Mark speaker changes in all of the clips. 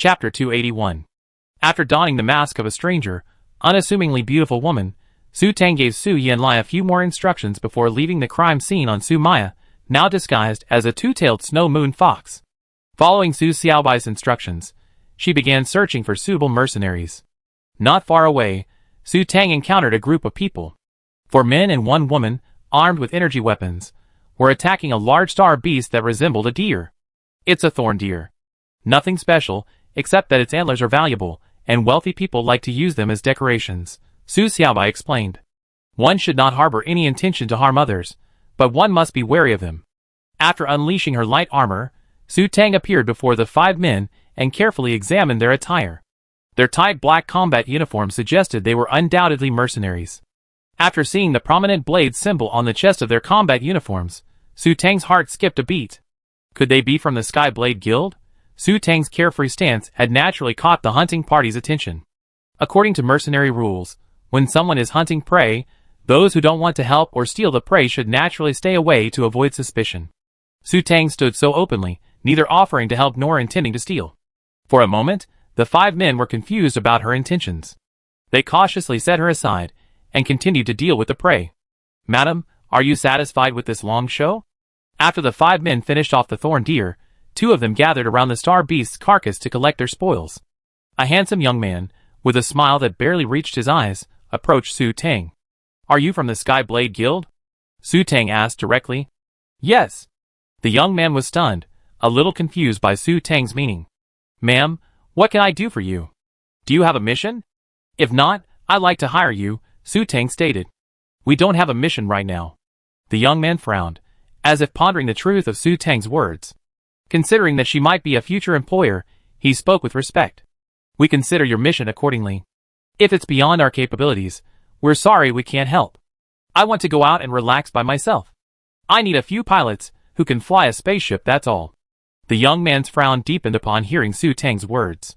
Speaker 1: Chapter 281. After donning the mask of a stranger, unassumingly beautiful woman, Su Tang gave Su Yanlai a few more instructions before leaving the crime scene on Su Maya, now disguised as a two-tailed snow moon fox. Following Su Xiaobai's instructions, she began searching for suitable mercenaries. Not far away, Su Tang encountered a group of people. 4 men and 1 woman, armed with energy weapons, were attacking a large star beast that resembled a deer. It's a thorn deer. Nothing special, except that its antlers are valuable, and wealthy people like to use them as decorations, Su Xiaobai explained. One should not harbor any intention to harm others, but one must be wary of them. After unleashing her light armor, Su Tang appeared before the 5 men and carefully examined their attire. Their tight black combat uniforms suggested they were undoubtedly mercenaries. After seeing the prominent blade symbol on the chest of their combat uniforms, Su Tang's heart skipped a beat. Could they be from the Sky Blade Guild? Su Tang's carefree stance had naturally caught the hunting party's attention. According to mercenary rules, when someone is hunting prey, those who don't want to help or steal the prey should naturally stay away to avoid suspicion. Su Tang stood so openly, neither offering to help nor intending to steal. For a moment, the 5 men were confused about her intentions. They cautiously set her aside and continued to deal with the prey. Madam, are you satisfied with this long show? After the 5 men finished off the thorn deer, 2 of them gathered around the star beast's carcass to collect their spoils. A handsome young man, with a smile that barely reached his eyes, approached Su Tang. Are you from the Sky Blade Guild? Su Tang asked directly. Yes. The young man was stunned, a little confused by Su Tang's meaning. Ma'am, what can I do for you? Do you have a mission? If not, I'd like to hire you, Su Tang stated. We don't have a mission right now. The young man frowned, as if pondering the truth of Su Tang's words. Considering that she might be a future employer, he spoke with respect. We consider your mission accordingly. If it's beyond our capabilities, we're sorry we can't help. I want to go out and relax by myself. I need a few pilots who can fly a spaceship, that's all. The young man's frown deepened upon hearing Su Tang's words.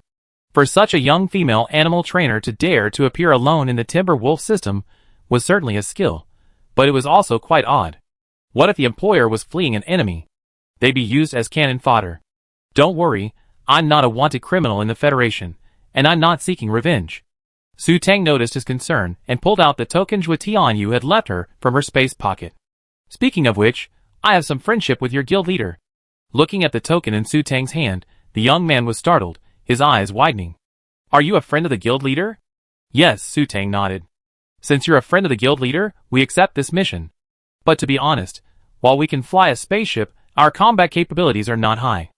Speaker 1: For such a young female animal trainer to dare to appear alone in the Timber Wolf system was certainly a skill, but it was also quite odd. What if the employer was fleeing an enemy? They'd be used as cannon fodder. Don't worry, I'm not a wanted criminal in the Federation, and I'm not seeking revenge. Su Tang noticed his concern and pulled out the token Zhua Tianyu had left her from her space pocket. Speaking of which, I have some friendship with your guild leader. Looking at the token in Su Tang's hand, the young man was startled, his eyes widening. Are you a friend of the guild leader? Yes, Su Tang nodded. Since you're a friend of the guild leader, we accept this mission. But to be honest, while we can fly a spaceship, our combat capabilities are not high.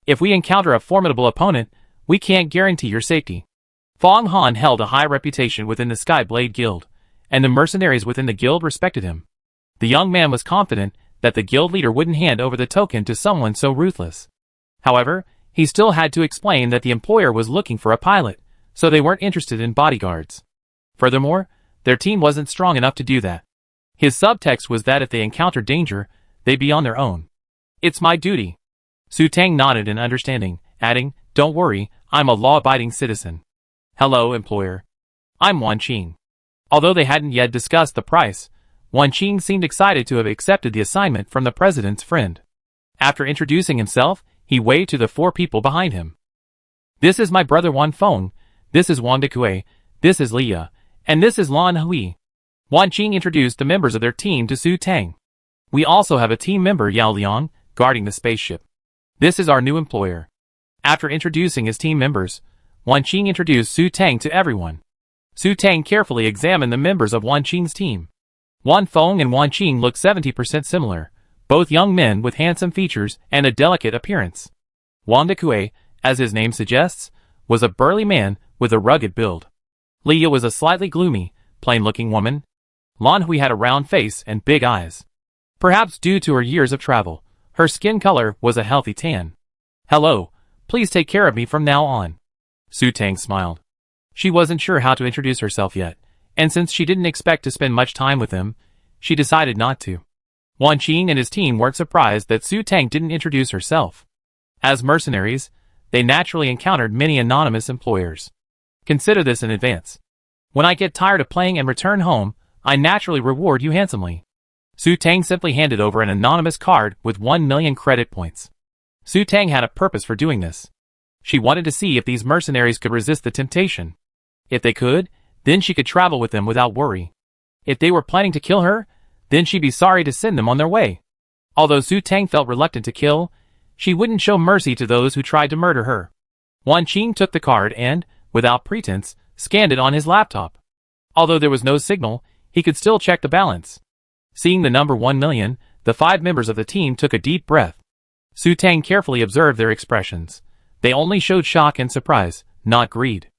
Speaker 1: If we encounter a formidable opponent, we can't guarantee your safety. Fong Han held a high reputation within the Sky Blade Guild, and the mercenaries within the guild respected him. The young man was confident that the guild leader wouldn't hand over the token to someone so ruthless. However, he still had to explain that the employer was looking for a pilot, so they weren't interested in bodyguards. Furthermore, their team wasn't strong enough to do that. His subtext was that if they encountered danger, they'd be on their own. It's my duty. Su Tang nodded in understanding, adding, Don't worry, I'm a law-abiding citizen. Hello, employer. I'm Wan Qing. Although they hadn't yet discussed the price, Wan Qing seemed excited to have accepted the assignment from the president's friend. After introducing himself, he waved to the 4 people behind him. This is my brother Wan Feng, this is Wang Dekue, this is Leah, and this is Lan Hui. Wan Qing introduced the members of their team to Su Tang. We also have a team member, Yao Liang, guarding the spaceship. This is our new employer. After introducing his team members, Wan Qing introduced Su Tang to everyone. Su Tang carefully examined the members of Wan Qing's team. Wan Feng and Wan Qing looked 70% similar, both young men with handsome features and a delicate appearance. Wang Dekue, as his name suggests, was a burly man with a rugged build. Leah was a slightly gloomy, plain-looking woman. Lan Hui had a round face and big eyes. Perhaps due to her years of travel, her skin color was a healthy tan. Hello, please take care of me from now on. Su Tang smiled. She wasn't sure how to introduce herself yet, and since she didn't expect to spend much time with him, she decided not to. Wan Qing and his team weren't surprised that Su Tang didn't introduce herself. As mercenaries, they naturally encountered many anonymous employers. Consider this in advance. When I get tired of playing and return home, I naturally reward you handsomely. Su Tang simply handed over an anonymous card with 1 million credit points. Su Tang had a purpose for doing this. She wanted to see if these mercenaries could resist the temptation. If they could, then she could travel with them without worry. If they were planning to kill her, then she'd be sorry to send them on their way. Although Su Tang felt reluctant to kill, she wouldn't show mercy to those who tried to murder her. Wan Qing took the card and, without pretense, scanned it on his laptop. Although there was no signal, he could still check the balance. Seeing the number 1 million, the 5 members of the team took a deep breath. Su Tang carefully observed their expressions. They only showed shock and surprise, not greed.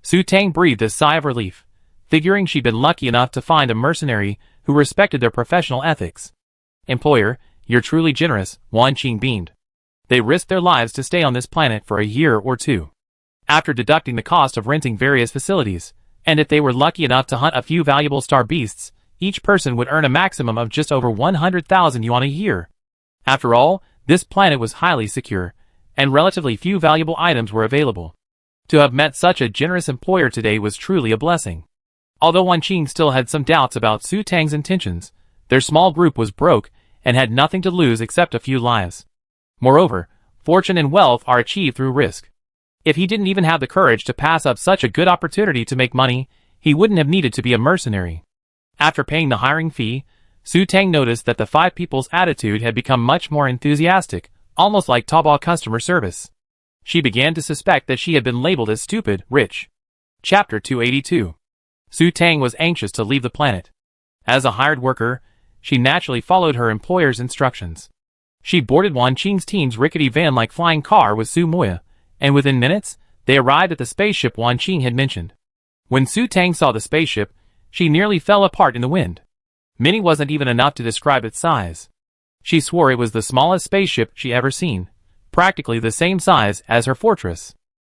Speaker 1: Su Tang breathed a sigh of relief, figuring she'd been lucky enough to find a mercenary who respected their professional ethics. Employer, you're truly generous, Wan Qing beamed. They risked their lives to stay on this planet for a year or two. After deducting the cost of renting various facilities, and if they were lucky enough to hunt a few valuable star beasts, each person would earn a maximum of just over 100,000 yuan a year. After all, this planet was highly secure, and relatively few valuable items were available. To have met such a generous employer today was truly a blessing. Although Wan Qing still had some doubts about Su Tang's intentions, their small group was broke and had nothing to lose except a few lives. Moreover, fortune and wealth are achieved through risk. If he didn't even have the courage to pass up such a good opportunity to make money, he wouldn't have needed to be a mercenary. After paying the hiring fee, Su Tang noticed that the 5 people's attitude had become much more enthusiastic, almost like Taobao customer service. She began to suspect that she had been labeled as stupid, rich. Chapter 282. Su Tang was anxious to leave the planet. As a hired worker, she naturally followed her employer's instructions. She boarded Wan Qing's team's rickety van-like flying car with Su Moya, and within minutes, they arrived at the spaceship Wan Qing had mentioned. When Su Tang saw the spaceship, she nearly fell apart in the wind. Mini wasn't even enough to describe its size. She swore it was the smallest spaceship she ever seen, practically the same size as her fortress.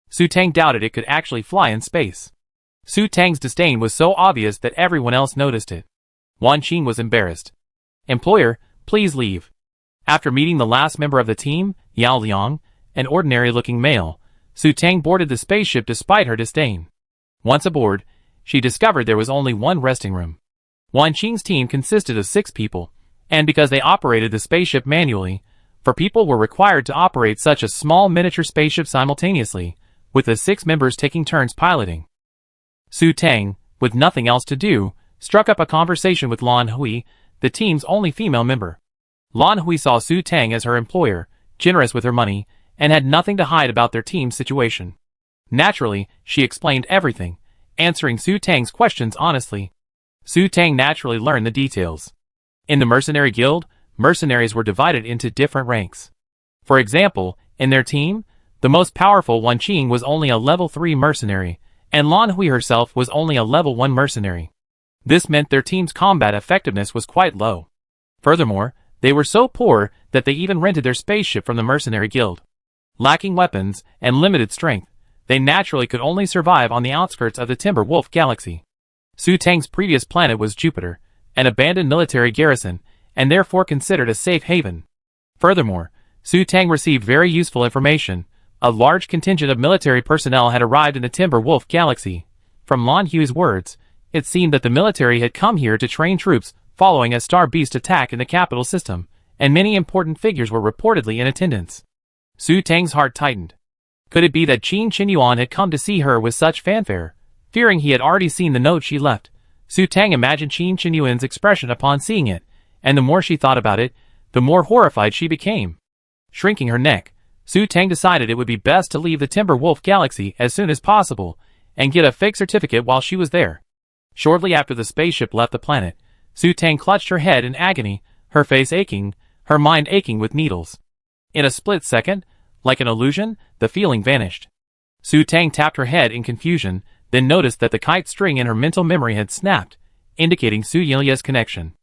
Speaker 1: Su Tang doubted it could actually fly in space. Su Tang's disdain was so obvious that everyone else noticed it. Wan Qing was embarrassed. Employer, please leave. After meeting the last member of the team, Yao Liang, an ordinary-looking male, Su Tang boarded the spaceship despite her disdain. Once aboard, she discovered there was only one resting room. Wan Qing's team consisted of 6 people, and because they operated the spaceship manually, 4 people were required to operate such a small miniature spaceship simultaneously, with the 6 members taking turns piloting. Su Tang, with nothing else to do, struck up a conversation with Lan Hui, the team's only female member. Lan Hui saw Su Tang as her employer, generous with her money, and had nothing to hide about their team's situation. Naturally, she explained everything, answering Su Tang's questions honestly. Su Tang naturally learned the details. In the mercenary guild, mercenaries were divided into different ranks. For example, in their team, the most powerful Wan Qing was only a level 3 mercenary, and Lan Hui herself was only a level 1 mercenary. This meant their team's combat effectiveness was quite low. Furthermore, they were so poor that they even rented their spaceship from the mercenary guild. Lacking weapons and limited strength, they naturally could only survive on the outskirts of the Timber Wolf Galaxy. Su Tang's previous planet was Jupiter, an abandoned military garrison, and therefore considered a safe haven. Furthermore, Su Tang received very useful information. A large contingent of military personnel had arrived in the Timber Wolf Galaxy. From Lan Hui's words, it seemed that the military had come here to train troops following a Star Beast attack in the capital system, and many important figures were reportedly in attendance. Su Tang's heart tightened. Could it be that Qin Qinyuan had come to see her with such fanfare? Fearing he had already seen the note she left, Su Tang imagined Qin Qinyuan's expression upon seeing it, and the more she thought about it, the more horrified she became. Shrinking her neck, Su Tang decided it would be best to leave the Timber Wolf Galaxy as soon as possible, and get a fake certificate while she was there. Shortly after the spaceship left the planet, Su Tang clutched her head in agony, her face aching, her mind aching with needles. In a split second, like an illusion, the feeling vanished. Su Tang tapped her head in confusion, then noticed that the kite string in her mental memory had snapped, indicating Su Yilia's connection.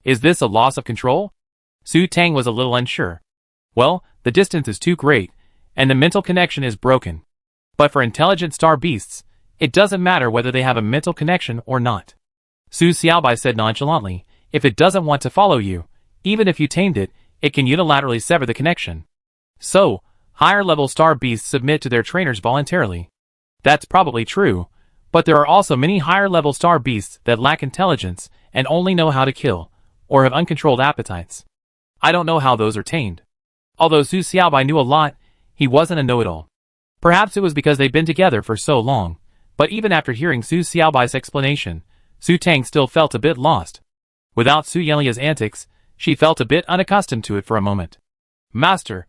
Speaker 1: Is this a loss of control? Su Tang was a little unsure. Well, the distance is too great, and the mental connection is broken. But for intelligent star beasts, it doesn't matter whether they have a mental connection or not. Su Xiaobai said nonchalantly, if it doesn't want to follow you, even if you tamed it, it can unilaterally sever the connection. So, higher-level star beasts submit to their trainers voluntarily. That's probably true, but there are also many higher-level star beasts that lack intelligence and only know how to kill, or have uncontrolled appetites. I don't know how those are tamed. Although Su Xiaobai knew a lot, he wasn't a know-it-all. Perhaps it was because they'd been together for so long, but even after hearing Su Xiaobai's explanation, Su Tang still felt a bit lost. Without Su Yenlia's antics, she felt a bit unaccustomed to it for a moment. Master,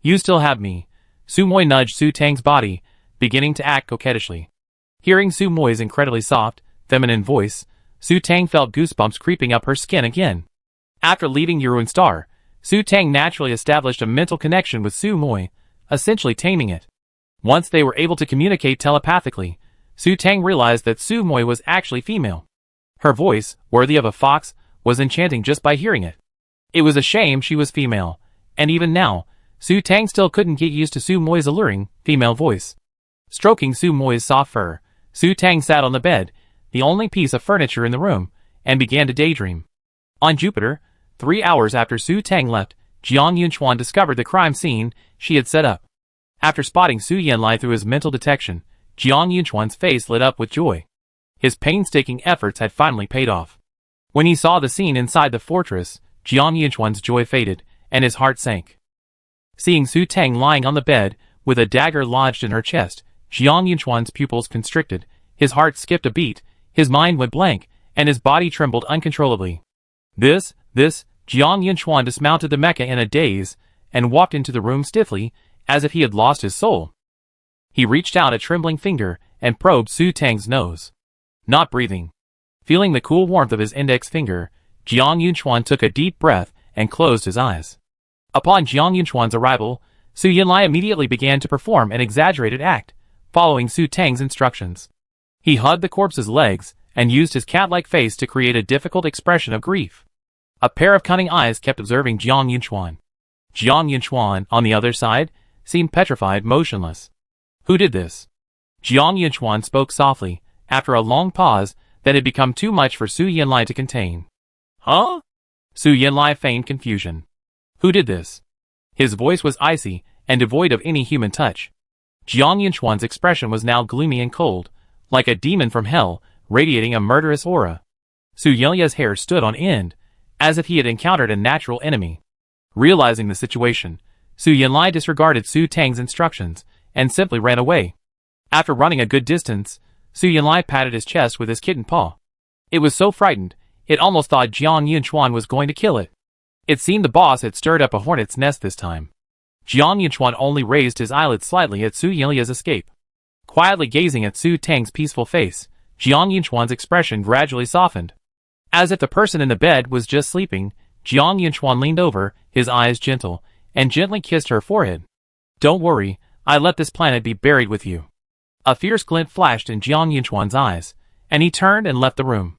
Speaker 1: you still have me. Su Moi nudged Su Tang's body, beginning to act coquettishly. Hearing Su Moi's incredibly soft, feminine voice, Su Tang felt goosebumps creeping up her skin again. After leaving Yuruin Star, Su Tang naturally established a mental connection with Su Moi, essentially taming it. Once they were able to communicate telepathically, Su Tang realized that Su Moi was actually female. Her voice, worthy of a fox, was enchanting just by hearing it. It was a shame she was female, and even now, Su Tang still couldn't get used to Su Moi's alluring, female voice. Stroking Su Moi's soft fur, Su Tang sat on the bed, the only piece of furniture in the room, and began to daydream. On Jupiter, 3 hours after Su Tang left, Jiang Yunchuan discovered the crime scene she had set up. After spotting Su Yenlai through his mental detection, Jiang Yunchuan's face lit up with joy. His painstaking efforts had finally paid off. When he saw the scene inside the fortress, Jiang Yunchuan's joy faded, and his heart sank. Seeing Su Tang lying on the bed, with a dagger lodged in her chest, Jiang Yunchuan's pupils constricted, his heart skipped a beat, his mind went blank, and his body trembled uncontrollably. This, Jiang Yunchuan dismounted the mecha in a daze, and walked into the room stiffly, as if he had lost his soul. He reached out a trembling finger, and probed Su Tang's nose. Not breathing. Feeling the cool warmth of his index finger, Jiang Yunchuan took a deep breath, and closed his eyes. Upon Jiang Yunchuan's arrival, Su Yenlai immediately began to perform an exaggerated act, following Su Tang's instructions. He hugged the corpse's legs, and used his cat-like face to create a difficult expression of grief. A pair of cunning eyes kept observing Jiang Yunchuan. Jiang Yunchuan, on the other side, seemed petrified, motionless. Who did this? Jiang Yunchuan spoke softly, after a long pause that had become too much for Su Yenlai to contain. Huh? Su Yenlai feigned confusion. Who did this? His voice was icy, and devoid of any human touch. Jiang Yunchuan's expression was now gloomy and cold, like a demon from hell, radiating a murderous aura. Su Yenlia's hair stood on end, as if he had encountered a natural enemy. Realizing the situation, Su Yenlai disregarded Su Tang's instructions, and simply ran away. After running a good distance, Su Yenlai patted his chest with his kitten paw. It was so frightened, it almost thought Jiang Yunchuan was going to kill it. It seemed the boss had stirred up a hornet's nest this time. Jiang Yunchuan only raised his eyelids slightly at Su Yenlia's escape. Quietly gazing at Su Tang's peaceful face, Jiang Yunchuan's expression gradually softened. As if the person in the bed was just sleeping, Jiang Yunchuan leaned over, his eyes gentle, and gently kissed her forehead. Don't worry, I let this planet be buried with you. A fierce glint flashed in Jiang Yunchuan's eyes, and he turned and left the room.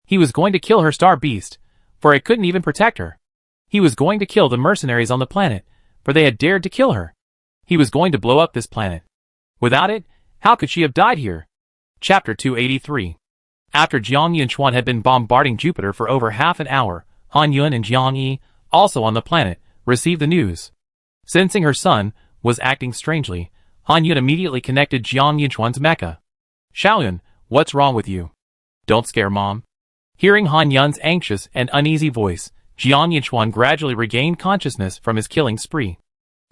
Speaker 1: He was going to kill her star beast, for it couldn't even protect her. He was going to kill the mercenaries on the planet, for they had dared to kill her. He was going to blow up this planet. Without it, how could she have died here? Chapter 283. After Jiang Yunchuan had been bombarding Jupiter for over half an hour, Han Yun and Jiang Yi, also on the planet, received the news. Sensing her son was acting strangely, Han Yun immediately connected Jiang Yunchuan's mecha. Xiaoyun, what's wrong with you? Don't scare Mom. Hearing Han Yun's anxious and uneasy voice, Jiang Yunchuan gradually regained consciousness from his killing spree.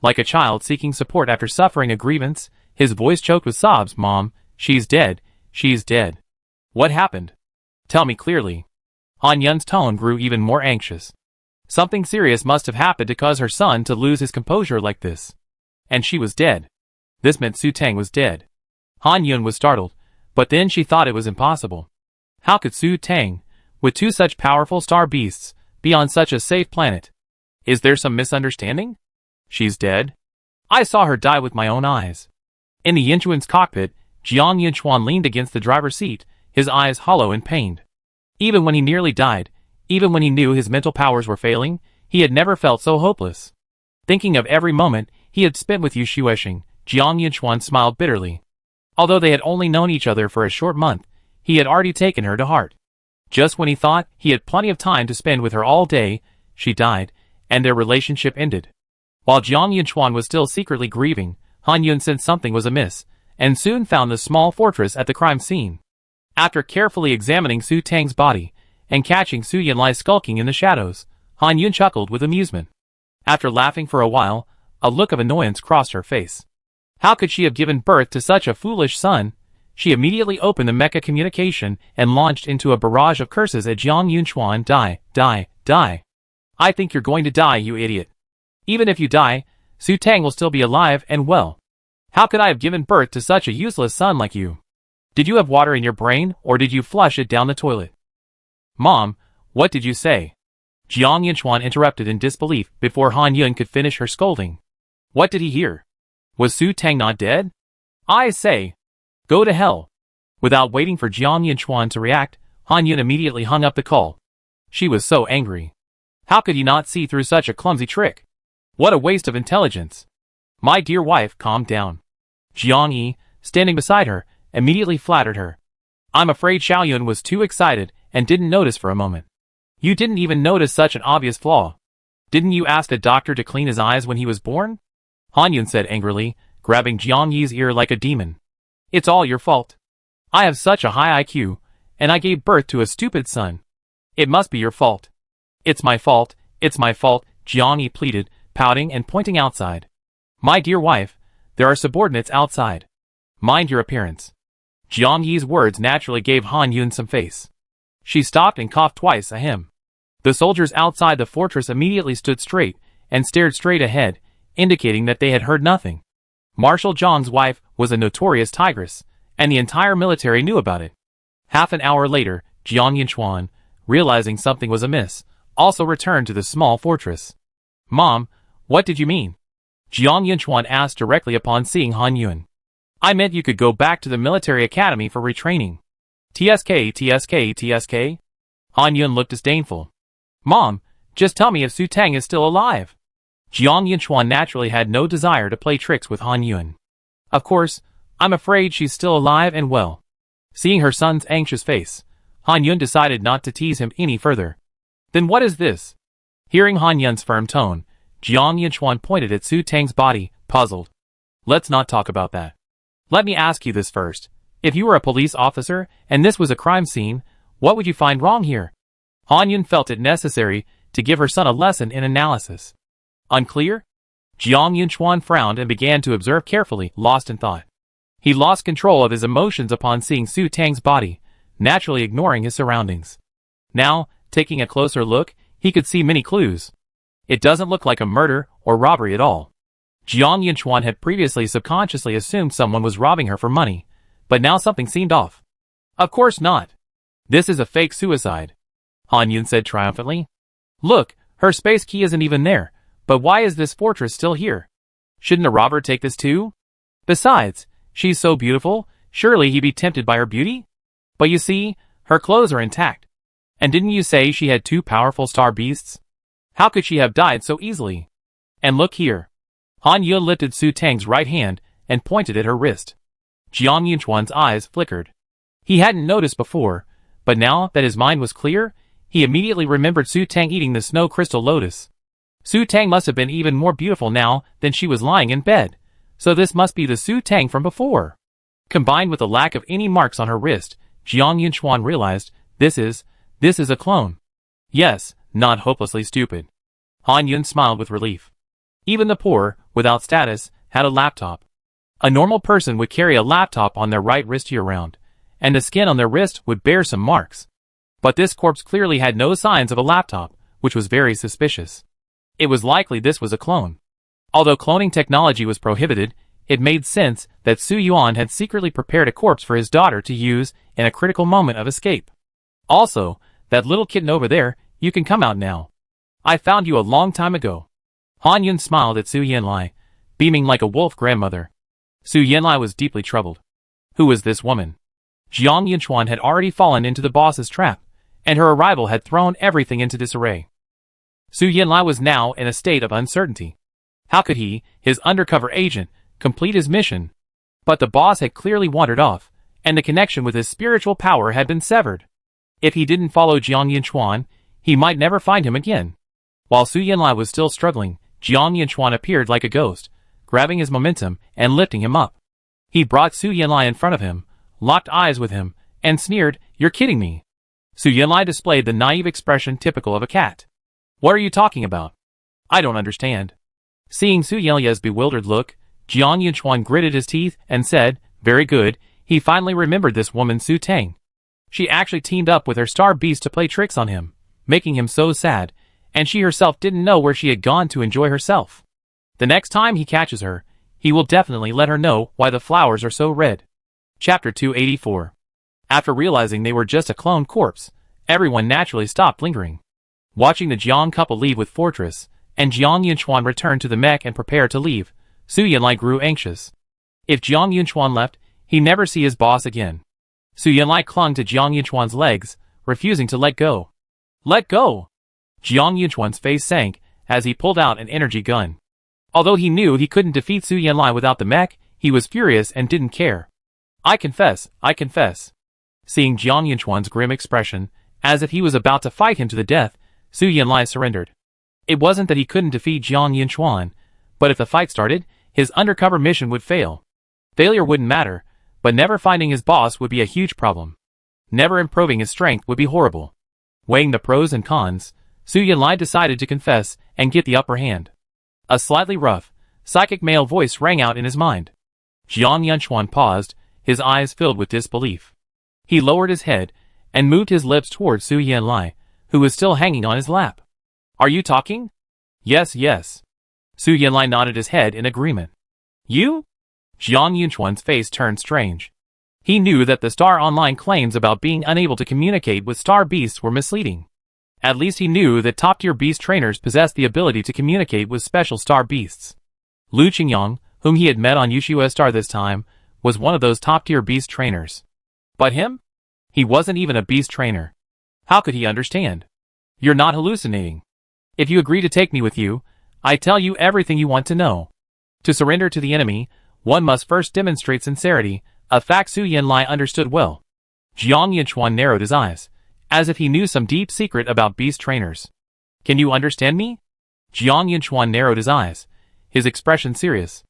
Speaker 1: Like a child seeking support after suffering a grievance, his voice choked with sobs. Mom, she's dead, she's dead. What happened? Tell me clearly. Han Yun's tone grew even more anxious. Something serious must have happened to cause her son to lose his composure like this. And she was dead. This meant Su Tang was dead. Han Yun was startled, but then she thought it was impossible. How could Su Tang, with two such powerful star beasts, be on such a safe planet? Is there some misunderstanding? She's dead? I saw her die with my own eyes. In the Yinchuan's cockpit, Jiang Yunchuan leaned against the driver's seat, his eyes hollow and pained. Even when he nearly died, even when he knew his mental powers were failing, he had never felt so hopeless. Thinking of every moment he had spent with Yu Xuexing, Jiang Yunchuan smiled bitterly. Although they had only known each other for a short month, he had already taken her to heart. Just when he thought he had plenty of time to spend with her all day, she died, and their relationship ended. While Jiang Yunchuan was still secretly grieving, Han Yun sensed something was amiss, and soon found the small fortress at the crime scene. After carefully examining Su Tang's body, and catching Su Yenlai skulking in the shadows, Han Yun chuckled with amusement. After laughing for a while, a look of annoyance crossed her face. How could she have given birth to such a foolish son? She immediately opened the mecha communication and launched into a barrage of curses at Jiang Yunchuan. Die, die, die. I think you're going to die, you idiot. Even if you die, Su Tang will still be alive and well. How could I have given birth to such a useless son like you? Did you have water in your brain, or did you flush it down the toilet? Mom, what did you say? Jiang Yunchuan interrupted in disbelief before Han Yun could finish her scolding. What did he hear? Was Su Tang not dead? I say, go to hell. Without waiting for Jiang Yunchuan to react, Han Yun immediately hung up the call. She was so angry. How could he not see through such a clumsy trick? What a waste of intelligence. My dear wife, calm down. Jiang Yi, standing beside her, immediately flattered her. I'm afraid Xiao Yun was too excited and didn't notice for a moment. You didn't even notice such an obvious flaw. Didn't you ask a doctor to clean his eyes when he was born? Han Yun said angrily, grabbing Jiang Yi's ear like a demon. It's all your fault. I have such a high IQ, and I gave birth to a stupid son. It must be your fault. It's my fault, Jiang Yi pleaded, pouting and pointing outside. My dear wife, there are subordinates outside. Mind your appearance. Jiang Yi's words naturally gave Han Yun some face. She stopped and coughed twice. Ahem. The soldiers outside the fortress immediately stood straight and stared straight ahead, indicating that they had heard nothing. Marshal Zhang's wife was a notorious tigress, and the entire military knew about it. Half an hour later, Jiang Yunchuan, realizing something was amiss, also returned to the small fortress. Mom, what did you mean? Jiang Yunchuan asked directly upon seeing Han Yun. I meant you could go back to the military academy for retraining. TSK. Han Yun looked disdainful. Mom, just tell me if Su Tang is still alive. Jiang Yunchuan naturally had no desire to play tricks with Han Yun. Of course, I'm afraid she's still alive and well. Seeing her son's anxious face, Han Yun decided not to tease him any further. Then what is this? Hearing Han Yun's firm tone, Jiang Yunchuan pointed at Su Tang's body, puzzled. Let's not talk about that. Let me ask you this first. If you were a police officer, and this was a crime scene, what would you find wrong here? Han Yun felt it necessary to give her son a lesson in analysis. Unclear? Jiang Yunchuan frowned and began to observe carefully, lost in thought. He lost control of his emotions upon seeing Su Tang's body, naturally ignoring his surroundings. Now, taking a closer look, he could see many clues. It doesn't look like a murder or robbery at all. Jiang Yunchuan had previously subconsciously assumed someone was robbing her for money, but now something seemed off. Of course not. This is a fake suicide. Han Yun said triumphantly. Look, her space key isn't even there, but why is this fortress still here? Shouldn't a robber take this too? Besides, she's so beautiful, surely he'd be tempted by her beauty? But you see, her clothes are intact. And didn't you say she had 2 powerful star beasts? How could she have died so easily? And look here. Han Yun lifted Su Tang's right hand and pointed at her wrist. Jiang Yunchuan's eyes flickered. He hadn't noticed before, but now that his mind was clear, he immediately remembered Su Tang eating the snow crystal lotus. Su Tang must have been even more beautiful now than she was lying in bed, so this must be the Su Tang from before. Combined with the lack of any marks on her wrist, Jiang Yunchuan realized, this is a clone. Yes, not hopelessly stupid. Han Yun smiled with relief. Even the poor, without status, had a laptop. A normal person would carry a laptop on their right wrist year-round, and the skin on their wrist would bear some marks. But this corpse clearly had no signs of a laptop, which was very suspicious. It was likely this was a clone. Although cloning technology was prohibited, it made sense that Su Yuan had secretly prepared a corpse for his daughter to use in a critical moment of escape. Also, that little kitten over there, you can come out now. I found you a long time ago. Han Yun smiled at Su Yanlai, beaming like a wolf grandmother. Su Yanlai was deeply troubled. Who was this woman? Jiang Yunchuan had already fallen into the boss's trap, and her arrival had thrown everything into disarray. Su Yanlai was now in a state of uncertainty. How could he, his undercover agent, complete his mission? But the boss had clearly wandered off, and the connection with his spiritual power had been severed. If he didn't follow Jiang Yunchuan, he might never find him again. While Su Yanlai was still struggling, Jiang Yunchuan appeared like a ghost, grabbing his momentum and lifting him up. He brought Su Yanlai in front of him, locked eyes with him, and sneered, "You're kidding me." Su Yanlai displayed the naive expression typical of a cat. "What are you talking about? I don't understand." Seeing Su Yanlai's bewildered look, Jiang Yunchuan gritted his teeth and said, "Very good." He finally remembered this woman Su Tang. She actually teamed up with her star beast to play tricks on him, making him so sad, and she herself didn't know where she had gone to enjoy herself. The next time he catches her, he will definitely let her know why the flowers are so red. Chapter 284. After realizing they were just a clone corpse, everyone naturally stopped lingering. Watching the Jiang couple leave with Fortress, and Jiang Yunchuan return to the mech and prepare to leave, Su Yanlai grew anxious. If Jiang Yunchuan left, he'd never see his boss again. Su Yanlai clung to Jiang Yunchuan's legs, refusing to let go. "Let go!" Jiang Yunchuan's face sank as he pulled out an energy gun. Although he knew he couldn't defeat Su Yanlai without the mech, he was furious and didn't care. I confess. Seeing Jiang Yunchuan's grim expression, as if he was about to fight him to the death, Su Yanlai surrendered. It wasn't that he couldn't defeat Jiang Yunchuan, but if the fight started, his undercover mission would fail. Failure wouldn't matter, but never finding his boss would be a huge problem. Never improving his strength would be horrible. Weighing the pros and cons, Su Yanlai decided to confess and get the upper hand. A slightly rough, psychic male voice rang out in his mind. Jiang Yunchuan paused, his eyes filled with disbelief. He lowered his head and moved his lips towards Su Yanlai, who was still hanging on his lap. "Are you talking?" Yes. Su Yanlai nodded his head in agreement. "You?" Jiang Yunchuan's face turned strange. He knew that the Star Online claims about being unable to communicate with star beasts were misleading. At least he knew that top-tier beast trainers possessed the ability to communicate with special star beasts. Lu Qingyang, whom he had met on Yushua Star this time, was one of those top-tier beast trainers. But him? He wasn't even a beast trainer. How could he understand? "You're not hallucinating. If you agree to take me with you, I tell you everything you want to know. To surrender to the enemy, one must first demonstrate sincerity, a fact Su Yanlai understood well." Jiang Yunchuan narrowed his eyes, as if he knew some deep secret about beast trainers. "Can you understand me?" Jiang Yunchuan narrowed his eyes, his expression serious.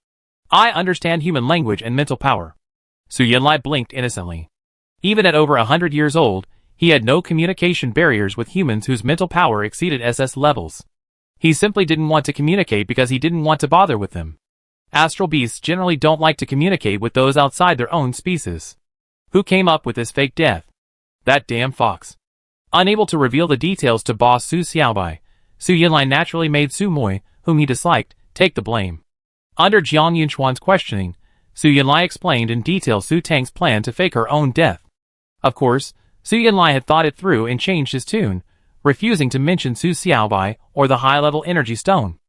Speaker 1: "I understand human language and mental power." Su Yanlai blinked innocently. Even at over 100 years old, he had no communication barriers with humans whose mental power exceeded SS levels. He simply didn't want to communicate because he didn't want to bother with them. Astral beasts generally don't like to communicate with those outside their own species. Who came up with this fake death? That damn fox. Unable to reveal the details to boss Su Xiaobai, Su Yanlai naturally made Su Moi, whom he disliked, take the blame. Under Jiang Yunchuan's questioning, Su Yanlai explained in detail Su Tang's plan to fake her own death. Of course, Su Yanlai had thought it through and changed his tune, refusing to mention Su Xiaobai or the high-level energy stone.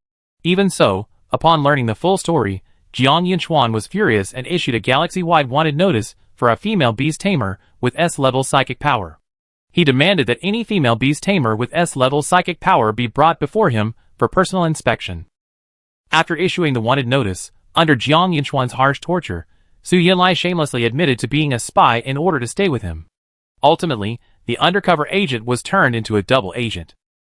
Speaker 1: Even so, upon learning the full story, Jiang Yunchuan was furious and issued a galaxy-wide wanted notice for a female beast tamer with S-level psychic power. He demanded that any female beast tamer with S-level psychic power be brought before him for personal inspection. After issuing the wanted notice, under Jiang Yunchuan's harsh torture, Su Yanlai shamelessly admitted to being a spy in order to stay with him. Ultimately, the undercover agent was turned into a double agent.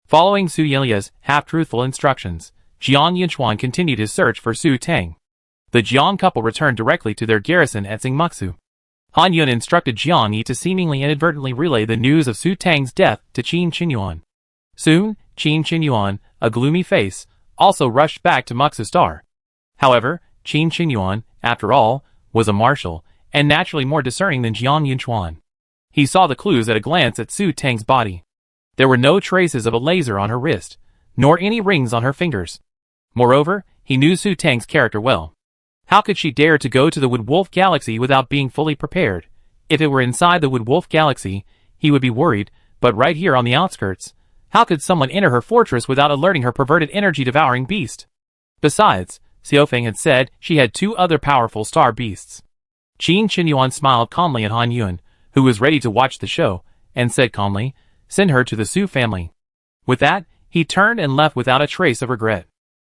Speaker 1: Following Su Yanlai's half-truthful instructions, Jiang Yunchuan continued his search for Su Tang. The Jiang couple returned directly to their garrison at Xingmuxu. Han Yun instructed Jiang Yi to seemingly inadvertently relay the news of Su Tang's death to Qin Qinyuan. Soon, Qin Qinyuan, a gloomy face, also rushed back to Muxu Star. However, Qin Qinyuan, after all, was a marshal, and naturally more discerning than Jiang Yunchuan. He saw the clues at a glance at Su Tang's body. There were no traces of a laser on her wrist, nor any rings on her fingers. Moreover, he knew Su Tang's character well. How could she dare to go to the Wood Wolf Galaxy without being fully prepared? If it were inside the Wood Wolf Galaxy, he would be worried, but right here on the outskirts, how could someone enter her fortress without alerting her perverted energy-devouring beast? Besides, Xiaofeng had said she had two other powerful star beasts. Qin Qinyuan smiled calmly at Han Yun, who was ready to watch the show, and said calmly, "Send her to the Su family." With that, he turned and left without a trace of regret.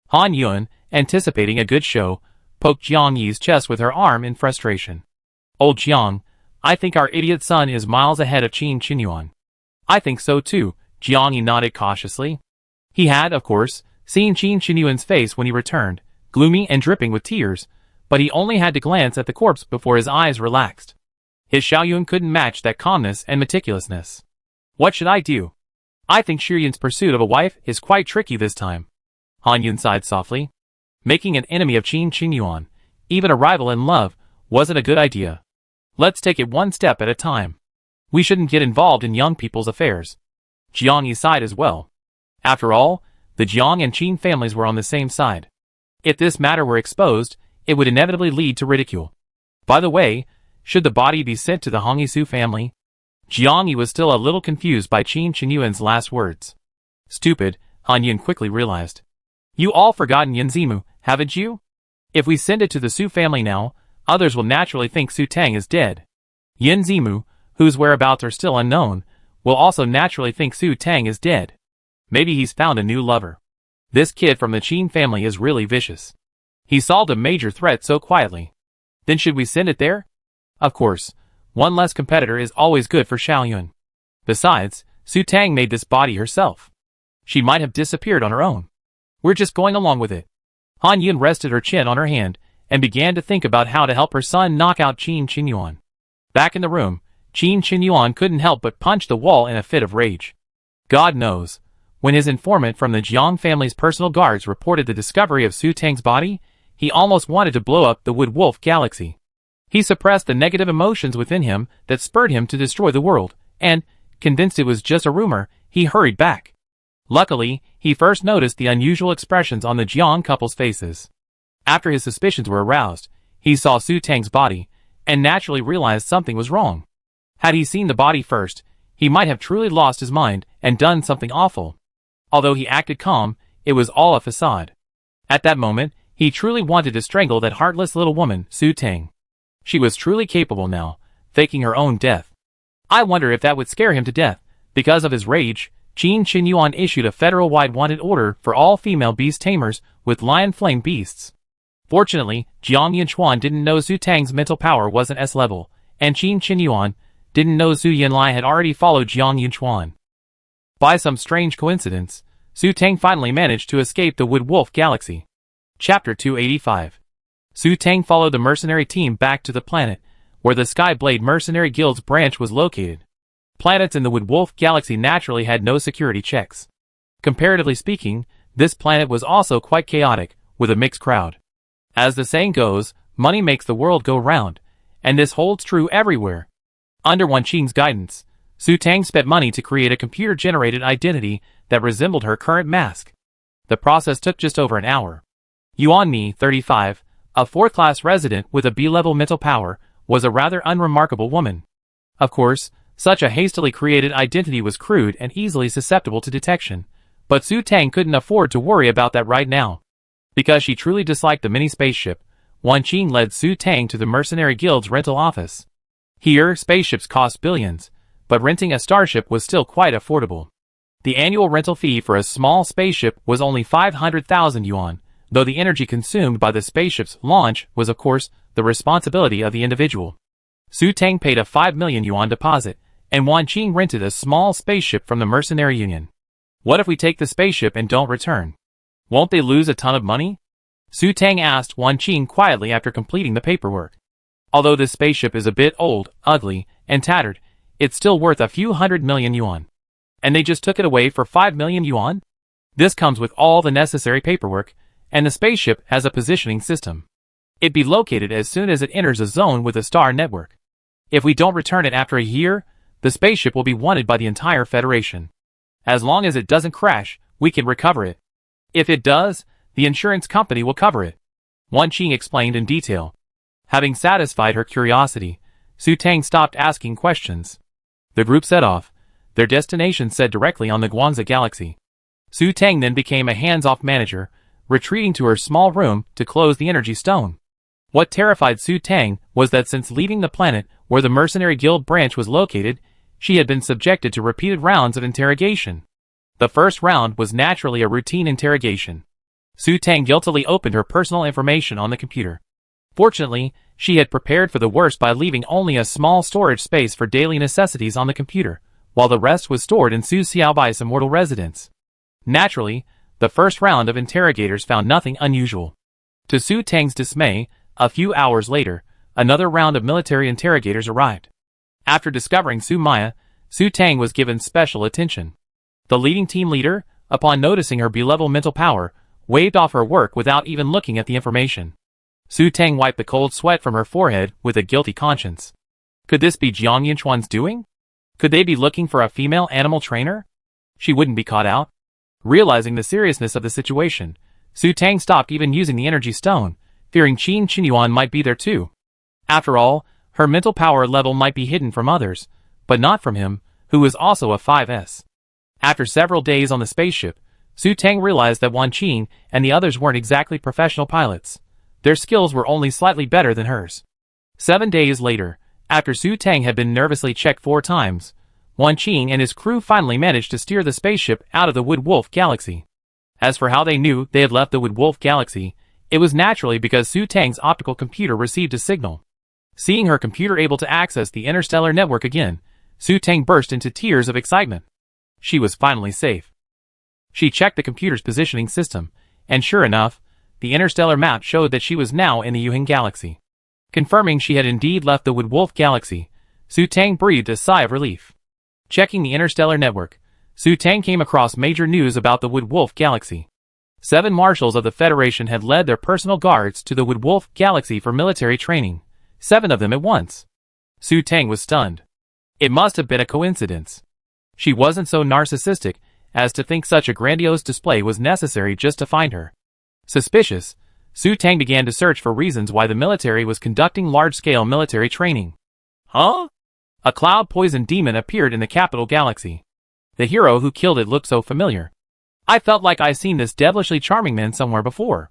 Speaker 1: Han Yun, anticipating a good show, poked Jiang Yi's chest with her arm in frustration. "Old Jiang, I think our idiot son is miles ahead of Qin Qinyuan." "I think so too," Jiang Yi nodded cautiously. He had, of course, seen Qin Qinyuan's face when he returned, gloomy and dripping with tears, but he only had to glance at the corpse before his eyes relaxed. His Xiaoyun couldn't match that calmness and meticulousness. "What should I do? I think Shiyun's pursuit of a wife is quite tricky this time." Han Yun sighed softly. Making an enemy of Qin Qinyuan, even a rival in love, wasn't a good idea. Let's take it one step at a time. We shouldn't get involved in young people's affairs. Jiang Yi sighed as well. After all, the Jiang and Qin families were on the same side. If this matter were exposed, it would inevitably lead to ridicule. By the way, should the body be sent to the Hongyi family? Jiang Yi was still a little confused by Qin Qinyuan's last words. Stupid, Han Yin quickly realized. You all forgotten Yin Zimu, haven't you? If we send it to the Su family now, others will naturally think Su Tang is dead. Yin Zimu, whose whereabouts are still unknown, will also naturally think Su Tang is dead. Maybe he's found a new lover. This kid from the Qin family is really vicious. He solved a major threat so quietly. Then should we send it there? Of course, one less competitor is always good for Xiaoyun. Besides, Su Tang made this body herself. She might have disappeared on her own. We're just going along with it. Han Yun rested her chin on her hand and began to think about how to help her son knock out Qin Qinyuan. Back in the room, Qin Qinyuan couldn't help but punch the wall in a fit of rage. God knows, when his informant from the Jiang family's personal guards reported the discovery of Su Tang's body, he almost wanted to blow up the Wood Wolf galaxy. He suppressed the negative emotions within him that spurred him to destroy the world, and, convinced it was just a rumor, he hurried back. Luckily, he first noticed the unusual expressions on the Jiang couple's faces. After his suspicions were aroused, he saw Su Tang's body, and naturally realized something was wrong. Had he seen the body first, he might have truly lost his mind and done something awful. Although he acted calm, it was all a facade. At that moment, he truly wanted to strangle that heartless little woman, Su Tang. She was truly capable now, faking her own death. I wonder if that would scare him to death. Because of his rage, Qin Qinyuan issued a federal-wide wanted order for all female beast tamers with lion flame beasts. Fortunately, Jiang Yinchuan didn't know Su Tang's mental power wasn't S-level, and Qin Qinyuan didn't know Su Yinlai had already followed Jiang Yinchuan. By some strange coincidence, Su Tang finally managed to escape the Wood Wolf galaxy. Chapter 285. Su Tang followed the mercenary team back to the planet, where the Skyblade Mercenary Guild's branch was located. Planets in the Wood Wolf galaxy naturally had no security checks. Comparatively speaking, this planet was also quite chaotic, with a mixed crowd. As the saying goes, money makes the world go round, and this holds true everywhere. Under Wan Qing's guidance, Su Tang spent money to create a computer-generated identity that resembled her current mask. The process took just over an hour. Yuan Mi, 35, a fourth-class resident with a B-level mental power, was a rather unremarkable woman. Of course, such a hastily created identity was crude and easily susceptible to detection, but Su Tang couldn't afford to worry about that right now. Because she truly disliked the mini-spaceship, Wan Qing led Su Tang to the Mercenary Guild's rental office. Here, spaceships cost billions, but renting a starship was still quite affordable. The annual rental fee for a small spaceship was only 500,000 yuan, though the energy consumed by the spaceship's launch was of course the responsibility of the individual. Su Tang paid a 5 million yuan deposit, and Wan Qing rented a small spaceship from the Mercenary Union. What if we take the spaceship and don't return? Won't they lose a ton of money? Su Tang asked Wan Qing quietly after completing the paperwork. Although this spaceship is a bit old, ugly, and tattered, it's still worth a few 100 million yuan. And they just took it away for 5 million yuan? This comes with all the necessary paperwork, and the spaceship has a positioning system. It'd be located as soon as it enters a zone with a star network. If we don't return it after a year, the spaceship will be wanted by the entire Federation. As long as it doesn't crash, we can recover it. If it does, the insurance company will cover it. Wan Qing explained in detail. Having satisfied her curiosity, Su Tang stopped asking questions. The group set off, their destination set directly on the Guangzhou galaxy. Su Tang then became a hands-off manager, retreating to her small room to close the energy stone. What terrified Su Tang was that since leaving the planet where the Mercenary Guild branch was located, she had been subjected to repeated rounds of interrogation. The first round was naturally a routine interrogation. Su Tang guiltily opened her personal information on the computer. Fortunately, she had prepared for the worst by leaving only a small storage space for daily necessities on the computer, while the rest was stored in Su Xiaobai's immortal residence. Naturally, the first round of interrogators found nothing unusual. To Su Tang's dismay, a few hours later, another round of military interrogators arrived. After discovering Su Maya, Su Tang was given special attention. The leading team leader, upon noticing her B-level mental power, waved off her work without even looking at the information. Su Tang wiped the cold sweat from her forehead with a guilty conscience. Could this be Jiang Yinchuan's doing? Could they be looking for a female animal trainer? She wouldn't be caught out. Realizing the seriousness of the situation, Su Tang stopped even using the energy stone, fearing Qin Qinyuan might be there too. After all, her mental power level might be hidden from others, but not from him, who was also a 5S. After several days on the spaceship, Su Tang realized that Wan Qin and the others weren't exactly professional pilots. Their skills were only slightly better than hers. 7 days later, after Su Tang had been nervously checked 4 times, Wan Qin and his crew finally managed to steer the spaceship out of the Wood Wolf Galaxy. As for how they knew they had left the Wood Wolf Galaxy, it was naturally because Su Tang's optical computer received a signal. Seeing her computer able to access the Interstellar network again, Su Tang burst into tears of excitement. She was finally safe. She checked the computer's positioning system, and sure enough, the interstellar map showed that she was now in the Yuhin Galaxy. Confirming she had indeed left the Wood Wolf Galaxy, Su Tang breathed a sigh of relief. Checking the interstellar network, Su Tang came across major news about the Wood Wolf Galaxy. 7 marshals of the Federation had led their personal guards to the Wood Wolf Galaxy for military training, 7 of them at once. Su Tang was stunned. It must have been a coincidence. She wasn't so narcissistic as to think such a grandiose display was necessary just to find her. Suspicious, Su Tang began to search for reasons why the military was conducting large-scale military training. Huh? A cloud-poisoned demon appeared in the capital galaxy. The hero who killed it looked so familiar. I felt like I'd seen this devilishly charming man somewhere before.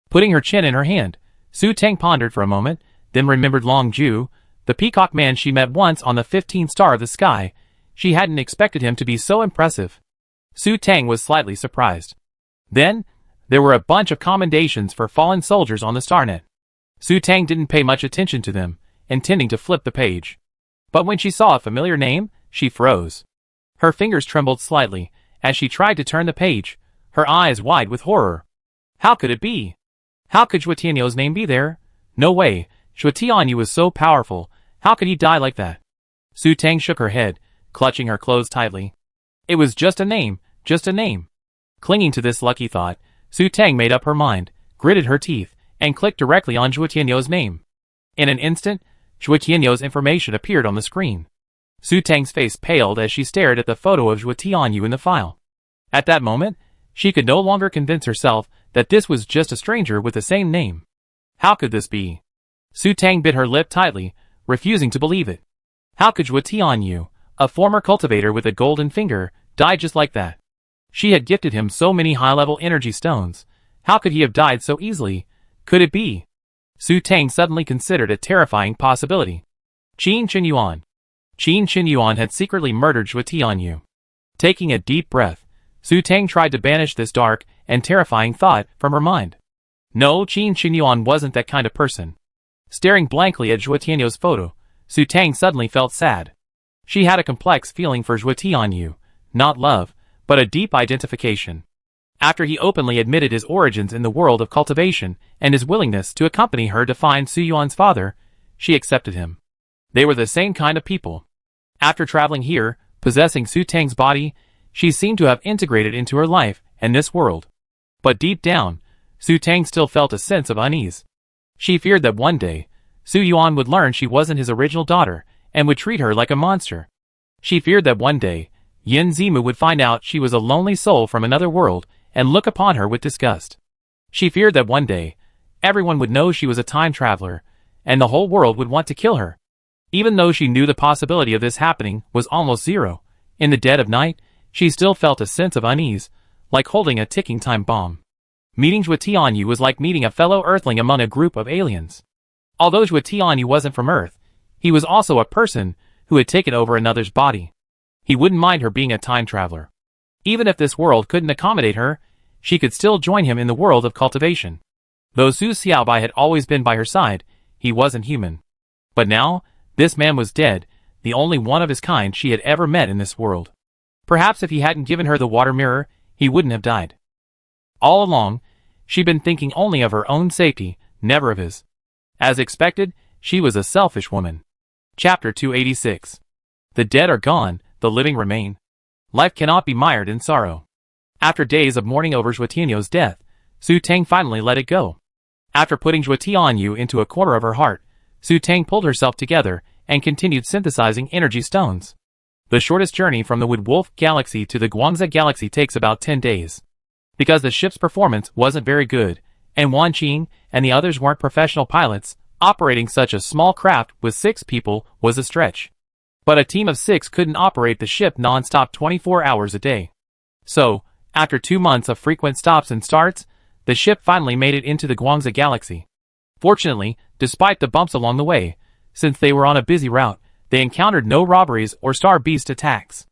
Speaker 1: Putting her chin in her hand, Su Tang pondered for a moment, then remembered Long Ju, the peacock man she met once on the 15th star of the sky. She hadn't expected him to be so impressive. Su Tang was slightly surprised. Then, there were a bunch of commendations for fallen soldiers on the StarNet. Su Tang didn't pay much attention to them, intending to flip the page. But when she saw a familiar name, she froze. Her fingers trembled slightly as she tried to turn the page, her eyes wide with horror. How could it be? How could Zhuo Tianyou's name be there? No way, Zhuo Tianyu was so powerful, how could he die like that? Su Tang shook her head, clutching her clothes tightly. It was just a name, just a name. Clinging to this lucky thought, Su Tang made up her mind, gritted her teeth, and clicked directly on Zhuo Tianyou's name. In an instant, Zhuo Tianyou's information appeared on the screen. Su Tang's face paled as she stared at the photo of Zhuo Tianyu in the file. At that moment, she could no longer convince herself that this was just a stranger with the same name. How could this be? Su Tang bit her lip tightly, refusing to believe it. How could Zhuo Tianyu, a former cultivator with a golden finger, die just like that? She had gifted him so many high-level energy stones. How could he have died so easily? Could it be? Su Tang suddenly considered a terrifying possibility. Qin Qinyuan. Qin Qinyuan had secretly murdered Zhuo Tianyu. Taking a deep breath, Su Tang tried to banish this dark and terrifying thought from her mind. No, Qin Qinyuan wasn't that kind of person. Staring blankly at Zhuo Tianyou's photo, Su Tang suddenly felt sad. She had a complex feeling for Zhuo Tianyu, not love, but a deep identification. After he openly admitted his origins in the world of cultivation and his willingness to accompany her to find Su Yuan's father, she accepted him. They were the same kind of people. After traveling here, possessing Su Tang's body, she seemed to have integrated into her life and this world. But deep down, Su Tang still felt a sense of unease. She feared that one day, Su Yuan would learn she wasn't his original daughter and would treat her like a monster. She feared that one day, Yin Zimu would find out she was a lonely soul from another world and look upon her with disgust. She feared that one day, everyone would know she was a time traveler, and the whole world would want to kill her. Even though she knew the possibility of this happening was almost zero, in the dead of night, she still felt a sense of unease, like holding a ticking time bomb. Meeting Zhuo Tianyu was like meeting a fellow Earthling among a group of aliens. Although Zhuo Tianyu wasn't from Earth, he was also a person who had taken over another's body. He wouldn't mind her being a time traveler. Even if this world couldn't accommodate her, she could still join him in the world of cultivation. Though Su Xiaobai had always been by her side, he wasn't human. But now, this man was dead, the only one of his kind she had ever met in this world. Perhaps if he hadn't given her the water mirror, he wouldn't have died. All along, she'd been thinking only of her own safety, never of his. As expected, she was a selfish woman. Chapter 286. The dead are gone, the living remain. Life cannot be mired in sorrow. After days of mourning over Zhuo Tianyou's death, Su Tang finally let it go. After putting Zhuo Tianyu into a corner of her heart, Su Tang pulled herself together and continued synthesizing energy stones. The shortest journey from the Wood Wolf Galaxy to the Guangzhou Galaxy takes about 10 days. Because the ship's performance wasn't very good, and Wan Qing and the others weren't professional pilots, operating such a small craft with 6 people was a stretch. But a team of 6 couldn't operate the ship non-stop 24 hours a day. So, after 2 months of frequent stops and starts, the ship finally made it into the Guangzhou Galaxy. Fortunately, despite the bumps along the way, since they were on a busy route, they encountered no robberies or star beast attacks.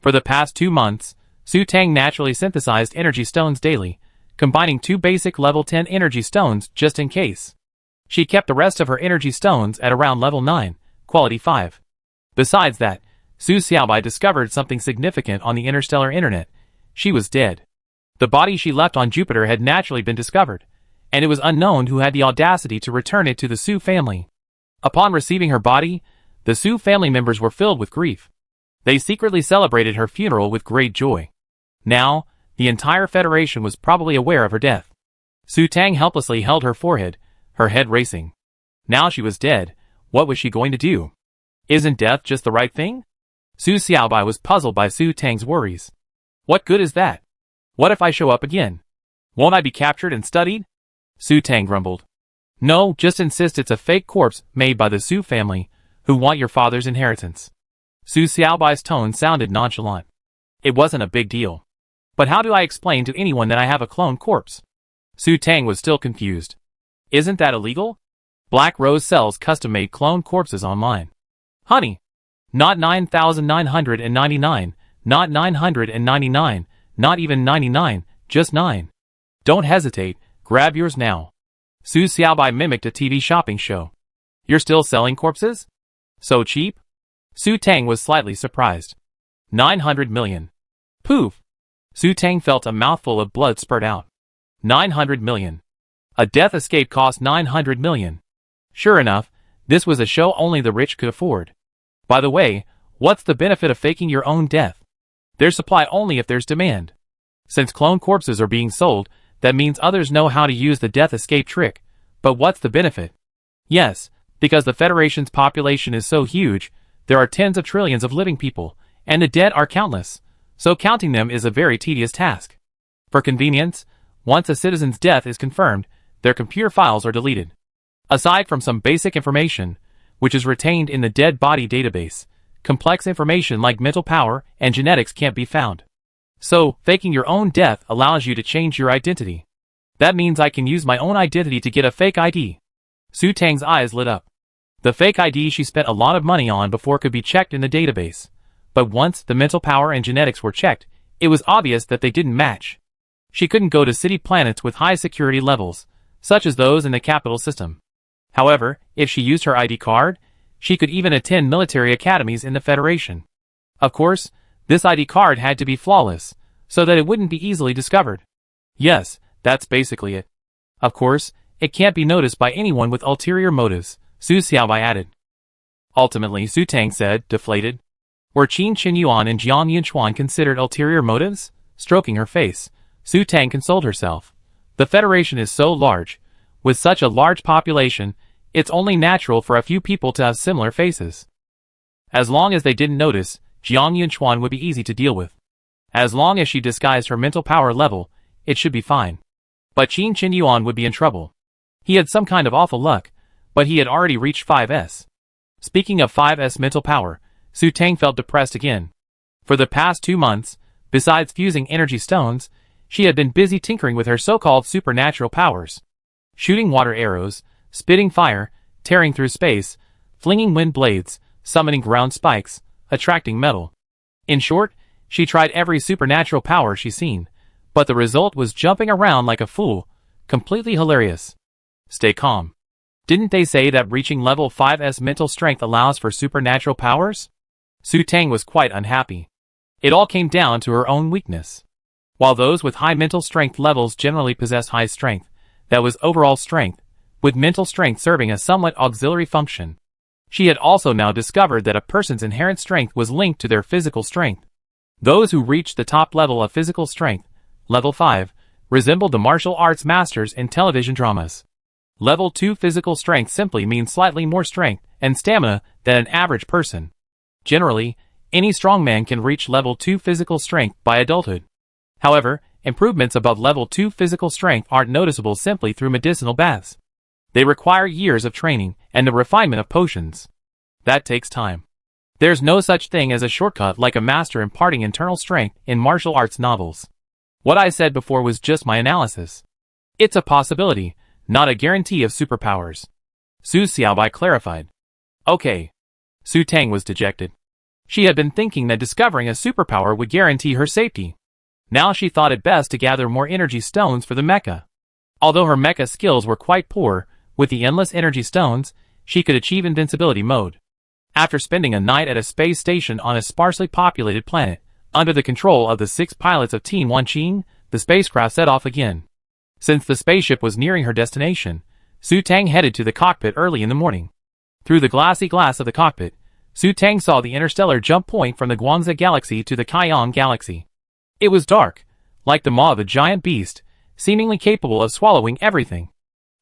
Speaker 1: For the past 2 months, Su Tang naturally synthesized energy stones daily, combining 2 basic level 10 energy stones just in case. She kept the rest of her energy stones at around level 9, quality 5. Besides that, Su Xiaobai discovered something significant on the interstellar internet. She was dead. The body she left on Jupiter had naturally been discovered, and it was unknown who had the audacity to return it to the Su family. Upon receiving her body, the Su family members were filled with grief. They secretly celebrated her funeral with great joy. Now, the entire Federation was probably aware of her death. Su Tang helplessly held her forehead, her head racing. Now she was dead, what was she going to do? Isn't death just the right thing? Su Xiaobai was puzzled by Su Tang's worries. What good is that? What if I show up again? Won't I be captured and studied? Su Tang grumbled. No, just insist it's a fake corpse made by the Su family, who want your father's inheritance. Su Xiaobai's tone sounded nonchalant. It wasn't a big deal. But how do I explain to anyone that I have a clone corpse? Su Tang was still confused. Isn't that illegal? Black Rose sells custom-made clone corpses online. Honey. Not 9,999, not 999, not even 99, just 9. Don't hesitate, grab yours now. Su Xiaobai mimicked a TV shopping show. You're still selling corpses? So cheap? Su Tang was slightly surprised. 900 million. Poof! Su Tang felt a mouthful of blood spurt out. 900 million. A death escape cost 900 million. Sure enough, this was a show only the rich could afford. By the way, what's the benefit of faking your own death? There's supply only if there's demand. Since clone corpses are being sold, that means others know how to use the death escape trick. But what's the benefit? Yes, because the Federation's population is so huge, there are tens of trillions of living people, and the dead are countless, so counting them is a very tedious task. For convenience, once a citizen's death is confirmed, their computer files are deleted. Aside from some basic information, which is retained in the dead body database, complex information like mental power and genetics can't be found. So, faking your own death allows you to change your identity. That means I can use my own identity to get a fake ID. Su Tang's eyes lit up. The fake ID she spent a lot of money on before could be checked in the database. But once the mental power and genetics were checked, it was obvious that they didn't match. She couldn't go to city planets with high security levels, such as those in the capital system. However, if she used her ID card, she could even attend military academies in the Federation. Of course, this ID card had to be flawless, so that it wouldn't be easily discovered. Yes, that's basically it. Of course, it can't be noticed by anyone with ulterior motives, Su Xiaobai added. Ultimately, Su Tang said, deflated. Were Qin Qinyuan and Jiang Yunchuan considered ulterior motives? Stroking her face, Su Tang consoled herself. The Federation is so large. With such a large population, it's only natural for a few people to have similar faces. As long as they didn't notice, Jiang Yunchuan would be easy to deal with. As long as she disguised her mental power level, it should be fine. But Qin Qinyuan would be in trouble. He had some kind of awful luck, but he had already reached 5S. Speaking of 5S mental power, Su Tang felt depressed again. For the past 2 months, besides fusing energy stones, she had been busy tinkering with her so-called supernatural powers. Shooting water arrows, spitting fire, tearing through space, flinging wind blades, summoning ground spikes, attracting metal. In short, she tried every supernatural power she'd seen, but the result was jumping around like a fool, completely hilarious. Stay calm. Didn't they say that reaching level 5S mental strength allows for supernatural powers? Su Tang was quite unhappy. It all came down to her own weakness. While those with high mental strength levels generally possess high strength, that was overall strength, with mental strength serving a somewhat auxiliary function. She had also now discovered that a person's inherent strength was linked to their physical strength. Those who reached the top level of physical strength, level 5, resembled the martial arts masters in television dramas. Level 2 physical strength simply means slightly more strength and stamina than an average person. Generally, any strongman can reach level 2 physical strength by adulthood. However, improvements above level 2 physical strength aren't noticeable simply through medicinal baths. They require years of training and the refinement of potions. That takes time. There's no such thing as a shortcut like a master imparting internal strength in martial arts novels. What I said before was just my analysis. It's a possibility, not a guarantee of superpowers. Su Xiaobai clarified. Okay. Su Tang was dejected. She had been thinking that discovering a superpower would guarantee her safety. Now she thought it best to gather more energy stones for the mecha. Although her mecha skills were quite poor, with the endless energy stones, she could achieve invincibility mode. After spending a night at a space station on a sparsely populated planet, under the control of the 6 pilots of Team Wanqing, the spacecraft set off again. Since the spaceship was nearing her destination, Su Tang headed to the cockpit early in the morning. Through the glassy glass of the cockpit, Su Tang saw the interstellar jump point from the Guangzhou Galaxy to the Kaiyang Galaxy. It was dark, like the maw of a giant beast, seemingly capable of swallowing everything.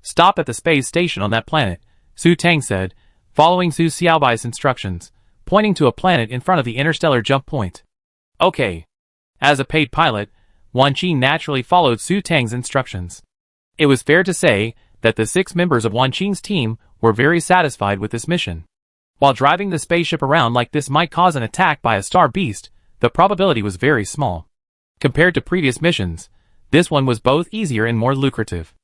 Speaker 1: Stop at the space station on that planet, Su Tang said, following Su Xiaobai's instructions, pointing to a planet in front of the interstellar jump point. Okay. As a paid pilot, Wanqing naturally followed Su Tang's instructions. It was fair to say that the 6 members of Wanqing's team were very satisfied with this mission. While driving the spaceship around like this might cause an attack by a star beast, the probability was very small. Compared to previous missions, this one was both easier and more lucrative.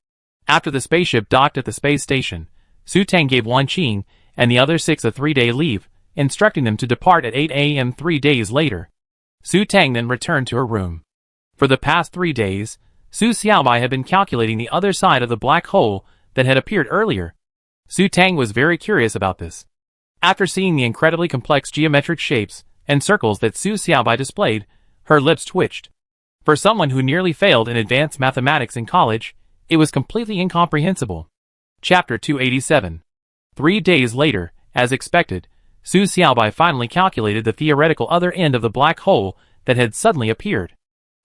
Speaker 1: After the spaceship docked at the space station, Su Tang gave Wanqing and the other 6 a 3-day leave, instructing them to depart at 8 a.m. 3 days later. Su Tang then returned to her room. For the past 3 days, Su Xiaobai had been calculating the other side of the black hole that had appeared earlier. Su Tang was very curious about this. After seeing the incredibly complex geometric shapes and circles that Su Xiaobai displayed, her lips twitched. For someone who nearly failed in advanced mathematics in college, it was completely incomprehensible. Chapter 287. 3 days later, as expected, Su Xiaobai finally calculated the theoretical other end of the black hole that had suddenly appeared.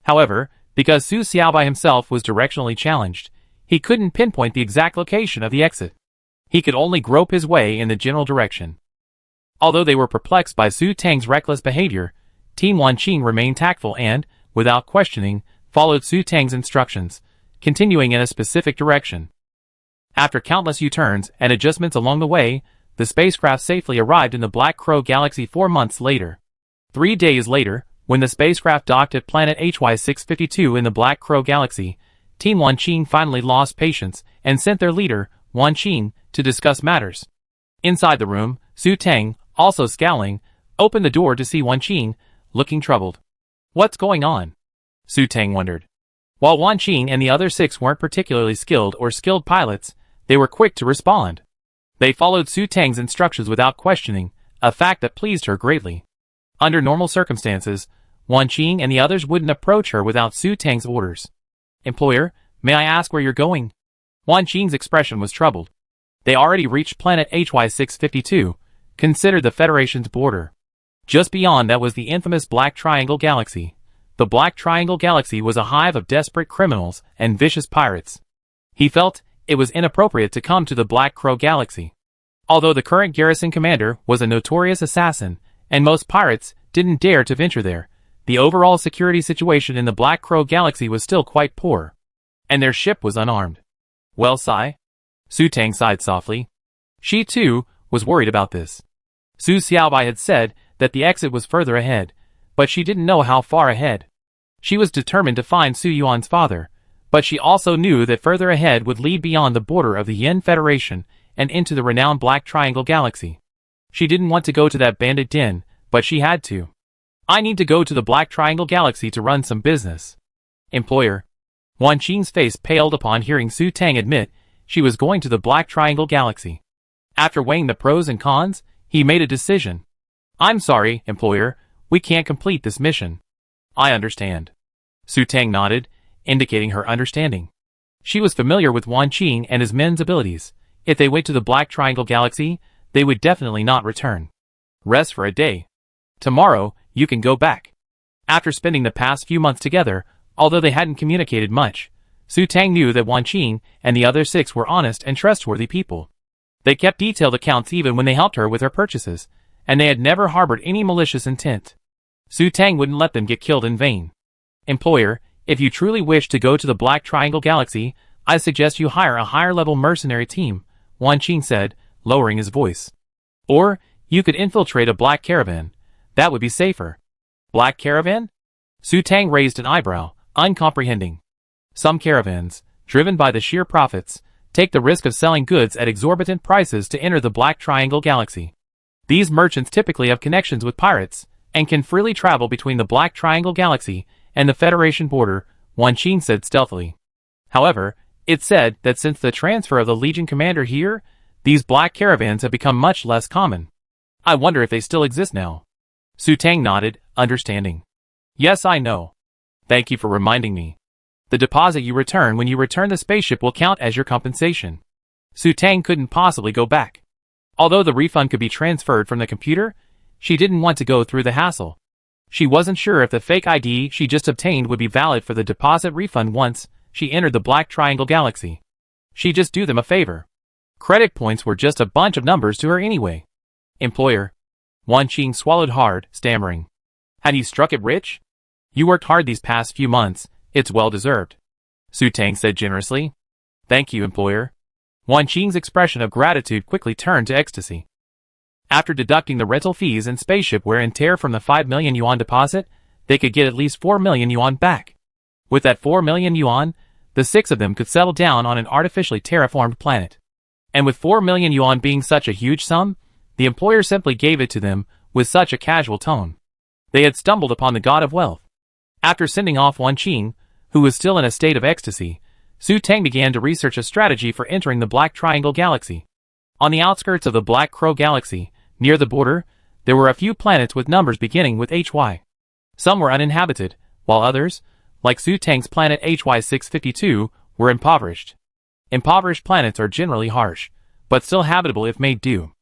Speaker 1: However, because Su Xiaobai himself was directionally challenged, he couldn't pinpoint the exact location of the exit. He could only grope his way in the general direction. Although they were perplexed by Su Tang's reckless behavior, Team Wanqing remained tactful and, without questioning, followed Su Tang's instructions, continuing in a specific direction. After countless U-turns and adjustments along the way, the spacecraft safely arrived in the Black Crow Galaxy 4 months later. 3 days later, when the spacecraft docked at planet HY652 in the Black Crow Galaxy, Team Wanqing finally lost patience and sent their leader, Wanqing, to discuss matters. Inside the room, Su Tang, also scowling, opened the door to see Wanqing, looking troubled. What's going on? Su Tang wondered. While Wanqing and the other 6 weren't particularly skilled pilots, they were quick to respond. They followed Su Tang's instructions without questioning, a fact that pleased her greatly. Under normal circumstances, Wanqing and the others wouldn't approach her without Su Tang's orders. Employer, may I ask where you're going? Wanqing's expression was troubled. They already reached planet HY652, considered the Federation's border. Just beyond that was the infamous Black Triangle Galaxy. The Black Triangle Galaxy was a hive of desperate criminals and vicious pirates. He felt it was inappropriate to come to the Black Crow Galaxy. Although the current garrison commander was a notorious assassin, and most pirates didn't dare to venture there, the overall security situation in the Black Crow Galaxy was still quite poor. And their ship was unarmed. Well, Sai? Su Tang sighed softly. She, too, was worried about this. Su Xiaobai had said that the exit was further ahead, but she didn't know how far ahead. She was determined to find Su Yuan's father, but she also knew that further ahead would lead beyond the border of the Yin Federation and into the renowned Black Triangle Galaxy. She didn't want to go to that bandit den, but she had to. I need to go to the Black Triangle Galaxy to run some business. Employer. Wanqing's face paled upon hearing Su Tang admit she was going to the Black Triangle Galaxy. After weighing the pros and cons, he made a decision. I'm sorry, employer, we can't complete this mission. I understand. Su Tang nodded, indicating her understanding. She was familiar with Wanqing and his men's abilities. If they went to the Black Triangle Galaxy, they would definitely not return. Rest for a day. Tomorrow, you can go back. After spending the past few months together, although they hadn't communicated much, Su Tang knew that Wan Qing and the other 6 were honest and trustworthy people. They kept detailed accounts even when they helped her with her purchases, and they had never harbored any malicious intent. Su Tang wouldn't let them get killed in vain. Employer, if you truly wish to go to the Black Triangle Galaxy, I suggest you hire a higher-level mercenary team, Wan Qing said, lowering his voice. Or, you could infiltrate a black caravan. That would be safer. Black caravan? Su Tang raised an eyebrow, uncomprehending. Some caravans, driven by the sheer profits, take the risk of selling goods at exorbitant prices to enter the Black Triangle Galaxy. These merchants typically have connections with pirates, and can freely travel between the Black Triangle Galaxy and the Federation border, Wan Qing said stealthily. However, it's said that since the transfer of the Legion commander here, these black caravans have become much less common. I wonder if they still exist now. Su Tang nodded, understanding. Yes, I know. Thank you for reminding me. The deposit you return when you return the spaceship will count as your compensation. Su Tang couldn't possibly go back. Although the refund could be transferred from the computer, she didn't want to go through the hassle. She wasn't sure if the fake ID she just obtained would be valid for the deposit refund once she entered the Black Triangle Galaxy. She'd just do them a favor. Credit points were just a bunch of numbers to her anyway. Employer. Wan Qing swallowed hard, stammering. Had he struck it rich? You worked hard these past few months. It's well deserved. Su Tang said generously. Thank you, employer. Wan Qing's expression of gratitude quickly turned to ecstasy. After deducting the rental fees and spaceship wear and tear from the 5 million yuan deposit, they could get at least 4 million yuan back. With that 4 million yuan, the 6 of them could settle down on an artificially terraformed planet. And with 4 million yuan being such a huge sum, the employer simply gave it to them with such a casual tone. They had stumbled upon the god of wealth. After sending off Wan Qing, who was still in a state of ecstasy, Su Tang began to research a strategy for entering the Black Triangle Galaxy. On the outskirts of the Black Crow Galaxy, near the border, there were a few planets with numbers beginning with HY. Some were uninhabited, while others, like Su Tang's planet HY652, were impoverished. Impoverished planets are generally harsh, but still habitable if made do.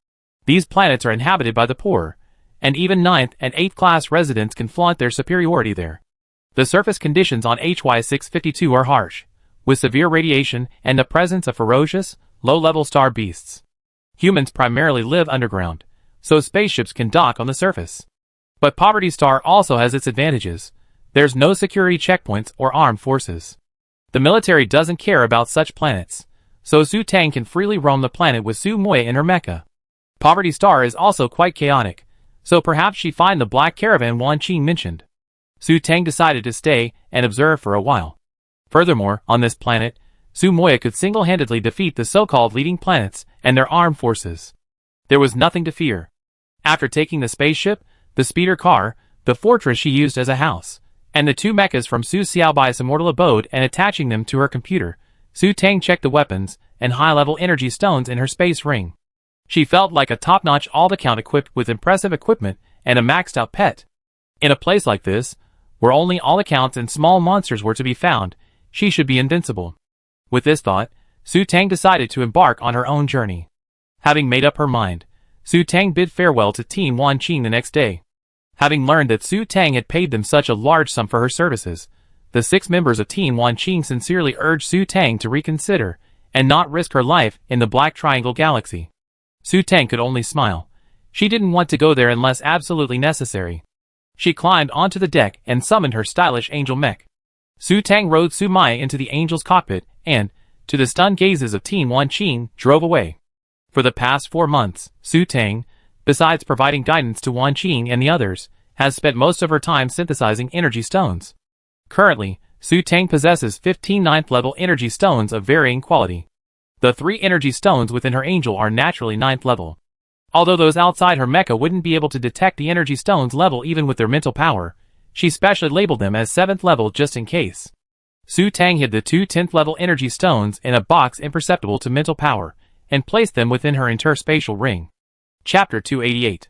Speaker 1: These planets are inhabited by the poor, and even 9th and 8th class residents can flaunt their superiority there. The surface conditions on HY652 are harsh, with severe radiation and the presence of ferocious, low-level star beasts. Humans primarily live underground, so spaceships can dock on the surface. But Poverty Star also has its advantages. There's no security checkpoints or armed forces. The military doesn't care about such planets, so Su Tang can freely roam the planet with Su Moya in her mecha. Poverty Star is also quite chaotic, so perhaps she'd find the black caravan Wan Qing mentioned. Su Tang decided to stay and observe for a while. Furthermore, on this planet, Su Moya could single-handedly defeat the so-called leading planets and their armed forces. There was nothing to fear. After taking the spaceship, the speeder car, the fortress she used as a house, and the 2 mechas from Su Xiaobai's immortal abode and attaching them to her computer, Su Tang checked the weapons and high-level energy stones in her space ring. She felt like a top-notch all-account equipped with impressive equipment and a maxed-out pet. In a place like this, where only all accounts and small monsters were to be found, she should be invincible. With this thought, Su Tang decided to embark on her own journey. Having made up her mind, Su Tang bid farewell to Team Wan Qing the next day. Having learned that Su Tang had paid them such a large sum for her services, the 6 members of Team Wan Qing sincerely urged Su Tang to reconsider and not risk her life in the Black Triangle Galaxy. Su Tang could only smile. She didn't want to go there unless absolutely necessary. She climbed onto the deck and summoned her stylish angel mech. Su Tang rode Su Maya into the angel's cockpit and, to the stunned gazes of Team Wan Qing, drove away. For the past 4 months, Su Tang, besides providing guidance to Wan Qing and the others, has spent most of her time synthesizing energy stones. Currently, Su Tang possesses 15 9th-level energy stones of varying quality. The 3 energy stones within her angel are naturally 9th level. Although those outside her mecha wouldn't be able to detect the energy stones level even with their mental power, she specially labeled them as 7th level just in case. Su Tang hid the 2 10th level energy stones in a box imperceptible to mental power, and placed them within her interspatial ring. Chapter 288.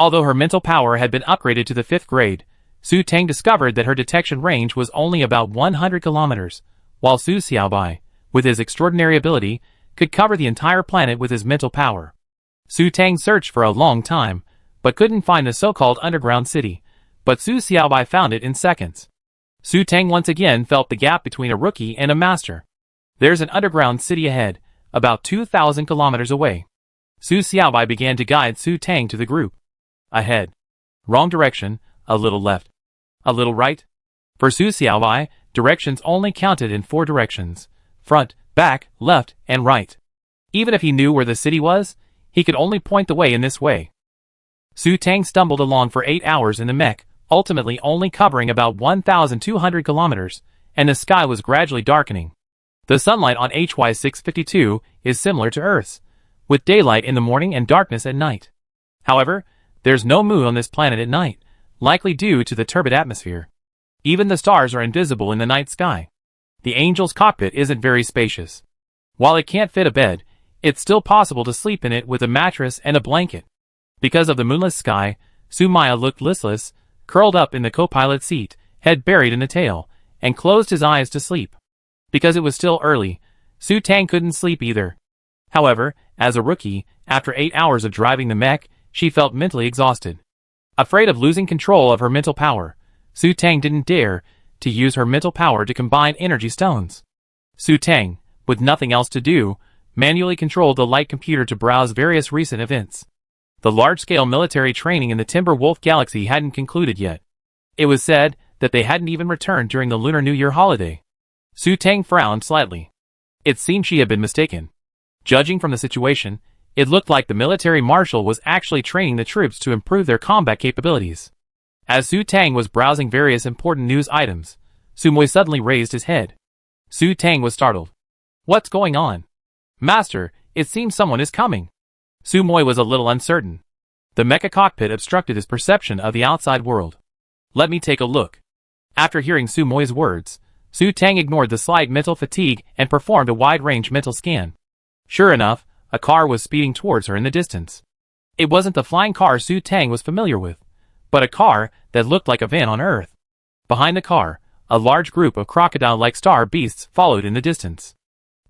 Speaker 1: Although her mental power had been upgraded to the 5th grade, Su Tang discovered that her detection range was only about 100 kilometers, while Su Xiaobai, with his extraordinary ability, could cover the entire planet with his mental power. Su Tang searched for a long time, but couldn't find the so-called underground city, but Su Xiaobai found it in seconds. Su Tang once again felt the gap between a rookie and a master. There's an underground city ahead, about 2,000 kilometers away. Su Xiaobai began to guide Su Tang to the group. Ahead. Wrong direction, a little left. A little right. For Su Xiaobai, directions only counted in 4 directions: front, back, left, and right. Even if he knew where the city was, he could only point the way in this way. Su Tang stumbled along for 8 hours in the mech, ultimately only covering about 1,200 kilometers, and the sky was gradually darkening. The sunlight on HY 652 is similar to Earth's, with daylight in the morning and darkness at night. However, there's no moon on this planet at night, likely due to the turbid atmosphere. Even the stars are invisible in the night sky. The Angel's cockpit isn't very spacious. While it can't fit a bed, it's still possible to sleep in it with a mattress and a blanket. Because of the moonless sky, Su Maya looked listless, curled up in the co-pilot seat, head buried in the tail, and closed his eyes to sleep. Because it was still early, Su Tang couldn't sleep either. However, as a rookie, after 8 hours of driving the mech, she felt mentally exhausted. Afraid of losing control of her mental power, Su Tang didn't dare to use her mental power to combine energy stones. Su Tang, with nothing else to do, manually controlled the light computer to browse various recent events. The large-scale military training in the Timber Wolf Galaxy hadn't concluded yet. It was said that they hadn't even returned during the Lunar New Year holiday. Su Tang frowned slightly. It seemed she had been mistaken. Judging from the situation, it looked like the military marshal was actually training the troops to improve their combat capabilities. As Su Tang was browsing various important news items, Su Moi suddenly raised his head. Su Tang was startled. "What's going on?" "Master, it seems someone is coming." Su Moi was a little uncertain. The mecha cockpit obstructed his perception of the outside world. "Let me take a look." After hearing Su Moi's words, Su Tang ignored the slight mental fatigue and performed a wide-range mental scan. Sure enough, a car was speeding towards her in the distance. It wasn't the flying car Su Tang was familiar with, but a car that looked like a van on Earth. Behind the car, a large group of crocodile-like star beasts followed in the distance.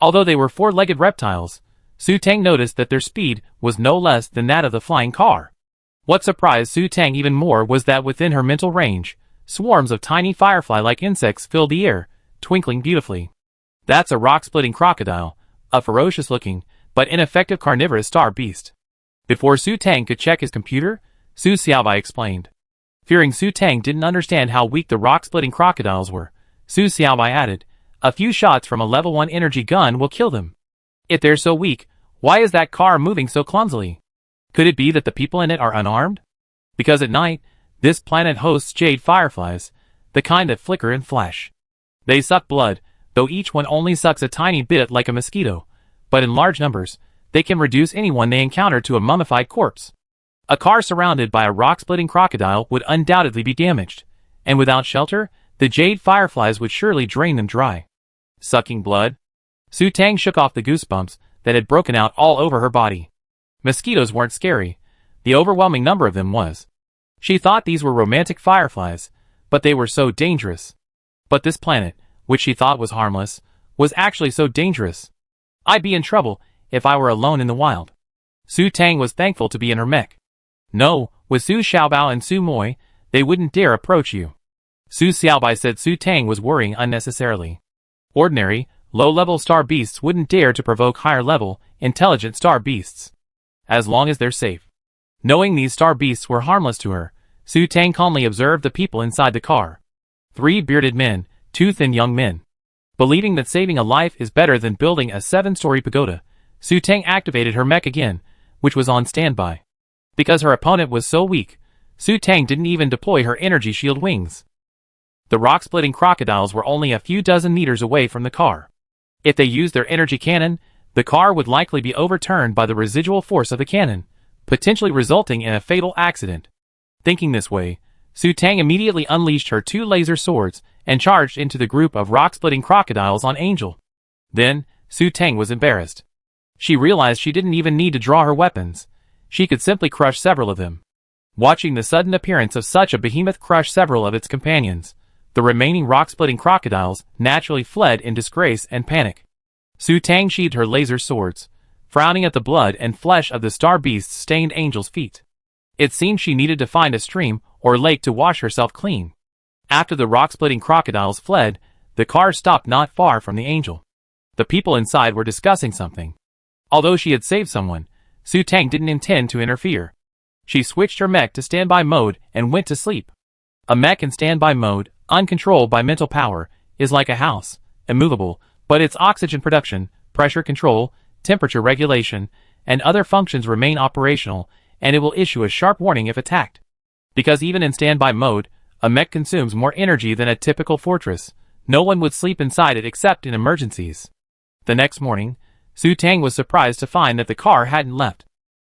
Speaker 1: Although they were 4-legged reptiles, Su Tang noticed that their speed was no less than that of the flying car. What surprised Su Tang even more was that within her mental range, swarms of tiny firefly-like insects filled the air, twinkling beautifully. That's a rock-splitting crocodile, a ferocious-looking, but ineffective carnivorous star beast. Before Su Tang could check his computer, Su Xiaobai explained. Fearing Su Tang didn't understand how weak the rock-splitting crocodiles were, Su Xiaobai added, "A few shots from a level 1 energy gun will kill them." "If they're so weak, why is that car moving so clumsily? Could it be that the people in it are unarmed? Because at night, this planet hosts jade fireflies, the kind that flicker and flash. They suck blood, though each one only sucks a tiny bit like a mosquito, but in large numbers, they can reduce anyone they encounter to a mummified corpse. A car surrounded by a rock-splitting crocodile would undoubtedly be damaged, and without shelter, the jade fireflies would surely drain them dry." Sucking blood? Su Tang shook off the goosebumps that had broken out all over her body. Mosquitoes weren't scary. The overwhelming number of them was. She thought these were romantic fireflies, but they were so dangerous. But this planet, which she thought was harmless, was actually so dangerous. "I'd be in trouble if I were alone in the wild." Su Tang was thankful to be in her mech. "No, with Su Xiaobao and Su Moi, they wouldn't dare approach you." Su Xiaobai said Su Tang was worrying unnecessarily. Ordinary, low-level star beasts wouldn't dare to provoke higher-level, intelligent star beasts. As long as they're safe. Knowing these star beasts were harmless to her, Su Tang calmly observed the people inside the car. 3 bearded men, 2 thin young men. Believing that saving a life is better than building a 7-story pagoda, Su Tang activated her mech again, which was on standby. Because her opponent was so weak, Su Tang didn't even deploy her energy shield wings. The rock-splitting crocodiles were only a few dozen meters away from the car. If they used their energy cannon, the car would likely be overturned by the residual force of the cannon, potentially resulting in a fatal accident. Thinking this way, Su Tang immediately unleashed her 2 laser swords and charged into the group of rock-splitting crocodiles on Angel. Then, Su Tang was embarrassed. She realized she didn't even need to draw her weapons. She could simply crush several of them. Watching the sudden appearance of such a behemoth crush several of its companions, the remaining rock-splitting crocodiles naturally fled in disgrace and panic. Su Tang sheathed her laser swords, frowning at the blood and flesh of the star beasts stained Angel's feet. It seemed she needed to find a stream or lake to wash herself clean. After the rock-splitting crocodiles fled, the car stopped not far from the angel. The people inside were discussing something. Although she had saved someone, Su Tang didn't intend to interfere. She switched her mech to standby mode and went to sleep. A mech in standby mode, uncontrolled by mental power, is like a house, immovable, but its oxygen production, pressure control, temperature regulation, and other functions remain operational, and it will issue a sharp warning if attacked. Because even in standby mode, a mech consumes more energy than a typical fortress, no one would sleep inside it except in emergencies. The next morning, Su Tang was surprised to find that the car hadn't left.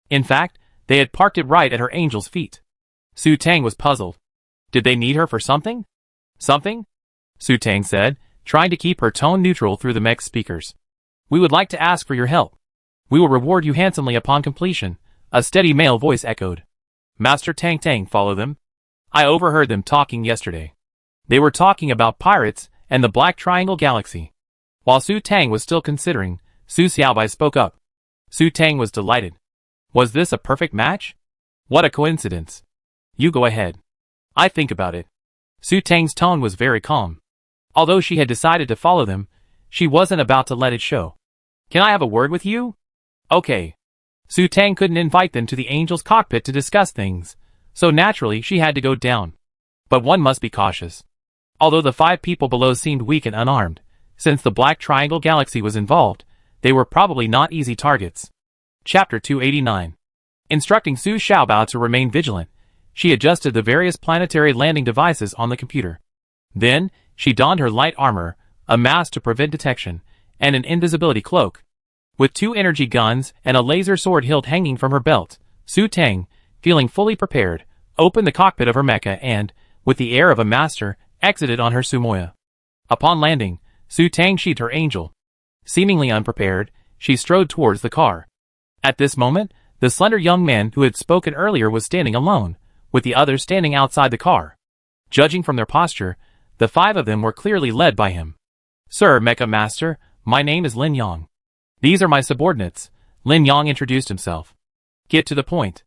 Speaker 1: In fact, they had parked it right at her angel's feet. Su Tang was puzzled. Did they need her for something? Something? Su Tang said, trying to keep her tone neutral through the mech's speakers. We would like to ask for your help. We will reward you handsomely upon completion, a steady male voice echoed. Master Tang Tang followed them. I overheard them talking yesterday. They were talking about pirates and the Black Triangle Galaxy. While Su Tang was still considering, Su Xiaobai spoke up. Su Tang was delighted. Was this a perfect match? What a coincidence. You go ahead. I think about it. Su Tang's tone was very calm. Although she had decided to follow them, she wasn't about to let it show. Can I have a word with you? Okay. Su Tang couldn't invite them to the angel's cockpit to discuss things, so naturally she had to go down. But one must be cautious. Although the 5 people below seemed weak and unarmed, since the Black Triangle Galaxy was involved, they were probably not easy targets. Chapter 289. Instructing Su Xiaobao to remain vigilant, she adjusted the various planetary landing devices on the computer. Then, she donned her light armor, a mask to prevent detection, and an invisibility cloak. With 2 energy guns and a laser sword hilt hanging from her belt, Su Tang, feeling fully prepared, opened the cockpit of her mecha and, with the air of a master, exited on her Sumoya. Upon landing, Su Tang sheathed her angel. Seemingly unprepared, she strode towards the car. At this moment, the slender young man who had spoken earlier was standing alone, with the others standing outside the car. Judging from their posture, the 5 of them were clearly led by him. Sir Mecha Master, my name is Lin Yang. These are my subordinates, Lin Yang introduced himself. Get to the point.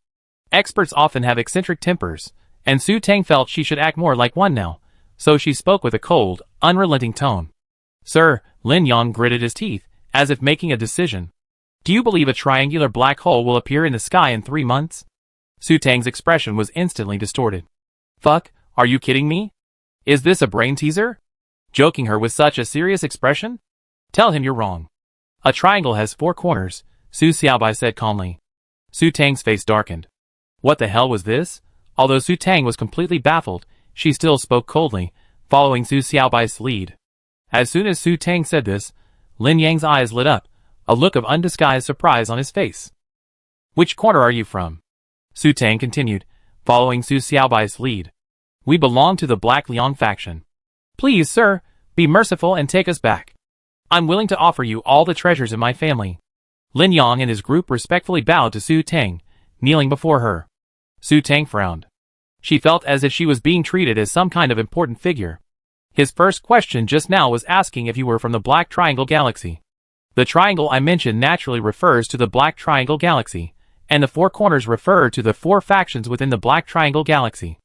Speaker 1: Experts often have eccentric tempers, and Su Tang felt she should act more like one now, so she spoke with a cold, unrelenting tone. Sir, Lin Yang gritted his teeth, as if making a decision. Do you believe a triangular black hole will appear in the sky in 3 months? Su Tang's expression was instantly distorted. Fuck, are you kidding me? Is this a brain teaser? Joking her with such a serious expression? Tell him you're wrong. A triangle has 4 corners, Su Xiaobai said calmly. Su Tang's face darkened. What the hell was this? Although Su Tang was completely baffled, she still spoke coldly, following Su Xiaobai's lead. As soon as Su Tang said this, Lin Yang's eyes lit up, a look of undisguised surprise on his face. Which corner are you from? Su Tang continued, following Su Xiaobai's lead. We belong to the Black Liang faction. Please, sir, be merciful and take us back. I'm willing to offer you all the treasures in my family. Lin Yang and his group respectfully bowed to Su Tang, kneeling before her. Su Tang frowned. She felt as if she was being treated as some kind of important figure. His first question just now was asking if you were from the Black Triangle Galaxy. The triangle I mentioned naturally refers to the Black Triangle Galaxy, and the 4 corners refer to the 4 factions within the Black Triangle Galaxy.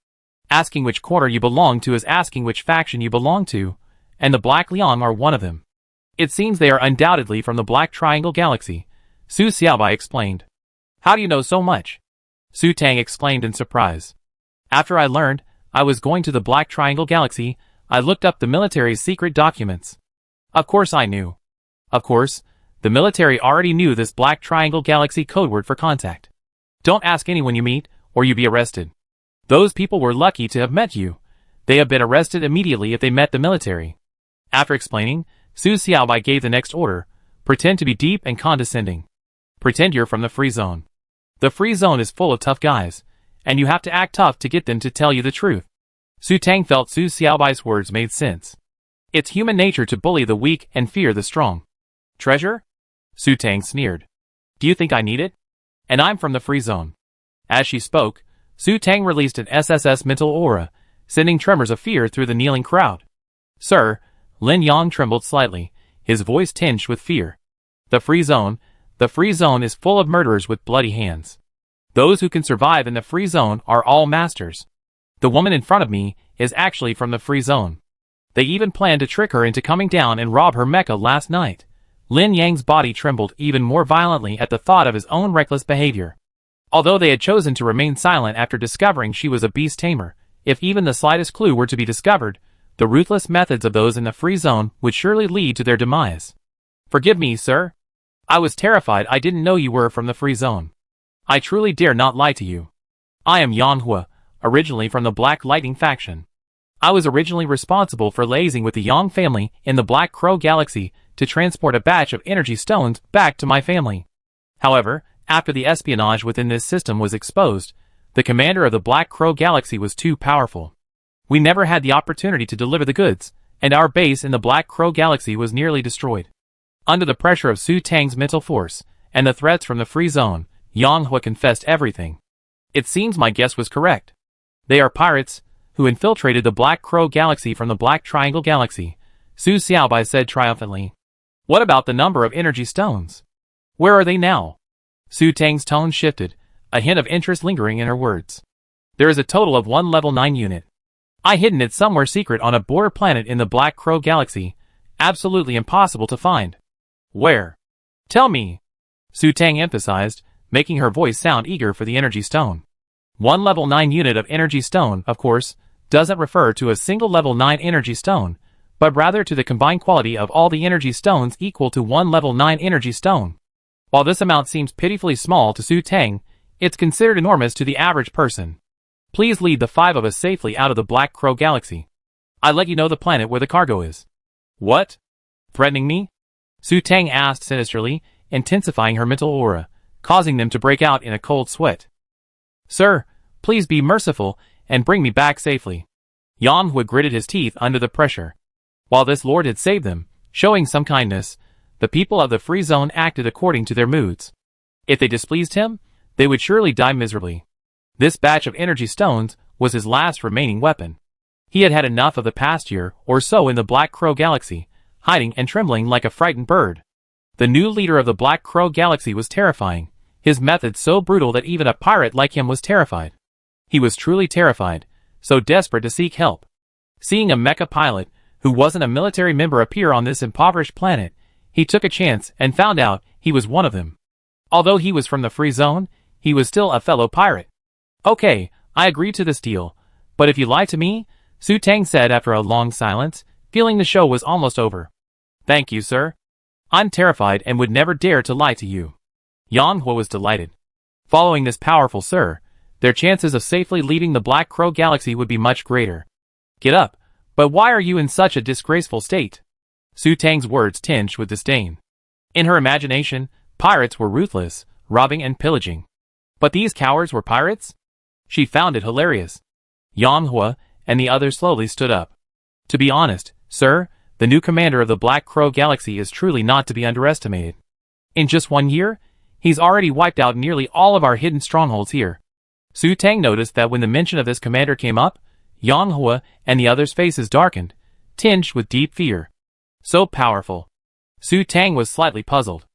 Speaker 1: Asking which corner you belong to is asking which faction you belong to, and the Black Liang are one of them. It seems they are undoubtedly from the Black Triangle Galaxy, Su Xiaobai explained. How do you know so much? Su Tang exclaimed in surprise. After I learned I was going to the Black Triangle Galaxy, I looked up the military's secret documents. Of course I knew. Of course, the military already knew this Black Triangle Galaxy code word for contact. Don't ask anyone you meet, or you'll be arrested. Those people were lucky to have met you. They have been arrested immediately if they met the military. After explaining, Su Xiaobai gave the next order. Pretend to be deep and condescending. Pretend you're from the free zone. The free zone is full of tough guys, and you have to act tough to get them to tell you the truth. Su Tang felt Su Xiaobai's words made sense. It's human nature to bully the weak and fear the strong. Treasure? Su Tang sneered. Do you think I need it? And I'm from the free zone. As she spoke, Su Tang released an SSS mental aura, sending tremors of fear through the kneeling crowd. Sir, Lin Yang trembled slightly, his voice tinged with fear. The free zone is full of murderers with bloody hands. Those who can survive in the free zone are all masters. The woman in front of me is actually from the free zone. They even planned to trick her into coming down and rob her Mecca last night. Lin Yang's body trembled even more violently at the thought of his own reckless behavior. Although they had chosen to remain silent after discovering she was a beast tamer, if even the slightest clue were to be discovered, the ruthless methods of those in the free zone would surely lead to their demise. Forgive me, sir. I was terrified. I didn't know you were from the free zone. I truly dare not lie to you. I am Yang Hua, originally from the Black Lightning faction. I was originally responsible for liaising with the Yang family in the Black Crow Galaxy to transport a batch of energy stones back to my family. However, after the espionage within this system was exposed, the commander of the Black Crow Galaxy was too powerful. We never had the opportunity to deliver the goods, and our base in the Black Crow Galaxy was nearly destroyed. Under the pressure of Su Tang's mental force, and the threats from the free zone, Yang Hua confessed everything. It seems my guess was correct. They are pirates, who infiltrated the Black Crow Galaxy from the Black Triangle Galaxy, Su Xiaobai said triumphantly. What about the number of energy stones? Where are they now? Su Tang's tone shifted, a hint of interest lingering in her words. There is a total of one level 9 unit. I hidden it somewhere secret on a border planet in the Black Crow Galaxy, absolutely impossible to find. Where? Tell me. Su Tang emphasized, making her voice sound eager for the energy stone. One level 9 unit of energy stone, of course, doesn't refer to a single level 9 energy stone, but rather to the combined quality of all the energy stones equal to one level 9 energy stone. While this amount seems pitifully small to Su Tang, it's considered enormous to the average person. Please lead the 5 of us safely out of the Black Crow Galaxy. I let you know the planet where the cargo is. What? Threatening me? Su Tang asked sinisterly, intensifying her mental aura, causing them to break out in a cold sweat. Sir, please be merciful and bring me back safely. Yang Hua gritted his teeth under the pressure. While this lord had saved them, showing some kindness, the people of the free zone acted according to their moods. If they displeased him, they would surely die miserably. This batch of energy stones was his last remaining weapon. He had had enough of the past year or so in the Black Crow Galaxy, hiding and trembling like a frightened bird. The new leader of the Black Crow Galaxy was terrifying, his methods so brutal that even a pirate like him was terrified. He was truly terrified, so desperate to seek help. Seeing a mecha pilot, who wasn't a military member, appear on this impoverished planet, he took a chance and found out he was one of them. Although he was from the free zone, he was still a fellow pirate. Okay, I agree to this deal, but if you lie to me, Su Tang said after a long silence, feeling the show was almost over. Thank you, sir. I'm terrified and would never dare to lie to you. Yang Hua was delighted. Following this powerful sir, their chances of safely leaving the Black Crow Galaxy would be much greater. Get up, but why are you in such a disgraceful state? Su Tang's words tinged with disdain. In her imagination, pirates were ruthless, robbing and pillaging. But these cowards were pirates? She found it hilarious. Yang Hua and the others slowly stood up. To be honest, sir, the new commander of the Black Crow Galaxy is truly not to be underestimated. In just 1 year, he's already wiped out nearly all of our hidden strongholds here. Su Tang noticed that when the mention of this commander came up, Yang Hua and the others' faces darkened, tinged with deep fear. So powerful. Su Tang was slightly puzzled.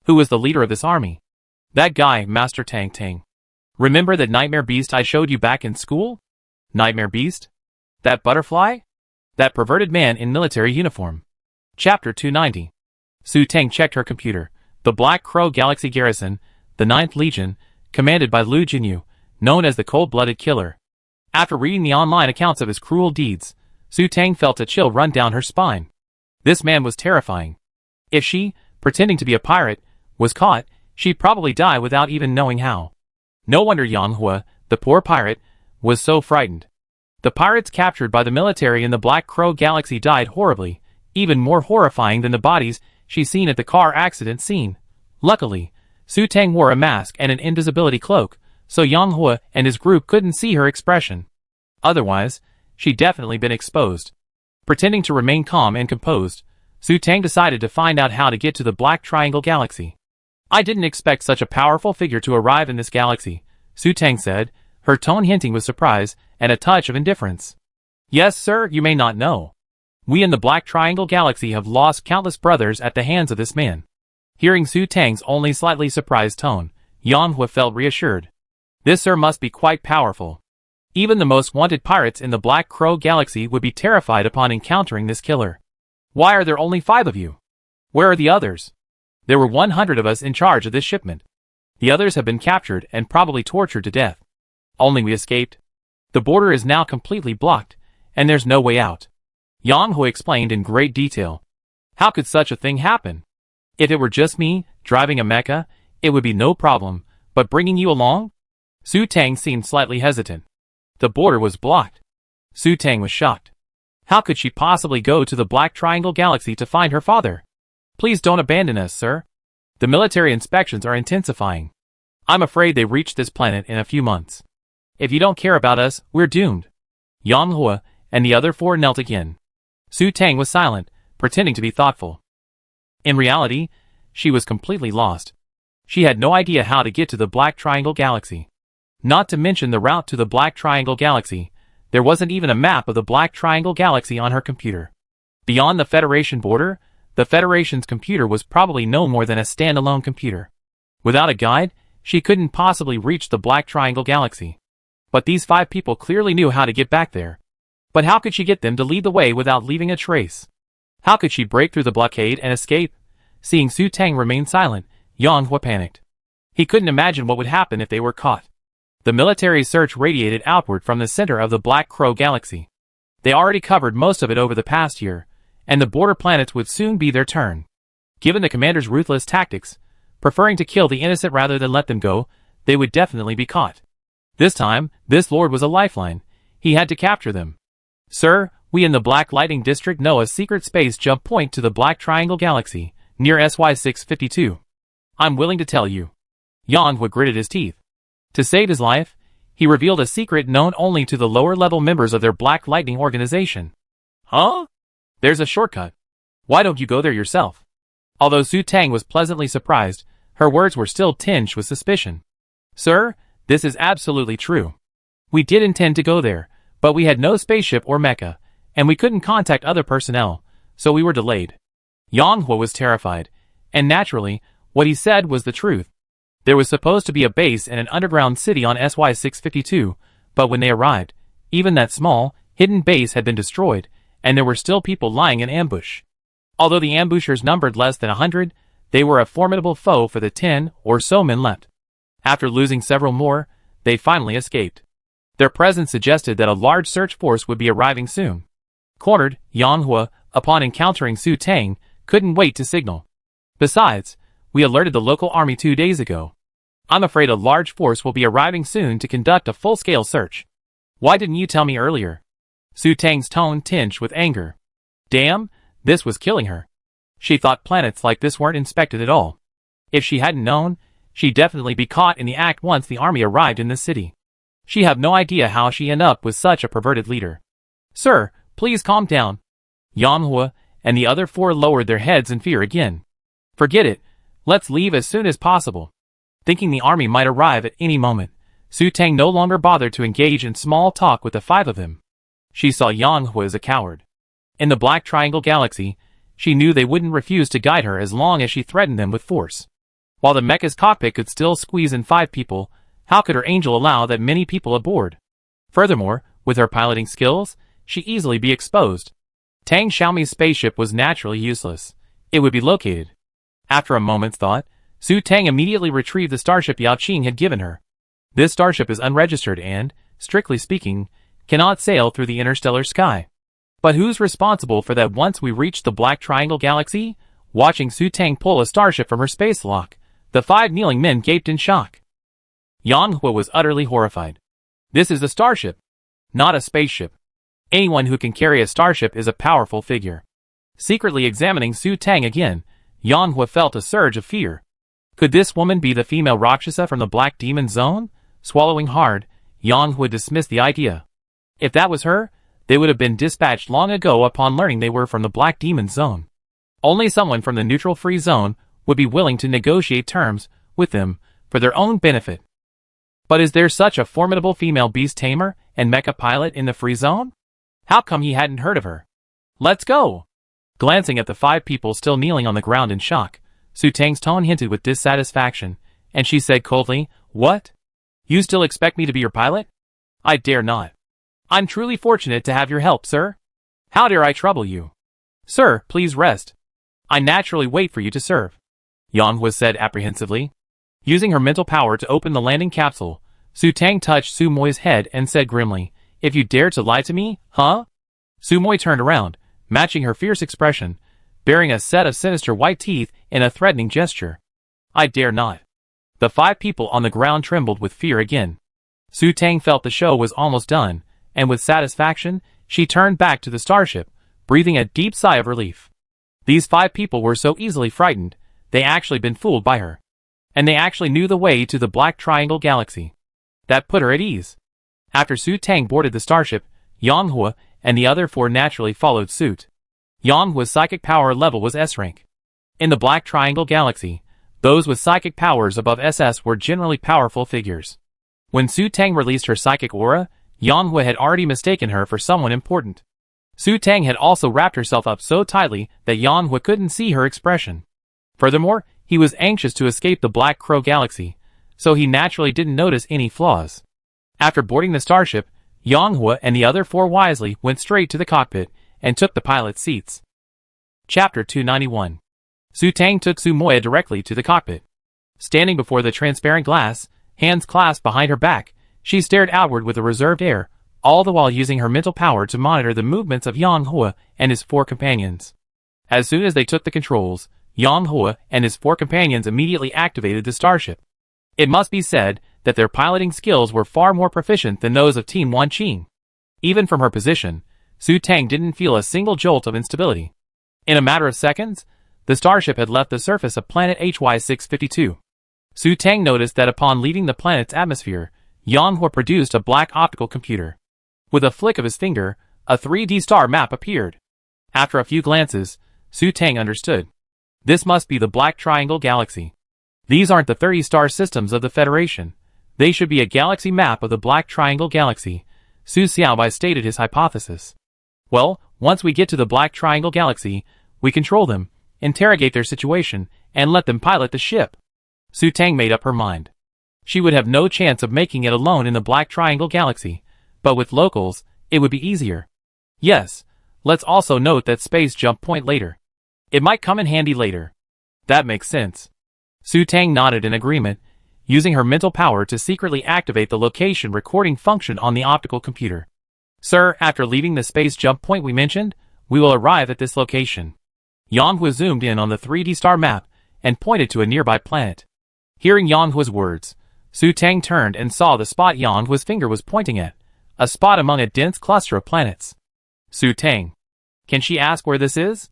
Speaker 1: Who was the leader of this army? That guy, Master Tang Tang. Remember that nightmare beast I showed you back in school? Nightmare beast? That butterfly? That perverted man in military uniform. Chapter 290. Su Tang checked her computer. The Black Crow Galaxy Garrison, the 9th Legion, commanded by Lu Jinyu, known as the Cold-Blooded Killer. After reading the online accounts of his cruel deeds, Su Tang felt a chill run down her spine. This man was terrifying. If she, pretending to be a pirate, was caught, she'd probably die without even knowing how. No wonder Yang Hua, the poor pirate, was so frightened. The pirates captured by the military in the Black Crow Galaxy died horribly, even more horrifying than the bodies she'd seen at the car accident scene. Luckily, Su Tang wore a mask and an invisibility cloak, so Yang Hua and his group couldn't see her expression. Otherwise, she'd definitely been exposed. Pretending to remain calm and composed, Su Tang decided to find out how to get to the Black Triangle Galaxy. I didn't expect such a powerful figure to arrive in this galaxy, Su Tang said, her tone hinting with surprise and a touch of indifference. Yes, sir, you may not know. We in the Black Triangle Galaxy have lost countless brothers at the hands of this man. Hearing Su Tang's only slightly surprised tone, Yang Hua felt reassured. This sir must be quite powerful. Even the most wanted pirates in the Black Crow Galaxy would be terrified upon encountering this killer. Why are there only 5 of you? Where are the others? There were 100 of us in charge of this shipment. The others have been captured and probably tortured to death. Only we escaped. The border is now completely blocked, and there's no way out. Yang Hui explained in great detail. How could such a thing happen? If it were just me, driving a mecha, it would be no problem, but bringing you along? Su Tang seemed slightly hesitant. The border was blocked. Su Tang was shocked. How could she possibly go to the Black Triangle Galaxy to find her father? Please don't abandon us, sir. The military inspections are intensifying. I'm afraid they reached this planet in a few months. If you don't care about us, we're doomed. Yang Hui and the other 4 knelt again. Su Tang was silent, pretending to be thoughtful. In reality, she was completely lost. She had no idea how to get to the Black Triangle Galaxy. Not to mention the route to the Black Triangle Galaxy, there wasn't even a map of the Black Triangle Galaxy on her computer. Beyond the Federation border, the Federation's computer was probably no more than a standalone computer. Without a guide, she couldn't possibly reach the Black Triangle Galaxy. But these 5 people clearly knew how to get back there. But how could she get them to lead the way without leaving a trace? How could she break through the blockade and escape? Seeing Su Tang remain silent, Yang Hui panicked. He couldn't imagine what would happen if they were caught. The military's search radiated outward from the center of the Black Crow Galaxy. They already covered most of it over the past year, and the border planets would soon be their turn. Given the commander's ruthless tactics, preferring to kill the innocent rather than let them go, they would definitely be caught. This time, this lord was a lifeline. He had to capture them. Sir, we in the Black Lighting District know a secret space jump point to the Black Triangle Galaxy, near SY-652. I'm willing to tell you. Yang Hui gritted his teeth. To save his life, he revealed a secret known only to the lower-level members of their Black Lightning organization. Huh? There's a shortcut. Why don't you go there yourself? Although Su Tang was pleasantly surprised, her words were still tinged with suspicion. Sir, this is absolutely true. We did intend to go there, but we had no spaceship or mecha, and we couldn't contact other personnel, so we were delayed. Yang Hui was terrified, and naturally, what he said was the truth. There was supposed to be a base in an underground city on SY-652, but when they arrived, even that small, hidden base had been destroyed, and there were still people lying in ambush. Although the ambushers numbered less than 100, they were a formidable foe for the 10 or so men left. After losing several more, they finally escaped. Their presence suggested that a large search force would be arriving soon. Cornered, Yang Hui, upon encountering Su Tang, couldn't wait to signal. Besides, we alerted the local army 2 days ago. I'm afraid a large force will be arriving soon to conduct a full-scale search. Why didn't you tell me earlier? Su Tang's tone tinged with anger. Damn, this was killing her. She thought planets like this weren't inspected at all. If she hadn't known, she'd definitely be caught in the act once the army arrived in this city. She'd have no idea how she ended up with such a perverted leader. Sir, please calm down. Yang Hui and the other 4 lowered their heads in fear again. Forget it. Let's leave as soon as possible. Thinking the army might arrive at any moment, Su Tang no longer bothered to engage in small talk with the 5 of them. She saw Yang Hui as a coward. In the Black Triangle Galaxy, she knew they wouldn't refuse to guide her as long as she threatened them with force. While the mecha's cockpit could still squeeze in 5 people, how could her angel allow that many people aboard? Furthermore, with her piloting skills, she'd easily be exposed. Tang Xiaomi's spaceship was naturally useless. It would be located. After a moment's thought, Su Tang immediately retrieved the starship Yao Qing had given her. This starship is unregistered and, strictly speaking, cannot sail through the interstellar sky. But who's responsible for that once we reach the Black Triangle Galaxy? Watching Su Tang pull a starship from her space lock, the 5 kneeling men gaped in shock. Yang Hui was utterly horrified. This is a starship, not a spaceship. Anyone who can carry a starship is a powerful figure. Secretly examining Su Tang again, Yang Hui felt a surge of fear. Could this woman be the female Rakshasa from the Black Demon Zone? Swallowing hard, Yang Hui dismissed the idea. If that was her, they would have been dispatched long ago upon learning they were from the Black Demon Zone. Only someone from the neutral free zone would be willing to negotiate terms with them for their own benefit. But is there such a formidable female beast tamer and mecha pilot in the free zone? How come he hadn't heard of her? Let's go! Glancing at the 5 people still kneeling on the ground in shock, Su Tang's tone hinted with dissatisfaction, and she said coldly, What? You still expect me to be your pilot? I dare not. I'm truly fortunate to have your help, sir. How dare I trouble you? Sir, please rest. I naturally wait for you to serve. Yanhua said apprehensively. Using her mental power to open the landing capsule, Su Tang touched Su Moi's head and said grimly, "If you dare to lie to me, huh?" Su Moi turned around, matching her fierce expression, bearing a set of sinister white teeth in a threatening gesture. I dare not. The 5 people on the ground trembled with fear again. Su Tang felt the show was almost done, and with satisfaction, she turned back to the starship, breathing a deep sigh of relief. These 5 people were so easily frightened, they actually been fooled by her. And they actually knew the way to the Black Triangle Galaxy. That put her at ease. After Su Tang boarded the starship, Yanhua and the other 4 naturally followed suit. Yanhua's psychic power level was S rank. In the Black Triangle Galaxy, those with psychic powers above SS were generally powerful figures. When Su Tang released her psychic aura, Yanhua had already mistaken her for someone important. Su Tang had also wrapped herself up so tightly that Yanhua couldn't see her expression. Furthermore, he was anxious to escape the Black Crow Galaxy, so he naturally didn't notice any flaws. After boarding the starship, Yanhua and the other 4 wisely went straight to the cockpit and took the pilot's seats. Chapter 291. Su Tang took Su Moya directly to the cockpit. Standing before the transparent glass, hands clasped behind her back, she stared outward with a reserved air, all the while using her mental power to monitor the movements of Yanhua and his 4 companions. As soon as they took the controls, Yanhua and his 4 companions immediately activated the starship. It must be said that their piloting skills were far more proficient than those of Team Wan Qing. Even from her position, Su Tang didn't feel a single jolt of instability. In a matter of seconds, the starship had left the surface of planet HY652. Su Tang noticed that upon leaving the planet's atmosphere, Yanhua produced a black optical computer. With a flick of his finger, a 3D star map appeared. After a few glances, Su Tang understood. This must be the Black Triangle Galaxy. These aren't the 30 star systems of the Federation. They should be a galaxy map of the Black Triangle Galaxy, Su Xiaobai stated his hypothesis. Well, once we get to the Black Triangle Galaxy, we control them, interrogate their situation, and let them pilot the ship. Su Tang made up her mind. She would have no chance of making it alone in the Black Triangle Galaxy, but with locals, it would be easier. Yes, let's also note that space jump point later. It might come in handy later. That makes sense. Su Tang nodded in agreement, using her mental power to secretly activate the location recording function on the optical computer. Sir, after leaving the space jump point we mentioned, we will arrive at this location. Yanhua zoomed in on the 3D star map and pointed to a nearby planet. Hearing Yanhua's words, Su Tang turned and saw the spot Yanhua's finger was pointing at, a spot among a dense cluster of planets. Su Tang. Can she ask where this is?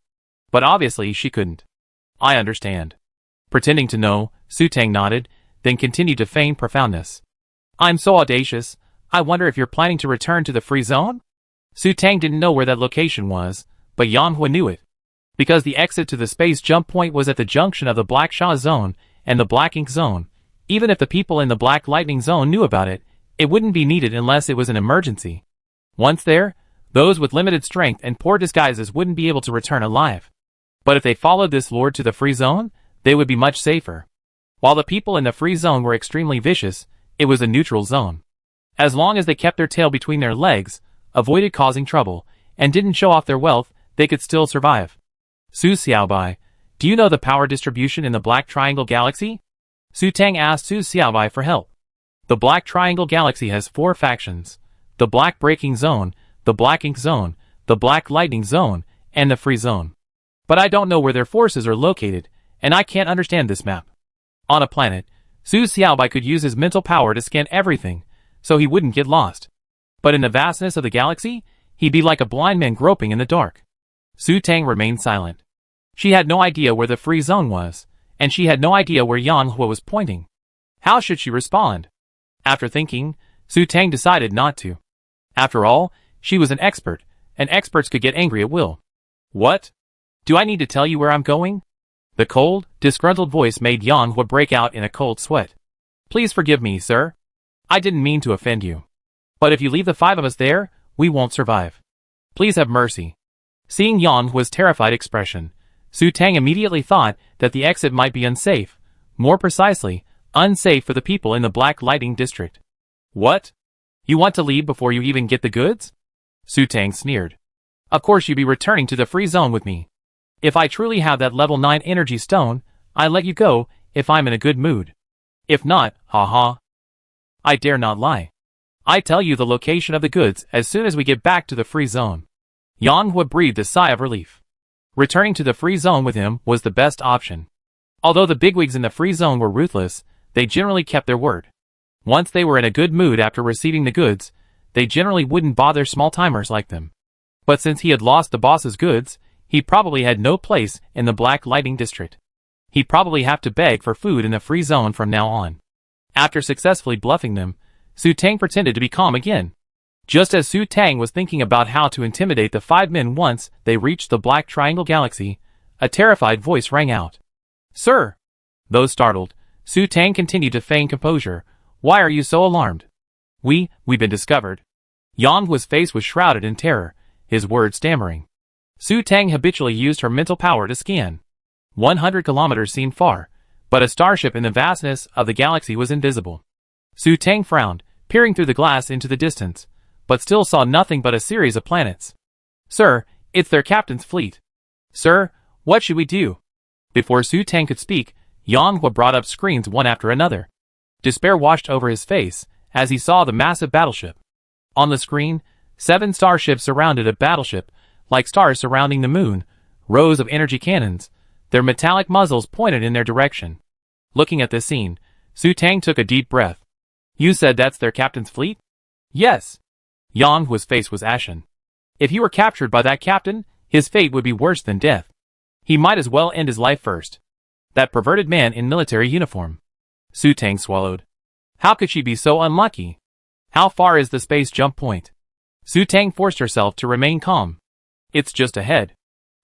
Speaker 1: But obviously she couldn't. I understand. Pretending to know, Su Tang nodded, then continued to feign profoundness. I'm so audacious, I wonder if you're planning to return to the free zone? Su Tang didn't know where that location was, but Yanhua knew it. Because the exit to the space jump point was at the junction of the Black Sha Zone and the Black Ink Zone. Even if the people in the Black Lightning Zone knew about it, it wouldn't be needed unless it was an emergency. Once there, those with limited strength and poor disguises wouldn't be able to return alive. But if they followed this lord to the free zone, they would be much safer. While the people in the free zone were extremely vicious, it was a neutral zone. As long as they kept their tail between their legs, avoided causing trouble, and didn't show off their wealth, they could still survive. Su Xiaobai, do you know the power distribution in the Black Triangle Galaxy? Su Tang asked Su Xiaobai for help. The Black Triangle Galaxy has 4 factions: the Black Breaking Zone, the Black Ink Zone, the Black Lightning Zone, and the Free Zone. But I don't know where their forces are located, and I can't understand this map. On a planet, Su Xiaobai could use his mental power to scan everything, so he wouldn't get lost. But in the vastness of the galaxy, he'd be like a blind man groping in the dark. Su Tang remained silent. She had no idea where the free zone was, and she had no idea where Yanhua was pointing. How should she respond? After thinking, Su Tang decided not to. After all, she was an expert, and experts could get angry at will. What? Do I need to tell you where I'm going? The cold, disgruntled voice made Yanhua break out in a cold sweat. Please forgive me, sir. I didn't mean to offend you. But if you leave the 5 of us there, we won't survive. Please have mercy. Seeing Yanhua's terrified expression, Su Tang immediately thought that the exit might be unsafe, more precisely, unsafe for the people in the Black Lightning District. What? You want to leave before you even get the goods? Su Tang sneered. Of course you'd be returning to the free zone with me. If I truly have that level 9 energy stone, I let you go if I'm in a good mood. If not, haha. I dare not lie. I tell you the location of the goods as soon as we get back to the free zone. Yang Hua breathed a sigh of relief. Returning to the free zone with him was the best option. Although the bigwigs in the free zone were ruthless, they generally kept their word. Once they were in a good mood after receiving the goods, they generally wouldn't bother small-timers like them. But since he had lost the boss's goods, he probably had no place in the Black Lightning District. He'd probably have to beg for food in the free zone from now on. After successfully bluffing them, Su Tang pretended to be calm again. Just as Su Tang was thinking about how to intimidate the 5 men once they reached the Black Triangle Galaxy, a terrified voice rang out. Sir! Though startled, Su Tang continued to feign composure. Why are you so alarmed? We've been discovered. Yang Hua's face was shrouded in terror, his words stammering. Su Tang habitually used her mental power to scan. 100 kilometers seemed far, but a starship in the vastness of the galaxy was invisible. Su Tang frowned, peering through the glass into the distance, but still saw nothing but a series of planets. Sir, it's their captain's fleet. Sir, what should we do? Before Su Tang could speak, Yang Hua brought up screens one after another. Despair washed over his face as he saw the massive battleship. On the screen, 7 starships surrounded a battleship, like stars surrounding the moon, rows of energy cannons, their metallic muzzles pointed in their direction. Looking at this scene, Su Tang took a deep breath. You said that's their captain's fleet? Yes. Yang Hua's face was ashen. If he were captured by that captain, his fate would be worse than death. He might as well end his life first. That perverted man in military uniform. Su Tang swallowed. How could she be so unlucky? How far is the space jump point? Su Tang forced herself to remain calm. It's just ahead.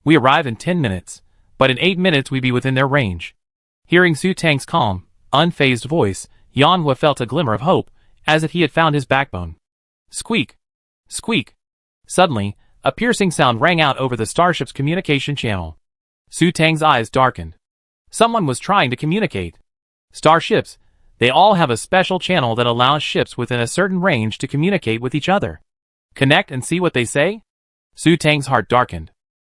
Speaker 1: We arrive in 10 minutes, but in 8 minutes we be within their range. Hearing Su Tang's calm, unfazed voice, Yang Hua felt a glimmer of hope, as if he had found his backbone. Squeak! Squeak! Suddenly, a piercing sound rang out over the starship's communication channel. Su Tang's eyes darkened. Someone was trying to communicate. Starships, they all have a special channel that allows ships within a certain range to communicate with each other. Connect and see what they say? Su Tang's heart darkened.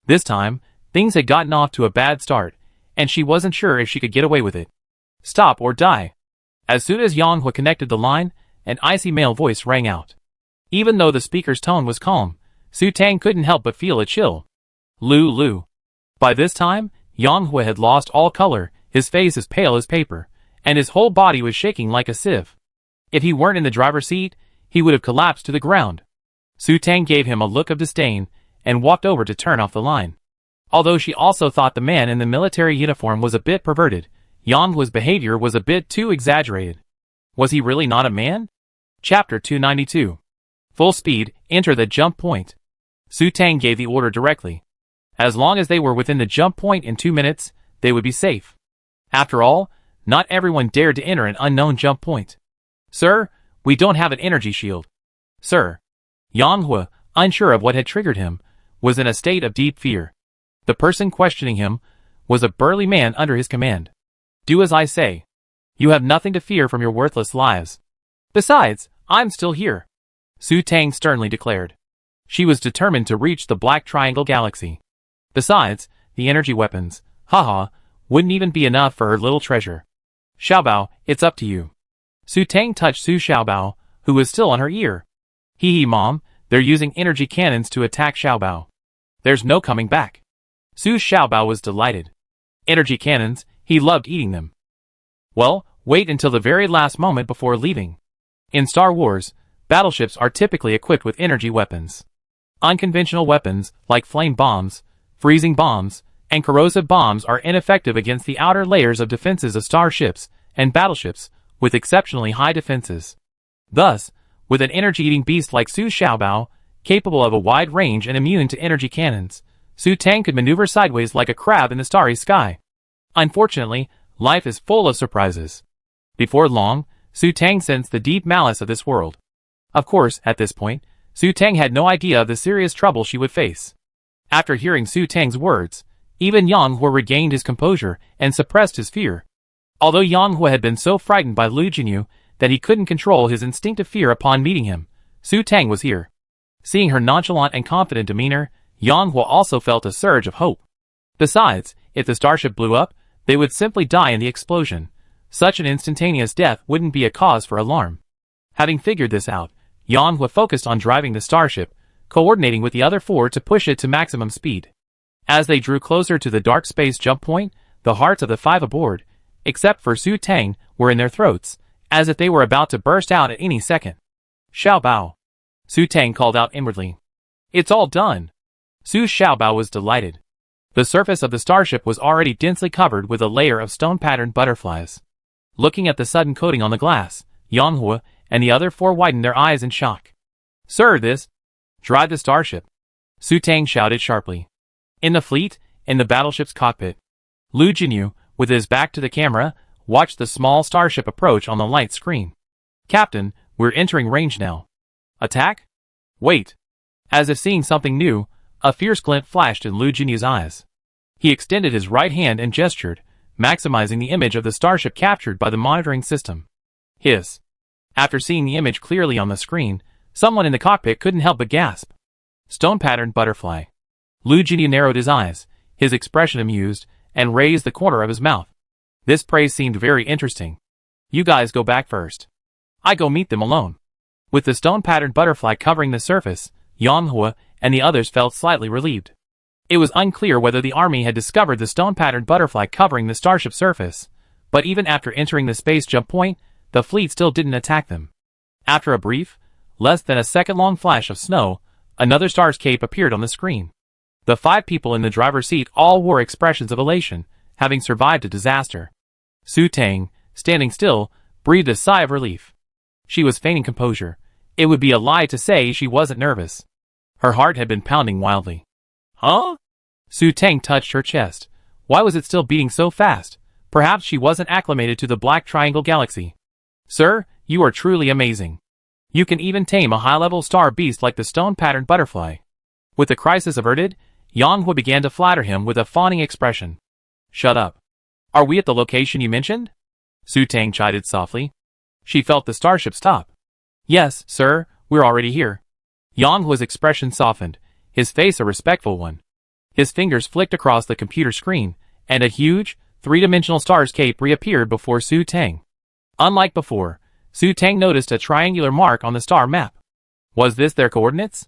Speaker 1: This time, things had gotten off to a bad start, and she wasn't sure if she could get away with it. Stop or die. As soon as Yang Hua connected the line, an icy male voice rang out. Even though the speaker's tone was calm, Su Tang couldn't help but feel a chill. Lu. By this time, Yang Hua had lost all color, his face as pale as paper, and his whole body was shaking like a sieve. If he weren't in the driver's seat, he would have collapsed to the ground. Su Tang gave him a look of disdain, and walked over to turn off the line. Although she also thought the man in the military uniform was a bit perverted, Yang Hua's behavior was a bit too exaggerated. Was he really not a man? Chapter 292. Full speed, enter the jump point. Su Tang gave the order directly. As long as they were within the jump point in 2 minutes, they would be safe. After all, not everyone dared to enter an unknown jump point. Sir, we don't have an energy shield. Sir. Yang Hua, unsure of what had triggered him, was in a state of deep fear. The person questioning him was a burly man under his command. Do as I say. You have nothing to fear from your worthless lives. Besides, I'm still here. Su Tang sternly declared. She was determined to reach the Black Triangle Galaxy. Besides, the energy weapons, wouldn't even be enough for her little treasure. Xiaobao, it's up to you. Su Tang touched Su Xiaobao, who was still on her ear. Hee Mom, they're using energy cannons to attack Xiaobao. There's no coming back. Su Xiaobao was delighted. Energy cannons, he loved eating them. Well, wait until the very last moment before leaving. In Star Wars, battleships are typically equipped with energy weapons. Unconventional weapons, like flame bombs, freezing bombs, and corrosive bombs are ineffective against the outer layers of defenses of starships and battleships, with exceptionally high defenses. Thus, with an energy-eating beast like Su Xiaobao, capable of a wide range and immune to energy cannons, Su Tang could maneuver sideways like a crab in the starry sky. Unfortunately, life is full of surprises. Before long, Su Tang sensed the deep malice of this world. Of course, at this point, Su Tang had no idea of the serious trouble she would face. After hearing Su Tang's words, even Yang Hua regained his composure and suppressed his fear. Although Yang Hua had been so frightened by Lu Jinyu that he couldn't control his instinctive fear upon meeting him, Su Tang was here. Seeing her nonchalant and confident demeanor, Yang Hua also felt a surge of hope. Besides, if the starship blew up, they would simply die in the explosion. Such an instantaneous death wouldn't be a cause for alarm. Having figured this out, Yang Hua focused on driving the starship, coordinating with the other four to push it to maximum speed. As they drew closer to the dark space jump point, the hearts of the five aboard, except for Su Tang, were in their throats, as if they were about to burst out at any second. Xiaobao. Su Tang called out inwardly. It's all done. Su Xiaobao was delighted. The surface of the starship was already densely covered with a layer of stone-patterned butterflies. Looking at the sudden coating on the glass, Yang Hua and the other four widened their eyes in shock. Sir, this... Drive the starship. Su Tang shouted sharply. In the fleet, in the battleship's cockpit. Lu Jinyu, with his back to the camera, watched the small starship approach on the light screen. Captain, we're entering range now. Attack? Wait. As if seeing something new, a fierce glint flashed in Lu Jinyu's eyes. He extended his right hand and gestured, maximizing the image of the starship captured by the monitoring system. Hiss. After seeing the image clearly on the screen, someone in the cockpit couldn't help but gasp. Stone-patterned butterfly. Lu Jinyu narrowed his eyes, his expression amused, and raised the corner of his mouth. This praise seemed very interesting. You guys go back first. I go meet them alone. With the stone-patterned butterfly covering the surface, Yang Hua and the others felt slightly relieved. It was unclear whether the army had discovered the stone-patterned butterfly covering the starship surface, but even after entering the space jump point, the fleet still didn't attack them. After a brief, less than a second-long flash of snow, another star's cape appeared on the screen. The five people in the driver's seat all wore expressions of elation, having survived a disaster. Su Tang, standing still, breathed a sigh of relief. She was feigning composure. It would be a lie to say she wasn't nervous. Her heart had been pounding wildly. Huh? Su Tang touched her chest. Why was it still beating so fast? Perhaps she wasn't acclimated to the Black Triangle Galaxy. Sir, you are truly amazing. You can even tame a high-level star beast like the stone-patterned butterfly. With the crisis averted, Yang Hua began to flatter him with a fawning expression. Shut up. Are we at the location you mentioned? Su Tang chided softly. She felt the starship stop. Yes, sir, we're already here. Yang Hua's expression softened, his face a respectful one. His fingers flicked across the computer screen, and a huge, three-dimensional star's cape reappeared before Su Tang. Unlike before, Su Tang noticed a triangular mark on the star map. Was this their coordinates?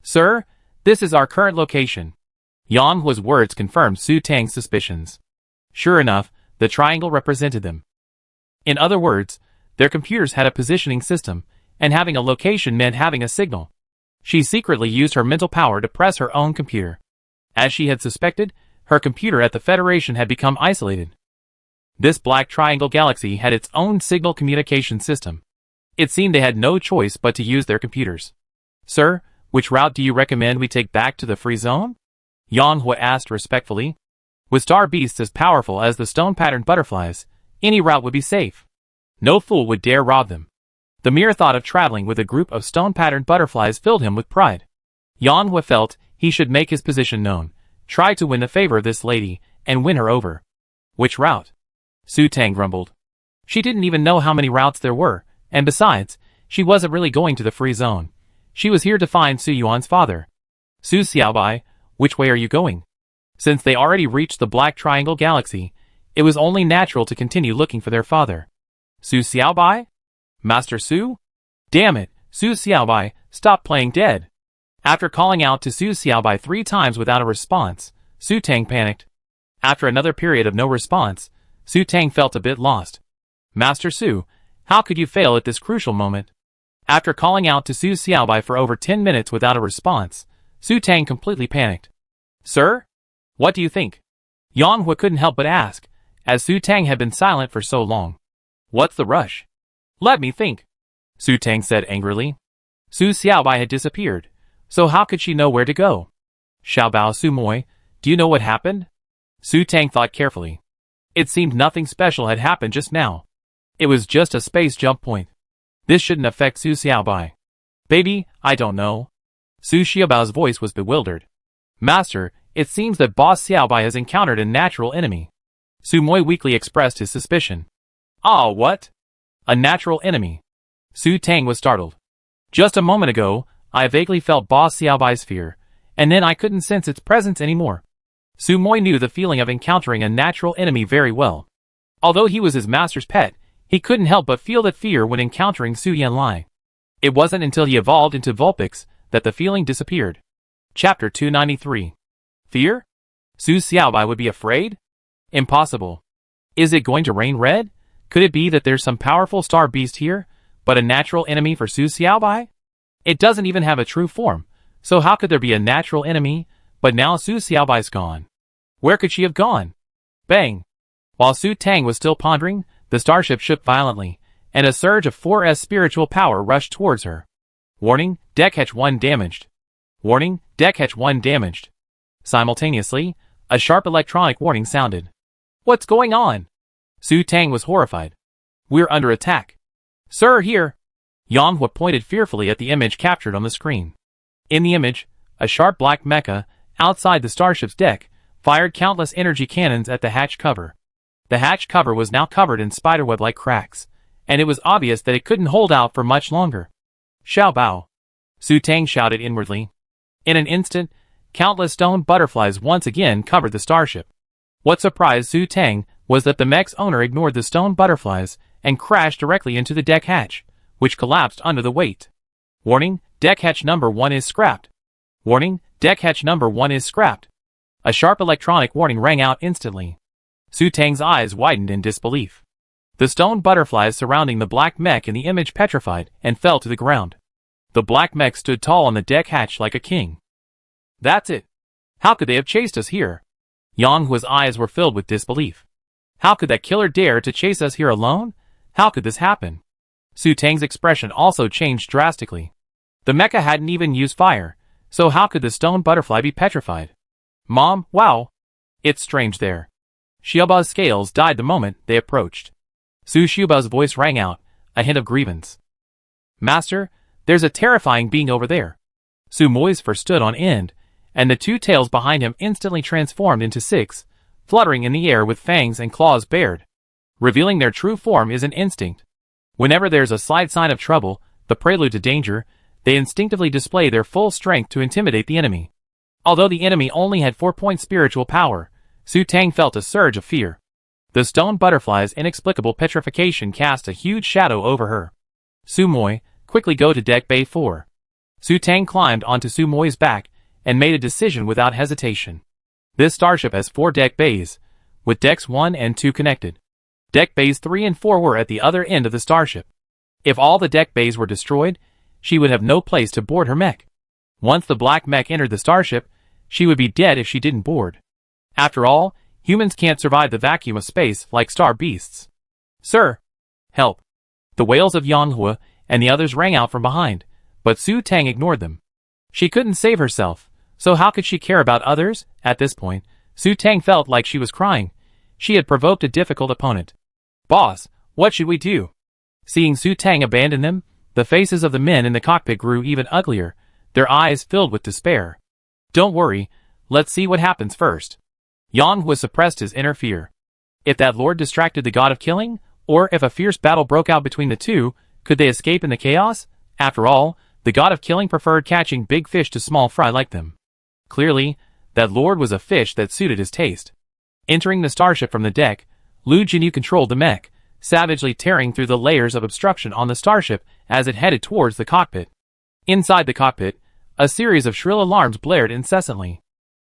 Speaker 1: Sir, this is our current location. Yang Hua's words confirmed Su Tang's suspicions. Sure enough, the triangle represented them. In other words, their computers had a positioning system, and having a location meant having a signal. She secretly used her mental power to press her own computer. As she had suspected, her computer at the Federation had become isolated. This Black Triangle Galaxy had its own signal communication system. It seemed they had no choice but to use their computers. Sir, which route do you recommend we take back to the free zone? Yang Hua asked respectfully. With star beasts as powerful as the stone-patterned butterflies, any route would be safe. No fool would dare rob them. The mere thought of traveling with a group of stone-patterned butterflies filled him with pride. Yang Hua felt he should make his position known, try to win the favor of this lady, and win her over. Which route? Su Tang grumbled. She didn't even know how many routes there were, and besides, she wasn't really going to the free zone. She was here to find Su Yuan's father. Su Xiaobai, which way are you going? Since they already reached the Black Triangle Galaxy, it was only natural to continue looking for their father. Su Xiaobai? Master Su? Damn it, Su Xiaobai, stop playing dead. After calling out to Su Xiaobai 3 times without a response, Su Tang panicked. After another period of no response, Su Tang felt a bit lost. Master Su, how could you fail at this crucial moment? After calling out to Su Xiaobai for over 10 minutes without a response, Su Tang completely panicked. Sir? What do you think? Yang Hua couldn't help but ask, as Su Tang had been silent for so long. What's the rush? Let me think. Su Tang said angrily. Su Xiaobai had disappeared, so how could she know where to go? Xiaobao Su Moi, do you know what happened? Su Tang thought carefully. It seemed nothing special had happened just now. It was just a space jump point. This shouldn't affect Su Xiaobai. Baby, I don't know. Su Xiaobao's voice was bewildered. Master, it seems that Boss Xiaobai has encountered a natural enemy. Su Moi weakly expressed his suspicion. Ah, what? A natural enemy? Su Tang was startled. Just a moment ago, I vaguely felt Boss Xiaobai's fear, and then I couldn't sense its presence anymore. Su Moi knew the feeling of encountering a natural enemy very well. Although he was his master's pet, he couldn't help but feel that fear when encountering Su Yanlai. It wasn't until he evolved into Vulpix that the feeling disappeared. Chapter 293. Fear? Su Xiaobai would be afraid? Impossible. Is it going to rain red? Could it be that there's some powerful star beast here, but a natural enemy for Su Xiaobai? It doesn't even have a true form, so how could there be a natural enemy, but now Su Xiaobai's gone? Where could she have gone? Bang! While Su Tang was still pondering, the starship shook violently, and a surge of 4S spiritual power rushed towards her. Warning, deck hatch 1 damaged. Warning, deck hatch 1 damaged. Simultaneously, a sharp electronic warning sounded. What's going on? Su Tang was horrified. We're under attack. Sir, here! Yang Hua pointed fearfully at the image captured on the screen. In the image, a sharp black mecha, outside the starship's deck, fired countless energy cannons at the hatch cover. The hatch cover was now covered in spiderweb-like cracks, and it was obvious that it couldn't hold out for much longer. Xiao Bao! Su Tang shouted inwardly. In an instant, countless stone butterflies once again covered the starship. What surprised Su Tang was that the mech's owner ignored the stone butterflies and crashed directly into the deck hatch, which collapsed under the weight. Warning, deck hatch number 1 is scrapped. Warning, deck hatch number 1 is scrapped. A sharp electronic warning rang out instantly. Su Tang's eyes widened in disbelief. The stone butterflies surrounding the black mech in the image petrified and fell to the ground. The black mech stood tall on the deck hatch like a king. That's it. How could they have chased us here? Yang Hua's eyes were filled with disbelief. How could that killer dare to chase us here alone? How could this happen? Su Tang's expression also changed drastically. The mecha hadn't even used fire, so how could the stone butterfly be petrified? Mom, wow! It's strange there. Xiaobao's scales died the moment they approached. Su Xiaobao's voice rang out, a hint of grievance. Master, there's a terrifying being over there. Su Moi's fur stood on end, and the two tails behind him instantly transformed into 6, fluttering in the air with fangs and claws bared. Revealing their true form is an instinct. Whenever there's a slight sign of trouble, the prelude to danger, they instinctively display their full strength to intimidate the enemy. Although the enemy only had 4-point spiritual power, Su Tang felt a surge of fear. The stone butterfly's inexplicable petrification cast a huge shadow over her. Su Moi, quickly go to deck bay 4. Su Tang climbed onto Su Moi's back and made a decision without hesitation. This starship has 4 deck bays, with decks 1 and 2 connected. Deck bays 3 and 4 were at the other end of the starship. If all the deck bays were destroyed, she would have no place to board her mech. Once the black mech entered the starship, she would be dead if she didn't board. After all, humans can't survive the vacuum of space like star beasts. Sir! Help! The wails of Yang Hua and the others rang out from behind, but Su Tang ignored them. She couldn't save herself, so how could she care about others? At this point, Su Tang felt like she was crying. She had provoked a difficult opponent. Boss, what should we do? Seeing Su Tang abandon them, the faces of the men in the cockpit grew even uglier, their eyes filled with despair. Don't worry, let's see what happens first. Yang Hua suppressed his inner fear. If that lord distracted the god of killing, or if a fierce battle broke out between the two, could they escape in the chaos? After all, the god of killing preferred catching big fish to small fry like them. Clearly, that lord was a fish that suited his taste. Entering the starship from the deck, Lu Jinyu controlled the mech, savagely tearing through the layers of obstruction on the starship as it headed towards the cockpit. Inside the cockpit, a series of shrill alarms blared incessantly.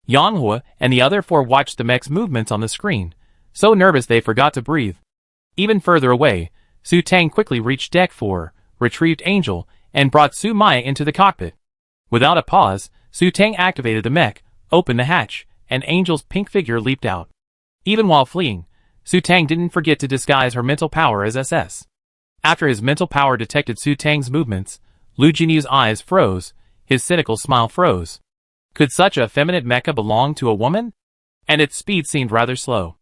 Speaker 1: Yang Hua and the other 4 watched the mech's movements on the screen, so nervous they forgot to breathe. Even further away, Su Tang quickly reached deck 4, retrieved Angel, and brought Su Maya into the cockpit. Without a pause, Su Tang activated the mech, opened the hatch, and Angel's pink figure leaped out. Even while fleeing, Su Tang didn't forget to disguise her mental power as SS. After his mental power detected Su Tang's movements, Lu Jinyu's eyes froze, his cynical smile froze. Could such a effeminate mecha belong to a woman? And its speed seemed rather slow.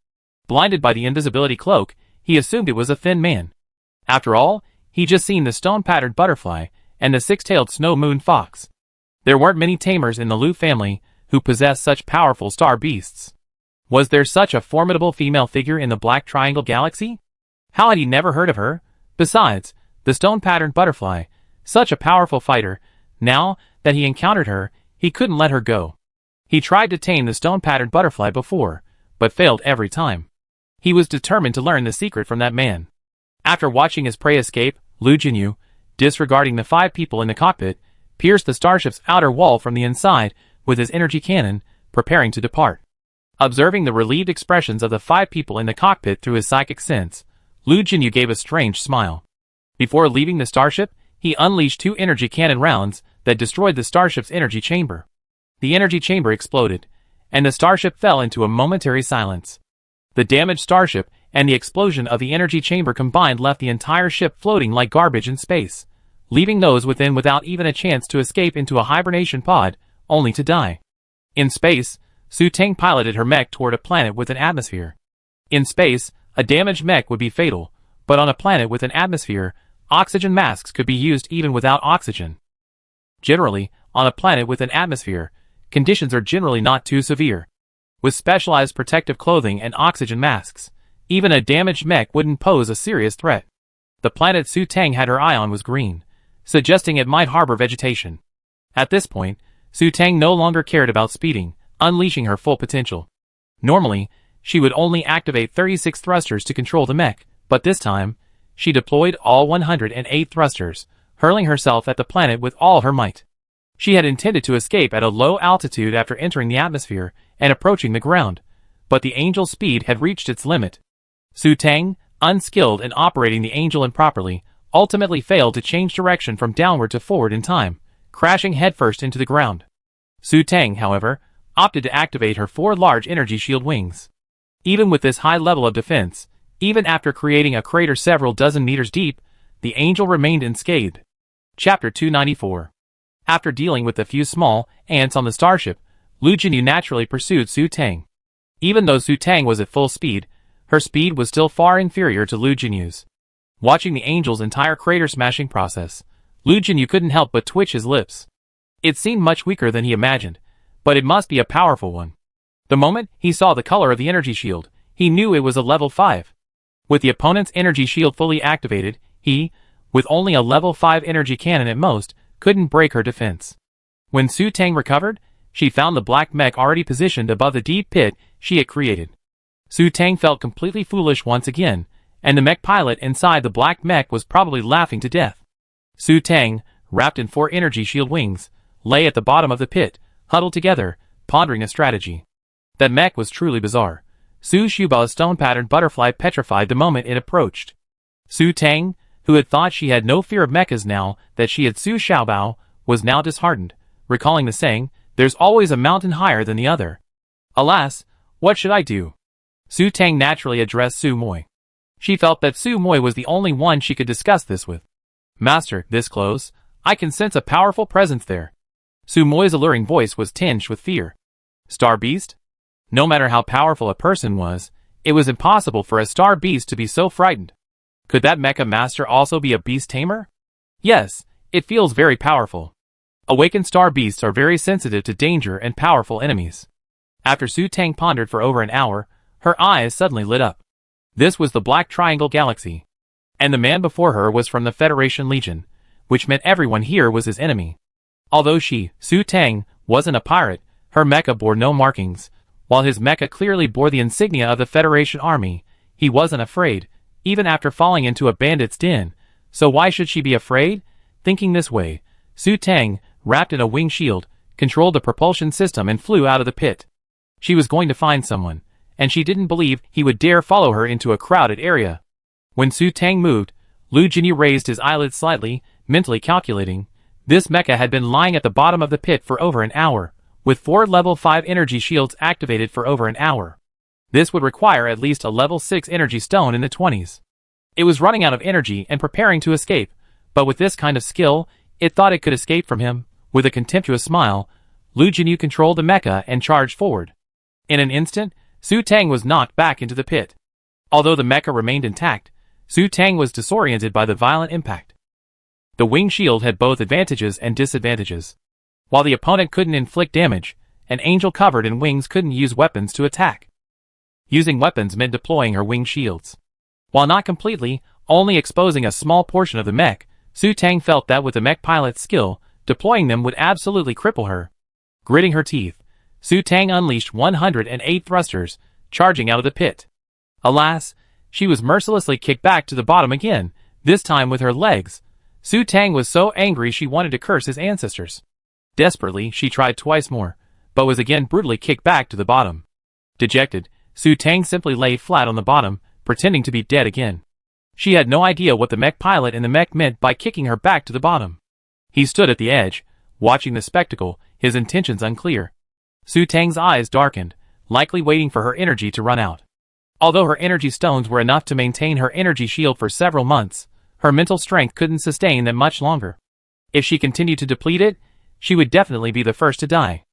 Speaker 1: Blinded by the invisibility cloak, he assumed it was a thin man. After all, he'd just seen the stone-patterned butterfly and the 6-tailed snow moon fox. There weren't many tamers in the Lu family who possessed such powerful star beasts. Was there such a formidable female figure in the Black Triangle Galaxy? How had he never heard of her? Besides, the stone-patterned butterfly, such a powerful fighter. Now that he encountered her, he couldn't let her go. He tried to tame the stone-patterned butterfly before, but failed every time. He was determined to learn the secret from that man. After watching his prey escape, Lu Jinyu, disregarding the 5 people in the cockpit, pierced the starship's outer wall from the inside with his energy cannon, preparing to depart. Observing the relieved expressions of the 5 people in the cockpit through his psychic sense, Lu Jinyu gave a strange smile. Before leaving the starship, he unleashed 2 energy cannon rounds that destroyed the starship's energy chamber. The energy chamber exploded, and the starship fell into a momentary silence. The damaged starship and the explosion of the energy chamber combined left the entire ship floating like garbage in space, leaving those within without even a chance to escape into a hibernation pod, only to die. In space, Su Teng piloted her mech toward a planet with an atmosphere. In space, a damaged mech would be fatal, but on a planet with an atmosphere, oxygen masks could be used even without oxygen. Generally, on a planet with an atmosphere, conditions are generally not too severe. With specialized protective clothing and oxygen masks, even a damaged mech wouldn't pose a serious threat. The planet Su Teng had her eye on was green, suggesting it might harbor vegetation. At this point, Su Teng no longer cared about speeding, unleashing her full potential. Normally, she would only activate 36 thrusters to control the mech, but this time, she deployed all 108 thrusters, hurling herself at the planet with all her might. She had intended to escape at a low altitude after entering the atmosphere and approaching the ground, but the Angel's speed had reached its limit. Su Teng, unskilled in operating the Angel improperly, ultimately failed to change direction from downward to forward in time, crashing headfirst into the ground. Su Teng, however, opted to activate her 4 large energy shield wings. Even with this high level of defense, even after creating a crater several dozen meters deep, the Angel remained unscathed. Chapter 294. After dealing with a few small ants on the starship, Lu Jinyu naturally pursued Su Teng. Even though Su Teng was at full speed, her speed was still far inferior to Lu Jinyu's. Watching the Angel's entire crater-smashing process, Lu Jinyu couldn't help but twitch his lips. It seemed much weaker than he imagined, but it must be a powerful one. The moment he saw the color of the energy shield, he knew it was a level 5. With the opponent's energy shield fully activated, he, with only a level 5 energy cannon at most, couldn't break her defense. When Su Teng recovered, she found the black mech already positioned above the deep pit she had created. Su Teng felt completely foolish once again, and the mech pilot inside the black mech was probably laughing to death. Su Teng, wrapped in 4 energy shield wings, lay at the bottom of the pit, huddled together, pondering a strategy. That mech was truly bizarre. Su Xiaobao's stone-patterned butterfly petrified the moment it approached. Su Teng, who had thought she had no fear of mechas now that she had Su Xiaobao, was now disheartened, recalling the saying, "There's always a mountain higher than the other." Alas, what should I do? Su Teng naturally addressed Su Moi. She felt that Su Moi was the only one she could discuss this with. "Master, this close, I can sense a powerful presence there." Su Moi's alluring voice was tinged with fear. Star Beast? No matter how powerful a person was, it was impossible for a star beast to be so frightened. Could that mecha master also be a beast tamer? Yes, it feels very powerful. Awakened star beasts are very sensitive to danger and powerful enemies. After Su Teng pondered for over an hour, her eyes suddenly lit up. This was the Black Triangle Galaxy. And the man before her was from the Federation Legion, which meant everyone here was his enemy. Although she, Su Teng, wasn't a pirate, her mecha bore no markings. While his mecha clearly bore the insignia of the Federation Army, he wasn't afraid, even after falling into a bandit's den. So why should she be afraid? Thinking this way, Su Teng, wrapped in a wing shield, controlled the propulsion system and flew out of the pit. She was going to find someone, and she didn't believe he would dare follow her into a crowded area. When Su Teng moved, Lu Jinyu raised his eyelids slightly, mentally calculating. This mecha had been lying at the bottom of the pit for over an hour, with 4 level 5 energy shields activated for over an hour. This would require at least a level 6 energy stone in the 20s. It was running out of energy and preparing to escape, but with this kind of skill, it thought it could escape from him. With a contemptuous smile, Lu Jinyu controlled the mecha and charged forward. In an instant, Su Teng was knocked back into the pit. Although the mecha remained intact, Su Teng was disoriented by the violent impact. The wing shield had both advantages and disadvantages. While the opponent couldn't inflict damage, an angel covered in wings couldn't use weapons to attack. Using weapons meant deploying her wing shields. While not completely, only exposing a small portion of the mech, Su Tang felt that with the mech pilot's skill, deploying them would absolutely cripple her. Gritting her teeth, Su Tang unleashed 108 thrusters, charging out of the pit. Alas, she was mercilessly kicked back to the bottom again, this time with her legs. Su Tang was so angry she wanted to curse his ancestors. Desperately, she tried twice more, but was again brutally kicked back to the bottom. Dejected, Su Tang simply lay flat on the bottom, pretending to be dead again. She had no idea what the mech pilot and the mech meant by kicking her back to the bottom. He stood at the edge, watching the spectacle, his intentions unclear. Su Tang's eyes darkened, likely waiting for her energy to run out. Although her energy stones were enough to maintain her energy shield for several months, her mental strength couldn't sustain them much longer. If she continued to deplete it, she would definitely be the first to die.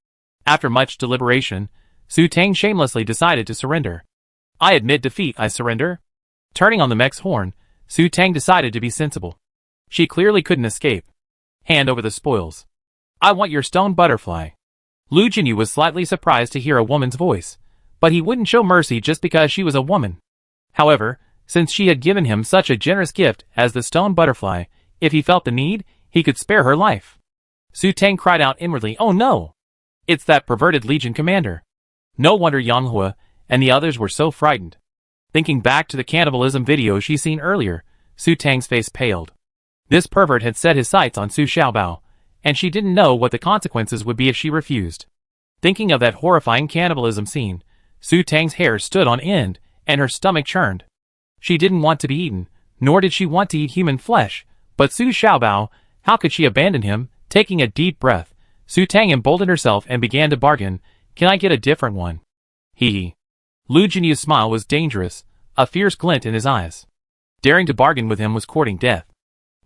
Speaker 1: After much deliberation, Su Tang shamelessly decided to surrender. I admit defeat, I surrender. Turning on the mech's horn, Su Tang decided to be sensible. She clearly couldn't escape. Hand over the spoils. I want your stone butterfly. Lu Jinyu was slightly surprised to hear a woman's voice, but he wouldn't show mercy just because she was a woman. However, since she had given him such a generous gift as the stone butterfly, if he felt the need, he could spare her life. Su Tang cried out inwardly, "Oh no! It's that perverted Legion commander." No wonder Yang Hua and the others were so frightened. Thinking back to the cannibalism video she seen earlier, Su Tang's face paled. This pervert had set his sights on Su Xiaobao, and she didn't know what the consequences would be if she refused. Thinking of that horrifying cannibalism scene, Su Tang's hair stood on end, and her stomach churned. She didn't want to be eaten, nor did she want to eat human flesh, but Su Xiaobao, how could she abandon him? Taking a deep breath, Su Tang emboldened herself and began to bargain. Can I get a different one? Hee. Lu Jinyu's smile was dangerous, a fierce glint in his eyes. Daring to bargain with him was courting death.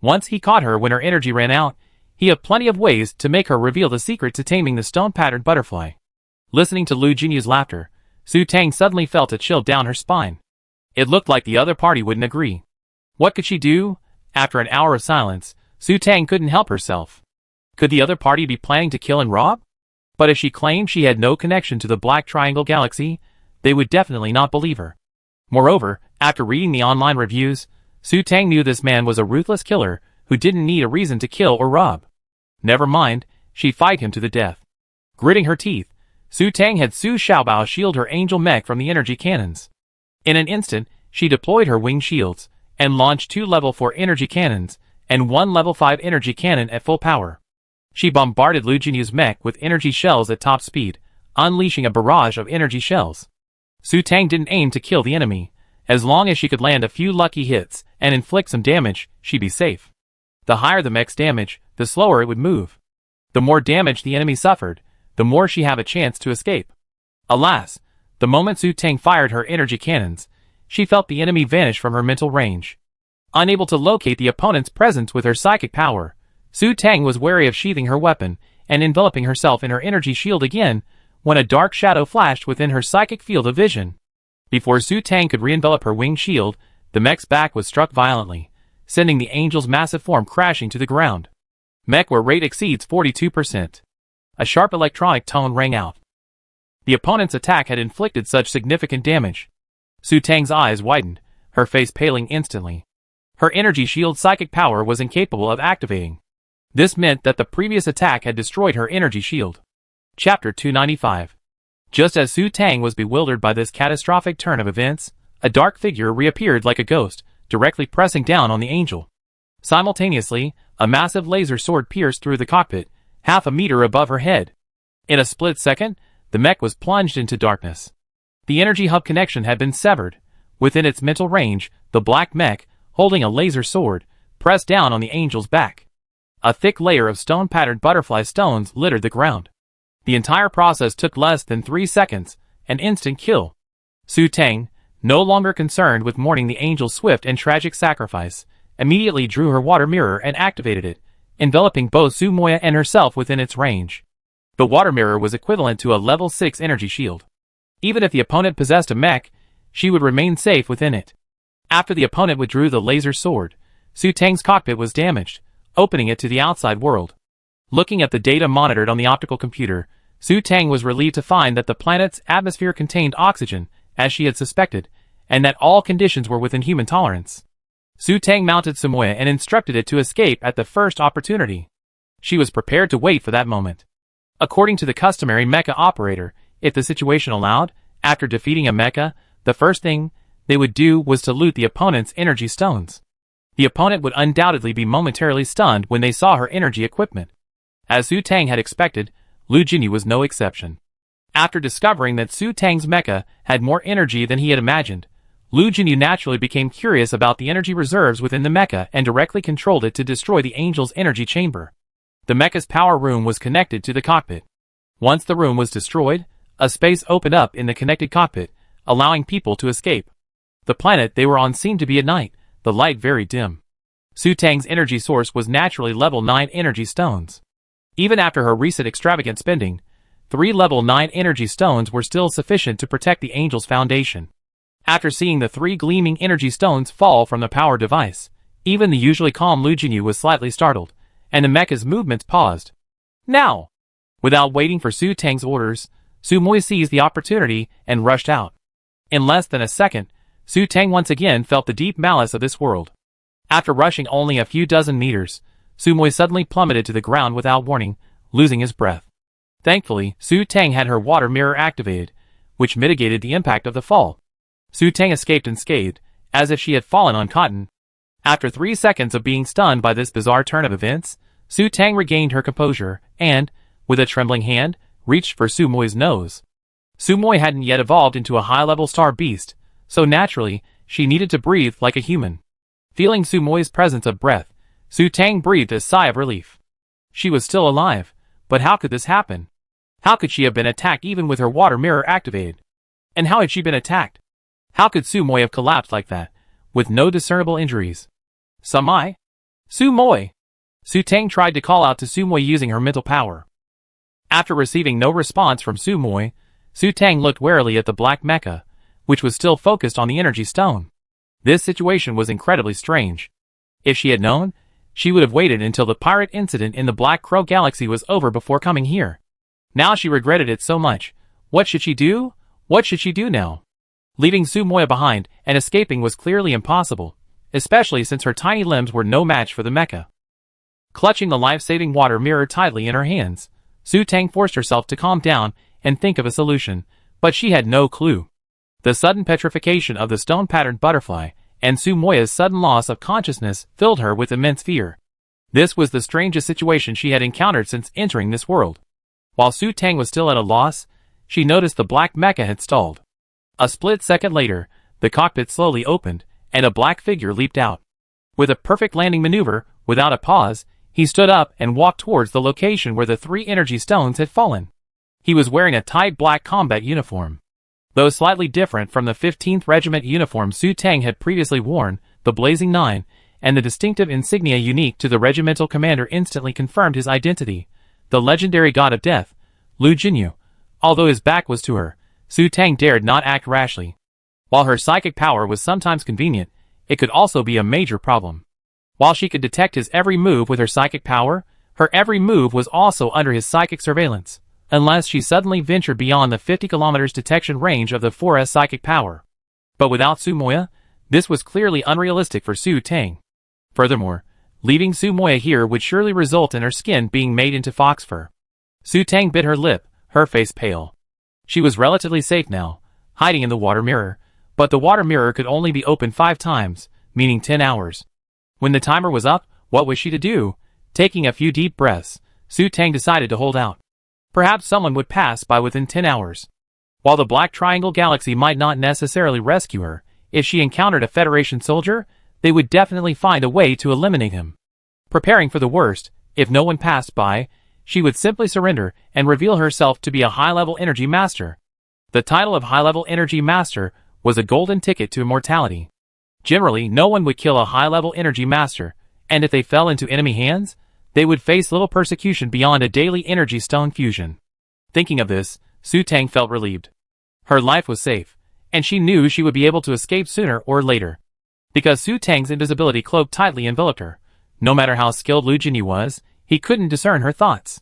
Speaker 1: Once he caught her when her energy ran out, he had plenty of ways to make her reveal the secret to taming the stone-patterned butterfly. Listening to Lu Jinyu's laughter, Su Tang suddenly felt a chill down her spine. It looked like the other party wouldn't agree. What could she do? After an hour of silence, Su Tang couldn't help herself. Could the other party be planning to kill and rob? But if she claimed she had no connection to the Black Triangle Galaxy, they would definitely not believe her. Moreover, after reading the online reviews, Su Tang knew this man was a ruthless killer who didn't need a reason to kill or rob. Never mind, she'd fight him to the death. Gritting her teeth, Su Tang had Su Xiaobao shield her angel mech from the energy cannons. In an instant, she deployed her wing shields, and launched 2 level 4 energy cannons, and 1 level 5 energy cannon at full power. She bombarded Lu Jinyu's mech with energy shells at top speed, unleashing a barrage of energy shells. Su Tang didn't aim to kill the enemy. As long as she could land a few lucky hits and inflict some damage, she'd be safe. The higher the mech's damage, the slower it would move. The more damage the enemy suffered, the more she had a chance to escape. Alas, the moment Su Tang fired her energy cannons, she felt the enemy vanish from her mental range. Unable to locate the opponent's presence with her psychic power, Su Tang was wary of sheathing her weapon and enveloping herself in her energy shield again when a dark shadow flashed within her psychic field of vision. Before Su Tang could re-envelop her wing shield, the mech's back was struck violently, sending the angel's massive form crashing to the ground. Mech where rate exceeds 42%. A sharp electronic tone rang out. The opponent's attack had inflicted such significant damage. Su Tang's eyes widened, her face paling instantly. Her energy shield psychic power was incapable of activating. This meant that the previous attack had destroyed her energy shield. Chapter 295. Just as Su Tang was bewildered by this catastrophic turn of events, a dark figure reappeared like a ghost, directly pressing down on the angel. Simultaneously, a massive laser sword pierced through the cockpit, half a meter above her head. In a split second, the mech was plunged into darkness. The energy hub connection had been severed. Within its mental range, the black mech, holding a laser sword, pressed down on the angel's back. A thick layer of stone-patterned butterfly stones littered the ground. The entire process took less than 3 seconds, an instant kill. Su Tang, no longer concerned with mourning the angel's swift and tragic sacrifice, immediately drew her water mirror and activated it, enveloping both Su Moya and herself within its range. The water mirror was equivalent to a level 6 energy shield. Even if the opponent possessed a mech, she would remain safe within it. After the opponent withdrew the laser sword, Su Tang's cockpit was damaged, opening it to the outside world. Looking at the data monitored on the optical computer, Su Tang was relieved to find that the planet's atmosphere contained oxygen, as she had suspected, and that all conditions were within human tolerance. Su Tang mounted Sumoya and instructed it to escape at the first opportunity. She was prepared to wait for that moment. According to the customary mecha operator, if the situation allowed, after defeating a mecha, the first thing they would do was to loot the opponent's energy stones. The opponent would undoubtedly be momentarily stunned when they saw her energy equipment. As Su Tang had expected, Lu Jinyu was no exception. After discovering that Su Tang's mecha had more energy than he had imagined, Lu Jinyu naturally became curious about the energy reserves within the mecha and directly controlled it to destroy the angel's energy chamber. The mecha's power room was connected to the cockpit. Once the room was destroyed, a space opened up in the connected cockpit, allowing people to escape. The planet they were on seemed to be at night, the light very dim. Su Tang's energy source was naturally level 9 energy stones. Even after her recent extravagant spending, 3 level 9 energy stones were still sufficient to protect the angel's foundation. After seeing the 3 gleaming energy stones fall from the power device, even the usually calm Lu Jinyu was slightly startled, and the mecha's movements paused. Now! Without waiting for Su Tang's orders, Sumoya seized the opportunity and rushed out. In less than a second, Su Tang once again felt the deep malice of this world. After rushing only a few dozen meters, Sumoya suddenly plummeted to the ground without warning, losing his breath. Thankfully, Su Tang had her water mirror activated, which mitigated the impact of the fall. Su Tang escaped unscathed, as if she had fallen on cotton. After 3 seconds of being stunned by this bizarre turn of events, Su Tang regained her composure and, with a trembling hand, reached for Sumoy's nose. Sumoy hadn't yet evolved into a high-level star beast, so naturally, she needed to breathe like a human. Feeling Sumoy's presence of breath, Su Tang breathed a sigh of relief. She was still alive, but how could this happen? How could she have been attacked even with her water mirror activated? And how had she been attacked? How could Sumoy have collapsed like that, with no discernible injuries? Samai? Sumoy! Su Tang tried to call out to Sumoy using her mental power. After receiving no response from Sumoy, Su Tang looked warily at the black mecha, which was still focused on the energy stone. This situation was incredibly strange. If she had known, she would have waited until the pirate incident in the Black Crow Galaxy was over before coming here. Now she regretted it so much. What should she do? What should she do now? Leaving Sumoya behind and escaping was clearly impossible, especially since her tiny limbs were no match for the mecha. Clutching the life-saving water mirror tightly in her hands, Su Tang forced herself to calm down and think of a solution, but she had no clue. The sudden petrification of the stone-patterned butterfly and Sumoya's sudden loss of consciousness filled her with immense fear. This was the strangest situation she had encountered since entering this world. While Su Tang was still at a loss, she noticed the black mecha had stalled. A split second later, the cockpit slowly opened, and a black figure leaped out. With a perfect landing maneuver, without a pause, he stood up and walked towards the location where the 3 energy stones had fallen. He was wearing a tight black combat uniform. Though slightly different from the 15th Regiment uniform Su Tang had previously worn, the Blazing 9, and the distinctive insignia unique to the regimental commander instantly confirmed his identity, the legendary god of death, Lu Jinyu. Although his back was to her, Su Tang dared not act rashly. While her psychic power was sometimes convenient, it could also be a major problem. While she could detect his every move with her psychic power, her every move was also under his psychic surveillance, unless she suddenly ventured beyond the 50 km detection range of the 4S psychic power. But without Sumoya, this was clearly unrealistic for Su Tang. Furthermore, leaving Sumoya here would surely result in her skin being made into fox fur. Su Tang bit her lip, her face pale. She was relatively safe now, hiding in the water mirror, but the water mirror could only be opened 5 times, meaning 10 hours. When the timer was up, what was she to do? Taking a few deep breaths, Su Tang decided to hold out. Perhaps someone would pass by within 10 hours. While the Black Triangle Galaxy might not necessarily rescue her, if she encountered a Federation soldier, they would definitely find a way to eliminate him. Preparing for the worst, if no one passed by, she would simply surrender and reveal herself to be a high-level energy master. The title of high-level energy master was a golden ticket to immortality. Generally, no one would kill a high-level energy master, and if they fell into enemy hands, they would face little persecution beyond a daily energy stone fusion. Thinking of this, Su Tang felt relieved. Her life was safe, and she knew she would be able to escape sooner or later. Because Su Tang's invisibility cloak tightly enveloped her, no matter how skilled Lu Jinyu was, he couldn't discern her thoughts.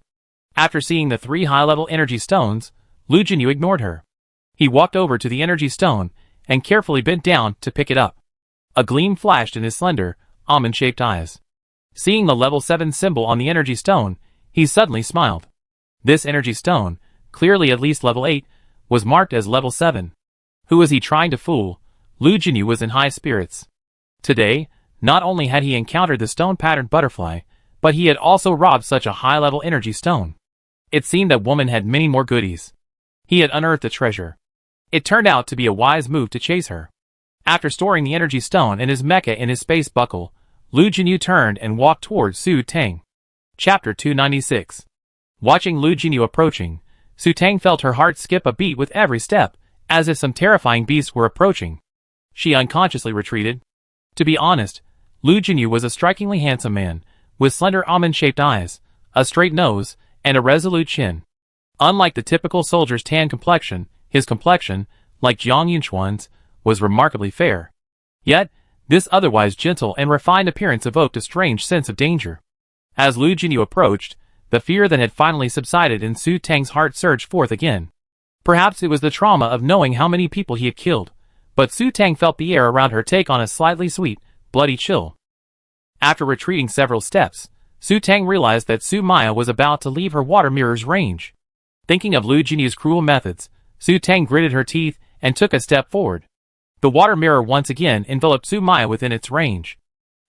Speaker 1: After seeing the 3 high-level energy stones, Lu Jinyu ignored her. He walked over to the energy stone and carefully bent down to pick it up. A gleam flashed in his slender, almond-shaped eyes. Seeing the level 7 symbol on the energy stone, he suddenly smiled. This energy stone, clearly at least level 8, was marked as level 7. Who was he trying to fool? Lu Jinyu was in high spirits. Today, not only had he encountered the stone-patterned butterfly, but he had also robbed such a high-level energy stone. It seemed that woman had many more goodies. He had unearthed a treasure. It turned out to be a wise move to chase her. After storing the energy stone and his mecha in his space buckle, Lu Jinyu turned and walked towards Su Teng. Chapter 296. Watching Lu Jinyu approaching, Su Teng felt her heart skip a beat with every step, as if some terrifying beasts were approaching. She unconsciously retreated. To be honest, Lu Jinyu was a strikingly handsome man, with slender almond-shaped eyes, a straight nose, and a resolute chin. Unlike the typical soldier's tan complexion, his complexion, like Jiang Yunchuan's, was remarkably fair. Yet, this otherwise gentle and refined appearance evoked a strange sense of danger. As Lu Jinyu approached, the fear that had finally subsided in Su Teng's heart surged forth again. Perhaps it was the trauma of knowing how many people he had killed, but Su Teng felt the air around her take on a slightly sweet, bloody chill. After retreating several steps, Su Teng realized that Su Maya was about to leave her water mirror's range. Thinking of Lu Jinyu's cruel methods, Su Teng gritted her teeth and took a step forward. The water mirror once again enveloped Su Maya within its range.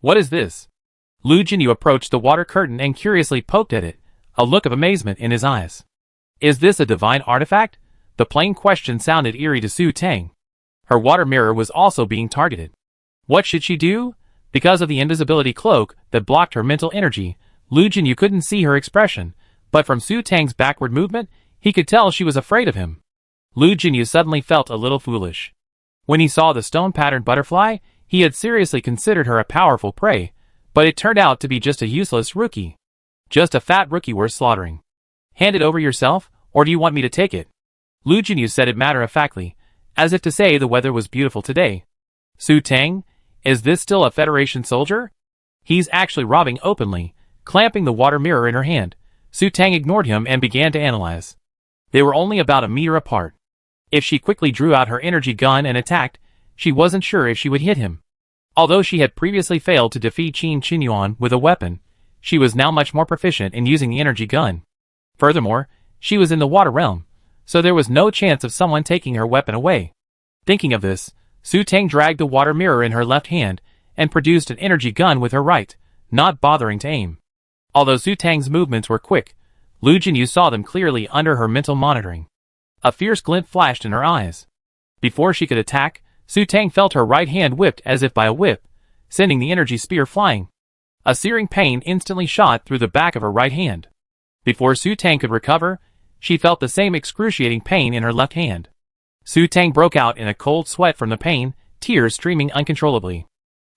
Speaker 1: What is this? Lu Jinyu approached the water curtain and curiously poked at it, a look of amazement in his eyes. Is this a divine artifact? The plain question sounded eerie to Su Teng. Her water mirror was also being targeted. What should she do? Because of the invisibility cloak that blocked her mental energy, Lu Jinyu couldn't see her expression, but from Su Teng's backward movement, he could tell she was afraid of him. Lu Jinyu suddenly felt a little foolish. When he saw the stone-patterned butterfly, he had seriously considered her a powerful prey, but it turned out to be just a useless rookie. Just a fat rookie worth slaughtering. Hand it over yourself, or do you want me to take it? Lu Jinyu said it matter-of-factly, as if to say the weather was beautiful today. Su Teng, is this still a Federation soldier? He's actually robbing openly, clamping the water mirror in her hand. Su Teng ignored him and began to analyze. They were only about a meter apart. If she quickly drew out her energy gun and attacked, she wasn't sure if she would hit him. Although she had previously failed to defeat Qin Qinyuan with a weapon, she was now much more proficient in using the energy gun. Furthermore, she was in the water realm, so there was no chance of someone taking her weapon away. Thinking of this, Su Teng dragged the water mirror in her left hand and produced an energy gun with her right, not bothering to aim. Although Su Teng's movements were quick, Lu Jinyu saw them clearly under her mental monitoring. A fierce glint flashed in her eyes. Before she could attack, Su Teng felt her right hand whipped as if by a whip, sending the energy spear flying. A searing pain instantly shot through the back of her right hand. Before Su Teng could recover, she felt the same excruciating pain in her left hand. Su Teng broke out in a cold sweat from the pain, tears streaming uncontrollably.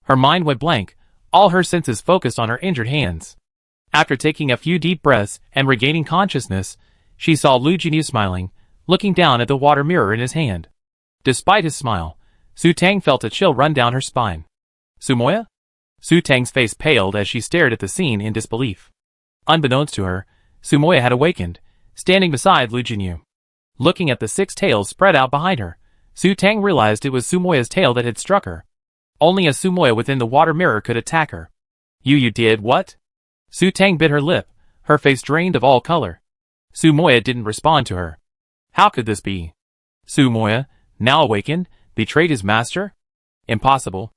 Speaker 1: Her mind went blank, all her senses focused on her injured hands. After taking a few deep breaths and regaining consciousness, she saw Lu Jinyu smiling, looking down at the water mirror in his hand. Despite his smile, Su Teng felt a chill run down her spine. Sumoya? Su Teng's face paled as she stared at the scene in disbelief. Unbeknownst to her, Sumoya had awakened, standing beside Lu Jinyu. Looking at the 6 tails spread out behind her, Su Teng realized it was Sumoya's tail that had struck her. Only a Sumoya within the water mirror could attack her. You did what? Su Teng bit her lip, her face drained of all color. Sumoya didn't respond to her. How could this be? Sumoya, now awakened, betrayed his master? Impossible.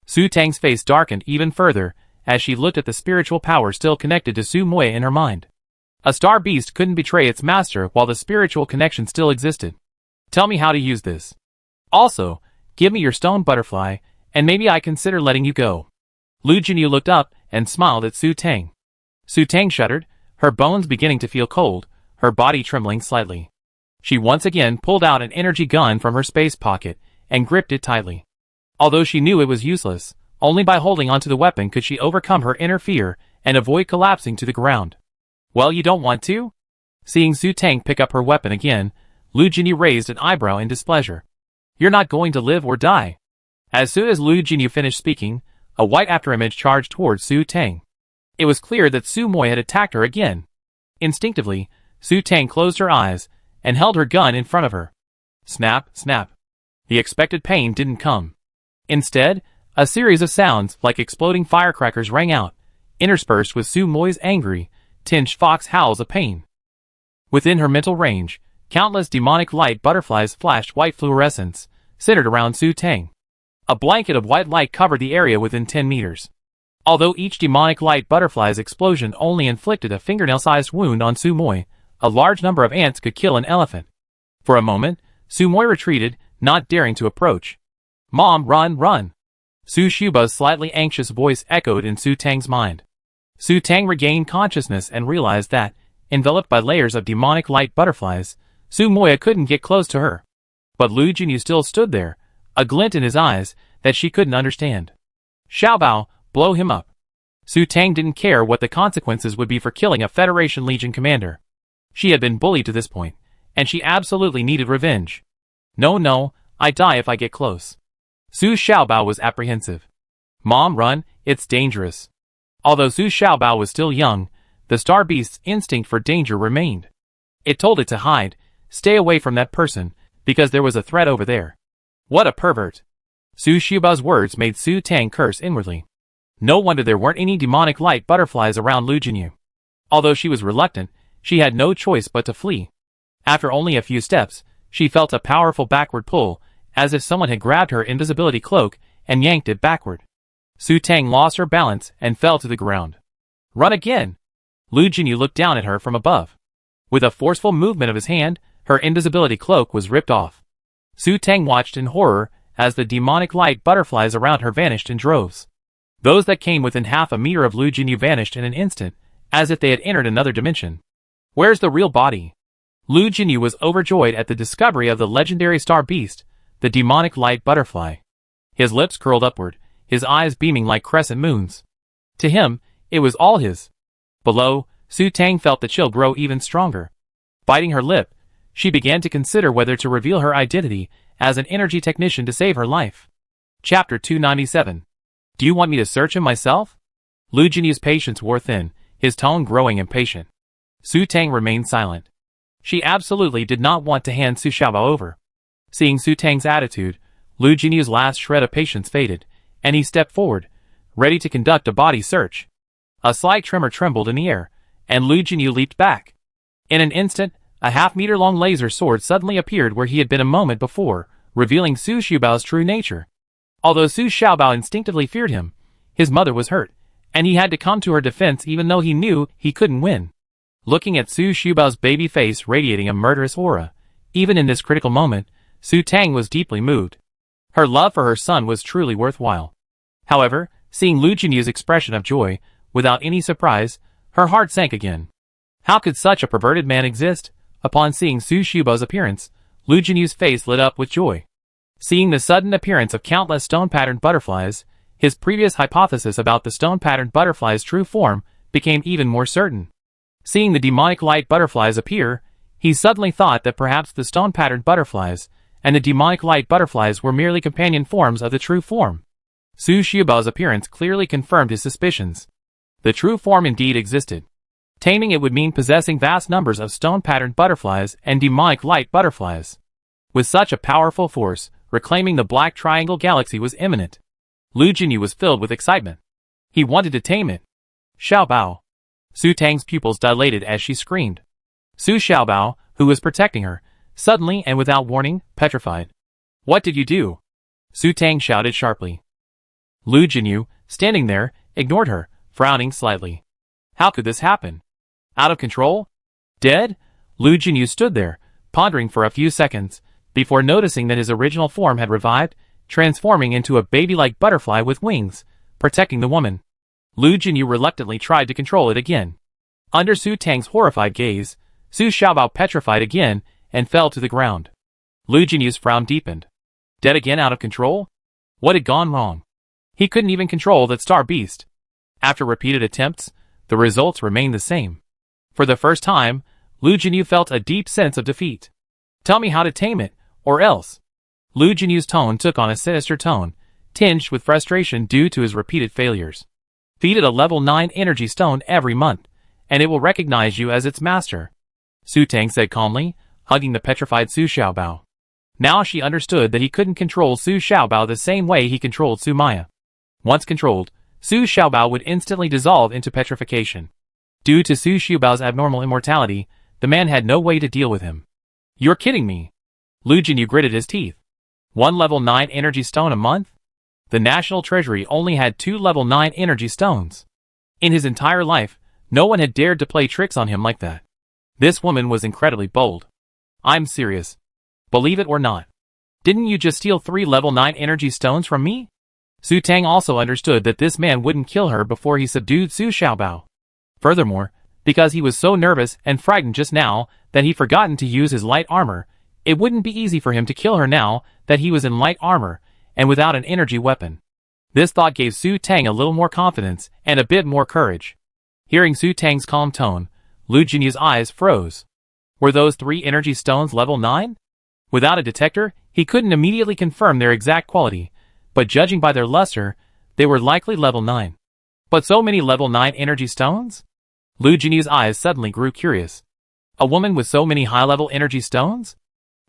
Speaker 1: Su Teng's face darkened even further as she looked at the spiritual power still connected to Sumoya in her mind. A star beast couldn't betray its master while the spiritual connection still existed. Tell me how to use this. Also, give me your stone butterfly, and maybe I consider letting you go. Lu Jinyu looked up and smiled at Su Teng. Su Teng shuddered, her bones beginning to feel cold, her body trembling slightly. She once again pulled out an energy gun from her space pocket and gripped it tightly. Although she knew it was useless, only by holding onto the weapon could she overcome her inner fear and avoid collapsing to the ground. Well, you don't want to? Seeing Su Teng pick up her weapon again, Lu Jinyu raised an eyebrow in displeasure. You're not going to live or die. As soon as Lu Jinyu finished speaking, a white afterimage charged towards Su Teng. It was clear that Sumoya had attacked her again. Instinctively, Su Teng closed her eyes and held her gun in front of her. Snap, snap. The expected pain didn't come. Instead, A series of sounds like exploding firecrackers rang out, interspersed with Su Moi's angry, tinged fox howls of pain. Within her mental range, countless demonic light butterflies flashed white fluorescence, centered around Su Tang. A blanket of white light covered the area within 10 meters. Although each demonic light butterfly's explosion only inflicted a fingernail-sized wound on Su Moi, a large number of ants could kill an elephant. For a moment, Su Moi retreated, not daring to approach. "Mom, run, run!" Su Shuba's slightly anxious voice echoed in Su Tang's mind. Su Tang regained consciousness and realized that, enveloped by layers of demonic light butterflies, Su Moya couldn't get close to her. But Lu Jinyu still stood there, a glint in his eyes that she couldn't understand. "Xiaobao, blow him up." Su Tang didn't care what the consequences would be for killing a Federation Legion commander. She had been bullied to this point, and she absolutely needed revenge. No, I die if I get close." Su Xiaobao was apprehensive. "Mom, run, it's dangerous." Although Su Xiaobao was still young, the star beast's instinct for danger remained. It told it to hide, stay away from that person, because there was a threat over there. What a pervert. Su Xiaobao's words made Su Tang curse inwardly. No wonder there weren't any demonic light butterflies around Lu Jinyu. Although she was reluctant, she had no choice but to flee. After only a few steps, she felt a powerful backward pull, as if someone had grabbed her invisibility cloak and yanked it backward. Su Tang lost her balance and fell to the ground. "Run again!" Lu Jinyu looked down at her from above. With a forceful movement of his hand, her invisibility cloak was ripped off. Su Tang watched in horror as the demonic light butterflies around her vanished in droves. Those that came within half a meter of Lu Jinyu vanished in an instant, as if they had entered another dimension. "Where's the real body?" Lu Jinyu was overjoyed at the discovery of the legendary star beast, the demonic light butterfly. His lips curled upward, his eyes beaming like crescent moons. To him, it was all his. Below, Su Tang felt the chill grow even stronger. Biting her lip, she began to consider whether to reveal her identity as an energy technician to save her life. Chapter 297. Do you want me to search him myself? Lu Jinyu's patience wore thin, his tone growing impatient. Su Tang remained silent. She absolutely did not want to hand Su Xiaobao over. Seeing Su Tang's attitude, Lu Jinyu's last shred of patience faded, and he stepped forward, ready to conduct a body search. A slight tremor trembled in the air, and Lu Jinyu leaped back. In an instant, a half-meter-long laser sword suddenly appeared where he had been a moment before, revealing Su Xiaobao's true nature. Although Su Xiaobao instinctively feared him, his mother was hurt, and he had to come to her defense even though he knew he couldn't win. Looking at Su Xiaobao's baby face radiating a murderous aura, even in this critical moment, Su Tang was deeply moved. Her love for her son was truly worthwhile. However, seeing Lu Jinyu's expression of joy, without any surprise, her heart sank again. How could such a perverted man exist? Upon seeing Su Xiaobao's appearance, Lu Jinyu's face lit up with joy. Seeing the sudden appearance of countless stone-patterned butterflies, his previous hypothesis about the stone-patterned butterfly's true form became even more certain. Seeing the demonic light butterflies appear, he suddenly thought that perhaps the stone-patterned butterflies and the demonic light butterflies were merely companion forms of the true form. Su Xiaobao's appearance clearly confirmed his suspicions. The true form indeed existed. Taming it would mean possessing vast numbers of stone-patterned butterflies and demonic light butterflies. With such a powerful force, reclaiming the Black Triangle Galaxy was imminent. Lu Jinyu was filled with excitement. He wanted to tame it. "Xiaobao." Su Tang's pupils dilated as she screamed. Su Xiaobao, who was protecting her, suddenly and without warning, petrified. "What did you do?" Su Tang shouted sharply. Lu Jinyu, standing there, ignored her, frowning slightly. How could this happen? Out of control? Dead? Lu Jinyu stood there, pondering for a few seconds, before noticing that his original form had revived, transforming into a baby-like butterfly with wings, protecting the woman. Lu Jinyu reluctantly tried to control it again. Under Su Tang's horrified gaze, Su Xiaobao petrified again and fell to the ground. Lu Jinyu's frown deepened. Dead again, out of control? What had gone wrong? He couldn't even control that star beast. After repeated attempts, the results remained the same. For the first time, Lu Jinyu felt a deep sense of defeat. Tell me how to tame it, or else. Lu Jinyu's tone took on a sinister tone, tinged with frustration due to his repeated failures. Feed it a level 9 energy stone every month, and it will recognize you as its master. Su Tang said calmly, hugging the petrified Su Xiaobao. Now she understood that he couldn't control Su Xiaobao the same way he controlled Su Maya. Once controlled, Su Xiaobao would instantly dissolve into petrification. Due to Su Xiaobao's abnormal immortality, the man had no way to deal with him. You're kidding me. Lu Jinyu gritted his teeth. 1 level 9 energy stone a month? The National Treasury only had 2 level 9 energy stones. In his entire life, no one had dared to play tricks on him like that. This woman was incredibly bold. I'm serious. Believe it or not. Didn't you just steal 3 level 9 energy stones from me? Su Tang also understood that this man wouldn't kill her before he subdued Su Xiaobao. Furthermore, because he was so nervous and frightened just now that he'd forgotten to use his light armor, it wouldn't be easy for him to kill her now that he was in light armor and without an energy weapon. This thought gave Su Tang a little more confidence and a bit more courage. Hearing Su Tang's calm tone, Lu Jinyu's eyes froze. Were those 3 energy stones level 9? Without a detector, he couldn't immediately confirm their exact quality, but judging by their luster, they were likely level 9. But so many level 9 energy stones? Lu Jinyu's eyes suddenly grew curious. A woman with so many high-level energy stones?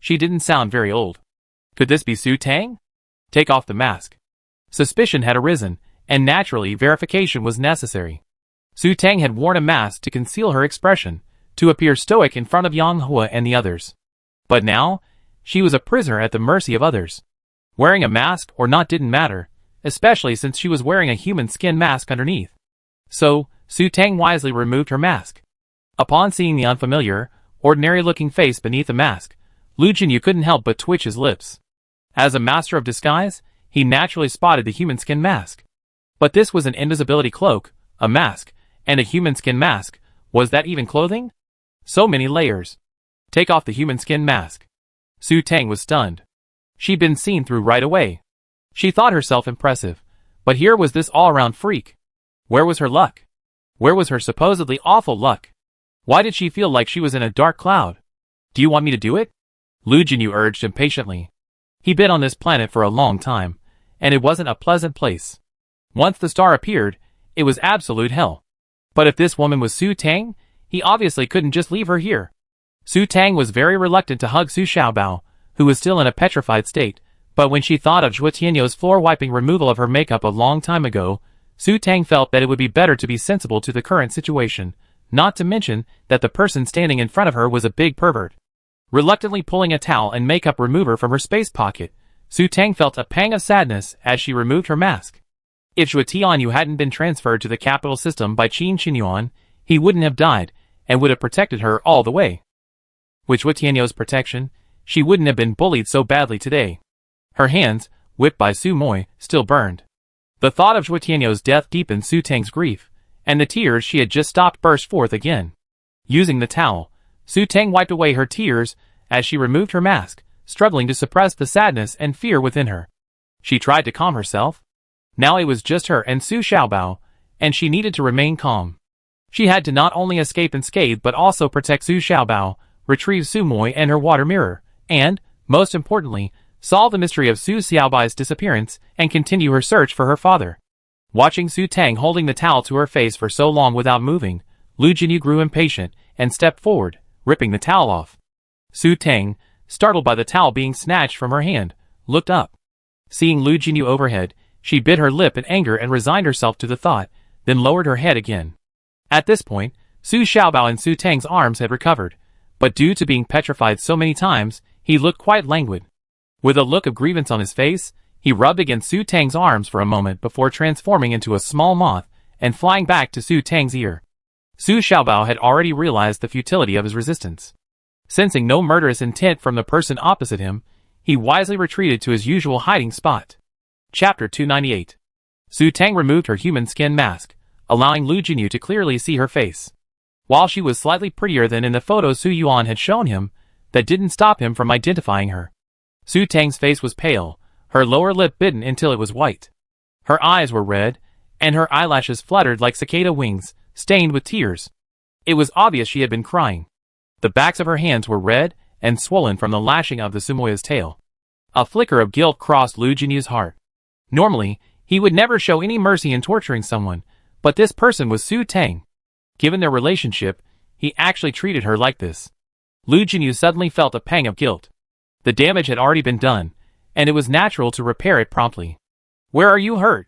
Speaker 1: She didn't sound very old. Could this be Su Tang? Take off the mask. Suspicion had arisen, and naturally verification was necessary. Su Tang had worn a mask to conceal her expression, to appear stoic in front of Yang Hua and the others. But now, she was a prisoner at the mercy of others. Wearing a mask or not didn't matter, especially since she was wearing a human skin mask underneath. So, Su Tang wisely removed her mask. Upon seeing the unfamiliar, ordinary-looking face beneath the mask, Lu Jinyu couldn't help but twitch his lips. As a master of disguise, he naturally spotted the human skin mask. But this was an invisibility cloak, a mask, and a human skin mask. Was that even clothing? So many layers. Take off the human skin mask. Su Tang was stunned. She'd been seen through right away. She thought herself impressive, but here was this all-around freak. Where was her luck? Where was her supposedly awful luck? Why did she feel like she was in a dark cloud? Do you want me to do it? Lu Jinyu urged impatiently. He'd been on this planet for a long time, and it wasn't a pleasant place. Once the star appeared, it was absolute hell. But if this woman was Su Tang, he obviously couldn't just leave her here. Su Tang was very reluctant to hug Su Xiaobao, who was still in a petrified state, but when she thought of Zhuo Tianyo's floor-wiping removal of her makeup a long time ago, Su Tang felt that it would be better to be sensible to the current situation, not to mention that the person standing in front of her was a big pervert. Reluctantly pulling a towel and makeup remover from her space pocket, Su Tang felt a pang of sadness as she removed her mask. If Zhuo Tianyu hadn't been transferred to the capital system by Qin Qinyuan, he wouldn't have died, and would have protected her all the way. With Zhuo Tianyu's protection, she wouldn't have been bullied so badly today. Her hands, whipped by Su Moi, still burned. The thought of Zhuo Tianyu's death deepened Su Tang's grief, and the tears she had just stopped burst forth again. Using the towel, Su Tang wiped away her tears as she removed her mask, struggling to suppress the sadness and fear within her. She tried to calm herself. Now it was just her and Su Xiaobao, and she needed to remain calm. She had to not only escape unscathed but also protect Su Xiaobao, retrieve Su Moi and her water mirror, and, most importantly, solve the mystery of Su Xiaobao's disappearance and continue her search for her father. Watching Su Tang holding the towel to her face for so long without moving, Lu Jinyu grew impatient and stepped forward, ripping the towel off. Su Tang, startled by the towel being snatched from her hand, looked up. Seeing Lu Jinyu overhead, she bit her lip in anger and resigned herself to the thought, then lowered her head again. At this point, Su Xiaobao and Su Tang's arms had recovered, but due to being petrified so many times, he looked quite languid. With a look of grievance on his face, he rubbed against Su Tang's arms for a moment before transforming into a small moth and flying back to Su Tang's ear. Su Xiaobao had already realized the futility of his resistance. Sensing no murderous intent from the person opposite him, he wisely retreated to his usual hiding spot. Chapter 298. Su Tang removed her human skin mask, allowing Lu Jinyu to clearly see her face. While she was slightly prettier than in the photos Su Yuan had shown him, that didn't stop him from identifying her. Su Tang's face was pale, her lower lip bitten until it was white. Her eyes were red, and her eyelashes fluttered like cicada wings, stained with tears. It was obvious she had been crying. The backs of her hands were red and swollen from the lashing of the Sumoya's tail. A flicker of guilt crossed Lu Jinyu's heart. Normally, he would never show any mercy in torturing someone, but this person was Su Tang. Given their relationship, he actually treated her like this. Lu Jinyu suddenly felt a pang of guilt. The damage had already been done, and it was natural to repair it promptly. "Where are you hurt?"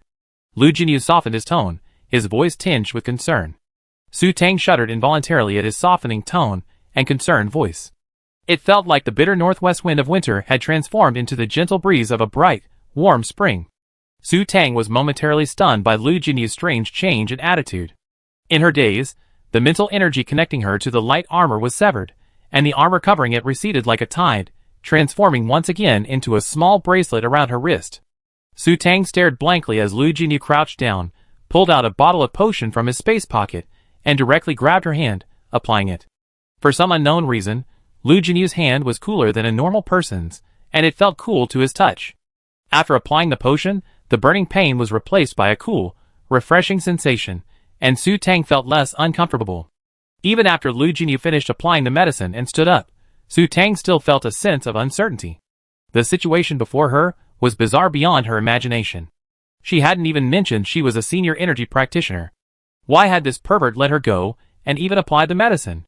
Speaker 1: Lu Jinyu softened his tone, his voice tinged with concern. Su Tang shuddered involuntarily at his softening tone and concerned voice. It felt like the bitter northwest wind of winter had transformed into the gentle breeze of a bright, warm spring. Su Tang was momentarily stunned by Lu Jinyu's strange change in attitude. In her daze, the mental energy connecting her to the light armor was severed, and the armor covering it receded like a tide, transforming once again into a small bracelet around her wrist. Su Tang stared blankly as Lu Jinyu crouched down, pulled out a bottle of potion from his space pocket, and directly grabbed her hand, applying it. For some unknown reason, Lu Jinyu's hand was cooler than a normal person's, and it felt cool to his touch. After applying the potion, the burning pain was replaced by a cool, refreshing sensation, and Su Tang felt less uncomfortable. Even after Lu Jinyu finished applying the medicine and stood up, Su Tang still felt a sense of uncertainty. The situation before her was bizarre beyond her imagination. She hadn't even mentioned she was a senior energy practitioner. Why had this pervert let her go and even apply the medicine?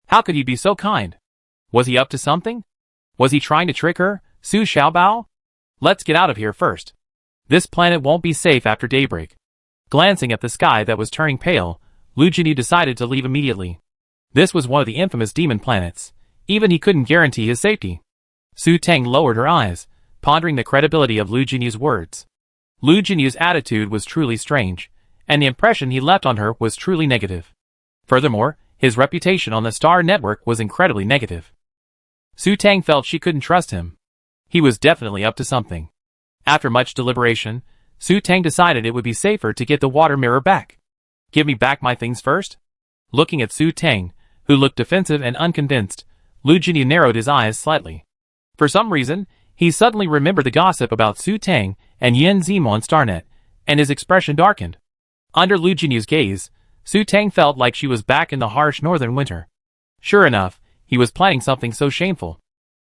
Speaker 1: How could he be so kind? Was he up to something? Was he trying to trick her, Su Xiaobao? Let's get out of here first. This planet won't be safe after daybreak. Glancing at the sky that was turning pale, Lu Jinyu decided to leave immediately. This was one of the infamous demon planets. Even he couldn't guarantee his safety. Su Tang lowered her eyes, pondering the credibility of Lu Jinyu's words. Lu Jinyu's attitude was truly strange, and the impression he left on her was truly negative. Furthermore, his reputation on the Star Network was incredibly negative. Su Tang felt she couldn't trust him. He was definitely up to something. After much deliberation, Su Tang decided it would be safer to get the water mirror back. Give me back my things first? Looking at Su Tang, who looked defensive and unconvinced, Lu Jinyu narrowed his eyes slightly. For some reason, he suddenly remembered the gossip about Su Tang and Yin Zimo on Starnet, and his expression darkened. Under Lu Jinyu's gaze, Su Tang felt like she was back in the harsh northern winter. Sure enough, he was planning something so shameful.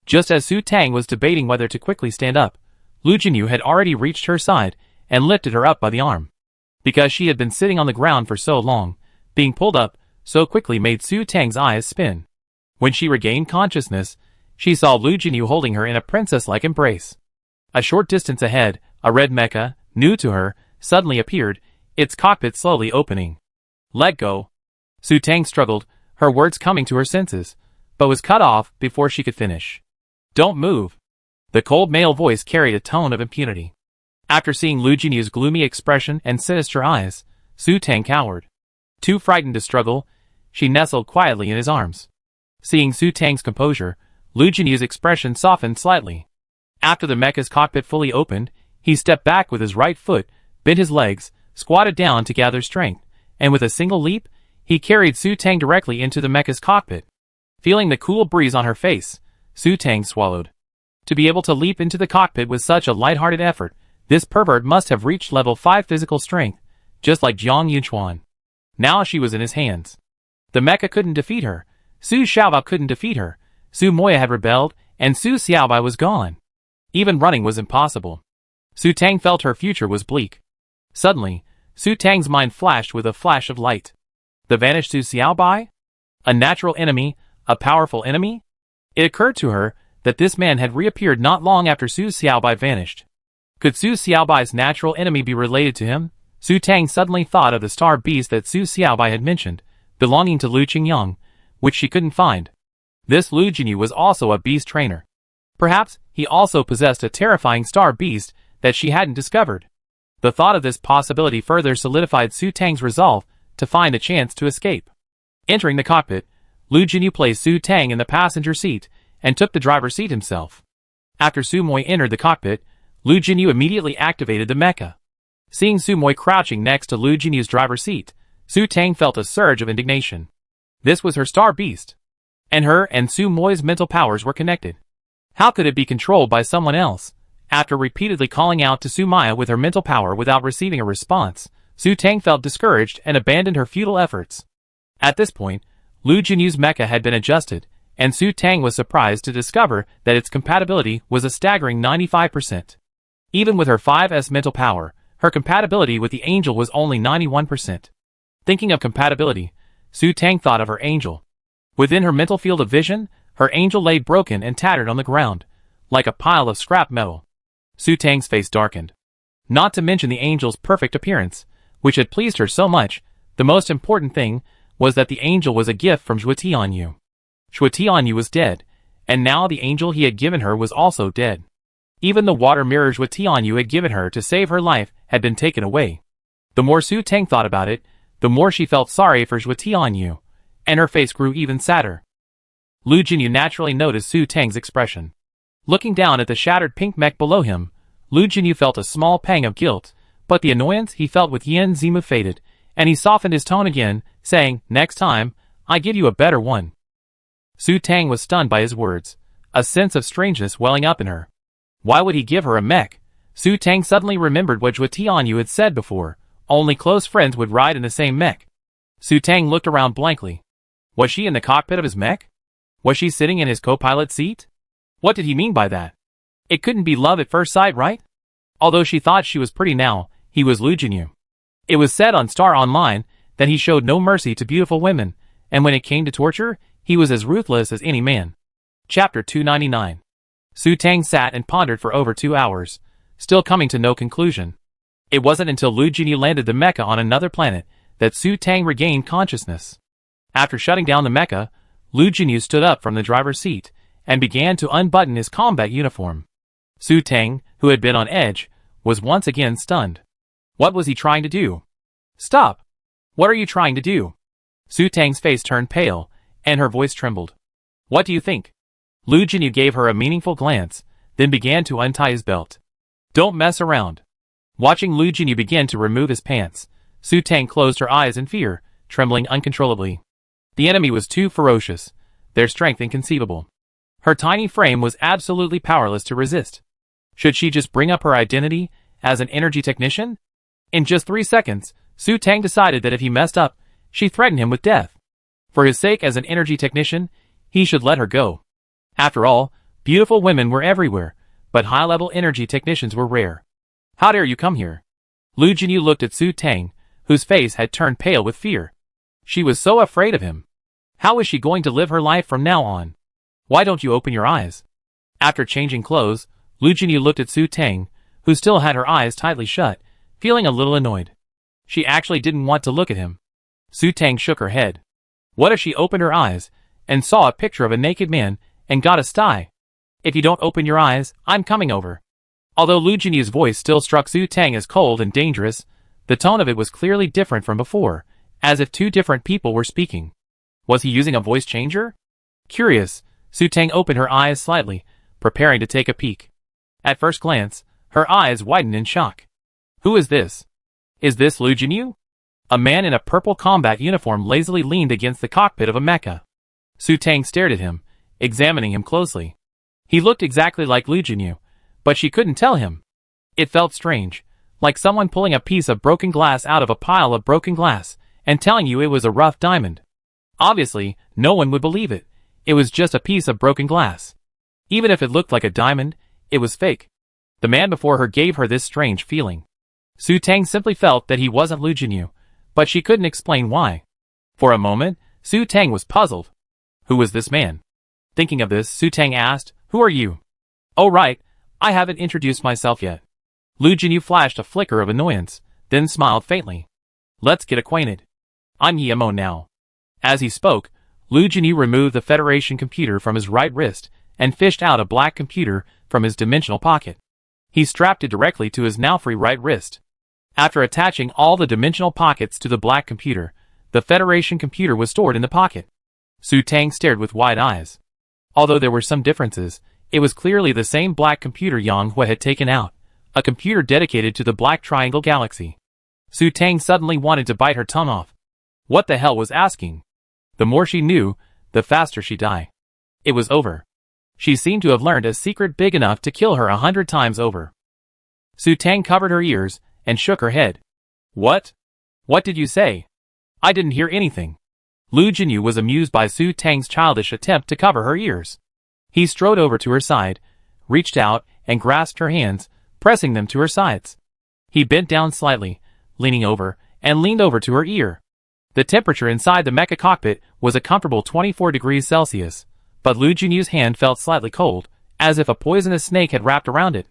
Speaker 1: Just as Su Tang was debating whether to quickly stand up, Lu Jinyu had already reached her side and lifted her up by the arm. Because she had been sitting on the ground for so long, being pulled up so quickly made Su Tang's eyes spin. When she regained consciousness, she saw Lu Jinyu holding her in a princess-like embrace. A short distance ahead, a red mecha, new to her, suddenly appeared, its cockpit slowly opening. Let go. Su Tang struggled, her words coming to her senses, but was cut off before she could finish. Don't move. The cold male voice carried a tone of impunity. After seeing Lu Jinyu's gloomy expression and sinister eyes, Su Tang cowered. Too frightened to struggle, she nestled quietly in his arms. Seeing Su Tang's composure, Lu Jinyu's expression softened slightly. After the mecha's cockpit fully opened, he stepped back with his right foot, bent his legs, squatted down to gather strength, and with a single leap, he carried Su Tang directly into the mecha's cockpit. Feeling the cool breeze on her face, Su Tang swallowed. To be able to leap into the cockpit with such a lighthearted effort, this pervert must have reached level 5 physical strength, just like Jiang Yunchuan. Now she was in his hands. The mecha couldn't defeat her, Su Xiaobao couldn't defeat her, Su Moya had rebelled, and Su Xiaobai was gone. Even running was impossible. Su Tang felt her future was bleak. Suddenly, Su Tang's mind flashed with a flash of light. The vanished Su Xiaobai? A natural enemy, a powerful enemy? It occurred to her that this man had reappeared not long after Su Xiaobai vanished. Could Su Xiaobai's natural enemy be related to him? Su Tang suddenly thought of the star beast that Su Xiaobai had mentioned, belonging to Lu Qingyang, which she couldn't find. This Lu Jinyu was also a beast trainer. Perhaps he also possessed a terrifying star beast that she hadn't discovered. The thought of this possibility further solidified Su Tang's resolve to find a chance to escape. Entering the cockpit, Lu Jinyu placed Su Tang in the passenger seat and took the driver's seat himself. After Su Moy entered the cockpit, Lu Jinyu immediately activated the mecha. Seeing Su Moy crouching next to Lu Jinyu's driver's seat, Su Tang felt a surge of indignation. This was her star beast. And her and Su Moy's mental powers were connected. How could it be controlled by someone else? After repeatedly calling out to Su Maya with her mental power without receiving a response, Su Tang felt discouraged and abandoned her futile efforts. At this point, Lu Jinyu's mecha had been adjusted, and Su Tang was surprised to discover that its compatibility was a staggering 95%. Even with her 5S mental power, her compatibility with the angel was only 91%. Thinking of compatibility, Su Tang thought of her angel. Within her mental field of vision, her angel lay broken and tattered on the ground, like a pile of scrap metal. Su Tang's face darkened. Not to mention the angel's perfect appearance, which had pleased her so much. The most important thing was that the angel was a gift from Zhu Tianyu. Zhu Tianyu was dead, and now the angel he had given her was also dead. Even the water mirror Zhu Tianyu had given her to save her life had been taken away. The more Su Tang thought about it, the more she felt sorry for Zhu Tianyu, and her face grew even sadder. Lu Jinyu naturally noticed Su Tang's expression. Looking down at the shattered pink mech below him, Lu Jinyu felt a small pang of guilt, but the annoyance he felt with Yin Zimu faded, and he softened his tone again, saying, "Next time, I give you a better one." Su Tang was stunned by his words, a sense of strangeness welling up in her. Why would he give her a mech? Su Tang suddenly remembered what Zhu Tianyu had said before, only close friends would ride in the same mech. Su Tang looked around blankly. Was she in the cockpit of his mech? Was she sitting in his co-pilot seat? What did he mean by that? It couldn't be love at first sight, right? Although she thought she was pretty now, he was Lu Jinyu. It was said on Star Online that he showed no mercy to beautiful women, and when it came to torture, he was as ruthless as any man. Chapter 299. Su Tang sat and pondered for over 2 hours, still coming to no conclusion. It wasn't until Lu Jinyu landed the mecha on another planet that Su Tang regained consciousness. After shutting down the mecha, Lu Jinyu stood up from the driver's seat and began to unbutton his combat uniform. Su Tang, who had been on edge, was once again stunned. What was he trying to do? Stop! What are you trying to do? Su Tang's face turned pale, and her voice trembled. What do you think? Lu Jinyu gave her a meaningful glance, then began to untie his belt. Don't mess around. Watching Lu Jinyu begin to remove his pants, Su Tang closed her eyes in fear, trembling uncontrollably. The enemy was too ferocious, their strength inconceivable. Her tiny frame was absolutely powerless to resist. Should she just bring up her identity as an energy technician? In just 3 seconds, Su Tang decided that if he messed up, she threatened him with death. For his sake as an energy technician, he should let her go. After all, beautiful women were everywhere, but high-level energy technicians were rare. How dare you come here? Lu Jinyu looked at Su Tang, whose face had turned pale with fear. She was so afraid of him. How is she going to live her life from now on? Why don't you open your eyes? After changing clothes, Lu Jinyu looked at Su Tang, who still had her eyes tightly shut, feeling a little annoyed. She actually didn't want to look at him. Su Tang shook her head. What if she opened her eyes and saw a picture of a naked man and got a sty? If you don't open your eyes, I'm coming over. Although Lu Jinyu's voice still struck Su Tang as cold and dangerous, the tone of it was clearly different from before, as if two different people were speaking. Was he using a voice changer? Curious, Su Tang opened her eyes slightly, preparing to take a peek. At first glance, her eyes widened in shock. Who is this? Is this Lu Jinyu? A man in a purple combat uniform lazily leaned against the cockpit of a mecha. Su Tang stared at him, examining him closely. He looked exactly like Lu Jinyu, but she couldn't tell him. It felt strange, like someone pulling a piece of broken glass out of a pile of broken glass and telling you it was a rough diamond. Obviously, no one would believe it. It was just a piece of broken glass. Even if it looked like a diamond, it was fake. The man before her gave her this strange feeling. Su Tang simply felt that he wasn't Lu Jinyu, but she couldn't explain why. For a moment, Su Tang was puzzled. Who was this man? Thinking of this, Su Tang asked, "Who are you?" "Oh right, I haven't introduced myself yet." Lu Jinyu flashed a flicker of annoyance, then smiled faintly. "Let's get acquainted. I'm Yemo now." As he spoke, Lu Jinyu removed the Federation computer from his right wrist and fished out a black computer from his dimensional pocket. He strapped it directly to his now free right wrist. After attaching all the dimensional pockets to the black computer, the Federation computer was stored in the pocket. Su Tang stared with wide eyes. Although there were some differences, it was clearly the same black computer Yang Hua had taken out, a computer dedicated to the Black Triangle Galaxy. Su Tang suddenly wanted to bite her tongue off. What the hell was asking? The more she knew, the faster she'd die. It was over. She seemed to have learned a secret big enough to kill her 100 times over. Su Tang covered her ears and shook her head. What? What did you say? I didn't hear anything. Lu Jinyu was amused by Su Tang's childish attempt to cover her ears. He strode over to her side, reached out, and grasped her hands, pressing them to her sides. He bent down slightly, leaning over, and leaned over to her ear. The temperature inside the mecha cockpit was a comfortable 24 degrees Celsius, but Lu Jinyu's hand felt slightly cold, as if a poisonous snake had wrapped around it.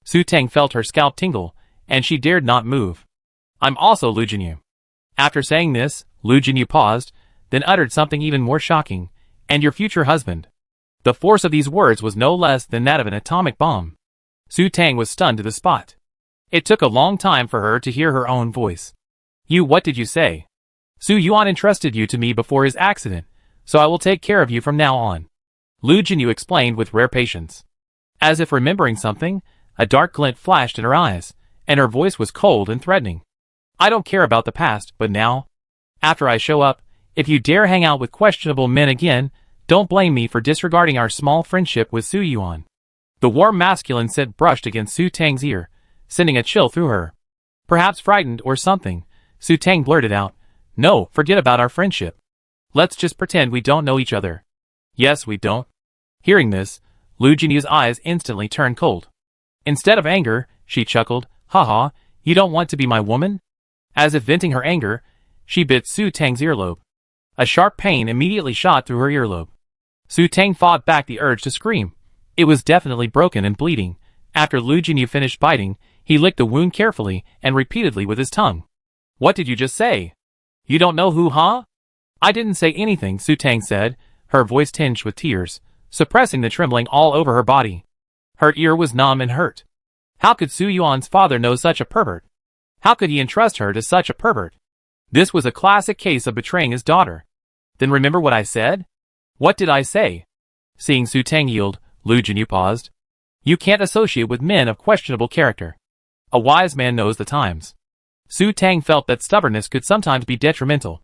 Speaker 1: Su Tang felt her scalp tingle, and she dared not move. I'm also Lu Jinyu. After saying this, Lu Jinyu paused, then uttered something even more shocking. And your future husband. The force of these words was no less than that of an atomic bomb. Su Tang was stunned to the spot. It took a long time for her to hear her own voice. What did you say? Su Yuan entrusted you to me before his accident, so I will take care of you from now on. Lu Jinyu explained with rare patience. As if remembering something, a dark glint flashed in her eyes, and her voice was cold and threatening. I don't care about the past, but now, after I show up, if you dare hang out with questionable men again, don't blame me for disregarding our small friendship with Su Yuan. The warm masculine scent brushed against Su Tang's ear, sending a chill through her. Perhaps frightened or something, Su Tang blurted out, No, forget about our friendship. Let's just pretend we don't know each other. Yes, we don't. Hearing this, Lu Jinyu's eyes instantly turned cold. Instead of anger, she chuckled, Haha, you don't want to be my woman? As if venting her anger, she bit Su Tang's earlobe. A sharp pain immediately shot through her earlobe. Su Tang fought back the urge to scream. It was definitely broken and bleeding. After Lu Jinyu finished biting, he licked the wound carefully and repeatedly with his tongue. What did you just say? You don't know who, huh? I didn't say anything, Su Tang said, her voice tinged with tears, suppressing the trembling all over her body. Her ear was numb and hurt. How could Su Yuan's father know such a pervert? How could he entrust her to such a pervert? This was a classic case of betraying his daughter. Then remember what I said? What did I say? Seeing Su Tang yield, Lu Jinyu paused. You can't associate with men of questionable character. A wise man knows the times. Su Tang felt that stubbornness could sometimes be detrimental.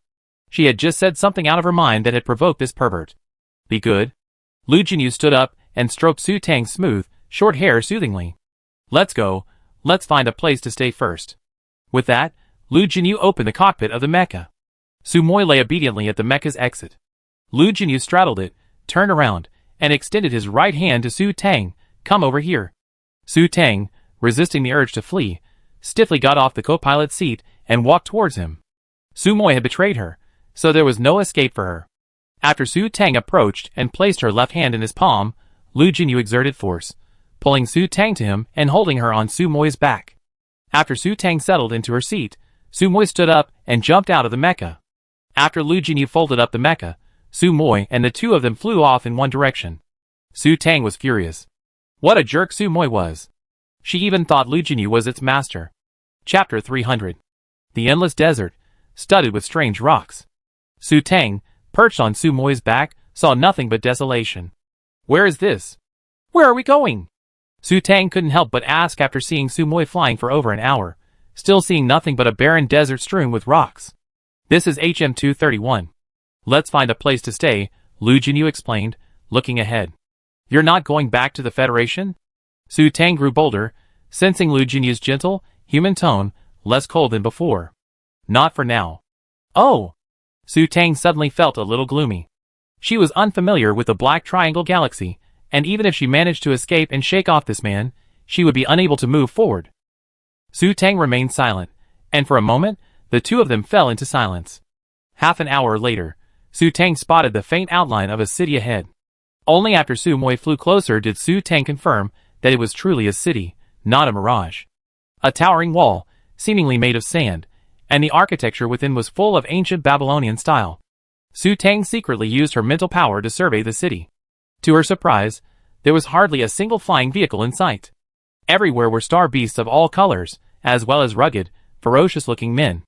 Speaker 1: She had just said something out of her mind that had provoked this pervert. Be good. Lu Jinyu stood up and stroked Su Tang's smooth, short hair soothingly. Let's go. Let's find a place to stay first. With that, Lu Jinyu opened the cockpit of the mecha. Su Moi lay obediently at the mecha's exit. Lu Jinyu straddled it, turned around, and extended his right hand to Su Tang. Come over here. Su Tang, resisting the urge to flee, stiffly got off the co-pilot's seat and walked towards him. Su Moi had betrayed her, so there was no escape for her. After Su Tang approached and placed her left hand in his palm, Lu Jinyu exerted force, pulling Su Tang to him and holding her on Su Moi's back. After Su Tang settled into her seat, Su Moi stood up and jumped out of the mecha. After Lu Jinyu folded up the mecha, Su Moi and the two of them flew off in one direction. Su Tang was furious. What a jerk Su Moi was. She even thought Lu Jinyu was its master. Chapter 300. The Endless Desert, studded with strange rocks. Su Tang, perched on Su Moi's back, saw nothing but desolation. Where is this? Where are we going? Su Tang couldn't help but ask after seeing Su Moi flying for over an hour, still seeing nothing but a barren desert strewn with rocks. This is EP281. Let's find a place to stay, Lu Jinyu explained, looking ahead. You're not going back to the Federation? Su Tang grew bolder, sensing Lu Jinyu's gentle, human tone, less cold than before. Not for now. Oh! Su Tang suddenly felt a little gloomy. She was unfamiliar with the Black Triangle Galaxy, and even if she managed to escape and shake off this man, she would be unable to move forward. Su Tang remained silent, and for a moment, the two of them fell into silence. Half an hour later, Su Tang spotted the faint outline of a city ahead. Only after Su Moi flew closer did Su Tang confirm that it was truly a city, not a mirage. A towering wall, seemingly made of sand, and the architecture within was full of ancient Babylonian style. Su Tang secretly used her mental power to survey the city. To her surprise, there was hardly a single flying vehicle in sight. Everywhere were star beasts of all colors, as well as rugged, ferocious-looking men.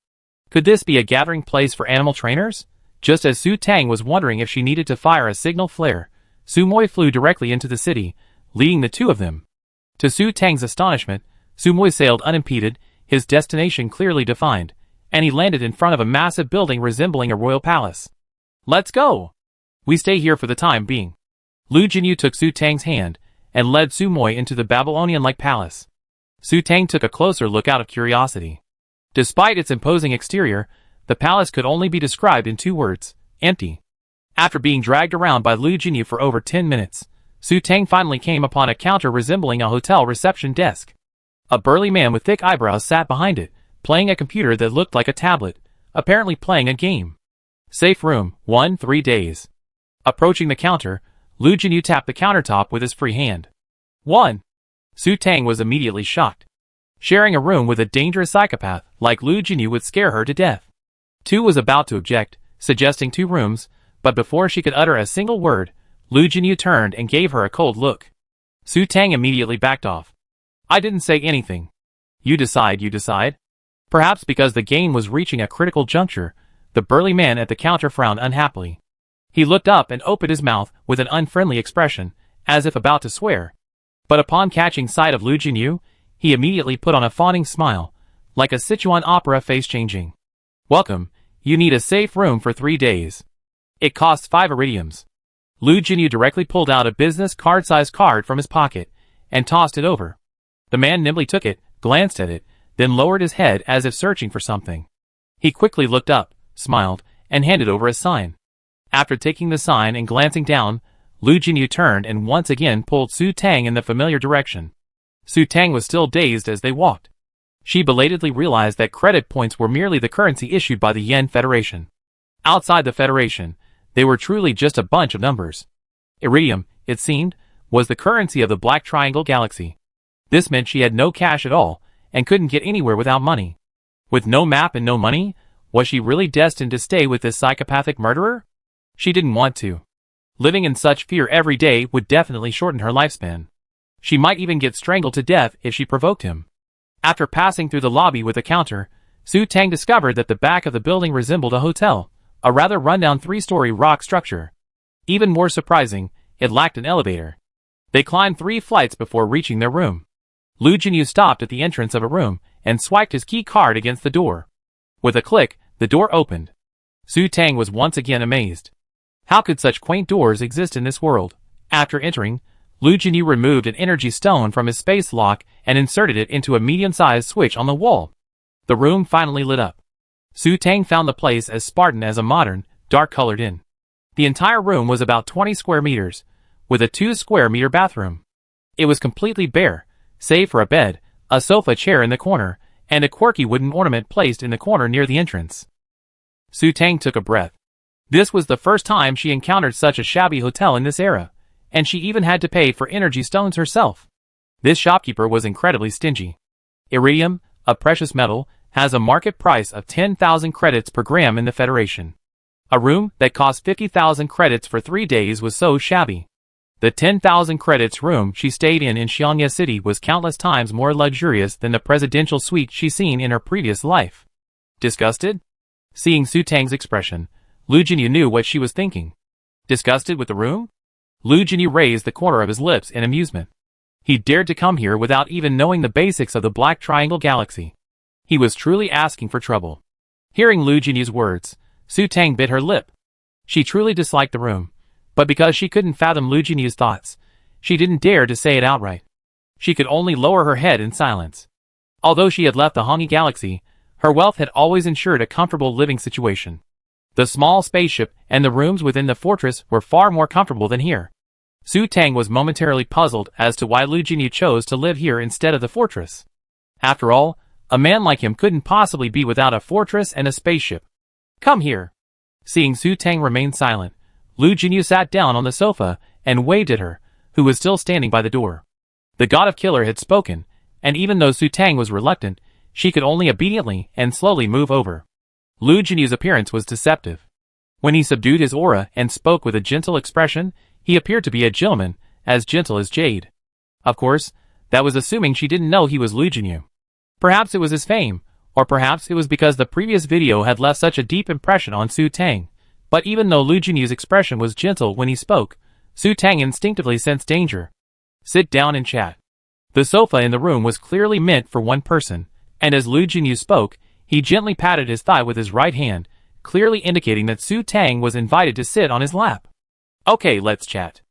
Speaker 1: Could this be a gathering place for animal trainers? Just as Su Tang was wondering if she needed to fire a signal flare, Su Moi flew directly into the city, leading the two of them. To Su Tang's astonishment, Su Moi sailed unimpeded, his destination clearly defined, and he landed in front of a massive building resembling a royal palace. Let's go! We stay here for the time being. Lu Jinyu took Su Tang's hand, and led Su Moi into the Babylonian-like palace. Su Tang took a closer look out of curiosity. Despite its imposing exterior, the palace could only be described in two words: empty. After being dragged around by Lu Jinyu for over 10 minutes, Su Tang finally came upon a counter resembling a hotel reception desk. A burly man with thick eyebrows sat behind it, playing a computer that looked like a tablet, apparently playing a game. Safe room, 3 days. Approaching the counter, Lu Jinyu tapped the countertop with his free hand. 1. Su Tang was immediately shocked. Sharing a room with a dangerous psychopath like Lu Jinyu would scare her to death. Tu was about to object, suggesting 2 rooms, but before she could utter a single word, Lu Jinyu turned and gave her a cold look. Su Tang immediately backed off. I didn't say anything. You decide. Perhaps because the game was reaching a critical juncture, the burly man at the counter frowned unhappily. He looked up and opened his mouth with an unfriendly expression, as if about to swear. But upon catching sight of Lu Jinyu, he immediately put on a fawning smile, like a Sichuan opera face changing. Welcome, you need a safe room for 3 days. It costs 5 iridiums. Lu Jinyu directly pulled out a business card-sized card from his pocket, and tossed it over. The man nimbly took it, glanced at it, then lowered his head as if searching for something. He quickly looked up, smiled, and handed over a sign. After taking the sign and glancing down, Lu Jinyu turned and once again pulled Su Tang in the familiar direction. Su Tang was still dazed as they walked. She belatedly realized that credit points were merely the currency issued by the Yen Federation. Outside the Federation, they were truly just a bunch of numbers. Iridium, it seemed, was the currency of the Black Triangle Galaxy. This meant she had no cash at all, and couldn't get anywhere without money. With no map and no money, was she really destined to stay with this psychopathic murderer? She didn't want to. Living in such fear every day would definitely shorten her lifespan. She might even get strangled to death if she provoked him. After passing through the lobby with the counter, Su Tang discovered that the back of the building resembled a hotel, a rather rundown 3-story rock structure. Even more surprising, it lacked an elevator. They climbed 3 flights before reaching their room. Lu Jinyu stopped at the entrance of a room and swiped his key card against the door. With a click, the door opened. Su Tang was once again amazed. How could such quaint doors exist in this world? After entering, Lu Jinyu removed an energy stone from his space lock and inserted it into a medium-sized switch on the wall. The room finally lit up. Su Tang found the place as Spartan as a modern, dark-colored inn. The entire room was about 20 square meters, with a 2-square-meter bathroom. It was completely bare, save for a bed, a sofa chair in the corner, and a quirky wooden ornament placed in the corner near the entrance. Su Tang took a breath. This was the first time she encountered such a shabby hotel in this era, and she even had to pay for energy stones herself. This shopkeeper was incredibly stingy. Iridium, a precious metal, has a market price of 10,000 credits per gram in the Federation. A room that cost 50,000 credits for 3 days was so shabby. The 10,000 credits room she stayed in Xiangye City was countless times more luxurious than the presidential suite she'd seen in her previous life. Disgusted? Seeing Su Tang's expression, Lu Jinyu knew what she was thinking. Disgusted with the room? Lu Jinyu raised the corner of his lips in amusement. He dared to come here without even knowing the basics of the Black Triangle Galaxy. He was truly asking for trouble. Hearing Lu Jinyu's words, Su Tang bit her lip. She truly disliked the room, but because she couldn't fathom Lu Jinyu's thoughts, she didn't dare to say it outright. She could only lower her head in silence. Although she had left the Hongi Galaxy, her wealth had always ensured a comfortable living situation. The small spaceship and the rooms within the fortress were far more comfortable than here. Su Tang was momentarily puzzled as to why Lu Jinyu chose to live here instead of the fortress. After all, a man like him couldn't possibly be without a fortress and a spaceship. Come here. Seeing Su Tang remain silent, Lu Jinyu sat down on the sofa and waved at her, who was still standing by the door. The God of Killer had spoken, and even though Su Tang was reluctant, she could only obediently and slowly move over. Lu Jinyu's appearance was deceptive. When he subdued his aura and spoke with a gentle expression, he appeared to be a gentleman, as gentle as jade. Of course, that was assuming she didn't know he was Lu Jinyu. Perhaps it was his fame, or perhaps it was because the previous video had left such a deep impression on Su Tang. But even though Lu Jinyu's expression was gentle when he spoke, Su Tang instinctively sensed danger. Sit down and chat. The sofa in the room was clearly meant for one person, and as Lu Jinyu spoke, he gently patted his thigh with his right hand, clearly indicating that Su Tang was invited to sit on his lap. Okay, let's chat.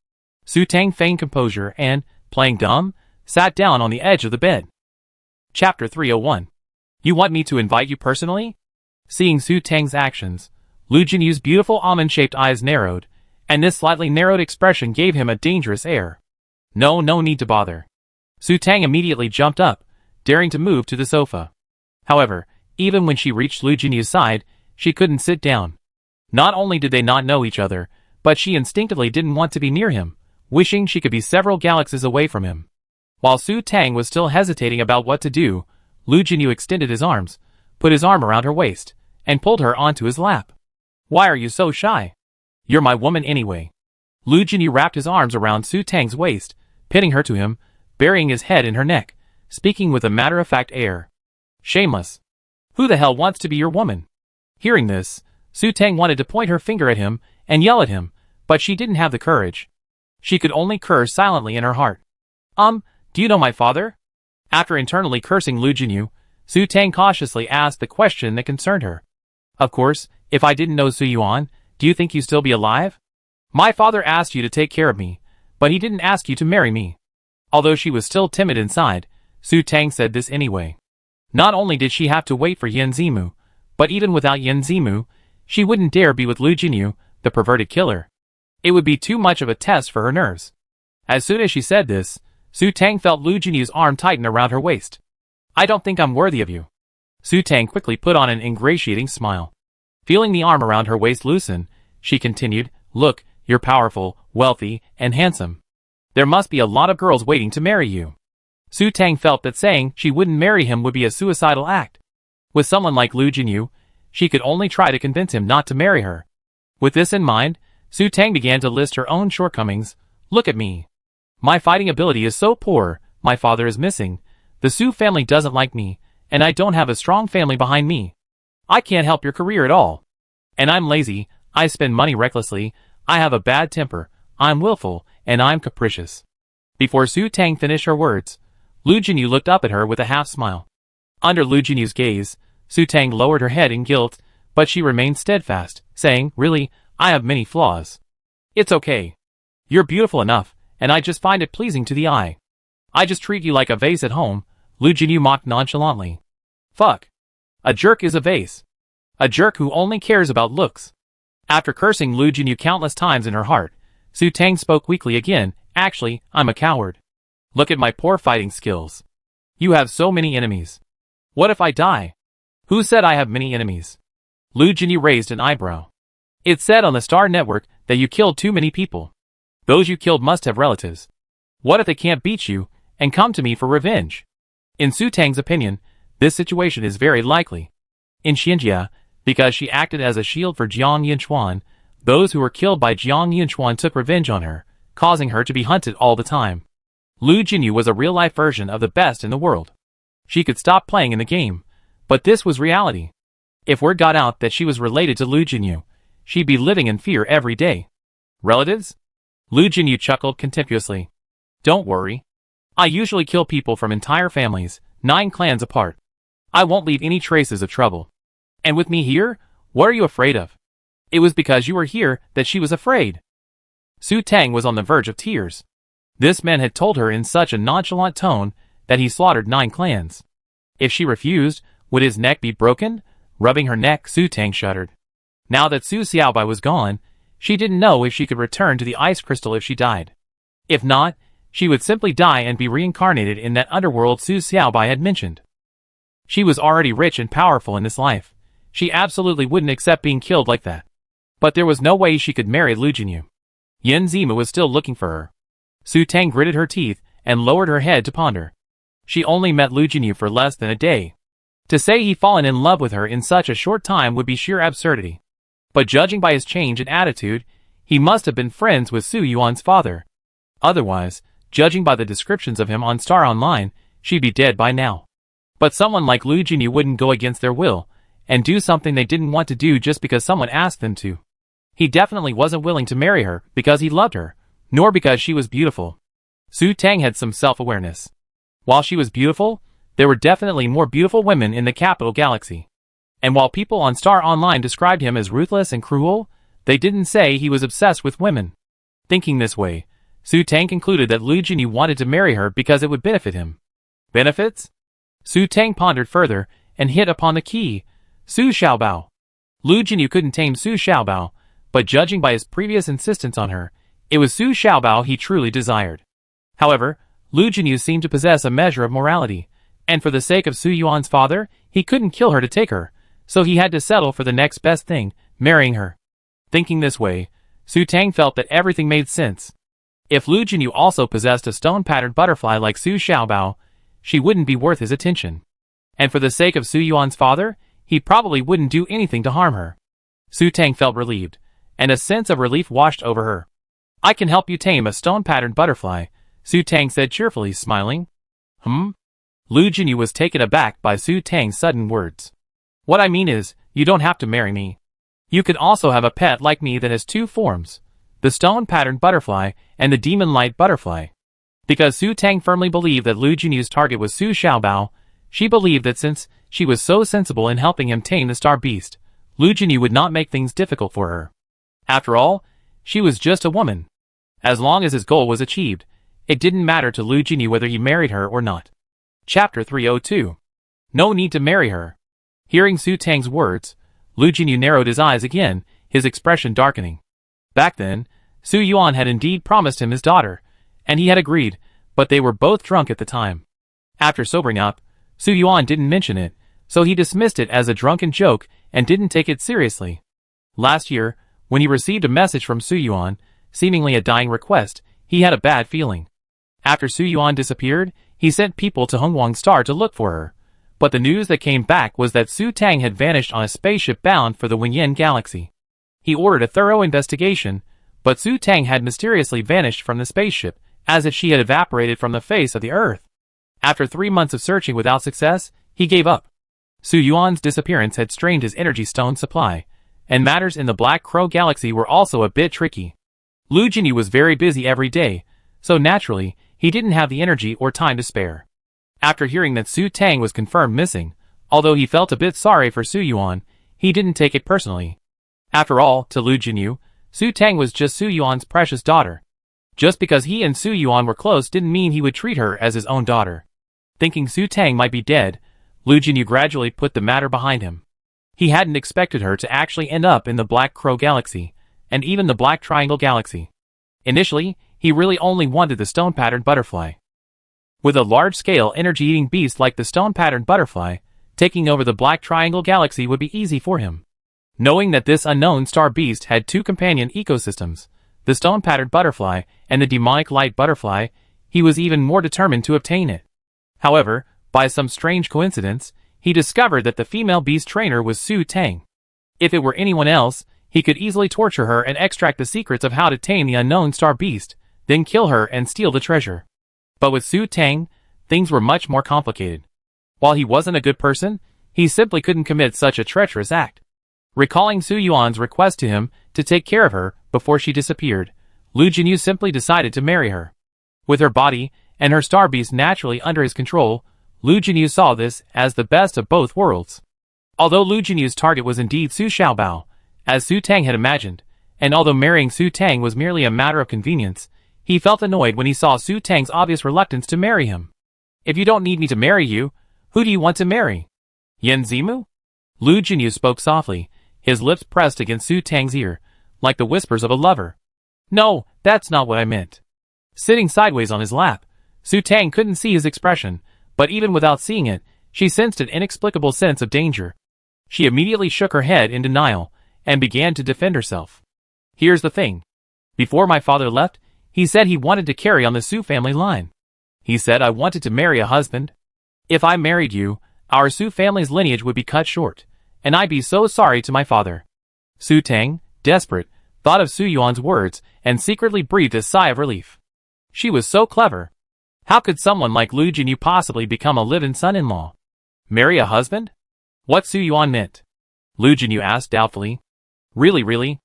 Speaker 1: Su Tang feigned composure and, playing dumb, sat down on the edge of the bed. Chapter 301. You want me to invite you personally? Seeing Su Tang's actions, Lu Jinyu's beautiful almond-shaped eyes narrowed, and this slightly narrowed expression gave him a dangerous air. No need to bother. Su Tang immediately jumped up, daring to move to the sofa. However, even when she reached Lu Jinyu's side, she couldn't sit down. Not only did they not know each other, but she instinctively didn't want to be near him, wishing she could be several galaxies away from him. While Su Tang was still hesitating about what to do, Lu Jinyu extended his arms, put his arm around her waist, and pulled her onto his lap. Why are you so shy? You're my woman anyway. Lu Jinyu wrapped his arms around Su Tang's waist, pinning her to him, burying his head in her neck, speaking with a matter-of-fact air. Shameless. Who the hell wants to be your woman? Hearing this, Su Tang wanted to point her finger at him and yell at him, but she didn't have the courage. She could only curse silently in her heart. Do you know my father? After internally cursing Lu Jinyu, Su Tang cautiously asked the question that concerned her. Of course, if I didn't know Su Yuan, do you think you'd still be alive? My father asked you to take care of me, but he didn't ask you to marry me. Although she was still timid inside, Su Tang said this anyway. Not only did she have to wait for Yin Zimu, but even without Yin Zimu, she wouldn't dare be with Lu Jinyu, the perverted killer. It would be too much of a test for her nerves. As soon as she said this, Su Tang felt Lu Jinyu's arm tighten around her waist. I don't think I'm worthy of you. Su Tang quickly put on an ingratiating smile. Feeling the arm around her waist loosen, she continued, Look, you're powerful, wealthy, and handsome. There must be a lot of girls waiting to marry you. Su Tang felt that saying she wouldn't marry him would be a suicidal act. With someone like Lu Jinyu, she could only try to convince him not to marry her. With this in mind, Su Tang began to list her own shortcomings. Look at me. My fighting ability is so poor, my father is missing, the Su family doesn't like me, and I don't have a strong family behind me. I can't help your career at all. And I'm lazy, I spend money recklessly, I have a bad temper, I'm willful, and I'm capricious. Before Su Tang finished her words, Lu Jinyu looked up at her with a half-smile. Under Lu Jinyu's gaze, Su Tang lowered her head in guilt, but she remained steadfast, saying, Really, I have many flaws. It's okay. You're beautiful enough, and I just find it pleasing to the eye. I just treat you like a vase at home, Lu Jinyu mocked nonchalantly. Fuck. A jerk is a vase. A jerk who only cares about looks. After cursing Lu Jinyu countless times in her heart, Su Tang spoke weakly again, Actually, I'm a coward. Look at my poor fighting skills. You have so many enemies. What if I die? Who said I have many enemies? Lu Jinyu raised an eyebrow. It said on the Star Network that you killed too many people. Those you killed must have relatives. What if they can't beat you, and come to me for revenge? In Su Tang's opinion, this situation is very likely. In Xinjia, because she acted as a shield for Jiang Yinchuan, those who were killed by Jiang Yinchuan took revenge on her, causing her to be hunted all the time. Lu Jinyu was a real-life version of the best in the world. She could stop playing in the game, but this was reality. If word got out that she was related to Lu Jinyu, she'd be living in fear every day. Relatives? Lu Jinyu chuckled contemptuously. Don't worry. I usually kill people from entire families, 9 clans apart. I won't leave any traces of trouble. And with me here, what are you afraid of? It was because you were here that she was afraid. Su Tang was on the verge of tears. This man had told her in such a nonchalant tone that he slaughtered 9 clans. If she refused, would his neck be broken? Rubbing her neck, Su Tang shuddered. Now that Su Xiaobai was gone, she didn't know if she could return to the ice crystal if she died. If not, she would simply die and be reincarnated in that underworld Su Xiaobai had mentioned. She was already rich and powerful in this life. She absolutely wouldn't accept being killed like that. But there was no way she could marry Lu Jinyu. Yin Zimu was still looking for her. Su Tang gritted her teeth and lowered her head to ponder. She only met Lu Jinyu for less than a day. To say he'd fallen in love with her in such a short time would be sheer absurdity. But judging by his change in attitude, he must have been friends with Su Yuan's father. Otherwise, judging by the descriptions of him on Star Online, she'd be dead by now. But someone like Lu Jinyu wouldn't go against their will, and do something they didn't want to do just because someone asked them to. He definitely wasn't willing to marry her because he loved her, nor because she was beautiful. Su Tang had some self-awareness. While she was beautiful, there were definitely more beautiful women in the capital galaxy. And while people on Star Online described him as ruthless and cruel, they didn't say he was obsessed with women. Thinking this way, Su Tang concluded that Lu Jinyu wanted to marry her because it would benefit him. Benefits? Su Tang pondered further and hit upon the key, Su Xiaobao. Lu Jinyu couldn't tame Su Xiaobao, but judging by his previous insistence on her, it was Su Xiaobao he truly desired. However, Lu Jinyu seemed to possess a measure of morality, and for the sake of Su Yuan's father, he couldn't kill her to take her, so he had to settle for the next best thing, marrying her. Thinking this way, Su Tang felt that everything made sense. If Lu Jinyu also possessed a stone-patterned butterfly like Su Xiaobao, she wouldn't be worth his attention. And for the sake of Su Yuan's father, he probably wouldn't do anything to harm her. Su Tang felt relieved, and a sense of relief washed over her. I can help you tame a stone-patterned butterfly, Su Tang said cheerfully, smiling. Lu Jinyu was taken aback by Su Tang's sudden words. What I mean is, you don't have to marry me. You could also have a pet like me that has two forms, the stone-patterned butterfly and the demon light butterfly. Because Su Tang firmly believed that Lu Jinyu's target was Su Xiaobao, she believed that since she was so sensible in helping him tame the star beast, Lu Jinyu would not make things difficult for her. After all, she was just a woman. As long as his goal was achieved, it didn't matter to Lu Jinyu whether he married her or not. Chapter 302. No need to marry her. Hearing Su Tang's words, Lu Jinyu narrowed his eyes again, his expression darkening. Back then, Su Yuan had indeed promised him his daughter, and he had agreed, but they were both drunk at the time. After sobering up, Su Yuan didn't mention it, so he dismissed it as a drunken joke and didn't take it seriously. Last year, when he received a message from Su Yuan, seemingly a dying request, he had a bad feeling. After Su Yuan disappeared, he sent people to Hongwang Star to look for her, but the news that came back was that Su Tang had vanished on a spaceship bound for the Wenyan Galaxy. He ordered a thorough investigation, but Su Tang had mysteriously vanished from the spaceship, as if she had evaporated from the face of the earth. After 3 months of searching without success, he gave up. Su Yuan's disappearance had strained his energy stone supply, and matters in the Black Crow Galaxy were also a bit tricky. Lu Jinyu was very busy every day, so naturally, he didn't have the energy or time to spare. After hearing that Su Tang was confirmed missing, although he felt a bit sorry for Su Yuan, he didn't take it personally. After all, to Lu Jinyu, Su Tang was just Su Yuan's precious daughter. Just because he and Su Yuan were close didn't mean he would treat her as his own daughter. Thinking Su Tang might be dead, Lu Jinyu gradually put the matter behind him. He hadn't expected her to actually end up in the Black Crow Galaxy, and even the Black Triangle Galaxy. Initially, he really only wanted the stone-patterned butterfly. With a large-scale energy-eating beast like the stone-patterned butterfly, taking over the Black Triangle Galaxy would be easy for him. Knowing that this unknown star beast had two companion ecosystems, the stone-patterned butterfly and the demonic light butterfly, he was even more determined to obtain it. However, by some strange coincidence, he discovered that the female beast trainer was Su Tang. If it were anyone else, he could easily torture her and extract the secrets of how to tame the unknown star beast, then kill her and steal the treasure. But with Su Tang, things were much more complicated. While he wasn't a good person, he simply couldn't commit such a treacherous act. Recalling Su Yuan's request to him to take care of her before she disappeared, Lu Jinyu simply decided to marry her. With her body and her star beast naturally under his control, Lu Jinyu saw this as the best of both worlds. Although Lu Jinyu's target was indeed Su Xiaobao, as Su Tang had imagined, and although marrying Su Tang was merely a matter of convenience, he felt annoyed when he saw Su Tang's obvious reluctance to marry him. If you don't need me to marry you, who do you want to marry? Yan Zimu? Lu Jinyu spoke softly, his lips pressed against Su Tang's ear, like the whispers of a lover. No, that's not what I meant. Sitting sideways on his lap, Su Tang couldn't see his expression, but even without seeing it, she sensed an inexplicable sense of danger. She immediately shook her head in denial, and began to defend herself. Here's the thing. Before my father left, he said he wanted to carry on the Su family line. He said I wanted to marry a husband. If I married you, our Su family's lineage would be cut short, and I'd be so sorry to my father. Su Tang, desperate, thought of Su Yuan's words and secretly breathed a sigh of relief. She was so clever. How could someone like Lu Jinyu possibly become a live-in son-in-law? Marry a husband? What Su Yuan meant? Lu Jinyu asked doubtfully. Really?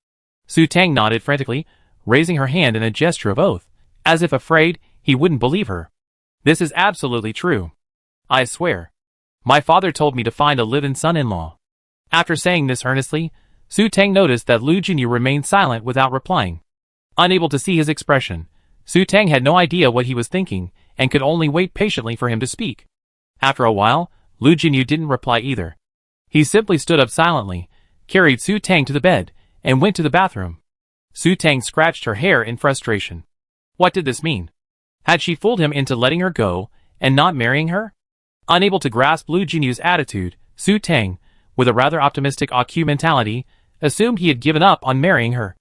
Speaker 1: Su Tang nodded frantically, raising her hand in a gesture of oath, as if afraid he wouldn't believe her. This is absolutely true. I swear. My father told me to find a live-in son-in-law. After saying this earnestly, Su Tang noticed that Lu Jinyu remained silent without replying. Unable to see his expression, Su Tang had no idea what he was thinking, and could only wait patiently for him to speak. After a while, Lu Jinyu didn't reply either. He simply stood up silently, carried Su Tang to the bed, and went to the bathroom. Su Tang scratched her hair in frustration. What did this mean? Had she fooled him into letting her go, and not marrying her? Unable to grasp Lu Jinyu's attitude, Su Tang, with a rather optimistic AQ mentality, assumed he had given up on marrying her.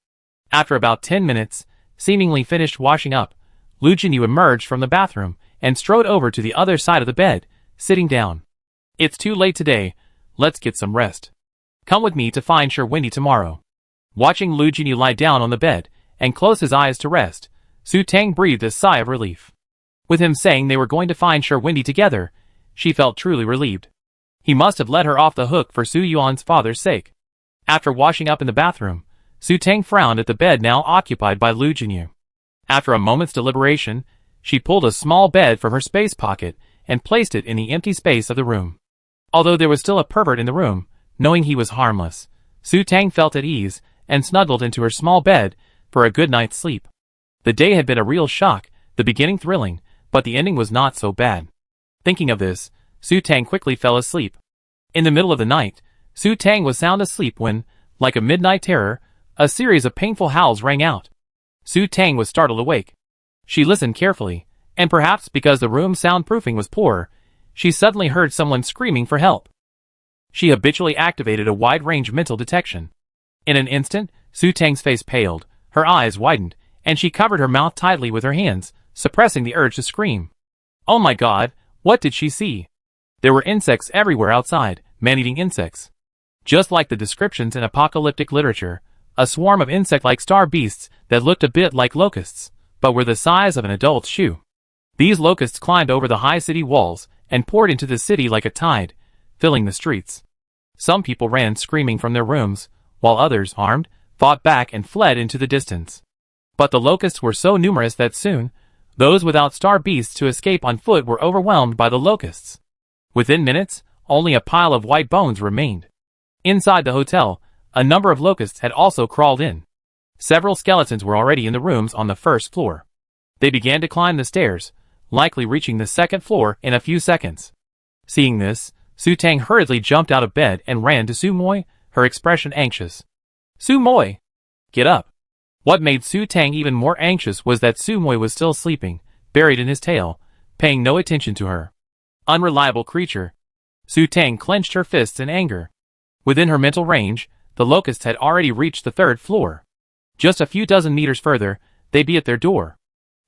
Speaker 1: After about 10 minutes, seemingly finished washing up, Lu Jinyu emerged from the bathroom and strode over to the other side of the bed, sitting down. It's too late today, let's get some rest. Come with me to find Sir Windy tomorrow. Watching Lu Jinyu lie down on the bed and close his eyes to rest, Su Tang breathed a sigh of relief. With him saying they were going to find Sir Windy together, she felt truly relieved. He must have let her off the hook for Su Yuan's father's sake. After washing up in the bathroom, Su Tang frowned at the bed now occupied by Lu Jinyu. After a moment's deliberation, she pulled a small bed from her space pocket and placed it in the empty space of the room. Although there was still a pervert in the room, knowing he was harmless, Su Tang felt at ease and snuggled into her small bed for a good night's sleep. The day had been a real shock, the beginning thrilling, but the ending was not so bad. Thinking of this, Su Tang quickly fell asleep. In the middle of the night, Su Tang was sound asleep when, like a midnight terror, a series of painful howls rang out. Su Tang was startled awake. She listened carefully, and perhaps because the room's soundproofing was poor, she suddenly heard someone screaming for help. She habitually activated a wide-range mental detection. In an instant, Su Tang's face paled, her eyes widened, and she covered her mouth tightly with her hands, suppressing the urge to scream. Oh my god, what did she see? There were insects everywhere outside, man-eating insects. Just like the descriptions in apocalyptic literature, a swarm of insect-like star beasts that looked a bit like locusts, but were the size of an adult's shoe. These locusts climbed over the high city walls and poured into the city like a tide, filling the streets. Some people ran screaming from their rooms, while others, armed, fought back and fled into the distance. But the locusts were so numerous that soon, those without star beasts to escape on foot were overwhelmed by the locusts. Within minutes, only a pile of white bones remained. Inside the hotel, a number of locusts had also crawled in. Several skeletons were already in the rooms on the first floor. They began to climb the stairs, likely reaching the second floor in a few seconds. Seeing this, Su Tang hurriedly jumped out of bed and ran to Su Moi, her expression anxious. Su Moi! Get up! What made Su Tang even more anxious was that Su Moi was still sleeping, buried in his tail, paying no attention to her. Unreliable creature. Su Tang clenched her fists in anger. Within her mental range, the locusts had already reached the third floor. Just a few dozen meters further, they'd be at their door.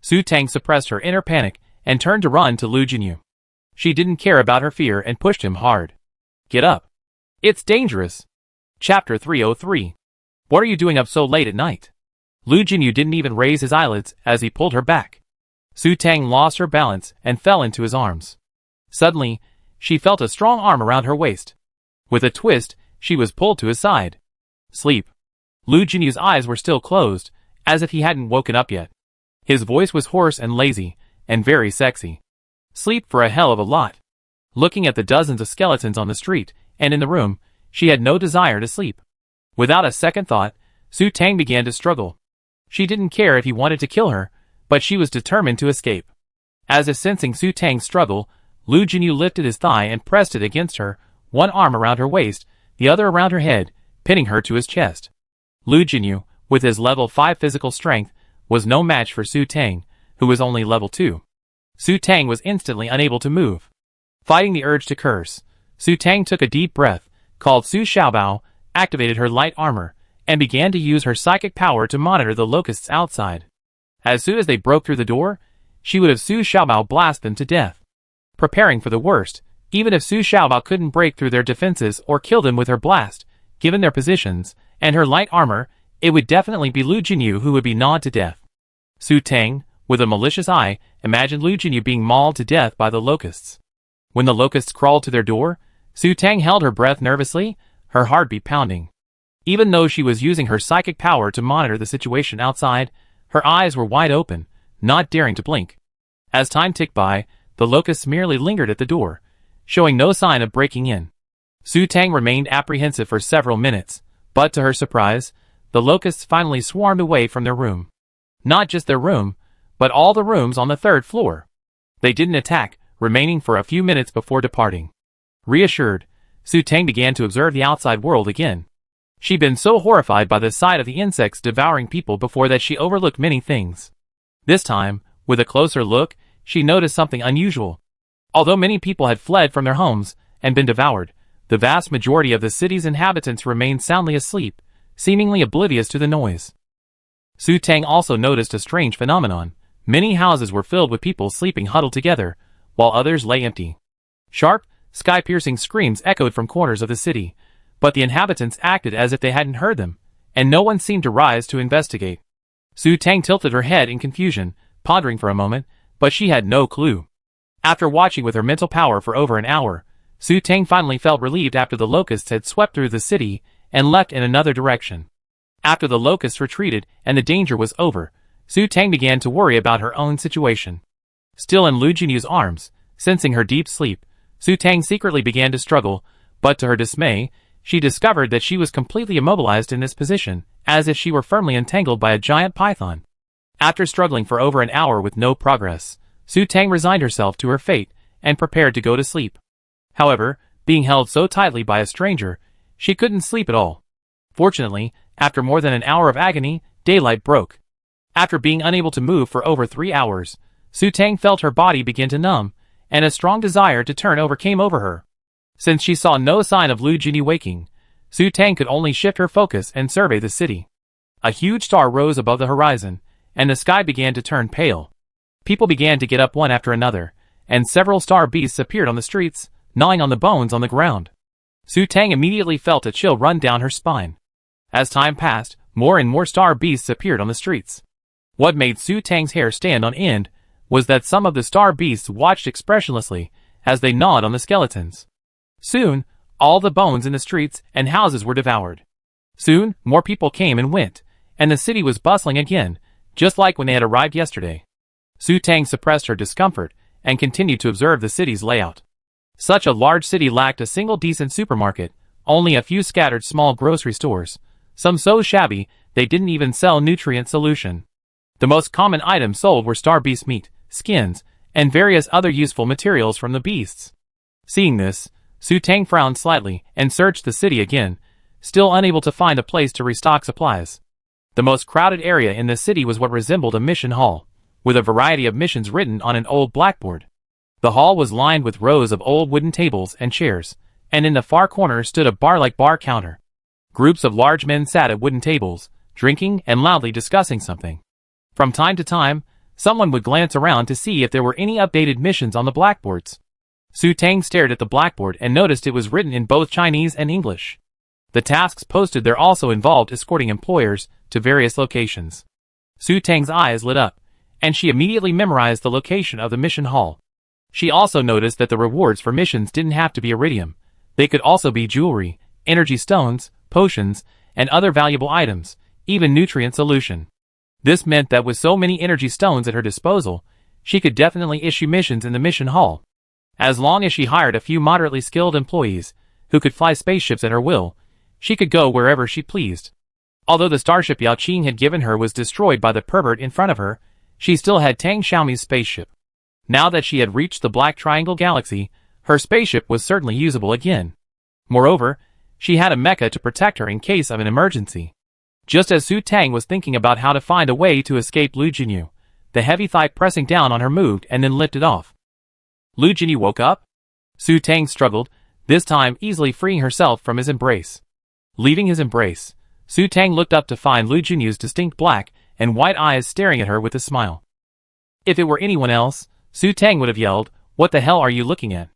Speaker 1: Su Tang suppressed her inner panic and turned to run to Lu Jinyu. She didn't care about her fear and pushed him hard. Get up. It's dangerous. Chapter 303. What are you doing up so late at night? Lu Jinyu didn't even raise his eyelids as he pulled her back. Su Tang lost her balance and fell into his arms. Suddenly, she felt a strong arm around her waist. With a twist, she was pulled to his side. Sleep. Lu Jinyu's eyes were still closed, as if he hadn't woken up yet. His voice was hoarse and lazy, and very sexy. Sleep for a hell of a lot. Looking at the dozens of skeletons on the street and in the room, she had no desire to sleep. Without a second thought, Su Tang began to struggle. She didn't care if he wanted to kill her, but she was determined to escape. As if sensing Su Tang's struggle, Lu Jinyu lifted his thigh and pressed it against her, one arm around her waist, the other around her head, pinning her to his chest. Lu Jinyu, with his level 5 physical strength, was no match for Su Tang, who was only level 2. Su Tang was instantly unable to move. Fighting the urge to curse, Su Tang took a deep breath, called Su Xiaobao, activated her light armor, and began to use her psychic power to monitor the locusts outside. As soon as they broke through the door, she would have Su Xiaobao blast them to death. Preparing for the worst, even if Su Xiaobao couldn't break through their defenses or kill them with her blast, given their positions and her light armor, it would definitely be Lu Jinyu who would be gnawed to death. Su Tang, with a malicious eye, imagined Lu Jinyu being mauled to death by the locusts. When the locusts crawled to their door, Su Tang held her breath nervously, her heartbeat pounding. Even though she was using her psychic power to monitor the situation outside, her eyes were wide open, not daring to blink. As time ticked by, the locusts merely lingered at the door, showing no sign of breaking in. Su Tang remained apprehensive for several minutes, but to her surprise, the locusts finally swarmed away from their room. Not just their room, but all the rooms on the third floor. They didn't attack, remaining for a few minutes before departing. Reassured, Su Tang began to observe the outside world again. She'd been so horrified by the sight of the insects devouring people before that she overlooked many things. This time, with a closer look, she noticed something unusual. Although many people had fled from their homes and been devoured, the vast majority of the city's inhabitants remained soundly asleep, seemingly oblivious to the noise. Su Tang also noticed a strange phenomenon. Many houses were filled with people sleeping huddled together, while others lay empty. Sharp, Sky-piercing screams echoed from corners of the city, but the inhabitants acted as if they hadn't heard them, and no one seemed to rise to investigate. Su Tang tilted her head in confusion, pondering for a moment, but she had no clue. After watching with her mental power for over an hour, Su Tang finally felt relieved after the locusts had swept through the city and left in another direction. After the locusts retreated and the danger was over, Su Tang began to worry about her own situation. Still in Lu Jinyu's arms, sensing her deep sleep, Su Tang secretly began to struggle, but to her dismay, she discovered that she was completely immobilized in this position, as if she were firmly entangled by a giant python. After struggling for over an hour with no progress, Su Tang resigned herself to her fate and prepared to go to sleep. However, being held so tightly by a stranger, she couldn't sleep at all. Fortunately, after more than an hour of agony, daylight broke. After being unable to move for over 3 hours, Su Tang felt her body begin to numb, and a strong desire to turn over came over her. Since she saw no sign of Lu Jinyu waking, Su Tang could only shift her focus and survey the city. A huge star rose above the horizon, and the sky began to turn pale. People began to get up one after another, and several star beasts appeared on the streets, gnawing on the bones on the ground. Su Tang immediately felt a chill run down her spine. As time passed, more and more star beasts appeared on the streets. What made Su Tang's hair stand on end was that some of the star beasts watched expressionlessly as they gnawed on the skeletons. Soon, all the bones in the streets and houses were devoured. Soon, more people came and went, and the city was bustling again, just like when they had arrived yesterday. Su Tang suppressed her discomfort and continued to observe the city's layout. Such a large city lacked a single decent supermarket, only a few scattered small grocery stores, some so shabby they didn't even sell nutrient solution. The most common items sold were star beast meat, skins, and various other useful materials from the beasts. Seeing this, Su Tang frowned slightly and searched the city again, still unable to find a place to restock supplies. The most crowded area in the city was what resembled a mission hall, with a variety of missions written on an old blackboard. The hall was lined with rows of old wooden tables and chairs, and in the far corner stood a bar-like bar counter. Groups of large men sat at wooden tables, drinking and loudly discussing something. From time to time, someone would glance around to see if there were any updated missions on the blackboards. Su Tang stared at the blackboard and noticed it was written in both Chinese and English. The tasks posted there also involved escorting employers to various locations. Su Tang's eyes lit up, and she immediately memorized the location of the mission hall. She also noticed that the rewards for missions didn't have to be iridium. They could also be jewelry, energy stones, potions, and other valuable items, even nutrient solution. This meant that with so many energy stones at her disposal, she could definitely issue missions in the mission hall. As long as she hired a few moderately skilled employees, who could fly spaceships at her will, she could go wherever she pleased. Although the starship Yao Qing had given her was destroyed by the pervert in front of her, she still had Tang Xiaomi's spaceship. Now that she had reached the Black Triangle Galaxy, her spaceship was certainly usable again. Moreover, she had a mecha to protect her in case of an emergency. Just as Su Tang was thinking about how to find a way to escape Lu Jinyu, the heavy thigh pressing down on her moved and then lifted off. Lu Jinyu woke up? Su Tang struggled, this time easily freeing herself from his embrace. Leaving his embrace, Su Tang looked up to find Lu Jinyu's distinct black and white eyes staring at her with a smile. If it were anyone else, Su Tang would have yelled, "What the hell are you looking at?"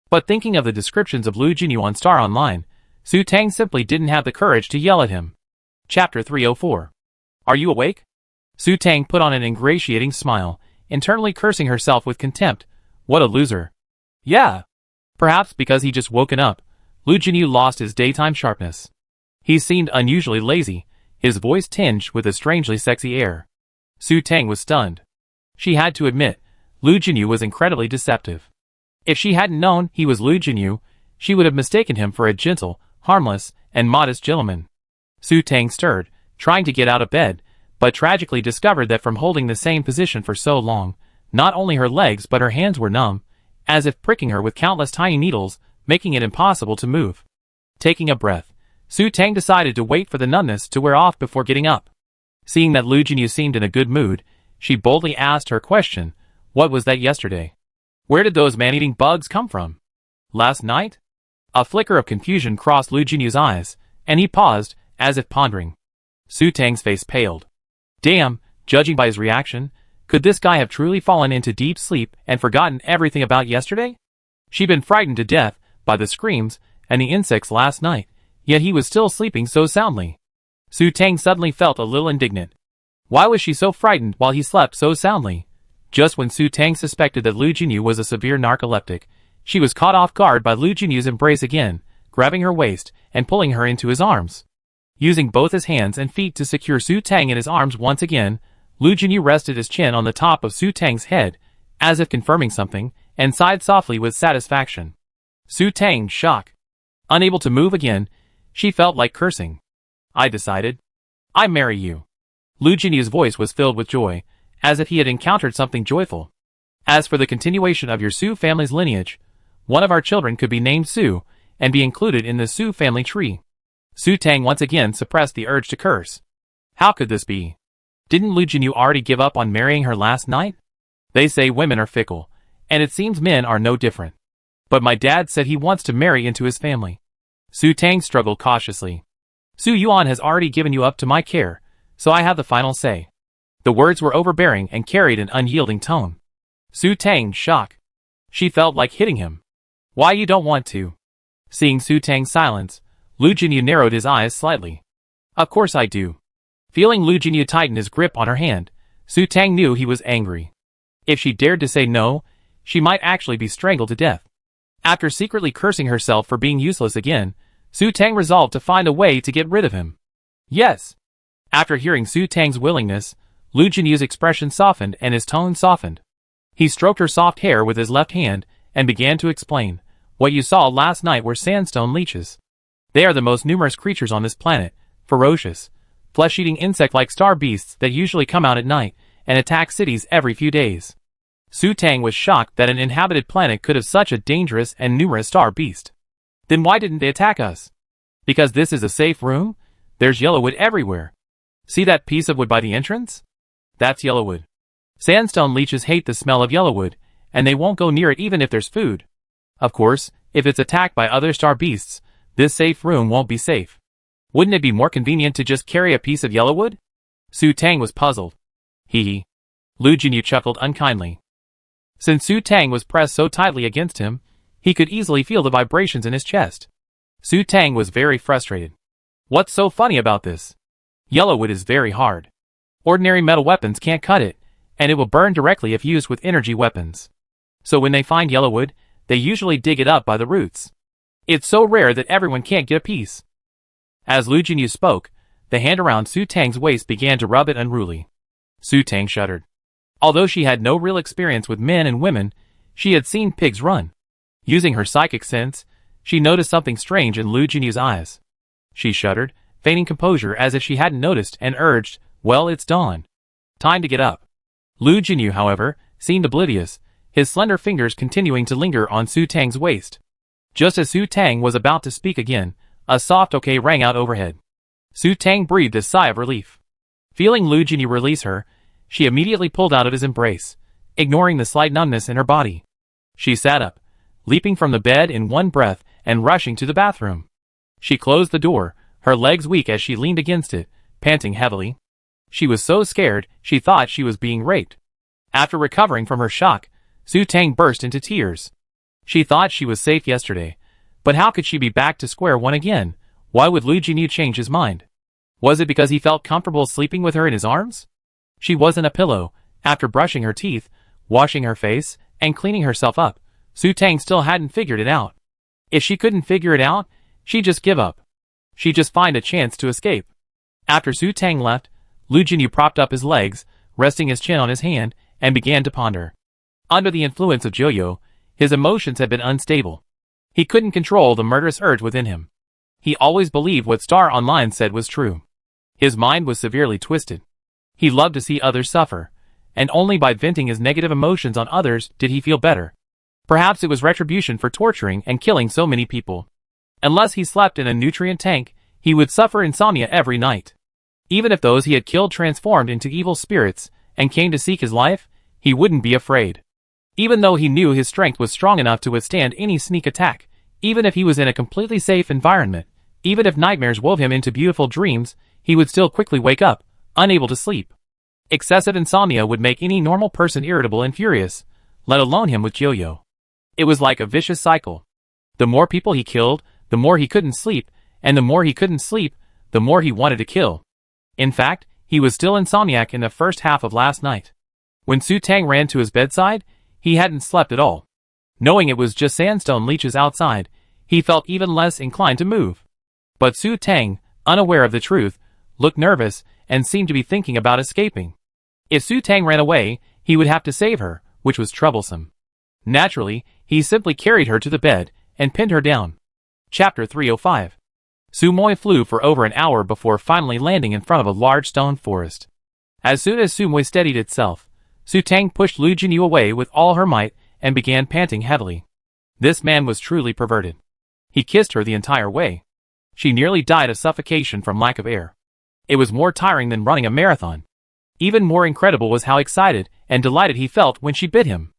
Speaker 1: But thinking of the descriptions of Lu Jinyu on Star Online, Su Tang simply didn't have the courage to yell at him. Chapter 304. Are you awake? Su Tang put on an ingratiating smile, internally cursing herself with contempt. What a loser. Yeah. Perhaps because he just woken up, Lu Jinyu lost his daytime sharpness. He seemed unusually lazy, his voice tinged with a strangely sexy air. Su Tang was stunned. She had to admit, Lu Jinyu was incredibly deceptive. If she hadn't known he was Lu Jinyu, she would have mistaken him for a gentle, harmless, and modest gentleman. Su Tang stirred, trying to get out of bed, but tragically discovered that from holding the same position for so long, not only her legs but her hands were numb, as if pricking her with countless tiny needles, making it impossible to move. Taking a breath, Su Tang decided to wait for the numbness to wear off before getting up. Seeing that Lu Jinyu seemed in a good mood, she boldly asked her question, what was that yesterday? Where did those man-eating bugs come from? Last night? A flicker of confusion crossed Lu Jinyu's eyes, and he paused, as if pondering. Su Tang's face paled. Damn, judging by his reaction, could this guy have truly fallen into deep sleep and forgotten everything about yesterday? She'd been frightened to death by the screams and the insects last night, yet he was still sleeping so soundly. Su Tang suddenly felt a little indignant. Why was she so frightened while he slept so soundly? Just when Su Tang suspected that Lu Jinyu was a severe narcoleptic, she was caught off guard by Lu Jinyu's embrace again, grabbing her waist and pulling her into his arms. Using both his hands and feet to secure Su Tang in his arms once again, Lu Jinyu rested his chin on the top of Su Tang's head, as if confirming something, and sighed softly with satisfaction. Su Tang, shock. Unable to move again, she felt like cursing. I decided. I marry you. Lu Jinyu's voice was filled with joy, as if he had encountered something joyful. As for the continuation of your Su family's lineage, one of our children could be named Su, and be included in the Su family tree. Su Tang once again suppressed the urge to curse. How could this be? Didn't Lu Jinyu already give up on marrying her last night? They say women are fickle, and it seems men are no different. But my dad said he wants to marry into his family. Su Tang struggled cautiously. Su Yuan has already given you up to my care, so I have the final say. The words were overbearing and carried an unyielding tone. Su Tang, shock. She felt like hitting him. Why you don't want to? Seeing Su Tang's silence, Lu Jinyu narrowed his eyes slightly. Of course I do. Feeling Lu Jinyu tighten his grip on her hand, Su Tang knew he was angry. If she dared to say no, she might actually be strangled to death. After secretly cursing herself for being useless again, Su Tang resolved to find a way to get rid of him. Yes. After hearing Su Tang's willingness, Lu Jinyu's expression softened and his tone softened. He stroked her soft hair with his left hand and began to explain. What you saw last night were sandstone leeches. They are the most numerous creatures on this planet, ferocious, flesh-eating insect-like star beasts that usually come out at night and attack cities every few days. Su Tang was shocked that an inhabited planet could have such a dangerous and numerous star beast. Then why didn't they attack us? Because this is a safe room? There's yellowwood everywhere. See that piece of wood by the entrance? That's yellowwood. Sandstone leeches hate the smell of yellowwood, and they won't go near it even if there's food. Of course, if it's attacked by other star beasts, this safe room won't be safe. Wouldn't it be more convenient to just carry a piece of yellowwood? Su Tang was puzzled. Hee hee. Lu Jinyu chuckled unkindly. Since Su Tang was pressed so tightly against him, he could easily feel the vibrations in his chest. Su Tang was very frustrated. What's so funny about this? Yellowwood is very hard. Ordinary metal weapons can't cut it, and it will burn directly if used with energy weapons. So when they find yellowwood, they usually dig it up by the roots. It's so rare that everyone can't get a piece. As Lu Jinyu spoke, the hand around Su Tang's waist began to rub it unruly. Su Tang shuddered. Although she had no real experience with men and women, she had seen pigs run. Using her psychic sense, she noticed something strange in Lu Jinyu's eyes. She shuddered, feigning composure as if she hadn't noticed, and urged, well, it's dawn. Time to get up. Lu Jinyu, however, seemed oblivious, his slender fingers continuing to linger on Su Tang's waist. Just as Su Tang was about to speak again, a soft okay rang out overhead. Su Tang breathed a sigh of relief. Feeling Lu Jinyu release her, she immediately pulled out of his embrace, ignoring the slight numbness in her body. She sat up, leaping from the bed in one breath and rushing to the bathroom. She closed the door, her legs weak as she leaned against it, panting heavily. She was so scared, she thought she was being raped. After recovering from her shock, Su Tang burst into tears. She thought she was safe yesterday, but how could she be back to square one again? Why would Lu Jinyu change his mind? Was it because he felt comfortable sleeping with her in his arms? She wasn't a pillow. After brushing her teeth, washing her face, and cleaning herself up, Su Tang still hadn't figured it out. If she couldn't figure it out, she'd just give up. She'd just find a chance to escape. After Su Tang left, Lu Jinyu propped up his legs, resting his chin on his hand, and began to ponder. Under the influence of Joyo, his emotions had been unstable. He couldn't control the murderous urge within him. He always believed what Star Online said was true. His mind was severely twisted. He loved to see others suffer, and only by venting his negative emotions on others did he feel better. Perhaps it was retribution for torturing and killing so many people. Unless he slept in a nutrient tank, he would suffer insomnia every night. Even if those he had killed transformed into evil spirits and came to seek his life, he wouldn't be afraid. Even though he knew his strength was strong enough to withstand any sneak attack, even if he was in a completely safe environment, even if nightmares wove him into beautiful dreams, he would still quickly wake up, unable to sleep. Excessive insomnia would make any normal person irritable and furious, let alone him with Joyo. It was like a vicious cycle. The more people he killed, the more he couldn't sleep, and the more he couldn't sleep, the more he wanted to kill. In fact, he was still insomniac in the first half of last night. When Su Tang ran to his bedside, he hadn't slept at all. Knowing it was just sandstone leeches outside, he felt even less inclined to move. But Su Tang, unaware of the truth, looked nervous and seemed to be thinking about escaping. If Su Tang ran away, he would have to save her, which was troublesome. Naturally, he simply carried her to the bed and pinned her down. Chapter 305. Su Moi flew for over an hour before finally landing in front of a large stone forest. As soon as Su Moi steadied itself, Su Tang pushed Lu Jinyu away with all her might and began panting heavily. This man was truly perverted. He kissed her the entire way. She nearly died of suffocation from lack of air. It was more tiring than running a marathon. Even more incredible was how excited and delighted he felt when she bit him.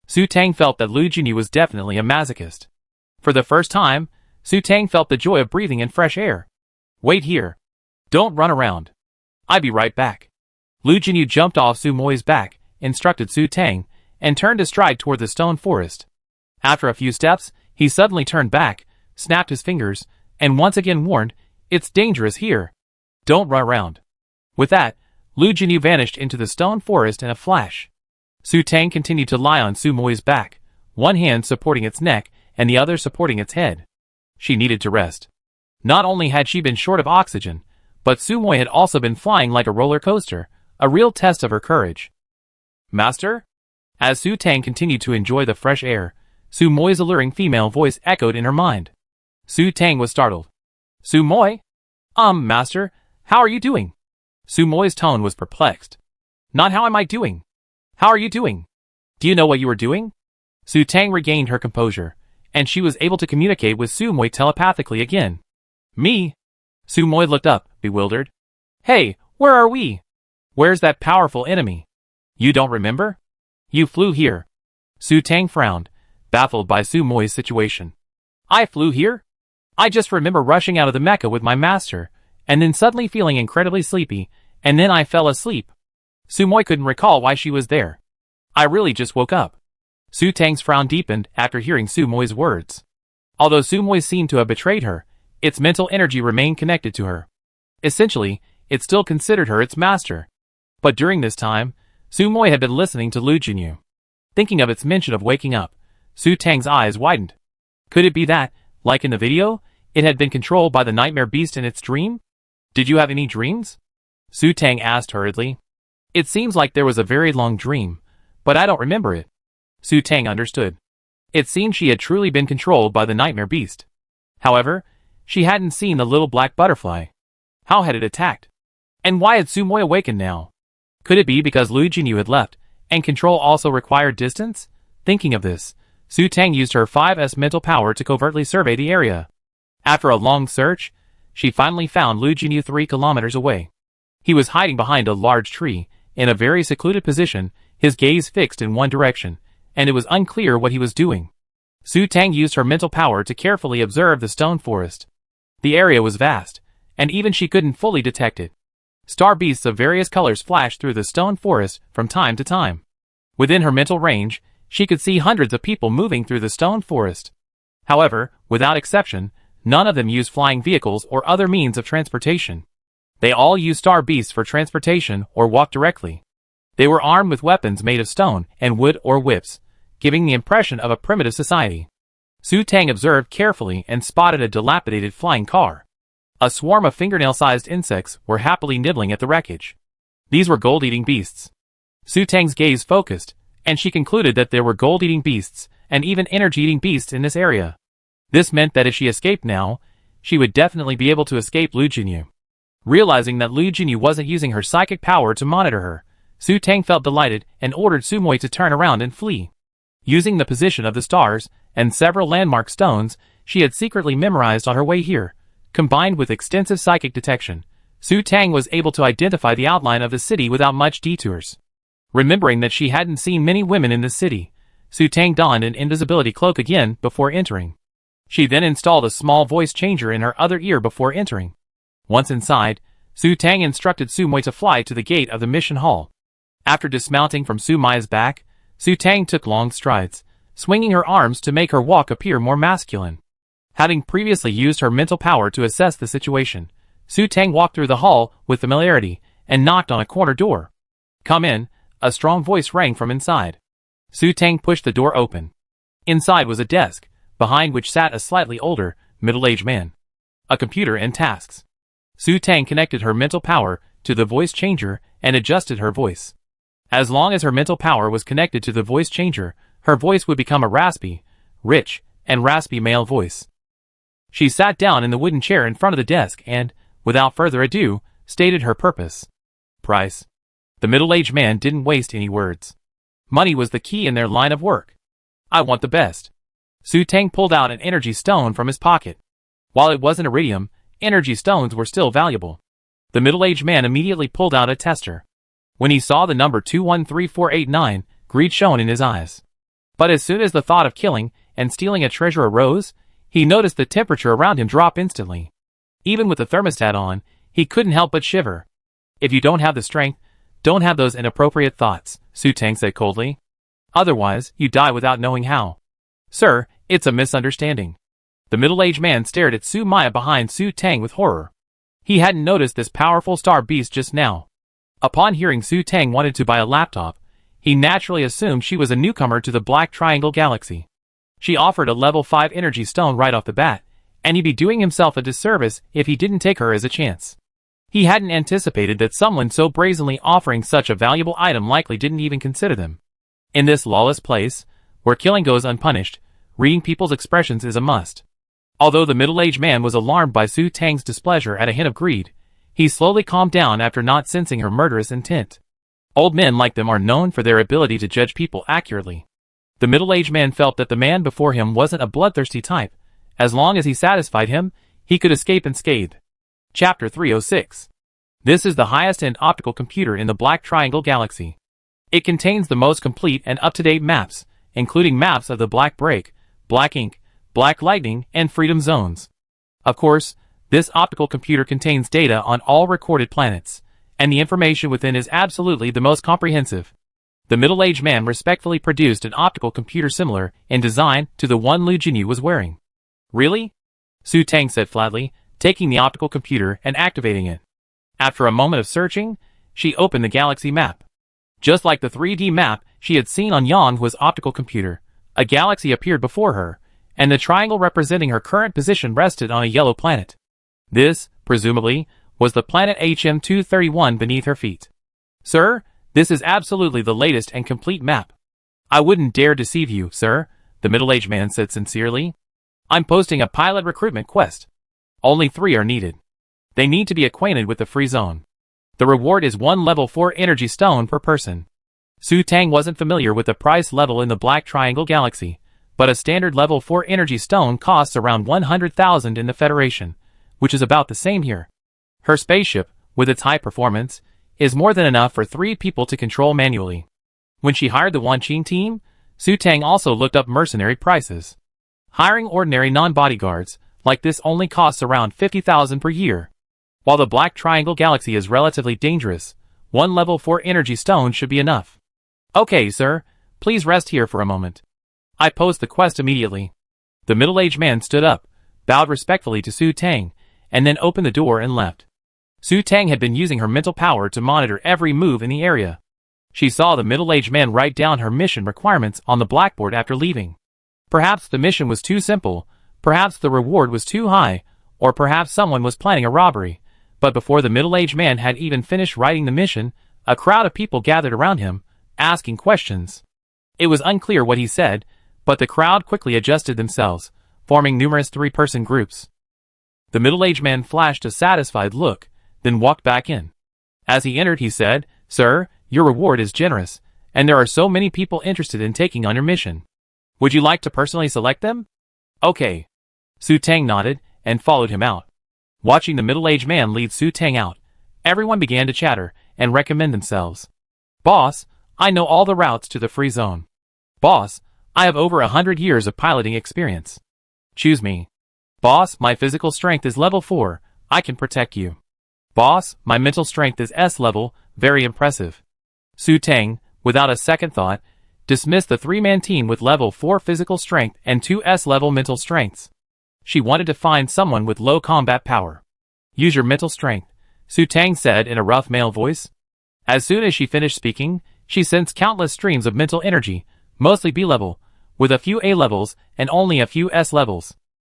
Speaker 1: Su Tang felt that Lu Jinyu was definitely a masochist. For the first time, Su Tang felt the joy of breathing in fresh air. Wait here. Don't run around. I'll be right back. Lu Jinyu jumped off Su Moi's back, instructed Su Tang, and turned to stride toward the stone forest. After a few steps, he suddenly turned back, snapped his fingers, and once again warned, "It's dangerous here. Don't run around." With that, Lu Jinyu vanished into the stone forest in a flash. Su Tang continued to lie on Su Moi's back, one hand supporting its neck and the other supporting its head. She needed to rest. Not only had she been short of oxygen, but Su Moi had also been flying like a roller coaster, a real test of her courage. "Master?" As Su Tang continued to enjoy the fresh air, Su Moi's alluring female voice echoed in her mind. Su Tang was startled. "Su Moi? Master, how are you doing?" Su Moi's tone was perplexed. "Not how am I doing? How are you doing? Do you know what you were doing?" Su Tang regained her composure, and she was able to communicate with Su Moi telepathically again. "Me?" Su Moi looked up, bewildered. "Hey, where are we? Where's that powerful enemy? You don't remember? You flew here." Su Tang frowned, baffled by Su Moi's situation. "I flew here? I just remember rushing out of the mecha with my master, and then suddenly feeling incredibly sleepy, and then I fell asleep." Su Moi couldn't recall why she was there. "I really just woke up." Su Tang's frown deepened after hearing Su Moi's words. Although Su Moi seemed to have betrayed her, its mental energy remained connected to her. Essentially, it still considered her its master. But during this time, Su Moi had been listening to Lu Jinyu. Thinking of its mention of waking up, Su Tang's eyes widened. Could it be that, like in the video, it had been controlled by the nightmare beast in its dream? "Did you have any dreams?" Su Tang asked hurriedly. "It seems like there was a very long dream, but I don't remember it." Su Tang understood. It seemed she had truly been controlled by the nightmare beast. However, she hadn't seen the little black butterfly. How had it attacked? And why had Su Moi awakened now? Could it be because Lu Jinyu had left, and control also required distance? Thinking of this, Su Tang used her 5S mental power to covertly survey the area. After a long search, she finally found Lu Jinyu 3 kilometers away. He was hiding behind a large tree, in a very secluded position, his gaze fixed in one direction, and it was unclear what he was doing. Su Tang used her mental power to carefully observe the stone forest. The area was vast, and even she couldn't fully detect it. Star beasts of various colors flashed through the stone forest from time to time. Within her mental range, she could see hundreds of people moving through the stone forest. However, without exception, none of them used flying vehicles or other means of transportation. They all used star beasts for transportation or walked directly. They were armed with weapons made of stone and wood or whips, giving the impression of a primitive society. Su Tang observed carefully and spotted a dilapidated flying car. A swarm of fingernail-sized insects were happily nibbling at the wreckage. These were gold-eating beasts. Su Tang's gaze focused, and she concluded that there were gold-eating beasts and even energy-eating beasts in this area. This meant that if she escaped now, she would definitely be able to escape Lu Jinyu. Realizing that Lu Jinyu wasn't using her psychic power to monitor her, Su Tang felt delighted and ordered Su Moi to turn around and flee. Using the position of the stars and several landmark stones she had secretly memorized on her way here, combined with extensive psychic detection, Su Tang was able to identify the outline of the city without much detours. Remembering that she hadn't seen many women in the city, Su Tang donned an invisibility cloak again before entering. She then installed a small voice changer in her other ear before entering. Once inside, Su Tang instructed Su Moi to fly to the gate of the mission hall. After dismounting from Su Mai's back, Su Tang took long strides, swinging her arms to make her walk appear more masculine. Having previously used her mental power to assess the situation, Su Tang walked through the hall with familiarity and knocked on a corner door. "Come in," a strong voice rang from inside. Su Tang pushed the door open. Inside was a desk, behind which sat a slightly older, middle-aged man. A computer and tasks. Su Tang connected her mental power to the voice changer and adjusted her voice. As long as her mental power was connected to the voice changer, her voice would become a raspy, rich, and raspy male voice. She sat down in the wooden chair in front of the desk and, without further ado, stated her purpose. Price. The middle-aged man didn't waste any words. Money was the key in their line of work. "I want the best." Su Tang pulled out an energy stone from his pocket. While it wasn't iridium, energy stones were still valuable. The middle-aged man immediately pulled out a tester. When he saw the number 213489, greed shone in his eyes. But as soon as the thought of killing and stealing a treasure arose, he noticed the temperature around him drop instantly. Even with the thermostat on, he couldn't help but shiver. "If you don't have the strength, don't have those inappropriate thoughts," Su Tang said coldly. "Otherwise, you die without knowing how." "Sir, it's a misunderstanding." The middle-aged man stared at Su Maya behind Su Tang with horror. He hadn't noticed this powerful star beast just now. Upon hearing Su Tang wanted to buy a laptop, he naturally assumed she was a newcomer to the Black Triangle Galaxy. She offered a level 5 energy stone right off the bat, and he'd be doing himself a disservice if he didn't take her as a chance. He hadn't anticipated that someone so brazenly offering such a valuable item likely didn't even consider them. In this lawless place, where killing goes unpunished, reading people's expressions is a must. Although the middle-aged man was alarmed by Su Tang's displeasure at a hint of greed, he slowly calmed down after not sensing her murderous intent. Old men like them are known for their ability to judge people accurately. The middle-aged man felt that the man before him wasn't a bloodthirsty type. As long as he satisfied him, he could escape unscathed. Chapter 306. This is the highest-end optical computer in the Black Triangle Galaxy. It contains the most complete and up-to-date maps, including maps of the Black Break, Black Ink, Black Lightning, and Freedom Zones. Of course, this optical computer contains data on all recorded planets, and the information within is absolutely the most comprehensive. The middle-aged man respectfully produced an optical computer similar in design to the one Lu Jinyu was wearing. "Really?" Su Tang said flatly, taking the optical computer and activating it. After a moment of searching, she opened the galaxy map. Just like the 3D map she had seen on Yanghua's optical computer, a galaxy appeared before her, and the triangle representing her current position rested on a yellow planet. This, presumably, was the planet HM231 beneath her feet. "Sir, this is absolutely the latest and complete map." "I wouldn't dare deceive you, sir," the middle-aged man said sincerely. "I'm posting a pilot recruitment quest. Only 3 are needed. They need to be acquainted with the free zone. The reward is 1 level 4 energy stone per person." Su Tang wasn't familiar with the price level in the Black Triangle Galaxy, but a standard level 4 energy stone costs around 100,000 in the Federation, which is about the same here. Her spaceship, with its high performance, is more than enough for 3 people to control manually. When she hired the Wanqing team, Su Tang also looked up mercenary prices. Hiring ordinary non-bodyguards like this only costs around 50,000 per year. While the Black Triangle Galaxy is relatively dangerous, 1 level 4 energy stone should be enough. "Okay, sir, please rest here for a moment. I post the quest immediately." The middle-aged man stood up, bowed respectfully to Su Tang, and then opened the door and left. Su Tang had been using her mental power to monitor every move in the area. She saw the middle-aged man write down her mission requirements on the blackboard after leaving. Perhaps the mission was too simple, perhaps the reward was too high, or perhaps someone was planning a robbery. But before the middle-aged man had even finished writing the mission, a crowd of people gathered around him, asking questions. It was unclear what he said, but the crowd quickly adjusted themselves, forming numerous 3-person groups. The middle-aged man flashed a satisfied look, then walked back in. As he entered, he said, "Sir, your reward is generous, and there are so many people interested in taking on your mission. Would you like to personally select them?" "Okay." Su Tang nodded, and followed him out. Watching the middle-aged man lead Su Tang out, everyone began to chatter and recommend themselves. "Boss, I know all the routes to the free zone." "Boss, I have over 100 years of piloting experience." "Choose me." "Boss, my physical strength is level 4, I can protect you." "Boss, my mental strength is S level, very impressive." Su Tang, without a second thought, dismissed the 3-man team with level 4 physical strength and 2 S level mental strengths. she wanted to find someone with low combat power. Use your mental strength, Su Tang said in a rough male voice. As soon as she finished speaking, she sensed countless streams of mental energy, mostly B-level, with a few A levels and only a few S levels.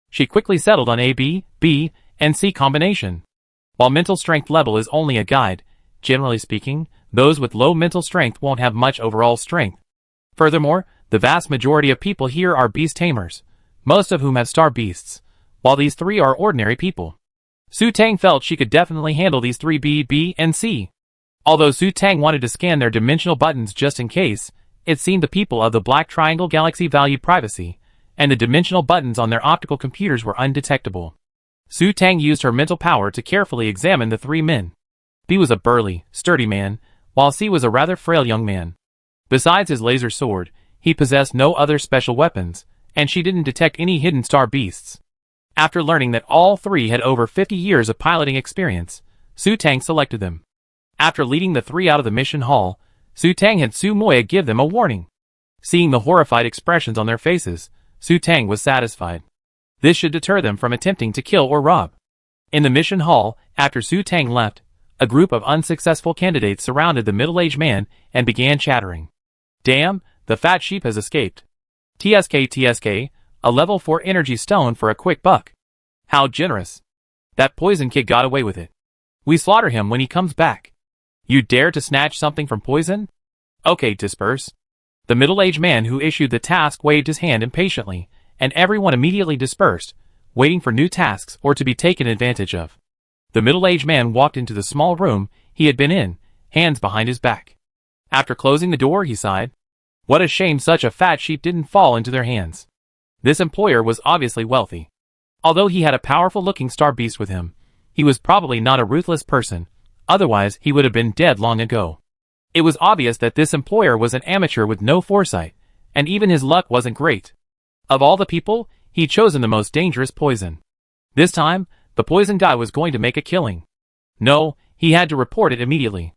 Speaker 1: She quickly settled on A, B, and C combination. While mental strength level is only a guide, generally speaking, those with low mental strength won't have much overall strength. Furthermore, the vast majority of people here are beast tamers, most of whom have star beasts, while these three are ordinary people. Su Tang felt she could definitely handle these three B, and C. Although Su Tang wanted to scan their dimensional buttons just in case, it seemed the people of the Black Triangle Galaxy valued privacy, and the dimensional buttons on their optical computers were undetectable. Su Tang used her mental power to carefully examine the three men. B was a burly, sturdy man, while C was a rather frail young man. Besides his laser sword, he possessed no other special weapons, and she didn't detect any hidden star beasts. After learning that all three had over 50 years of piloting experience, Su Tang selected them. After leading the three out of the mission hall, Su Tang had Su Moya give them a warning. Seeing the horrified expressions on their faces, Su Tang was satisfied. This should deter them from attempting to kill or rob. In the mission hall, after Su Tang left, a group of unsuccessful candidates surrounded the middle-aged man and began chattering. Damn, the fat sheep has escaped. TSK, a level 4 energy stone for a quick buck. How generous. That poison kid got away with it. We slaughter him when he comes back. You dare to snatch something from poison? Okay, disperse. The middle-aged man who issued the task waved his hand impatiently, and everyone immediately dispersed, waiting for new tasks or to be taken advantage of. The middle-aged man walked into the small room he had been in, hands behind his back. After closing the door, he sighed. What a shame such a fat sheep didn't fall into their hands. This employer was obviously wealthy. Although he had a powerful-looking star beast with him, he was probably not a ruthless person, otherwise he would have been dead long ago. It was obvious that this employer was an amateur with no foresight, and even his luck wasn't great. Of all the people, he'd chosen the most dangerous poison. This time, the poison guy was going to make a killing. No, he had to report it immediately.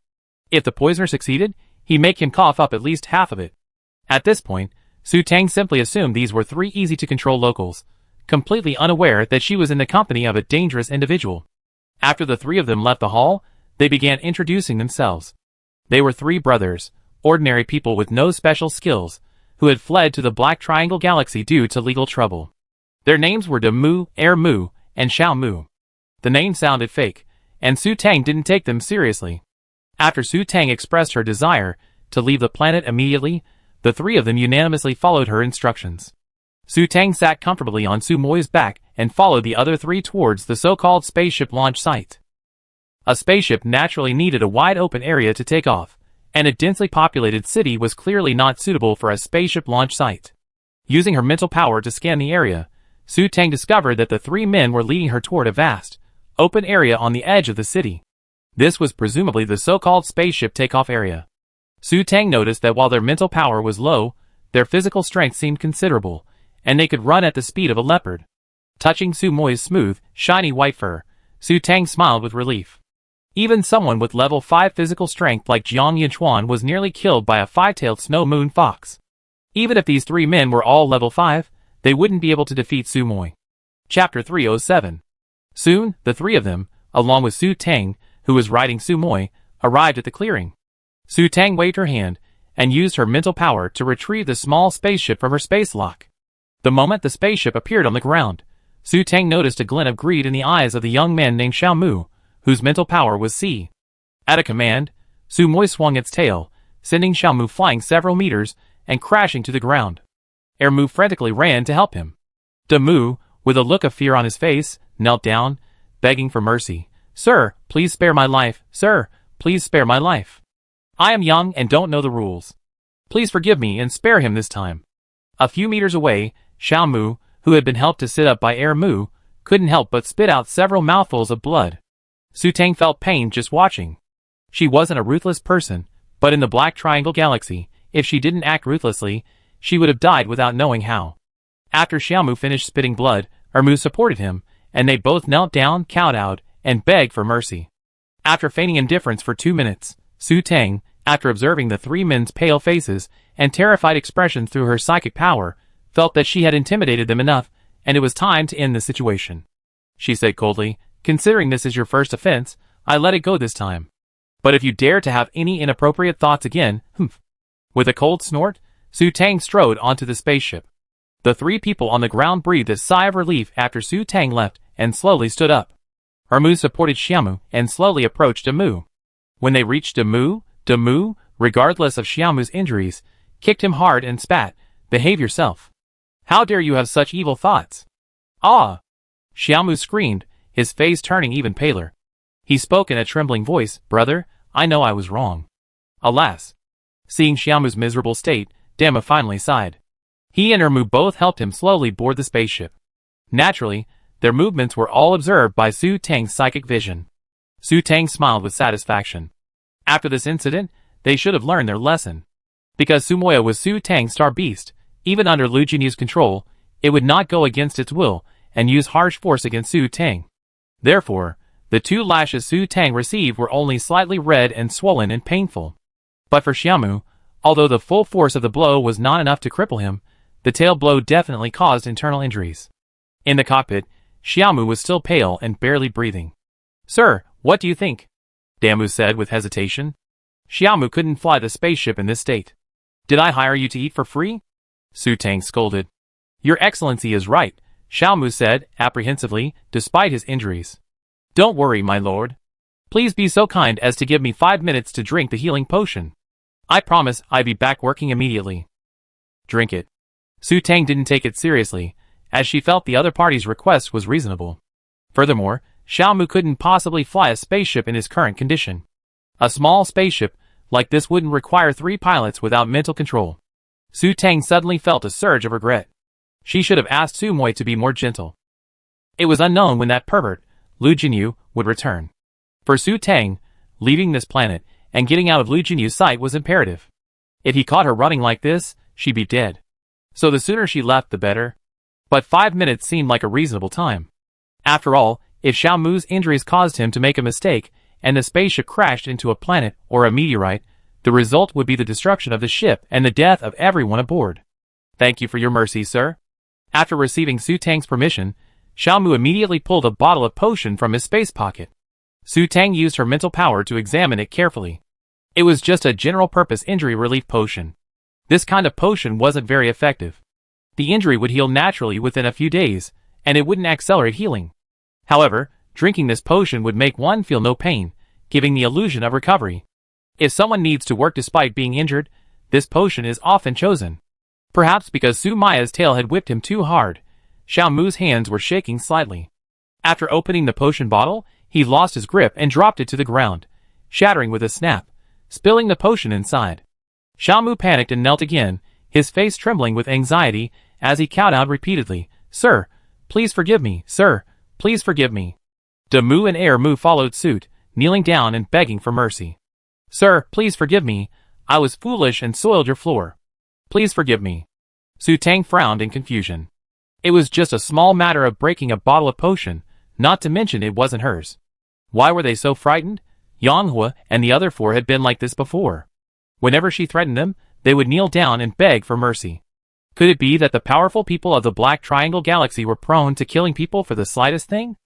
Speaker 1: If the poisoner succeeded, he'd make him cough up at least half of it. At this point, Su Tang simply assumed these were three easy-to-control locals, completely unaware that she was in the company of a dangerous individual. After the three of them left the hall, they began introducing themselves. They were three brothers, ordinary people with no special skills, who had fled to the Black Triangle Galaxy due to legal trouble. Their names were De Mu, Air Mu, and Xiao Mu. The names sounded fake, and Su Tang didn't take them seriously. After Su Tang expressed her desire to leave the planet immediately, the three of them unanimously followed her instructions. Su Tang sat comfortably on Su Moy's back and followed the other three towards the so-called spaceship launch site. A spaceship naturally needed a wide open area to take off, and a densely populated city was clearly not suitable for a spaceship launch site. Using her mental power to scan the area, Su Tang discovered that the three men were leading her toward a vast, open area on the edge of the city. This was presumably the so-called spaceship takeoff area. Su Tang noticed that while their mental power was low, their physical strength seemed considerable, and they could run at the speed of a leopard. Touching Su Moy's smooth, shiny white fur, Su Tang smiled with relief. Even someone with level 5 physical strength like Jiang Yinchuan was nearly killed by a five-tailed snow moon fox. Even if these three men were all level 5, they wouldn't be able to defeat Su Moy. Chapter 307. Soon, the three of them, along with Su Tang, who was riding Su Moy, arrived at the clearing. Su Tang waved her hand, and used her mental power to retrieve the small spaceship from her space lock. The moment the spaceship appeared on the ground, Su Tang noticed a glint of greed in the eyes of the young man named Xiao Mu, whose mental power was C. At a command, Su Moy swung its tail, sending Xiao Mu flying several meters and crashing to the ground. Air Mu frantically ran to help him. De Mu, with a look of fear on his face, knelt down, begging for mercy. Sir, please spare my life. Sir, please spare my life. I am young and don't know the rules. Please forgive me and spare him this time. A few meters away, Xiao Mu, who had been helped to sit up by Air Mu, couldn't help but spit out several mouthfuls of blood. Su Tang felt pain just watching. She wasn't a ruthless person, but in the Black Triangle Galaxy, if she didn't act ruthlessly, she would have died without knowing how. After Xiaomu finished spitting blood, Ermu supported him, and they both knelt down, kowtowed, and begged for mercy. After feigning indifference for 2 minutes, Su Tang, after observing the three men's pale faces and terrified expressions through her psychic power, felt that she had intimidated them enough, and it was time to end the situation. She said coldly, considering this is your first offense, I let it go this time. But if you dare to have any inappropriate thoughts again, humph. With a cold snort, Su Tang strode onto the spaceship. The three people on the ground breathed a sigh of relief after Su Tang left and slowly stood up. Ermu supported Xiaomu and slowly approached Demu. When they reached Demu, regardless of Xiaomu's injuries, kicked him hard and spat, "Behave yourself. How dare you have such evil thoughts?" "Ah!" Xiaomu screamed, his face turning even paler. He spoke in a trembling voice, "Brother, I know I was wrong." Alas! Seeing Xiaomu's miserable state, Demu finally sighed. He and Ermu both helped him slowly board the spaceship. Naturally, their movements were all observed by Su Tang's psychic vision. Su Tang smiled with satisfaction. After this incident, they should have learned their lesson. Because Su Moya was Su Tang's star beast, even under Lu Jinyu's control, it would not go against its will and use harsh force against Su Tang. Therefore, the 2 lashes Su Tang received were only slightly red and swollen and painful. But for Xiaomu, although the full force of the blow was not enough to cripple him, the tail blow definitely caused internal injuries. In the cockpit, Xiaomu was still pale and barely breathing. "Sir, what do you think?" Demu said with hesitation. Xiaomu couldn't fly the spaceship in this state. "Did I hire you to eat for free?" Su Tang scolded. "Your Excellency is right," Xiaomu said, apprehensively, despite his injuries. "Don't worry, my lord. Please be so kind as to give me 5 minutes to drink the healing potion. I promise I'll be back working immediately." "Drink it." Su Tang didn't take it seriously, as she felt the other party's request was reasonable. Furthermore, Xiaomu couldn't possibly fly a spaceship in his current condition. A small spaceship like this wouldn't require 3 pilots without mental control. Su Tang suddenly felt a surge of regret. She should have asked Su Moy to be more gentle. It was unknown when that pervert, Lu Jinyu, would return. For Su Tang, leaving this planet and getting out of Lu Jinyu's sight was imperative. If he caught her running like this, she'd be dead. So the sooner she left the better. But 5 minutes seemed like a reasonable time. After all, if Xiaomu's injuries caused him to make a mistake, and the spaceship crashed into a planet or a meteorite, the result would be the destruction of the ship and the death of everyone aboard. "Thank you for your mercy, sir." After receiving Su Tang's permission, Xiaomu immediately pulled a bottle of potion from his space pocket. Su Tang used her mental power to examine it carefully. It was just a general-purpose injury relief potion. This kind of potion wasn't very effective. The injury would heal naturally within a few days, and it wouldn't accelerate healing. However, drinking this potion would make one feel no pain, giving the illusion of recovery. If someone needs to work despite being injured, this potion is often chosen. Perhaps because Su Maya's tail had whipped him too hard, Xiaomu's hands were shaking slightly. After opening the potion bottle, he lost his grip and dropped it to the ground, shattering with a snap, spilling the potion inside. Xiaomu panicked and knelt again, his face trembling with anxiety as he called out repeatedly, "Sir, please forgive me, sir, please forgive me." Demu and Ermu followed suit, kneeling down and begging for mercy. "Sir, please forgive me, I was foolish and soiled your floor. Please forgive me." Su Tang frowned in confusion. It was just a small matter of breaking a bottle of potion, not to mention it wasn't hers. Why were they so frightened? Yanghua and the other 4 had been like this before. Whenever she threatened them, they would kneel down and beg for mercy. Could it be that the powerful people of the Black Triangle Galaxy were prone to killing people for the slightest thing?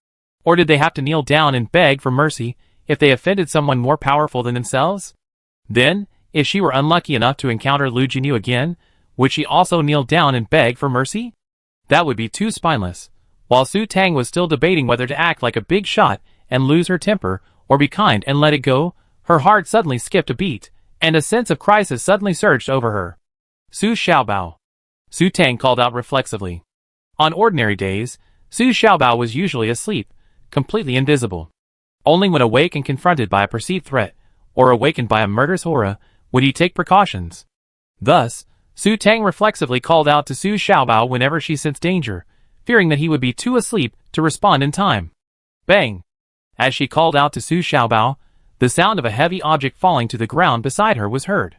Speaker 1: Or did they have to kneel down and beg for mercy if they offended someone more powerful than themselves? Then, if she were unlucky enough to encounter Lu Jinyu again, would she also kneel down and beg for mercy? That would be too spineless. While Su Tang was still debating whether to act like a big shot and lose her temper, or be kind and let it go, her heart suddenly skipped a beat, and a sense of crisis suddenly surged over her. "Su Xiaobao." Su Tang called out reflexively. On ordinary days, Su Xiaobao was usually asleep, completely invisible. Only when awake and confronted by a perceived threat, or awakened by a murderous aura, would he take precautions. Thus, Su Tang reflexively called out to Su Xiaobao whenever she sensed danger, fearing that he would be too asleep to respond in time. Bang! As she called out to Su Xiaobao, the sound of a heavy object falling to the ground beside her was heard.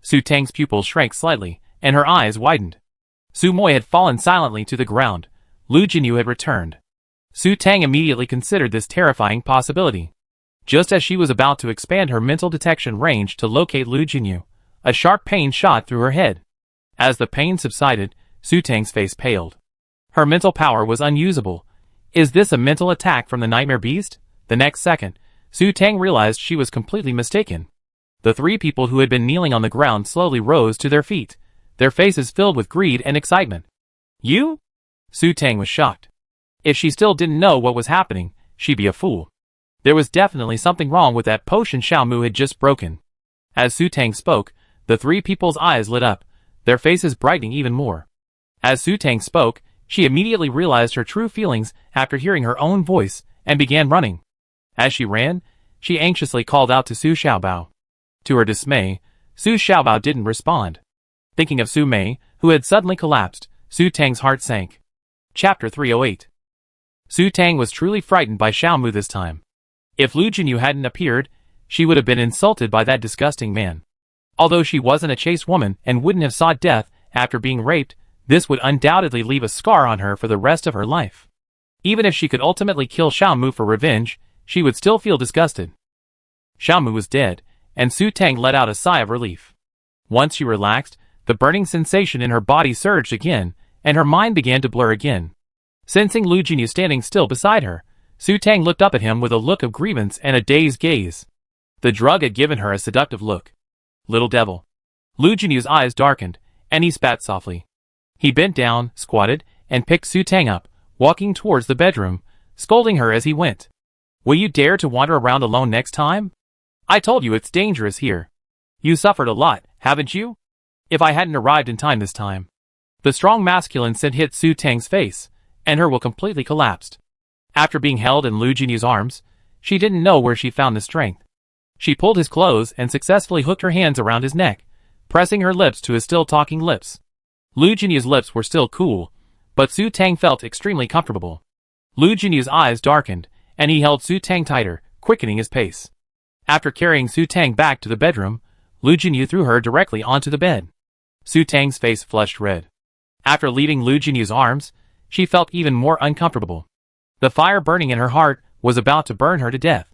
Speaker 1: Su Tang's pupils shrank slightly, and her eyes widened. Su Moy had fallen silently to the ground. Lu Jinyu had returned. Su Tang immediately considered this terrifying possibility. Just as she was about to expand her mental detection range to locate Lu Jinyu, a sharp pain shot through her head. As the pain subsided, Su Tang's face paled. Her mental power was unusable. Is this a mental attack from the nightmare beast? The next second, Su Tang realized she was completely mistaken. The three people who had been kneeling on the ground slowly rose to their feet, their faces filled with greed and excitement. You? Su Tang was shocked. If she still didn't know what was happening, she'd be a fool. There was definitely something wrong with that potion Xiaomu had just broken. As Su Tang spoke, the three people's eyes lit up, their faces brightening even more. As Su Tang spoke, she immediately realized her true feelings after hearing her own voice and began running. As she ran, she anxiously called out to Su Xiaobao. To her dismay, Su Xiaobao didn't respond. Thinking of Su Mei, who had suddenly collapsed, Su Tang's heart sank. Chapter 308. Su Tang was truly frightened by Xiaomu this time. If Lu Jinyu hadn't appeared, she would have been insulted by that disgusting man. Although she wasn't a chaste woman and wouldn't have sought death after being raped, this would undoubtedly leave a scar on her for the rest of her life. Even if she could ultimately kill Xiaomu for revenge, she would still feel disgusted. Xiaomu was dead, and Su Tang let out a sigh of relief. Once she relaxed, the burning sensation in her body surged again, and her mind began to blur again. Sensing Lu Jinyu standing still beside her, Su Tang looked up at him with a look of grievance and a dazed gaze. The drug had given her a seductive look. Little devil. Lu Jinyu's eyes darkened, and he spat softly. He bent down, squatted, and picked Su Tang up, walking towards the bedroom, scolding her as he went. Will you dare to wander around alone next time? I told you it's dangerous here. You suffered a lot, haven't you? If I hadn't arrived in time this time. The strong masculine scent hit Su Tang's face, and her will completely collapsed. After being held in Lu Jinyu's arms, she didn't know where she found the strength. She pulled his clothes and successfully hooked her hands around his neck, pressing her lips to his still-talking lips. Lu Jinyu's lips were still cool, but Su Tang felt extremely comfortable. Lu Jinyu's eyes darkened, and he held Su Tang tighter, quickening his pace. After carrying Su Tang back to the bedroom, Lu Jinyu threw her directly onto the bed. Su Tang's face flushed red. After leaving Lu Jinyu's arms, she felt even more uncomfortable. The fire burning in her heart was about to burn her to death.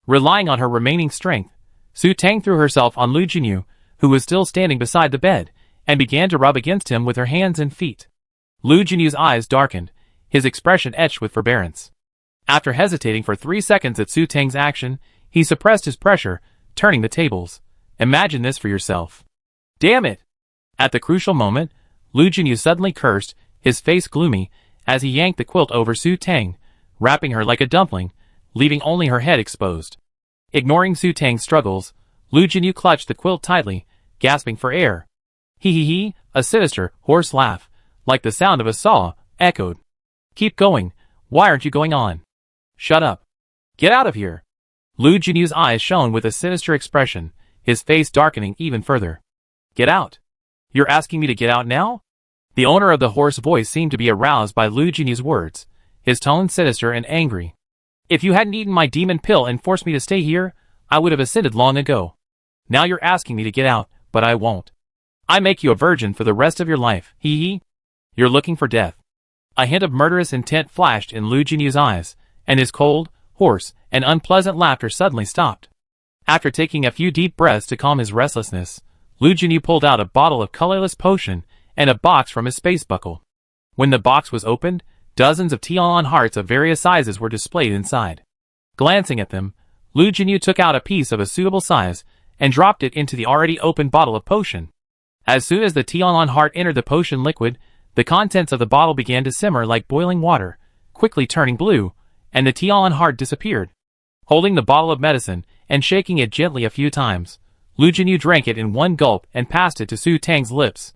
Speaker 1: Relying on her remaining strength, Su Tang threw herself on Lu Jinyu, who was still standing beside the bed, and began to rub against him with her hands and feet. Lu Jinyu's eyes darkened, his expression etched with forbearance. After hesitating for 3 seconds at Su Tang's action, he suppressed his pressure, turning the tables. Imagine this for yourself. Damn it! At the crucial moment, Lu Jinyu suddenly cursed, his face gloomy, as he yanked the quilt over Su Tang, wrapping her like a dumpling, leaving only her head exposed. Ignoring Su Tang's struggles, Lu Jinyu clutched the quilt tightly, gasping for air. Hee, a sinister, hoarse laugh, like the sound of a saw, echoed. Keep going, why aren't you going on? Shut up. Get out of here. Lu Jinyu's eyes shone with a sinister expression, his face darkening even further. Get out. You're asking me to get out now? The owner of the hoarse voice seemed to be aroused by Lu Jinyu's words, his tone sinister and angry. If you hadn't eaten my demon pill and forced me to stay here, I would have ascended long ago. Now you're asking me to get out, but I won't. I make you a virgin for the rest of your life, hee. You're looking for death. A hint of murderous intent flashed in Lu Jinyu's eyes, and his cold, hoarse, and unpleasant laughter suddenly stopped. After taking a few deep breaths to calm his restlessness, Lu Jinyu pulled out a bottle of colorless potion and a box from his space buckle. When the box was opened, dozens of Tianlan hearts of various sizes were displayed inside. Glancing at them, Lu Jinyu took out a piece of a suitable size and dropped it into the already opened bottle of potion. As soon as the Tianlan heart entered the potion liquid, the contents of the bottle began to simmer like boiling water, quickly turning blue, and the Tianlan heart disappeared. Holding the bottle of medicine and shaking it gently a few times, Lu Jinyu drank it in one gulp and passed it to Su Tang's lips.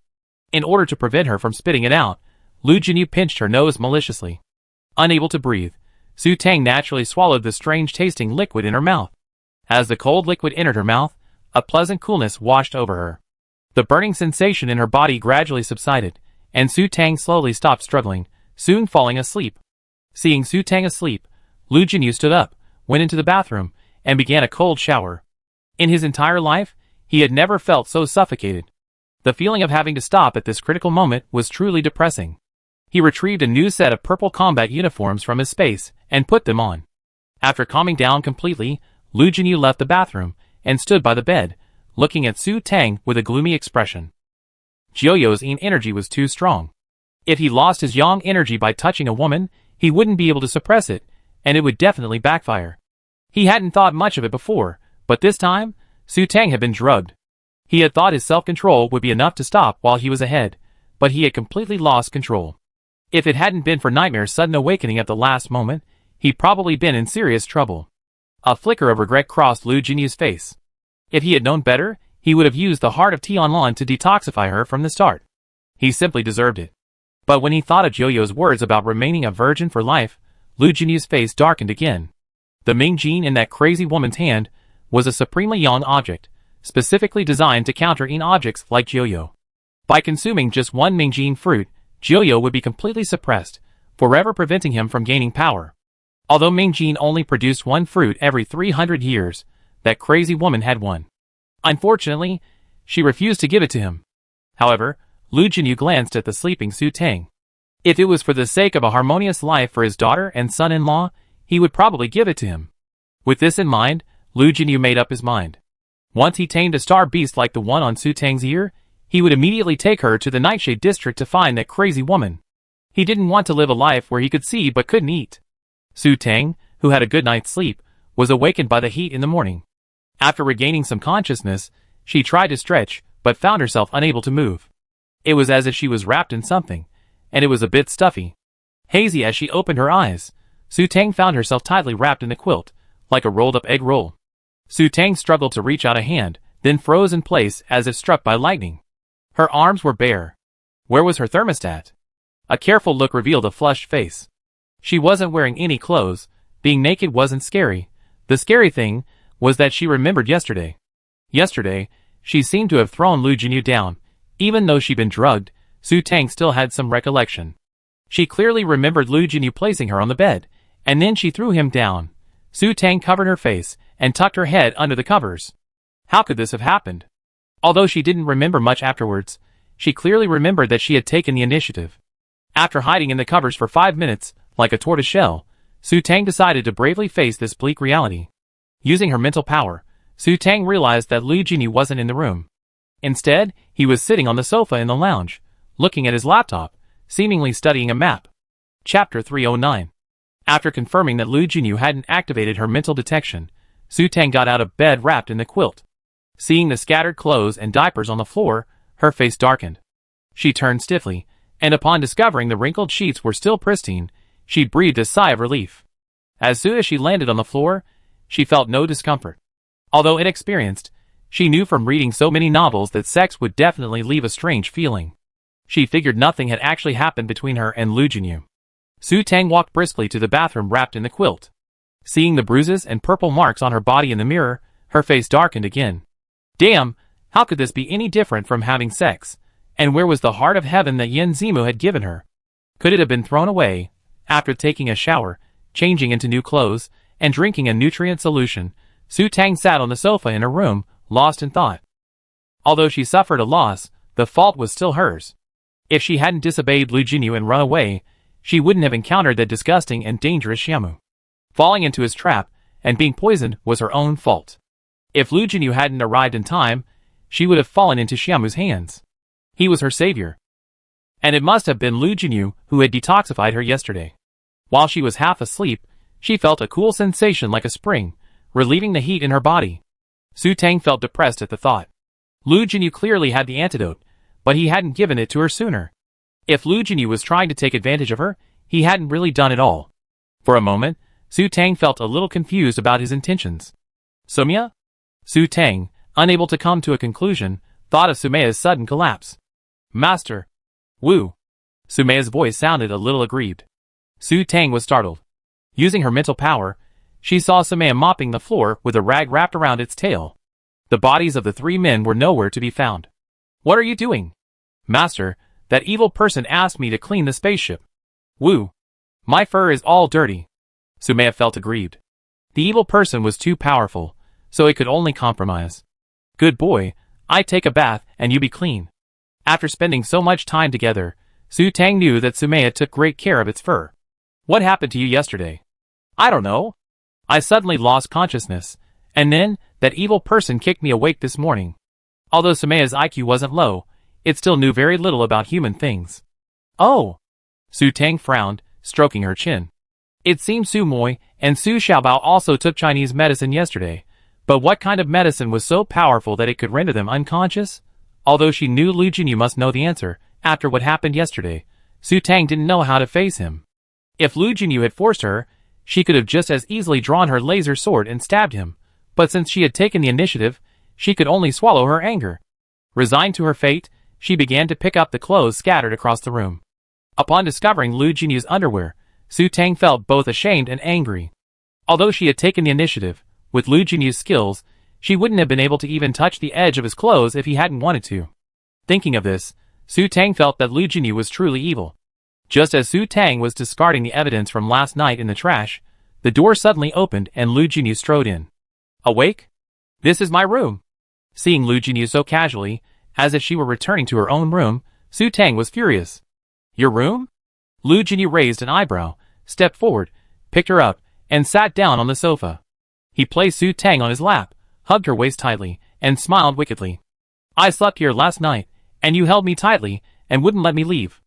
Speaker 1: In order to prevent her from spitting it out, Lu Jinyu pinched her nose maliciously. Unable to breathe, Su Tang naturally swallowed the strange-tasting liquid in her mouth. As the cold liquid entered her mouth, a pleasant coolness washed over her. The burning sensation in her body gradually subsided, and Su Tang slowly stopped struggling, soon falling asleep. Seeing Su Tang asleep, Lu Jinyu stood up, went into the bathroom, and began a cold shower. In his entire life, he had never felt so suffocated. The feeling of having to stop at this critical moment was truly depressing. He retrieved a new set of purple combat uniforms from his space and put them on. After calming down completely, Lu Jinyu left the bathroom and stood by the bed, looking at Su Tang with a gloomy expression. Jiuyo's energy was too strong. If he lost his yang energy by touching a woman, he wouldn't be able to suppress it, and it would definitely backfire. He hadn't thought much of it before, but this time, Su Tang had been drugged. He had thought his self-control would be enough to stop while he was ahead, but he had completely lost control. If it hadn't been for Nightmare's sudden awakening at the last moment, he'd probably been in serious trouble. A flicker of regret crossed Lu Jinyu's face. If he had known better, he would have used the heart of Tianlan to detoxify her from the start. He simply deserved it. But when he thought of Joyo's words about remaining a virgin for life, Lu Jinyu's face darkened again. The Ming Jin in that crazy woman's hand was a supremely yang object, specifically designed to counter in objects like Joyo. By consuming just one Ming Jin fruit, Joyo would be completely suppressed, forever preventing him from gaining power. Although Ming Jin only produced one fruit every 300 years, that crazy woman had one. Unfortunately, she refused to give it to him. However, Lu Jinyu glanced at the sleeping Su Tang. If it was for the sake of a harmonious life for his daughter and son-in-law, he would probably give it to him. With this in mind, Lu Jinyu made up his mind. Once he tamed a star beast like the one on Su Tang's ear, he would immediately take her to the Nightshade District to find that crazy woman. He didn't want to live a life where he could see but couldn't eat. Su Tang, who had a good night's sleep, was awakened by the heat in the morning. After regaining some consciousness, she tried to stretch, but found herself unable to move. It was as if she was wrapped in something, and it was a bit stuffy. Hazy as she opened her eyes, Su Tang found herself tightly wrapped in a quilt, like a rolled-up egg roll. Su Tang struggled to reach out a hand, then froze in place as if struck by lightning. Her arms were bare. Where was her thermostat? A careful look revealed a flushed face. She wasn't wearing any clothes. Being naked wasn't scary. The scary thing was that she remembered yesterday. Yesterday, she seemed to have thrown Lu Jinyu down. Even though she'd been drugged, Su Tang still had some recollection. She clearly remembered Lu Jinyu placing her on the bed, and then she threw him down. Su Tang covered her face and tucked her head under the covers. How could this have happened? Although she didn't remember much afterwards, she clearly remembered that she had taken the initiative. After hiding in the covers for 5 minutes, like a tortoiseshell, Su Tang decided to bravely face this bleak reality. Using her mental power, Su Tang realized that Lu Jinyu wasn't in the room. Instead, he was sitting on the sofa in the lounge, looking at his laptop, seemingly studying a map. Chapter 309. After confirming that Lu Jinyu hadn't activated her mental detection, Su Tang got out of bed wrapped in the quilt. Seeing the scattered clothes and diapers on the floor, her face darkened. She turned stiffly, and upon discovering the wrinkled sheets were still pristine, she breathed a sigh of relief. As soon as she landed on the floor, she felt no discomfort. Although inexperienced, she knew from reading so many novels that sex would definitely leave a strange feeling. She figured nothing had actually happened between her and Lu Jinyu. Su Tang walked briskly to the bathroom wrapped in the quilt. Seeing the bruises and purple marks on her body in the mirror, her face darkened again. Damn, how could this be any different from having sex? And where was the heart of heaven that Yen Zimu had given her? Could it have been thrown away? After taking a shower, changing into new clothes, and drinking a nutrient solution, Su Tang sat on the sofa in her room, lost in thought. Although she suffered a loss, the fault was still hers. If she hadn't disobeyed Lu Jinyu and run away, she wouldn't have encountered that disgusting and dangerous Xiamu. Falling into his trap and being poisoned was her own fault. If Lu Jinyu hadn't arrived in time, she would have fallen into Xiamu's hands. He was her savior. And it must have been Lu Jinyu who had detoxified her yesterday. While she was half asleep, she felt a cool sensation like a spring, relieving the heat in her body. Su Tang felt depressed at the thought. Lu Jinyu clearly had the antidote, but he hadn't given it to her sooner. If Lu Jinyu was trying to take advantage of her, he hadn't really done it all. For a moment, Su Tang felt a little confused about his intentions. Sumia? Su Tang, unable to come to a conclusion, thought of Sumea's sudden collapse. Master. Wu. Sumea's voice sounded a little aggrieved. Su Tang was startled. Using her mental power, she saw Sumea mopping the floor with a rag wrapped around its tail. The bodies of the 3 men were nowhere to be found. What are you doing? Master, that evil person asked me to clean the spaceship. Wu. My fur is all dirty. Sumea felt aggrieved. The evil person was too powerful, so it could only compromise. Good boy, I take a bath and you be clean. After spending so much time together, Su Tang knew that Sumea took great care of its fur. What happened to you yesterday? I don't know. I suddenly lost consciousness, and then, that evil person kicked me awake this morning. Although Sumea's IQ wasn't low, it still knew very little about human things. Oh! Su Tang frowned, stroking her chin. It seemed Su Moi and Su Xiaobao also took Chinese medicine yesterday, but what kind of medicine was so powerful that it could render them unconscious? Although she knew Lu Jinyu must know the answer, after what happened yesterday, Su Tang didn't know how to face him. If Lu Jinyu had forced her, she could have just as easily drawn her laser sword and stabbed him, but since she had taken the initiative, she could only swallow her anger. Resigned to her fate, she began to pick up the clothes scattered across the room. Upon discovering Lu Jinyu's underwear, Su Tang felt both ashamed and angry. Although she had taken the initiative, with Lu Jinyu's skills, she wouldn't have been able to even touch the edge of his clothes if he hadn't wanted to. Thinking of this, Su Tang felt that Lu Jinyu was truly evil. Just as Su Tang was discarding the evidence from last night in the trash, the door suddenly opened and Lu Jinyu strode in. Awake? This is my room. Seeing Lu Jinyu so casually, as if she were returning to her own room, Su Tang was furious. Your room? Lu Jinyu raised an eyebrow, stepped forward, picked her up, and sat down on the sofa. He placed Su Tang on his lap, hugged her waist tightly, and smiled wickedly. I slept here last night, and you held me tightly, and wouldn't let me leave.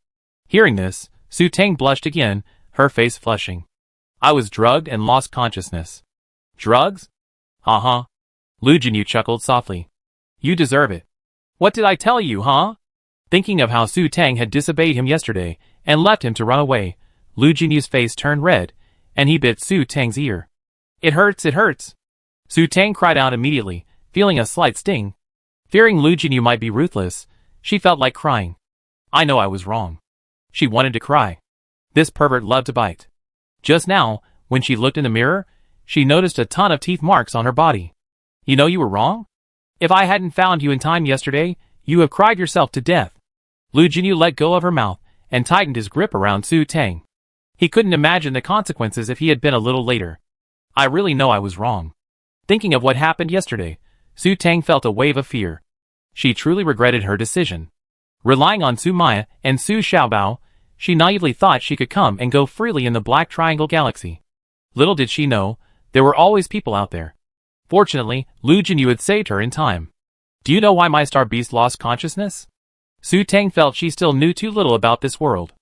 Speaker 1: Hearing this, Su Tang blushed again, her face flushing. I was drugged and lost consciousness. Drugs? Uh-huh. Lu Jinyu chuckled softly. You deserve it. What did I tell you, huh? Thinking of how Su Tang had disobeyed him yesterday, and left him to run away, Lu Jinyu's face turned red, and he bit Su Tang's ear. It hurts, it hurts. Su Tang cried out immediately, feeling a slight sting. Fearing Lu Jinyu might be ruthless, she felt like crying. I know I was wrong. She wanted to cry. This pervert loved to bite. Just now, when she looked in the mirror, she noticed a ton of teeth marks on her body. You know you were wrong? If I hadn't found you in time yesterday, you have cried yourself to death. Lu Jinyu let go of her mouth and tightened his grip around Su Tang. He couldn't imagine the consequences if he had been a little later. I really know I was wrong. Thinking of what happened yesterday, Su Tang felt a wave of fear. She truly regretted her decision. Relying on Su Maya and Su Xiaobao, she naively thought she could come and go freely in the Black Triangle Galaxy. Little did she know, there were always people out there. Fortunately, Lu Jinyu had saved her in time. Do you know why my star beast lost consciousness? Su Tang felt she still knew too little about this world.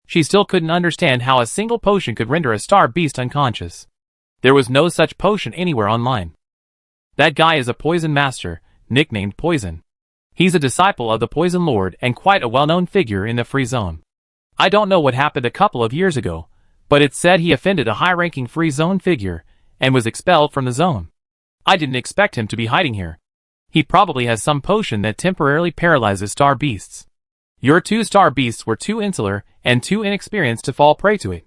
Speaker 1: She still couldn't understand how a single potion could render a star beast unconscious. There was no such potion anywhere online. That guy is a poison master, nicknamed Poison. He's a disciple of the Poison Lord and quite a well-known figure in the Free Zone. I don't know what happened a couple of years ago, but it's said he offended a high-ranking Free Zone figure and was expelled from the zone. I didn't expect him to be hiding here. He probably has some potion that temporarily paralyzes star beasts. Your two star beasts were too insular and too inexperienced to fall prey to it.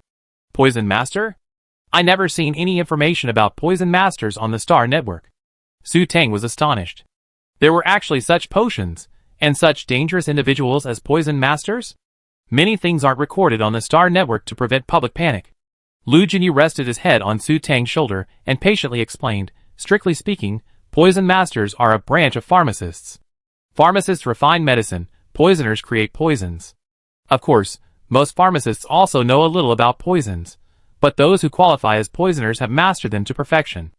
Speaker 1: Poison Master? I never seen any information about Poison Masters on the Star Network. Su Tang was astonished. There were actually such potions, and such dangerous individuals as Poison Masters? Many things aren't recorded on the Star Network to prevent public panic. Lu Jinyu rested his head on Su Tang's shoulder and patiently explained, strictly speaking, Poison Masters are a branch of pharmacists. Pharmacists refine medicine, poisoners create poisons. Of course, most pharmacists also know a little about poisons, but those who qualify as poisoners have mastered them to perfection.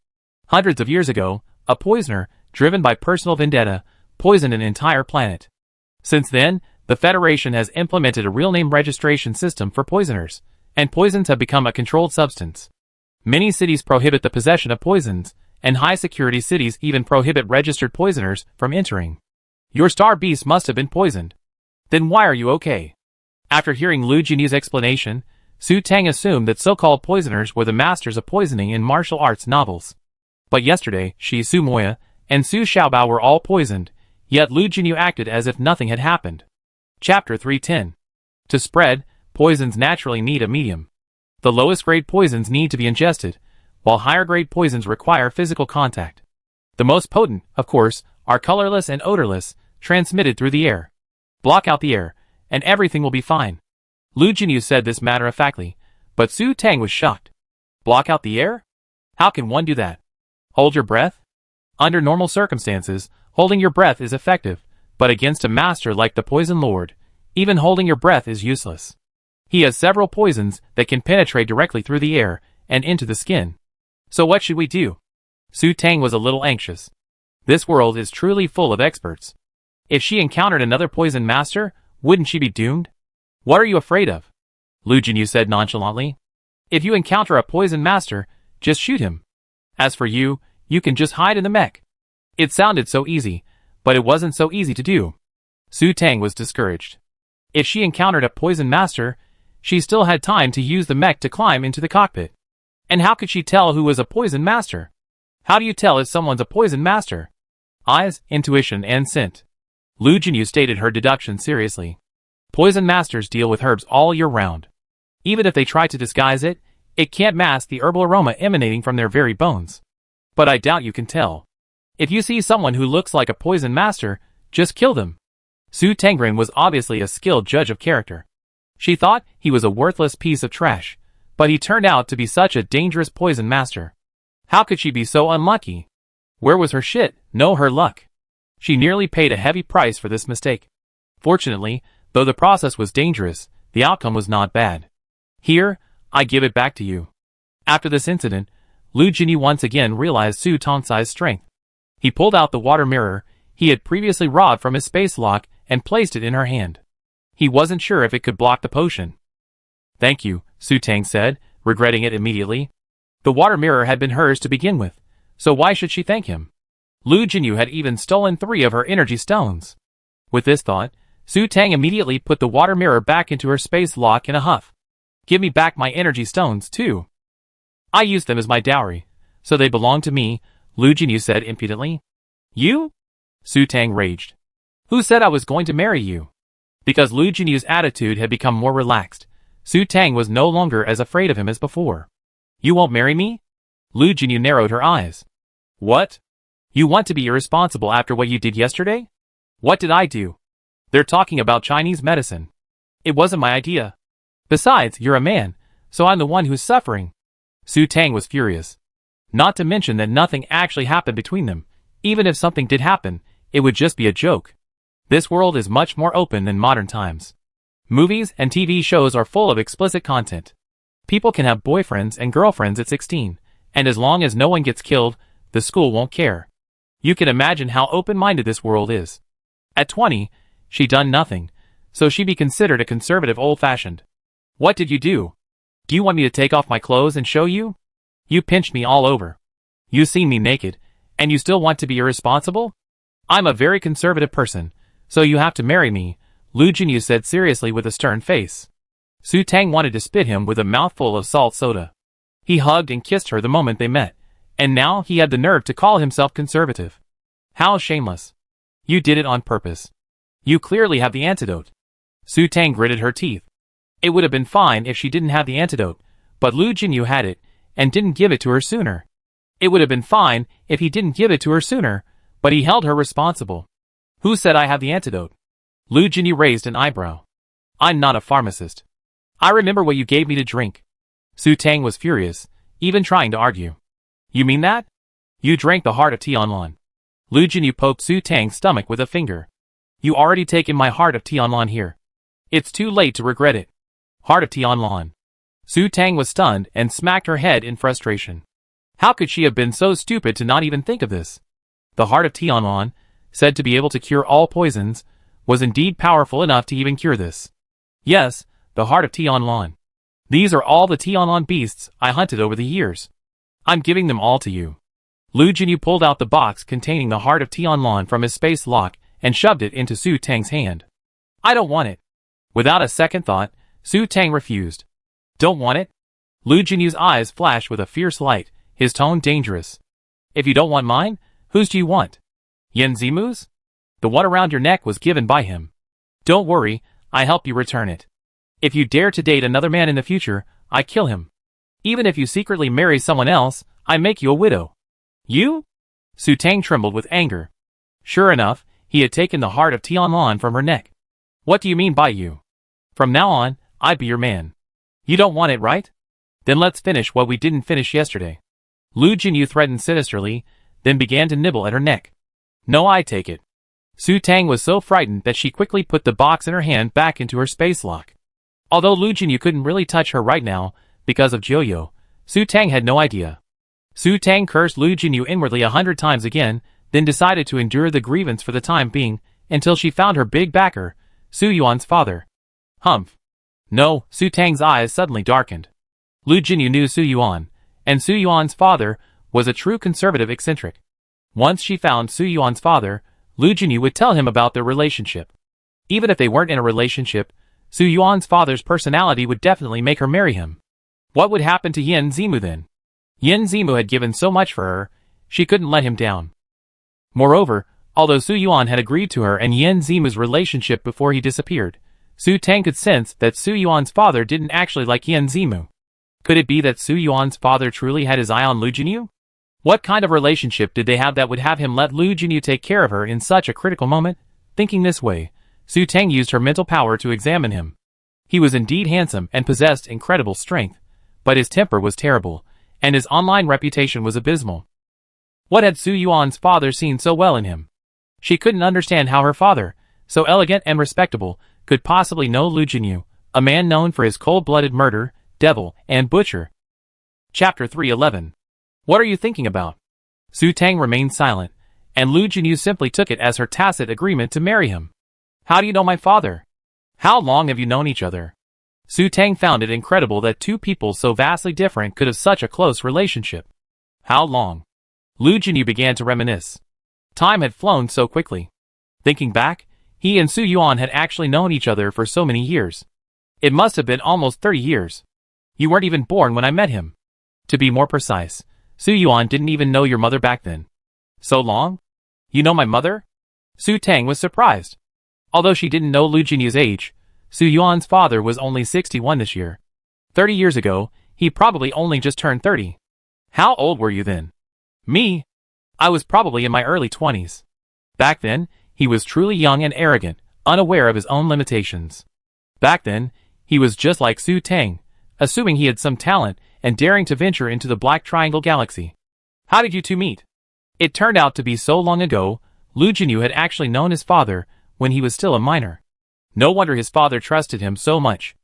Speaker 1: Hundreds of years ago, a poisoner, driven by personal vendetta, poisoned an entire planet. Since then, the Federation has implemented a real name registration system for poisoners, and poisons have become a controlled substance. Many cities prohibit the possession of poisons, and high-security cities even prohibit registered poisoners from entering. Your star beast must have been poisoned. Then why are you okay? After hearing Lu Jinyu's explanation, Su Tang assumed that so-called poisoners were the masters of poisoning in martial arts novels. But yesterday, she, Su Moya, and Su Xiaobao were all poisoned, yet Lu Jinyu acted as if nothing had happened. Chapter 310. To spread, poisons naturally need a medium. The lowest grade poisons need to be ingested, while higher grade poisons require physical contact. The most potent, of course, are colorless and odorless, transmitted through the air. Block out the air, and everything will be fine. Lu Jinyu said this matter-of-factly, but Su Tang was shocked. Block out the air? How can one do that? Hold your breath? Under normal circumstances, holding your breath is effective, but against a master like the Poison Lord, even holding your breath is useless. He has several poisons that can penetrate directly through the air and into the skin. So what should we do? Su Tang was a little anxious. This world is truly full of experts. If she encountered another poison master, wouldn't she be doomed? What are you afraid of? Lu Jinyu said nonchalantly. If you encounter a poison master, just shoot him. As for you, you can just hide in the mech. It sounded so easy, but it wasn't so easy to do. Su Tang was discouraged. If she encountered a poison master, she still had time to use the mech to climb into the cockpit. And how could she tell who was a poison master? How do you tell if someone's a poison master? Eyes, intuition, and scent. Lu Jinyu stated her deduction seriously. Poison masters deal with herbs all year round. Even if they try to disguise it, it can't mask the herbal aroma emanating from their very bones. But I doubt you can tell. If you see someone who looks like a poison master, just kill them. Su Tangren was obviously a skilled judge of character. She thought he was a worthless piece of trash, but he turned out to be such a dangerous poison master. How could she be so unlucky? Where was her shit? No, her luck. She nearly paid a heavy price for this mistake. Fortunately, though the process was dangerous, the outcome was not bad. Here, I give it back to you. After this incident, Lu Jinyu once again realized Su Tongsai's strength. He pulled out the water mirror he had previously robbed from his space lock and placed it in her hand. He wasn't sure if it could block the potion. Thank you, Su Tang said, regretting it immediately. The water mirror had been hers to begin with, so why should she thank him? Lu Jinyu had even stolen 3 of her energy stones. With this thought, Su Tang immediately put the water mirror back into her space lock in a huff. Give me back my energy stones, too. I used them as my dowry, so they belong to me, Lu Jinyu said impudently. You? Su Tang raged. Who said I was going to marry you? Because Lu Jinyu's attitude had become more relaxed, Su Tang was no longer as afraid of him as before. You won't marry me? Lu Jinyu narrowed her eyes. What? You want to be irresponsible after what you did yesterday? What did I do? They're talking about Chinese medicine. It wasn't my idea. Besides, you're a man, so I'm the one who's suffering. Su Tang was furious. Not to mention that nothing actually happened between them. Even if something did happen, it would just be a joke. This world is much more open than modern times. Movies and TV shows are full of explicit content. People can have boyfriends and girlfriends at 16, and as long as no one gets killed, the school won't care. You can imagine how open-minded this world is. At 20, she'd done nothing, so she'd be considered a conservative old-fashioned. What did you do? Do you want me to take off my clothes and show you? You pinched me all over. You seen me naked, and you still want to be irresponsible? I'm a very conservative person, so you have to marry me, Lu Jinyu said seriously with a stern face. Su Tang wanted to spit him with a mouthful of salt soda. He hugged and kissed her the moment they met, and now he had the nerve to call himself conservative. How shameless. You did it on purpose. You clearly have the antidote. Su Tang gritted her teeth. It would have been fine if she didn't have the antidote, but Lu Jinyu had it, and didn't give it to her sooner. It would have been fine if he didn't give it to her sooner, but he held her responsible. Who said I have the antidote? Lu Jinyu raised an eyebrow. I'm not a pharmacist. I remember what you gave me to drink. Su Tang was furious, even trying to argue. You mean that? You drank the heart of Tianlan. Lu Jinyu poked Su Tang's stomach with a finger. You already taken my heart of Tianlan here. It's too late to regret it. Heart of Tianlan. Su Tang was stunned and smacked her head in frustration. How could she have been so stupid to not even think of this? The heart of Tianlan, said to be able to cure all poisons, was indeed powerful enough to even cure this. Yes, the heart of Tianlan. These are all the Tianlan beasts I hunted over the years. I'm giving them all to you. Lu Jinyu pulled out the box containing the heart of Tianlan from his space lock and shoved it into Su Tang's hand. I don't want it. Without a second thought, Su Tang refused. Don't want it? Lu Jinyu's eyes flashed with a fierce light, his tone dangerous. If you don't want mine, whose do you want? Yen Zimu's? The one around your neck was given by him. Don't worry, I help you return it. If you dare to date another man in the future, I kill him. Even if you secretly marry someone else, I make you a widow. You? Su Tang trembled with anger. Sure enough, he had taken the heart of Tianlan from her neck. What do you mean by you? From now on, I'd be your man. You don't want it, right? Then let's finish what we didn't finish yesterday. Lu Jinyu threatened sinisterly, then began to nibble at her neck. No, I take it. Su Tang was so frightened that she quickly put the box in her hand back into her space lock. Although Lu Jinyu couldn't really touch her right now, because of Joyo, Su Tang had no idea. Su Tang cursed Lu Jinyu inwardly 100 times again, then decided to endure the grievance for the time being, until she found her big backer, Su Yuan's father. Humph. No, Su Tang's eyes suddenly darkened. Lu Jinyu knew Su Yuan, and Su Yuan's father was a true conservative eccentric. Once she found Su Yuan's father, Lu Jinyu would tell him about their relationship. Even if they weren't in a relationship, Su Yuan's father's personality would definitely make her marry him. What would happen to Yin Zimu then? Yin Zimu had given so much for her, she couldn't let him down. Moreover, although Su Yuan had agreed to her and Yin Zimu's relationship before he disappeared, Su Tang could sense that Su Yuan's father didn't actually like Yin Zimu. Could it be that Su Yuan's father truly had his eye on Lu Jinyu? What kind of relationship did they have that would have him let Lu Jinyu take care of her in such a critical moment? Thinking this way, Su Tang used her mental power to examine him. He was indeed handsome and possessed incredible strength, but his temper was terrible, and his online reputation was abysmal. What had Su Yuan's father seen so well in him? She couldn't understand how her father, so elegant and respectable, could possibly know Lu Jinyu, a man known for his cold-blooded murder, devil, and butcher. Chapter 311. What are you thinking about? Su Tang remained silent, and Lu Jinyu simply took it as her tacit agreement to marry him. How do you know my father? How long have you known each other? Su Tang found it incredible that two people so vastly different could have such a close relationship. How long? Lu Jinyu began to reminisce. Time had flown so quickly. Thinking back, he and Su Yuan had actually known each other for so many years. It must have been almost 30 years. You weren't even born when I met him. To be more precise, Su Yuan didn't even know your mother back then. So long? You know my mother? Su Tang was surprised. Although she didn't know Lu Jinyu's age, Su Yuan's father was only 61 this year. 30 years ago, he probably only just turned 30. How old were you then? Me? I was probably in my early 20s. Back then, he was truly young and arrogant, unaware of his own limitations. Back then, he was just like Su Tang, assuming he had some talent and daring to venture into the Black Triangle Galaxy. How did you two meet? It turned out to be so long ago, Lu Jinyu had actually known his father when he was still a minor. No wonder his father trusted him so much.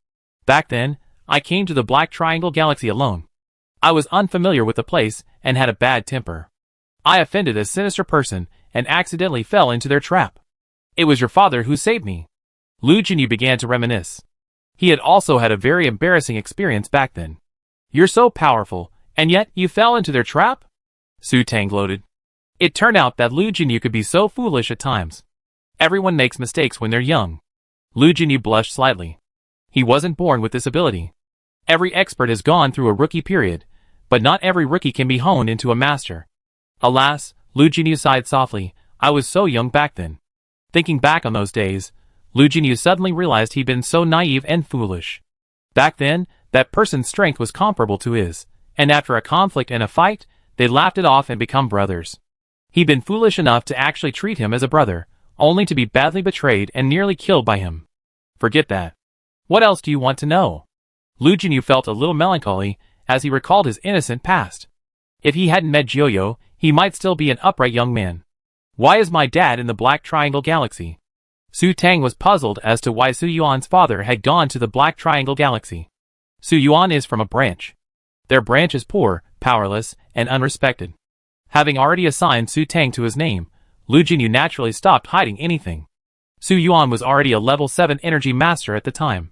Speaker 1: Back then, I came to the Black Triangle Galaxy alone. I was unfamiliar with the place and had a bad temper. I offended a sinister person and accidentally fell into their trap. It was your father who saved me. Lu Jinyu began to reminisce. He had also had a very embarrassing experience back then. You're so powerful, and yet you fell into their trap? Su Tang gloated. It turned out that Lu Jinyu could be so foolish at times. Everyone makes mistakes when they're young. Lu Jinyu blushed slightly. He wasn't born with this ability. Every expert has gone through a rookie period, but not every rookie can be honed into a master. Alas, Lu Jinyu sighed softly, I was so young back then. Thinking back on those days, Lu Jinyu suddenly realized he'd been so naive and foolish. Back then, that person's strength was comparable to his, and after a conflict and a fight, they laughed it off and become brothers. He'd been foolish enough to actually treat him as a brother, only to be badly betrayed and nearly killed by him. Forget that. What else do you want to know? Lu Jinyu felt a little melancholy as he recalled his innocent past. If he hadn't met Jiuyo, he might still be an upright young man. Why is my dad in the Black Triangle Galaxy? Su Tang was puzzled as to why Su Yuan's father had gone to the Black Triangle Galaxy. Su Yuan is from a branch. Their branch is poor, powerless, and unrespected. Having already assigned Su Tang to his name, Lu Jinyu naturally stopped hiding anything. Su Yuan was already a level 7 energy master at the time.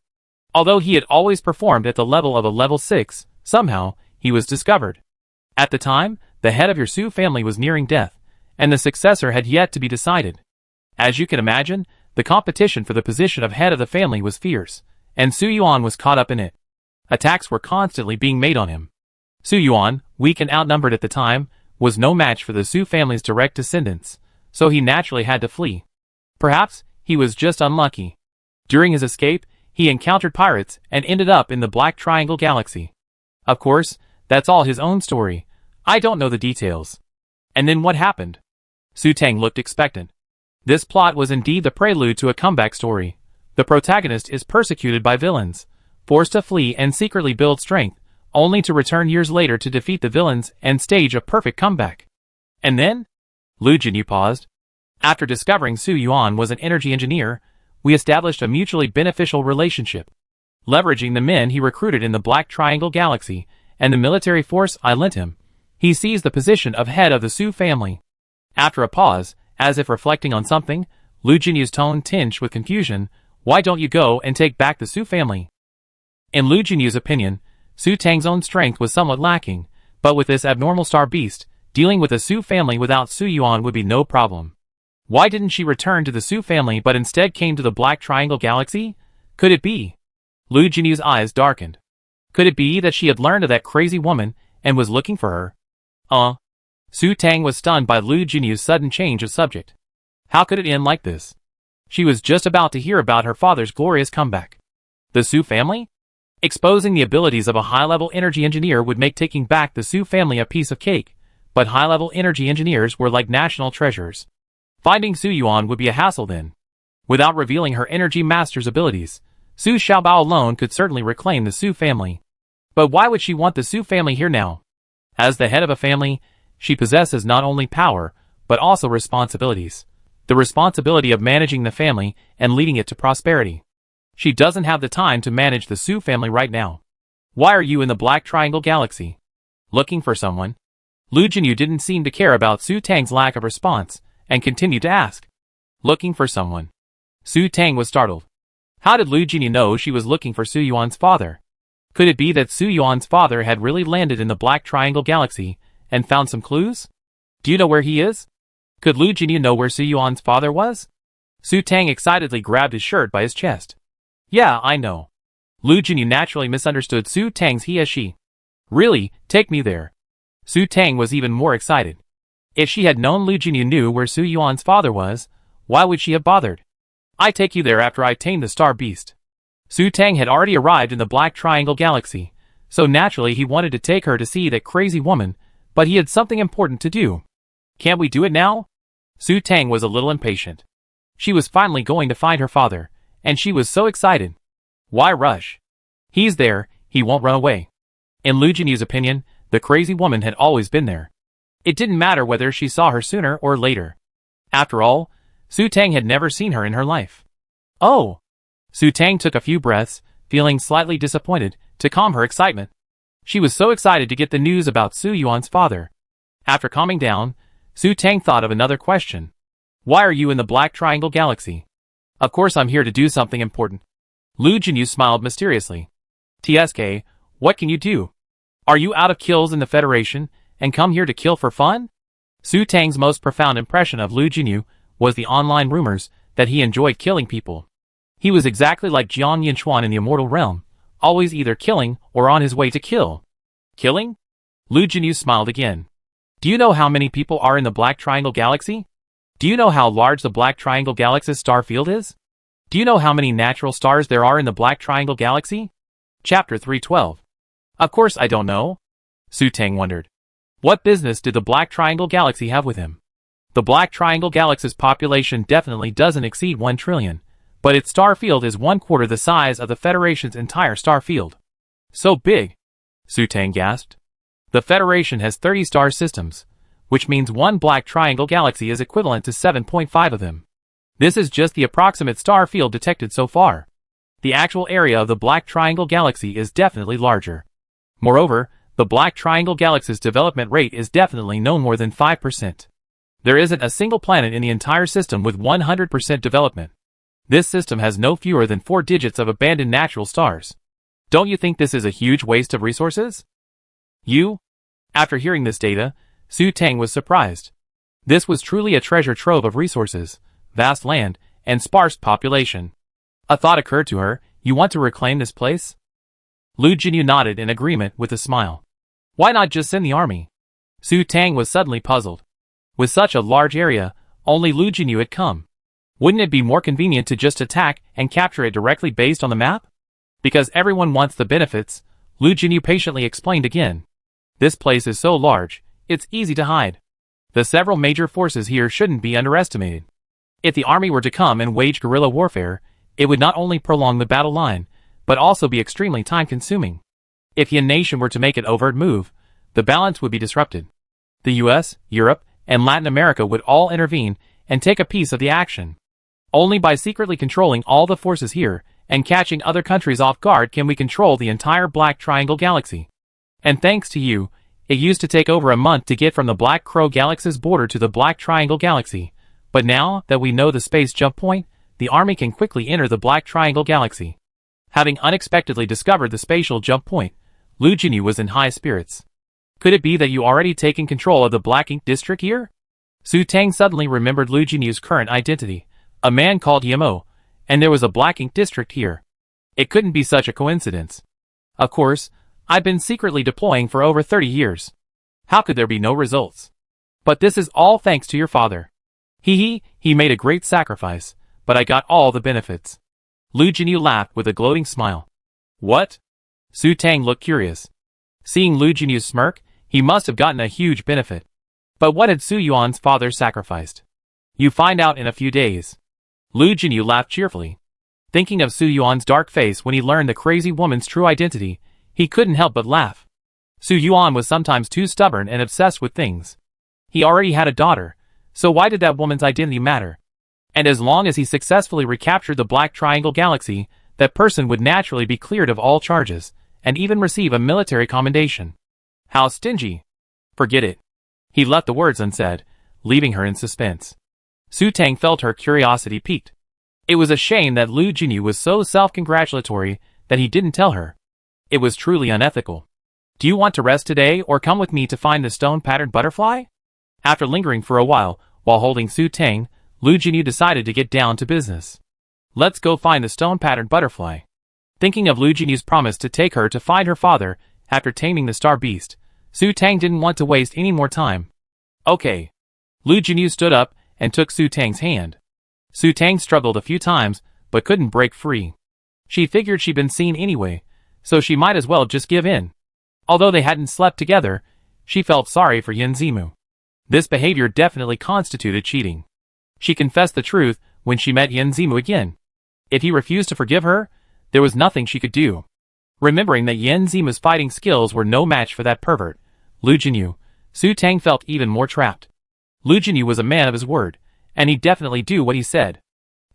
Speaker 1: Although he had always performed at the level of a level 6, somehow, he was discovered. At the time, the head of your Su family was nearing death, and the successor had yet to be decided. As you can imagine, the competition for the position of head of the family was fierce, and Su Yuan was caught up in it. Attacks were constantly being made on him. Su Yuan, weak and outnumbered at the time, was no match for the Su family's direct descendants, so he naturally had to flee. Perhaps, he was just unlucky. During his escape, he encountered pirates and ended up in the Black Triangle Galaxy. Of course, that's all his own story. I don't know the details. And then what happened? Su Tang looked expectant. This plot was indeed the prelude to a comeback story. The protagonist is persecuted by villains, forced to flee and secretly build strength, only to return years later to defeat the villains and stage a perfect comeback. And then? Lu Jinyu paused. After discovering Su Yuan was an energy engineer, we established a mutually beneficial relationship. Leveraging the men he recruited in the Black Triangle Galaxy and the military force I lent him, he seized the position of head of the Su family. After a pause, as if reflecting on something, Lu Jinyu's tone tinged with confusion. Why don't you go and take back the Su family? In Lu Jinyu's opinion, Su Tang's own strength was somewhat lacking, but with this abnormal star beast, dealing with the Su family without Su Yuan would be no problem. Why didn't she return to the Su family but instead came to the Black Triangle Galaxy? Could it be? Lu Jinyu's eyes darkened. Could it be that she had learned of that crazy woman and was looking for her? Su Tang was stunned by Lu Jinyu's sudden change of subject. How could it end like this? She was just about to hear about her father's glorious comeback. The Su family? Exposing the abilities of a high-level energy engineer would make taking back the Su family a piece of cake, but high-level energy engineers were like national treasures. Finding Su Yuan would be a hassle then. Without revealing her energy master's abilities, Su Xiaobao alone could certainly reclaim the Su family. But why would she want the Su family here now? As the head of a family, she possesses not only power, but also responsibilities. The responsibility of managing the family and leading it to prosperity. She doesn't have the time to manage the Su family right now. Why are you in the Black Triangle Galaxy? Looking for someone? Lu Jinyu didn't seem to care about Su Tang's lack of response, and continued to ask. Looking for someone. Su Tang was startled. How did Lu Jinyu know she was looking for Su Yuan's father? Could it be that Su Yuan's father had really landed in the Black Triangle Galaxy and found some clues? Do you know where he is? Could Lu Jinyu know where Su Yuan's father was? Su Tang excitedly grabbed his shirt by his chest. Yeah, I know. Lu Jinyu naturally misunderstood Su Tang's he as she. Really, take me there. Su Tang was even more excited. If she had known Lu Jinyu knew where Su Yuan's father was, why would she have bothered? I take you there after I tame the Star Beast. Su Tang had already arrived in the Black Triangle Galaxy, so naturally he wanted to take her to see that crazy woman, but he had something important to do. Can't we do it now? Su Tang was a little impatient. She was finally going to find her father, and she was so excited. Why rush? He's there, he won't run away. In Lu Jinyu's opinion, the crazy woman had always been there. It didn't matter whether she saw her sooner or later. After all, Su Tang had never seen her in her life. Oh! Su Tang took a few breaths, feeling slightly disappointed, to calm her excitement. She was so excited to get the news about Su Yuan's father. After calming down, Su Tang thought of another question. Why are you in the Black Triangle Galaxy? Of course I'm here to do something important. Lu Jinyu smiled mysteriously. TSK, what can you do? Are you out of kills in the Federation, and come here to kill for fun? Su Tang's most profound impression of Lu Jinyu was the online rumors that he enjoyed killing people. He was exactly like Jiang Yinchuan in the Immortal Realm, always either killing or on his way to kill. Killing? Lu Jinyu smiled again. Do you know how many people are in the Black Triangle Galaxy? Do you know how large the Black Triangle Galaxy's star field is? Do you know how many natural stars there are in the Black Triangle Galaxy? Chapter 312. Of course I don't know. Su Tang wondered. What business did the Black Triangle Galaxy have with him? The Black Triangle Galaxy's population definitely doesn't exceed 1 trillion, but its star field is 1/4 the size of the Federation's entire star field. So big! Su Tang gasped. The Federation has 30 star systems, which means one Black Triangle Galaxy is equivalent to 7.5 of them. This is just the approximate star field detected so far. The actual area of the Black Triangle Galaxy is definitely larger. Moreover, the Black Triangle Galaxy's development rate is definitely no more than 5%. There isn't a single planet in the entire system with 100% development. This system has no fewer than 4 digits of abandoned natural stars. Don't you think this is a huge waste of resources? After hearing this data, Su Tang was surprised. This was truly a treasure trove of resources, vast land, and sparse population. A thought occurred to her. You want to reclaim this place? Lu Jinyu nodded in agreement with a smile. Why not just send the army? Su Tang was suddenly puzzled. With such a large area, only Lu Jinyu had come. Wouldn't it be more convenient to just attack and capture it directly based on the map? Because everyone wants the benefits, Lu Jinyu patiently explained again. This place is so large, it's easy to hide. The several major forces here shouldn't be underestimated. If the army were to come and wage guerrilla warfare, it would not only prolong the battle line, but also be extremely time-consuming. If Yan Nation were to make an overt move, the balance would be disrupted. The US, Europe, and Latin America would all intervene and take a piece of the action. Only by secretly controlling all the forces here and catching other countries off guard can we control the entire Black Triangle Galaxy. And thanks to you, it used to take over a month to get from the Black Crow Galaxy's border to the Black Triangle Galaxy, but now that we know the space jump point, the army can quickly enter the Black Triangle Galaxy. Having unexpectedly discovered the spatial jump point, Lu Jinyu was in high spirits. Could it be that you already taken control of the Black Ink District here? Su Tang suddenly remembered Lu Jinyu's current identity, a man called Yamo, and there was a Black Ink District here. It couldn't be such a coincidence. Of course, I've been secretly deploying for over 30 years. How could there be no results? But this is all thanks to your father. He made a great sacrifice, but I got all the benefits. Lu Jinyu laughed with a gloating smile. What? Su Tang looked curious. Seeing Lu Jinyu's smirk, he must have gotten a huge benefit. But what had Su Yuan's father sacrificed? You find out in a few days. Lu Jinyu laughed cheerfully. Thinking of Su Yuan's dark face when he learned the crazy woman's true identity, he couldn't help but laugh. Su Yuan was sometimes too stubborn and obsessed with things. He already had a daughter, so why did that woman's identity matter? And as long as he successfully recaptured the Black Triangle Galaxy, that person would naturally be cleared of all charges, and even receive a military commendation. How stingy. Forget it. He left the words unsaid, leaving her in suspense. Su Tang felt her curiosity piqued. It was a shame that Lu Jinyu was so self-congratulatory that he didn't tell her. It was truly unethical. Do you want to rest today or come with me to find the stone-patterned butterfly? After lingering for a while holding Su Tang, Lu Jinyu decided to get down to business. Let's go find the stone-patterned butterfly. Thinking of Lu Jinyu's promise to take her to find her father after taming the star beast, Su Tang didn't want to waste any more time. Okay. Lu Jinyu stood up and took Su Tang's hand. Su Tang struggled a few times, but couldn't break free. She figured she'd been seen anyway, so she might as well just give in. Although they hadn't slept together, she felt sorry for Yin Zimu. This behavior definitely constituted cheating. She confessed the truth when she met Yin Zimu again. If he refused to forgive her, there was nothing she could do. Remembering that Yin Zimu's fighting skills were no match for that pervert, Lu Jinyu, Su Tang felt even more trapped. Lu Jinyu was a man of his word, and he'd definitely do what he said.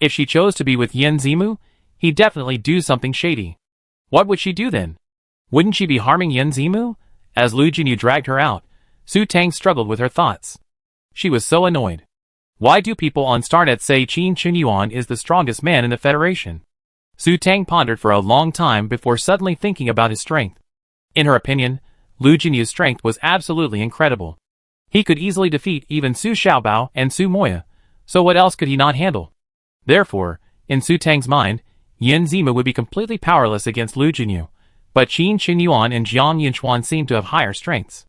Speaker 1: If she chose to be with Yin Zimu, he'd definitely do something shady. What would she do then? Wouldn't she be harming Yin Zimu? As Lu Jinyu dragged her out, Su Tang struggled with her thoughts. She was so annoyed. Why do people on Starnet say Qin Chunyuan is the strongest man in the Federation? Su Tang pondered for a long time before suddenly thinking about his strength. In her opinion, Lu Jinyu's strength was absolutely incredible. He could easily defeat even Su Xiaobao and Su Moya, so what else could he not handle? Therefore, in Su Tang's mind, Yin Zimu would be completely powerless against Lu Jinyu, but Qin Chunyuan and Jiang Yinchuan seemed to have higher strengths.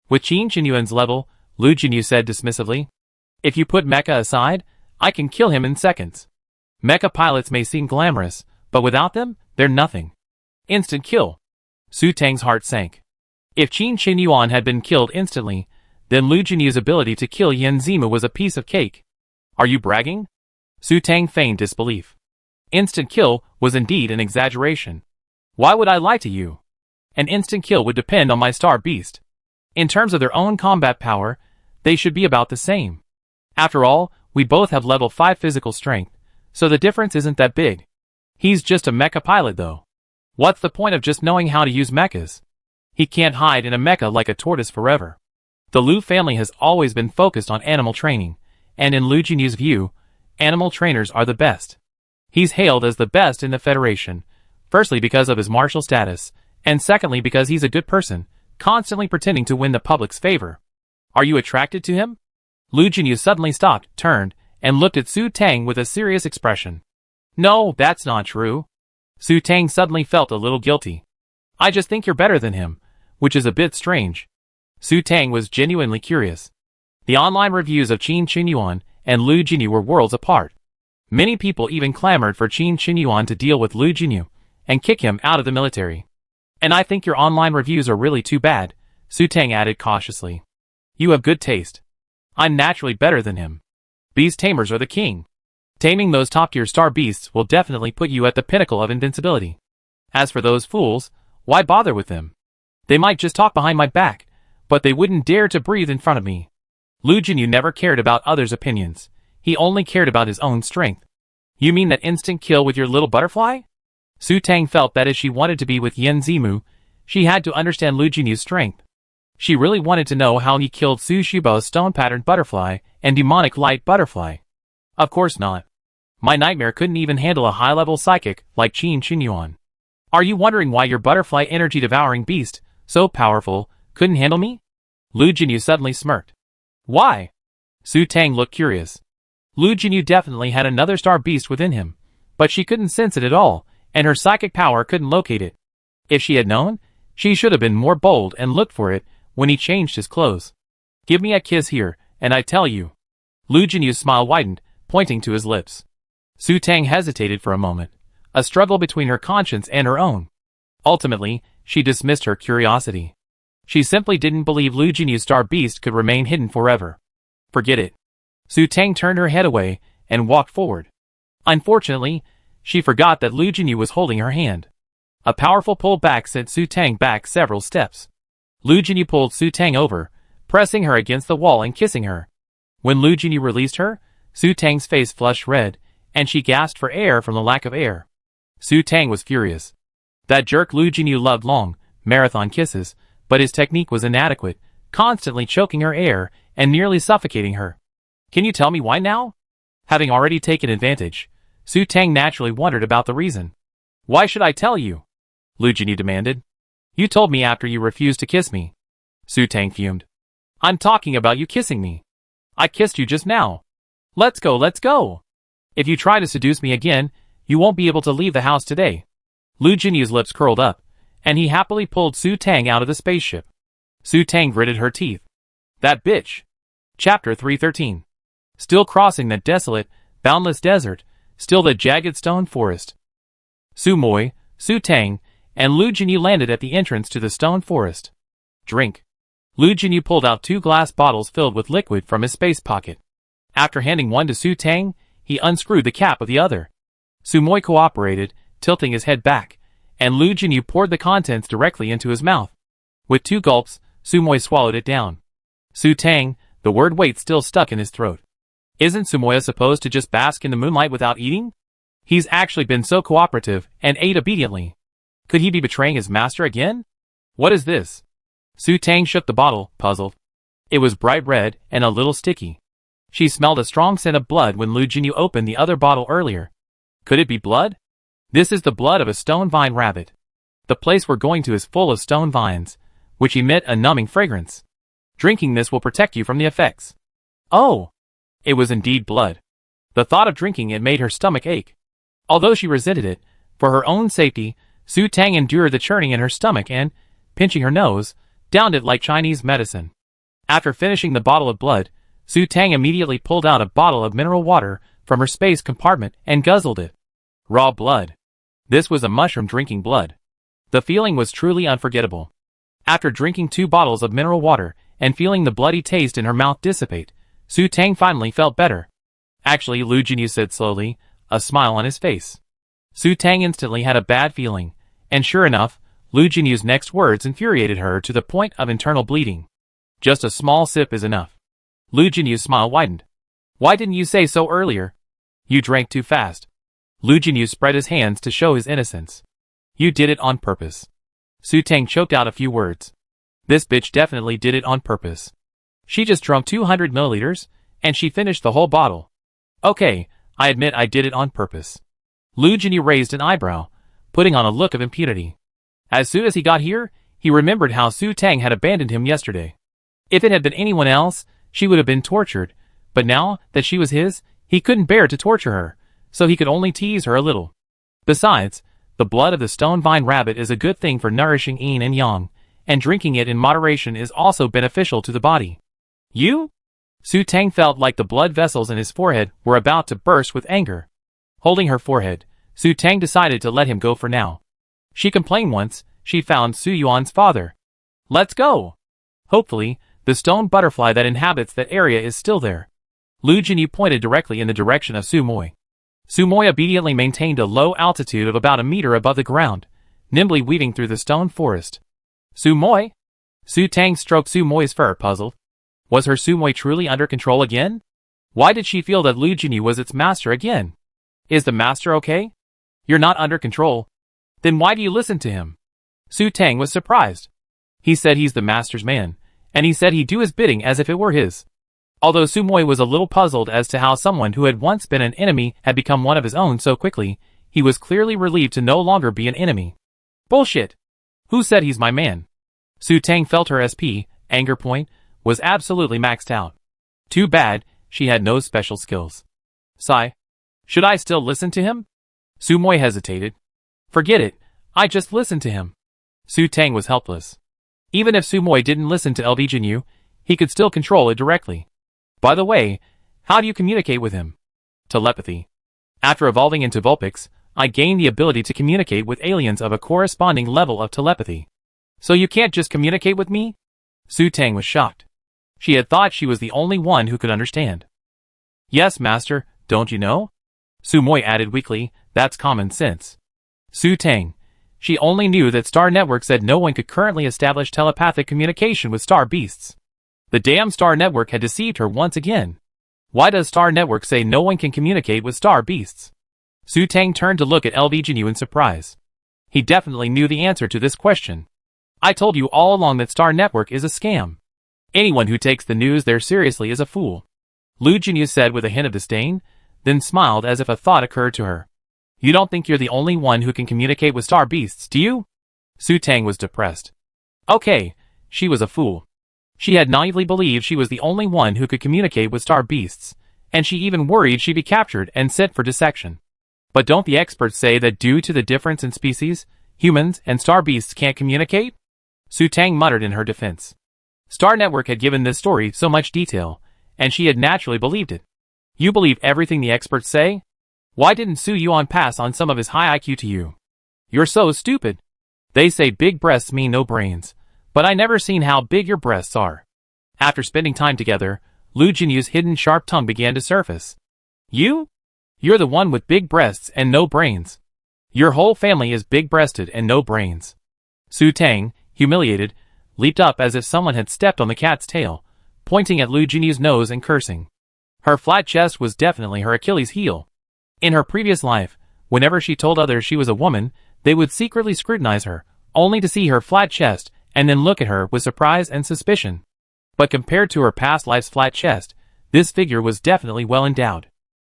Speaker 1: With Qin Chunyuan's level, Lu Jinyu said dismissively, if you put Mecha aside, I can kill him in seconds. Mecha pilots may seem glamorous, but without them, they're nothing. Instant kill. Su Tang's heart sank. If Qin Chunyuan had been killed instantly, then Lu Jinyu's ability to kill Yin Zimu was a piece of cake. Are you bragging? Su Tang feigned disbelief. Instant kill was indeed an exaggeration. Why would I lie to you? An instant kill would depend on my star beast. In terms of their own combat power, they should be about the same. After all, we both have level 5 physical strength, so the difference isn't that big. He's just a mecha pilot though. What's the point of just knowing how to use mechas? He can't hide in a mecha like a tortoise forever. The Lu family has always been focused on animal training, and in Lu Jinyu's view, animal trainers are the best. He's hailed as the best in the Federation, firstly because of his martial status, and secondly because he's a good person, constantly pretending to win the public's favor. Are you attracted to him? Lu Jinyu suddenly stopped, turned, and looked at Su Tang with a serious expression. No, that's not true. Su Tang suddenly felt a little guilty. I just think you're better than him, which is a bit strange. Su Tang was genuinely curious. The online reviews of Qin Chunyuan and Lu Jinyu were worlds apart. Many people even clamored for Qin Chunyuan to deal with Lu Jinyu and kick him out of the military. And I think your online reviews are really too bad, Su Tang added cautiously. You have good taste. I'm naturally better than him. Beast tamers are the king. Taming those top-tier star beasts will definitely put you at the pinnacle of invincibility. As for those fools, why bother with them? They might just talk behind my back, but they wouldn't dare to breathe in front of me. Lu Jinyu never cared about others' opinions. He only cared about his own strength. You mean that instant kill with your little butterfly? Su Tang felt that if she wanted to be with Yin Zimu, she had to understand Lu Jinyu's strength. She really wanted to know how he killed Su Xiaobao's stone-patterned butterfly and demonic light butterfly. Of course not. My nightmare couldn't even handle a high-level psychic like Qin Qinyuan. Are you wondering why your butterfly energy-devouring beast, so powerful, couldn't handle me? Lu Jinyu suddenly smirked. Why? Su Tang looked curious. Lu Jinyu definitely had another star beast within him, but she couldn't sense it at all, and her psychic power couldn't locate it. If she had known, she should have been more bold and looked for it when he changed his clothes. Give me a kiss here, and I tell you. Lu Jinyu's smile widened, pointing to his lips. Su Tang hesitated for a moment, a struggle between her conscience and her own. Ultimately, she dismissed her curiosity. She simply didn't believe Lu Jinyu's star beast could remain hidden forever. Forget it. Su Tang turned her head away and walked forward. Unfortunately, she forgot that Lu Jinyu was holding her hand. A powerful pull back sent Su Tang back several steps. Lu Jinyu pulled Su Tang over, pressing her against the wall and kissing her. When Lu Jinyu released her, Su Tang's face flushed red, and she gasped for air from the lack of air. Su Tang was furious. That jerk Lu Jinyu loved long, marathon kisses, but his technique was inadequate, constantly choking her air and nearly suffocating her. Can you tell me why now? Having already taken advantage, Su Tang naturally wondered about the reason. Why should I tell you? Lu Jinyu demanded. You told me after you refused to kiss me. Su Tang fumed. I'm talking about you kissing me. I kissed you just now. Let's go, let's go. If you try to seduce me again, you won't be able to leave the house today. Lu Jinyu's lips curled up, and he happily pulled Su Tang out of the spaceship. Su Tang gritted her teeth. That bitch. Chapter 313. Still crossing that desolate, boundless desert, still the jagged stone forest. Su Moi, Su Tang, and Lu Jinyu landed at the entrance to the stone forest. Drink. Lu Jinyu pulled out 2 glass bottles filled with liquid from his space pocket. After handing one to Su Tang, he unscrewed the cap of the other. Su Moi cooperated, tilting his head back, and Lu Jinyu poured the contents directly into his mouth. With 2 gulps, Su Moi swallowed it down. Su Tang, the word wait still stuck in his throat. Isn't Su Moi supposed to just bask in the moonlight without eating? He's actually been so cooperative and ate obediently. Could he be betraying his master again? What is this? Su Tang shook the bottle, puzzled. It was bright red and a little sticky. She smelled a strong scent of blood when Lu Jinyu opened the other bottle earlier. Could it be blood? This is the blood of a stone vine rabbit. The place we're going to is full of stone vines, which emit a numbing fragrance. Drinking this will protect you from the effects. Oh! It was indeed blood. The thought of drinking it made her stomach ache. Although she resented it, for her own safety, Su Tang endured the churning in her stomach and, pinching her nose, downed it like Chinese medicine. After finishing the bottle of blood, Su Tang immediately pulled out a bottle of mineral water from her space compartment and guzzled it. Raw blood. This was a mushroom drinking blood. The feeling was truly unforgettable. After drinking 2 bottles of mineral water and feeling the bloody taste in her mouth dissipate, Su Tang finally felt better. Actually, Lu Jinyu said slowly, a smile on his face. Su Tang instantly had a bad feeling, and sure enough, Lu Jinyu's next words infuriated her to the point of internal bleeding. Just a small sip is enough. Lu Jinyu's smile widened. Why didn't you say so earlier? You drank too fast. Lu Jinyu spread his hands to show his innocence. You did it on purpose. Su Tang choked out a few words. This bitch definitely did it on purpose. She just drank 200 milliliters, and she finished the whole bottle. Okay, I admit I did it on purpose. Lu Jinyu raised an eyebrow, putting on a look of impunity. As soon as he got here, he remembered how Su Tang had abandoned him yesterday. If it had been anyone else, she would have been tortured, but now that she was his, he couldn't bear to torture her, so he could only tease her a little. Besides, the blood of the stone vine rabbit is a good thing for nourishing yin and yang, and drinking it in moderation is also beneficial to the body. You? Su Tang felt like the blood vessels in his forehead were about to burst with anger. Holding her forehead, Su Tang decided to let him go for now. She complained once she found Su Yuan's father. Let's go! Hopefully, the stone butterfly that inhabits that area is still there. Lu Jinyu pointed directly in the direction of Su Moi. Su Moi obediently maintained a low altitude of about a meter above the ground, nimbly weaving through the stone forest. Su Moi? Su Tang stroked Su Moi's fur, puzzled. Was her Su Moi truly under control again? Why did she feel that Lu Jinyu was its master again? Is the master okay? You're not under control. Then why do you listen to him? Su Tang was surprised. He said he's the master's man, and he said he'd do his bidding as if it were his. Although Sumoi was a little puzzled as to how someone who had once been an enemy had become one of his own so quickly, he was clearly relieved to no longer be an enemy. Bullshit! Who said he's my man? Su Tang felt her SP, anger point, was absolutely maxed out. Too bad, she had no special skills. Sigh. Should I still listen to him? Sumoi hesitated. Forget it, I just listened to him. Su Tang was helpless. Even if Sumoi didn't listen to LD Jinyu, he could still control it directly. By the way, how do you communicate with him? Telepathy. After evolving into Vulpix, I gained the ability to communicate with aliens of a corresponding level of telepathy. So you can't just communicate with me? Su Tang was shocked. She had thought she was the only one who could understand. Yes, master, don't you know? Sumoi added weakly, that's common sense. Su Tang. She only knew that Star Network said no one could currently establish telepathic communication with star beasts. The damn Star Network had deceived her once again. Why does Star Network say no one can communicate with star beasts? Su Tang turned to look at LD Jinyu in surprise. He definitely knew the answer to this question. I told you all along that Star Network is a scam. Anyone who takes the news there seriously is a fool. Lu Jinyu said with a hint of disdain, then smiled as if a thought occurred to her. You don't think you're the only one who can communicate with star beasts, do you? Su Tang was depressed. Okay, she was a fool. She had naively believed she was the only one who could communicate with star beasts, and she even worried she'd be captured and sent for dissection. But don't the experts say that due to the difference in species, humans and star beasts can't communicate? Su Tang muttered in her defense. Star Network had given this story so much detail, and she had naturally believed it. You believe everything the experts say? Why didn't Su Yuan pass on some of his high IQ to you? You're so stupid. They say big breasts mean no brains, but I never seen how big your breasts are. After spending time together, Lu Jinyu's hidden sharp tongue began to surface. You? You're the one with big breasts and no brains. Your whole family is big-breasted and no brains. Su Tang, humiliated, leaped up as if someone had stepped on the cat's tail, pointing at Lu Jinyu's nose and cursing. Her flat chest was definitely her Achilles heel. In her previous life, whenever she told others she was a woman, they would secretly scrutinize her, only to see her flat chest and then look at her with surprise and suspicion. But compared to her past life's flat chest, this figure was definitely well endowed.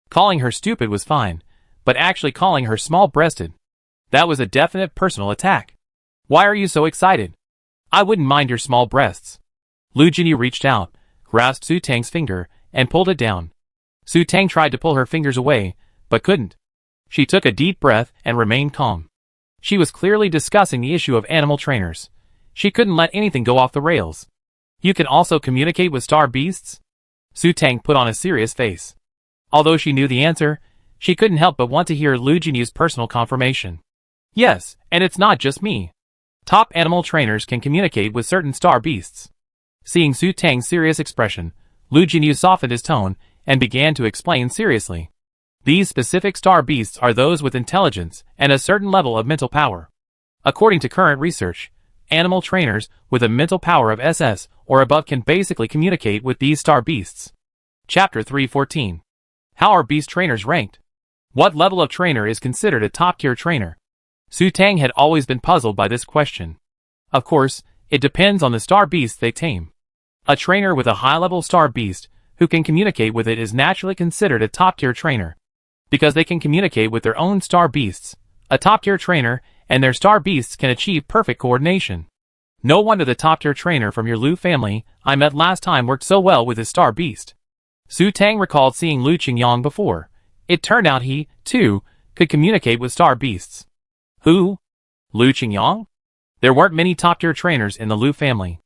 Speaker 1: Calling her stupid was fine, but actually calling her small-breasted, that was a definite personal attack. Why are you so excited? I wouldn't mind your small breasts. Lu Jinyu reached out, grasped Su Tang's finger, and pulled it down. Su Tang tried to pull her fingers away, but couldn't. She took a deep breath and remained calm. She was clearly discussing the issue of animal trainers. She couldn't let anything go off the rails. You can also communicate with star beasts? Su Tang put on a serious face. Although she knew the answer, she couldn't help but want to hear Lu Jinyu's personal confirmation. Yes, and it's not just me. Top animal trainers can communicate with certain star beasts. Seeing Su Tang's serious expression, Lu Jinyu softened his tone and began to explain seriously. These specific star beasts are those with intelligence and a certain level of mental power. According to current research, animal trainers with a mental power of SS or above can basically communicate with these star beasts. Chapter 314. How are beast trainers ranked? What level of trainer is considered a top-tier trainer? Su Tang had always been puzzled by this question. Of course, it depends on the star beast they tame. A trainer with a high-level star beast who can communicate with it is naturally considered a top-tier trainer. Because they can communicate with their own star beasts, a top-tier trainer and their star beasts can achieve perfect coordination. No wonder the top-tier trainer from your Lu family I met last time worked so well with his star beast. Su Tang recalled seeing Lu Qingyang before. It turned out he, too, could communicate with star beasts. Who? Lu Qingyang? There weren't many top-tier trainers in the Lu family.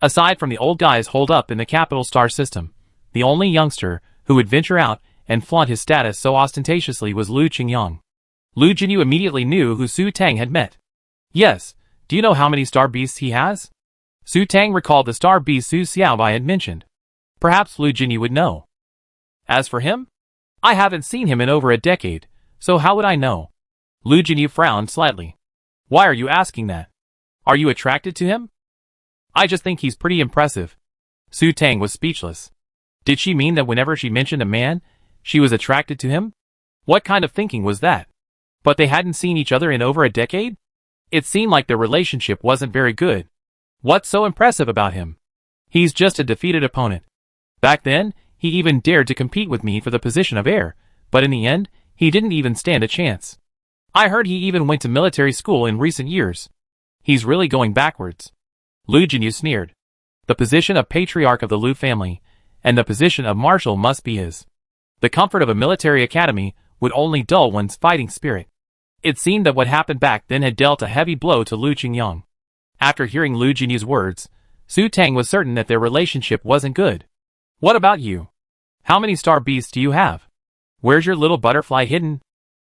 Speaker 1: Aside from the old guys holed up in the capital star system, the only youngster who would venture out and flaunt his status so ostentatiously was Lu Qingyang. Lu Jinyu immediately knew who Su Tang had met. Yes, do you know how many star beasts he has? Su Tang recalled the star beast Su Xiaobai had mentioned. Perhaps Lu Jinyu would know. As for him? I haven't seen him in over a decade, so how would I know? Lu Jinyu frowned slightly. Why are you asking that? Are you attracted to him? I just think he's pretty impressive. Su Tang was speechless. Did she mean that whenever she mentioned a man, she was attracted to him? What kind of thinking was that? But they hadn't seen each other in over a decade? It seemed like their relationship wasn't very good. What's so impressive about him? He's just a defeated opponent. Back then, He even dared to compete with me for the position of heir, but in the end, he didn't even stand a chance. I heard he even went to military school in recent years. He's really going backwards. Lu Jinyu sneered. The position of patriarch of the Lu family, and the position of marshal must be his. The comfort of a military academy would only dull one's fighting spirit. It seemed that what happened back then had dealt a heavy blow to Lu Qingyang. After hearing Lu Jinyu's words, Su Tang was certain that their relationship wasn't good. What about you? How many star beasts do you have? Where's your little butterfly hidden?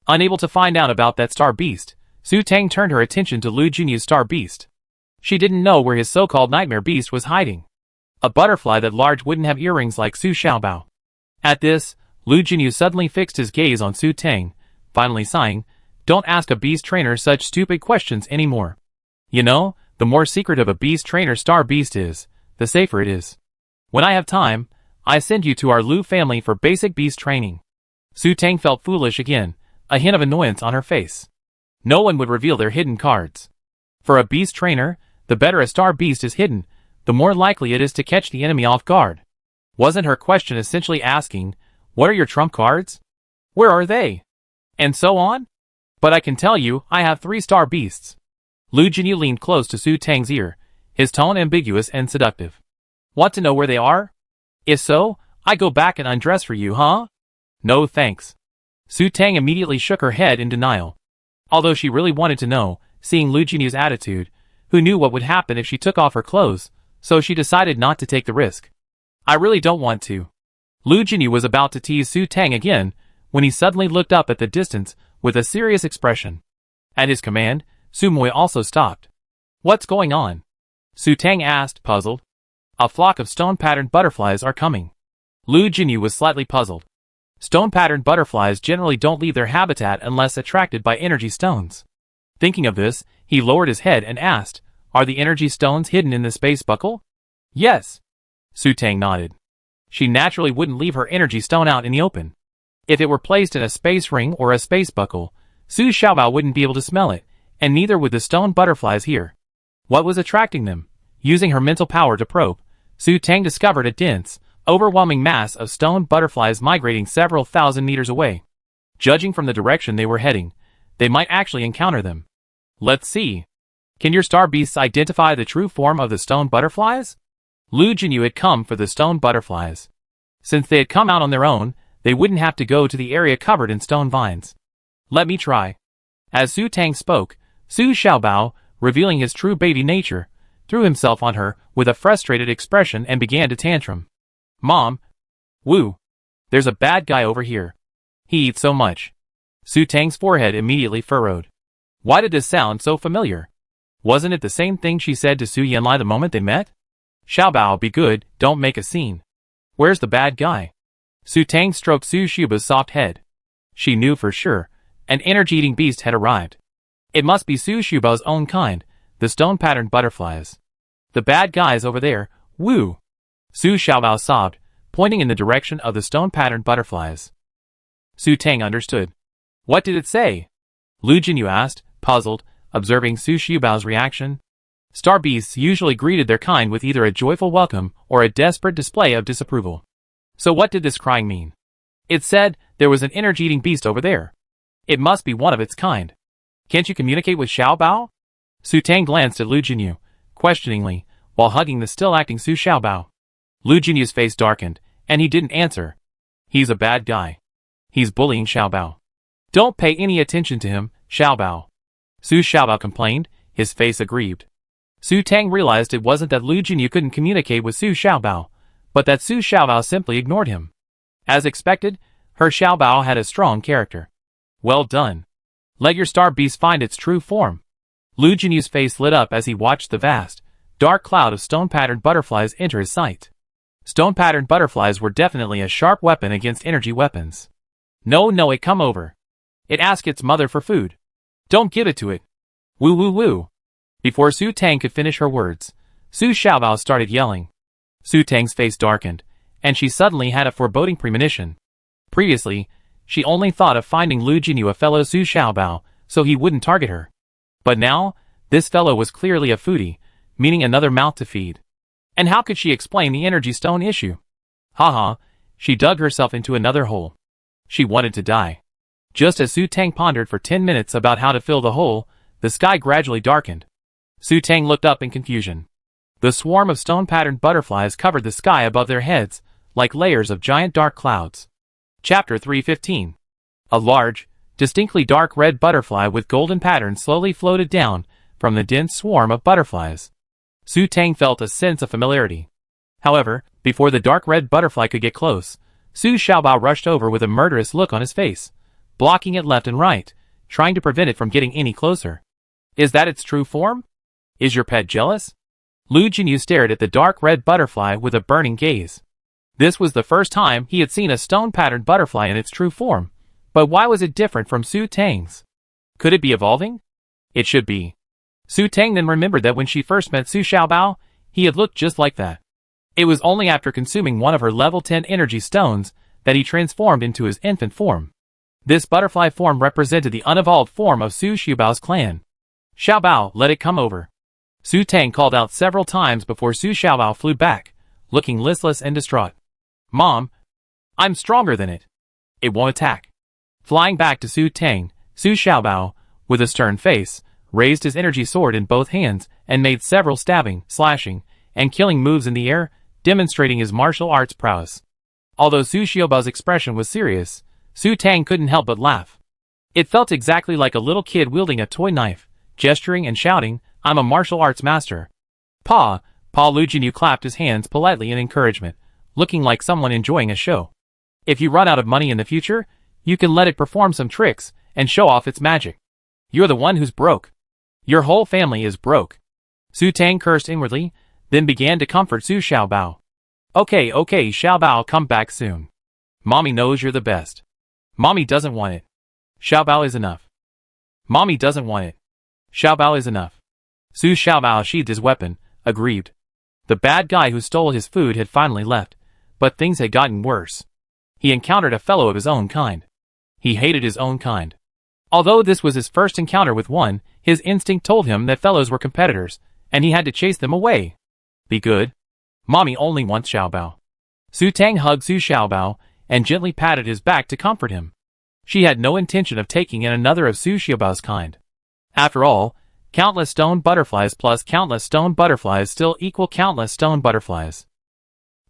Speaker 1: Unable to find out about that star beast, Su Tang turned her attention to Lu Jinyu's star beast. She didn't know where his so-called nightmare beast was hiding. A butterfly that large wouldn't have earrings like Su Xiaobao. At this, Lu Jinyu suddenly fixed his gaze on Su Tang, finally sighing, "Don't ask a beast trainer such stupid questions anymore. You know, the more secretive a beast trainer star beast is, the safer it is. When I have time, I send you to our Lu family for basic beast training." Su Tang felt foolish again, a hint of annoyance on her face. No one would reveal their hidden cards. For a beast trainer, the better a star beast is hidden, the more likely it is to catch the enemy off guard. Wasn't her question essentially asking, "What are your trump cards? Where are they?" And so on? "But I can tell you, I have 3 star beasts." Lu Jinyu leaned close to Su Tang's ear, his tone ambiguous and seductive. "Want to know where they are? If so, I go back and undress for you, huh?" "No thanks." Su Tang immediately shook her head in denial. Although she really wanted to know, seeing Lu Jinyu's attitude, who knew what would happen if she took off her clothes, so she decided not to take the risk. "I really don't want to." Lu Jinyu was about to tease Su Tang again, when he suddenly looked up at the distance with a serious expression. At his command, Su Moi also stopped. "What's going on?" Su Tang asked, puzzled. "A flock of stone-patterned butterflies are coming." Lu Jinyu was slightly puzzled. Stone-patterned butterflies generally don't leave their habitat unless attracted by energy stones. Thinking of this, he lowered his head and asked, "Are the energy stones hidden in the space buckle?" "Yes." Su Tang nodded. She naturally wouldn't leave her energy stone out in the open. If it were placed in a space ring or a space buckle, Su Xiaobao wouldn't be able to smell it, and neither would the stone butterflies here. What was attracting them? Using her mental power to probe, Su Tang discovered a dense, overwhelming mass of stone butterflies migrating several thousand meters away. Judging from the direction they were heading, they might actually encounter them. Let's see. Can your star beasts identify the true form of the stone butterflies? Lu Jinyu had come for the stone butterflies. Since they had come out on their own, they wouldn't have to go to the area covered in stone vines. "Let me try." As Su Tang spoke, Su Xiaobao, revealing his true baby nature, threw himself on her with a frustrated expression and began to tantrum. "Mom! Woo! There's a bad guy over here. He eats so much." Su Tang's forehead immediately furrowed. Why did this sound so familiar? Wasn't it the same thing she said to Su Yanlai the moment they met? "Xiaobao, be good, don't make a scene. Where's the bad guy?" Su Tang stroked Su Xiuba's soft head. She knew for sure, an energy-eating beast had arrived. It must be Su Xiuba's own kind, the stone-patterned butterflies. "The bad guy's over there, woo!" Su Xiaobao sobbed, pointing in the direction of the stone-patterned butterflies. Su Tang understood. "What did it say?" Lu Jinyu asked, puzzled, observing Su Xiubao's reaction. Star beasts usually greeted their kind with either a joyful welcome or a desperate display of disapproval. So what did this crying mean? It said there was an energy-eating beast over there. It must be one of its kind. "Can't you communicate with Xiaobao?" Su Tang glanced at Lu Jinyu, questioningly, while hugging the still-acting Su Xiaobao. Lu Jinyu's face darkened, and he didn't answer. "He's a bad guy. He's bullying Xiaobao. Don't pay any attention to him, Xiaobao." Su Xiaobao complained, his face aggrieved. Su Tang realized it wasn't that Lu Jinyu couldn't communicate with Su Xiaobao, but that Su Xiaobao simply ignored him. As expected, her Xiaobao had a strong character. "Well done. Let your star beast find its true form." Lu Jinyu's face lit up as he watched the vast, dark cloud of stone-patterned butterflies enter his sight. Stone-patterned butterflies were definitely a sharp weapon against energy weapons. "No, it come over. It asked its mother for food. Don't give it to it. Woo woo woo." Before Su Tang could finish her words, Su Xiaobao started yelling. Su Tang's face darkened, and she suddenly had a foreboding premonition. Previously, she only thought of finding Lu Jinyu a fellow Su Xiaobao, so he wouldn't target her. But now, this fellow was clearly a foodie, meaning another mouth to feed. And how could she explain the energy stone issue? Haha, She dug herself into another hole. She wanted to die. Just as Su Tang pondered for 10 minutes about how to fill the hole, the sky gradually darkened. Su Tang looked up in confusion. The swarm of stone-patterned butterflies covered the sky above their heads, like layers of giant dark clouds. Chapter 315. A large, distinctly dark red butterfly with golden patterns slowly floated down from the dense swarm of butterflies. Su Tang felt a sense of familiarity. However, before the dark red butterfly could get close, Su Xiaobao rushed over with a murderous look on his face, blocking it left and right, trying to prevent it from getting any closer. Is that its true form? Is your pet jealous? Lu Jinyu stared at the dark red butterfly with a burning gaze. This was the first time he had seen a stone-patterned butterfly in its true form, but why was it different from Su Tang's? Could it be evolving? It should be. Su Tang then remembered that when she first met Su Xiaobao, he had looked just like that. It was only after consuming one of her level 10 energy stones that he transformed into his infant form. This butterfly form represented the unevolved form of Su Xiaobao's clan. Xiaobao, let it come over. Su Tang called out several times before Su Xiaobao flew back, looking listless and distraught. Mom, I'm stronger than it. It won't attack. Flying back to Su Tang, Su Xiaobao, with a stern face, raised his energy sword in both hands and made several stabbing, slashing, and killing moves in the air, demonstrating his martial arts prowess. Although Su Xiaobao's expression was serious, Su Tang couldn't help but laugh. It felt exactly like a little kid wielding a toy knife, gesturing and shouting, I'm a martial arts master. Pa Lu Jinyu clapped his hands politely in encouragement, looking like someone enjoying a show. If you run out of money in the future, you can let it perform some tricks and show off its magic. You're the one who's broke. Your whole family is broke. Su Tang cursed inwardly, then began to comfort Su Xiaobao. Okay, Xiaobao, come back soon. Mommy knows you're the best. Mommy doesn't want it. Xiaobao is enough. Mommy doesn't want it. Xiaobao is enough. Su Xiaobao sheathed his weapon, aggrieved. The bad guy who stole his food had finally left, but things had gotten worse. He encountered a fellow of his own kind. He hated his own kind. Although this was his first encounter with one, his instinct told him that fellows were competitors, and he had to chase them away. Be good. Mommy only wants Xiaobao. Su Tang hugged Su Xiaobao and gently patted his back to comfort him. She had no intention of taking in another of Su Xiaobao's kind. After all, countless stone butterflies plus countless stone butterflies still equal countless stone butterflies.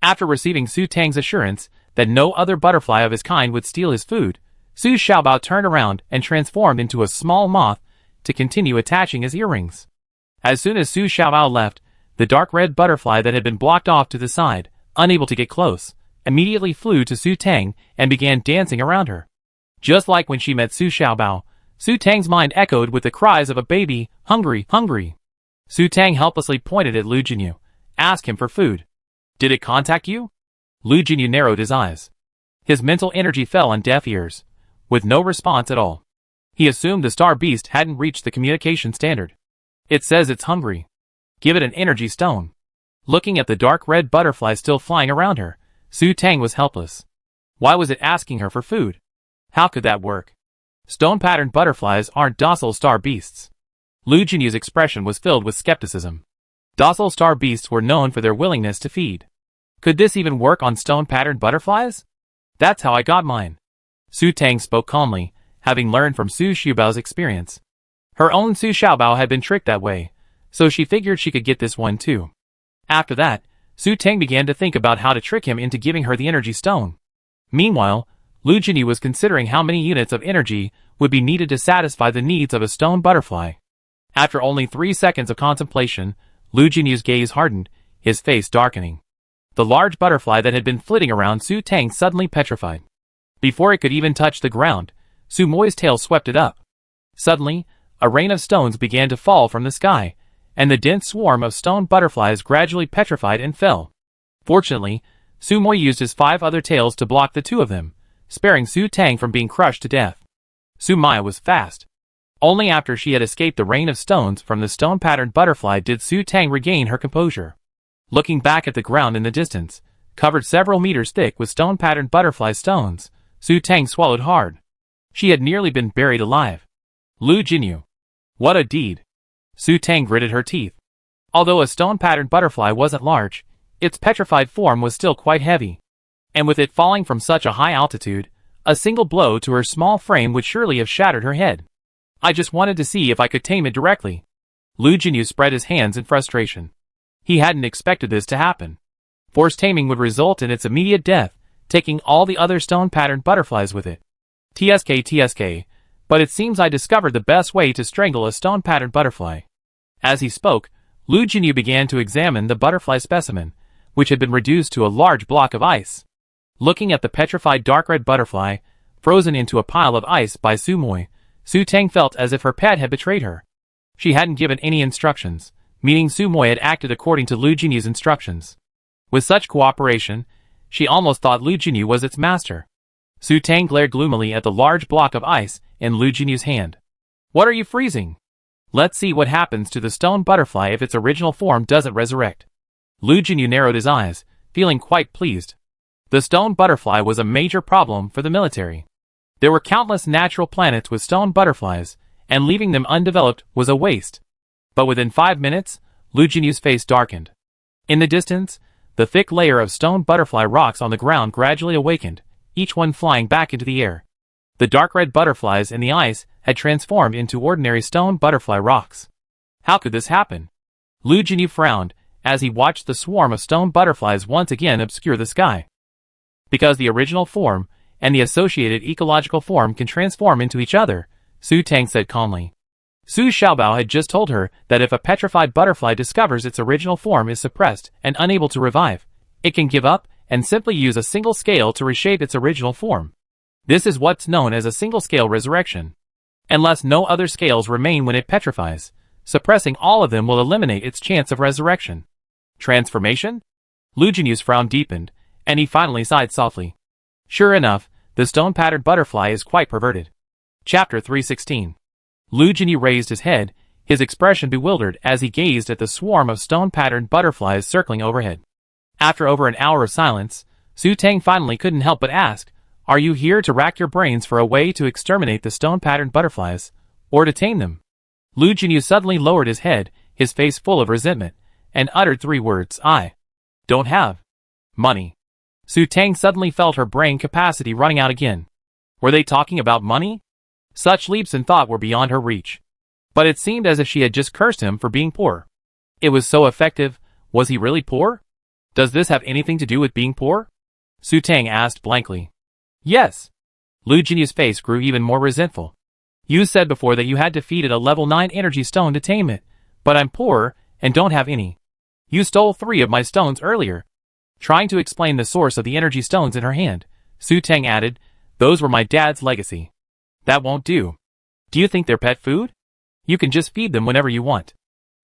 Speaker 1: After receiving Su Tang's assurance that no other butterfly of his kind would steal his food, Su Xiaobao turned around and transformed into a small moth to continue attaching his earrings. As soon as Su Xiaobao left, the dark red butterfly that had been blocked off to the side, unable to get close, immediately flew to Su Tang and began dancing around her. Just like when she met Su Xiaobao, Su Tang's mind echoed with the cries of a baby, hungry, hungry. Su Tang helplessly pointed at Lu Jinyu, asked him for food. Did it contact you? Lu Jinyu narrowed his eyes. His mental energy fell on deaf ears, with no response at all. He assumed the star beast hadn't reached the communication standard. It says it's hungry. Give it an energy stone. Looking at the dark red butterfly still flying around her, Su Tang was helpless. Why was it asking her for food? How could that work? Stone-patterned butterflies aren't docile star beasts. Lu Jinyu's expression was filled with skepticism. Docile star beasts were known for their willingness to feed. Could this even work on stone-patterned butterflies? That's how I got mine. Su Tang spoke calmly, having learned from Su Xiaobao's experience. Her own Su Xiaobao had been tricked that way, so she figured she could get this one too. After that, Su Tang began to think about how to trick him into giving her the energy stone. Meanwhile, Lu Jinyu was considering how many units of energy would be needed to satisfy the needs of a stone butterfly. After only 3 seconds of contemplation, Lu Jinyu's gaze hardened, his face darkening. The large butterfly that had been flitting around Su Tang suddenly petrified. Before it could even touch the ground, Su Moi's tail swept it up. Suddenly, a rain of stones began to fall from the sky, and the dense swarm of stone butterflies gradually petrified and fell. Fortunately, Su Moi used his 5 other tails to block the 2 of them, sparing Su Tang from being crushed to death. Su Mai was fast. Only after she had escaped the rain of stones from the stone-patterned butterfly did Su Tang regain her composure. Looking back at the ground in the distance, covered several meters thick with stone-patterned butterfly stones, Su Tang swallowed hard. She had nearly been buried alive. Lu Jinyu. What a deed. Su Tang gritted her teeth. Although a stone-patterned butterfly wasn't large, its petrified form was still quite heavy. and with it falling from such a high altitude, a single blow to her small frame would surely have shattered her head. I just wanted to see if I could tame it directly. Lu Jinyu spread his hands in frustration. He hadn't expected this to happen. Forced taming would result in its immediate death, taking all the other stone-patterned butterflies with it. TSK, but it seems I discovered the best way to strangle a stone-patterned butterfly. As he spoke, Lu Jinyu began to examine the butterfly specimen, which had been reduced to a large block of ice. Looking at the petrified dark red butterfly, frozen into a pile of ice by Su Moi, Su Tang felt as if her pet had betrayed her. She hadn't given any instructions, meaning Su Moi had acted according to Lu Jinyu's instructions. With such cooperation, she almost thought Lu Jinyu was its master. Su Tang glared gloomily at the large block of ice in Lu Jinyu's hand. What are you freezing? Let's see what happens to the stone butterfly if its original form doesn't resurrect. Lu Jinyu narrowed his eyes, feeling quite pleased. The stone butterfly was a major problem for the military. There were countless natural planets with stone butterflies, and leaving them undeveloped was a waste. But within 5 minutes, Lu Jinyu's face darkened. In the distance, the thick layer of stone butterfly rocks on the ground gradually awakened, each one flying back into the air. The dark red butterflies in the ice had transformed into ordinary stone butterfly rocks. How could this happen? Lu Jinyu frowned as he watched the swarm of stone butterflies once again obscure the sky. Because the original form and the associated ecological form can transform into each other, Su Tang said calmly. Su Xiaobao had just told her that if a petrified butterfly discovers its original form is suppressed and unable to revive, it can give up and simply use a single scale to reshape its original form. This is what's known as a single-scale resurrection. Unless no other scales remain when it petrifies, suppressing all of them will eliminate its chance of resurrection. Transformation? Lu Jinyu's frown deepened, and he finally sighed softly. Sure enough, the stone-patterned butterfly is quite perverted. Chapter 316. Lu Jinyu raised his head, his expression bewildered as he gazed at the swarm of stone-patterned butterflies circling overhead. After over an hour of silence, Su Tang finally couldn't help but ask, Are you here to rack your brains for a way to exterminate the stone-patterned butterflies, or to tame them? Lu Jinyu suddenly lowered his head, his face full of resentment, and uttered 3 words, I don't have money. Su Tang suddenly felt her brain capacity running out again. Were they talking about money? Such leaps in thought were beyond her reach. But it seemed as if she had just cursed him for being poor. It was so effective. Was he really poor? Does this have anything to do with being poor? Su Tang asked blankly. Yes. Lu Jinyu's face grew even more resentful. You said before that you had to feed it a level 9 energy stone to tame it, but I'm poor and don't have any. You stole 3 of my stones earlier. Trying to explain the source of the energy stones in her hand, Su Tang added, Those were my dad's legacy. That won't do. Do you think they're pet food? You can just feed them whenever you want.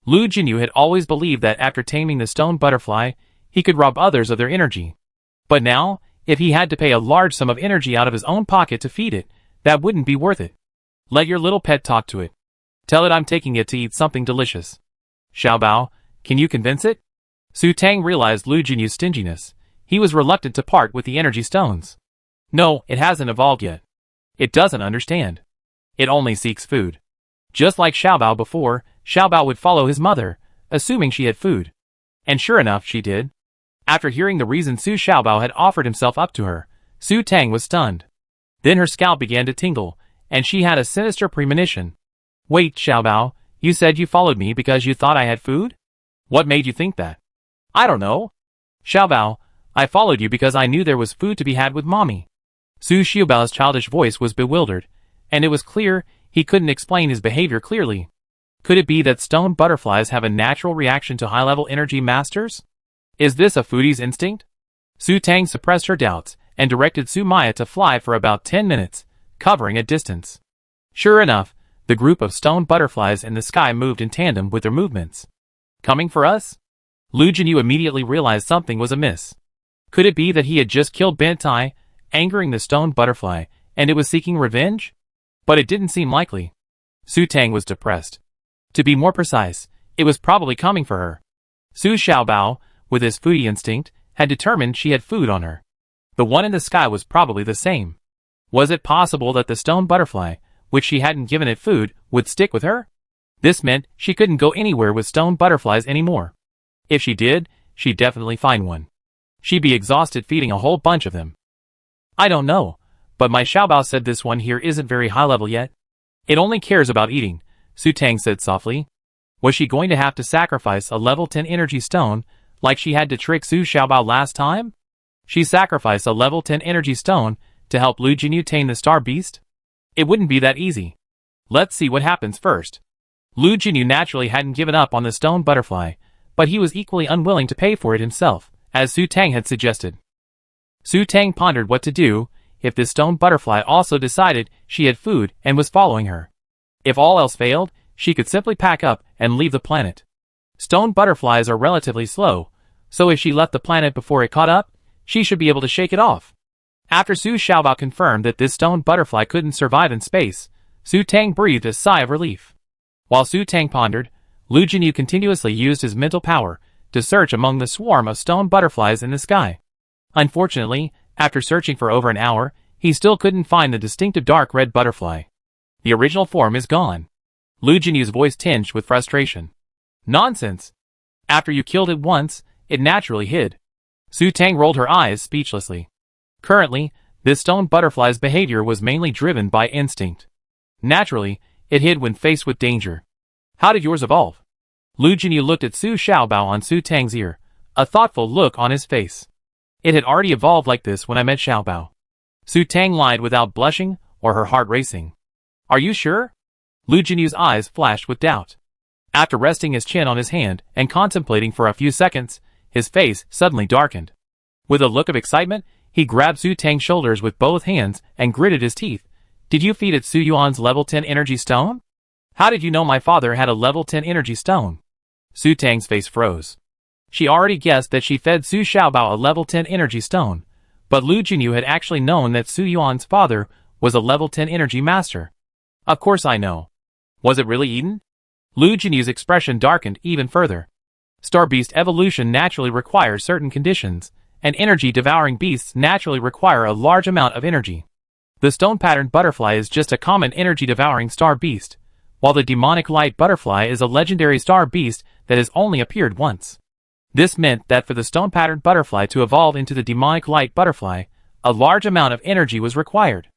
Speaker 1: Lu Jinyu had always believed that after taming the stone butterfly, he could rob others of their energy. But now, if he had to pay a large sum of energy out of his own pocket to feed it, that wouldn't be worth it. Let your little pet talk to it. Tell it I'm taking it to eat something delicious. Xiaobao, can you convince it? Su Tang realized Lu Jinyu's stinginess. He was reluctant to part with the energy stones. No, it hasn't evolved yet. It doesn't understand. It only seeks food. Just like Xiaobao before, Xiaobao would follow his mother, assuming she had food. And sure enough, she did. After hearing the reason Su Xiaobao had offered himself up to her, Su Tang was stunned. Then her scalp began to tingle, and she had a sinister premonition. Wait, Xiaobao, you said you followed me because you thought I had food? What made you think that? I don't know. Xiaobao, I followed you because I knew there was food to be had with mommy. Su Xiaobao's childish voice was bewildered, and it was clear he couldn't explain his behavior clearly. Could it be that stone butterflies have a natural reaction to high-level energy masters? Is this a foodie's instinct? Su Tang suppressed her doubts and directed Su Maya to fly for about 10 minutes, covering a distance. Sure enough, the group of stone butterflies in the sky moved in tandem with their movements. Coming for us? Lu Jinyu immediately realized something was amiss. Could it be that he had just killed Bantai, angering the stone butterfly, and it was seeking revenge? But it didn't seem likely. Su Tang was depressed. To be more precise, it was probably coming for her. Su Xiaobao, with his foodie instinct, had determined she had food on her. The one in the sky was probably the same. Was it possible that the stone butterfly, which she hadn't given it food, would stick with her? This meant she couldn't go anywhere with stone butterflies anymore. If she did, she'd definitely find one. She'd be exhausted feeding a whole bunch of them. I don't know, but my Xiaobao said this one here isn't very high level yet. It only cares about eating, Su Tang said softly. Was she going to have to sacrifice a level 10 energy stone, like she had to trick Su Xiaobao last time? She sacrificed a level 10 energy stone to help Lu Jinyu tame the star beast? It wouldn't be that easy. Let's see what happens first. Lu Jinyu naturally hadn't given up on the stone butterfly, but he was equally unwilling to pay for it himself, as Su Tang had suggested. Su Tang pondered what to do if this stone butterfly also decided she had food and was following her. If all else failed, she could simply pack up and leave the planet. Stone butterflies are relatively slow, so if she left the planet before it caught up, she should be able to shake it off. After Su Xiaobao confirmed that this stone butterfly couldn't survive in space, Su Tang breathed a sigh of relief. While Su Tang pondered, Lu Jinyu continuously used his mental power to search among the swarm of stone butterflies in the sky. Unfortunately, after searching for over an hour, he still couldn't find the distinctive dark red butterfly. The original form is gone. Lu Jinyu's voice tinged with frustration. Nonsense! After you killed it once, it naturally hid. Su Tang rolled her eyes speechlessly. Currently, this stone butterfly's behavior was mainly driven by instinct. Naturally, it hid when faced with danger. How did yours evolve? Lu Jinyu looked at Su Xiaobao on Su Tang's ear, a thoughtful look on his face. It had already evolved like this when I met Xiaobao. Su Tang lied without blushing or her heart racing. Are you sure? Lu Jinyu's eyes flashed with doubt. After resting his chin on his hand and contemplating for a few seconds, his face suddenly darkened. With a look of excitement, he grabbed Su Tang's shoulders with both hands and gritted his teeth. Did you feed it Su Yuan's level 10 energy stone? How did you know my father had a level 10 energy stone? Su Tang's face froze. She already guessed that she fed Su Xiaobao a level 10 energy stone, but Lu Jinyu had actually known that Su Yuan's father was a level 10 energy master. Of course I know. Was it really eaten? Lu Jinyu's expression darkened even further. Star beast evolution naturally requires certain conditions, and energy-devouring beasts naturally require a large amount of energy. The stone-patterned butterfly is just a common energy-devouring star beast, while the demonic light butterfly is a legendary star beast that has only appeared once. This meant that for the stone-patterned butterfly to evolve into the demonic light butterfly, a large amount of energy was required.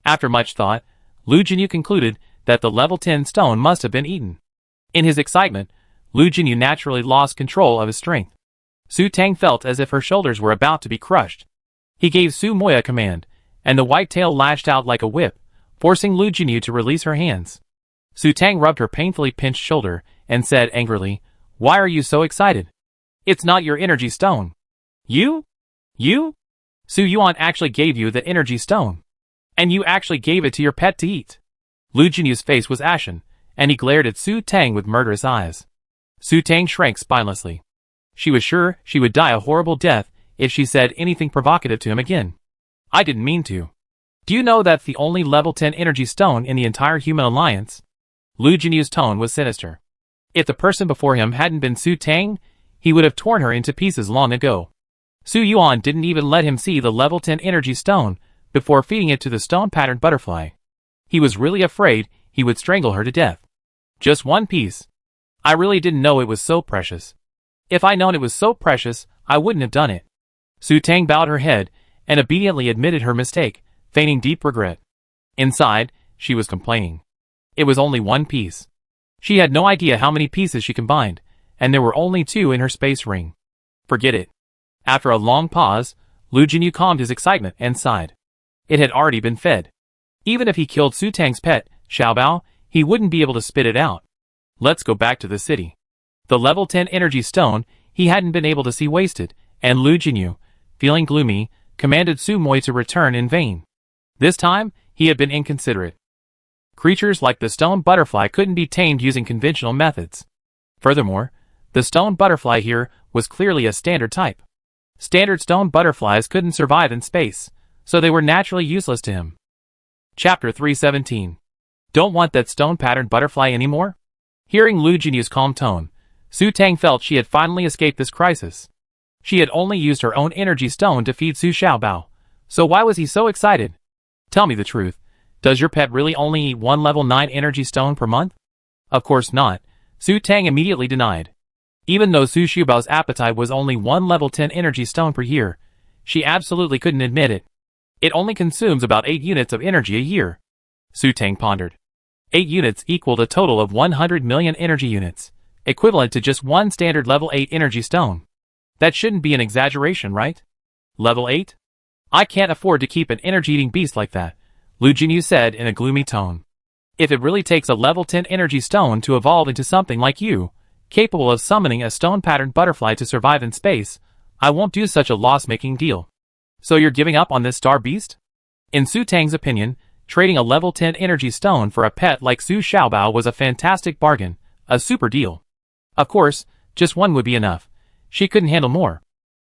Speaker 1: After much thought, Lu Jinyu concluded that the level 10 stone must have been eaten. In his excitement, Lu Jinyu naturally lost control of his strength. Su Tang felt as if her shoulders were about to be crushed. He gave Su Moya a command, and the white tail lashed out like a whip, forcing Lu Jinyu to release her hands. Su Tang rubbed her painfully pinched shoulder and said angrily, "Why are you so excited? It's not your energy stone." You? Su Yuan actually gave you the energy stone. And you actually gave it to your pet to eat. Lu Jinyu's face was ashen, and he glared at Su Tang with murderous eyes. Su Tang shrank spinelessly. She was sure she would die a horrible death if she said anything provocative to him again. I didn't mean to. Do you know that's the only level 10 energy stone in the entire human alliance? Lu Jinyu's tone was sinister. If the person before him hadn't been Su Tang, he would have torn her into pieces long ago. Su Yuan didn't even let him see the level 10 energy stone before feeding it to the stone-patterned butterfly. He was really afraid he would strangle her to death. Just one piece. I really didn't know it was so precious. If I'd known it was so precious, I wouldn't have done it. Su Tang bowed her head and obediently admitted her mistake, feigning deep regret. Inside, she was complaining. It was only one piece. She had no idea how many pieces she combined, and there were only 2 in her space ring. Forget it. After a long pause, Lu Jinyu calmed his excitement and sighed. It had already been fed. Even if he killed Su Tang's pet, Xiaobao, he wouldn't be able to spit it out. Let's go back to the city. The level 10 energy stone he hadn't been able to see wasted, and Lu Jinyu, feeling gloomy, commanded Su Moy to return in vain. This time, he had been inconsiderate. Creatures like the stone butterfly couldn't be tamed using conventional methods. Furthermore, the stone butterfly here was clearly a standard type. Standard stone butterflies couldn't survive in space, so they were naturally useless to him. Chapter 317. Don't want that stone-patterned butterfly anymore? Hearing Lu Jinyu's calm tone, Su Tang felt she had finally escaped this crisis. She had only used her own energy stone to feed Su Xiaobao, so why was he so excited? Tell me the truth, does your pet really only eat 1 level 9 energy stone per month? Of course not, Su Tang immediately denied. Even though Su Xiaobao's appetite was only one level 10 energy stone per year, she absolutely couldn't admit it. It only consumes about 8 units of energy a year. Su Tang pondered. 8 units equaled a total of 100 million energy units, equivalent to just one standard level 8 energy stone. That shouldn't be an exaggeration, right? Level 8? I can't afford to keep an energy-eating beast like that, Lu Jinyu said in a gloomy tone. If it really takes a level 10 energy stone to evolve into something like you, capable of summoning a stone-patterned butterfly to survive in space, I won't do such a loss-making deal. So you're giving up on this star beast? In Su Tang's opinion, trading a level 10 energy stone for a pet like Su Xiaobao was a fantastic bargain, a super deal. Of course, just one would be enough. She couldn't handle more.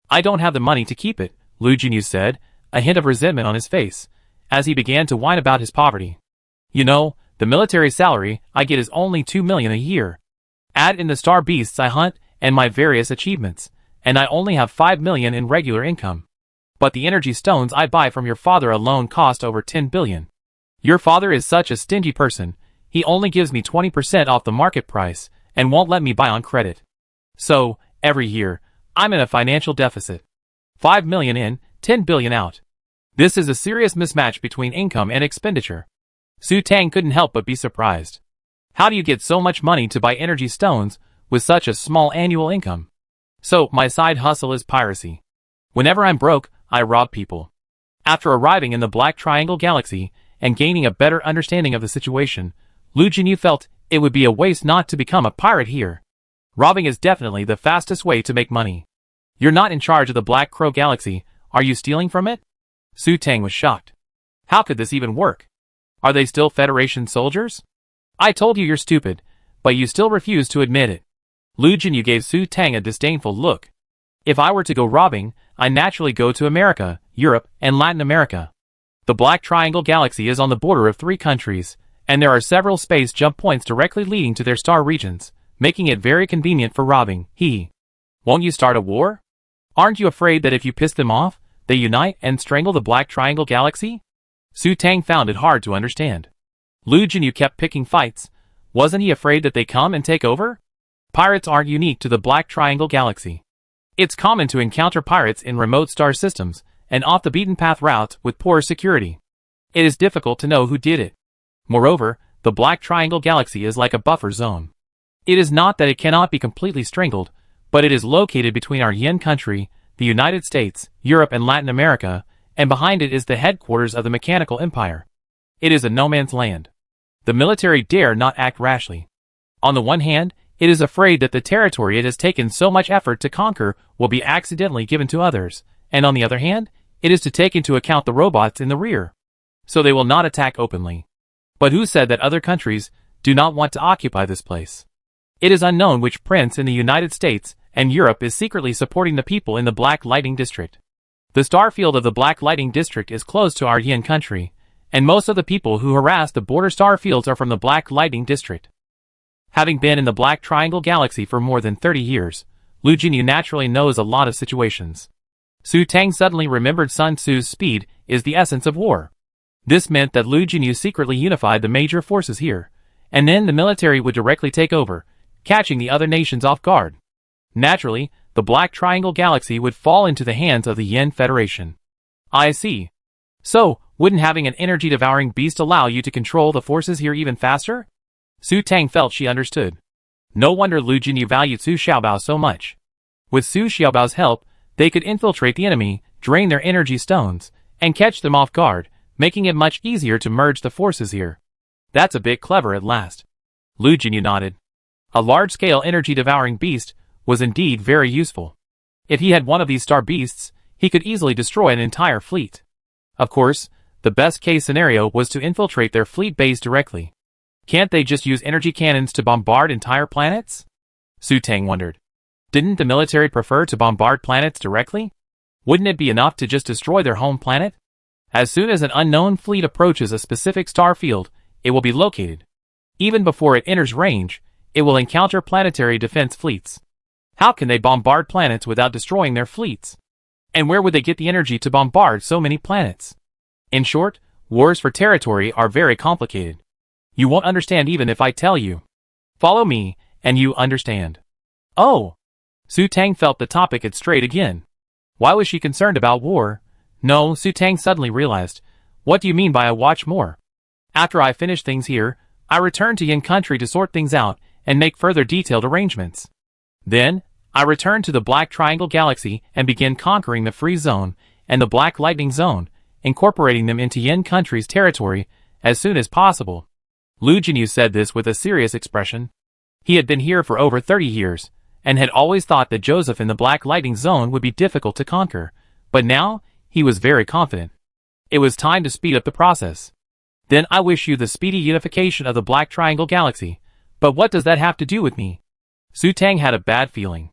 Speaker 1: I don't have the money to keep it, Lu Jinyu said, a hint of resentment on his face, as he began to whine about his poverty. You know, the military salary I get is only 2 million a year. Add in the star beasts I hunt and my various achievements, and I only have 5 million in regular income. But the energy stones I buy from your father alone cost over 10 billion. Your father is such a stingy person, he only gives me 20% off the market price and won't let me buy on credit. So, every year, I'm in a financial deficit. 5 million in, 10 billion out. This is a serious mismatch between income and expenditure. Su Tang couldn't help but be surprised. How do you get so much money to buy energy stones with such a small annual income? So, my side hustle is piracy. Whenever I'm broke, I rob people. After arriving in the Black Triangle Galaxy and gaining a better understanding of the situation, Lu Jinyu felt it would be a waste not to become a pirate here. Robbing is definitely the fastest way to make money. You're not in charge of the Black Crow Galaxy, are you stealing from it? Su Tang was shocked. How could this even work? Are they still Federation soldiers? I told you you're stupid, but you still refuse to admit it. Lu Jinyu gave Su Tang a disdainful look. If I were to go robbing, I naturally go to America, Europe, and Latin America. The Black Triangle Galaxy is on the border of 3 countries, and there are several space jump points directly leading to their star regions, making it very convenient for robbing. Won't you start a war? Aren't you afraid that if you piss them off, they unite and strangle the Black Triangle Galaxy? Su Tang found it hard to understand. Lu Jinyu kept picking fights. Wasn't he afraid that they come and take over? Pirates aren't unique to the Black Triangle Galaxy. It's common to encounter pirates in remote star systems and off-the-beaten-path routes with poor security. It is difficult to know who did it. Moreover, the Black Triangle Galaxy is like a buffer zone. It is not that it cannot be completely strangled, but it is located between our yin country, the United States, Europe and Latin America, and behind it is the headquarters of the Mechanical Empire. It is a no-man's land. The military dare not act rashly. On the one hand, it is afraid that the territory it has taken so much effort to conquer will be accidentally given to others, and on the other hand, it is to take into account the robots in the rear. So they will not attack openly. But who said that other countries do not want to occupy this place? It is unknown which prince in the United States and Europe is secretly supporting the people in the Black Lighting District. The star field of the Black Lighting District is close to our yin country, and most of the people who harass the border star fields are from the Black Lighting District. Having been in the Black Triangle Galaxy for more than 30 years, Lu Jinyu naturally knows a lot of situations. Su Tang suddenly remembered Sun Tzu's speed is the essence of war. This meant that Lu Jinyu secretly unified the major forces here, and then the military would directly take over, catching the other nations off guard. Naturally, the Black Triangle Galaxy would fall into the hands of the Yin Federation. I see. So, wouldn't having an energy-devouring beast allow you to control the forces here even faster? Su Tang felt she understood. No wonder Lu Jinyu valued Su Xiaobao so much. With Su Xiaobao's help, they could infiltrate the enemy, drain their energy stones, and catch them off guard, making it much easier to merge the forces here. That's a bit clever at last. Lu Jinyu nodded. A large-scale energy-devouring beast was indeed very useful. If he had one of these star beasts, he could easily destroy an entire fleet. Of course, the best-case scenario was to infiltrate their fleet base directly. Can't they just use energy cannons to bombard entire planets? Su Tang wondered. Didn't the military prefer to bombard planets directly? Wouldn't it be enough to just destroy their home planet? As soon as an unknown fleet approaches a specific star field, it will be located. Even before it enters range, it will encounter planetary defense fleets. How can they bombard planets without destroying their fleets? And where would they get the energy to bombard so many planets? In short, wars for territory are very complicated. You won't understand even if I tell you. Follow me, and you understand. Oh, Su Tang felt the topic had strayed again. Why was she concerned about war? No, Su Tang suddenly realized. What do you mean by I watch more? After I finish things here, I return to Yin country to sort things out and make further detailed arrangements. Then, I return to the Black Triangle Galaxy and begin conquering the Free Zone and the Black Lightning Zone, incorporating them into Yin country's territory as soon as possible. Lu Jinyu said this with a serious expression. He had been here for over 30 years, and had always thought that Joseph in the Black Lightning Zone would be difficult to conquer, but now, he was very confident. It was time to speed up the process. Then I wish you the speedy unification of the Black Triangle Galaxy, but what does that have to do with me? Su Tang had a bad feeling.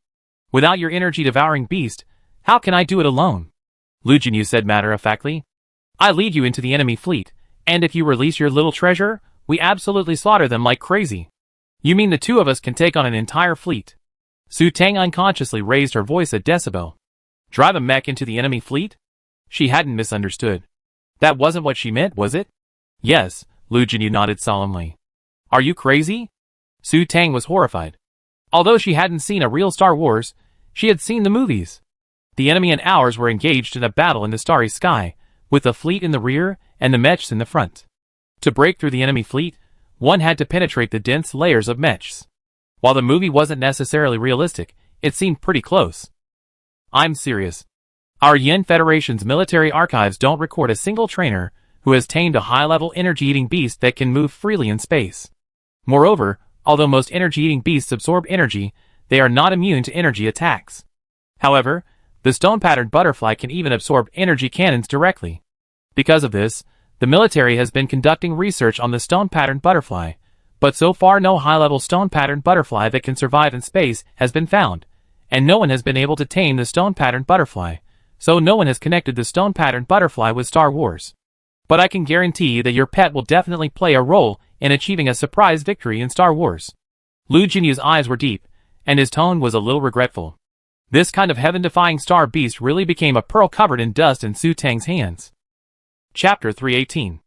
Speaker 1: Without your energy-devouring beast, how can I do it alone? Lu Jinyu said matter-of-factly. I lead you into the enemy fleet, and if you release your little treasure, we absolutely slaughter them like crazy. You mean the two of us can take on an entire fleet? Su Tang unconsciously raised her voice a decibel. Drive a mech into the enemy fleet? She hadn't misunderstood. That wasn't what she meant, was it? Yes, Lu Jinyu nodded solemnly. Are you crazy? Su Tang was horrified. Although she hadn't seen a real Star Wars, she had seen the movies. The enemy and ours were engaged in a battle in the starry sky, with the fleet in the rear and the mechs in the front. To break through the enemy fleet, one had to penetrate the dense layers of mechs. While the movie wasn't necessarily realistic, it seemed pretty close. I'm serious. Our Yin Federation's military archives don't record a single trainer who has tamed a high-level energy-eating beast that can move freely in space. Moreover, although most energy-eating beasts absorb energy, they are not immune to energy attacks. However, the stone-patterned butterfly can even absorb energy cannons directly. Because of this, the military has been conducting research on the stone-patterned butterfly, but so far no high-level stone-patterned butterfly that can survive in space has been found, and no one has been able to tame the stone-patterned butterfly, so no one has connected the stone-patterned butterfly with Star Wars. But I can guarantee that your pet will definitely play a role in achieving a surprise victory in Star Wars. Lu Jinyu's eyes were deep, and his tone was a little regretful. This kind of heaven-defying star beast really became a pearl covered in dust in Su Tang's hands. Chapter 318.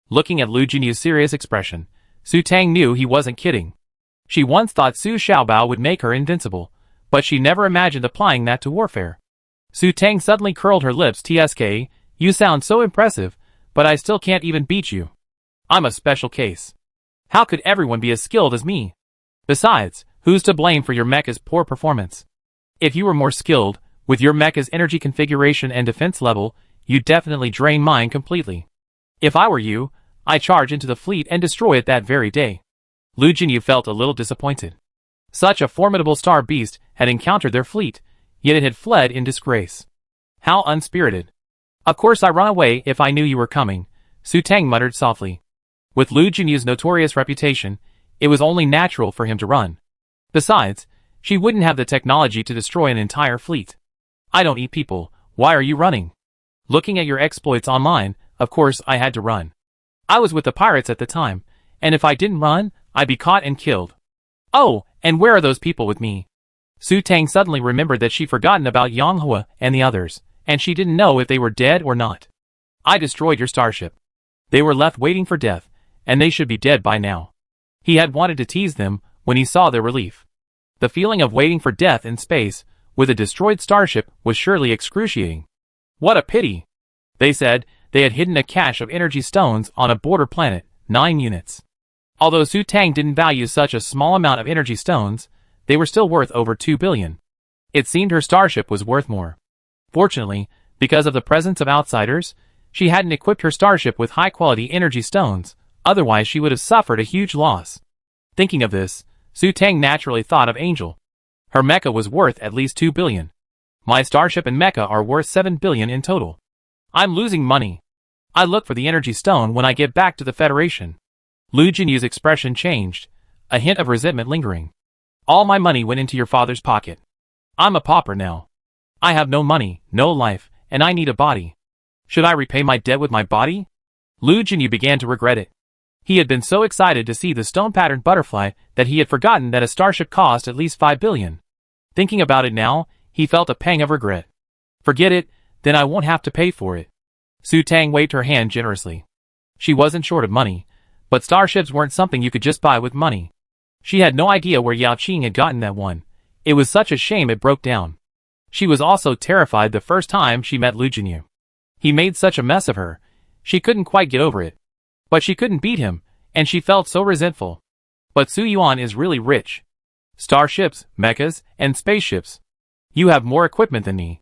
Speaker 1: Looking at Lu Jinyu's serious expression, Su Tang knew he wasn't kidding. She once thought Su Xiaobao would make her invincible, but she never imagined applying that to warfare. Su Tang suddenly curled her lips. TSK, you sound so impressive, but I still can't even beat you. I'm a special case. How could everyone be as skilled as me? Besides, who's to blame for your mecha's poor performance? If you were more skilled, with your mecha's energy configuration and defense level, you'd definitely drain mine completely. If I were you, I'd charge into the fleet and destroy it that very day. Lu Jinyu felt a little disappointed. Such a formidable star beast had encountered their fleet, yet it had fled in disgrace. How unspirited. Of course I'd run away if I knew you were coming, Su Tang muttered softly. With Lu Jinyu's notorious reputation, it was only natural for him to run. Besides, she wouldn't have the technology to destroy an entire fleet. I don't eat people, why are you running? Looking at your exploits online, of course I had to run. I was with the pirates at the time, and if I didn't run, I'd be caught and killed. Oh, and where are those people with me? Su Tang suddenly remembered that she'd forgotten about Yang Hua and the others, and she didn't know if they were dead or not. I destroyed your starship. They were left waiting for death, and they should be dead by now. He had wanted to tease them when he saw their relief. The feeling of waiting for death in space with a destroyed starship was surely excruciating. What a pity! They said they had hidden a cache of energy stones on a border planet, 9 units. Although Su Tang didn't value such a small amount of energy stones, they were still worth over 2 billion. It seemed her starship was worth more. Fortunately, because of the presence of outsiders, she hadn't equipped her starship with high-quality energy stones, otherwise she would have suffered a huge loss. Thinking of this, Su Tang naturally thought of Angel. Her mecha was worth at least 2 billion. My starship and mecha are worth 7 billion in total. I'm losing money. I look for the energy stone when I get back to the Federation. Lu Jinyu's expression changed, a hint of resentment lingering. All my money went into your father's pocket. I'm a pauper now. I have no money, no life, and I need a body. Should I repay my debt with my body? Lu Jinyu began to regret it. He had been so excited to see the stone-patterned butterfly that he had forgotten that a starship cost at least 5 billion. Thinking about it now, he felt a pang of regret. Forget it, then I won't have to pay for it. Su Tang waved her hand generously. She wasn't short of money, but starships weren't something you could just buy with money. She had no idea where Yao Qing had gotten that one. It was such a shame it broke down. She was also terrified the first time she met Lu Jinyu. He made such a mess of her. She couldn't quite get over it. But she couldn't beat him, and she felt so resentful. But Su Yuan is really rich. Starships, mechas, and spaceships. You have more equipment than me.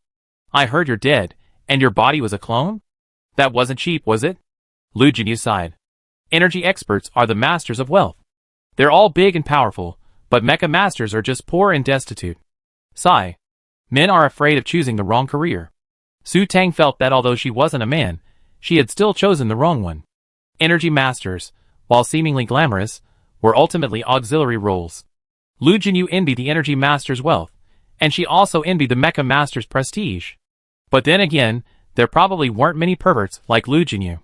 Speaker 1: I heard you're dead, and your body was a clone? That wasn't cheap, was it? Lu Jinyu sighed. Energy experts are the masters of wealth. They're all big and powerful, but mecha masters are just poor and destitute. Sigh. Men are afraid of choosing the wrong career. Su Tang felt that although she wasn't a man, she had still chosen the wrong one. Energy masters, while seemingly glamorous, were ultimately auxiliary roles. Lu Jinyu envied the energy master's wealth, and she also envied the mecha master's prestige. But then again, there probably weren't many perverts like Lu Jinyu.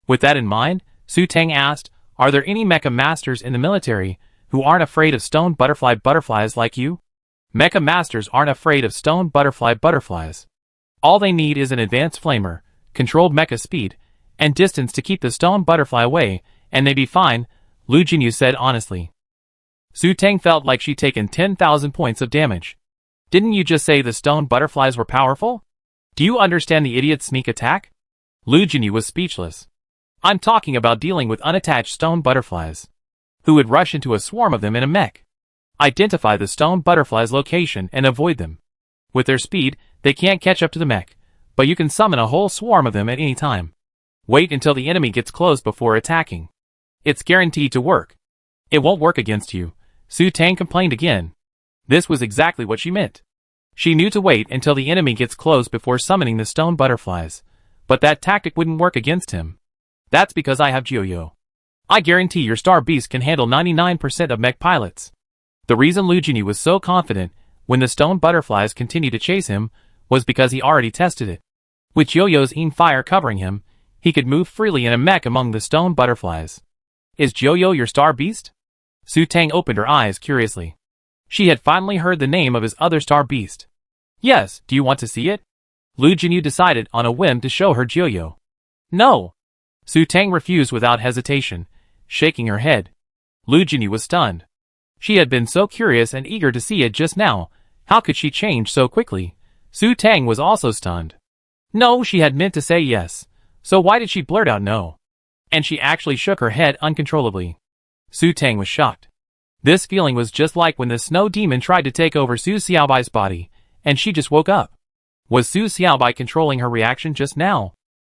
Speaker 1: With that in mind, Su Tang asked, are there any mecha masters in the military who aren't afraid of stone butterflies like you? Mecha masters aren't afraid of stone butterflies. All they need is an advanced flamer, controlled mecha speed, and distance to keep the stone butterfly away, and they'd be fine, Lu Jinyu said honestly. Su Tang felt like she'd taken 10,000 points of damage. Didn't you just say the stone butterflies were powerful? Do you understand the idiot's sneak attack? Lu Jinyu was speechless. I'm talking about dealing with unattached stone butterflies. Who would rush into a swarm of them in a mech? Identify the stone butterfly's location and avoid them. With their speed, they can't catch up to the mech, but you can summon a whole swarm of them at any time. Wait until the enemy gets close before attacking. It's guaranteed to work. It won't work against you, Su Tang complained again. This was exactly what she meant. She knew to wait until the enemy gets close before summoning the stone butterflies, but that tactic wouldn't work against him. That's because I have Jiuyo. I guarantee your star beast can handle 99% of mech pilots. The reason Lu Jinyu was so confident when the stone butterflies continued to chase him was because he already tested it. With Jiuyo's Yin fire covering him, he could move freely in a mech among the stone butterflies. Is Jiuyo your star beast? Su Tang opened her eyes curiously. She had finally heard the name of his other star beast. Yes, do you want to see it? Lu Jinyu decided on a whim to show her Jiuyo. No. Su Tang refused without hesitation, shaking her head. Lu Jinyu was stunned. She had been so curious and eager to see it just now. How could she change so quickly? Su Tang was also stunned. No, she had meant to say yes. So why did she blurt out no? And she actually shook her head uncontrollably. Su Tang was shocked. This feeling was just like when the snow demon tried to take over Su Xiaobai's body, and she just woke up. Was Su Xiaobai controlling her reaction just now?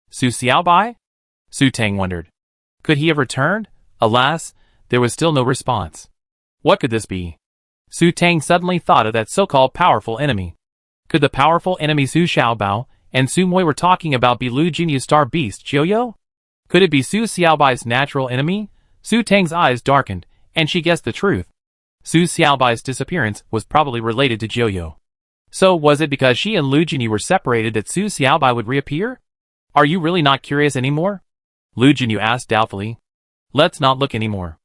Speaker 1: Su Xiaobai? Su Tang wondered. Could he have returned? Alas, there was still no response. What could this be? Su Tang suddenly thought of that so-called powerful enemy. Could the powerful enemy Su Xiaobao and Su Moi were talking about be Lu Jinyu's star beast, Jiuyo? Could it be Su Xiaobai's natural enemy? Su Tang's eyes darkened, and she guessed the truth. Su Xiaobai's disappearance was probably related to Jiuyo. So was it because she and Lu Jinyu were separated that Su Xiaobai would reappear? Are you really not curious anymore? Lu Jinyu asked doubtfully. Let's not look anymore.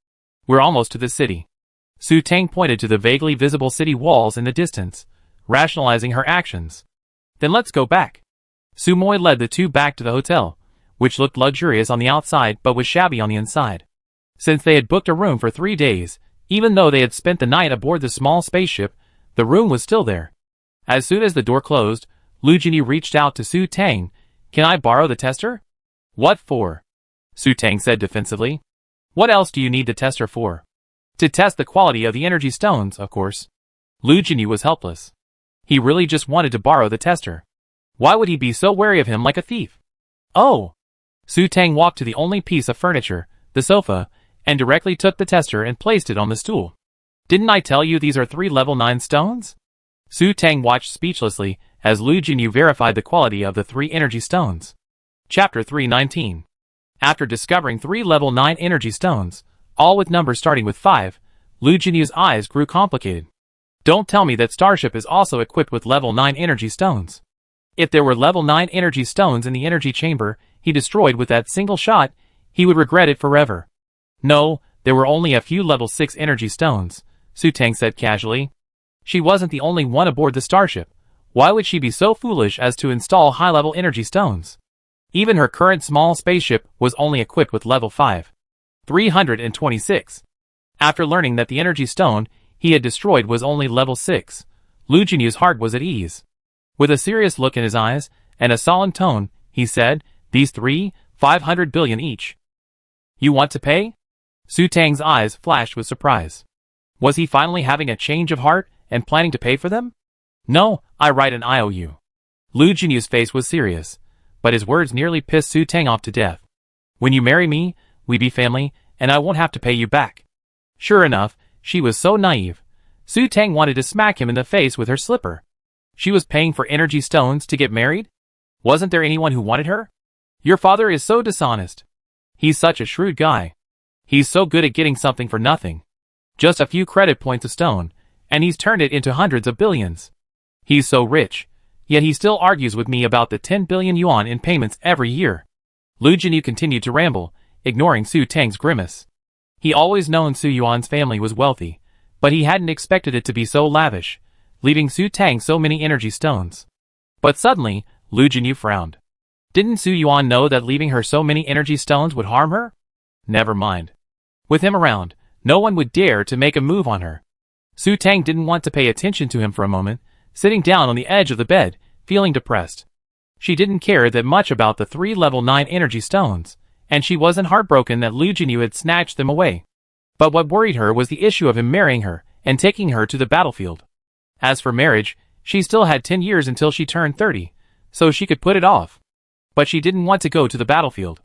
Speaker 1: We're almost to the city. Su Tang pointed to the vaguely visible city walls in the distance, rationalizing her actions. Then let's go back. Su Moi led the two back to the hotel, which looked luxurious on the outside but was shabby on the inside. Since they had booked a room for 3 days, even though they had spent the night aboard the small spaceship, the room was still there. As soon as the door closed, Lu Jinyu reached out to Su Tang. Can I borrow the tester? What for? Su Tang said defensively. What else do you need the tester for? To test the quality of the energy stones, of course. Lu Jinyu was helpless. He really just wanted to borrow the tester. Why would he be so wary of him like a thief? Oh! Su Tang walked to the only piece of furniture, the sofa, and directly took the tester and placed it on the stool. Didn't I tell you these are 3 level 9 stones? Su Tang watched speechlessly as Lu Jinyu verified the quality of the 3 energy stones. Chapter 319. After discovering 3 level 9 energy stones, all with numbers starting with 5, Lu Jinyu's eyes grew complicated. Don't tell me that Starship is also equipped with level 9 energy stones. If there were level 9 energy stones in the energy chamber he destroyed with that single shot, he would regret it forever. No, there were only a few level 6 energy stones, Su Tang said casually. She wasn't the only one aboard the starship. Why would she be so foolish as to install high-level energy stones? Even her current small spaceship was only equipped with level 5. 326. After learning that the energy stone he had destroyed was only level 6, Lu Jinyu's heart was at ease. With a serious look in his eyes, and a solemn tone, he said, "These 500 billion each. You want to pay?" Su Tang's eyes flashed with surprise. Was he finally having a change of heart and planning to pay for them? "No, I write an IOU." Lu Jinyu's face was serious, but his words nearly pissed Su Tang off to death. "When you marry me, we be family, and I won't have to pay you back." Sure enough, she was so naive. Su Tang wanted to smack him in the face with her slipper. She was paying for energy stones to get married? Wasn't there anyone who wanted her? Your father is so dishonest. He's such a shrewd guy. He's so good at getting something for nothing. Just a few credit points a stone, and he's turned it into hundreds of billions. He's so rich, yet he still argues with me about the 10 billion yuan in payments every year. Lu Jinyu continued to ramble, ignoring Su Tang's grimace. He always known Su Yuan's family was wealthy, but he hadn't expected it to be so lavish, leaving Su Tang so many energy stones. But suddenly, Lu Jinyu frowned. Didn't Su Yuan know that leaving her so many energy stones would harm her? Never mind. With him around, no one would dare to make a move on her. Su Tang didn't want to pay attention to him for a moment, sitting down on the edge of the bed, feeling depressed. She didn't care that much about the 3 level 9 energy stones, and she wasn't heartbroken that Lu Jinyu had snatched them away. But what worried her was the issue of him marrying her and taking her to the battlefield. As for marriage, she still had 10 years until she turned 30, so she could put it off. But she didn't want to go to the battlefield.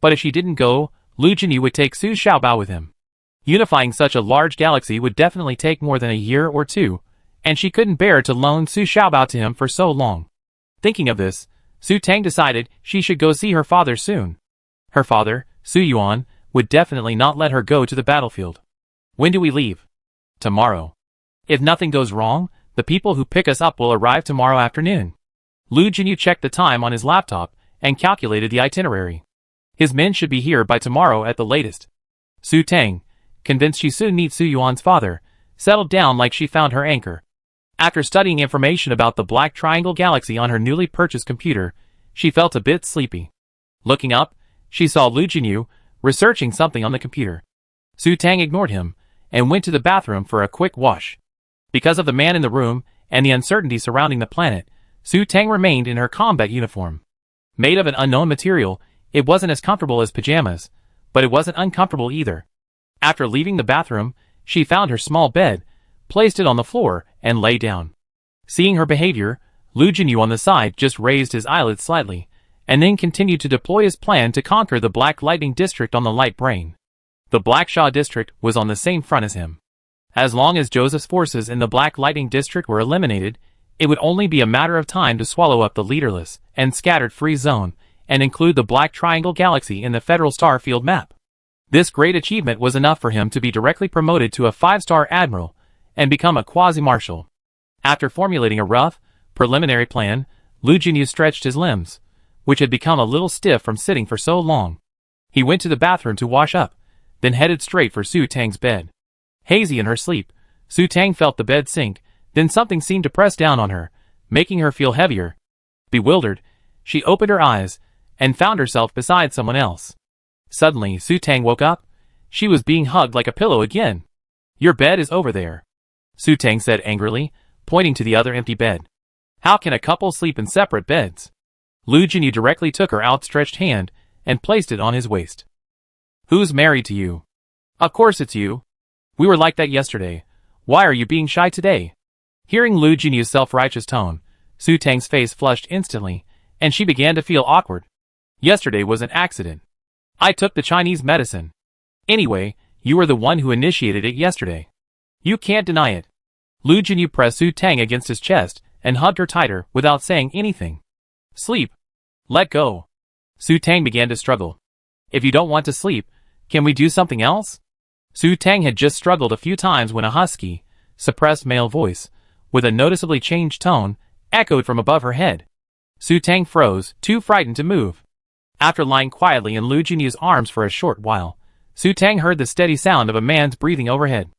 Speaker 1: But if she didn't go, Lu Jinyu would take Su Xiaobao with him. Unifying such a large galaxy would definitely take more than a year or two, and she couldn't bear to loan Su Xiaobao to him for so long. Thinking of this, Su Tang decided she should go see her father soon. Her father, Su Yuan, would definitely not let her go to the battlefield. "When do we leave?" "Tomorrow. If nothing goes wrong, the people who pick us up will arrive tomorrow afternoon." Lu Jinyu checked the time on his laptop and calculated the itinerary. His men should be here by tomorrow at the latest. Su Tang, convinced she soon meet Su Yuan's father, settled down like she found her anchor. After studying information about the Black Triangle Galaxy on her newly purchased computer, she felt a bit sleepy. Looking up, she saw Lu Jinyu researching something on the computer. Su Tang ignored him and went to the bathroom for a quick wash. Because of the man in the room and the uncertainty surrounding the planet, Su Tang remained in her combat uniform. Made of an unknown material, it wasn't as comfortable as pajamas, but it wasn't uncomfortable either. After leaving the bathroom, she found her small bed, placed it on the floor, and lay down. Seeing her behavior, Lu Jinyu on the side just raised his eyelids slightly, and then continued to deploy his plan to conquer the Black Lightning District on the Light Brain. The Black Sha District was on the same front as him. As long as Joseph's forces in the Black Lightning District were eliminated, it would only be a matter of time to swallow up the leaderless and scattered free zone and include the Black Triangle Galaxy in the Federal Star Field map. This great achievement was enough for him to be directly promoted to a 5-star admiral and become a quasi-marshal. After formulating a rough, preliminary plan, Lu Jinyu stretched his limbs, which had become a little stiff from sitting for so long. He went to the bathroom to wash up, then headed straight for Su Tang's bed. Hazy in her sleep, Su Tang felt the bed sink, then something seemed to press down on her, making her feel heavier. Bewildered, she opened her eyes and found herself beside someone else. Suddenly, Su Tang woke up. She was being hugged like a pillow again. "Your bed is over there," Su Tang said angrily, pointing to the other empty bed. "How can a couple sleep in separate beds?" Lu Jinyu directly took her outstretched hand and placed it on his waist. "Who's married to you?" "Of course it's you. We were like that yesterday. Why are you being shy today?" Hearing Lu Jinyu's self-righteous tone, Su Tang's face flushed instantly, and she began to feel awkward. "Yesterday was an accident. I took the Chinese medicine. Anyway, you were the one who initiated it yesterday. You can't deny it." Lu Jinyu pressed Su Tang against his chest and hugged her tighter without saying anything. "Sleep. Let go." Su Tang began to struggle. "If you don't want to sleep, can we do something else?" Su Tang had just struggled a few times when a husky, suppressed male voice, with a noticeably changed tone, echoed from above her head. Su Tang froze, too frightened to move. After lying quietly in Lu Jinyu's arms for a short while, Su Tang heard the steady sound of a man's breathing overhead.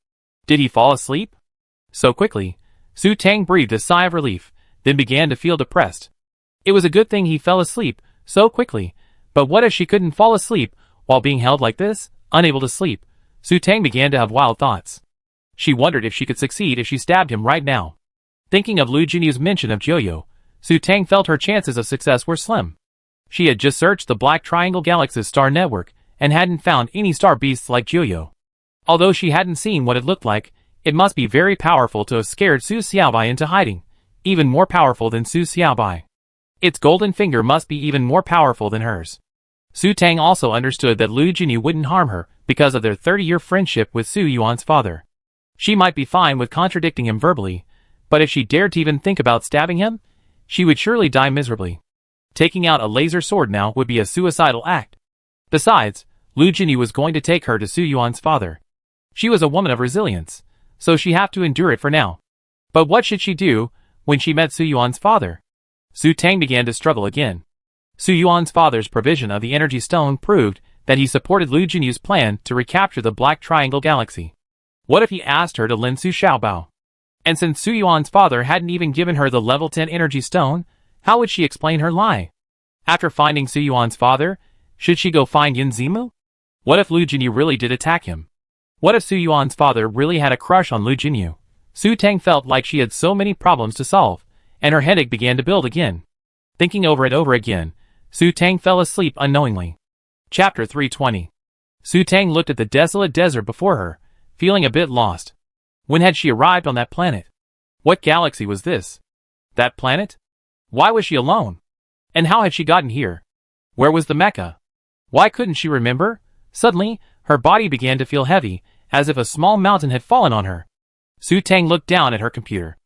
Speaker 1: Did he fall asleep? So quickly, Su Tang breathed a sigh of relief, then began to feel depressed. It was a good thing he fell asleep so quickly, but what if she couldn't fall asleep while being held like this, unable to sleep? Su Tang began to have wild thoughts. She wondered if she could succeed if she stabbed him right now. Thinking of Lu Jinyu's mention of Joyo, Su Tang felt her chances of success were slim. She had just searched the Black Triangle Galaxy's star network and hadn't found any star beasts like Joyo. Although she hadn't seen what it looked like, it must be very powerful to have scared Su Xiaobai into hiding, even more powerful than Su Xiaobai. Its golden finger must be even more powerful than hers. Su Tang also understood that Lu Jinyu wouldn't harm her because of their 30-year friendship with Su Yuan's father. She might be fine with contradicting him verbally, but if she dared to even think about stabbing him, she would surely die miserably. Taking out a laser sword now would be a suicidal act. Besides, Lu Jinyu was going to take her to Su Yuan's father. She was a woman of resilience, so she had to endure it for now. But what should she do when she met Su Yuan's father? Su Tang began to struggle again. Su Yuan's father's provision of the energy stone proved that he supported Lu Jinyu's plan to recapture the Black Triangle Galaxy. What if he asked her to lend Su Xiaobao? And since Su Yuan's father hadn't even given her the level 10 energy stone, how would she explain her lie? After finding Su Yuan's father, should she go find Yin Zimu? What if Lu Jinyu really did attack him? What if Su Yuan's father really had a crush on Lu Jinyu? Su Tang felt like she had so many problems to solve, and her headache began to build again. Thinking over and over again, Su Tang fell asleep unknowingly. Chapter 320. Su Tang looked at the desolate desert before her, feeling a bit lost. When had she arrived on that planet? What galaxy was this? That planet? Why was she alone? And how had she gotten here? Where was the Mecca? Why couldn't she remember? Suddenly, her body began to feel heavy, as if a small mountain had fallen on her. Su Tang looked down at her computer.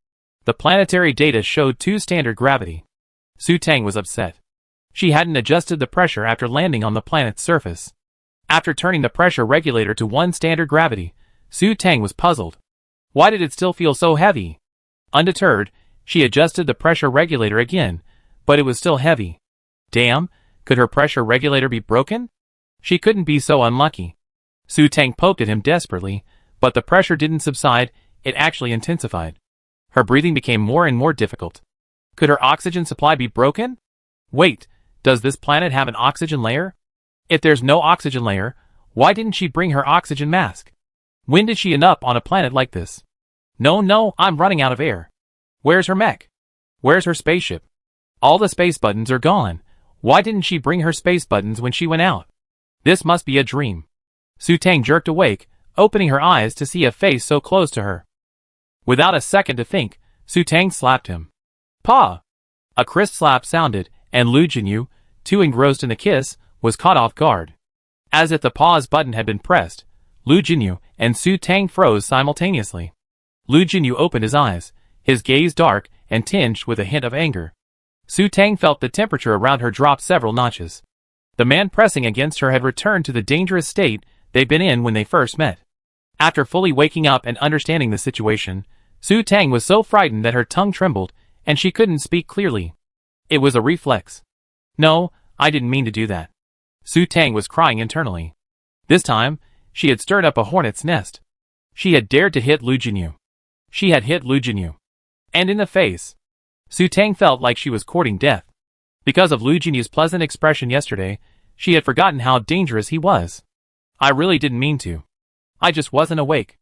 Speaker 1: The planetary data showed 2 standard gravity. Su Tang was upset. She hadn't adjusted the pressure after landing on the planet's surface. After turning the pressure regulator to 1 standard gravity, Su Tang was puzzled. Why did it still feel so heavy? Undeterred, she adjusted the pressure regulator again, but it was still heavy. Damn, could her pressure regulator be broken? She couldn't be so unlucky. Su Tang poked at him desperately, but the pressure didn't subside, it actually intensified. Her breathing became more and more difficult. Could her oxygen supply be broken? Wait, does this planet have an oxygen layer? If there's no oxygen layer, why didn't she bring her oxygen mask? When did she end up on a planet like this? No, I'm running out of air. Where's her mech? Where's her spaceship? All the space buttons are gone. Why didn't she bring her space buttons when she went out? This must be a dream. Su Tang jerked awake, opening her eyes to see a face so close to her. Without a second to think, Su Tang slapped him. Pa! A crisp slap sounded, and Lu Jinyu, too engrossed in the kiss, was caught off guard. As if the pause button had been pressed, Lu Jinyu and Su Tang froze simultaneously. Lu Jinyu opened his eyes, his gaze dark and tinged with a hint of anger. Su Tang felt the temperature around her drop several notches. The man pressing against her had returned to the dangerous state they'd been in when they first met. After fully waking up and understanding the situation, Su Tang was so frightened that her tongue trembled, and she couldn't speak clearly. It was a reflex. No, I didn't mean to do that. Su Tang was crying internally. This time, she had stirred up a hornet's nest. She had dared to hit Lu Jinyu. She had hit Lu Jinyu. And in the face. Su Tang felt like she was courting death. Because of Lu Jinyu's pleasant expression yesterday, she had forgotten how dangerous he was. I really didn't mean to. I just wasn't awake.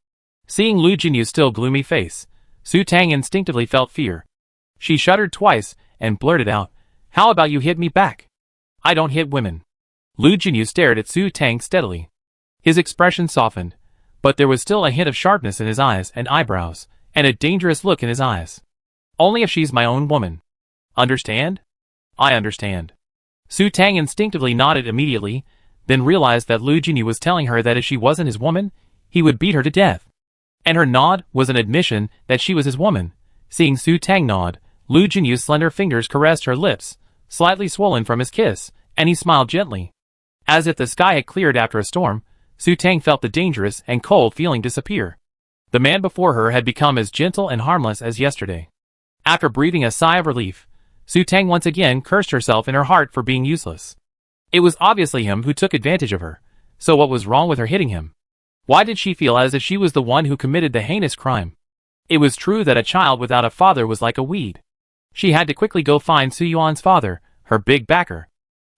Speaker 1: Seeing Lu Jinyu's still gloomy face, Su Tang instinctively felt fear. She shuddered twice and blurted out, "How about you hit me back? I don't hit women." Lu Jinyu stared at Su Tang steadily. His expression softened, but there was still a hint of sharpness in his eyes and eyebrows, and a dangerous look in his eyes. Only if she's my own woman. Understand? I understand. Su Tang instinctively nodded immediately, then realized that Lu Jinyu was telling her that if she wasn't his woman, he would beat her to death. And her nod was an admission that she was his woman. Seeing Su Tang nod, Lu Jinyu's slender fingers caressed her lips, slightly swollen from his kiss, and he smiled gently. As if the sky had cleared after a storm, Su Tang felt the dangerous and cold feeling disappear. The man before her had become as gentle and harmless as yesterday. After breathing a sigh of relief, Su Tang once again cursed herself in her heart for being useless. It was obviously him who took advantage of her, so what was wrong with her hitting him? Why did she feel as if she was the one who committed the heinous crime? It was true that a child without a father was like a weed. She had to quickly go find Su Yuan's father, her big backer.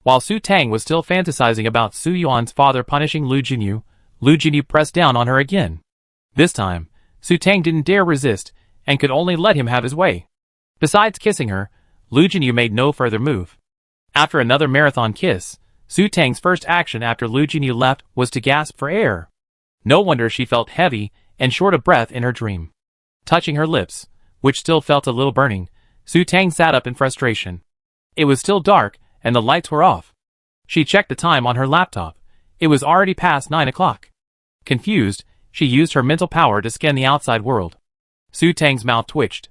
Speaker 1: While Su Tang was still fantasizing about Su Yuan's father punishing Lu Jinyu pressed down on her again. This time, Su Tang didn't dare resist, and could only let him have his way. Besides kissing her, Lu Jinyu made no further move. After another marathon kiss, Su Tang's first action after Lu Jinyu left was to gasp for air. No wonder she felt heavy and short of breath in her dream. Touching her lips, which still felt a little burning, Su Tang sat up in frustration. It was still dark, and the lights were off. She checked the time on her laptop. It was already past 9 o'clock. Confused, she used her mental power to scan the outside world. Su Tang's mouth twitched.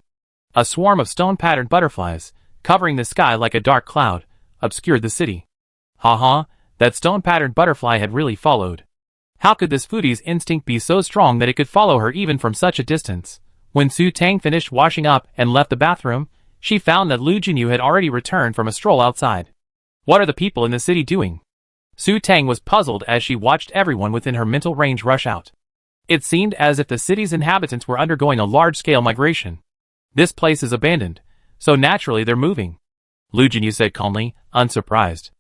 Speaker 1: A swarm of stone-patterned butterflies, covering the sky like a dark cloud, obscured the city. That stone-patterned butterfly had really followed. How could this foodie's instinct be so strong that it could follow her even from such a distance? When Su Tang finished washing up and left the bathroom, she found that Lu Jinyu had already returned from a stroll outside. What are the people in the city doing? Su Tang was puzzled as she watched everyone within her mental range rush out. It seemed as if the city's inhabitants were undergoing a large-scale migration. This place is abandoned, so naturally they're moving, Lu Jinyu said calmly, unsurprised.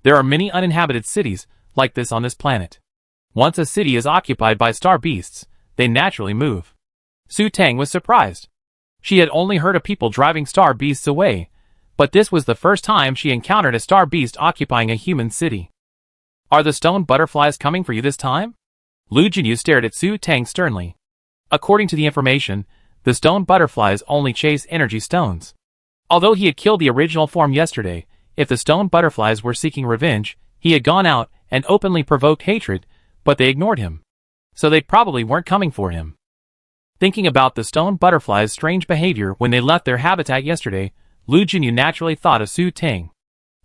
Speaker 1: There are many uninhabited cities like this on this planet. Once a city is occupied by star beasts, they naturally move. Su Tang was surprised. She had only heard of people driving star beasts away, but this was the first time she encountered a star beast occupying a human city. Are the stone butterflies coming for you this time? Lu Jinyu stared at Su Tang sternly. According to the information, the stone butterflies only chase energy stones. Although he had killed the original form yesterday, if the stone butterflies were seeking revenge, he had gone out and openly provoked hatred, but they ignored him. So they probably weren't coming for him. Thinking about the stone butterflies' strange behavior when they left their habitat yesterday, Lu Jinyu naturally thought of Su Tang.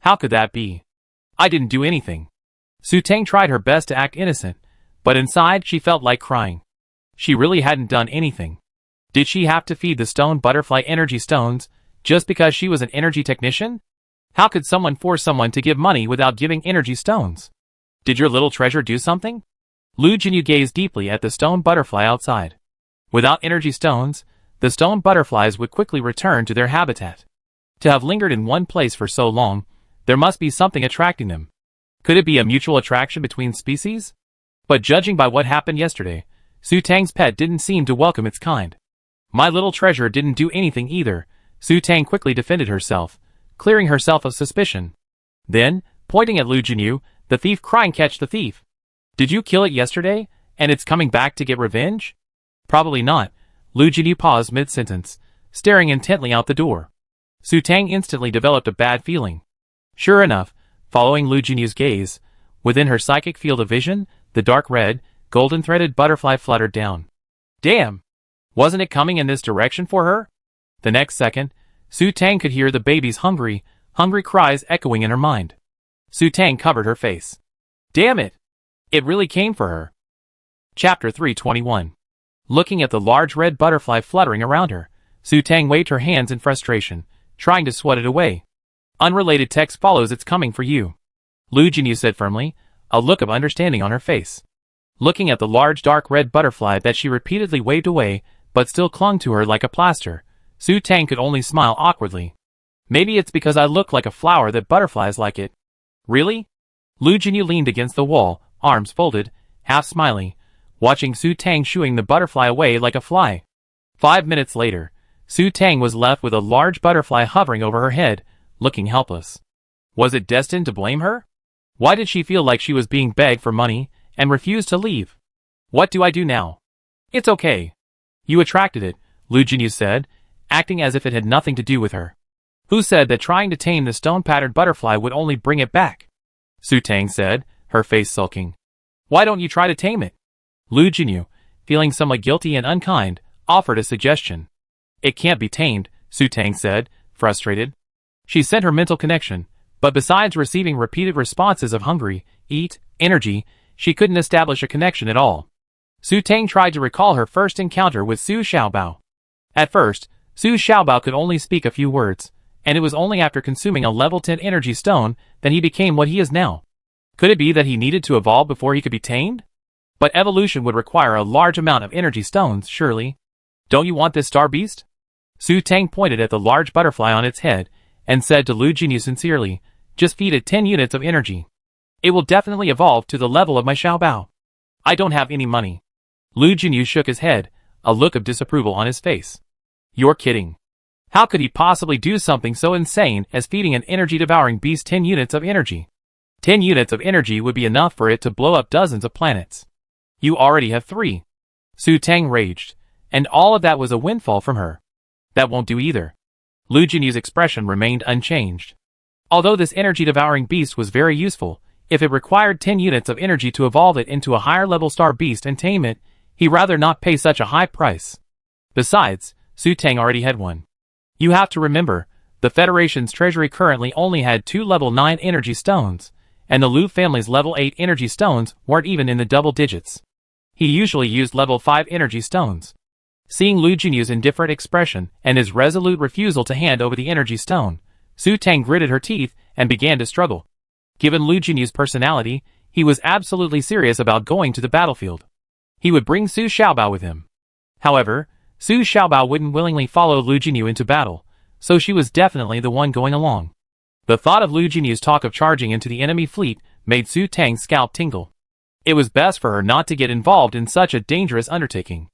Speaker 1: How could that be? I didn't do anything. Su Tang tried her best to act innocent, but inside she felt like crying. She really hadn't done anything. Did she have to feed the stone butterfly energy stones just because she was an energy technician? How could someone force someone to give money without giving energy stones? Did your little treasure do something? Lu Jinyu gazed deeply at the stone butterfly outside. Without energy stones, the stone butterflies would quickly return to their habitat. To have lingered in one place for so long, there must be something attracting them. Could it be a mutual attraction between species? But judging by what happened yesterday, Su Tang's pet didn't seem to welcome its kind. My little treasure didn't do anything either, Su Tang quickly defended herself, clearing herself of suspicion. Then, pointing at Lu Jinyu, the thief crying, "Catch the thief! Did you kill it yesterday, and it's coming back to get revenge?" Probably not. Lu Jinyu paused mid-sentence, staring intently out the door. Su Tang instantly developed a bad feeling. Sure enough, following Lu Jinyu's gaze, within her psychic field of vision, the dark red, golden-threaded butterfly fluttered down. Damn! Wasn't it coming in this direction for her? The next second, Su Tang could hear the baby's hungry cries echoing in her mind. Su Tang covered her face. Damn it! It really came for her. Chapter 321. Looking at the large red butterfly fluttering around her, Su Tang waved her hands in frustration, trying to swat it away. Unrelated text follows. It's coming for you, Lu Jinyu said firmly, a look of understanding on her face. Looking at the large dark red butterfly that she repeatedly waved away, but still clung to her like a plaster, Su Tang could only smile awkwardly. Maybe it's because I look like a flower that butterflies like it. Really? Lu Jinyu leaned against the wall, arms folded, half smiling, watching Su Tang shooing the butterfly away like a fly. 5 minutes later, Su Tang was left with a large butterfly hovering over her head, looking helpless. Was it destined to blame her? Why did she feel like she was being begged for money and refused to leave? What do I do now? It's okay. You attracted it, Lu Jinyu said, acting as if it had nothing to do with her. Who said that trying to tame the stone-patterned butterfly would only bring it back? Su Tang said, her face sulking. Why don't you try to tame it? Lu Jinyu, feeling somewhat guilty and unkind, offered a suggestion. It can't be tamed, Su Tang said, frustrated. She sent her mental connection, but besides receiving repeated responses of hungry, eat, energy, she couldn't establish a connection at all. Su Tang tried to recall her first encounter with Su Xiaobao. At first, Su Xiaobao could only speak a few words, and it was only after consuming a level 10 energy stone that he became what he is now. Could it be that he needed to evolve before he could be tamed? But evolution would require a large amount of energy stones, surely. Don't you want this star beast? Su Tang pointed at the large butterfly on its head, and said to Lu Jinyu sincerely, just feed it 10 units of energy. It will definitely evolve to the level of my Xiaobao. I don't have any money. Lu Jinyu shook his head, a look of disapproval on his face. You're kidding. How could he possibly do something so insane as feeding an energy-devouring beast 10 units of energy? 10 units of energy would be enough for it to blow up dozens of planets. You already have 3. Su Tang raged, and all of that was a windfall from her. That won't do either. Lu Jinyu's expression remained unchanged. Although this energy-devouring beast was very useful, if it required 10 units of energy to evolve it into a higher-level star beast and tame it, he'd rather not pay such a high price. Besides, Su Tang already had one. You have to remember, the Federation's treasury currently only had 2 level 9 energy stones, and the Lu family's level 8 energy stones weren't even in the double digits. He usually used level 5 energy stones. Seeing Lu Jinyu's indifferent expression and his resolute refusal to hand over the energy stone, Su Tang gritted her teeth and began to struggle. Given Lu Jinyu's personality, he was absolutely serious about going to the battlefield. He would bring Su Xiaobao with him. However, Su Xiaobao wouldn't willingly follow Lu Jinyu into battle, so she was definitely the one going along. The thought of Lu Jinyu's talk of charging into the enemy fleet made Su Tang's scalp tingle. It was best for her not to get involved in such a dangerous undertaking.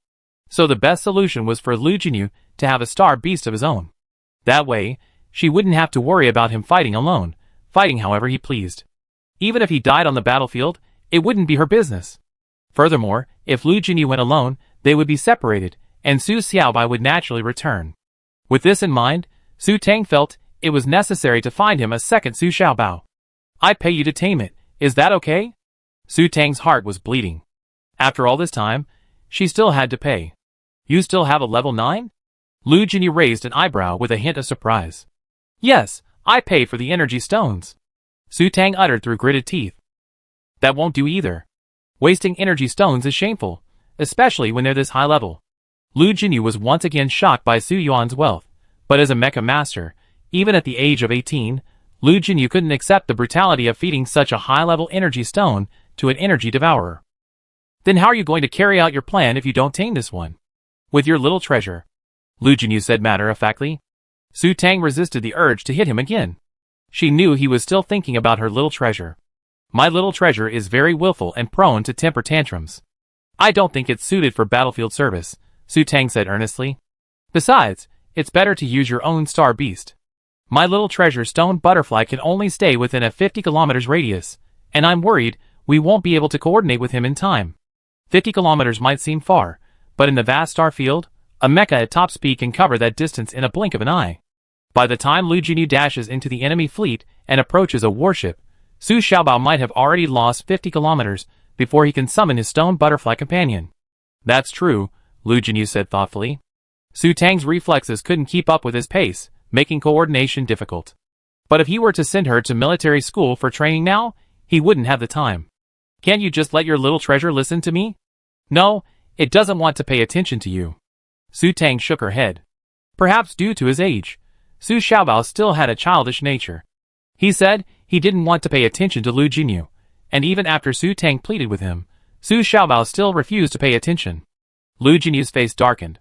Speaker 1: So the best solution was for Lu Jinyu to have a star beast of his own. That way, she wouldn't have to worry about him fighting alone, fighting however he pleased. Even if he died on the battlefield, it wouldn't be her business. Furthermore, if Lu Jinyu went alone, they would be separated, and Su Xiaobai would naturally return. With this in mind, Su Tang felt it was necessary to find him a second Su Xiaobao. I'd pay you to tame it, is that okay? Su Tang's heart was bleeding. After all this time, she still had to pay. You still have a level 9? Lu Jinyu raised an eyebrow with a hint of surprise. Yes, I pay for the energy stones. Su Tang uttered through gritted teeth. That won't do either. Wasting energy stones is shameful, especially when they're this high level. Lu Jinyu was once again shocked by Su Yuan's wealth, but as a mecha master, even at the age of 18, Lu Jinyu couldn't accept the brutality of feeding such a high-level energy stone to an energy devourer. Then how are you going to carry out your plan if you don't tame this one? With your little treasure, Lu Jinyu said matter-of-factly. Su Tang resisted the urge to hit him again. She knew he was still thinking about her little treasure. My little treasure is very willful and prone to temper tantrums. I don't think it's suited for battlefield service, Su Tang said earnestly. Besides, it's better to use your own star beast. My little treasure stone butterfly can only stay within a 50 kilometers radius, and I'm worried we won't be able to coordinate with him in time. 50 kilometers might seem far, but in the vast star field, a mecha at top speed can cover that distance in a blink of an eye. By the time Lu Jinyu dashes into the enemy fleet and approaches a warship, Su Xiaobao might have already lost 50 kilometers before he can summon his stone butterfly companion. That's true, Lu Jinyu said thoughtfully. Su Tang's reflexes couldn't keep up with his pace, making coordination difficult. But if he were to send her to military school for training now, he wouldn't have the time. Can't you just let your little treasure listen to me? No, it doesn't want to pay attention to you. Su Tang shook her head. Perhaps due to his age, Su Xiaobao still had a childish nature. He said he didn't want to pay attention to Lu Jinyu, and even after Su Tang pleaded with him, Su Xiaobao still refused to pay attention. Lu Jinyu's face darkened.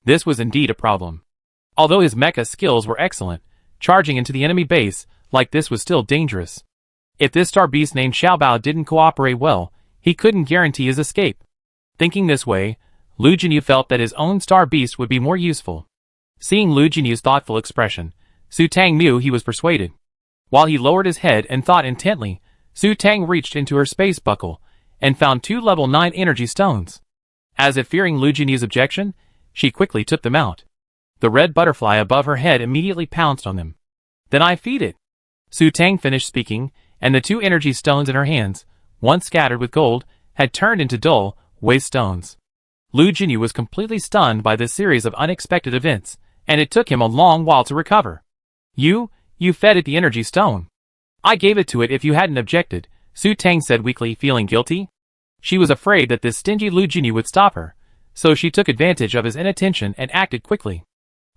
Speaker 1: This was indeed a problem. Although his mecha skills were excellent, charging into the enemy base like this was still dangerous. If this star beast named Xiaobao didn't cooperate well, he couldn't guarantee his escape. Thinking this way, Lu Jinyu felt that his own star beast would be more useful. Seeing Lu Jinyu's thoughtful expression, Su Tang knew he was persuaded. While he lowered his head and thought intently, Su Tang reached into her space buckle and found 2 level 9 energy stones. As if fearing Lu Jinyu's objection, she quickly took them out. The red butterfly above her head immediately pounced on them. Then I feed it. Su Tang finished speaking, and the 2 energy stones in her hands, once scattered with gold, had turned into dull, waste stones. Lu Jinyu was completely stunned by this series of unexpected events, and it took him a long while to recover. You fed it the energy stone. I gave it to it if you hadn't objected, Su Tang said weakly, feeling guilty. She was afraid that this stingy Lu Jinyu would stop her, so she took advantage of his inattention and acted quickly.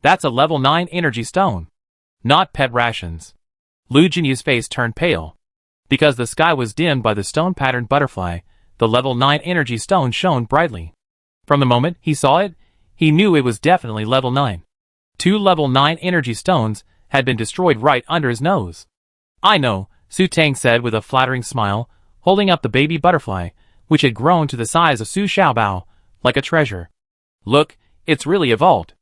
Speaker 1: That's a level 9 energy stone. Not pet rations. Lu Jinyu's face turned pale. Because the sky was dimmed by the stone-patterned butterfly, the level 9 energy stone shone brightly. From the moment he saw it, he knew it was definitely level 9. 2 level 9 energy stones had been destroyed right under his nose. I know, Su Tang said with a flattering smile, holding up the baby butterfly, which had grown to the size of Su Xiaobao, like a treasure. Look, it's really evolved.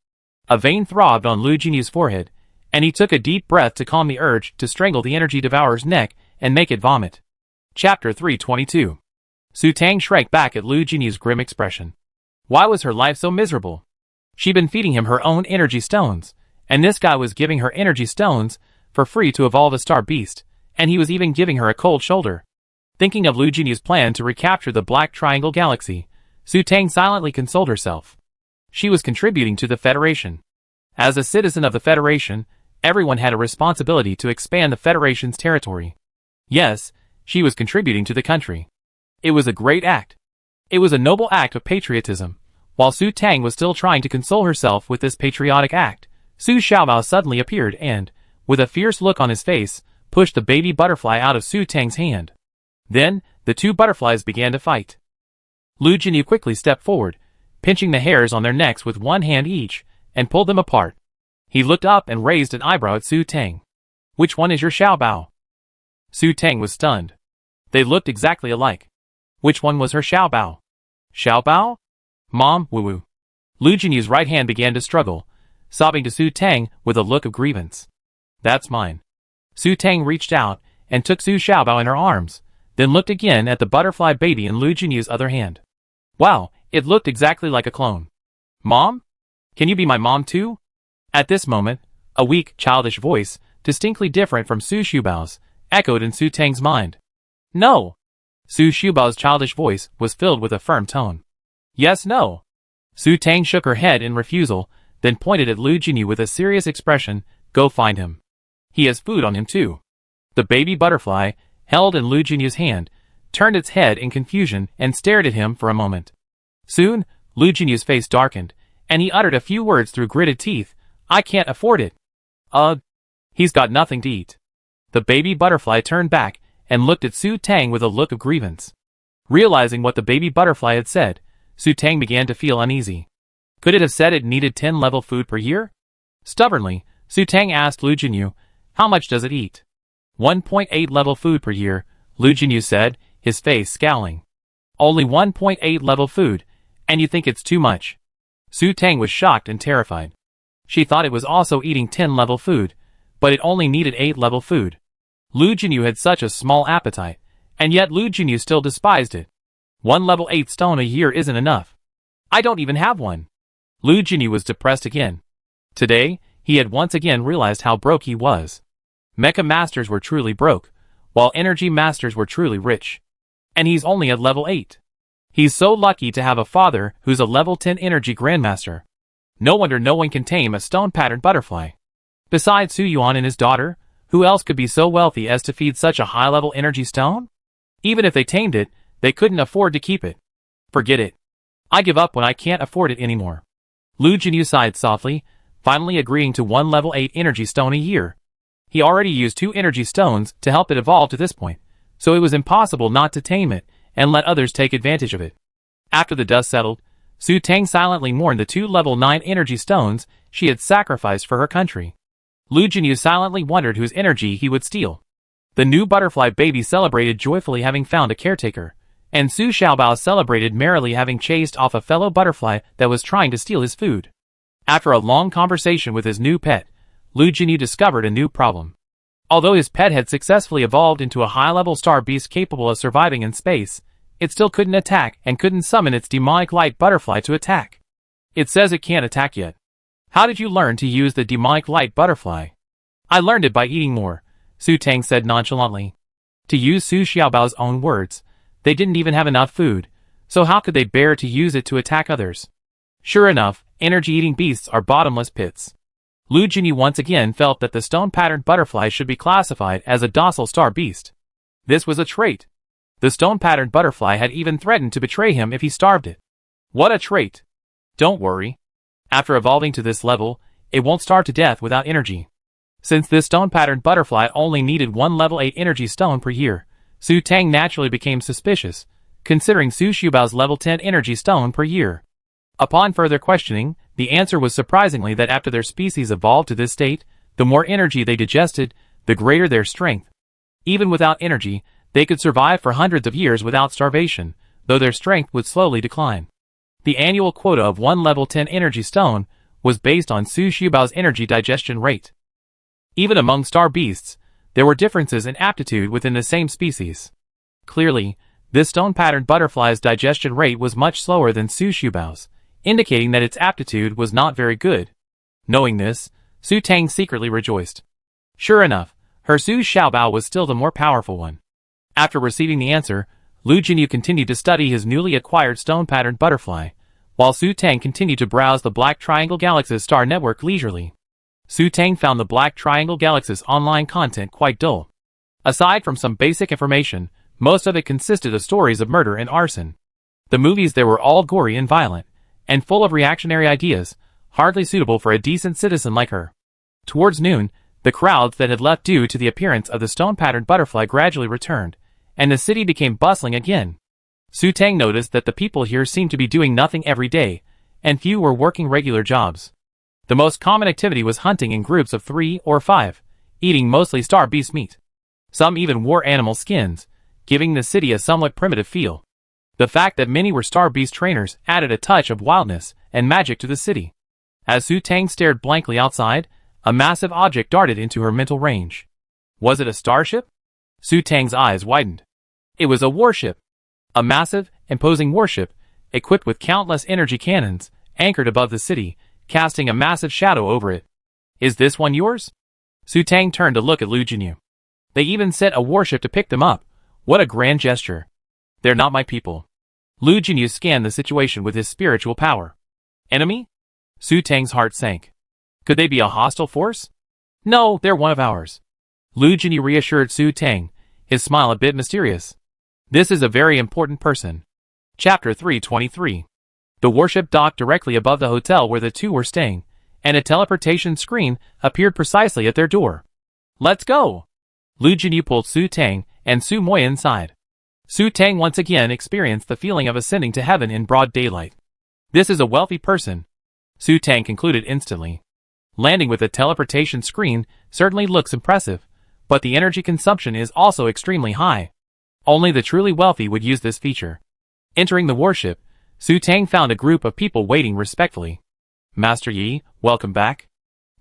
Speaker 1: A vein throbbed on Lu Jinyu's forehead, and he took a deep breath to calm the urge to strangle the energy devourer's neck and make it vomit. Chapter 322. Su Tang shrank back at Lu Jinyu's grim expression. Why was her life so miserable? She'd been feeding him her own energy stones, and this guy was giving her energy stones for free to evolve a star beast, and he was even giving her a cold shoulder. Thinking of Lu Jinyu's plan to recapture the Black Triangle Galaxy, Su Tang silently consoled herself. She was contributing to the Federation. As a citizen of the Federation, everyone had a responsibility to expand the Federation's territory. Yes, she was contributing to the country. It was a great act. It was a noble act of patriotism. While Su Tang was still trying to console herself with this patriotic act, Su Xiaobao suddenly appeared and, with a fierce look on his face, pushed the baby butterfly out of Su Tang's hand. Then, the two butterflies began to fight. Lu Jinyu quickly stepped forward, pinching the hairs on their necks with one hand each, and pulled them apart. He looked up and raised an eyebrow at Su Tang. Which one is your Xiaobao? Su Tang was stunned. They looked exactly alike. Which one was her Xiaobao? Xiaobao? Mom, woo-woo. Lu Jinyu's right hand began to struggle, sobbing to Su Tang with a look of grievance. That's mine. Su Tang reached out and took Su Xiaobao in her arms, then looked again at the butterfly baby in Lu Jinyu's other hand. Wow, it looked exactly like a clone. Mom? Can you be my mom too? At this moment, a weak, childish voice, distinctly different from Su Xiaobao's, echoed in Su Tang's mind. No! Su Xiaobao's childish voice was filled with a firm tone. Yes, no. Su Tang shook her head in refusal, then pointed at Lu Jinyu with a serious expression. Go find him. He has food on him too. The baby butterfly, held in Lu Jinyu's hand, turned its head in confusion and stared at him for a moment. Soon, Lu Jinyu's face darkened, and he uttered a few words through gritted teeth. I can't afford it. He's got nothing to eat. The baby butterfly turned back and looked at Su Tang with a look of grievance. Realizing what the baby butterfly had said, Su Tang began to feel uneasy. Could it have said it needed 10 level food per year? Stubbornly, Su Tang asked Lu Jinyu, how much does it eat? 1.8 level food per year, Lu Jinyu said, his face scowling. Only 1.8 level food, and you think it's too much? Su Tang was shocked and terrified. She thought it was also eating 10 level food, but it only needed 8 level food. Lu Jinyu had such a small appetite, and yet Lu Jinyu still despised it. 1 level 8 stone a year isn't enough. I don't even have one. Lu Jinyu was depressed again. Today, he had once again realized how broke he was. Mecha Masters were truly broke, while Energy Masters were truly rich. And he's only at level 8. He's so lucky to have a father who's a level 10 Energy Grandmaster. No wonder no one can tame a stone-patterned butterfly. Besides Su Yuan and his daughter, who else could be so wealthy as to feed such a high-level energy stone? Even if they tamed it, they couldn't afford to keep it. Forget it. I give up when I can't afford it anymore. Lu Jinyu sighed softly, finally agreeing to 1 level 8 energy stone a year. He already used 2 energy stones to help it evolve to this point, so it was impossible not to tame it and let others take advantage of it. After the dust settled, Su Tang silently mourned the 2 level 9 energy stones she had sacrificed for her country. Lu Jinyu silently wondered whose energy he would steal. The new butterfly baby celebrated joyfully having found a caretaker, and Su Xiaobao celebrated merrily having chased off a fellow butterfly that was trying to steal his food. After a long conversation with his new pet, Lu Jinyu discovered a new problem. Although his pet had successfully evolved into a high-level star beast capable of surviving in space, it still couldn't attack and couldn't summon its demonic light butterfly to attack. It says it can't attack yet. How did you learn to use the demonic light butterfly? I learned it by eating more, Su Tang said nonchalantly. To use Su Xiaobao's own words, they didn't even have enough food, so how could they bear to use it to attack others? Sure enough, energy-eating beasts are bottomless pits. Lu Jinyu once again felt that the stone-patterned butterfly should be classified as a docile star beast. This was a trait. The stone-patterned butterfly had even threatened to betray him if he starved it. What a trait! Don't worry. After evolving to this level, it won't starve to death without energy. Since this stone-patterned butterfly only needed 1 level 8 energy stone per year, Su Tang naturally became suspicious, considering Su Xiaobao's level 10 energy stone per year. Upon further questioning, the answer was surprisingly that after their species evolved to this state, the more energy they digested, the greater their strength. Even without energy, they could survive for hundreds of years without starvation, though their strength would slowly decline. The annual quota of 1 level 10 energy stone was based on Su Xiubao's energy digestion rate. Even among star beasts, there were differences in aptitude within the same species. Clearly, this stone-patterned butterfly's digestion rate was much slower than Su Xiubao's, indicating that its aptitude was not very good. Knowing this, Su Tang secretly rejoiced. Sure enough, her Su Xiaobao was still the more powerful one. After receiving the answer, Lu Jinyu continued to study his newly acquired stone-patterned butterfly, while Su Tang continued to browse the Black Triangle Galaxy's star network leisurely. Su Tang found the Black Triangle Galaxy's online content quite dull. Aside from some basic information, most of it consisted of stories of murder and arson. The movies there were all gory and violent, and full of reactionary ideas, hardly suitable for a decent citizen like her. Towards noon, the crowds that had left due to the appearance of the stone-patterned butterfly gradually returned, and the city became bustling again. Su Tang noticed that the people here seemed to be doing nothing every day, and few were working regular jobs. The most common activity was hunting in groups of 3 or 5, eating mostly star beast meat. Some even wore animal skins, giving the city a somewhat primitive feel. The fact that many were star beast trainers added a touch of wildness and magic to the city. As Su Tang stared blankly outside, a massive object darted into her mental range. Was it a starship? Su Tang's eyes widened. It was a warship. A massive, imposing warship, equipped with countless energy cannons, anchored above the city, casting a massive shadow over it. Is this one yours? Su Tang turned to look at Lu Jinyu. They even sent a warship to pick them up. What a grand gesture. They're not my people. Lu Jinyu scanned the situation with his spiritual power. Enemy? Su Tang's heart sank. Could they be a hostile force? No, they're one of ours. Lu Jinyu reassured Su Tang, his smile a bit mysterious. This is a very important person. Chapter 323. The warship docked directly above the hotel where the two were staying, and a teleportation screen appeared precisely at their door. Let's go! Lu Jinyu pulled Su Tang and Su Moi inside. Su Tang once again experienced the feeling of ascending to heaven in broad daylight. This is a wealthy person, Su Tang concluded instantly. Landing with a teleportation screen certainly looks impressive, but the energy consumption is also extremely high. Only the truly wealthy would use this feature. Entering the warship, Su Tang found a group of people waiting respectfully. Master Yi, welcome back.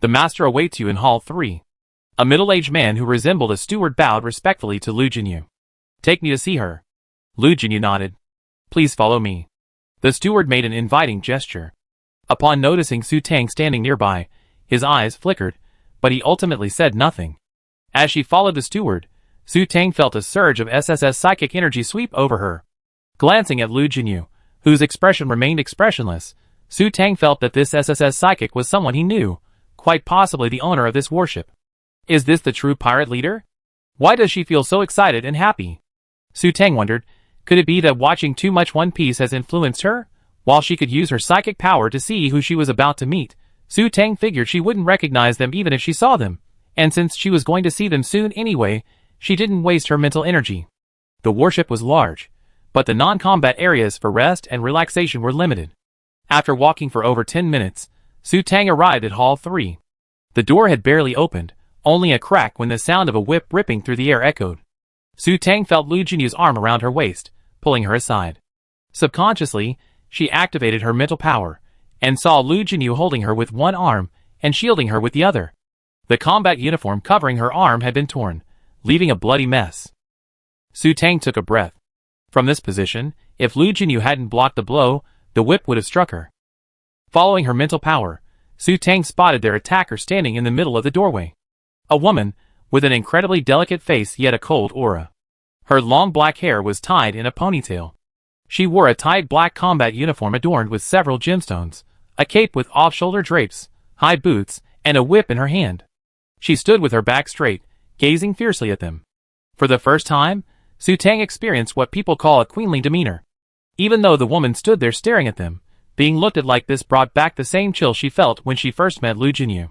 Speaker 1: The master awaits you in Hall 3. A middle-aged man who resembled a steward bowed respectfully to Lu Jinyu. Take me to see her. Lu Jinyu nodded. Please follow me. The steward made an inviting gesture. Upon noticing Su Tang standing nearby, his eyes flickered, but he ultimately said nothing. As she followed the steward, Su Tang felt a surge of SSS psychic energy sweep over her. Glancing at Lu Jinyu, whose expression remained expressionless, Su Tang felt that this SSS psychic was someone he knew, quite possibly the owner of this warship. Is this the true pirate leader? Why does she feel so excited and happy? Su Tang wondered, could it be that watching too much One Piece has influenced her? While she could use her psychic power to see who she was about to meet, Su Tang figured she wouldn't recognize them even if she saw them, and since she was going to see them soon anyway, she didn't waste her mental energy. The warship was large, but the non-combat areas for rest and relaxation were limited. After walking for over 10 minutes, Su Tang arrived at Hall 3. The door had barely opened, only a crack when the sound of a whip ripping through the air echoed. Su Tang felt Lu Jinyu's arm around her waist, pulling her aside. Subconsciously, she activated her mental power, and saw Lu Jinyu holding her with one arm and shielding her with the other. The combat uniform covering her arm had been torn, leaving a bloody mess. Su Tang took a breath. From this position, if Lu Jinyu hadn't blocked the blow, the whip would have struck her. Following her mental power, Su Tang spotted their attacker standing in the middle of the doorway. A woman, with an incredibly delicate face yet a cold aura. Her long black hair was tied in a ponytail. She wore a tight black combat uniform adorned with several gemstones, a cape with off-shoulder drapes, high boots, and a whip in her hand. She stood with her back straight, gazing fiercely at them. For the first time, Su Tang experienced what people call a queenly demeanor. Even though the woman stood there staring at them, being looked at like this brought back the same chill she felt when she first met Lu Jinyu.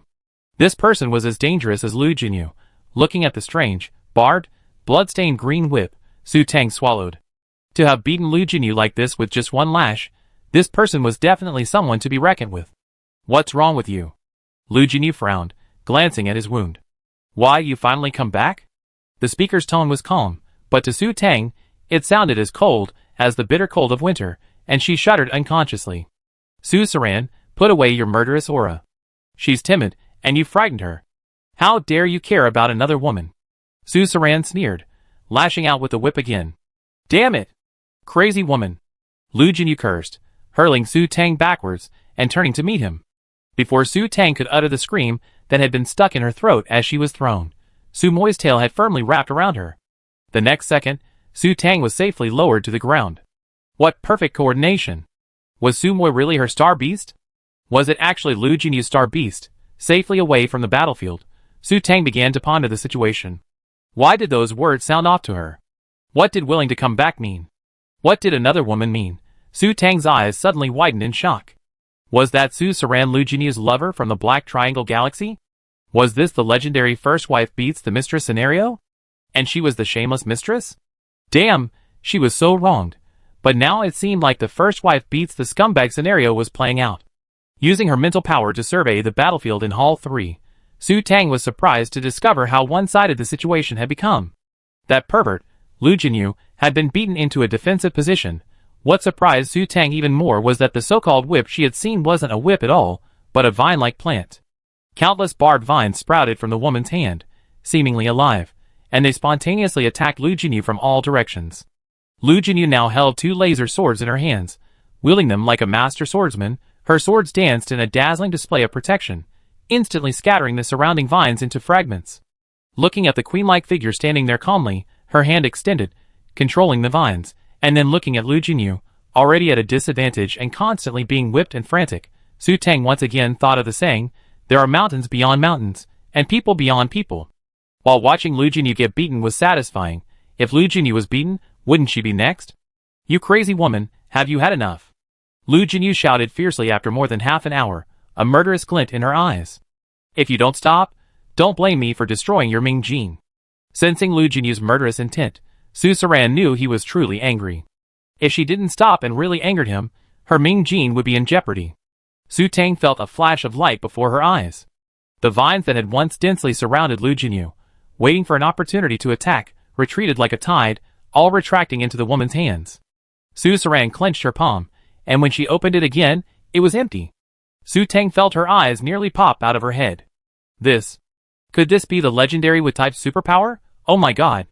Speaker 1: This person was as dangerous as Lu Jinyu. Looking at the strange, barred, blood-stained green whip, Su Tang swallowed. To have beaten Lu Jinyu like this with just one lash, this person was definitely someone to be reckoned with. What's wrong with you? Lu Jinyu frowned, glancing at his wound. Why, you finally come back? The speaker's tone was calm, but to Su Tang, it sounded as cold as the bitter cold of winter, and she shuddered unconsciously. Su Saran, Put away your murderous aura. She's timid, and you frightened her. How dare you care about another woman? Suzerain sneered, lashing out with the whip again. Damn it! Crazy woman! Lu Jinyu cursed, hurling Su Tang backwards and turning to meet him. Before Su Tang could utter the scream that had been stuck in her throat as she was thrown, Su Moi's tail had firmly wrapped around her. The next second, Su Tang was safely lowered to the ground. What perfect coordination! Was Su Moi really her star beast? Was it actually Lu Jinyu's star beast? Safely away from the battlefield, Su Tang began to ponder the situation. Why did those words sound off to her? What did willing to come back mean? What did another woman mean? Su Tang's eyes suddenly widened in shock. Was that Suzerain Lu Jinyu's lover from the Black Triangle Galaxy? Was this the legendary first wife beats the mistress scenario? And she was the shameless mistress? Damn, she was so wronged. But now it seemed like the first wife beats the scumbag scenario was playing out. Using her mental power to survey the battlefield in Hall 3, Su Tang was surprised to discover how one-sided the situation had become. That pervert, Lu Jinyu, had been beaten into a defensive position. What surprised Su Tang even more was that the so-called whip she had seen wasn't a whip at all, but a vine-like plant. Countless barbed vines sprouted from the woman's hand, seemingly alive, and they spontaneously attacked Lu Jinyu from all directions. Lu Jinyu now held two laser swords in her hands. Wielding them like a master swordsman, her swords danced in a dazzling display of protection, instantly scattering the surrounding vines into fragments. Looking at the queen-like figure standing there calmly, her hand extended, controlling the vines, and then looking at Lu Jinyu, already at a disadvantage and constantly being whipped and frantic, Su Tang once again thought of the saying, there are mountains beyond mountains, and people beyond people. While watching Lu Jinyu get beaten was satisfying, if Lu Jinyu was beaten, wouldn't she be next? You crazy woman, have you had enough? Lu Jinyu shouted fiercely after more than half an hour, a murderous glint in her eyes. If you don't stop, don't blame me for destroying your Ming Jin. Sensing Lu Jinyu's murderous intent, Suzerain knew he was truly angry. If she didn't stop and really angered him, her Ming Jin would be in jeopardy. Su Tang felt a flash of light before her eyes. The vines that had once densely surrounded Lu Jinyu, waiting for an opportunity to attack, retreated like a tide, all retracting into the woman's hands. Suzerain clenched her palm, and when she opened it again, it was empty. Su Tang felt her eyes nearly pop out of her head. Could this be the legendary with type superpower? Oh my god.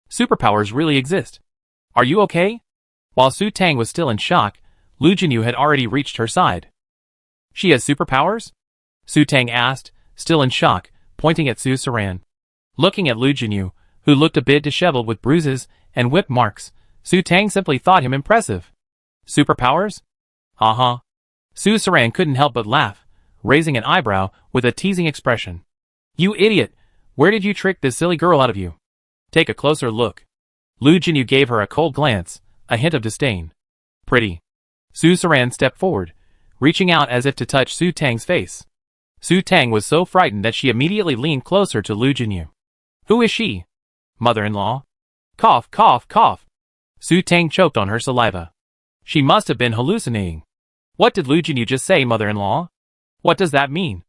Speaker 1: Superpowers really exist. Are you okay? While Su Tang was still in shock, Lu Jinyu had already reached her side. She has superpowers? Su Tang asked, still in shock, pointing at Suzerain. Looking at Lu Jinyu, who looked a bit disheveled with bruises and whip marks, Su Tang simply thought him impressive. Superpowers? Uh-huh. Suzerain couldn't help but laugh, raising an eyebrow with a teasing expression. You idiot! Where did you trick this silly girl out of you? Take a closer look. Lu Jinyu gave her a cold glance, a hint of disdain. Pretty. Suzerain stepped forward, reaching out as if to touch Su Tang's face. Su Tang was so frightened that she immediately leaned closer to Lu Jinyu. Who is she? Mother-in-law? Cough, cough, cough. Su Tang choked on her saliva. She must have been hallucinating. What did Lu Jinyu just say, mother-in-law? What does that mean?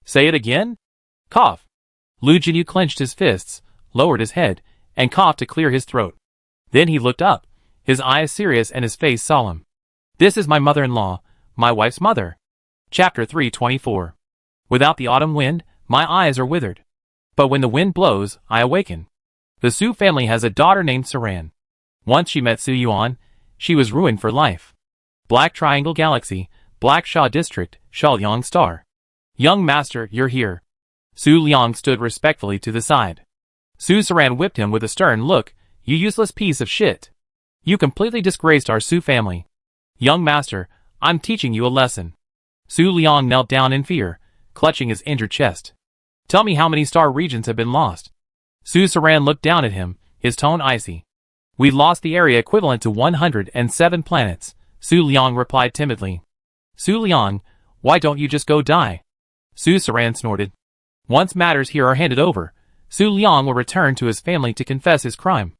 Speaker 1: Say it again? Cough. Lu Jinyu clenched his fists, lowered his head, and coughed to clear his throat. Then he looked up, his eyes serious and his face solemn. This is my mother-in-law, my wife's mother. Chapter 324. Without the autumn wind, my eyes are withered. But when the wind blows, I awaken. The Su family has a daughter named Saran. Once she met Su Yuan, she was ruined for life. Black Triangle Galaxy, Black Sha District, Shaoyang Star. Young master, you're here. Su Liang stood respectfully to the side. Suzerain whipped him with a stern look, you useless piece of shit. You completely disgraced our Su family. Young master, I'm teaching you a lesson. Su Liang knelt down in fear, clutching his injured chest. Tell me how many star regions have been lost. Suzerain looked down at him, his tone icy. We lost the area equivalent to 107 planets, Su Liang replied timidly. Su Liang, why don't you just go die? Suzerain snorted. Once matters here are handed over, Su Liang will return to his family to confess his crime.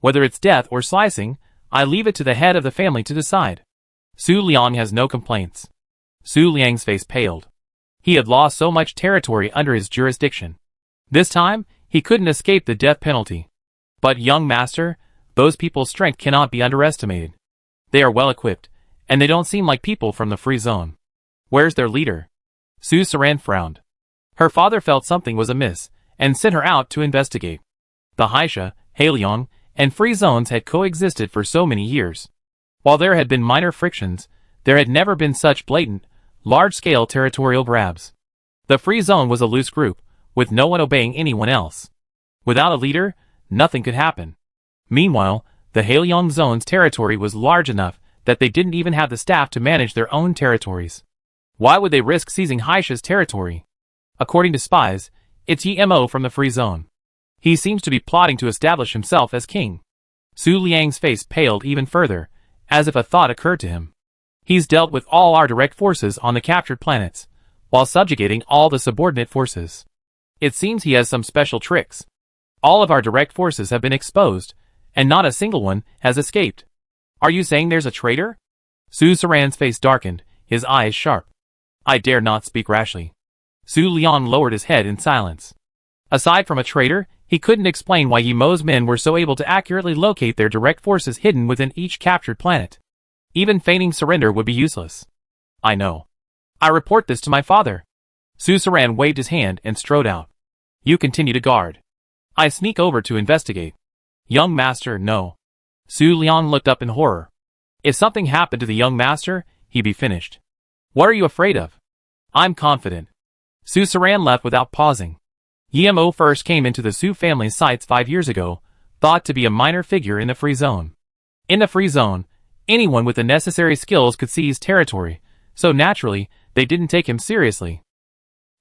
Speaker 1: Whether it's death or slicing, I leave it to the head of the family to decide. Su Liang has no complaints. Su Liang's face paled. He had lost so much territory under his jurisdiction. This time, he couldn't escape the death penalty. But young master, those people's strength cannot be underestimated. They are well equipped, and they don't seem like people from the free zone. Where's their leader? Su Saran frowned. Her father felt something was amiss, and sent her out to investigate. The Haisha, Haeliong, and free zones had coexisted for so many years. While there had been minor frictions, there had never been such blatant, large-scale territorial grabs. The free zone was a loose group, with no one obeying anyone else. Without a leader, nothing could happen. Meanwhile, the Haeliong zone's territory was large enough that they didn't even have the staff to manage their own territories. Why would they risk seizing Haisha's territory? According to spies, it's Yemo from the free zone. He seems to be plotting to establish himself as king. Su Liang's face paled even further, as if a thought occurred to him. He's dealt with all our direct forces on the captured planets, while subjugating all the subordinate forces. It seems he has some special tricks. All of our direct forces have been exposed, and not a single one has escaped. Are you saying there's a traitor? Su Saran's face darkened, his eyes sharp. I dare not speak rashly. Su Liang lowered his head in silence. Aside from a traitor, he couldn't explain why Yemo's men were so able to accurately locate their direct forces hidden within each captured planet. Even feigning surrender would be useless. I know. I report this to my father. Su Saran waved his hand and strode out. You continue to guard. I sneak over to investigate. Young master, no. Su Liang looked up in horror. If something happened to the young master, he'd be finished. What are you afraid of? I'm confident. Su Saran left without pausing. Yemo first came into the Su family's sights 5 years ago, thought to be a minor figure in the free zone. In the free zone, anyone with the necessary skills could seize territory, so naturally, they didn't take him seriously.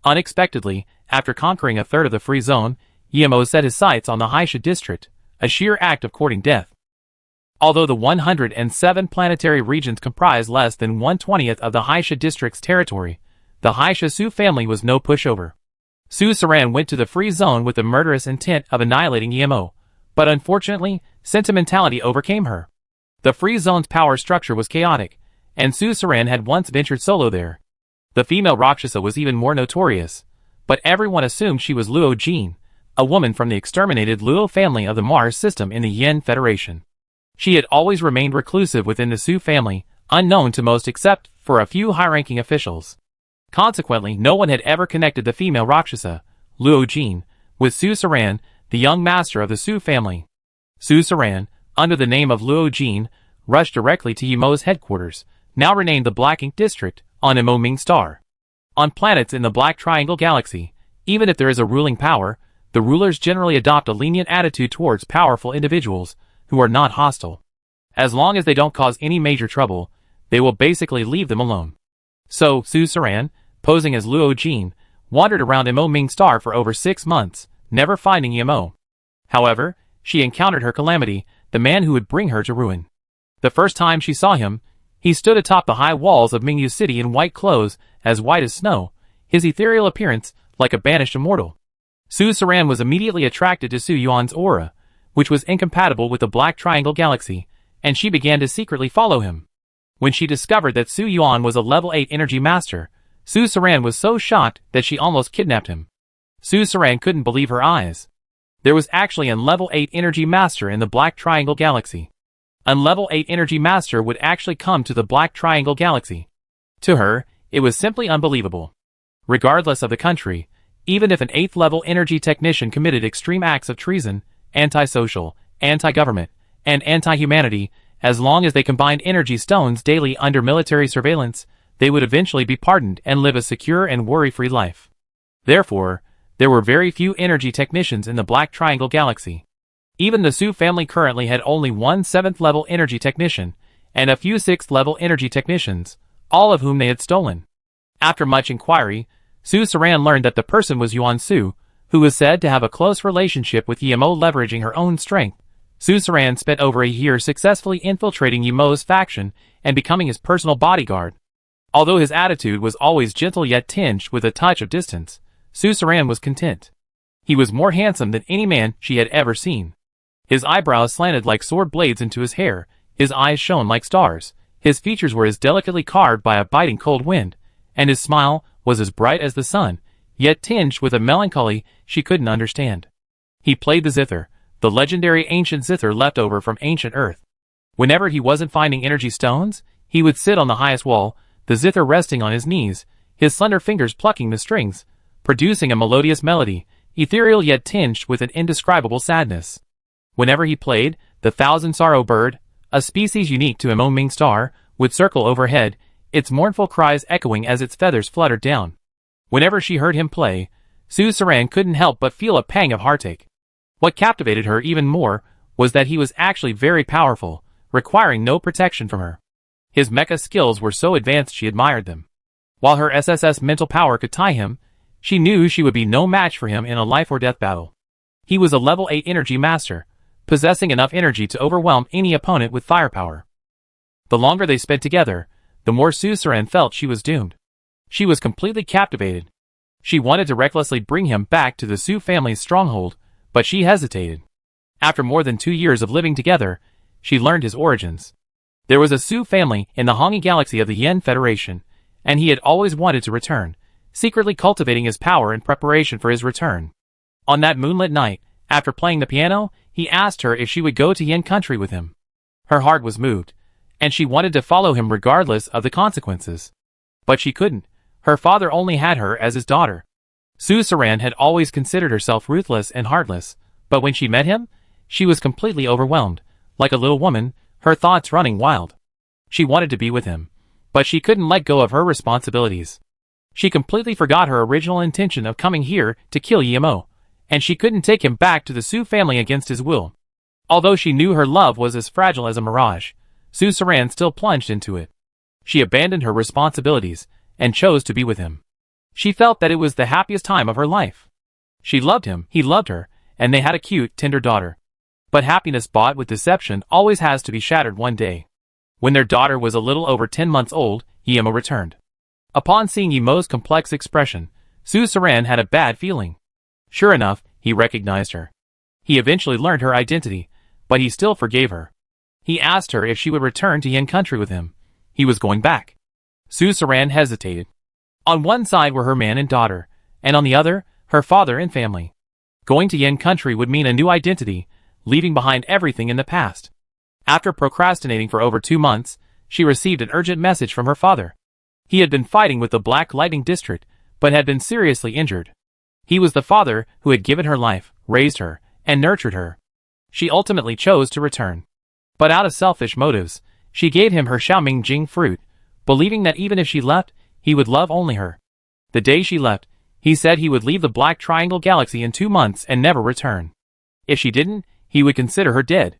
Speaker 1: Unexpectedly, after conquering a third of the free zone, Yemo set his sights on the Haisha district, a sheer act of courting death. Although the 107 planetary regions comprise less than 1/20th of the Haisha district's territory, the Haisha Su family was no pushover. Su Saran went to the free zone with the murderous intent of annihilating Yemo, but unfortunately, sentimentality overcame her. The free zone's power structure was chaotic, and Su Saran had once ventured solo there. The female Rakshasa was even more notorious, but everyone assumed she was Luo Jin, a woman from the exterminated Luo family of the Mars system in the Yen Federation. She had always remained reclusive within the Su family, unknown to most except for a few high-ranking officials. Consequently, no one had ever connected the female Rakshasa, Luo Jin, with Su Saran, the young master of the Su family. Su Saran, under the name of Luo Jin, rushed directly to Yemo's headquarters, now renamed the Black Ink District, on Emo Ming Star. On planets in the Black Triangle Galaxy, even if there is a ruling power, the rulers generally adopt a lenient attitude towards powerful individuals who are not hostile. As long as they don't cause any major trouble, they will basically leave them alone. So, Su Saran, posing as Luo Jin, wandered around Emo Ming Star for over 6 months, never finding Yemo. However, she encountered her calamity, the man who would bring her to ruin. The first time she saw him, he stood atop the high walls of Mingyu City in white clothes, as white as snow, his ethereal appearance like a banished immortal. Su Saran was immediately attracted to Su Yuan's aura, which was incompatible with the Black Triangle Galaxy, and she began to secretly follow him. When she discovered that Su Yuan was a level 8 energy master, Su Saran was so shocked that she almost kidnapped him. Su Saran couldn't believe her eyes. There was actually a level 8 energy master in the Black Triangle Galaxy. A level 8 energy master would actually come to the Black Triangle Galaxy. To her, it was simply unbelievable. Regardless of the country, even if an 8th level energy technician committed extreme acts of treason, antisocial, anti-government, and anti-humanity, as long as they combined energy stones daily under military surveillance, they would eventually be pardoned and live a secure and worry-free life. Therefore, there were very few energy technicians in the Black Triangle Galaxy. Even the Su family currently had only one 7th level energy technician, and a few 6th level energy technicians, all of whom they had stolen. After much inquiry, Su Saran learned that the person was Yuan Su, who was said to have a close relationship with Yemo, leveraging her own strength. Su Saran spent over a year successfully infiltrating Yemo's faction and becoming his personal bodyguard. Although his attitude was always gentle yet tinged with a touch of distance, Su Saran was content. He was more handsome than any man she had ever seen. His eyebrows slanted like sword blades into his hair, his eyes shone like stars, his features were as delicately carved by a biting cold wind, and his smile was as bright as the sun, yet tinged with a melancholy she couldn't understand. He played the zither, the legendary ancient zither left over from ancient Earth. Whenever he wasn't finding energy stones, he would sit on the highest wall, the zither resting on his knees, his slender fingers plucking the strings, producing a melodious melody, ethereal yet tinged with an indescribable sadness. Whenever he played, the thousand-sorrow bird, a species unique to a moaning star, would circle overhead, its mournful cries echoing as its feathers fluttered down. Whenever she heard him play, Suzeraine couldn't help but feel a pang of heartache. What captivated her even more was that he was actually very powerful, requiring no protection from her. His mecha skills were so advanced she admired them. While her SSS mental power could tie him, she knew she would be no match for him in a life-or-death battle. He was a level 8 energy master, possessing enough energy to overwhelm any opponent with firepower. The longer they spent together, the more Suzeraine felt she was doomed. She was completely captivated. She wanted to recklessly bring him back to the Su family's stronghold, but she hesitated. After more than 2 years of living together, she learned his origins. There was a Su family in the Hongi galaxy of the Yen Federation, and he had always wanted to return, secretly cultivating his power in preparation for his return. On that moonlit night, after playing the piano, he asked her if she would go to Yen country with him. Her heart was moved, and she wanted to follow him regardless of the consequences. But she couldn't. Her father only had her as his daughter. Suzeraine had always considered herself ruthless and heartless, but when she met him, she was completely overwhelmed, like a little woman, her thoughts running wild. She wanted to be with him, but she couldn't let go of her responsibilities. She completely forgot her original intention of coming here to kill Yemo, and she couldn't take him back to the Su family against his will. Although she knew her love was as fragile as a mirage, Suzeraine still plunged into it. She abandoned her responsibilities and chose to be with him. She felt that it was the happiest time of her life. She loved him, he loved her, and they had a cute, tender daughter. But happiness bought with deception always has to be shattered one day. When their daughter was a little over 10 months old, Yemo returned. Upon seeing Yemo's complex expression, Suzeraine had a bad feeling. Sure enough, he recognized her. He eventually learned her identity, but he still forgave her. He asked her if she would return to Yen country with him. He was going back. Suzeraine hesitated. On one side were her man and daughter, and on the other, her father and family. Going to Yen country would mean a new identity, leaving behind everything in the past. After procrastinating for over 2 months, she received an urgent message from her father. He had been fighting with the Black Lightning District, but had been seriously injured. He was the father who had given her life, raised her, and nurtured her. She ultimately chose to return. But out of selfish motives, she gave him her Xiaoming Jing fruit, believing that even if she left, he would love only her. The day she left, he said he would leave the Black Triangle Galaxy in 2 months and never return. If she didn't, he would consider her dead.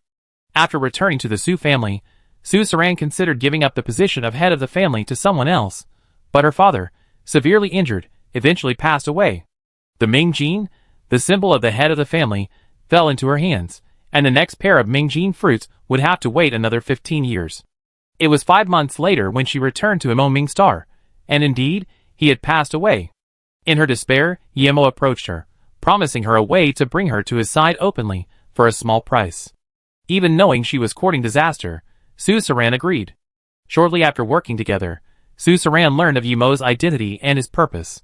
Speaker 1: After returning to the Su family, Suzeraine considered giving up the position of head of the family to someone else, but her father, severely injured, eventually passed away. The Ming Jin, the symbol of the head of the family, fell into her hands, and the next pair of Ming Jin fruits would have to wait another 15 years. It was 5 months later when she returned to Imo Ming Star, and indeed, he had passed away. In her despair, Yemo approached her, promising her a way to bring her to his side openly, for a small price. Even knowing she was courting disaster, Suzeraine agreed. Shortly after working together, Suzeraine learned of Yemo's identity and his purpose.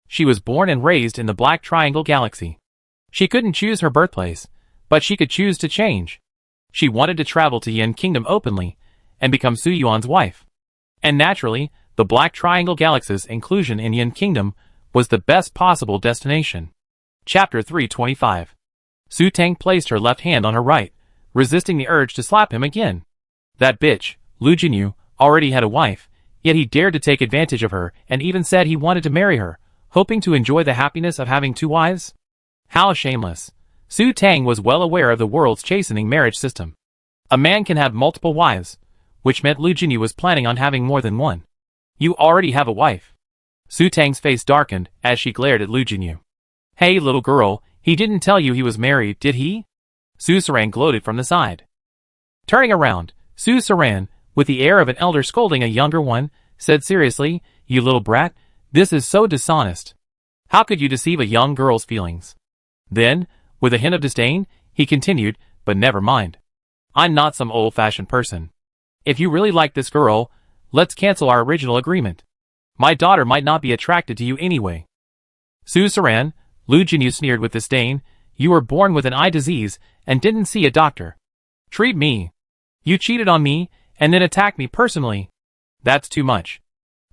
Speaker 1: She was born and raised in the Black Triangle Galaxy. She couldn't choose her birthplace, but she could choose to change. She wanted to travel to Yen Kingdom openly, and become Su Yuan's wife. And naturally, the Black Triangle Galaxy's inclusion in Yen Kingdom was the best possible destination. Chapter 325. Su Tang placed her left hand on her right, resisting the urge to slap him again. That bitch, Lu Jinyu, already had a wife, yet he dared to take advantage of her and even said he wanted to marry her, hoping to enjoy the happiness of having 2 wives? How shameless. Su Tang was well aware of the world's chastening marriage system. A man can have multiple wives, which meant Lu Jinyu was planning on having more than one. You already have a wife. Su Tang's face darkened as she glared at Lu Jinyu. Hey little girl, he didn't tell you he was married, did he? Suzeraine gloated from the side. Turning around, Suzeraine, with the air of an elder scolding a younger one, said seriously, You little brat, this is so dishonest. How could you deceive a young girl's feelings? Then, with a hint of disdain, he continued, But never mind. I'm not some old-fashioned person. If you really like this girl, let's cancel our original agreement. My daughter might not be attracted to you anyway. Suzeraine, Lu Jinyu sneered with disdain, You were born with an eye disease and didn't see a doctor. Treat me. You cheated on me and then attacked me personally. That's too much.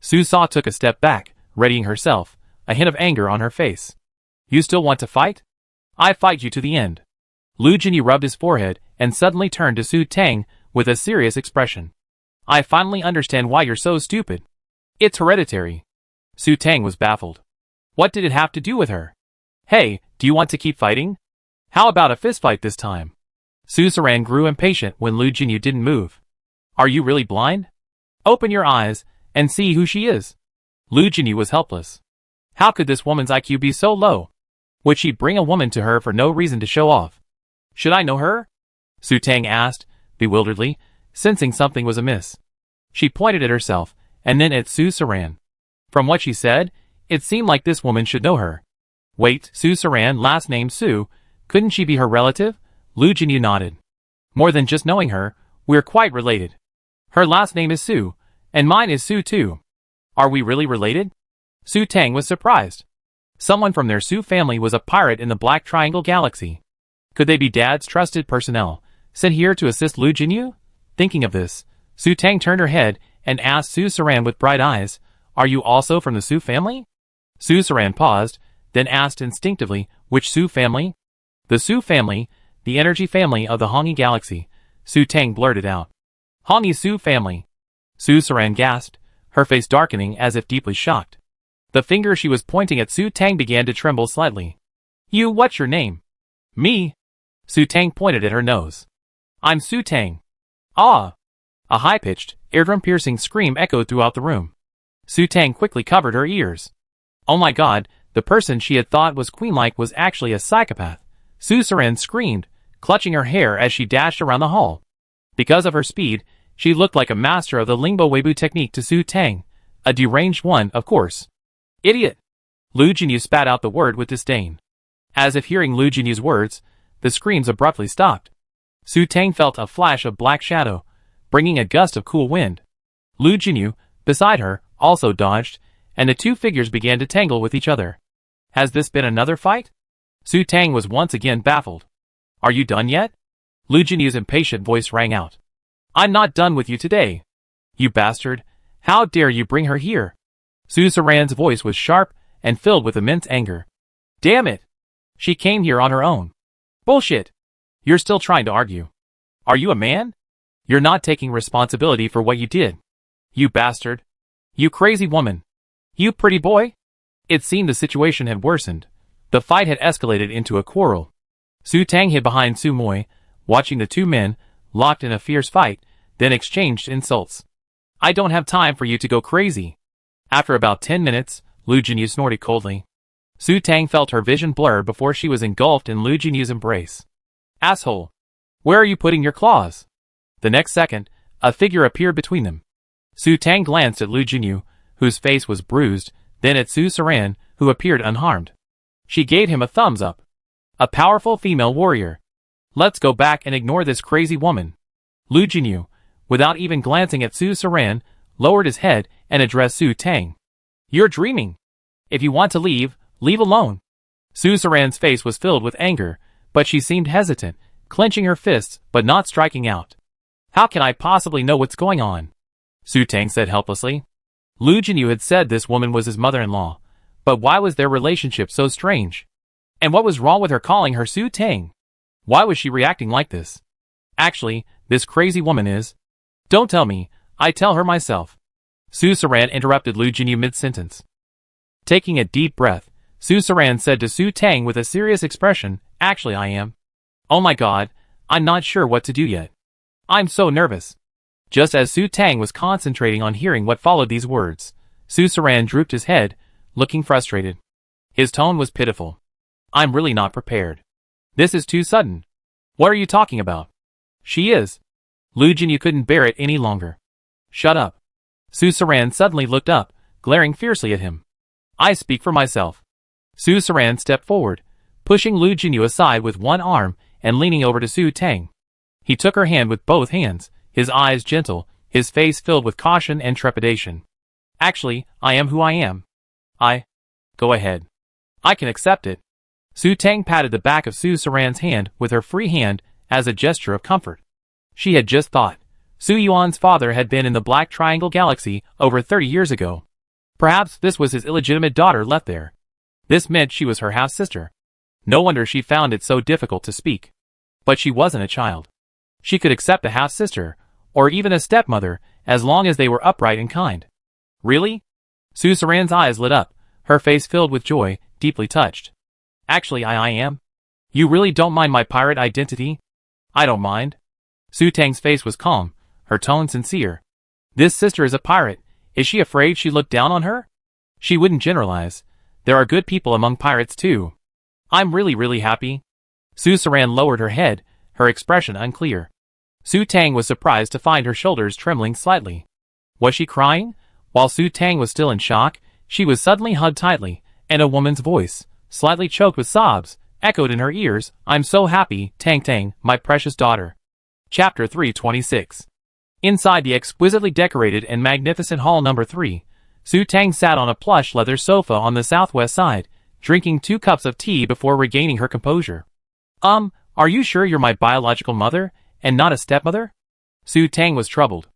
Speaker 1: Su Sa took a step back, readying herself, a hint of anger on her face. You still want to fight? I fight you to the end. Lu Jinyu rubbed his forehead and suddenly turned to Su Tang with a serious expression. I finally understand why you're so stupid. It's hereditary. Su Tang was baffled. What did it have to do with her? Hey, do you want to keep fighting? How about a fistfight this time? Su Saran grew impatient when Lu Jinyu didn't move. Are you really blind? Open your eyes and see who she is. Lu Jinyu was helpless. How could this woman's IQ be so low? Would she bring a woman to her for no reason to show off? Should I know her? Su Tang asked, bewilderedly, sensing something was amiss. She pointed at herself, and then at Su Saran. From what she said, it seemed like this woman should know her. Wait, Su Saran, last name Su, couldn't she be her relative? Lu Jinyu nodded. More than just knowing her, we're quite related. Her last name is Su, and mine is Su too. Are we really related? Su Tang was surprised. Someone from their Su family was a pirate in the Black Triangle Galaxy. Could they be Dad's trusted personnel, sent here to assist Lu Jinyu? Thinking of this, Su Tang turned her head and asked Su Saran with bright eyes, Are you also from the Su family? Su Saran paused, then asked instinctively, Which Su family? The Su family, the energy family of the Hongi Galaxy, Su Tang blurted out. Hongi Su family. Su Saran gasped, her face darkening as if deeply shocked. The finger she was pointing at Su Tang began to tremble slightly. You, what's your name? Me? Su Tang pointed at her nose. I'm Su Tang. Ah! A high-pitched, eardrum-piercing scream echoed throughout the room. Su Tang quickly covered her ears. Oh my god, the person she had thought was queen-like was actually a psychopath. Su Saran screamed, clutching her hair as she dashed around the hall. Because of her speed, she looked like a master of the Lingbo Weibu technique to Su Tang, a deranged one, of course. Idiot! Lu Jinyu spat out the word with disdain. As if hearing Lu Jinyu's words, the screams abruptly stopped. Su Tang felt a flash of black shadow, bringing a gust of cool wind. Lu Jinyu, beside her, also dodged, and the two figures began to tangle with each other. Has this been another fight? Su Tang was once again baffled. Are you done yet? Lu Jinyu's impatient voice rang out. I'm not done with you today. You bastard! How dare you bring her here? Su Saran's voice was sharp and filled with immense anger. Damn it! She came here on her own. Bullshit! You're still trying to argue. Are you a man? You're not taking responsibility for what you did. You bastard! You crazy woman! You pretty boy! It seemed the situation had worsened. The fight had escalated into a quarrel. Su Tang hid behind Su Moi, watching the two men, locked in a fierce fight, then exchanged insults. I don't have time for you to go crazy. After about 10 minutes, Lu Jinyu snorted coldly. Su Tang felt her vision blur before she was engulfed in Lu Jinyu's embrace. Asshole! Where are you putting your claws? The next second, a figure appeared between them. Su Tang glanced at Lu Jinyu, whose face was bruised, then at Su Saran, who appeared unharmed. She gave him a thumbs up. A powerful female warrior. Let's go back and ignore this crazy woman. Lu Jinyu, without even glancing at Su Saran, lowered his head and addressed Su Tang. You're dreaming. If you want to leave, leave alone. Su Saran's face was filled with anger, but she seemed hesitant, clenching her fists but not striking out. How can I possibly know what's going on? Su Tang said helplessly. Lu Jinyu had said this woman was his mother-in-law, but why was their relationship so strange? And what was wrong with her calling her Su Tang? Why was she reacting like this? Actually, this crazy woman is... Don't tell me, I tell her myself. Su Saran interrupted Lu Jinyu mid-sentence. Taking a deep breath, Su Saran said to Su Tang with a serious expression, Actually I am. Oh my god, I'm not sure what to do yet. I'm so nervous. Just as Su Tang was concentrating on hearing what followed these words, Su Saran drooped his head, looking frustrated. His tone was pitiful. I'm really not prepared. This is too sudden. What are you talking about? She is. Lu Jinyu couldn't bear it any longer. Shut up. Su Saran suddenly looked up, glaring fiercely at him. I speak for myself. Su Saran stepped forward, pushing Lu Jinyu aside with one arm and leaning over to Su Tang. He took her hand with both hands, his eyes gentle, his face filled with caution and trepidation. Actually, I am who I am. Go ahead. I can accept it. Su Tang patted the back of Su Saran's hand with her free hand as a gesture of comfort. She had just thought. Su Yuan's father had been in the Black Triangle Galaxy over 30 years ago. Perhaps this was his illegitimate daughter left there. This meant she was her half-sister. No wonder she found it so difficult to speak. But she wasn't a child. She could accept a half-sister, or even a stepmother, as long as they were upright and kind. Really? Suzerain's eyes lit up, her face filled with joy, deeply touched. Actually, I am. You really don't mind my pirate identity? I don't mind. Su Tang's face was calm, her tone sincere. This sister is a pirate. Is she afraid she looked down on her? She wouldn't generalize. There are good people among pirates too. I'm really happy. Suzerain lowered her head, her expression unclear. Su Tang was surprised to find her shoulders trembling slightly. Was she crying? While Su Tang was still in shock, she was suddenly hugged tightly, and a woman's voice, slightly choked with sobs, echoed in her ears, I'm so happy, Tang Tang, my precious daughter. Chapter 326. Inside the exquisitely decorated and magnificent hall number 3, Su Tang sat on a plush leather sofa on the southwest side, drinking 2 cups of tea before regaining her composure. Are you sure you're my biological mother, and not a stepmother? Su Tang was troubled.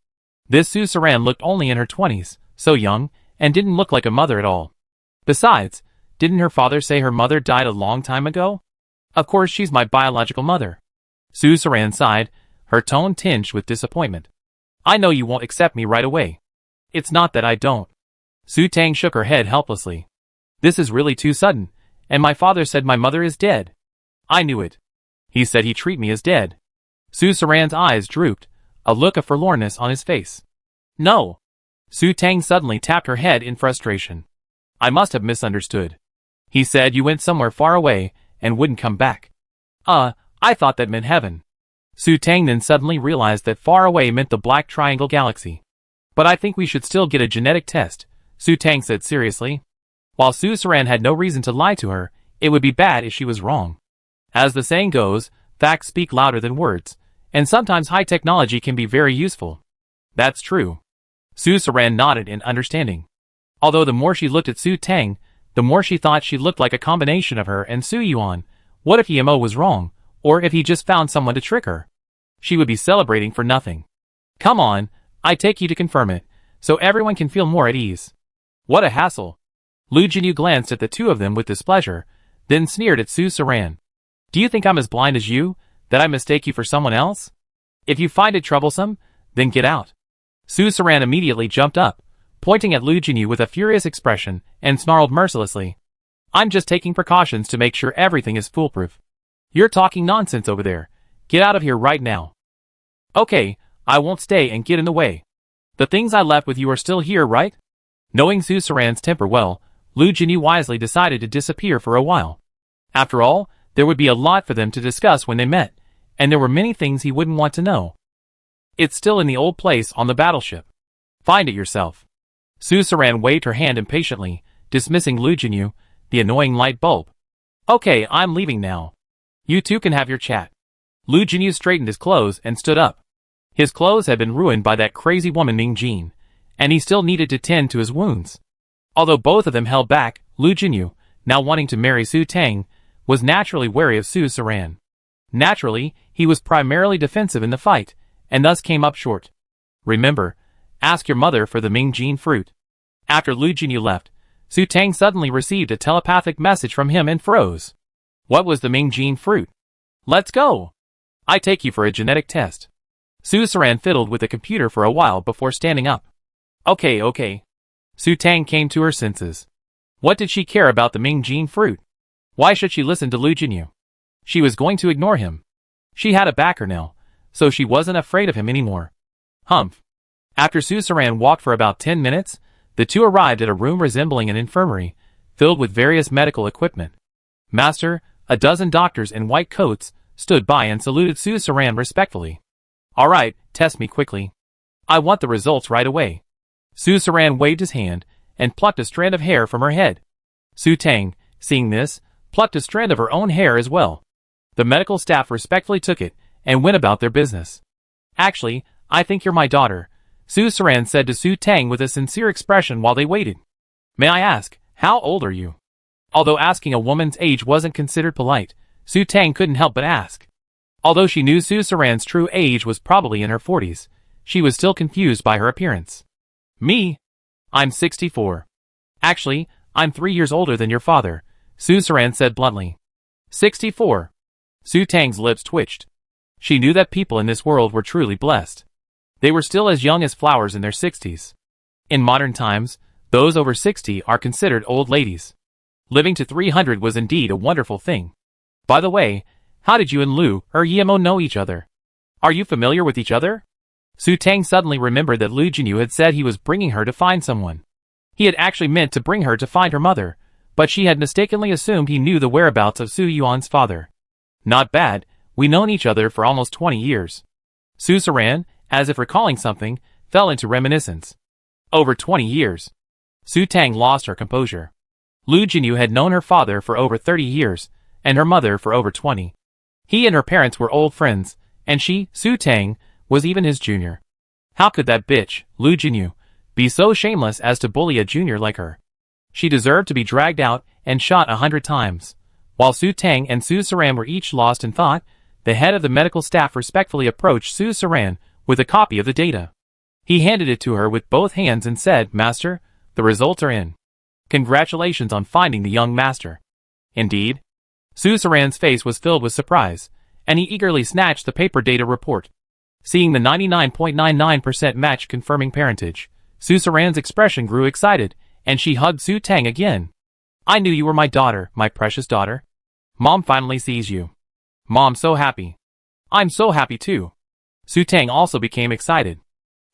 Speaker 1: This Suzerain looked only in her 20s, so young, and didn't look like a mother at all. Besides, didn't her father say her mother died a long time ago? Of course she's my biological mother. Suzerain sighed, her tone tinged with disappointment. I know you won't accept me right away. It's not that I don't. Su Tang shook her head helplessly. This is really too sudden, and my father said my mother is dead. I knew it. He said he'd treat me as dead. Suzerain's eyes drooped, a look of forlornness on his face. No. Su Tang suddenly tapped her head in frustration. I must have misunderstood. He said you went somewhere far away and wouldn't come back. I thought that meant heaven. Su Tang then suddenly realized that far away meant the Black Triangle Galaxy. But I think we should still get a genetic test, Su Tang said seriously. While Suzerain had no reason to lie to her, it would be bad if she was wrong. As the saying goes, facts speak louder than words, and sometimes high technology can be very useful. That's true. Suzerain nodded in understanding. Although the more she looked at Su Tang, the more she thought she looked like a combination of her and Su Yuan. What if EMO was wrong, or if he just found someone to trick her? She would be celebrating for nothing. Come on, I take you to confirm it, so everyone can feel more at ease. What a hassle. Lu Jinyu glanced at the two of them with displeasure, then sneered at Suzerain. Do you think I'm as blind as you, that I mistake you for someone else? If you find it troublesome, then get out. Suzerain immediately jumped up, pointing at Lu Jinyu with a furious expression, and snarled mercilessly. I'm just taking precautions to make sure everything is foolproof. You're talking nonsense over there. Get out of here right now. Okay, I won't stay and get in the way. The things I left with you are still here, right? Knowing Suzerain's temper well, Lu Jinyu wisely decided to disappear for a while. After all, there would be a lot for them to discuss when they met, and there were many things he wouldn't want to know. It's still in the old place on the battleship. Find it yourself. Suzerain waved her hand impatiently, dismissing Lu Jinyu, the annoying light bulb. Okay, I'm leaving now. You two can have your chat. Lu Jinyu straightened his clothes and stood up. His clothes had been ruined by that crazy woman Ming Jin, and he still needed to tend to his wounds. Although both of them held back, Lu Jinyu, now wanting to marry Su Tang, was naturally wary of Suzerain. Naturally, he was primarily defensive in the fight, and thus came up short. Remember, ask your mother for the Ming Jin fruit. After Lu Jinyu left, Su Tang suddenly received a telepathic message from him and froze. What was the Ming Jin fruit? Let's go! I take you for a genetic test. Suzerain fiddled with the computer for a while before standing up. Okay. Su Tang came to her senses. What did she care about the Ming Jin fruit? Why should she listen to Lu Jinyu? She was going to ignore him. She had a backer now, so she wasn't afraid of him anymore. Humph. After Suzerain walked for about 10 minutes, the two arrived at a room resembling an infirmary, filled with various medical equipment. Master, a dozen doctors in white coats, stood by and saluted Suzerain respectfully. Alright, test me quickly. I want the results right away. Suzerain waved his hand, and plucked a strand of hair from her head. Su Tang, seeing this, plucked a strand of her own hair as well. The medical staff respectfully took it, and went about their business. Actually, I think you're my daughter, Suzerain said to Su Tang with a sincere expression while they waited. May I ask, how old are you? Although asking a woman's age wasn't considered polite, Su Tang couldn't help but ask. Although she knew Suzerain's true age was probably in her 40s, she was still confused by her appearance. Me? I'm 64. Actually, I'm 3 years older than your father, Su Saran said bluntly. 64. Su Tang's lips twitched. She knew that people in this world were truly blessed. They were still as young as flowers in their 60s. In modern times, those over 60 are considered old ladies. Living to 300 was indeed a wonderful thing. By the way, how did you and Liu or Yemo know each other? Are you familiar with each other? Su Tang suddenly remembered that Liu Jinyu had said he was bringing her to find someone. He had actually meant to bring her to find her mother, but she had mistakenly assumed he knew the whereabouts of Su Yuan's father. Not bad, we've known each other for almost 20 years. Su Saran, as if recalling something, fell into reminiscence. Over 20 years. Su Tang lost her composure. Liu Jinyu had known her father for over 30 years, and her mother for over 20. He and her parents were old friends, and she, Su Tang, was even his junior. How could that bitch, Liu Jinyu, be so shameless as to bully a junior like her? She deserved to be dragged out and shot 100 times. While Su Tang and Su Saran were each lost in thought, the head of the medical staff respectfully approached Su Saran with a copy of the data. He handed it to her with both hands and said, "Master, the results are in. Congratulations on finding the young master." Indeed? Su Saran's face was filled with surprise, and he eagerly snatched the paper data report. Seeing the 99.99% match confirming parentage, Su Saran's expression grew excited, and she hugged Su Tang again. "I knew you were my daughter, my precious daughter. Mom finally sees you. Mom's so happy. I'm so happy too." Su Tang also became excited.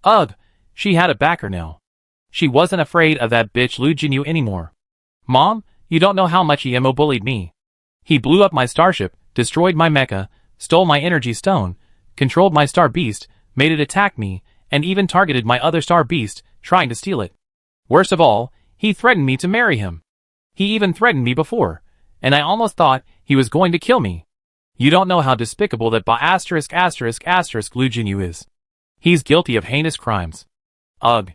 Speaker 1: Ugh, she had a backer now. She wasn't afraid of that bitch Liu Jinyu anymore. "Mom, you don't know how much Yemo bullied me. He blew up my starship, destroyed my mecha, stole my energy stone, controlled my star beast, made it attack me, and even targeted my other star beast, trying to steal it. Worst of all, he threatened me to marry him. He even threatened me before, and I almost thought he was going to kill me. You don't know how despicable that Liu Jinyu is. He's guilty of heinous crimes. Ugh."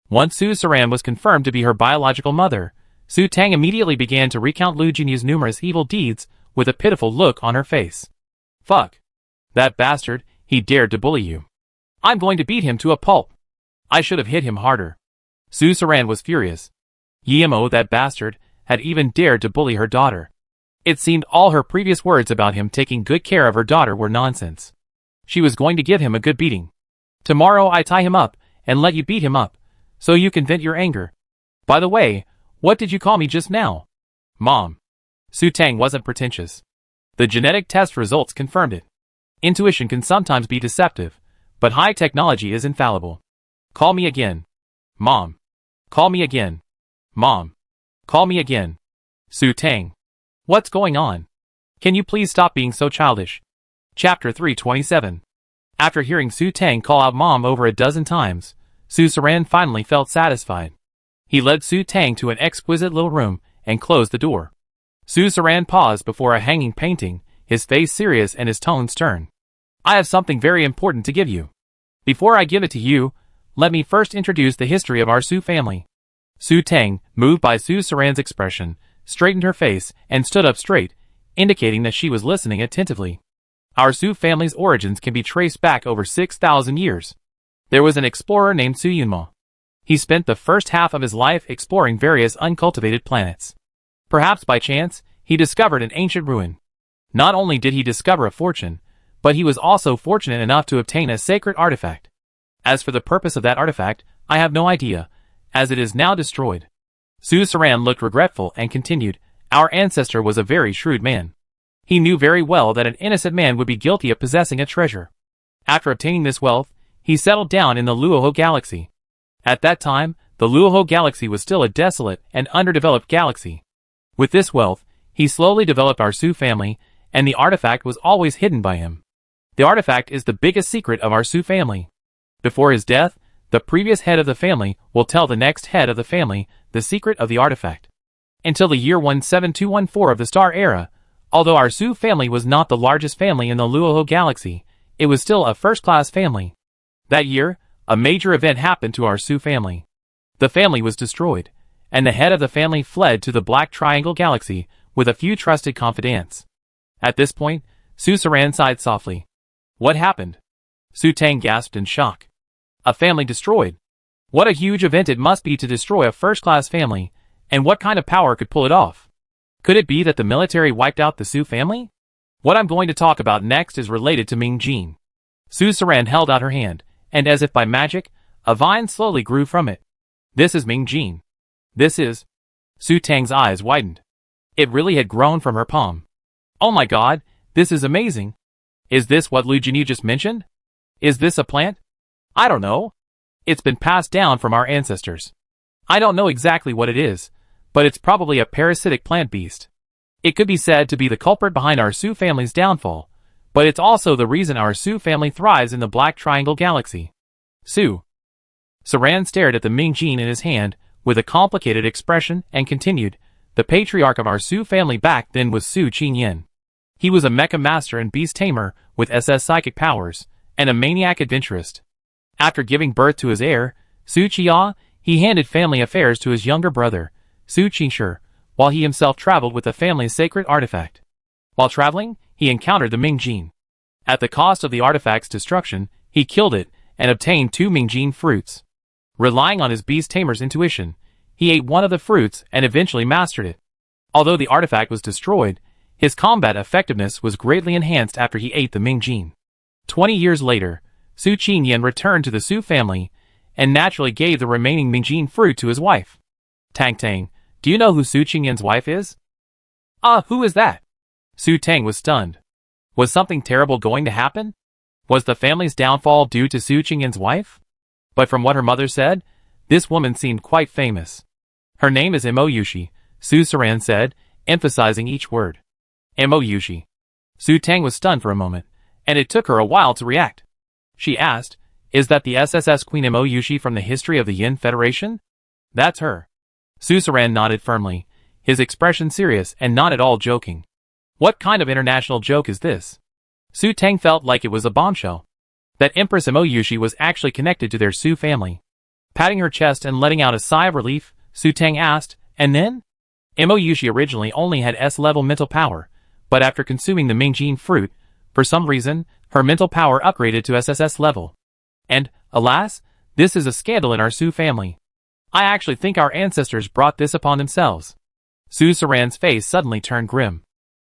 Speaker 1: Once Su Saran was confirmed to be her biological mother, Su Tang immediately began to recount Liu Jinyu's numerous evil deeds with a pitiful look on her face. "Fuck. That bastard, he dared to bully you. I'm going to beat him to a pulp. I should have hit him harder." Su Saran was furious. Yemo, that bastard, had even dared to bully her daughter. It seemed all her previous words about him taking good care of her daughter were nonsense. She was going to give him a good beating. "Tomorrow I tie him up and let you beat him up, so you can vent your anger. By the way, what did you call me just now?" "Mom." Su Tang wasn't pretentious. The genetic test results confirmed it. Intuition can sometimes be deceptive, but high technology is infallible. "Call me again. Mom. Call me again. Mom. Call me again." Su Tang. What's going on? Can you please stop being so childish? Chapter 327. After hearing Su Tang call out Mom over a dozen times, Su Saran finally felt satisfied. He led Su Tang to an exquisite little room and closed the door. Su Saran paused before a hanging painting, his face serious and his tone stern. "I have something very important to give you. Before I give it to you, let me first introduce the history of our Su family." Su Tang, moved by Su Saran's expression, straightened her face and stood up straight, indicating that she was listening attentively. Our Su family's origins can be traced back over 6,000 years. There was an explorer named Su Yunmo. He spent the first half of his life exploring various uncultivated planets. Perhaps by chance, he discovered an ancient ruin. Not only did he discover a fortune, but he was also fortunate enough to obtain a sacred artifact. As for the purpose of that artifact, I have no idea, as it is now destroyed. Su Saran looked regretful and continued, "Our ancestor was a very shrewd man. He knew very well that an innocent man would be guilty of possessing a treasure. After obtaining this wealth, he settled down in the Luoho galaxy. At that time, the Luoho galaxy was still a desolate and underdeveloped galaxy. With this wealth, he slowly developed our Su family, and the artifact was always hidden by him. The artifact is the biggest secret of our Su family. Before his death, the previous head of the family will tell the next head of the family the secret of the artifact. Until the year 17214 of the Star Era, although our Su family was not the largest family in the Luoho galaxy, it was still a first-class family. That year, a major event happened to our Su family. The family was destroyed, and the head of the family fled to the Black Triangle galaxy with a few trusted confidants. At this point, Su Saran sighed softly. What happened? Su Tang gasped in shock. A family destroyed. What a huge event it must be to destroy a first-class family, and what kind of power could pull it off? Could it be that the military wiped out the Su family? What I'm going to talk about next is related to Ming Jin. Su Saran held out her hand, and as if by magic, a vine slowly grew from it. This is Ming Jin. This is... Su Tang's eyes widened. It really had grown from her palm. Oh my god, this is amazing. Is this what Lu Jinyu just mentioned? Is this a plant? I don't know. It's been passed down from our ancestors. I don't know exactly what it is, but it's probably a parasitic plant beast. It could be said to be the culprit behind our Su family's downfall, but it's also the reason our Su family thrives in the Black Triangle Galaxy. Su Saran stared at the Ming Jin in his hand with a complicated expression and continued, the patriarch of our Su family back then was Su Qingyan. He was a mecha master and beast tamer with SS psychic powers, and a maniac adventurist. After giving birth to his heir, Su Qia, he handed family affairs to his younger brother, Su Qingshi, while he himself traveled with the family's sacred artifact. While traveling, he encountered the Ming Jin. At the cost of the artifact's destruction, he killed it and obtained 2 Ming Jin fruits. Relying on his beast tamer's intuition, he ate one of the fruits and eventually mastered it. Although the artifact was destroyed, his combat effectiveness was greatly enhanced after he ate the Ming Jin. 20 years later, Su Qingyan returned to the Su family and naturally gave the remaining Ming Jin fruit to his wife. Tang Tang, do you know who Su Qingyan's wife is? Who is that? Su Tang was stunned. Was something terrible going to happen? Was the family's downfall due to Su Qingyan's wife? But from what her mother said, this woman seemed quite famous. Her name is Mo Yushi, Su Saran said, emphasizing each word. Mo Yushi. Su Tang was stunned for a moment, and it took her a while to react. She asked, is that the SSS Queen Mo Yushi from the history of the Yin Federation? That's her. Su Saran nodded firmly, his expression serious and not at all joking. What kind of international joke is this? Su Tang felt like it was a bombshell. That Empress Mo Yushi was actually connected to their Su family. Patting her chest and letting out a sigh of relief, Su Tang asked, and then? Mo Yushi originally only had S-level mental power, but after consuming the Ming Jin fruit, for some reason, her mental power upgraded to SSS level. And, alas, this is a scandal in our Su family. I actually think our ancestors brought this upon themselves. Su Saran's face suddenly turned grim.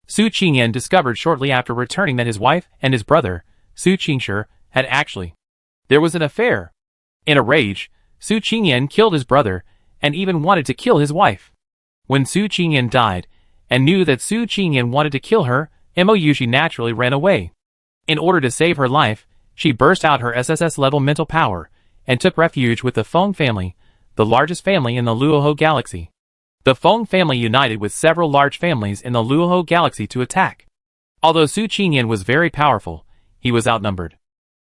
Speaker 1: Su Qingyan discovered shortly after returning that his wife and his brother, Su Qingshi, had actually. There was an affair. In a rage, Su Qingyan killed his brother, and even wanted to kill his wife. When Su Qingyan died, and knew that Su Qingyan wanted to kill her, Mo Yushi naturally ran away. In order to save her life, she burst out her SSS-level mental power, and took refuge with the Feng family, the largest family in the Luoho galaxy. The Feng family united with several large families in the Luoho galaxy to attack. Although Su Qingyan was very powerful, he was outnumbered.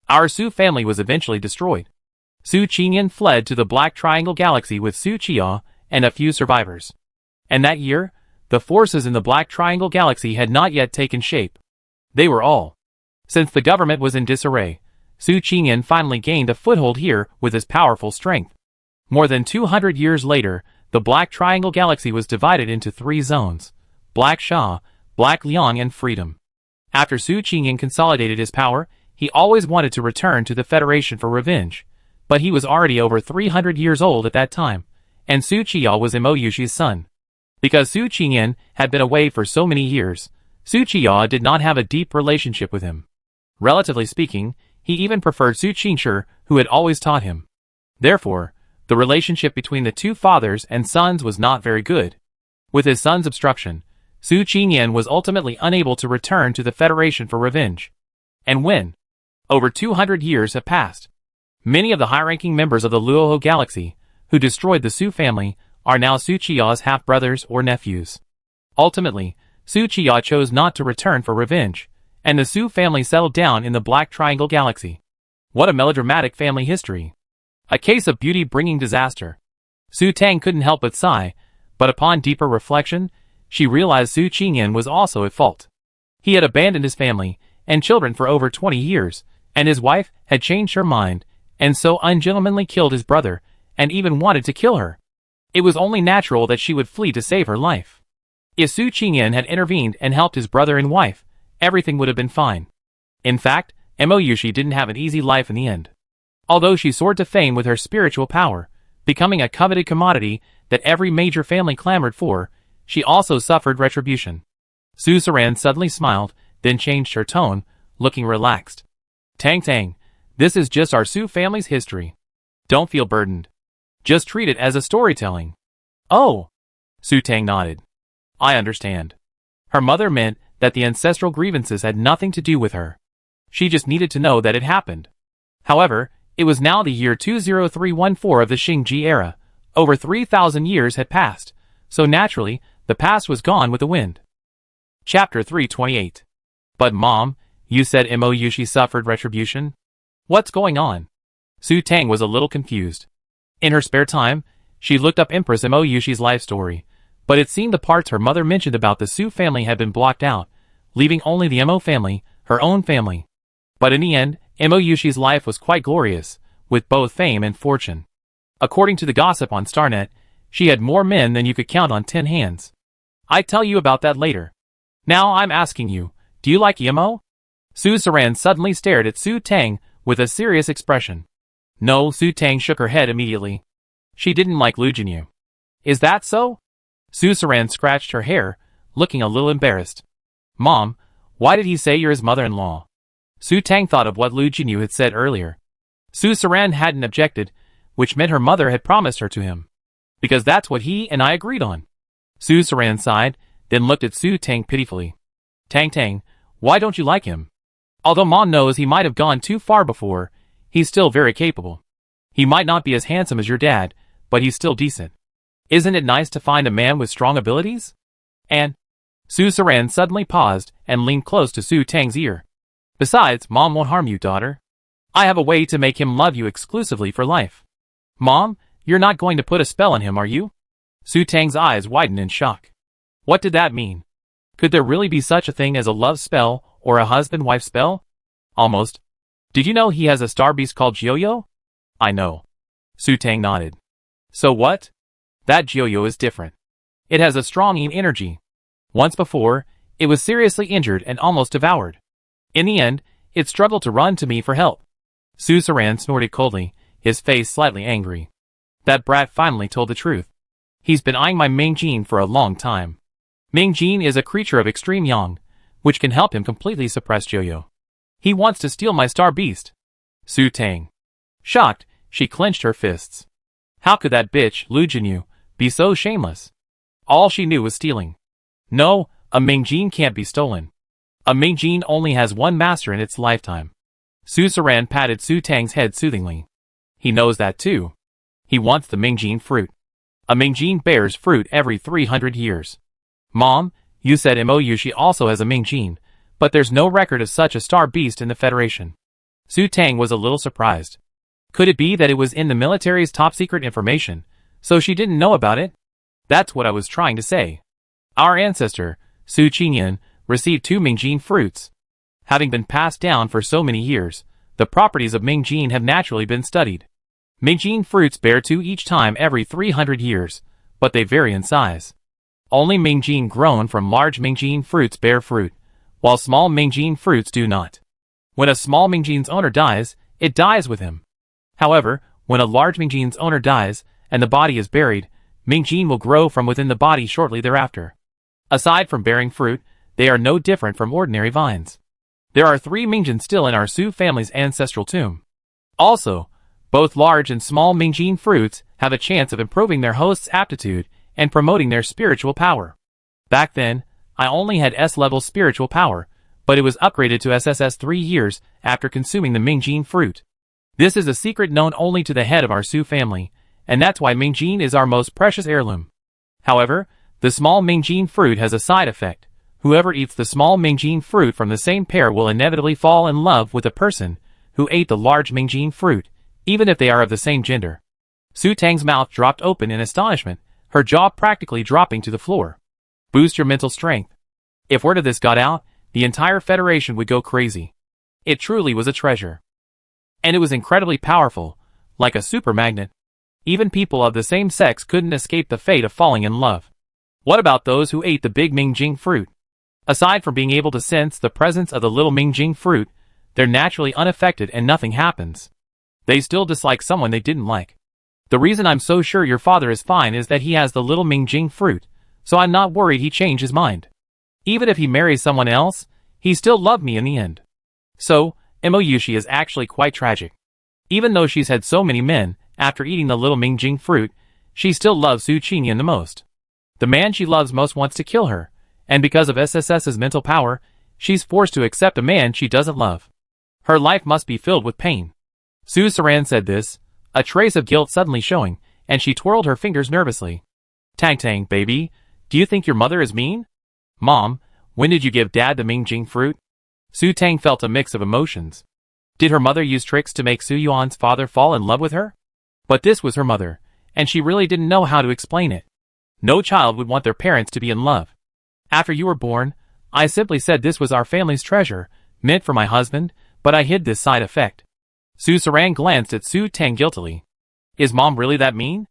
Speaker 1: Our Su family was eventually destroyed. Su Qingyan fled to the Black Triangle galaxy with Su Qia and a few survivors. And that year, the forces in the Black Triangle galaxy had not yet taken shape. They were all. Since the government was in disarray, Su Qingyan finally gained a foothold here with his powerful strength. More than 200 years later, the Black Triangle galaxy was divided into 3 zones: Black Sha, Black Liang and Freedom. After Su Qingyan consolidated his power, he always wanted to return to the Federation for revenge, but he was already over 300 years old at that time, and Su Qia was Mo Yushi's son. Because Su Qingyan had been away for so many years, Su Qia did not have a deep relationship with him. Relatively speaking, he even preferred Su Qingshi, who had always taught him. Therefore, the relationship between the 2 fathers and sons was not very good. With his son's obstruction, Su Qingyan was ultimately unable to return to the Federation for revenge. And when? Over 200 years have passed. Many of the high-ranking members of the Luoho galaxy, who destroyed the Su family, are now Su Qia's half-brothers or nephews. Ultimately, Su Qia chose not to return for revenge, and the Su family settled down in the Black Triangle galaxy. What a melodramatic family history. A case of beauty bringing disaster. Su Tang couldn't help but sigh, but upon deeper reflection, she realized Su Qingyan was also at fault. He had abandoned his family and children for over 20 years, and his wife had changed her mind, and so ungentlemanly killed his brother, and even wanted to kill her. It was only natural that she would flee to save her life. If Su Qingyan had intervened and helped his brother and wife, everything would have been fine. In fact, Mo Yushi didn't have an easy life in the end. Although she soared to fame with her spiritual power, Becoming a coveted commodity that every major family clamored for, she also suffered retribution. Suzerain suddenly smiled, then changed her tone, looking relaxed. Tang Tang, this is just our Su family's history. Don't feel burdened. Just treat it as a storytelling. Oh! Su Tang nodded. I understand. Her mother meant that the ancestral grievances had nothing to do with her. She just needed to know that it happened. However, it was now the year 20314 of the Xingji era. Over 3,000 years had passed, so naturally, the past was gone with the wind. Chapter 328. But Mom, you said Yushi suffered retribution? What's going on? Su Tang was a little confused. In her spare time, she looked up Empress Yushi's life story, but it seemed the parts her mother mentioned about the Su family had been blocked out, leaving only the Mo family, her own family. But in the end, Yushi's life was quite glorious, with both fame and fortune. According to the gossip on Starnet, she had more men than you could count on 10 hands. I'd tell you about that later. Now I'm asking you, do you like Yemo? Suzerain suddenly stared at Su Tang with a serious expression. No, Su Tang shook her head immediately. She didn't like Lu Jinyu. Is that so? Suzerain scratched her hair, looking a little embarrassed. Mom, why did he say you're his mother-in-law? Su Tang thought of what Lu Jinyu had said earlier. Suzerain hadn't objected, which meant her mother had promised her to him. Because that's what he and I agreed on. Suzerain sighed, then looked at Su Tang pitifully. Tang Tang, why don't you like him? Although Mom knows he might have gone too far before, he's still very capable. He might not be as handsome as your dad, but he's still decent. Isn't it nice to find a man with strong abilities? And Suzerain suddenly paused and leaned close to Su Tang's ear. Besides, Mom won't harm you, daughter. I have a way to make him love you exclusively for life. Mom, you're not going to put a spell on him, are you? Su Tang's eyes widened in shock. What did that mean? Could there really be such a thing as a love spell or a husband-wife spell? Almost. Did you know he has a star beast called Jiuyo? I know. Su Tang nodded. So what? That Jiuyo is different. It has a strong yin energy. Once before, it was seriously injured and almost devoured. In the end, it struggled to run to me for help. Suzerain snorted coldly, his face slightly angry. That brat finally told the truth. He's been eyeing my Mingjin for a long time. Mingjin is a creature of extreme yang, which can help him completely suppress Jiuyo. He wants to steal my star beast. Su Tang. Shocked, she clenched her fists. How could that bitch, Lu Jinyu, be so shameless? All she knew was stealing. No, a Mingjin can't be stolen. A Mingjin only has one master in its lifetime. Suzerain patted Su Tang's head soothingly. He knows that too. He wants the Mingjin fruit. A Mingjin bears fruit every 300 years. Mom, you said Yushi also has a Mingjin, but there's no record of such a star beast in the Federation. Su Tang was a little surprised. Could it be that it was in the military's top-secret information, so she didn't know about it? That's what I was trying to say. Our ancestor, Su Qingyan, received 2 Mingjin fruits. Having been passed down for so many years, the properties of Mingjin have naturally been studied. Mingjin fruits bear 2 each time every 300 years, but they vary in size. Only Mingjin grown from large Mingjin fruits bear fruit, while small Mingjin fruits do not. When a small Mingjin's owner dies, it dies with him. However, when a large Mingjin's owner dies, and the body is buried, Mingjin will grow from within the body shortly thereafter. Aside from bearing fruit, they are no different from ordinary vines. There are 3 Mingjin still in our Su family's ancestral tomb. Also, both large and small Mingjin fruits have a chance of improving their host's aptitude and promoting their spiritual power. Back then, I only had S-level spiritual power, but it was upgraded to SSS 3 years after consuming the Mingjin fruit. This is a secret known only to the head of our Su family, and that's why Mingjin is our most precious heirloom. However, the small Mingjin fruit has a side effect. Whoever eats the small Mingjin fruit from the same pair will inevitably fall in love with the person who ate the large Mingjin fruit, even if they are of the same gender. Su Tang's mouth dropped open in astonishment, her jaw practically dropping to the floor. Boost your mental strength. If word of this got out, the entire Federation would go crazy. It truly was a treasure. And it was incredibly powerful, like a super magnet. Even people of the same sex couldn't escape the fate of falling in love. What about those who ate the big Mingjin fruit? Aside from being able to sense the presence of the little Mingjin fruit, they're naturally unaffected and nothing happens. They still dislike someone they didn't like. The reason I'm so sure your father is fine is that he has the little Mingjing fruit, so I'm not worried he changed his mind. Even if he marries someone else, he still loved me in the end. So, Moyushi is actually quite tragic. Even though she's had so many men, after eating the little Mingjing fruit, she still loves Su Qingyan the most. The man she loves most wants to kill her, and because of SSS's mental power, she's forced to accept a man she doesn't love. Her life must be filled with pain. Su Saran said this, a trace of guilt suddenly showing, and she twirled her fingers nervously. Tang Tang, baby, do you think your mother is mean? Mom, when did you give Dad the Mingjing fruit? Su Tang felt a mix of emotions. Did her mother use tricks to make Su Yuan's father fall in love with her? But this was her mother, and she really didn't know how to explain it. No child would want their parents to be in love. After you were born, I simply said this was our family's treasure, meant for my husband, but I hid this side effect. Su Saran glanced at Su Tang guiltily. Is Mom really that mean?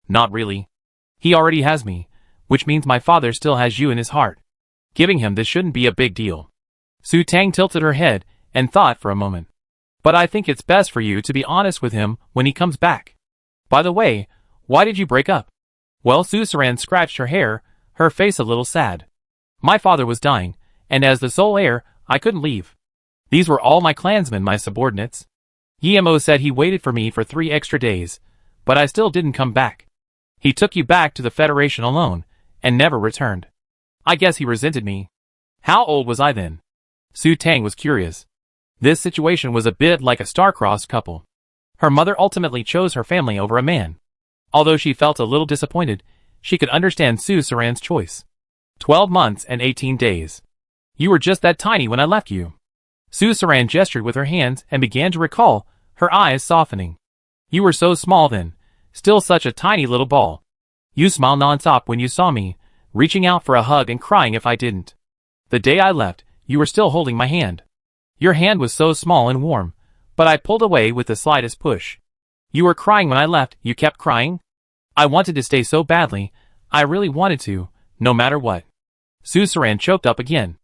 Speaker 1: Not really. He already has me, which means my father still has you in his heart. Giving him this shouldn't be a big deal. Su Tang tilted her head and thought for a moment. But I think it's best for you to be honest with him when he comes back. By the way, why did you break up? Well, Su Saran scratched her hair, her face a little sad. My father was dying, and as the sole heir, I couldn't leave. These were all my clansmen, my subordinates. Yemo said he waited for me for 3 extra days, but I still didn't come back. He took you back to the Federation alone, and never returned. I guess he resented me. How old was I then? Su Tang was curious. This situation was a bit like a star-crossed couple. Her mother ultimately chose her family over a man. Although she felt a little disappointed, she could understand Su Saran's choice. 12 months and 18 days. You were just that tiny when I left you. Su Saran gestured with her hands and began to recall, her eyes softening. You were so small then, still such a tiny little ball. You smiled non-stop when you saw me, reaching out for a hug and crying if I didn't. The day I left, you were still holding my hand. Your hand was so small and warm, but I pulled away with the slightest push. You were crying when I left, you kept crying? I wanted to stay so badly, I really wanted to, no matter what. Su Saran choked up again.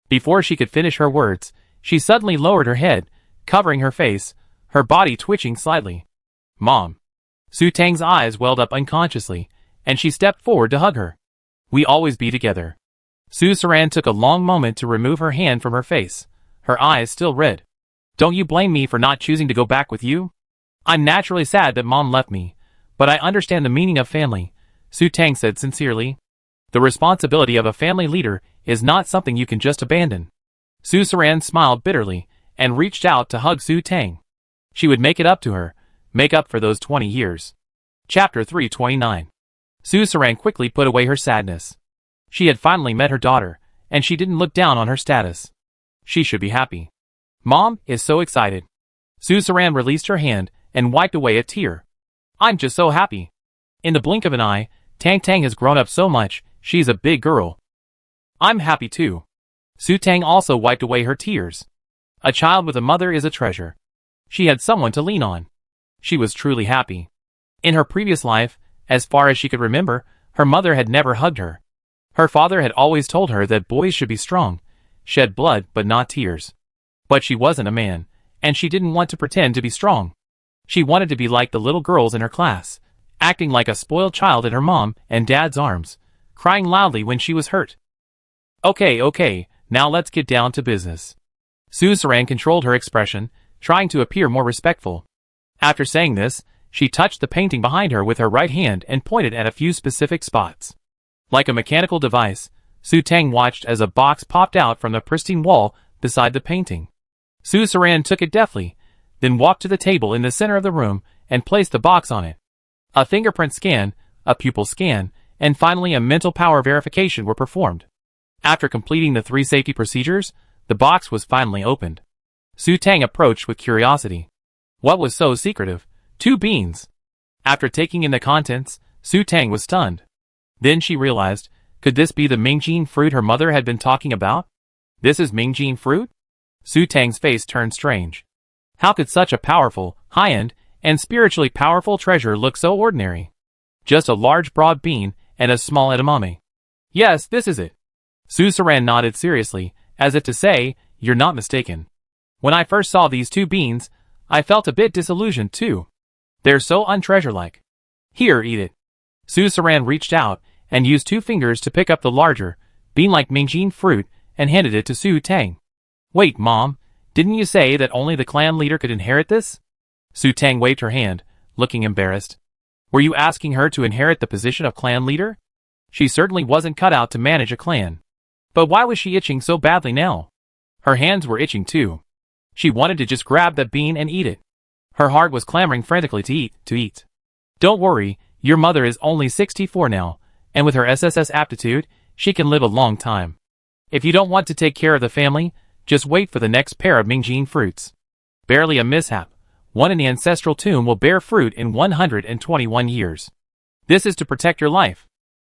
Speaker 1: Before she could finish her words, she suddenly lowered her head, covering her face, her body twitching slightly. Mom. Su Tang's eyes welled up unconsciously, and she stepped forward to hug her. We always be together. Su Saran took a long moment to remove her hand from her face, her eyes still red. Don't you blame me for not choosing to go back with you? I'm naturally sad that Mom left me, but I understand the meaning of family, Su Tang said sincerely. The responsibility of a family leader is not something you can just abandon. Su Saran smiled bitterly and reached out to hug Su Tang. She would make it up to her, make up for those 20 years. Chapter 329. Su Saran quickly put away her sadness. She had finally met her daughter, and she didn't look down on her status. She should be happy. Mom is so excited. Su Saran released her hand and wiped away a tear. I'm just so happy. In the blink of an eye, Tang Tang has grown up so much, she's a big girl. I'm happy too. Su Tang also wiped away her tears. A child with a mother is a treasure. She had someone to lean on. She was truly happy. In her previous life, as far as she could remember, her mother had never hugged her. Her father had always told her that boys should be strong, shed blood but not tears. But she wasn't a man, and she didn't want to pretend to be strong. She wanted to be like the little girls in her class, acting like a spoiled child in her mom and dad's arms, crying loudly when she was hurt. Okay, now let's get down to business. Su Saran controlled her expression, trying to appear more respectful. After saying this, she touched the painting behind her with her right hand and pointed at a few specific spots. Like a mechanical device, Su Tang watched as a box popped out from the pristine wall beside the painting. Su Saran took it deftly, then walked to the table in the center of the room and placed the box on it. A fingerprint scan, a pupil scan, and finally a mental power verification were performed. After completing the 3 safety procedures, the box was finally opened. Su Tang approached with curiosity. What was so secretive? 2 beans. After taking in the contents, Su Tang was stunned. Then she realized, could this be the Mingjing fruit her mother had been talking about? This is Mingjing fruit? Su Tang's face turned strange. How could such a powerful, high-end, and spiritually powerful treasure look so ordinary? Just a large broad bean and a small edamame. Yes, this is it. Su Saran nodded seriously, as if to say, you're not mistaken. When I first saw these 2 beans, I felt a bit disillusioned too. They're so untreasure-like. Here, eat it. Su Saran reached out and used 2 fingers to pick up the larger, bean-like Mingjin fruit and handed it to Su Tang. Wait, Mom, didn't you say that only the clan leader could inherit this? Su Tang waved her hand, looking embarrassed. Were you asking her to inherit the position of clan leader? She certainly wasn't cut out to manage a clan. But why was she itching so badly now? Her hands were itching too. She wanted to just grab that bean and eat it. Her heart was clamoring frantically to eat. Don't worry, your mother is only 64 now, and with her SSS aptitude, she can live a long time. If you don't want to take care of the family, just wait for the next pair of Mingjin fruits. Barely a mishap. One in the ancestral tomb will bear fruit in 121 years. This is to protect your life.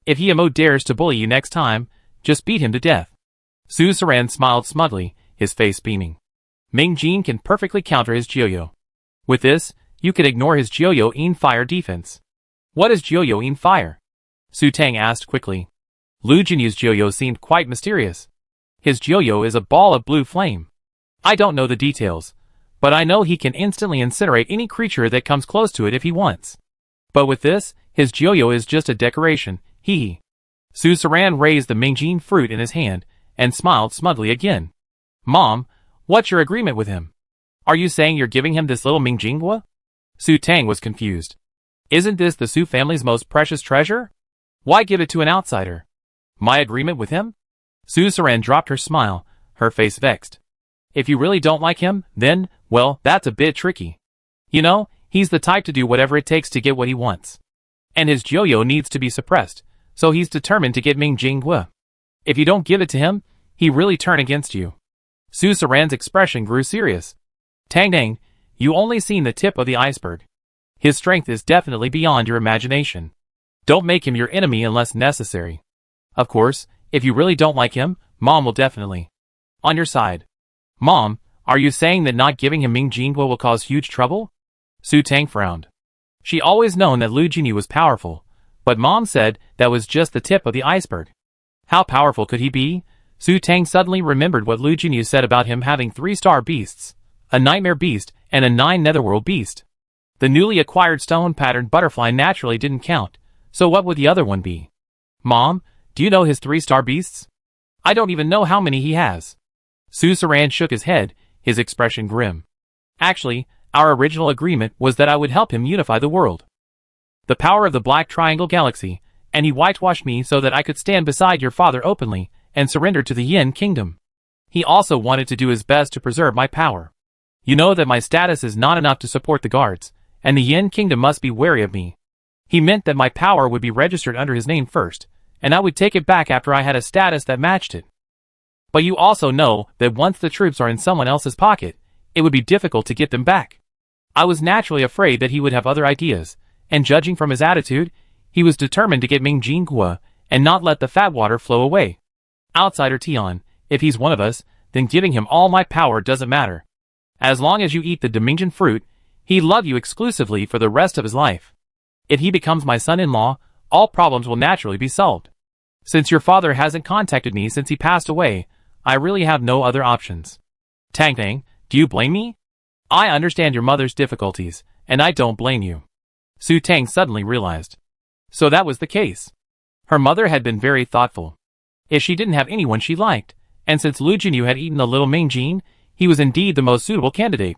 Speaker 1: If Yemo dares to bully you next time, just beat him to death. Su Saran smiled smugly, his face beaming. Mingjin can perfectly counter his Jiuyo. With this, you could ignore his Jiuyo in fire defense. What is Jiuyo in fire? Su Tang asked quickly. Lu Jinyu's Jiuyo seemed quite mysterious. His Jiuyo is a ball of blue flame. I don't know the details, but I know he can instantly incinerate any creature that comes close to it if he wants. But with this, his Jiuyo is just a decoration, hee. Su Saran raised the Mingjin fruit in his hand and smiled smugly again. Mom, what's your agreement with him? Are you saying you're giving him this little Mingjingwa? Su Tang was confused. Isn't this the Su family's most precious treasure? Why give it to an outsider? My agreement with him? Su Saran dropped her smile, her face vexed. If you really don't like him, then, well, that's a bit tricky. You know, he's the type to do whatever it takes to get what he wants. And his Jiuyo needs to be suppressed, so he's determined to get Mingjingwa. If you don't give it to him, he really turn against you. Su Saran's expression grew serious. Tang Dang, you only seen the tip of the iceberg. His strength is definitely beyond your imagination. Don't make him your enemy unless necessary. Of course, if you really don't like him, Mom will definitely on your side. Mom, are you saying that not giving him Mingjingwa will cause huge trouble? Su Tang frowned. She always known that Lu Jinyu was powerful, but Mom said that was just the tip of the iceberg. How powerful could he be? Su Tang suddenly remembered what Lu Jinyu said about him having 3-star beasts, a nightmare beast, and a 9 netherworld beast. The newly acquired stone-patterned butterfly naturally didn't count, so what would the other one be? Mom, do you know his 3-star beasts? I don't even know how many he has. Su Saran shook his head, his expression grim. Actually, our original agreement was that I would help him unify the world. The power of the Black Triangle Galaxy, and he whitewashed me so that I could stand beside your father openly and surrender to the Yin Kingdom. He also wanted to do his best to preserve my power. You know that my status is not enough to support the guards, and the Yin Kingdom must be wary of me. He meant that my power would be registered under his name first, and I would take it back after I had a status that matched it. But you also know that once the troops are in someone else's pocket, it would be difficult to get them back. I was naturally afraid that he would have other ideas, and judging from his attitude, he was determined to get Mingjingwa and not let the fat water flow away. Outsider Tian, if he's one of us, then giving him all my power doesn't matter. As long as you eat the Dimension fruit, he'll love you exclusively for the rest of his life. If he becomes my son-in-law, all problems will naturally be solved. Since your father hasn't contacted me since he passed away, I really have no other options. Tang Tang, do you blame me? I understand your mother's difficulties, and I don't blame you. Su Tang suddenly realized. So that was the case. Her mother had been very thoughtful. If she didn't have anyone she liked, and since Lu Jinyu had eaten the little Mingjin, he was indeed the most suitable candidate.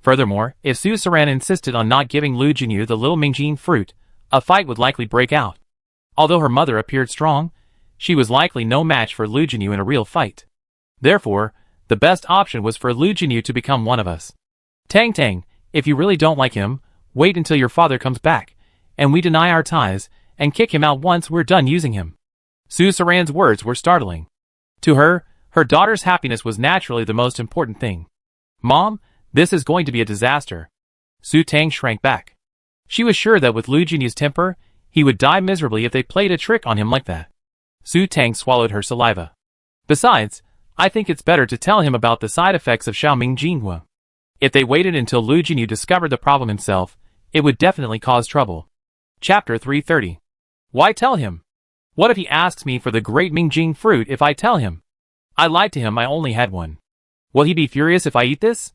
Speaker 1: Furthermore, if Su Saran insisted on not giving Lu Jinyu the little Mingjin fruit, a fight would likely break out. Although her mother appeared strong, she was likely no match for Lu Jinyu in a real fight. Therefore, the best option was for Lu Jinyu to become one of us. Tang Tang, if you really don't like him, wait until your father comes back, and we deny our ties, and kick him out once we're done using him. Su Saran's words were startling. To her, her daughter's happiness was naturally the most important thing. Mom, this is going to be a disaster. Su Tang shrank back. She was sure that with Lu Jinyu's temper, he would die miserably if they played a trick on him like that. Su Tang swallowed her saliva. Besides, I think it's better to tell him about the side effects of Xiaoming Jinghua. If they waited until Lu Jinyu discovered the problem himself, it would definitely cause trouble. Chapter 330. Why tell him? What if he asks me for the great Mingjing fruit if I tell him? I lied to him I only had one. Will he be furious if I eat this?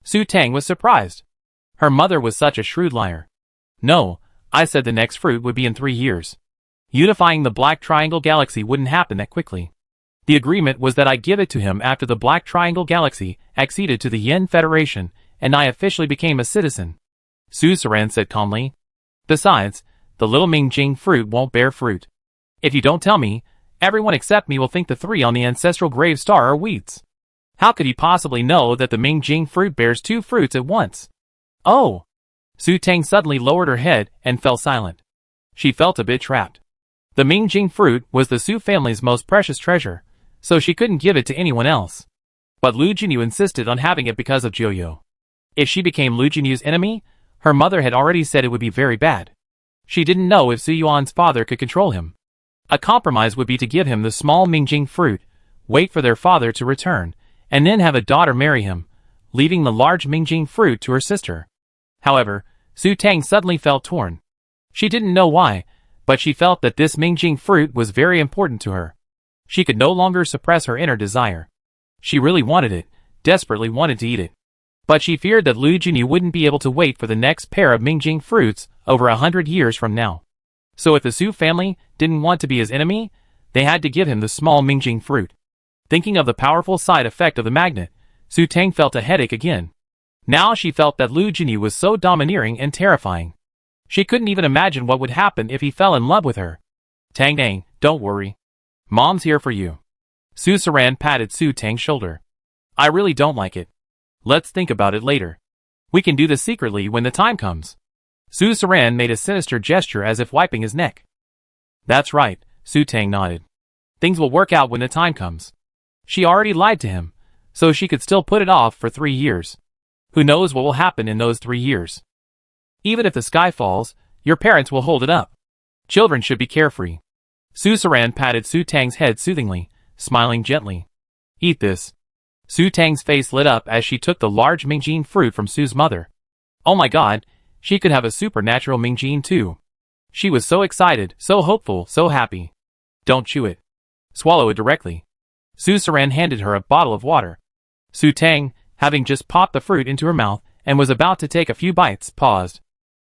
Speaker 1: Su Tang was surprised. Her mother was such a shrewd liar. No, I said the next fruit would be in 3 years. Unifying the Black Triangle Galaxy wouldn't happen that quickly. The agreement was that I give it to him after the Black Triangle Galaxy acceded to the Yin Federation, and I officially became a citizen. Suzerain said calmly. Besides, the little Mingjing fruit won't bear fruit. If you don't tell me, everyone except me will think the 3 on the ancestral grave star are weeds. How could he possibly know that the Mingjing fruit bears 2 fruits at once? Oh! Su Tang suddenly lowered her head and fell silent. She felt a bit trapped. The Mingjing fruit was the Su family's most precious treasure, so she couldn't give it to anyone else. But Lu Jinyu insisted on having it because of Jiuyu. If she became Lu Jinyu's enemy, her mother had already said it would be very bad. She didn't know if Su Yuan's father could control him. A compromise would be to give him the small Mingjing fruit, wait for their father to return, and then have a daughter marry him, leaving the large Mingjing fruit to her sister. However, Su Tang suddenly felt torn. She didn't know why, but she felt that this Mingjing fruit was very important to her. She could no longer suppress her inner desire. She really wanted it, desperately wanted to eat it. But she feared that Lu Jinyu wouldn't be able to wait for the next pair of Mingjing fruits over 100 years from now. So if the Su family didn't want to be his enemy, they had to give him the small Mingjing fruit. Thinking of the powerful side effect of the magnet, Su Tang felt a headache again. Now she felt that Lu Jinyu was so domineering and terrifying. She couldn't even imagine what would happen if he fell in love with her. Tang Tang, don't worry. Mom's here for you. Suzerain patted Su Tang's shoulder. I really don't like it. Let's think about it later. We can do this secretly when the time comes. Suzerain made a sinister gesture as if wiping his neck. That's right, Su Tang nodded. Things will work out when the time comes. She already lied to him, so she could still put it off for 3 years. Who knows what will happen in those 3 years? Even if the sky falls, your parents will hold it up. Children should be carefree. Suzerain patted Su Tang's head soothingly, smiling gently. Eat this. Su Tang's face lit up as she took the large Mingjing fruit from Su's mother. Oh my god, she could have a supernatural Mingjing too. She was so excited, so hopeful, so happy. Don't chew it. Swallow it directly. Suzerain handed her a bottle of water. Su Tang, having just popped the fruit into her mouth and was about to take a few bites, paused.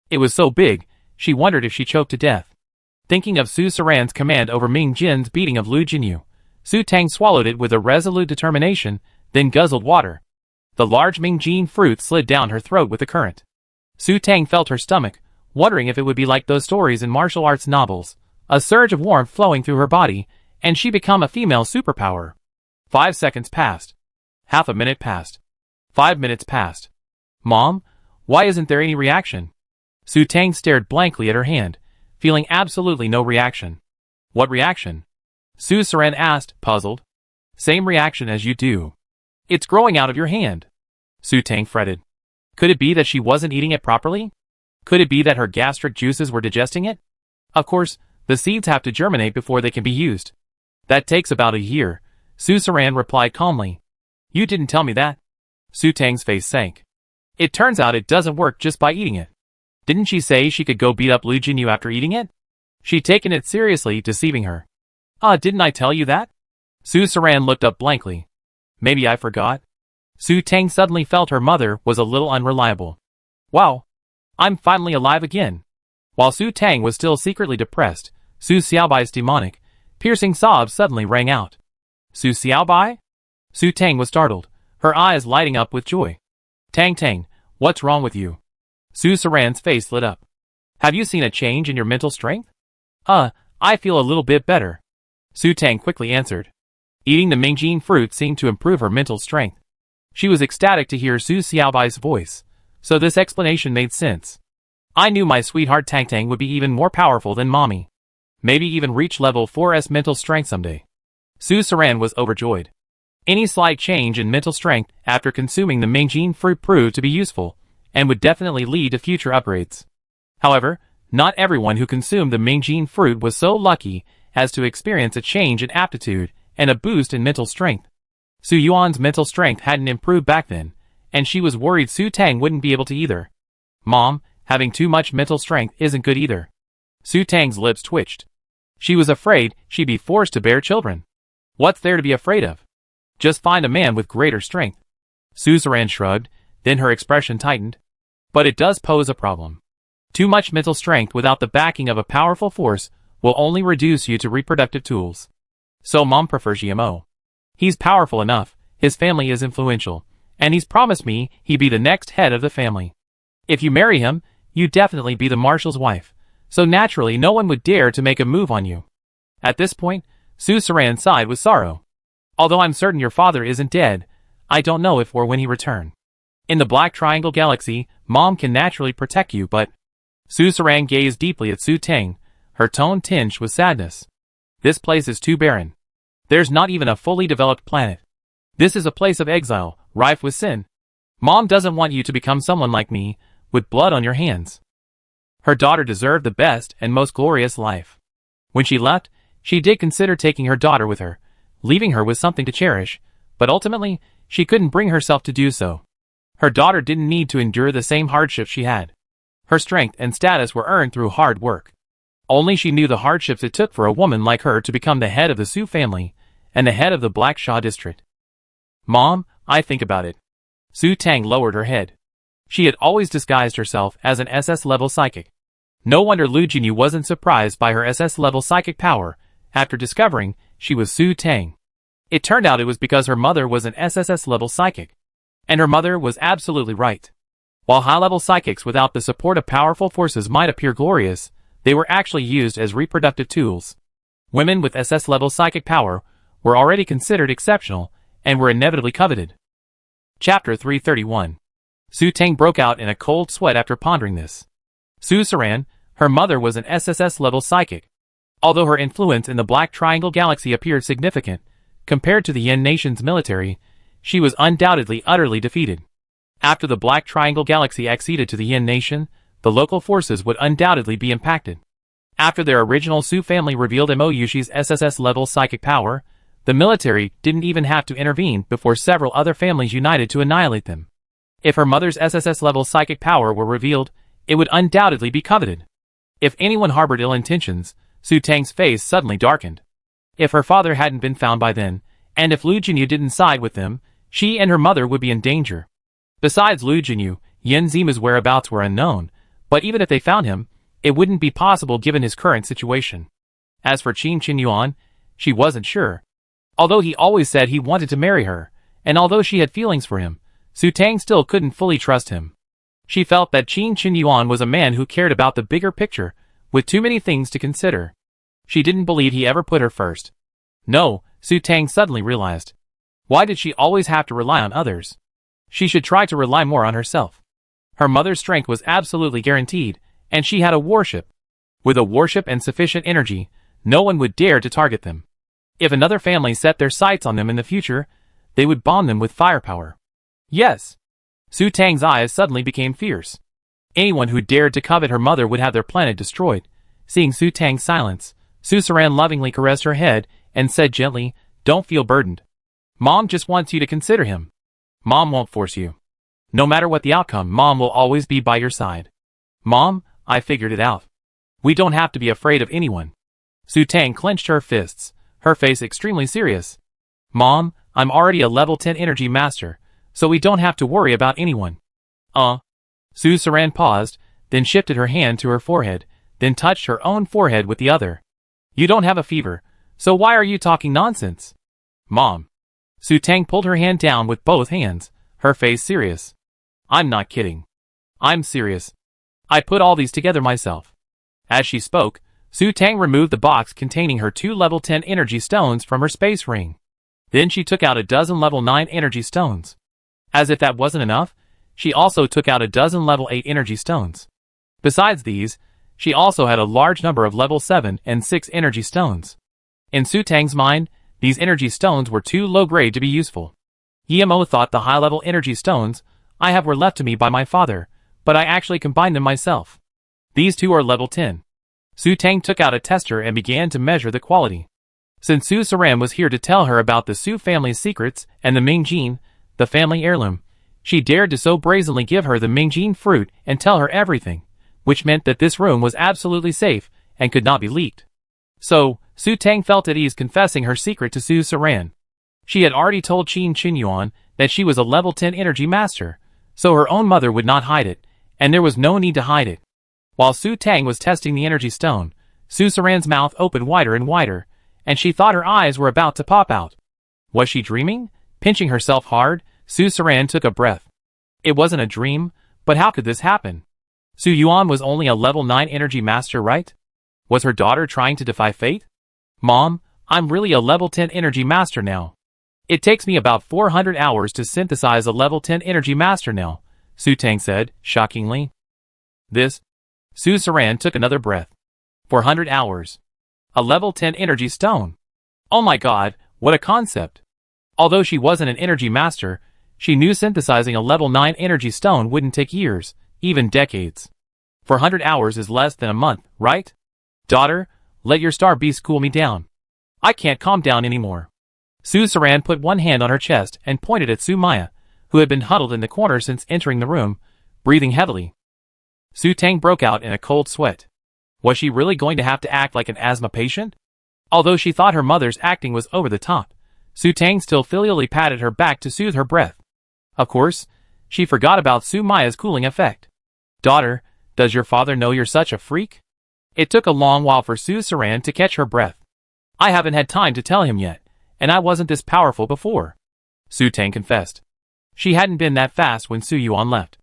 Speaker 1: It was so big, she wondered if she choked to death. Thinking of Suzerain's command over Ming Jin's beating of Lu Jinyu, Su Tang swallowed it with a resolute determination, then guzzled water. The large Mingjing fruit slid down her throat with the current. Su Tang felt her stomach, wondering if it would be like those stories in martial arts novels, a surge of warmth flowing through her body, and she become a female superpower. 5 seconds passed. Half a minute passed. 5 minutes passed. Mom, why isn't there any reaction? Su Tang stared blankly at her hand, feeling absolutely no reaction. What reaction? Suzerain asked, puzzled. Same reaction as you do. It's growing out of your hand. Su Tang fretted. Could it be that she wasn't eating it properly? Could it be that her gastric juices were digesting it? Of course, the seeds have to germinate before they can be used. That takes about a year, Suzerain replied calmly. You didn't tell me that. Su Tang's face sank. It turns out it doesn't work just by eating it. Didn't she say she could go beat up Lu Jinyu after eating it? She'd taken it seriously, deceiving her. Didn't I tell you that? Suzerain looked up blankly. Maybe I forgot. Su Tang suddenly felt her mother was a little unreliable. Wow. I'm finally alive again. While Su Tang was still secretly depressed, Su Xiaobai's demonic, piercing sobs suddenly rang out. Su Xiaobai? Su Tang was startled, her eyes lighting up with joy. Tang Tang, what's wrong with you? Suzerain's face lit up. Have you seen a change in your mental strength? I feel a little bit better. Su Tang quickly answered. Eating the Mingjing fruit seemed to improve her mental strength. She was ecstatic to hear Su Xiaobai's voice, so this explanation made sense. I knew my sweetheart Tang Tang would be even more powerful than mommy. Maybe even reach level 4's mental strength someday. Suzerain was overjoyed. Any slight change in mental strength after consuming the Mingjing fruit proved to be useful, and would definitely lead to future upgrades. However, not everyone who consumed the Mingjing fruit was so lucky as to experience a change in aptitude and a boost in mental strength. Su Yuan's mental strength hadn't improved back then, and she was worried Su Tang wouldn't be able to either. Mom, having too much mental strength isn't good either. Su Tang's lips twitched. She was afraid she'd be forced to bear children. What's there to be afraid of? Just find a man with greater strength. Suzerain shrugged, then her expression tightened. But it does pose a problem. Too much mental strength without the backing of a powerful force will only reduce you to reproductive tools. So Mom prefers GMO. He's powerful enough, his family is influential, and he's promised me he'd be the next head of the family. If you marry him, you'd definitely be the marshal's wife, so naturally no one would dare to make a move on you. At this point, Su Saran sighed with sorrow. Although I'm certain your father isn't dead, I don't know if or when he return. In the Black Triangle Galaxy, Mom can naturally protect you, but... Su Saran gazed deeply at Su Tang, her tone tinged with sadness. This place is too barren. There's not even a fully developed planet. This is a place of exile, rife with sin. Mom doesn't want you to become someone like me, with blood on your hands. Her daughter deserved the best and most glorious life. When she left, she did consider taking her daughter with her, leaving her with something to cherish, but ultimately, she couldn't bring herself to do so. Her daughter didn't need to endure the same hardships she had. Her strength and status were earned through hard work. Only she knew the hardships it took for a woman like her to become the head of the Su family, and the head of the Black Shaw district. Mom, I think about it. Su Tang lowered her head. She had always disguised herself as an SS-level psychic. No wonder Lu Jinyu wasn't surprised by her SS-level psychic power after discovering she was Su Tang. It turned out it was because her mother was an SSS-level psychic. And her mother was absolutely right. While high-level psychics without the support of powerful forces might appear glorious, they were actually used as reproductive tools. Women with SS-level psychic power were already considered exceptional and were inevitably coveted. Chapter 331. Su Tang broke out in a cold sweat after pondering this. Su Saran, her mother was an SSS-level psychic. Although her influence in the Black Triangle Galaxy appeared significant, compared to the Yin Nation's military, she was undoubtedly utterly defeated. After the Black Triangle Galaxy acceded to the Yin Nation, the local forces would undoubtedly be impacted. After their original Su family revealed Moyushi's SSS-level psychic power, the military didn't even have to intervene before several other families united to annihilate them. If her mother's SSS-level psychic power were revealed, it would undoubtedly be coveted. If anyone harbored ill intentions, Su Tang's face suddenly darkened. If her father hadn't been found by then, and if Lu Jinyu didn't side with them, she and her mother would be in danger. Besides Lu Jinyu, Yen Zima's whereabouts were unknown, but even if they found him, it wouldn't be possible given his current situation. As for Qin Qinyuan, she wasn't sure. Although he always said he wanted to marry her, and although she had feelings for him, Su Tang still couldn't fully trust him. She felt that Qin Qinyuan was a man who cared about the bigger picture, with too many things to consider. She didn't believe he ever put her first. No, Su Tang suddenly realized. Why did she always have to rely on others? She should try to rely more on herself. Her mother's strength was absolutely guaranteed, and she had a warship. With a warship and sufficient energy, no one would dare to target them. If another family set their sights on them in the future, they would bomb them with firepower. Yes. Su Tang's eyes suddenly became fierce. Anyone who dared to covet her mother would have their planet destroyed. Seeing Su Tang's silence, Su Saran lovingly caressed her head and said gently, "Don't feel burdened. Mom just wants you to consider him. Mom won't force you. No matter what the outcome, Mom will always be by your side. Mom, I figured it out. We don't have to be afraid of anyone." Su Tang clenched her fists, her face extremely serious. "Mom, I'm already a level 10 energy master, so we don't have to worry about anyone." Su Saran paused, then shifted her hand to her forehead, then touched her own forehead with the other. "You don't have a fever, so why are you talking nonsense?" "Mom." Su Tang pulled her hand down with both hands, her face serious. "I'm not kidding. I'm serious. I put all these together myself." As she spoke, Su Tang removed the box containing her 2 level 10 energy stones from her space ring. Then she took out a dozen level 9 energy stones. As if that wasn't enough, she also took out a dozen level 8 energy stones. Besides these, she also had a large number of level 7 and 6 energy stones. In Su Tang's mind, these energy stones were too low grade to be useful. Yemo thought the high-level energy stones I have were left to me by my father, but I actually combined them myself. These two are level 10. Su Tang took out a tester and began to measure the quality. Since Su Saran was here to tell her about the Su family's secrets and the Mingjin, the family heirloom, she dared to so brazenly give her the Mingjin fruit and tell her everything, which meant that this room was absolutely safe and could not be leaked. So, Su Tang felt at ease confessing her secret to Su Saran. She had already told Qin Qinyuan that she was a level 10 energy master, so her own mother would not hide it, and there was no need to hide it. While Su Tang was testing the energy stone, Su Saran's mouth opened wider and wider, and she thought her eyes were about to pop out. Was she dreaming? Pinching herself hard, Su Saran took a breath. It wasn't a dream, but how could this happen? Su Yuan was only a level 9 energy master, right? Was her daughter trying to defy fate? Mom, I'm really a level 10 energy master now. It takes me about 400 hours to synthesize a level 10 energy master now, Su Tang said, shockingly. This? Su Saran took another breath. 400 hours. A level 10 energy stone. Oh my god, what a concept. Although she wasn't an energy master, she knew synthesizing a level 9 energy stone wouldn't take years, even decades. 400 hours is less than a month, right? Daughter, let your star beast cool me down. I can't calm down anymore. Su Saran put one hand on her chest and pointed at Su Maya, who had been huddled in the corner since entering the room, breathing heavily. Su Tang broke out in a cold sweat. Was she really going to have to act like an asthma patient? Although she thought her mother's acting was over the top, Su Tang still filially patted her back to soothe her breath. Of course, she forgot about Su Maya's cooling effect. Daughter, does your father know you're such a freak? It took a long while for Su Saran to catch her breath. I haven't had time to tell him yet, and I wasn't this powerful before, Su Tang confessed. She hadn't been that fast when Su Yuan left.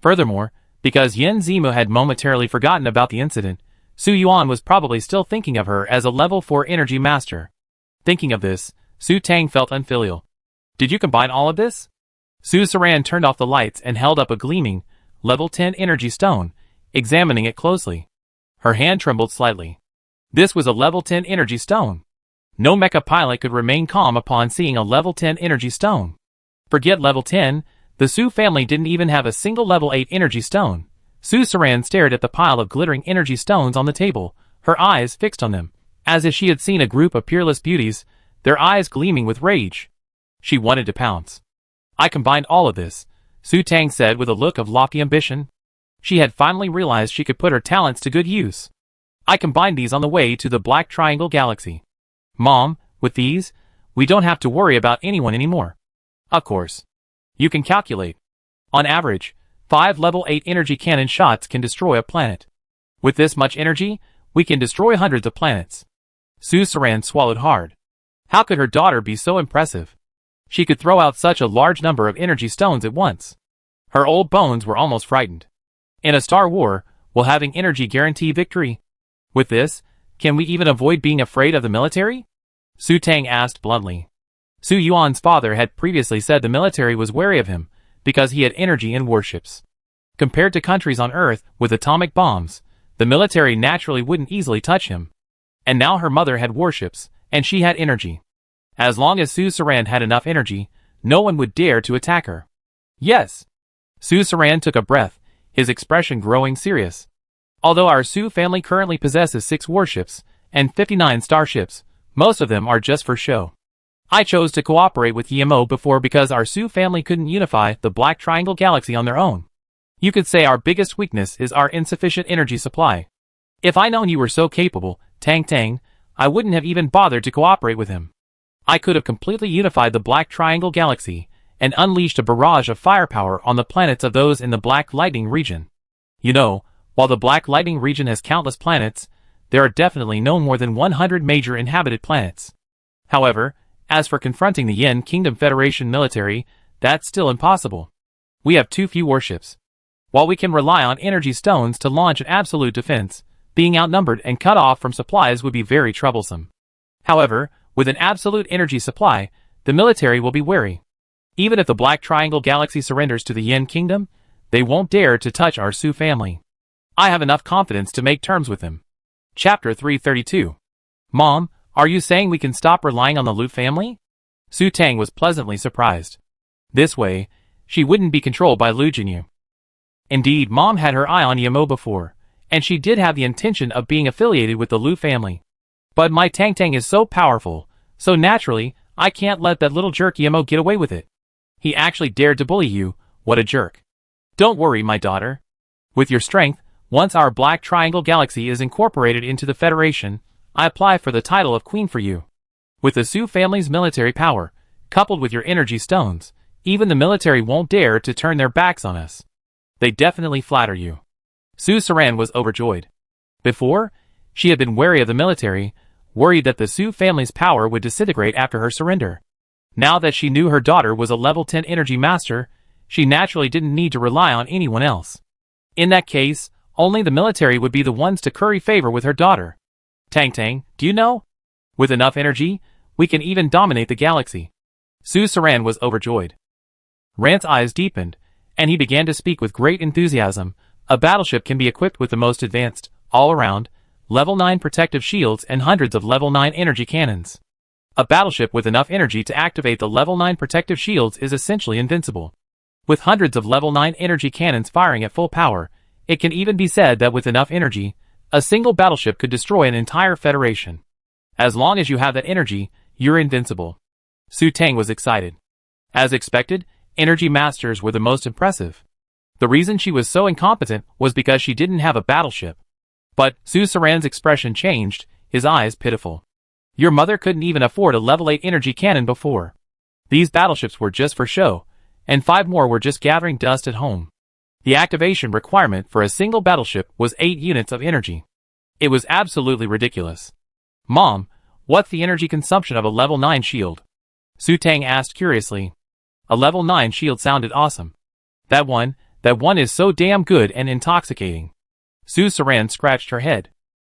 Speaker 1: Furthermore, because Yin Zimu had momentarily forgotten about the incident, Su Yuan was probably still thinking of her as a level 4 energy master. Thinking of this, Su Tang felt unfilial. Did you combine all of this? Su Saran turned off the lights and held up a gleaming, level 10 energy stone, examining it closely. Her hand trembled slightly. This was a level 10 energy stone. No mecha pilot could remain calm upon seeing a level 10 energy stone. Forget level 10, the Su family didn't even have a single level 8 energy stone. Su Saran stared at the pile of glittering energy stones on the table, her eyes fixed on them, as if she had seen a group of peerless beauties, their eyes gleaming with rage. She wanted to pounce. I combined all of this, Su Tang said with a look of lofty ambition. She had finally realized she could put her talents to good use. I combined these on the way to the Black Triangle Galaxy. Mom, with these, we don't have to worry about anyone anymore. Of course. You can calculate. On average, 5 level 8 energy cannon shots can destroy a planet. With this much energy, we can destroy hundreds of planets. Su Saran swallowed hard. How could her daughter be so impressive? She could throw out such a large number of energy stones at once. Her old bones were almost frightened. In a star war, will having energy guarantee victory? With this, can we even avoid being afraid of the military? Su Tang asked bluntly. Su Yuan's father had previously said the military was wary of him, because he had energy in warships. Compared to countries on Earth with atomic bombs, the military naturally wouldn't easily touch him. And now her mother had warships, and she had energy. As long as Su Saran had enough energy, no one would dare to attack her. Yes. Su Saran took a breath, his expression growing serious. Although our Su family currently possesses 6 warships and 59 starships, most of them are just for show. I chose to cooperate with Yimo before because our Su family couldn't unify the Black Triangle Galaxy on their own. You could say our biggest weakness is our insufficient energy supply. If I known you were so capable, Tang Tang, I wouldn't have even bothered to cooperate with him. I could have completely unified the Black Triangle Galaxy and unleashed a barrage of firepower on the planets of those in the Black Lightning region. You know, while the Black Lightning region has countless planets, there are definitely no more than 100 major inhabited planets. However, as for confronting the Yin Kingdom Federation military, that's still impossible. We have too few warships. While we can rely on energy stones to launch an absolute defense, being outnumbered and cut off from supplies would be very troublesome. However, with an absolute energy supply, the military will be wary. Even if the Black Triangle Galaxy surrenders to the Yin Kingdom, they won't dare to touch our Su family. I have enough confidence to make terms with them. Chapter 332. Mom, are you saying we can stop relying on the Lu family? Su Tang was pleasantly surprised. This way, she wouldn't be controlled by Lu Jinyu. Indeed, Mom had her eye on Yimo before, and she did have the intention of being affiliated with the Lu family. But my Tang Tang is so powerful, so naturally, I can't let that little jerk Yimo get away with it. He actually dared to bully you, what a jerk. Don't worry, my daughter. With your strength, once our Black Triangle Galaxy is incorporated into the Federation, I apply for the title of Queen for you. With the Su family's military power, coupled with your energy stones, even the military won't dare to turn their backs on us. They definitely flatter you. Su Saran was overjoyed. Before, she had been wary of the military, worried that the Su family's power would disintegrate after her surrender. Now that she knew her daughter was a level 10 energy master, she naturally didn't need to rely on anyone else. In that case, only the military would be the ones to curry favor with her daughter. Tang, do you know? With enough energy, we can even dominate the galaxy. Su Saran was overjoyed. Rand's eyes deepened, and he began to speak with great enthusiasm. A battleship can be equipped with the most advanced, all-around, level 9 protective shields and hundreds of level 9 energy cannons. A battleship with enough energy to activate the level 9 protective shields is essentially invincible. With hundreds of level 9 energy cannons firing at full power, it can even be said that with enough energy, a single battleship could destroy an entire federation. As long as you have that energy, you're invincible. Su Tang was excited. As expected, energy masters were the most impressive. The reason she was so incompetent was because she didn't have a battleship. But Su Saran's expression changed, his eyes pitiful. Your mother couldn't even afford a level 8 energy cannon before. These battleships were just for show, and 5 more were just gathering dust at home. The activation requirement for a single battleship was 8 units of energy. It was absolutely ridiculous. Mom, what's the energy consumption of a level 9 shield? Su Tang asked curiously. A level 9 shield sounded awesome. That one is so damn good and intoxicating. Su Saran scratched her head.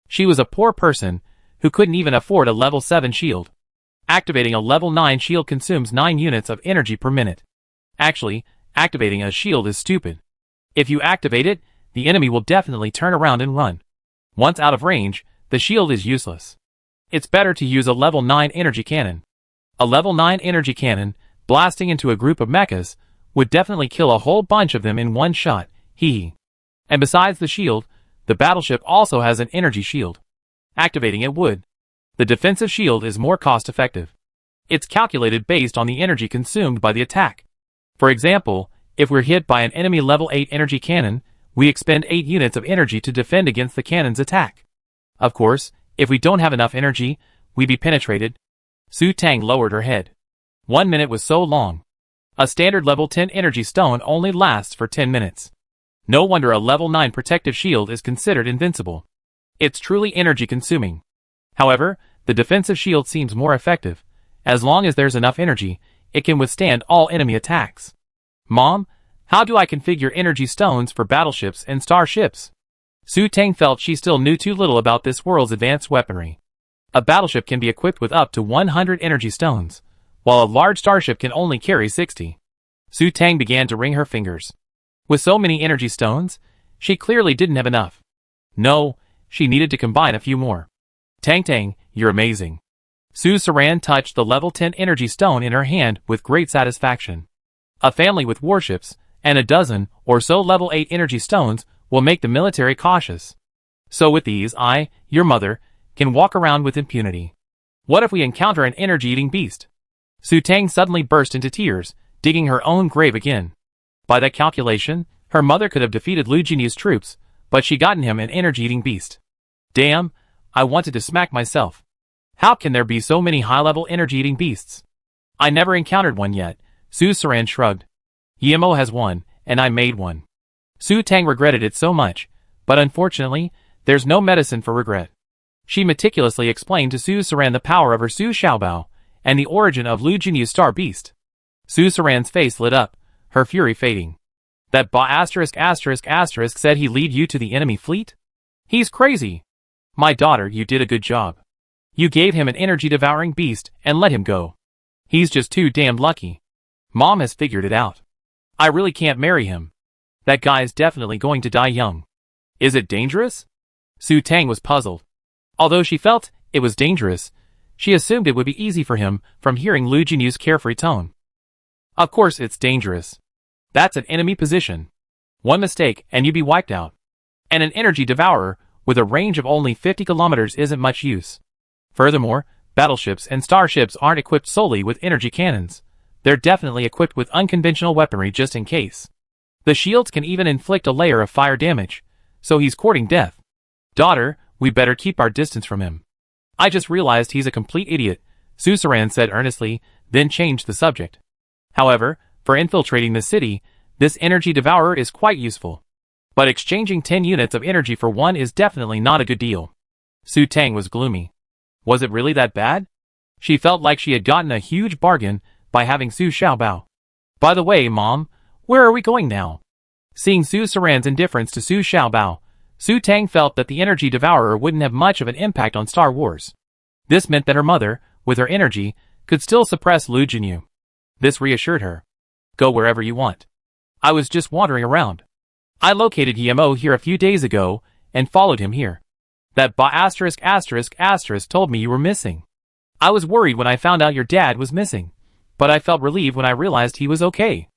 Speaker 1: She was a poor person who couldn't even afford a level 7 shield. Activating a level 9 shield consumes 9 units of energy per minute. Actually, activating a shield is stupid. If you activate it, the enemy will definitely turn around and run. Once out of range, the shield is useless. It's better to use a level 9 energy cannon. A level 9 energy cannon, blasting into a group of mechas, would definitely kill a whole bunch of them in one shot, hee. And besides the shield, the battleship also has an energy shield. Activating it would. The defensive shield is more cost-effective. It's calculated based on the energy consumed by the attack. For example, if we're hit by an enemy level 8 energy cannon, we expend 8 units of energy to defend against the cannon's attack. Of course, if we don't have enough energy, we'd be penetrated. Su Tang lowered her head. 1 minute was so long. A standard level 10 energy stone only lasts for 10 minutes. No wonder a level 9 protective shield is considered invincible. It's truly energy consuming. However, the defensive shield seems more effective. As long as there's enough energy, it can withstand all enemy attacks. Mom, how do I configure energy stones for battleships and starships? Su Tang felt she still knew too little about this world's advanced weaponry. A battleship can be equipped with up to 100 energy stones, while a large starship can only carry 60. Su Tang began to wring her fingers. With so many energy stones, she clearly didn't have enough. No, she needed to combine a few more. Tang, you're amazing. Su Saran touched the level 10 energy stone in her hand with great satisfaction. A family with warships, and a dozen or so level 8 energy stones will make the military cautious. So with these your mother, can walk around with impunity. What if we encounter an energy-eating beast? Su Tang suddenly burst into tears, digging her own grave again. By that calculation, her mother could have defeated Lu Jinyu's troops, but she gotten him an energy-eating beast. Damn, I wanted to smack myself. How can there be so many high-level energy-eating beasts? I never encountered one yet, Su Saran shrugged. Yemo has one, and I made one. Su Tang regretted it so much, but unfortunately, there's no medicine for regret. She meticulously explained to Su Saran the power of her Su Xiaobao, and the origin of Lu Jinyu's star beast. Su Saran's face lit up, her fury fading. That said he lead you to the enemy fleet? He's crazy. My daughter, you did a good job. You gave him an energy-devouring beast and let him go. He's just too damned lucky. Mom has figured it out. I really can't marry him. That guy's definitely going to die young. Is it dangerous? Su Tang was puzzled. Although she felt it was dangerous, she assumed it would be easy for him from hearing Lu Jinyu's carefree tone. Of course it's dangerous. That's an enemy position. One mistake and you'd be wiped out. And an energy devourer with a range of only 50 kilometers isn't much use. Furthermore, battleships and starships aren't equipped solely with energy cannons. They're definitely equipped with unconventional weaponry just in case. The shields can even inflict a layer of fire damage, so he's courting death. Daughter, we better keep our distance from him. I just realized he's a complete idiot, Su Saran said earnestly, then changed the subject. However, for infiltrating the city, this energy devourer is quite useful. But exchanging 10 units of energy for one is definitely not a good deal. Su Tang was gloomy. Was it really that bad? She felt like she had gotten a huge bargain by having Su Xiaobao. By the way, Mom, where are we going now? Seeing Su Saran's indifference to Su Xiaobao, Su Tang felt that the energy devourer wouldn't have much of an impact on Star Wars. This meant that her mother, with her energy, could still suppress Lu Jinyu. This reassured her. Go wherever you want. I was just wandering around. I located Yemo here a few days ago and followed him here. That told me you were missing. I was worried when I found out your dad was missing, but I felt relieved when I realized he was okay.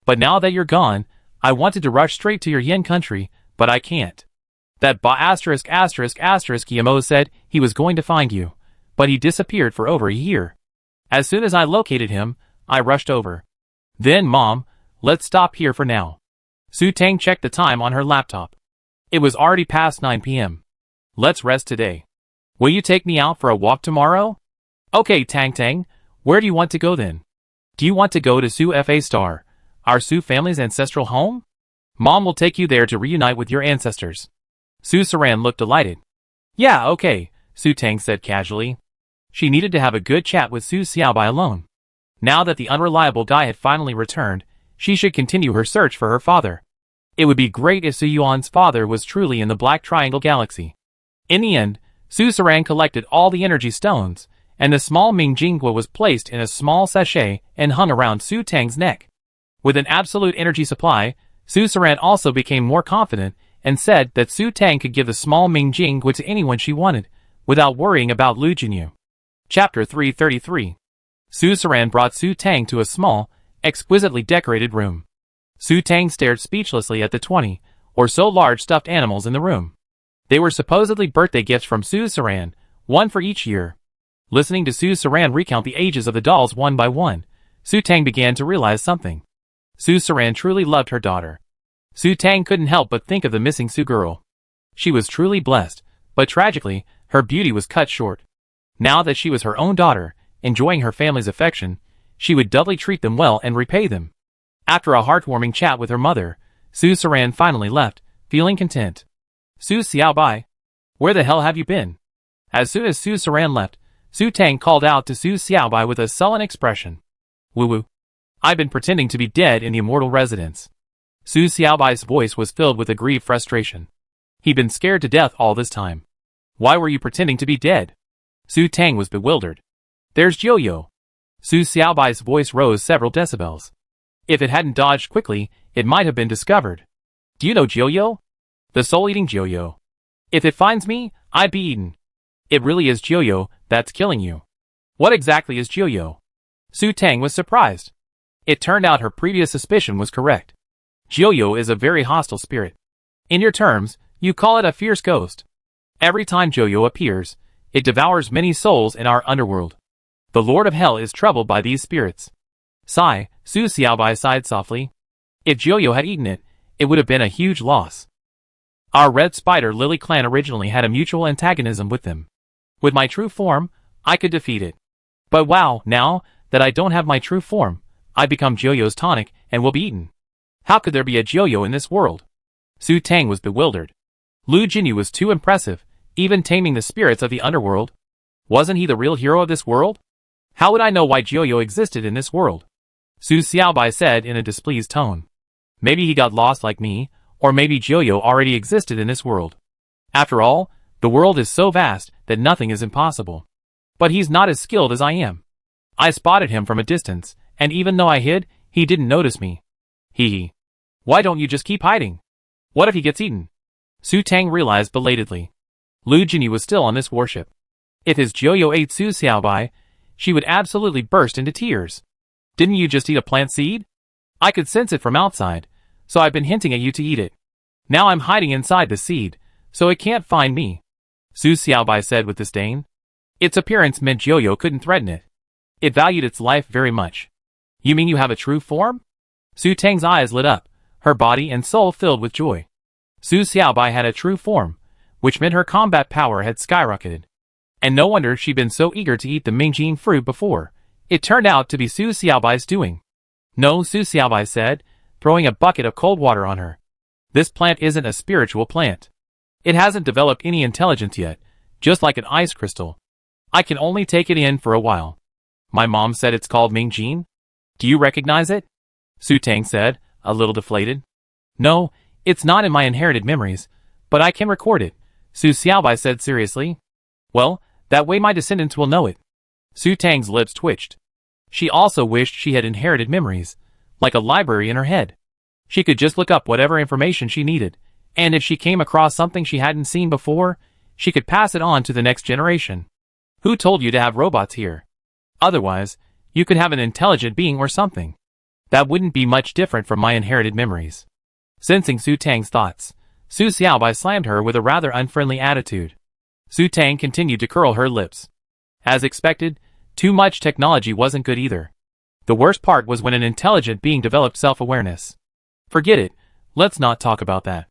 Speaker 1: But now that you're gone, I wanted to rush straight to your Yin country, but I can't. That Yemo said he was going to find you, but he disappeared for over a year. As soon as I located him, I rushed over. Then, Mom, let's stop here for now. Su Tang checked the time on her laptop. It was already past 9 p.m. Let's rest today. Will you take me out for a walk tomorrow? Okay, Tang, where do you want to go then? Do you want to go to Su Fa Star, our Su family's ancestral home? Mom will take you there to reunite with your ancestors. Su Saran looked delighted. Yeah, okay, Su Tang said casually. She needed to have a good chat with Su Xiaobai alone. Now that the unreliable guy had finally returned, she should continue her search for her father. It would be great if Su Yuan's father was truly in the Black Triangle Galaxy. In the end, Su Saran collected all the energy stones, and the small Ming Jingua was placed in a small sachet and hung around Su Tang's neck. With an absolute energy supply, Su Saran also became more confident and said that Su Tang could give the small Ming Jingua to anyone she wanted, without worrying about Lu Jinyu. Chapter 333. Su Saran brought Su Tang to a small, exquisitely decorated room. Su Tang stared speechlessly at the 20 or so large stuffed animals in the room. They were supposedly birthday gifts from Su Saran, one for each year. Listening to Su Saran recount the ages of the dolls one by one, Su Tang began to realize something. Su Saran truly loved her daughter. Su Tang couldn't help but think of the missing Su girl. She was truly blessed, but tragically, her beauty was cut short. Now that she was her own daughter, enjoying her family's affection, she would doubly treat them well and repay them. After a heartwarming chat with her mother, Su Saran finally left, feeling content. Su Xiaobai, where the hell have you been? As soon as Su Saran left, Su Tang called out to Su Xiaobai with a sullen expression. Woo-woo. I've been pretending to be dead in the immortal residence. Su Xiaobai's voice was filled with aggrieved frustration. He'd been scared to death all this time. Why were you pretending to be dead? Su Tang was bewildered. There's Jiuyo. Su Xiaobai's voice rose several decibels. If it hadn't dodged quickly, it might have been discovered. Do you know Jiuyo? The soul-eating Jiuyo. If it finds me, I'd be eaten. It really is Jiuyo that's killing you. What exactly is Jiuyo? Su Tang was surprised. It turned out her previous suspicion was correct. Jiuyo is a very hostile spirit. In your terms, you call it a fierce ghost. Every time Jiuyo appears, it devours many souls in our underworld. The Lord of Hell is troubled by these spirits. Sigh, Su Xiaobai sighed softly. If Jiuyo had eaten it, it would have been a huge loss. Our Red Spider Lily clan originally had a mutual antagonism with them. With my true form, I could defeat it. But wow, now that I don't have my true form, I become Jiuyo's tonic and will be eaten. How could there be a Jiuyo in this world? Su Tang was bewildered. Lu Jinyu was too impressive, even taming the spirits of the underworld. Wasn't he the real hero of this world? How would I know why Jiuyo existed in this world? Su Xiaobai said in a displeased tone. Maybe he got lost like me, or maybe Jiuyo already existed in this world. After all, the world is so vast that nothing is impossible. But he's not as skilled as I am. I spotted him from a distance, and even though I hid, he didn't notice me. Hee. Why don't you just keep hiding? What if he gets eaten? Su Tang realized belatedly. Lu Jinyu was still on this warship. If his Jiuyo ate Su Xiaobai, she would absolutely burst into tears. Didn't you just eat a plant seed? I could sense it from outside, so I've been hinting at you to eat it. Now I'm hiding inside the seed, so it can't find me. Su Xiaobai said with disdain. Its appearance meant Jiuyo couldn't threaten it. It valued its life very much. You mean you have a true form? Su Tang's eyes lit up, her body and soul filled with joy. Su Xiaobai had a true form, which meant her combat power had skyrocketed. And no wonder she'd been so eager to eat the Mingjing fruit before. It turned out to be Su Xiaobai's doing. No, Su Xiaobai said, throwing a bucket of cold water on her. This plant isn't a spiritual plant. It hasn't developed any intelligence yet, just like an ice crystal. I can only take it in for a while. My mom said it's called Mingjin. Do you recognize it? Su Tang said, a little deflated. No, it's not in my inherited memories, but I can record it, Su Xiaobai said seriously. Well, that way my descendants will know it. Su Tang's lips twitched. She also wished she had inherited memories, like a library in her head. She could just look up whatever information she needed, and if she came across something she hadn't seen before, she could pass it on to the next generation. Who told you to have robots here? Otherwise, you could have an intelligent being or something. That wouldn't be much different from my inherited memories. Sensing Su Tang's thoughts, Su Xiaobai slammed her with a rather unfriendly attitude. Su Tang continued to curl her lips. As expected, too much technology wasn't good either. The worst part was when an intelligent being developed self-awareness. Forget it, let's not talk about that.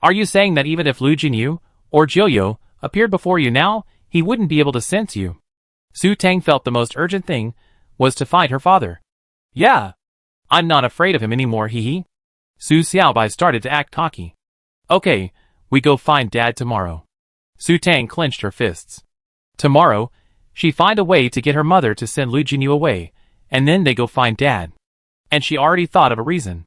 Speaker 1: Are you saying that even if Lu Jinyu, or Jiuyo, appeared before you now, he wouldn't be able to sense you? Su Tang felt the most urgent thing was to find her father. Yeah. I'm not afraid of him anymore, hee. Su Xiaobai started to act cocky. Okay, we go find Dad tomorrow. Su Tang clenched her fists. Tomorrow, she find a way to get her mother to send Lu Jinyu away, and then they go find Dad. And she already thought of a reason.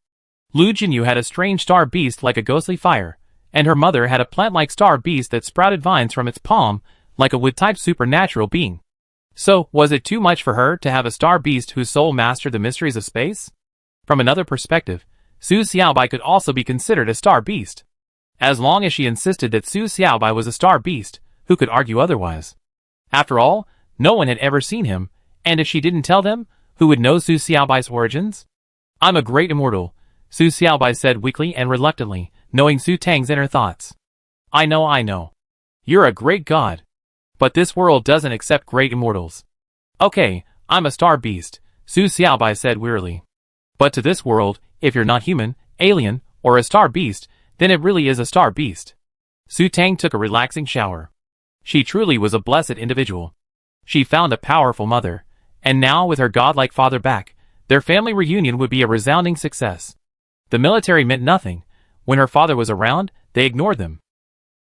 Speaker 1: Lu Jinyu had a strange star beast like a ghostly fire, and her mother had a plant-like star beast that sprouted vines from its palm, like a wood-type supernatural being. So, was it too much for her to have a star beast whose soul mastered the mysteries of space? From another perspective, Su Xiaobai could also be considered a star beast. As long as she insisted that Su Xiaobai was a star beast, who could argue otherwise? After all, no one had ever seen him, and if she didn't tell them, who would know Su Xiaobai's origins? I'm a great immortal, Su Xiaobai said weakly and reluctantly, knowing Su Tang's inner thoughts. I know. You're a great god. But this world doesn't accept great immortals. Okay, I'm a star beast, Su Xiaobai said wearily. But to this world, if you're not human, alien, or a star beast, then it really is a star beast. Su Tang took a relaxing shower. She truly was a blessed individual. She found a powerful mother, and now with her godlike father back, their family reunion would be a resounding success. The military meant nothing. When her father was around, they ignored them.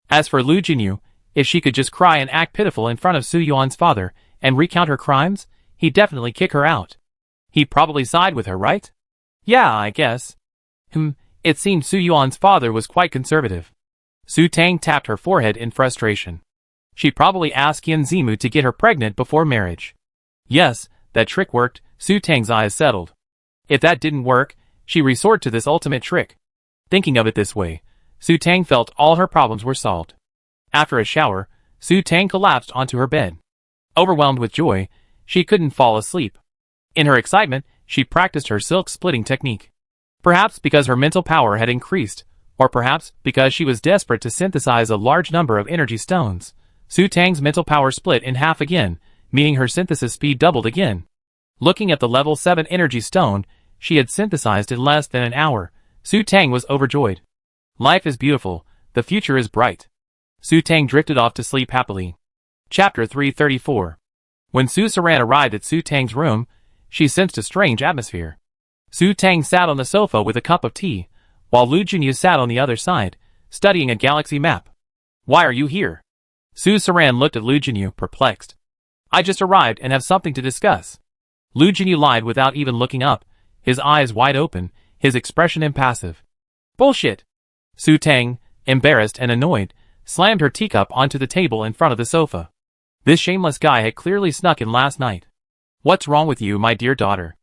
Speaker 1: As for Lu Jinyu, if she could just cry and act pitiful in front of Su Yuan's father and recount her crimes, he'd definitely kick her out. He'd probably side with her, right? Yeah, I guess. It seemed Su Yuan's father was quite conservative. Su Tang tapped her forehead in frustration. She probably asked Yan Zimu to get her pregnant before marriage. Yes, that trick worked, Su Tang's eyes settled. If that didn't work, she resorted to this ultimate trick. Thinking of it this way, Su Tang felt all her problems were solved. After a shower, Su Tang collapsed onto her bed. Overwhelmed with joy, she couldn't fall asleep. In her excitement, she practiced her silk-splitting technique. Perhaps because her mental power had increased, or perhaps because she was desperate to synthesize a large number of energy stones, Su Tang's mental power split in half again, meaning her synthesis speed doubled again. Looking at the level 7 energy stone she had synthesized in less than an hour, Su Tang was overjoyed. Life is beautiful, the future is bright. Su Tang drifted off to sleep happily. Chapter 334. When Su Saran arrived at Su Tang's room, she sensed a strange atmosphere. Su Tang sat on the sofa with a cup of tea, while Lu Jinyu sat on the other side, studying a galaxy map. Why are you here? Su Saran looked at Lu Jinyu, perplexed. I just arrived and have something to discuss. Lu Jinyu lied without even looking up, his eyes wide open, his expression impassive. Bullshit! Su Tang, embarrassed and annoyed, slammed her teacup onto the table in front of the sofa. This shameless guy had clearly snuck in last night. What's wrong with you, my dear daughter?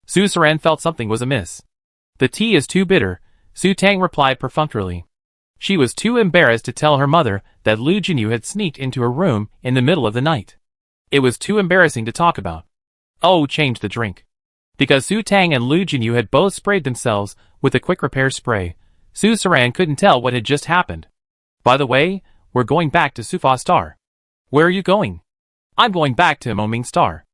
Speaker 1: Su Saran felt something was amiss. The tea is too bitter, Su Tang replied perfunctorily. She was too embarrassed to tell her mother that Lu Jinyu had sneaked into her room in the middle of the night. It was too embarrassing to talk about. Oh, change the drink. Because Su Tang and Lu Jinyu had both sprayed themselves with a quick repair spray, Su Saran couldn't tell what had just happened. By the way, we're going back to Sufa Star. Where are you going? I'm going back to Moming Star.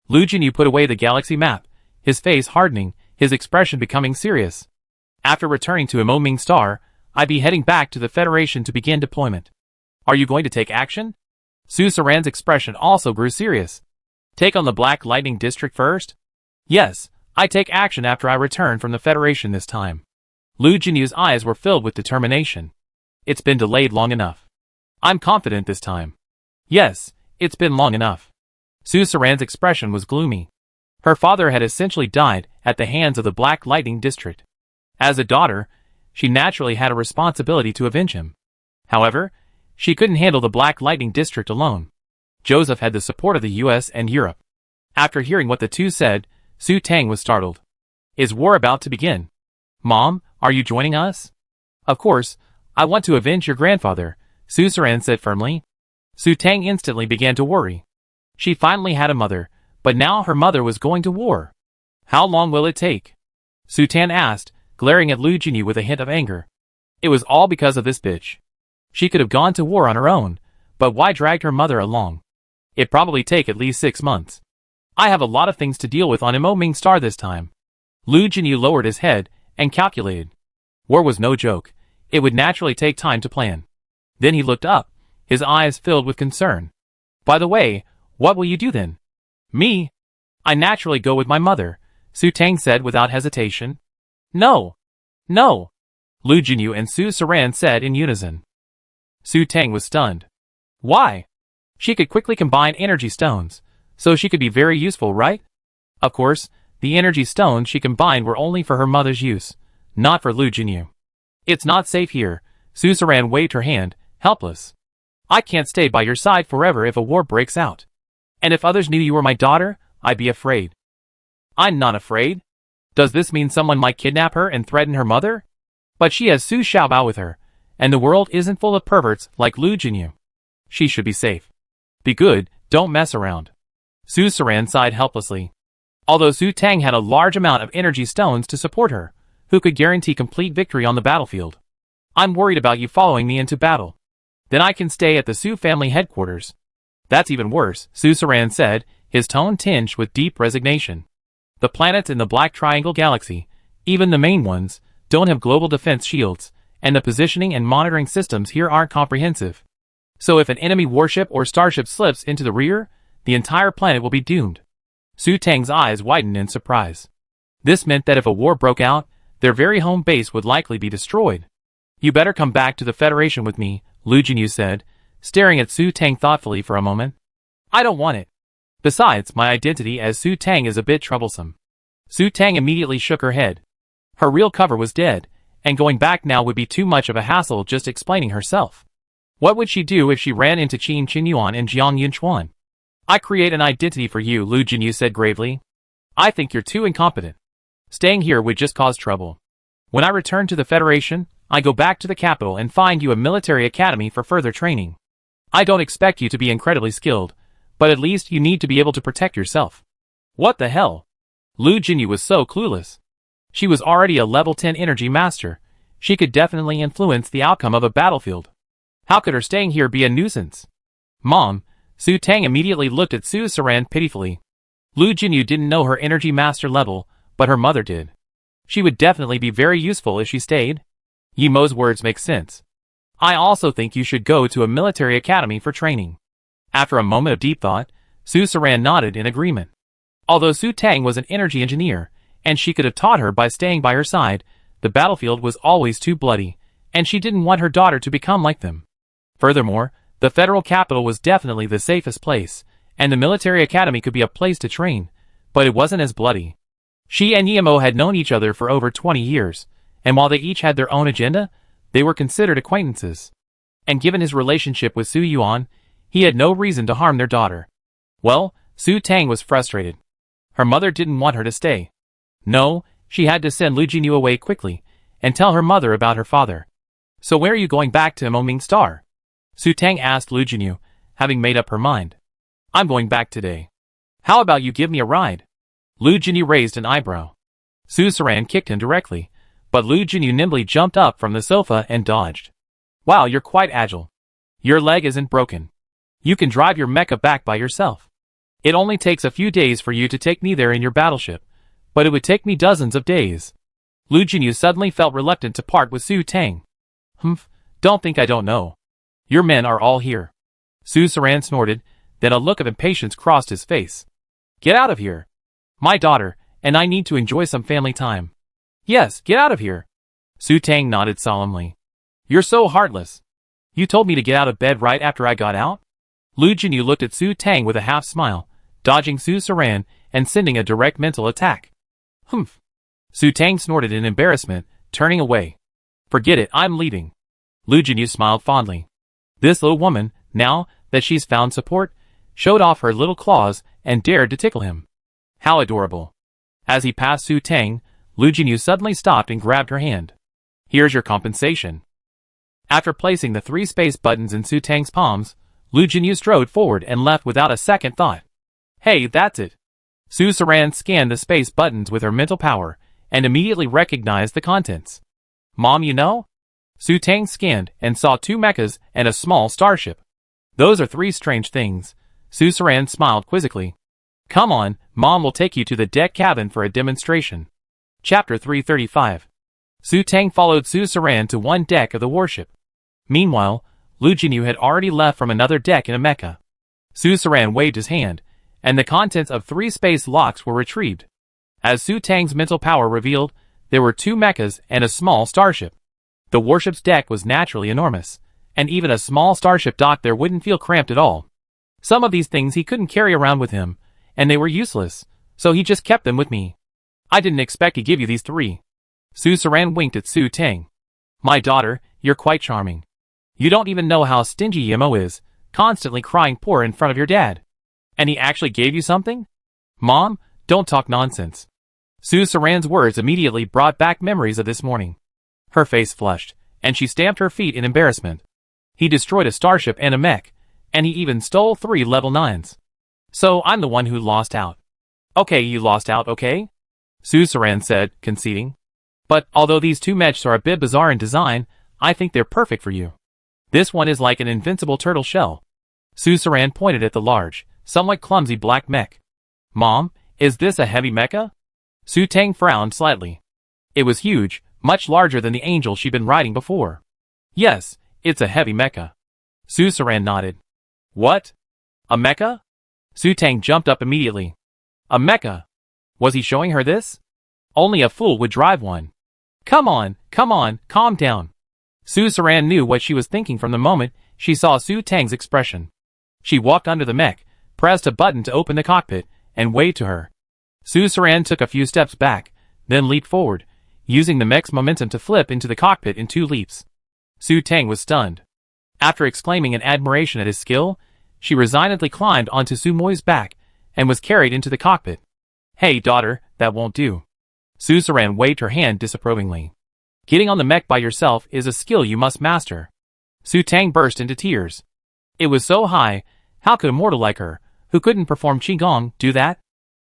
Speaker 1: Lu Jinyu put away the galaxy map, his face hardening, his expression becoming serious. After returning to Moming Star, I'd be heading back to the Federation to begin deployment. Are you going to take action? Su Saran's expression also grew serious. Take on the Black Lightning District first? Yes, I take action after I return from the Federation this time. Lu Jinyu's eyes were filled with determination. It's been delayed long enough. I'm confident this time. Yes, it's been long enough. Su Saran's expression was gloomy. Her father had essentially died at the hands of the Black Lightning District. As a daughter, she naturally had a responsibility to avenge him. However, she couldn't handle the Black Lightning District alone. Joseph had the support of the US and Europe. After hearing what the two said, Su Tang was startled. Is war about to begin? Mom, are you joining us? Of course, I want to avenge your grandfather, Su Saran said firmly. Su Tang instantly began to worry. She finally had a mother, but now her mother was going to war. How long will it take? Su Tan asked, glaring at Lu Jinyu with a hint of anger. It was all because of this bitch. She could have gone to war on her own, but why drag her mother along? It'd probably take at least 6 months. I have a lot of things to deal with on Ming Star this time. Lu Jinyu lowered his head and calculated. War was no joke. It would naturally take time to plan. Then he looked up, his eyes filled with concern. By the way, what will you do then? Me? I naturally go with my mother, Su Tang said without hesitation. No. No. Lu Jinyu and Su Saran said in unison. Su Tang was stunned. Why? She could quickly combine energy stones, so she could be very useful, right? Of course, the energy stones she combined were only for her mother's use, not for Lu Jinyu. It's not safe here, Su Saran waved her hand, helpless. I can't stay by your side forever if a war breaks out. And if others knew you were my daughter, I'd be afraid. I'm not afraid. Does this mean someone might kidnap her and threaten her mother? But she has Su Xiaobao with her, and the world isn't full of perverts like Lu Jinyu. She should be safe. Be good, don't mess around. Su Saran sighed helplessly. Although Su Tang had a large amount of energy stones to support her, who could guarantee complete victory on the battlefield? I'm worried about you following me into battle. Then I can stay at the Su family headquarters. That's even worse, Su Saran said, his tone tinged with deep resignation. The planets in the Black Triangle Galaxy, even the main ones, don't have global defense shields, and the positioning and monitoring systems here aren't comprehensive. So if an enemy warship or starship slips into the rear, the entire planet will be doomed. Su Tang's eyes widened in surprise. This meant that if a war broke out, their very home base would likely be destroyed. You better come back to the Federation with me, Lu Jinyu said, staring at Su Tang thoughtfully for a moment. I don't want it. Besides, my identity as Su Tang is a bit troublesome. Su Tang immediately shook her head. Her real cover was dead, and going back now would be too much of a hassle just explaining herself. What would she do if she ran into Qin Qinyuan and Jiang Yunchuan? I create an identity for you, Lu Jinyu said gravely. I think you're too incompetent. Staying here would just cause trouble. When I return to the Federation, I go back to the capital and find you a military academy for further training. I don't expect you to be incredibly skilled, but at least you need to be able to protect yourself. What the hell? Lu Jinyu was so clueless. She was already a level 10 energy master. She could definitely influence the outcome of a battlefield. How could her staying here be a nuisance? Mom, Su Tang immediately looked at Su Saran pitifully. Lu Jinyu didn't know her energy master level, but her mother did. She would definitely be very useful if she stayed. Yi Mo's words make sense. I also think you should go to a military academy for training. After a moment of deep thought, Su Saran nodded in agreement. Although Su Tang was an energy engineer, and she could have taught her by staying by her side, the battlefield was always too bloody, and she didn't want her daughter to become like them. Furthermore, the federal capital was definitely the safest place, and the military academy could be a place to train, but it wasn't as bloody. She and Yi Mo had known each other for over 20 years, and while they each had their own agenda, they were considered acquaintances. And given his relationship with Su Yuan, he had no reason to harm their daughter. Well, Su Tang was frustrated. Her mother didn't want her to stay. No, she had to send Lu Jinyu away quickly, and tell her mother about her father. So where are you going back to Ming Star? Su Tang asked Lu Jinyu, having made up her mind. I'm going back today. How about you give me a ride? Lu Jinyu raised an eyebrow. Su Saran kicked him directly, but Lu Jinyu nimbly jumped up from the sofa and dodged. Wow, you're quite agile. Your leg isn't broken. You can drive your mecha back by yourself. It only takes a few days for you to take me there in your battleship, but it would take me dozens of days. Lu Jinyu suddenly felt reluctant to part with Su Tang. Don't think I don't know. Your men are all here. Su Saran snorted, then a look of impatience crossed his face. Get out of here. My daughter, and I need to enjoy some family time. Yes, get out of here. Su Tang nodded solemnly. You're so heartless. You told me to get out of bed right after I got out? Lu Jinyu looked at Su Tang with a half smile, dodging Su Saran and sending a direct mental attack. Humph. Su Tang snorted in embarrassment, turning away. Forget it, I'm leaving. Lu Jinyu smiled fondly. This little woman, now that she's found support, showed off her little claws and dared to tickle him. How adorable. As he passed Su Tang, Lu Jinyu suddenly stopped and grabbed her hand. Here's your compensation. After placing the 3 space buttons in Su Tang's palms, Lu Jinyu strode forward and left without a second thought. Hey, that's it. Su Saran scanned the space buttons with her mental power and immediately recognized the contents. Mom, you know? Su Tang scanned and saw 2 mechas and a small starship. Those are 3 strange things. Su Saran smiled quizzically. Come on, Mom will take you to the deck cabin for a demonstration. Chapter 335. Su Tang followed Su Saran to one deck of the warship. Meanwhile, Lu Jinyu had already left from another deck in a mecha. Su Saran waved his hand, and the contents of 3 space locks were retrieved. As Su Tang's mental power revealed, there were 2 mechas and a small starship. The warship's deck was naturally enormous, and even a small starship docked there wouldn't feel cramped at all. Some of these things he couldn't carry around with him, and they were useless, so he just kept them with me. I didn't expect to give you these 3. Su Saran winked at Su Tang. My daughter, you're quite charming. You don't even know how stingy Yemo is, constantly crying poor in front of your dad. And he actually gave you something? Mom, don't talk nonsense. Su Saran's words immediately brought back memories of this morning. Her face flushed, and she stamped her feet in embarrassment. He destroyed a starship and a mech, and he even stole 3 level 9s. So I'm the one who lost out. Okay, you lost out, okay? Su Saran said, conceding. But although these 2 mechs are a bit bizarre in design, I think they're perfect for you. This one is like an invincible turtle shell. Su Saran pointed at the large, somewhat clumsy black mech. Mom, is this a heavy mecha? Su Tang frowned slightly. It was huge, much larger than the angel she'd been riding before. Yes, it's a heavy mecha. Su Saran nodded. What? A mecha? Su Tang jumped up immediately. A mecha? Was he showing her this? Only a fool would drive one. Come on, calm down. Su Saran knew what she was thinking from the moment she saw Su Tang's expression. She walked under the mech, pressed a button to open the cockpit, and waved to her. Su Saran took a few steps back, then leaped forward, using the mech's momentum to flip into the cockpit in 2 leaps. Su Tang was stunned. After exclaiming in admiration at his skill, she resignedly climbed onto Su Moi's back and was carried into the cockpit. Hey daughter, that won't do. Su Saran waved her hand disapprovingly. Getting on the mech by yourself is a skill you must master. Su Tang burst into tears. It was so high, how could a mortal like her, who couldn't perform Qigong, do that?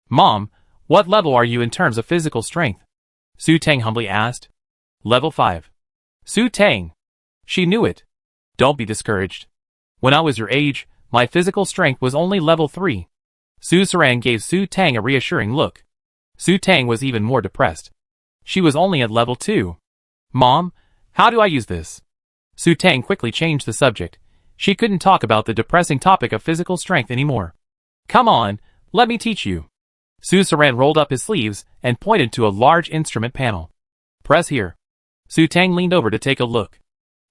Speaker 1: Mom, what level are you in terms of physical strength? Su Tang humbly asked. Level 5. Su Tang. She knew it. Don't be discouraged. When I was your age, my physical strength was only level 3. Su Saran gave Su Tang a reassuring look. Su Tang was even more depressed. She was only at level 2. Mom, how do I use this? Su Tang quickly changed the subject. She couldn't talk about the depressing topic of physical strength anymore. Come on, let me teach you. Su Saran rolled up his sleeves and pointed to a large instrument panel. Press here. Su Tang leaned over to take a look.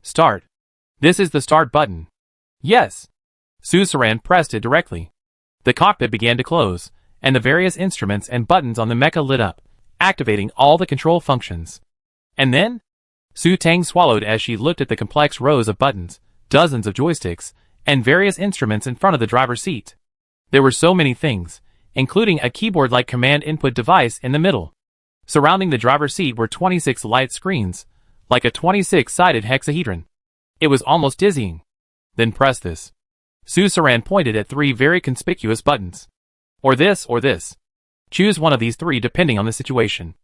Speaker 1: Start. This is the start button. Yes. Su Saran pressed it directly. The cockpit began to close, and the various instruments and buttons on the mecha lit up, activating all the control functions. And then? Su Tang swallowed as she looked at the complex rows of buttons, dozens of joysticks, and various instruments in front of the driver's seat. There were so many things, including a keyboard-like command input device in the middle. Surrounding the driver's seat were 26 light screens, like a 26-sided hexahedron. It was almost dizzying. Then press this. Su Saran pointed at 3 very conspicuous buttons. Or this or this. Choose one of these 3 depending on the situation.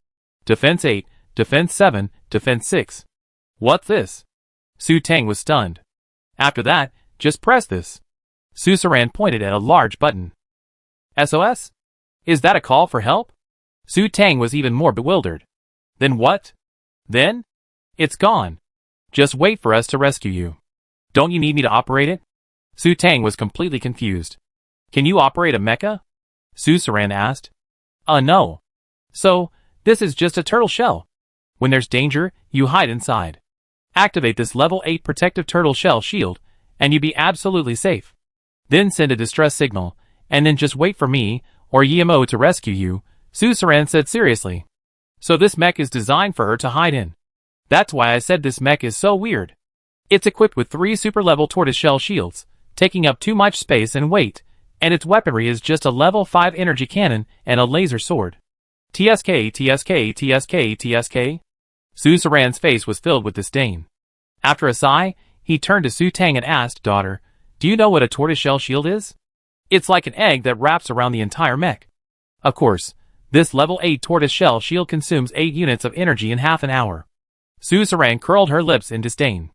Speaker 1: Defense 8, Defense 7, Defense 6. What's this? Su Tang was stunned. After that, just press this. Su Saran pointed at a large button. SOS? Is that a call for help? Su Tang was even more bewildered. Then what? Then? It's gone. Just wait for us to rescue you. Don't you need me to operate it? Su Tang was completely confused. Can you operate a mecha? Su Saran asked. No. So, this is just a turtle shell. When there's danger, you hide inside. Activate this level 8 protective turtle shell shield, and you'd be absolutely safe. Then send a distress signal, and then just wait for me, or EMO to rescue you, Suzerain said seriously. So this mech is designed for her to hide in. That's why I said this mech is so weird. It's equipped with 3 super-level tortoiseshell shields, taking up too much space and weight, and its weaponry is just a level 5 energy cannon and a laser sword. TSK, TSK, TSK, TSK. Suzerain's face was filled with disdain. After a sigh, he turned to Su Tang and asked, "Daughter, do you know what a tortoiseshell shield is? It's like an egg that wraps around the entire mech. Of course, this level 8 tortoiseshell shield consumes 8 units of energy in half an hour." Suzerain curled her lips in disdain.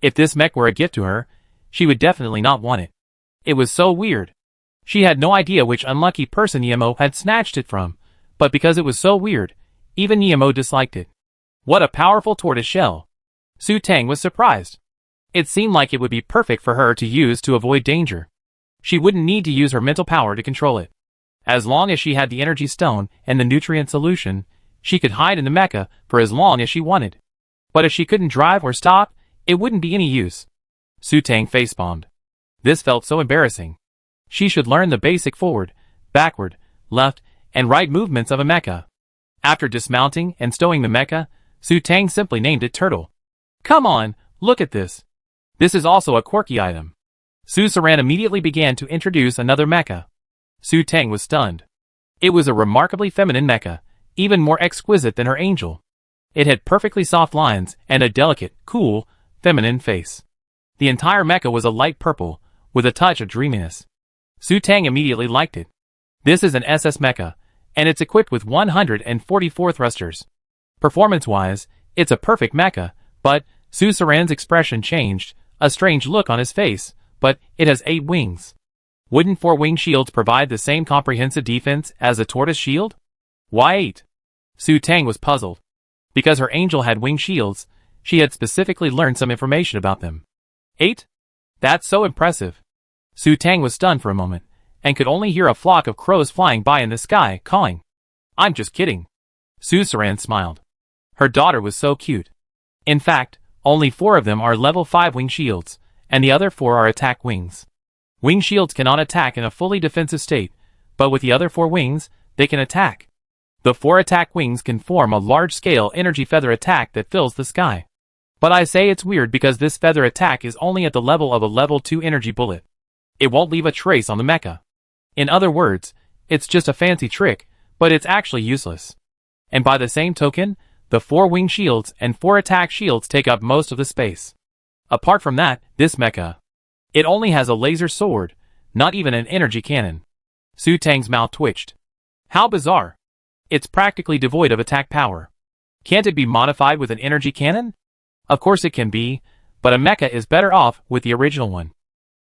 Speaker 1: If this mech were a gift to her, she would definitely not want it. It was so weird. She had no idea which unlucky person Nemo had snatched it from, but because it was so weird, even Nemo disliked it. What a powerful tortoise shell! Su Tang was surprised. It seemed like it would be perfect for her to use to avoid danger. She wouldn't need to use her mental power to control it. As long as she had the energy stone and the nutrient solution, she could hide in the mecha for as long as she wanted. But if she couldn't drive or stop, it wouldn't be any use. Su Tang facepalmed. This felt so embarrassing. She should learn the basic forward, backward, left, and right movements of a mecha. After dismounting and stowing the mecha, Su Tang simply named it Turtle. Come on, look at this. This is also a quirky item. Suzerain immediately began to introduce another mecha. Su Tang was stunned. It was a remarkably feminine mecha, even more exquisite than her angel. It had perfectly soft lines and a delicate, cool, feminine face. The entire mecha was a light purple, with a touch of dreaminess. Su Tang immediately liked it. This is an SS mecha, and it's equipped with 144 thrusters. Performance-wise, it's a perfect mecha, but Suzerain's expression changed, a strange look on his face, but it has 8 wings. Wouldn't 4 wing shields provide the same comprehensive defense as a tortoise shield? Why 8? Su Tang was puzzled. Because her angel had wing shields, she had specifically learned some information about them. 8? That's so impressive. Su Tang was stunned for a moment, and could only hear a flock of crows flying by in the sky, calling. I'm just kidding. Suzerain smiled. Her daughter was so cute. In fact, only 4 of them are level 5 wing shields, and the other 4 are attack wings. Wing shields cannot attack in a fully defensive state, but with the other 4 wings, they can attack. The 4 attack wings can form a large-scale energy feather attack that fills the sky. But I say it's weird because this feather attack is only at the level of a level 2 energy bullet. It won't leave a trace on the mecha. In other words, it's just a fancy trick, but it's actually useless. And by the same token, the 4 wing shields and 4 attack shields take up most of the space. Apart from that, this mecha, it only has a laser sword, not even an energy cannon. Su Tang's mouth twitched. How bizarre. It's practically devoid of attack power. Can't it be modified with an energy cannon? Of course it can be, but a mecha is better off with the original one.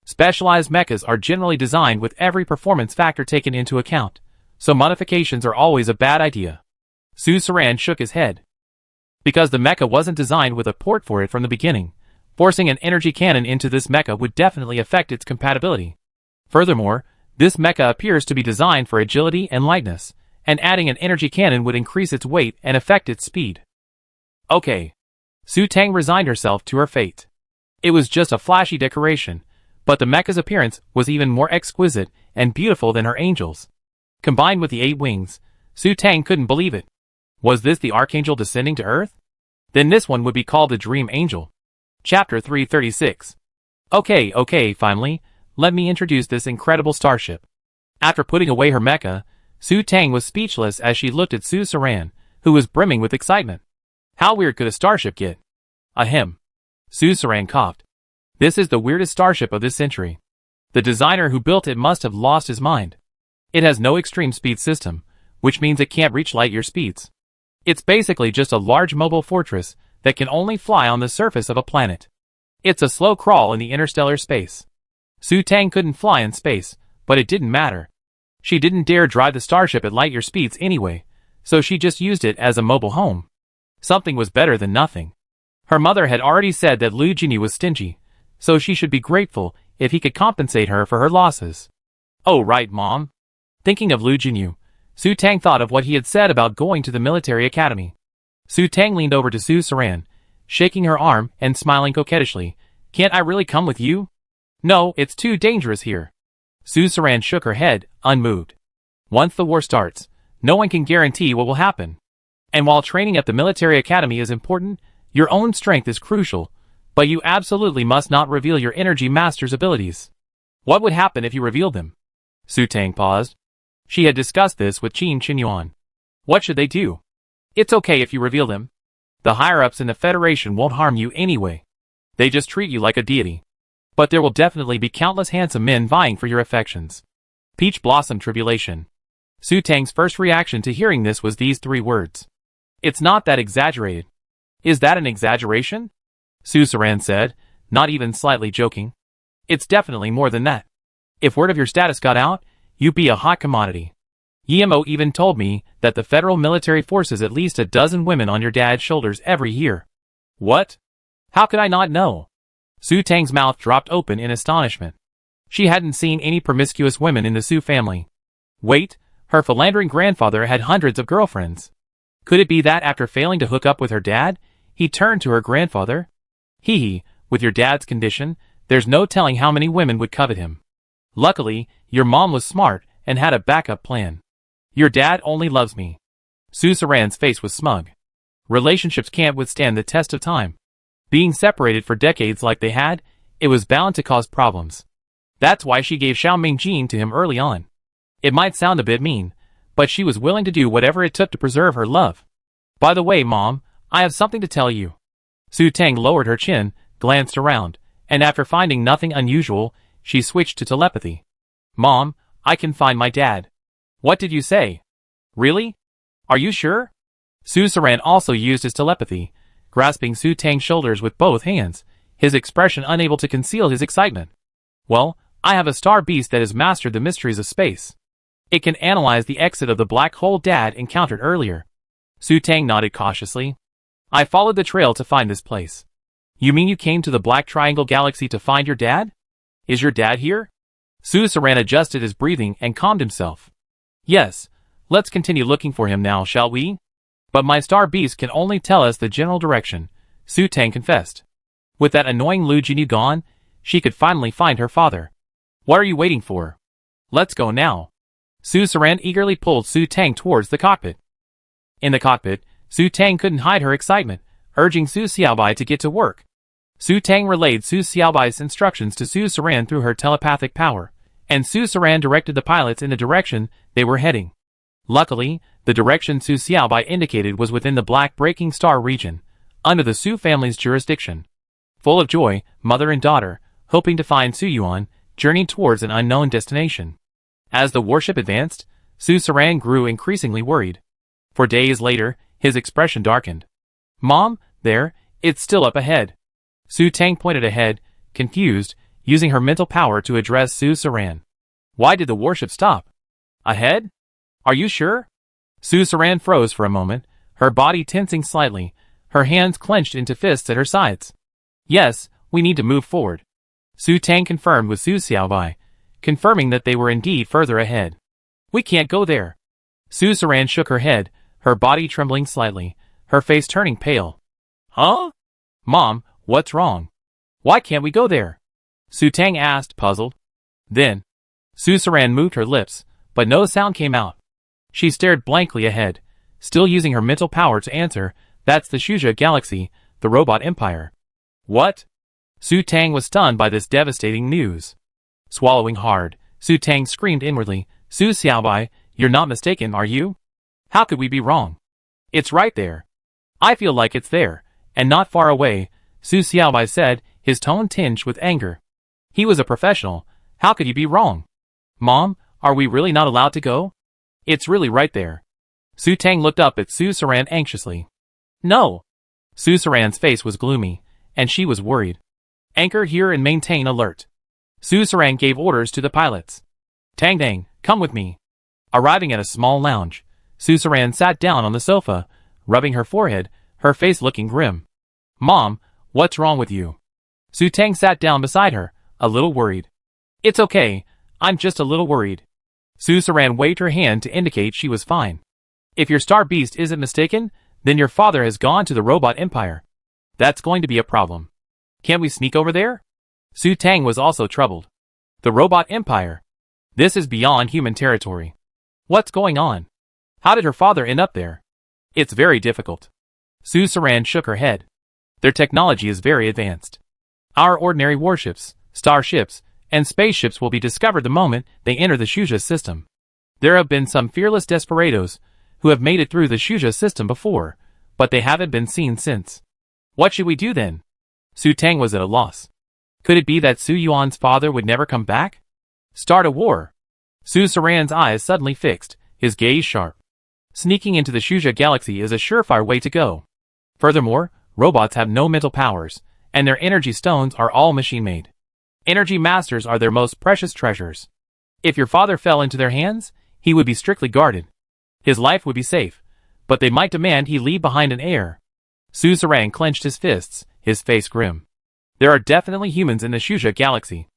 Speaker 1: Specialized mechas are generally designed with every performance factor taken into account, so modifications are always a bad idea. Suzerain shook his head. Because the mecha wasn't designed with a port for it from the beginning, forcing an energy cannon into this mecha would definitely affect its compatibility. Furthermore, this mecha appears to be designed for agility and lightness, and adding an energy cannon would increase its weight and affect its speed. Okay. Su Tang resigned herself to her fate. It was just a flashy decoration, but the mecha's appearance was even more exquisite and beautiful than her angel's. Combined with the 8 wings, Su Tang couldn't believe it. Was this the Archangel descending to Earth? Then this one would be called the Dream Angel. Chapter 336. Okay, finally, let me introduce this incredible starship. After putting away her mecha, Su Tang was speechless as she looked at Suzerain, who was brimming with excitement. How weird could a starship get? Ahem. Suzerain coughed. This is the weirdest starship of this century. The designer who built it must have lost his mind. It has no extreme speed system, which means it can't reach light year speeds. It's basically just a large mobile fortress that can only fly on the surface of a planet. It's a slow crawl in the interstellar space. Su Tang couldn't fly in space, but it didn't matter. She didn't dare drive the starship at light year speeds anyway, so she just used it as a mobile home. Something was better than nothing. Her mother had already said that Lu Jinyu was stingy, so she should be grateful if he could compensate her for her losses. Oh right, Mom. Thinking of Lu Jinyu, Su Tang thought of what he had said about going to the military academy. Su Tang leaned over to Su Saran, shaking her arm and smiling coquettishly. Can't I really come with you? No, it's too dangerous here. Su Saran shook her head, unmoved. Once the war starts, no one can guarantee what will happen. And while training at the military academy is important, your own strength is crucial, but you absolutely must not reveal your energy master's abilities. What would happen if you revealed them? Su Tang paused. She had discussed this with Qin Qinyuan. What should they do? It's okay if you reveal them. The higher-ups in the Federation won't harm you anyway. They just treat you like a deity. But there will definitely be countless handsome men vying for your affections. Peach Blossom Tribulation. Su Tang's first reaction to hearing this was these 3 words. It's not that exaggerated. Is that an exaggeration? Su Saran said, not even slightly joking. It's definitely more than that. If word of your status got out, you'd be a hot commodity. Yemo even told me that the federal military forces at least a dozen women on your dad's shoulders every year. What? How could I not know? Su Tang's mouth dropped open in astonishment. She hadn't seen any promiscuous women in the Su family. Wait, her philandering grandfather had hundreds of girlfriends. Could it be that after failing to hook up with her dad, he turned to her grandfather? Hee, with your dad's condition, there's no telling how many women would covet him. Luckily, your mom was smart and had a backup plan. Your dad only loves me. Su Saran's face was smug. Relationships can't withstand the test of time. Being separated for decades like they had, it was bound to cause problems. That's why she gave Xiao Mingjin to him early on. It might sound a bit mean, but she was willing to do whatever it took to preserve her love. By the way, Mom, I have something to tell you. Su Tang lowered her chin, glanced around, and after finding nothing unusual, she switched to telepathy. Mom, I can find my dad. What did you say? Really? Are you sure? Su Saran also used his telepathy, grasping Su Tang's shoulders with both hands, his expression unable to conceal his excitement. Well, I have a star beast that has mastered the mysteries of space. It can analyze the exit of the black hole Dad encountered earlier. Su Tang nodded cautiously. I followed the trail to find this place. You mean you came to the Black Triangle Galaxy to find your dad? Is your dad here? Su Saran adjusted his breathing and calmed himself. Yes, let's continue looking for him now, shall we? But my star beast can only tell us the general direction, Su Tang confessed. With that annoying Lu Jinyu gone, she could finally find her father. What are you waiting for? Let's go now. Su Saran eagerly pulled Su Tang towards the cockpit. In the cockpit, Su Tang couldn't hide her excitement, urging Su Xiaobai to get to work. Su Tang relayed Su Xiaobai's instructions to Su Saran through her telepathic power, and Su Saran directed the pilots in the direction they were heading. Luckily, the direction Su Xiaobai indicated was within the Black Breaking Star region, under the Su family's jurisdiction. Full of joy, mother and daughter, hoping to find Su Yuan, journeyed towards an unknown destination. As the warship advanced, Su Saran grew increasingly worried. For days later, his expression darkened. Mom, there, it's still up ahead. Su Tang pointed ahead, confused, using her mental power to address Su Saran. Why did the warship stop? Ahead? Are you sure? Su Saran froze for a moment, her body tensing slightly, her hands clenched into fists at her sides. Yes, we need to move forward. Su Tang confirmed with Su Xiaobai, confirming that they were indeed further ahead. We can't go there. Su Saran shook her head, her body trembling slightly, her face turning pale. Huh? Mom, what's wrong? Why can't we go there? Su Tang asked, puzzled. Then, Su Saran moved her lips, but no sound came out. She stared blankly ahead, still using her mental power to answer, that's the Shuja Galaxy, the robot empire. What? Su Tang was stunned by this devastating news. Swallowing hard, Su Tang screamed inwardly, Su Xiaobai, you're not mistaken, are you? How could we be wrong? It's right there. I feel like it's there, and not far away, Su Xiaobai said, his tone tinged with anger. He was a professional, how could he be wrong? Mom, are we really not allowed to go? It's really right there. Su Tang looked up at Su Saran anxiously. No. Su Saran's face was gloomy, and she was worried. Anchor here and maintain alert. Su Saran gave orders to the pilots. Tang Dang, come with me. Arriving at a small lounge, Su Saran sat down on the sofa, rubbing her forehead, her face looking grim. Mom, what's wrong with you? Su Tang sat down beside her, a little worried. It's okay, I'm just a little worried. Su Saran waved her hand to indicate she was fine. If your star beast isn't mistaken, Then your father has gone to the robot empire. That's going to be a problem. Can't we sneak over there? Su Tang was also troubled. The robot empire. This is beyond human territory. What's going on? How did her father end up there? It's very difficult. Su Saran shook her head. Their technology is very advanced. Our ordinary warships, starships, and spaceships will be discovered the moment they enter the Shuja system. There have been some fearless desperados who have made it through the Shuja system before, but they haven't been seen since. What should we do then? Su Tang was at a loss. Could it be that Su Yuan's father would never come back? Start a war. Su Saran's eyes suddenly fixed, his gaze sharp. Sneaking into the Shuja galaxy is a surefire way to go. Furthermore, robots have no mental powers, and their energy stones are all machine-made. Energy masters are their most precious treasures. If your father fell into their hands, he would be strictly guarded. His life would be safe, but they might demand he leave behind an heir. Su Sarang clenched his fists, his face grim. There are definitely humans in the Shuja galaxy.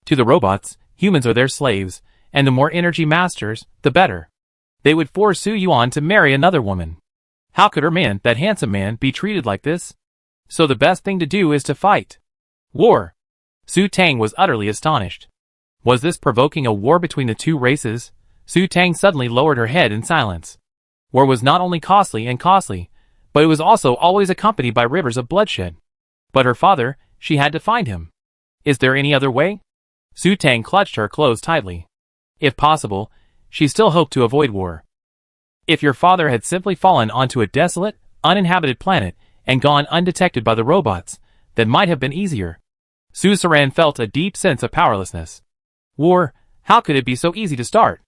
Speaker 1: To the robots, humans are their slaves, and the more energy masters, the better. They would force Su Yuan to marry another woman. How could her man, that handsome man, be treated like this? So the best thing to do is to fight. War. Su Tang was utterly astonished. Was this provoking a war between the two races? Su Tang suddenly lowered her head in silence. War was not only costly, but it was also always accompanied by rivers of bloodshed. But her father, she had to find him. Is there any other way? Su Tang clutched her clothes tightly. If possible, she still hoped to avoid war. If your father had simply fallen onto a desolate, uninhabited planet and gone undetected by the robots, that might have been easier. Su Saran felt a deep sense of powerlessness. War, how could it be so easy to start?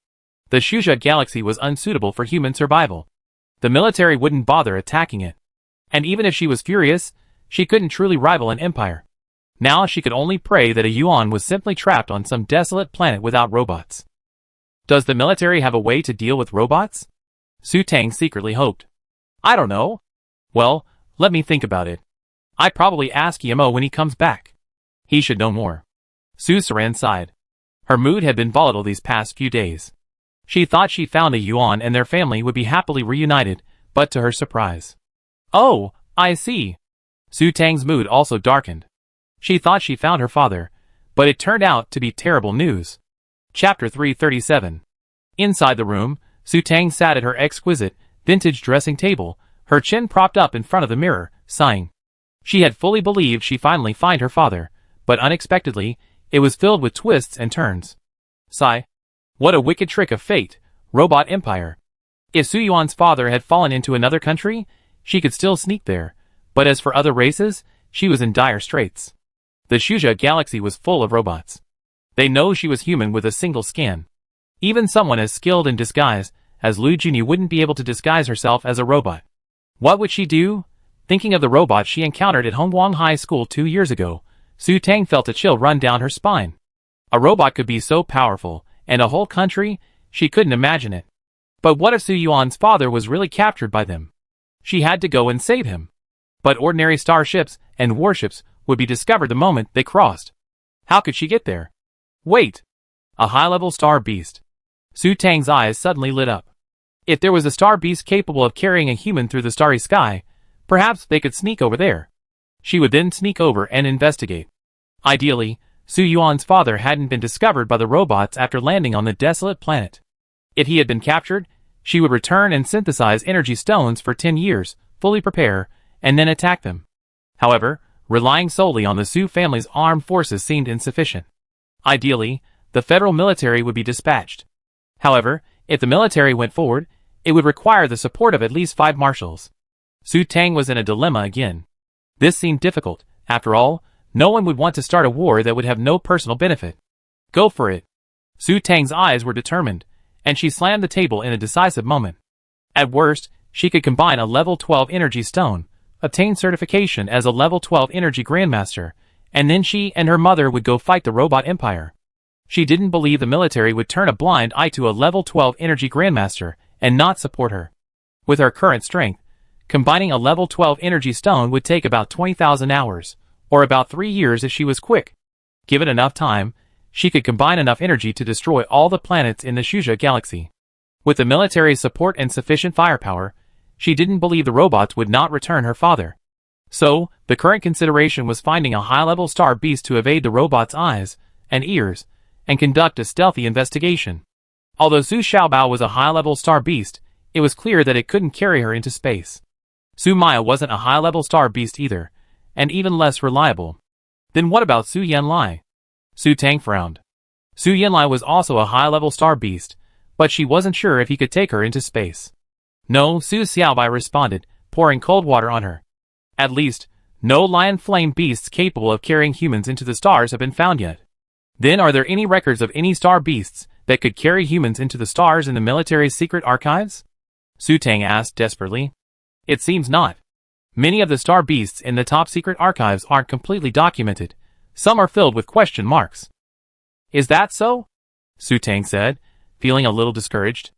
Speaker 1: The Shuja galaxy was unsuitable for human survival. The military wouldn't bother attacking it. And even if she was furious, she couldn't truly rival an empire. Now she could only pray that a Yuan was simply trapped on some desolate planet without robots. Does the military have a way to deal with robots? Su Tang secretly hoped. I don't know. Well, let me think about it. I'd probably ask Yemo when he comes back. He should know more. Su Saran sighed. Her mood had been volatile these past few days. She thought she found a Yuan and their family would be happily reunited, but to her surprise. Oh, I see. Su Tang's mood also darkened. She thought she found her father, but it turned out to be terrible news. Chapter 337. Inside the room, Su Tang sat at her exquisite, vintage dressing table, her chin propped up in front of the mirror, sighing. She had fully believed she'd finally find her father, but unexpectedly, it was filled with twists and turns. Sigh. What a wicked trick of fate, Robot Empire. If Su Yuan's father had fallen into another country, she could still sneak there, but as for other races, she was in dire straits. The Shuja galaxy was full of robots. They know she was human with a single scan. Even someone as skilled in disguise as Lu Junyi wouldn't be able to disguise herself as a robot. What would she do? Thinking of the robot she encountered at Hongguang High School 2 years ago, Su Tang felt a chill run down her spine. A robot could be so powerful, and a whole country, she couldn't imagine it. But what if Su Yuan's father was really captured by them? She had to go and save him. But ordinary starships and warships would be discovered the moment they crossed. How could she get there? Wait! A high-level star beast. Su Tang's eyes suddenly lit up. If there was a star beast capable of carrying a human through the starry sky, perhaps they could sneak over there. She would then sneak over and investigate. Ideally, Su Yuan's father hadn't been discovered by the robots after landing on the desolate planet. If he had been captured, she would return and synthesize energy stones for 10 years, fully prepare, and then attack them. However, relying solely on the Su family's armed forces seemed insufficient. Ideally, the federal military would be dispatched. However, if the military went forward, it would require the support of at least 5 marshals. Su Tang was in a dilemma again. This seemed difficult. After all, no one would want to start a war that would have no personal benefit. Go for it. Su Tang's eyes were determined, and she slammed the table in a decisive moment. At worst, she could combine a level 12 energy stone, obtain certification as a level 12 energy grandmaster, and then she and her mother would go fight the robot empire. She didn't believe the military would turn a blind eye to a level 12 energy grandmaster and not support her. With her current strength, combining a level 12 energy stone would take about 20,000 hours, or about 3 years if she was quick. Given enough time, she could combine enough energy to destroy all the planets in the Shuja galaxy. With the military's support and sufficient firepower, She didn't believe the robots would not return her father. So, the current consideration was finding a high-level star beast to evade the robot's eyes and ears and conduct a stealthy investigation. Although Su Xiaobao was a high-level star beast, it was clear that it couldn't carry her into space. Su Maya wasn't a high-level star beast either, and even less reliable. Then what about Su Yanlai? Su Tang frowned. Su Yanlai was also a high-level star beast, but she wasn't sure if he could take her into space. No, Su Xiaobai responded, pouring cold water on her. At least, no lion flame beasts capable of carrying humans into the stars have been found yet. Then are there any records of any star beasts that could carry humans into the stars in the military's secret archives? Su Tang asked desperately. It seems not. Many of the star beasts in the top secret archives aren't completely documented. Some are filled with question marks. Is that so? Su Tang said, feeling a little discouraged.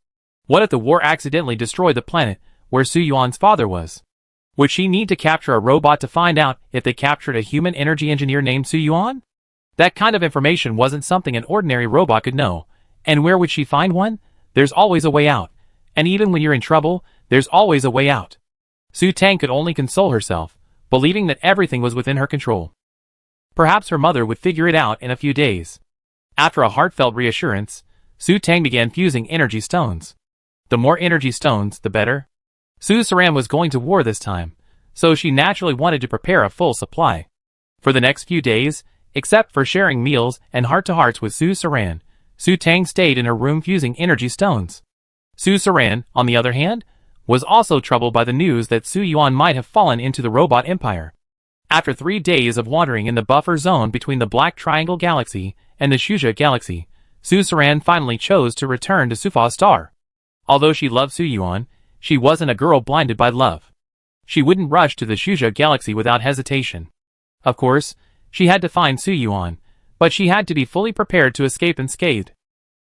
Speaker 1: What if the war accidentally destroyed the planet where Su Yuan's father was? Would she need to capture a robot to find out if they captured a human energy engineer named Su Yuan? That kind of information wasn't something an ordinary robot could know. And where would she find one? There's always a way out. And even when you're in trouble, there's always a way out. Su Tang could only console herself, believing that everything was within her control. Perhaps her mother would figure it out in a few days. After a heartfelt reassurance, Su Tang began fusing energy stones. The more energy stones, the better. Su Saran was going to war this time, so she naturally wanted to prepare a full supply. For the next few days, except for sharing meals and heart-to-hearts with Su Saran, Su Tang stayed in her room fusing energy stones. Su Saran, on the other hand, was also troubled by the news that Su Yuan might have fallen into the robot empire. After 3 days of wandering in the buffer zone between the Black Triangle Galaxy and the Shuja Galaxy, Su Saran finally chose to return to Sufa Star. Although she loved Su Yuan, she wasn't a girl blinded by love. She wouldn't rush to the Shuja Galaxy without hesitation. Of course, she had to find Su Yuan, but she had to be fully prepared to escape unscathed.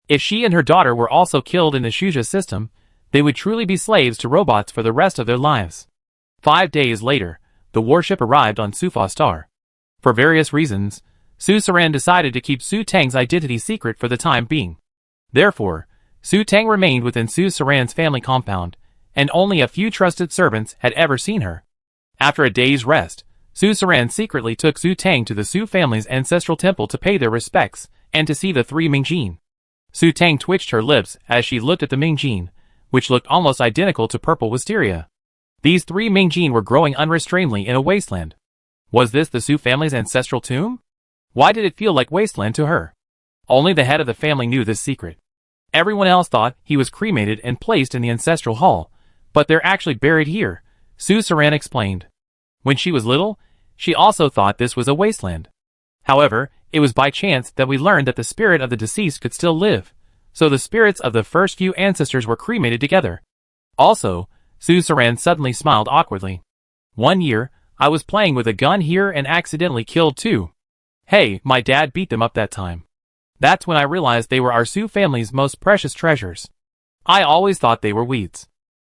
Speaker 1: If she and her daughter were also killed in the Shuja system, they would truly be slaves to robots for the rest of their lives. 5 days later, the warship arrived on Sufa Star. For various reasons, Su Saran decided to keep Su Tang's identity secret for the time being. Therefore, Su Tang remained within Su Saran's family compound, and only a few trusted servants had ever seen her. After a day's rest, Su Saran secretly took Su Tang to the Su family's ancestral temple to pay their respects and to see the 3 Mingjin. Su Tang twitched her lips as she looked at the Mingjin, which looked almost identical to purple wisteria. These 3 Mingjin were growing unrestrainedly in a wasteland. Was this the Su family's ancestral tomb? Why did it feel like wasteland to her? Only the head of the family knew this secret. Everyone else thought he was cremated and placed in the ancestral hall, but they're actually buried here, Su Saran explained. When she was little, she also thought this was a wasteland. However, it was by chance that we learned that the spirit of the deceased could still live, so the spirits of the first few ancestors were cremated together. Also, Su Saran suddenly smiled awkwardly. One year, I was playing with a gun here and accidentally killed 2. Hey, my dad beat them up that time. That's when I realized they were our Su family's most precious treasures. I always thought they were weeds.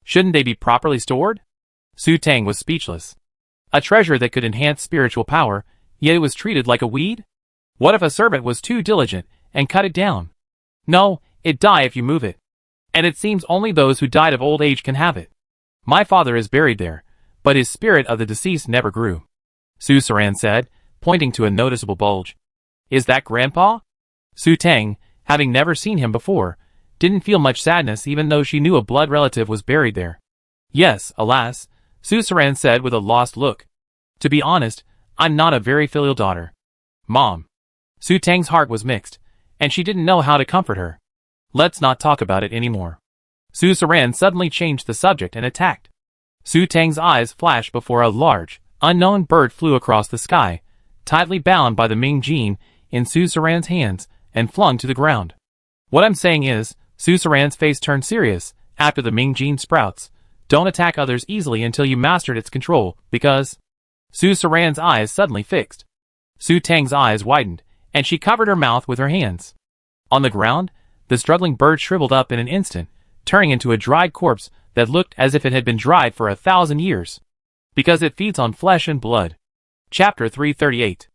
Speaker 1: Shouldn't they be properly stored? Su Tang was speechless. A treasure that could enhance spiritual power, yet it was treated like a weed? What if a servant was too diligent and cut it down? No, it'd die if you move it. And it seems only those who died of old age can have it. My father is buried there, but his spirit of the deceased never grew. Su Saran said, pointing to a noticeable bulge. Is that Grandpa? Su Tang, having never seen him before, didn't feel much sadness even though she knew a blood relative was buried there. Yes, alas, Su Saran said with a lost look. To be honest, I'm not a very filial daughter. Mom. Su Tang's heart was mixed, and she didn't know how to comfort her. Let's not talk about it anymore. Su Saran suddenly changed the subject and attacked. Su Tang's eyes flashed before a large, unknown bird flew across the sky, tightly bound by the Ming Jin in Su Saran's hands, and flung to the ground. What I'm saying is, Su Saran's face turned serious, after the Ming Jin sprouts. Don't attack others easily until you mastered its control, because... Su Saran's eyes suddenly fixed. Su Tang's eyes widened, and she covered her mouth with her hands. On the ground, the struggling bird shriveled up in an instant, turning into a dried corpse that looked as if it had been dried for 1,000 years. Because it feeds on flesh and blood. Chapter 338.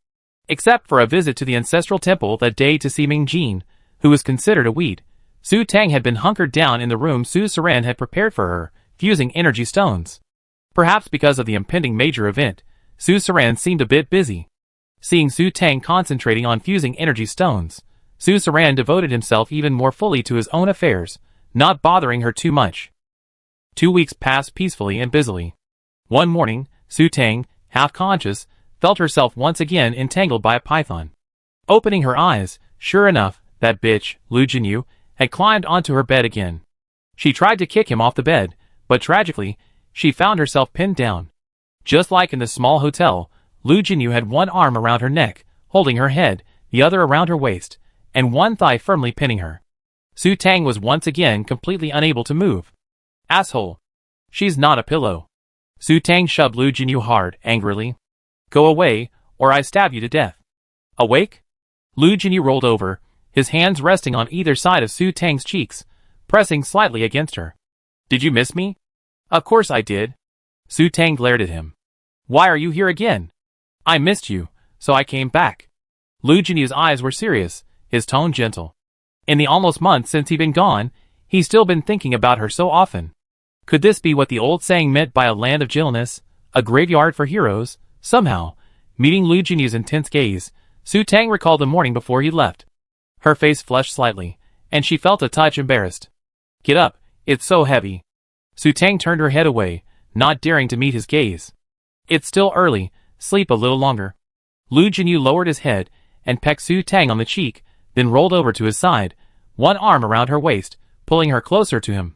Speaker 1: Except for a visit to the ancestral temple that day to see Ming Jin, who was considered a weed, Su Tang had been hunkered down in the room Su Saran had prepared for her, fusing energy stones. Perhaps because of the impending major event, Su Saran seemed a bit busy. Seeing Su Tang concentrating on fusing energy stones, Su Saran devoted himself even more fully to his own affairs, not bothering her too much. 2 weeks passed peacefully and busily. One morning, Su Tang, half conscious, felt herself once again entangled by a python. Opening her eyes, sure enough, that bitch, Lu Jinyu, had climbed onto her bed again. She tried to kick him off the bed, but tragically, she found herself pinned down. Just like in the small hotel, Lu Jinyu had one arm around her neck, holding her head, the other around her waist, and one thigh firmly pinning her. Su Tang was once again completely unable to move. Asshole. She's not a pillow. Su Tang shoved Lu Jinyu hard, angrily. Go away, or I stab you to death. Awake? Lu Jinyu rolled over, his hands resting on either side of Su Tang's cheeks, pressing slightly against her. Did you miss me? Of course I did. Su Tang glared at him. Why are you here again? I missed you, so I came back. Lu Jinyu's eyes were serious, his tone gentle. In the almost month since he'd been gone, he's still been thinking about her so often. Could this be what the old saying meant by a land of gentleness, a graveyard for heroes? Somehow, meeting Lu Jinyu's intense gaze, Su Tang recalled the morning before he left. Her face flushed slightly, and she felt a touch embarrassed. Get up, it's so heavy. Su Tang turned her head away, not daring to meet his gaze. It's still early, sleep a little longer. Lu Jinyu lowered his head and pecked Su Tang on the cheek, then rolled over to his side, one arm around her waist, pulling her closer to him.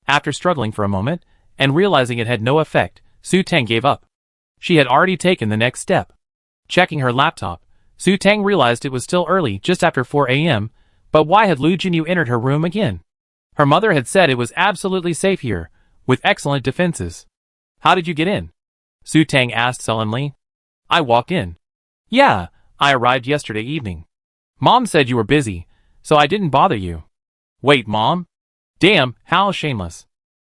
Speaker 1: After struggling for a moment, and realizing it had no effect, Su Tang gave up. She had already taken the next step. Checking her laptop, Su Tang realized it was still early, just after 4 a.m., but why had Lu Jinyu entered her room again? Her mother had said it was absolutely safe here, with excellent defenses. How did you get in? Su Tang asked sullenly. I walked in. Yeah, I arrived yesterday evening. Mom said you were busy, so I didn't bother you. Wait, Mom? Damn, how shameless.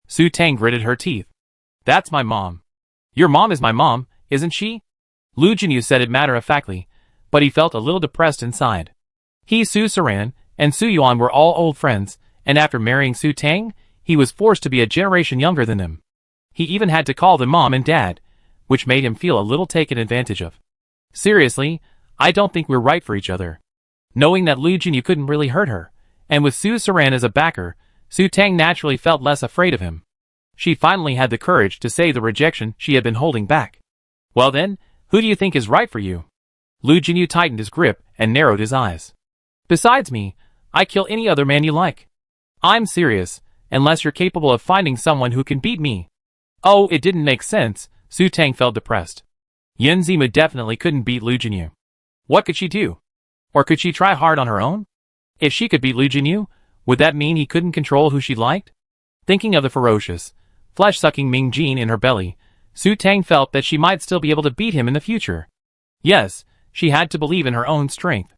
Speaker 1: Su Tang gritted her teeth. That's my mom. Your mom is my mom, isn't she? Lu Jinyu said it matter-of-factly, but he felt a little depressed inside. He, Su Saran, and Su Yuan were all old friends, and after marrying Su Tang, he was forced to be a generation younger than them. He even had to call them mom and dad, which made him feel a little taken advantage of. Seriously, I don't think we're right for each other. Knowing that Lu Jinyu couldn't really hurt her, and with Su Saran as a backer, Su Tang naturally felt less afraid of him. She finally had the courage to say the rejection she had been holding back. Well then, who do you think is right for you? Lu Jinyu tightened his grip and narrowed his eyes. Besides me, I kill any other man you like. I'm serious, unless you're capable of finding someone who can beat me. Oh, it didn't make sense. Su Tang felt depressed. Yen Zimu definitely couldn't beat Lu Jinyu. What could she do? Or could she try hard on her own? If she could beat Lu Jinyu, would that mean he couldn't control who she liked? Thinking of the ferocious, flesh-sucking Ming Jin in her belly, Su Tang felt that she might still be able to beat him in the future. Yes, she had to believe in her own strength.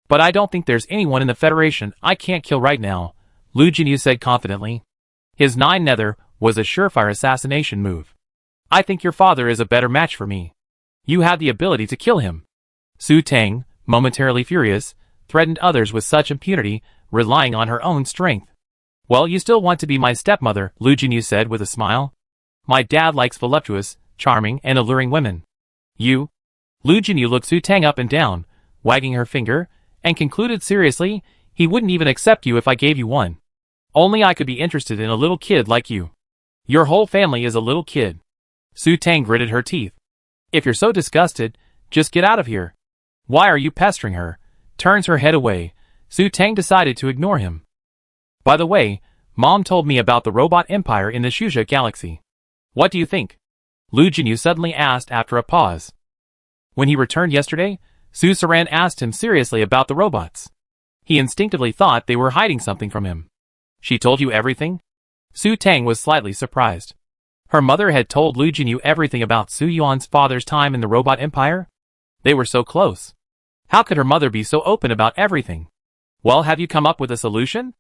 Speaker 1: But I don't think there's anyone in the Federation I can't kill right now, Lu Jinyu said confidently. His 9 nether was a surefire assassination move. I think your father is a better match for me. You have the ability to kill him. Su Tang, momentarily furious, threatened others with such impunity, relying on her own strength. Well, you still want to be my stepmother, Lu Jinyu said with a smile. My dad likes voluptuous, charming, and alluring women. You? Lu Jinyu looked Su Tang up and down, wagging her finger, and concluded seriously, he wouldn't even accept you if I gave you one. Only I could be interested in a little kid like you. Your whole family is a little kid. Su Tang gritted her teeth. If you're so disgusted, just get out of here. Why are you pestering her? Turns her head away. Su Tang decided to ignore him. By the way, Mom told me about the robot empire in the Shuzha galaxy. What do you think? Lu Jinyu suddenly asked after a pause. When he returned yesterday, Su Saran asked him seriously about the robots. He instinctively thought they were hiding something from him. She told you everything? Su Tang was slightly surprised. Her mother had told Lu Jinyu everything about Su Yuan's father's time in the robot empire? They were so close. How could her mother be so open about everything? Well, have you come up with a solution?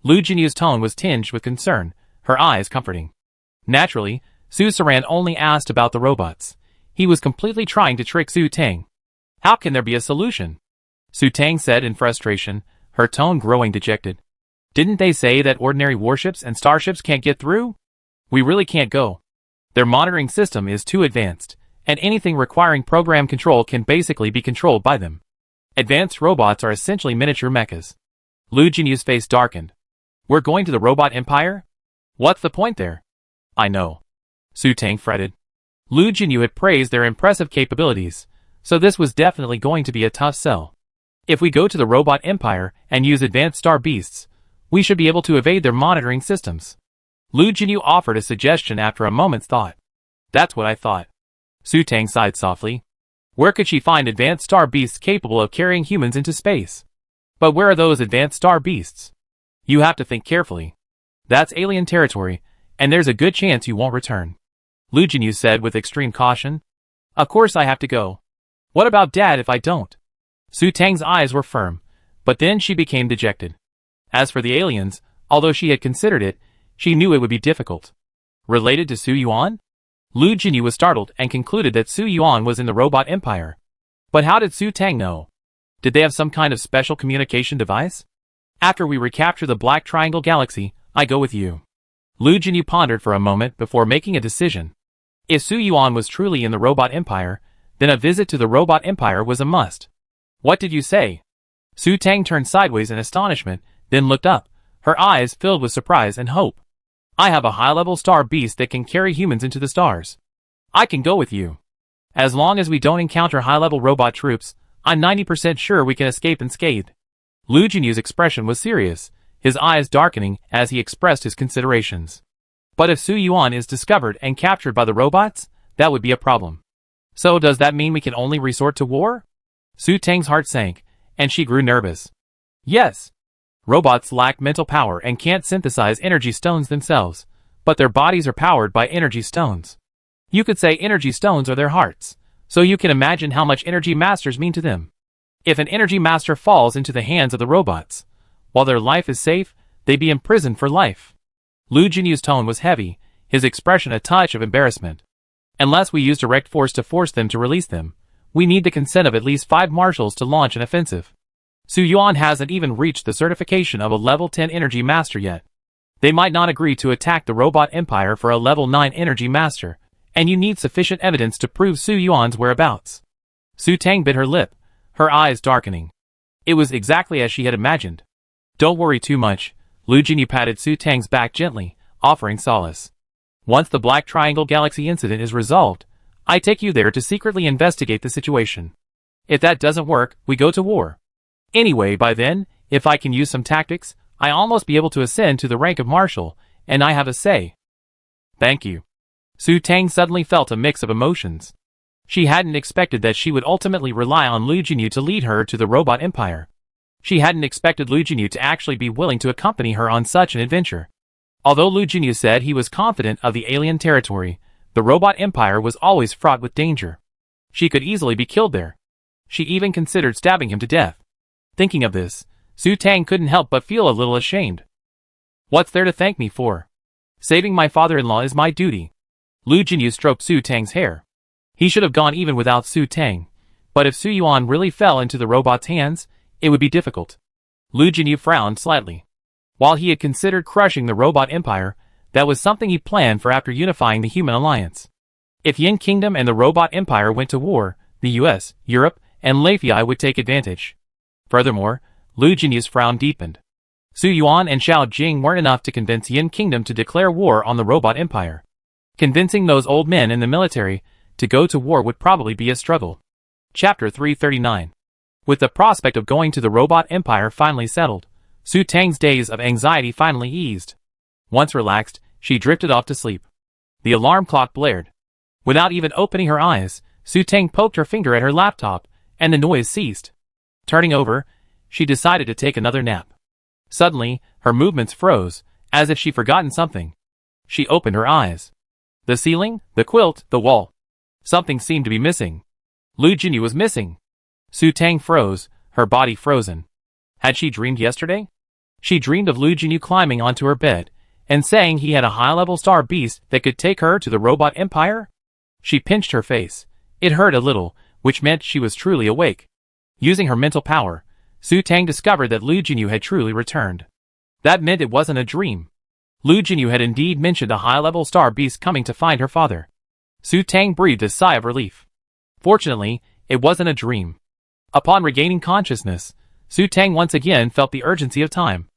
Speaker 1: Lu Jinyu's tone was tinged with concern, her eyes comforting. Naturally, Su Saran only asked about the robots. He was completely trying to trick Su Tang. How can there be a solution? Su Tang said in frustration, her tone growing dejected. Didn't they say that ordinary warships and starships can't get through? We really can't go. Their monitoring system is too advanced, and anything requiring program control can basically be controlled by them. Advanced robots are essentially miniature mechas. Lu Jinyu's face darkened. We're going to the robot empire? What's the point there? I know. Su Tang fretted. Lu Jinyu had praised their impressive capabilities, so this was definitely going to be a tough sell. If we go to the robot empire and use advanced star beasts, we should be able to evade their monitoring systems. Lu Jinyu offered a suggestion after a moment's thought. That's what I thought. Su Tang sighed softly. Where could she find advanced star beasts capable of carrying humans into space? But where are those advanced star beasts? You have to think carefully. That's alien territory, and there's a good chance you won't return. Lu Jinyu said with extreme caution. Of course I have to go. What about Dad if I don't? Su Tang's eyes were firm, but then she became dejected. As for the aliens, although she had considered it, she knew it would be difficult. Related to Su Yuan? Lu Jinyu was startled and concluded that Su Yuan was in the robot empire. But how did Su Tang know? Did they have some kind of special communication device? After we recapture the Black Triangle Galaxy, I go with you. Lu Jinyu pondered for a moment before making a decision. If Su Yuan was truly in the robot empire, then a visit to the robot empire was a must. What did you say? Su Tang turned sideways in astonishment, then looked up, her eyes filled with surprise and hope. I have a high-level star beast that can carry humans into the stars. I can go with you. As long as we don't encounter high-level robot troops, I'm 90% sure we can escape unscathed. Lu Jinyu's expression was serious, his eyes darkening as he expressed his considerations. But if Su Yuan is discovered and captured by the robots, that would be a problem. So does that mean we can only resort to war? Su Tang's heart sank, and she grew nervous. Yes. Robots lack mental power and can't synthesize energy stones themselves, but their bodies are powered by energy stones. You could say energy stones are their hearts, so you can imagine how much energy masters mean to them. If an energy master falls into the hands of the robots, while their life is safe, they'd be imprisoned for life. Lu Jinyu's tone was heavy, his expression a touch of embarrassment. Unless we use direct force to force them to release them, we need the consent of at least 5 marshals to launch an offensive. Su Yuan hasn't even reached the certification of a level 10 energy master yet. They might not agree to attack the robot empire for a level 9 energy master, and you need sufficient evidence to prove Su Yuan's whereabouts. Su Tang bit her lip, her eyes darkening. It was exactly as she had imagined. Don't worry too much. Lu Jinyu patted Su Tang's back gently, offering solace. Once the Black Triangle Galaxy incident is resolved, I take you there to secretly investigate the situation. If that doesn't work, we go to war. Anyway, by then, if I can use some tactics, I'll almost be able to ascend to the rank of marshal, and I have a say. Thank you. Su Tang suddenly felt a mix of emotions. She hadn't expected that she would ultimately rely on Lu Jinyu to lead her to the robot empire. She hadn't expected Lu Jinyu to actually be willing to accompany her on such an adventure. Although Lu Jinyu said he was confident of the alien territory, the robot empire was always fraught with danger. She could easily be killed there. She even considered stabbing him to death. Thinking of this, Su Tang couldn't help but feel a little ashamed. What's there to thank me for? Saving my father-in-law is my duty. Lu Jinyu stroked Su Tang's hair. He should have gone even without Su Tang, but if Su Yuan really fell into the robot's hands, it would be difficult. Lu Jinyu frowned slightly. While he had considered crushing the robot empire, that was something he planned for after unifying the human alliance. If Yin Kingdom and the robot empire went to war, the US, Europe, and Lafei would take advantage. Furthermore, Lu Jinyu's frown deepened. Su Yuan and Xiao Jing weren't enough to convince Yin Kingdom to declare war on the robot empire. Convincing those old men in the military to go to war would probably be a struggle. Chapter 339. With the prospect of going to the robot empire finally settled, Su Tang's days of anxiety finally eased. Once relaxed, she drifted off to sleep. The alarm clock blared. Without even opening her eyes, Su Tang poked her finger at her laptop, and the noise ceased. Turning over, she decided to take another nap. Suddenly, her movements froze, as if she'd forgotten something. She opened her eyes. The ceiling, the quilt, the wall. Something seemed to be missing. Lu Jinyu was missing. Su Tang froze, her body frozen. Had she dreamed yesterday? She dreamed of Lu Jinyu climbing onto her bed, and saying he had a high-level star beast that could take her to the robot empire? She pinched her face. It hurt a little, which meant she was truly awake. Using her mental power, Su Tang discovered that Lu Jinyu had truly returned. That meant it wasn't a dream. Lu Jinyu had indeed mentioned a high-level star beast coming to find her father. Su Tang breathed a sigh of relief. Fortunately, it wasn't a dream. Upon regaining consciousness, Su Tang once again felt the urgency of time.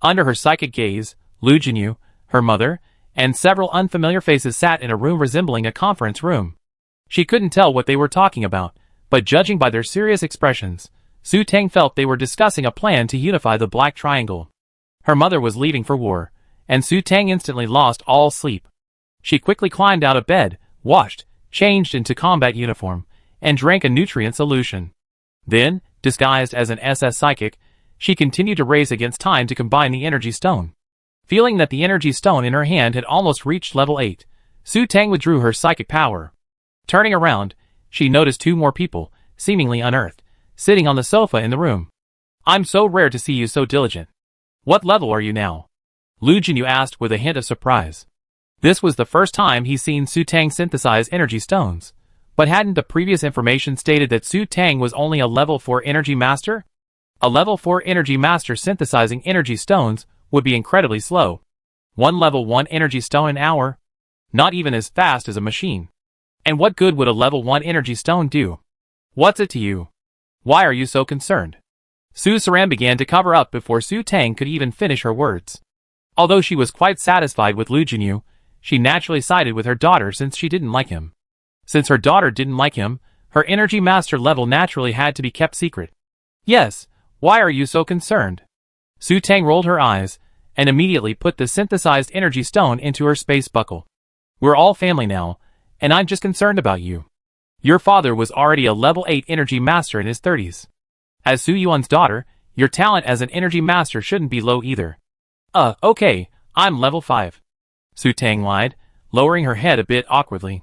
Speaker 1: Under her psychic gaze, Lu Jinyu, her mother, and several unfamiliar faces sat in a room resembling a conference room. She couldn't tell what they were talking about, but judging by their serious expressions, Su Tang felt they were discussing a plan to unify the Black Triangle. Her mother was leaving for war, and Su Tang instantly lost all sleep. She quickly climbed out of bed, washed, changed into combat uniform, and drank a nutrient solution. Then, disguised as an SS psychic, she continued to race against time to combine the energy stone. Feeling that the energy stone in her hand had almost reached level 8, Su Tang withdrew her psychic power. Turning around, she noticed two more people, seemingly unearthed, sitting on the sofa in the room. "I'm so rare to see you so diligent. What level are you now?" Lu Jinyu asked with a hint of surprise. This was the first time he'd seen Su Tang synthesize energy stones, but hadn't the previous information stated that Su Tang was only a level 4 energy master? A level 4 energy master synthesizing energy stones would be incredibly slow. One level 1 energy stone an hour? Not even as fast as a machine. And what good would a level 1 energy stone do? "What's it to you? Why are you so concerned?" Su Saran began to cover up before Su Tang could even finish her words. Although she was quite satisfied with Lu Jinyu, she naturally sided with her daughter since she didn't like him. Since her daughter didn't like him, her energy master level naturally had to be kept secret. "Yes, why are you so concerned?" Su Tang rolled her eyes, and immediately put the synthesized energy stone into her space buckle. "We're all family now, and I'm just concerned about you. Your father was already a level 8 energy master in his 30s. As Su Yuan's daughter, your talent as an energy master shouldn't be low either." Okay, I'm level 5. Su Tang lied, lowering her head a bit awkwardly.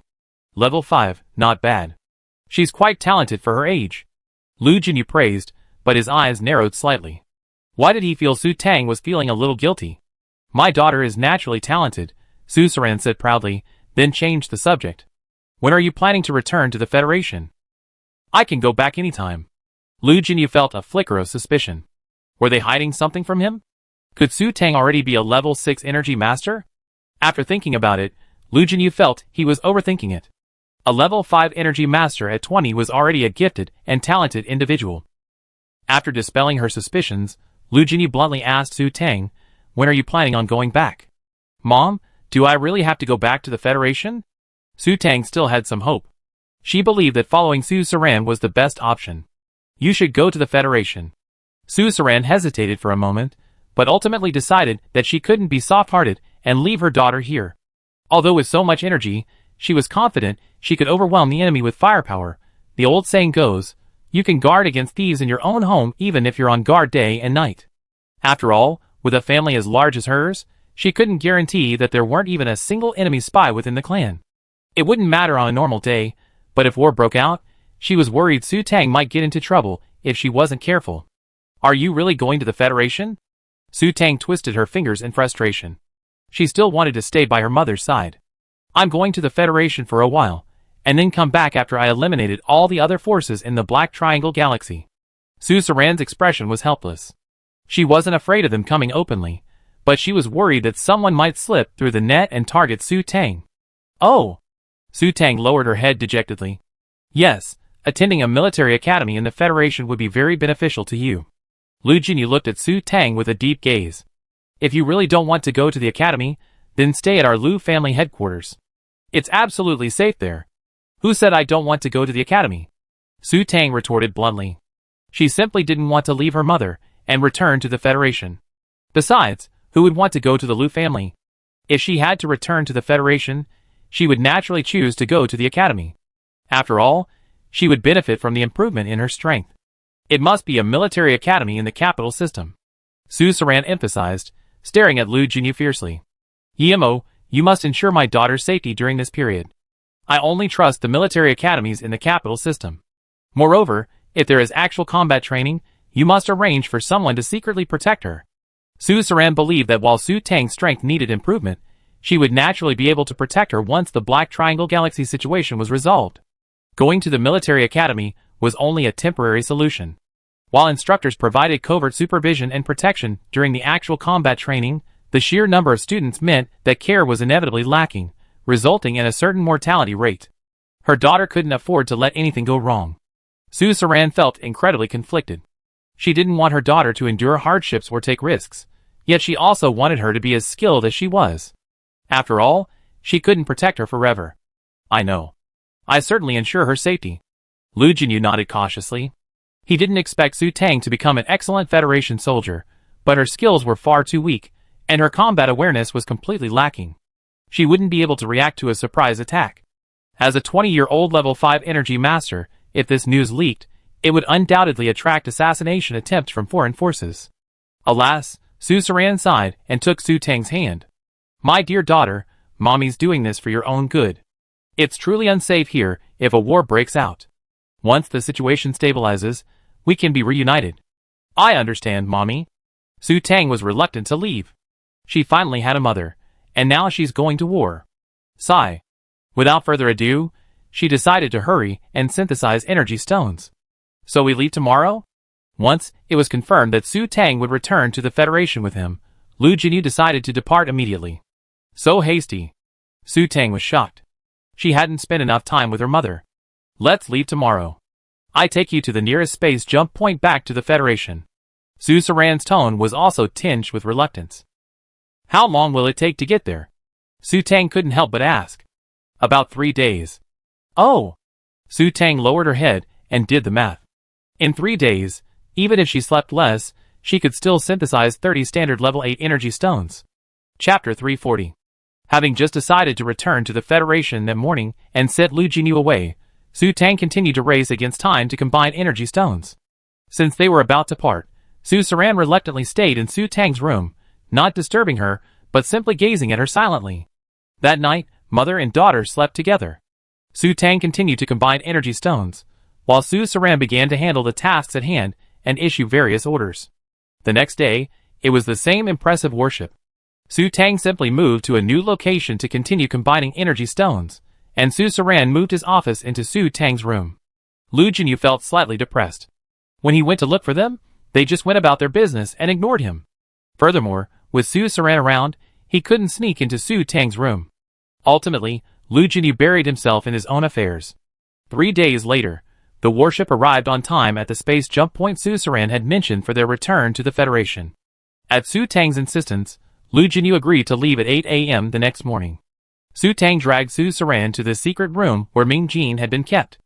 Speaker 1: "Level 5, not bad. She's quite talented for her age." Lu Jinyu praised, but his eyes narrowed slightly. Why did he feel Su Tang was feeling a little guilty? "My daughter is naturally talented," Su Saran said proudly, then changed the subject. "When are you planning to return to the Federation?" "I can go back anytime." Lu Jinyu felt a flicker of suspicion. Were they hiding something from him? Could Su Tang already be a level 6 energy master? After thinking about it, Lu Jinyu felt he was overthinking it. A level 5 energy master at 20 was already a gifted and talented individual. After dispelling her suspicions, Lu Jinyu bluntly asked Su Tang, "When are you planning on going back?" "Mom, do I really have to go back to the Federation?" Su Tang still had some hope. She believed that following Su Saran was the best option. "You should go to the Federation." Su Saran hesitated for a moment, but ultimately decided that she couldn't be soft-hearted and leave her daughter here. Although with so much energy, she was confident she could overwhelm the enemy with firepower. The old saying goes, you can guard against thieves in your own home even if you're on guard day and night. After all, with a family as large as hers, she couldn't guarantee that there weren't even a single enemy spy within the clan. It wouldn't matter on a normal day, but if war broke out, she was worried Su Tang might get into trouble if she wasn't careful. "Are you really going to the Federation?" Su Tang twisted her fingers in frustration. She still wanted to stay by her mother's side. "I'm going to the Federation for a while, and then come back after I eliminated all the other forces in the Black Triangle Galaxy." Su Saran's expression was helpless. She wasn't afraid of them coming openly, but she was worried that someone might slip through the net and target Su Tang. "Oh!" Su Tang lowered her head dejectedly. "Yes, attending a military academy in the Federation would be very beneficial to you." Lu Jinyu looked at Su Tang with a deep gaze. "If you really don't want to go to the academy, then stay at our Lu family headquarters. It's absolutely safe there." "Who said I don't want to go to the academy?" Su Tang retorted bluntly. She simply didn't want to leave her mother and return to the Federation. Besides, who would want to go to the Lu family? If she had to return to the Federation, she would naturally choose to go to the academy. After all, she would benefit from the improvement in her strength. It must be a military academy in the capital system. Su Saran emphasized, staring at Lu Jinyu fiercely. "Yimo, you must ensure my daughter's safety during this period. I only trust the military academies in the capital system. Moreover, if there is actual combat training, you must arrange for someone to secretly protect her." Su Saran believed that while Su Tang's strength needed improvement, she would naturally be able to protect her once the Black Triangle Galaxy situation was resolved. Going to the military academy was only a temporary solution. While instructors provided covert supervision and protection during the actual combat training, The sheer number of students meant that care was inevitably lacking, resulting in a certain mortality rate. Her daughter couldn't afford to let anything go wrong. Saran felt incredibly conflicted. She didn't want her daughter to endure hardships or take risks, yet she also wanted her to be as skilled as she was. After all, she couldn't protect her forever. I know. I certainly ensure her safety. Lu Jinyu nodded cautiously. He didn't expect Su Tang to become an excellent Federation soldier, but her skills were far too weak, and her combat awareness was completely lacking. She wouldn't be able to react to a surprise attack. As a 20-year-old level 5 energy master, if this news leaked, it would undoubtedly attract assassination attempts from foreign forces. Alas, Saran sighed and took Su Tang's hand. My dear daughter, Mommy's doing this for your own good. It's truly unsafe here if a war breaks out. Once the situation stabilizes, we can be reunited. I understand, Mommy. Su Tang was reluctant to leave. She finally had a mother, and now she's going to war. Sigh. Without further ado, she decided to hurry and synthesize energy stones. So we leave tomorrow? Once it was confirmed that Su Tang would return to the Federation with him, Lu Jinyu decided to depart immediately. So hasty. Su Tang was shocked. She hadn't spent enough time with her mother. Let's leave tomorrow. I take you to the nearest space jump point back to the Federation. Saran's tone was also tinged with reluctance. How long will it take to get there? Su Tang couldn't help but ask. About 3 days. Oh! Su Tang lowered her head and did the math. In 3 days, even if she slept less, she could still synthesize 30 standard level 8 energy stones. Chapter 340. Having just decided to return to the Federation that morning and sent Lu Jinyu away, Su Tang continued to race against time to combine energy stones. Since they were about to part, Saran reluctantly stayed in Su Tang's room, not disturbing her, but simply gazing at her silently. That night, mother and daughter slept together. Su Tang continued to combine energy stones, while Saran began to handle the tasks at hand and issue various orders. The next day, it was the same impressive worship. Su Tang simply moved to a new location to continue combining energy stones, and Saran moved his office into Su Tang's room. Lu Jinyu felt slightly depressed. When he went to look for them, they just went about their business and ignored him. Furthermore, with Saran around, he couldn't sneak into Su Tang's room. Ultimately, Lu Jinyu buried himself in his own affairs. 3 days later, the warship arrived on time at the space jump point Saran had mentioned for their return to the Federation. At Su Tang's insistence, Lu Jinyu agreed to leave at 8 a.m. the next morning. Su Tang dragged Saran to the secret room where Ming Jin had been kept.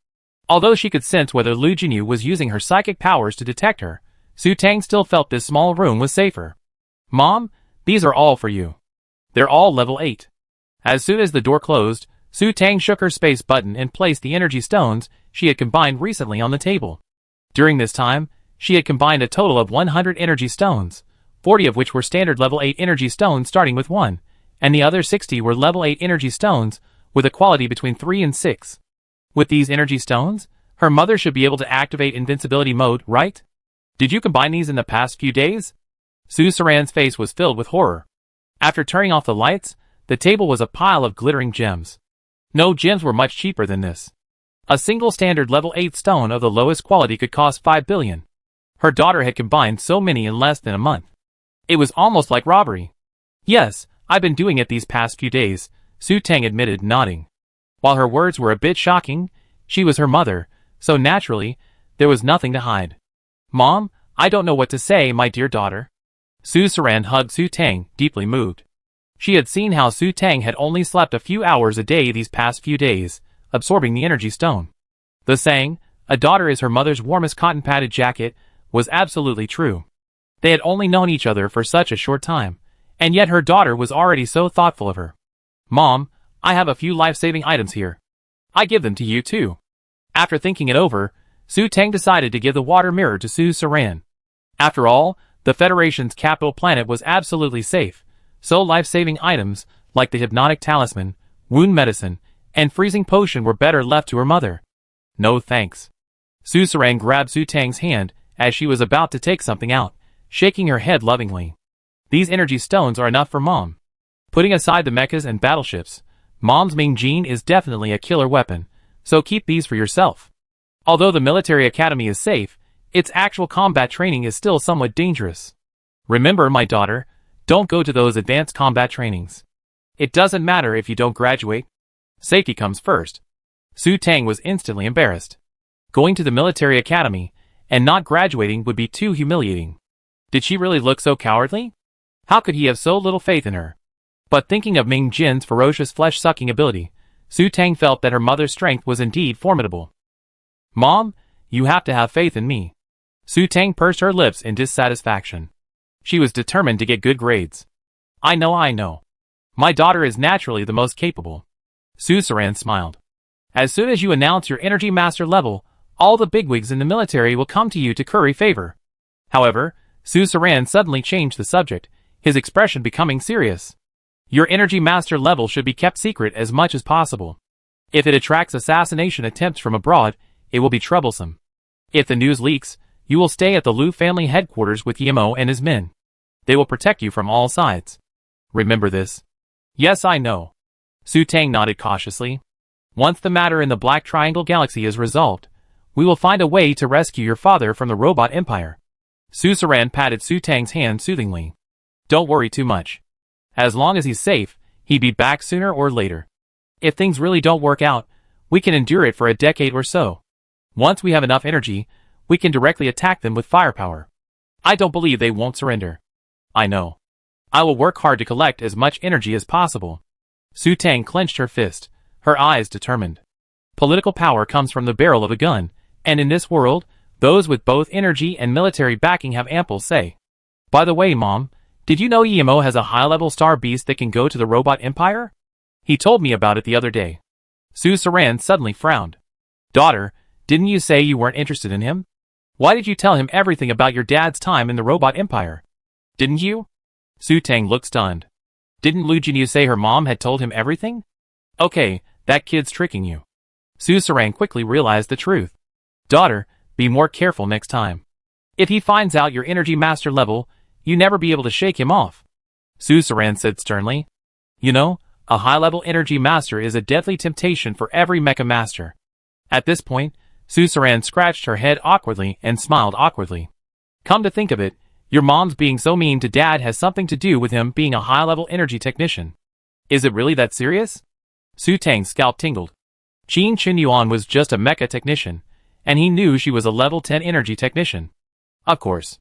Speaker 1: Although she could sense whether Lu Jinyu was using her psychic powers to detect her, Su Tang still felt this small room was safer. Mom, these are all for you. They're all level 8. As soon as the door closed, Su Tang shook her space button and placed the energy stones she had combined recently on the table. During this time, she had combined a total of 100 energy stones, 40 of which were standard level 8 energy stones starting with 1, and the other 60 were level 8 energy stones with a quality between 3 and 6. With these energy stones, her mother should be able to activate invincibility mode, right? Did you combine these in the past few days? Saran's face was filled with horror. After turning off the lights, the table was a pile of glittering gems. No gems were much cheaper than this. A single standard level 8 stone of the lowest quality could cost 5 billion. Her daughter had combined so many in less than a month. It was almost like robbery. Yes, I've been doing it these past few days, Su Tang admitted, nodding. While her words were a bit shocking, she was her mother, so naturally, there was nothing to hide. Mom, I don't know what to say, my dear daughter. Saran hugged Su Tang, deeply moved. She had seen how Su Tang had only slept a few hours a day these past few days, absorbing the energy stone. The saying, "A daughter is her mother's warmest cotton-padded jacket," was absolutely true. They had only known each other for such a short time, and yet her daughter was already so thoughtful of her. Mom, I have a few life-saving items here. I give them to you too. After thinking it over, Su Tang decided to give the water mirror to Saran. After all, the Federation's capital planet was absolutely safe, so life-saving items, like the hypnotic talisman, wound medicine, and freezing potion were better left to her mother. No thanks. Saran grabbed Su Tang's hand as she was about to take something out, shaking her head lovingly. These energy stones are enough for Mom. Putting aside the mechas and battleships, Mom's Ming Jin is definitely a killer weapon, so keep these for yourself. Although the military academy is safe, its actual combat training is still somewhat dangerous. Remember, my daughter, Don't go to those advanced combat trainings. It doesn't matter if you don't graduate. Safety comes first. Su Tang was instantly embarrassed. Going to the military academy and not graduating would be too humiliating. Did she really look so cowardly? How could he have so little faith in her? But thinking of Ming Jin's ferocious flesh-sucking ability, Su Tang felt that her mother's strength was indeed formidable. Mom, you have to have faith in me. Su Tang pursed her lips in dissatisfaction. She was determined to get good grades. I know. My daughter is naturally the most capable. Su Saran smiled. As soon as you announce your energy master level, all the bigwigs in the military will come to you to curry favor. However, Su Saran suddenly changed the subject, his expression becoming serious. Your energy master level should be kept secret as much as possible. If it attracts assassination attempts from abroad, it will be troublesome. If the news leaks, you will stay at the Liu family headquarters with Yimo and his men. They will protect you from all sides. Remember this? Yes, I know. Su Tang nodded cautiously. Once the matter in the Black Triangle Galaxy is resolved, we will find a way to rescue your father from the robot empire. Su Saran patted Su Tang's hand soothingly. Don't worry too much. As long as he's safe, he'd be back sooner or later. If things really don't work out, we can endure it for a decade or so. Once we have enough energy, we can directly attack them with firepower. I don't believe they won't surrender. I know. I will work hard to collect as much energy as possible. Su Tang clenched her fist, her eyes determined. Political power comes from the barrel of a gun, and in this world, those with both energy and military backing have ample say. By the way, Mom, did you know Yimo has a high-level star beast that can go to the robot empire? He told me about it the other day. Su Saran suddenly frowned. Daughter, didn't you say you weren't interested in him? Why did you tell him everything about your dad's time in the robot empire? Didn't you? Su Tang looked stunned. Didn't Lu Jinyu say her mom had told him everything? Okay, that kid's tricking you. Su Saran quickly realized the truth. Daughter, be more careful next time. If he finds out your energy master level, you never be able to shake him off. Su Saran said sternly. You know, a high-level energy master is a deadly temptation for every mecha master. At this point, Su Saran scratched her head awkwardly and smiled awkwardly. Come to think of it, your mom's being so mean to Dad has something to do with him being a high-level energy technician. Is it really that serious? Su Tang's scalp tingled. Qin Chunyuan was just a mecha technician, and he knew she was a level 10 energy technician. Of course.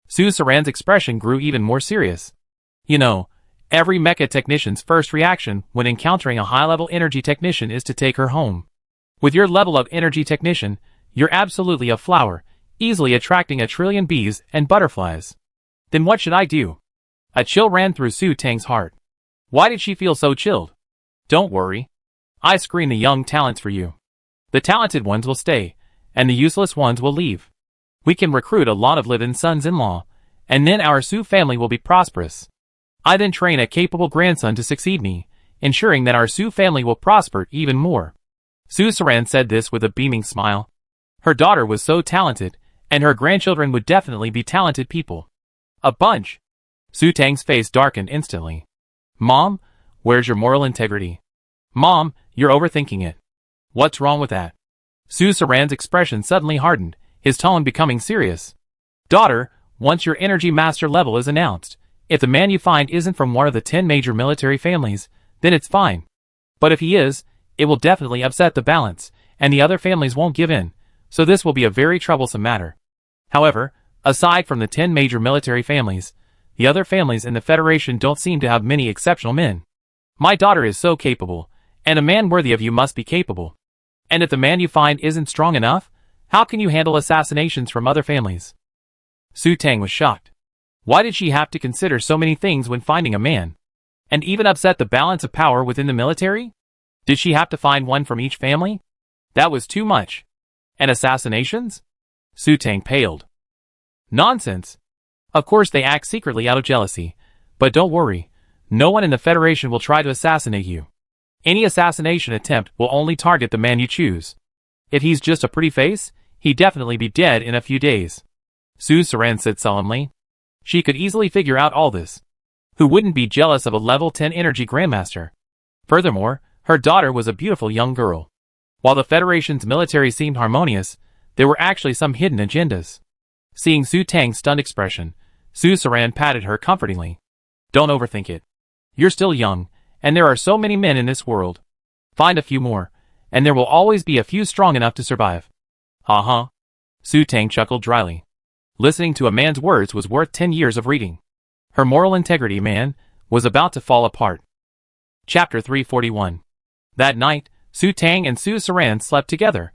Speaker 1: Su Saran's expression grew even more serious. You know, every mecha technician's first reaction when encountering a high-level energy technician is to take her home. With your level of energy technician, you're absolutely a flower, easily attracting a trillion bees and butterflies. Then what should I do? A chill ran through Su Tang's heart. Why did she feel so chilled? Don't worry. I screen the young talents for you. The talented ones will stay, and the useless ones will leave. We can recruit a lot of live-in sons-in-law, and then our Su family will be prosperous. I then train a capable grandson to succeed me, ensuring that our Su family will prosper even more. Su Saran said this with a beaming smile. Her daughter was so talented, and her grandchildren would definitely be talented people. A bunch. Su Tang's face darkened instantly. Mom, where's your moral integrity? Mom, you're overthinking it. What's wrong with that? Su Saran's expression suddenly hardened, his tone becoming serious. Daughter, once your energy master level is announced, if the man you find isn't from one of the 10 major military families, then it's fine. But if he is, it will definitely upset the balance, and the other families won't give in, so this will be a very troublesome matter. However, aside from the 10 major military families, the other families in the Federation don't seem to have many exceptional men. My daughter is so capable, and a man worthy of you must be capable. And if the man you find isn't strong enough, how can you handle assassinations from other families? Su Tang was shocked. Why did she have to consider so many things when finding a man? And even upset the balance of power within the military? Did she have to find one from each family? That was too much. And assassinations? Su Tang paled. Nonsense. Of course they act secretly out of jealousy, but don't worry, no one in the Federation will try to assassinate you. Any assassination attempt will only target the man you choose. If he's just a pretty face, he'd definitely be dead in a few days. Su Saran said solemnly. She could easily figure out all this. Who wouldn't be jealous of a level 10 energy grandmaster? Furthermore, her daughter was a beautiful young girl. While the Federation's military seemed harmonious, there were actually some hidden agendas. Seeing Su Tang's stunned expression, Su Saran patted her comfortingly. Don't overthink it. You're still young, and there are so many men in this world. Find a few more, and there will always be a few strong enough to survive. Uh-huh. Su Tang chuckled dryly. Listening to a man's words was worth 10 years of reading. Her moral integrity, man, was about to fall apart. Chapter 341. That night, Su Tang and Su Saran slept together.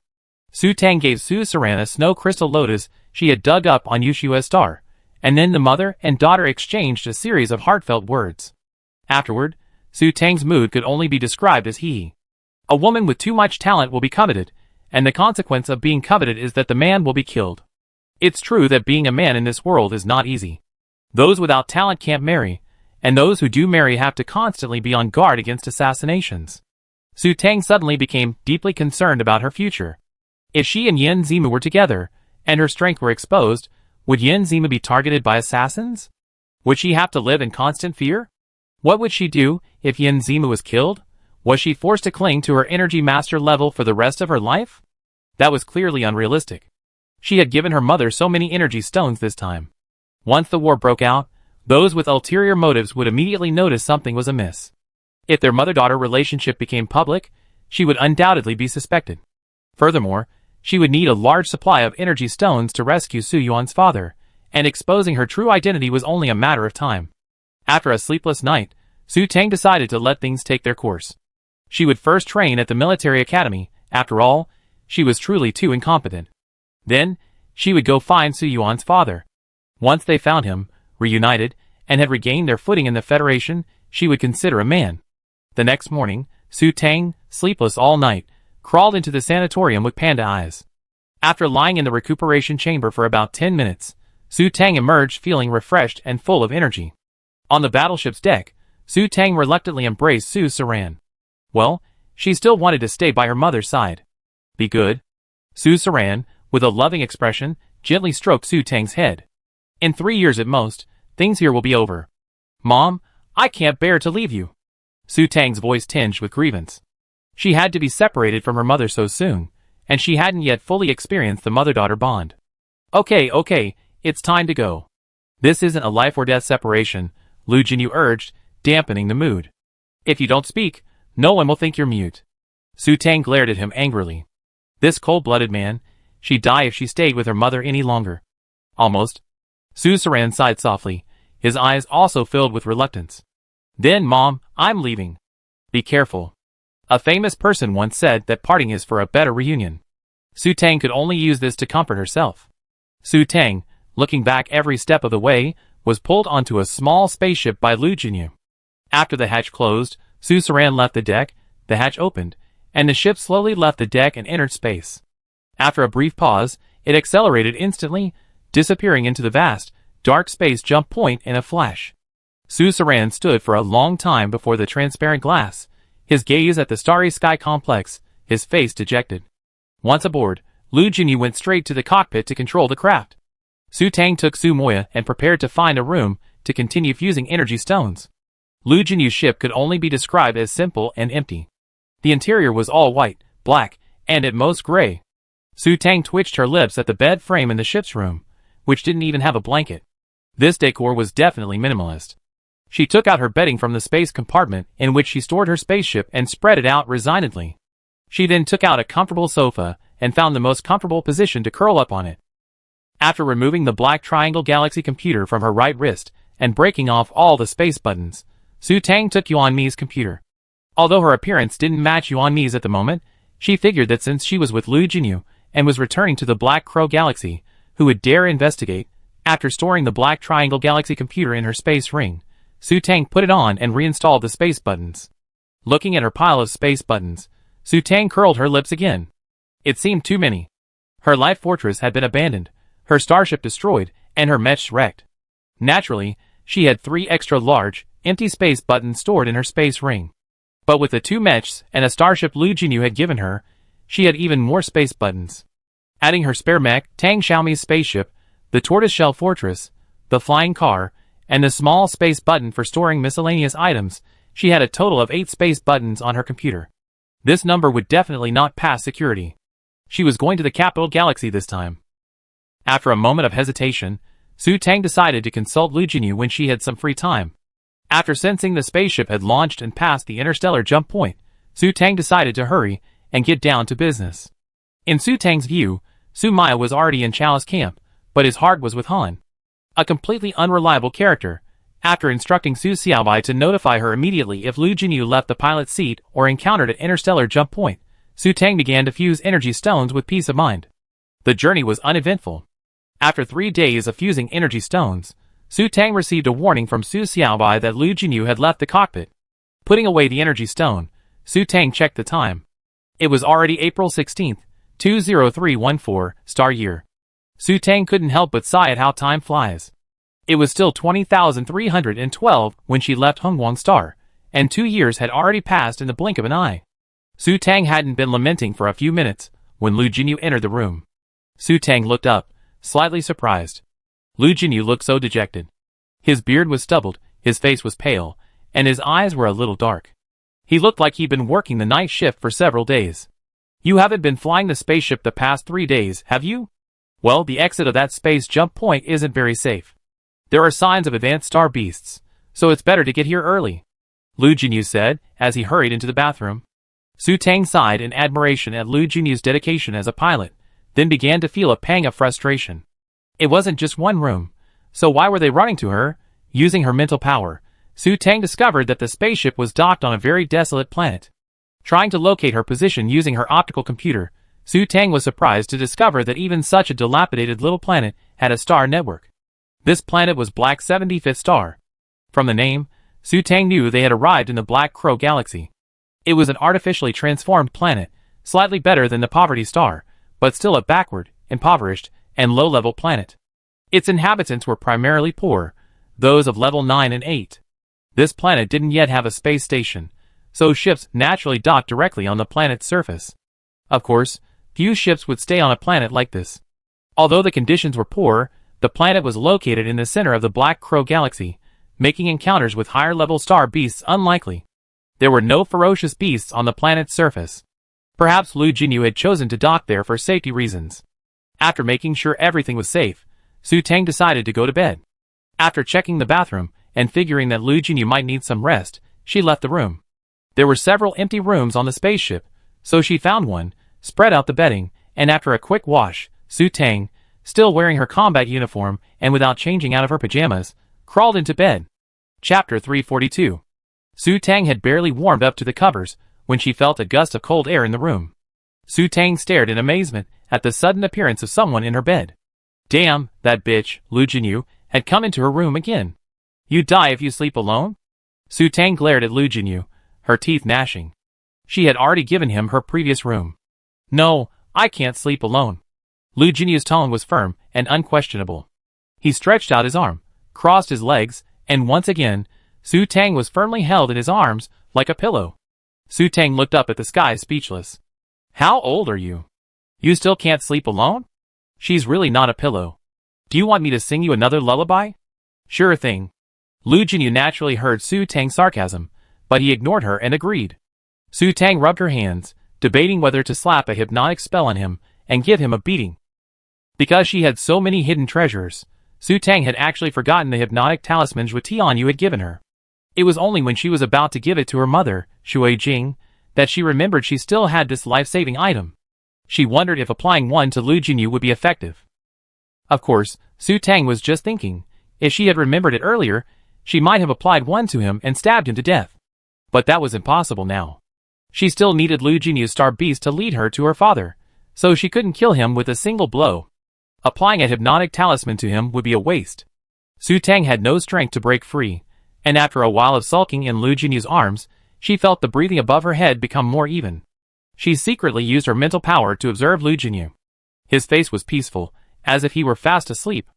Speaker 1: Su Tang gave Su Saran a snow crystal lotus she had dug up on Yushua's star, and then the mother and daughter exchanged a series of heartfelt words. Afterward, Su Tang's mood could only be described as hee. A woman with too much talent will be coveted, and the consequence of being coveted is that the man will be killed. It's true that being a man in this world is not easy. Those without talent can't marry, and those who do marry have to constantly be on guard against assassinations. Su Tang suddenly became deeply concerned about her future. If she and Yin Zimu were together, and her strength were exposed, would Yin Zimu be targeted by assassins? Would she have to live in constant fear? What would she do if Yin Zimu was killed? Was she forced to cling to her energy master level for the rest of her life? That was clearly unrealistic. She had given her mother so many energy stones this time. Once the war broke out, those with ulterior motives would immediately notice something was amiss. If their mother-daughter relationship became public, she would undoubtedly be suspected. Furthermore, she would need a large supply of energy stones to rescue Su Yuan's father, and exposing her true identity was only a matter of time. After a sleepless night, Su Tang decided to let things take their course. She would first train at the military academy. After all, she was truly too incompetent. Then, she would go find Su Yuan's father. Once they found him, reunited, and had regained their footing in the Federation, she would consider a man. The next morning, Su Tang, sleepless all night, crawled into the sanatorium with panda eyes. After lying in the recuperation chamber for about 10 minutes, Su Tang emerged feeling refreshed and full of energy. On the battleship's deck, Su Tang reluctantly embraced Su Saran. Well, she still wanted to stay by her mother's side. Be good. Su Saran, with a loving expression, gently stroked Su Tang's head. In 3 years at most, things here will be over. Mom, I can't bear to leave you. Su Tang's voice tinged with grievance. She had to be separated from her mother so soon, and she hadn't yet fully experienced the mother-daughter bond. Okay, it's time to go. This isn't a life-or-death separation, Lu Jinyu urged, dampening the mood. If you don't speak, no one will think you're mute. Su Tang glared at him angrily. This cold-blooded man, she'd die if she stayed with her mother any longer. Almost. Su Saran sighed softly, his eyes also filled with reluctance. Then, Mom, I'm leaving. Be careful. A famous person once said that parting is for a better reunion. Su Tang could only use this to comfort herself. Su Tang, looking back every step of the way, was pulled onto a small spaceship by Lu Jinyu. After the hatch closed, Su Saran left the deck, the hatch opened, and the ship slowly left the deck and entered space. After a brief pause, it accelerated instantly, disappearing into the vast, dark space jump point in a flash. Su Saran stood for a long time before the transparent glass, his gaze at the starry sky complex, his face dejected. Once aboard, Lu Jinyu went straight to the cockpit to control the craft. Su Tang took Su Moya and prepared to find a room to continue fusing energy stones. Lu Jinyu's ship could only be described as simple and empty. The interior was all white, black, and at most gray. Su Tang twitched her lips at the bed frame in the ship's room, which didn't even have a blanket. This decor was definitely minimalist. She took out her bedding from the space compartment in which she stored her spaceship and spread it out resignedly. She then took out a comfortable sofa and found the most comfortable position to curl up on it. After removing the black triangle galaxy computer from her right wrist and breaking off all the space buttons, Su Tang took Yuan Mi's computer. Although her appearance didn't match Yuan Mi's at the moment, she figured that since she was with Lu Jinyu and was returning to the Black Crow Galaxy, who would dare investigate, after storing the black triangle galaxy computer in her space ring, Su Tang put it on and reinstalled the space buttons. Looking at her pile of space buttons, Su Tang curled her lips again. It seemed too many. Her life fortress had been abandoned, her starship destroyed, and her mech wrecked. Naturally, she had 3 extra large, empty space buttons stored in her space ring. But with the 2 mechs and a starship Lu Jinyu had given her, she had even more space buttons. Adding her spare mech, Tang Xiaomi's spaceship, the tortoiseshell fortress, the flying car, and the small space button for storing miscellaneous items, she had a total of 8 space buttons on her computer. This number would definitely not pass security. She was going to the capital galaxy this time. After a moment of hesitation, Su Tang decided to consult Lu Jinyu when she had some free time. After sensing the spaceship had launched and passed the interstellar jump point, Su Tang decided to hurry and get down to business. In Su Tang's view, Su Maya was already in Chao's camp, but his heart was with Han, a completely unreliable character. After instructing Su Xiaobai to notify her immediately if Lu Jinyu left the pilot's seat or encountered an interstellar jump point, Su Tang began to fuse energy stones with peace of mind. The journey was uneventful. After 3 days of fusing energy stones, Su Tang received a warning from Su Xiaobai that Lu Jinyu had left the cockpit. Putting away the energy stone, Su Tang checked the time. It was already April 16, 20314, star year. Su Tang couldn't help but sigh at how time flies. It was still 20,312 when she left Hongguang Star, and 2 years had already passed in the blink of an eye. Su Tang hadn't been lamenting for a few minutes when Lu Jinyu entered the room. Su Tang looked up, slightly surprised. Lu Jinyu looked so dejected. His beard was stubbled, his face was pale, and his eyes were a little dark. He looked like he'd been working the night shift for several days. "You haven't been flying the spaceship the past 3 days, have you?" "Well, the exit of that space jump point isn't very safe. There are signs of advanced star beasts, so it's better to get here early," Lu Jinyu said as he hurried into the bathroom. Su Tang sighed in admiration at Lu Jinyu's dedication as a pilot, then began to feel a pang of frustration. It wasn't just one room, so why were they running to her? Using her mental power, Su Tang discovered that the spaceship was docked on a very desolate planet. Trying to locate her position using her optical computer, Su Tang was surprised to discover that even such a dilapidated little planet had a star network. This planet was Black 75th Star. From the name, Su Tang knew they had arrived in the Black Crow Galaxy. It was an artificially transformed planet, slightly better than the Poverty Star, but still a backward, impoverished, and low-level planet. Its inhabitants were primarily poor, those of level 9 and 8. This planet didn't yet have a space station, so ships naturally docked directly on the planet's surface. Of course, few ships would stay on a planet like this. Although the conditions were poor, the planet was located in the center of the Black Crow Galaxy, making encounters with higher-level star beasts unlikely. There were no ferocious beasts on the planet's surface. Perhaps Lu Jinyu had chosen to dock there for safety reasons. After making sure everything was safe, Su Tang decided to go to bed. After checking the bathroom and figuring that Lu Jinyu might need some rest, she left the room. There were several empty rooms on the spaceship, so she found one, spread out the bedding, and after a quick wash, Su Tang, still wearing her combat uniform and without changing out of her pajamas, crawled into bed. Chapter 342. Su Tang had barely warmed up to the covers when she felt a gust of cold air in the room. Su Tang stared in amazement at the sudden appearance of someone in her bed. Damn, that bitch, Lu Jinyu, had come into her room again. "You die if you sleep alone?" Su Tang glared at Lu Jinyu, her teeth gnashing. She had already given him her previous room. "No, I can't sleep alone." Lu Jinyu's tone was firm and unquestionable. He stretched out his arm, crossed his legs, and once again, Su Tang was firmly held in his arms, like a pillow. Su Tang looked up at the sky speechless. "How old are you? You still can't sleep alone?" "She's really not a pillow. Do you want me to sing you another lullaby?" "Sure thing." Lu Jinyu naturally heard Su Tang's sarcasm, but he ignored her and agreed. Su Tang rubbed her hands, debating whether to slap a hypnotic spell on him and give him a beating. Because she had so many hidden treasures, Su Tang had actually forgotten the hypnotic talisman Zhuo Tianyu had given her. It was only when she was about to give it to her mother, Shui Jing, that she remembered she still had this life-saving item. She wondered if applying one to Lu Jinyu would be effective. Of course, Su Tang was just thinking, if she had remembered it earlier, she might have applied one to him and stabbed him to death. But that was impossible now. She still needed Lu Jinyu's star beast to lead her to her father, so she couldn't kill him with a single blow. Applying a hypnotic talisman to him would be a waste. Su Tang had no strength to break free, and after a while of sulking in Lu Jinyu's arms, she felt the breathing above her head become more even. She secretly used her mental power to observe Lu Jinyu. His face was peaceful, as if he were fast asleep.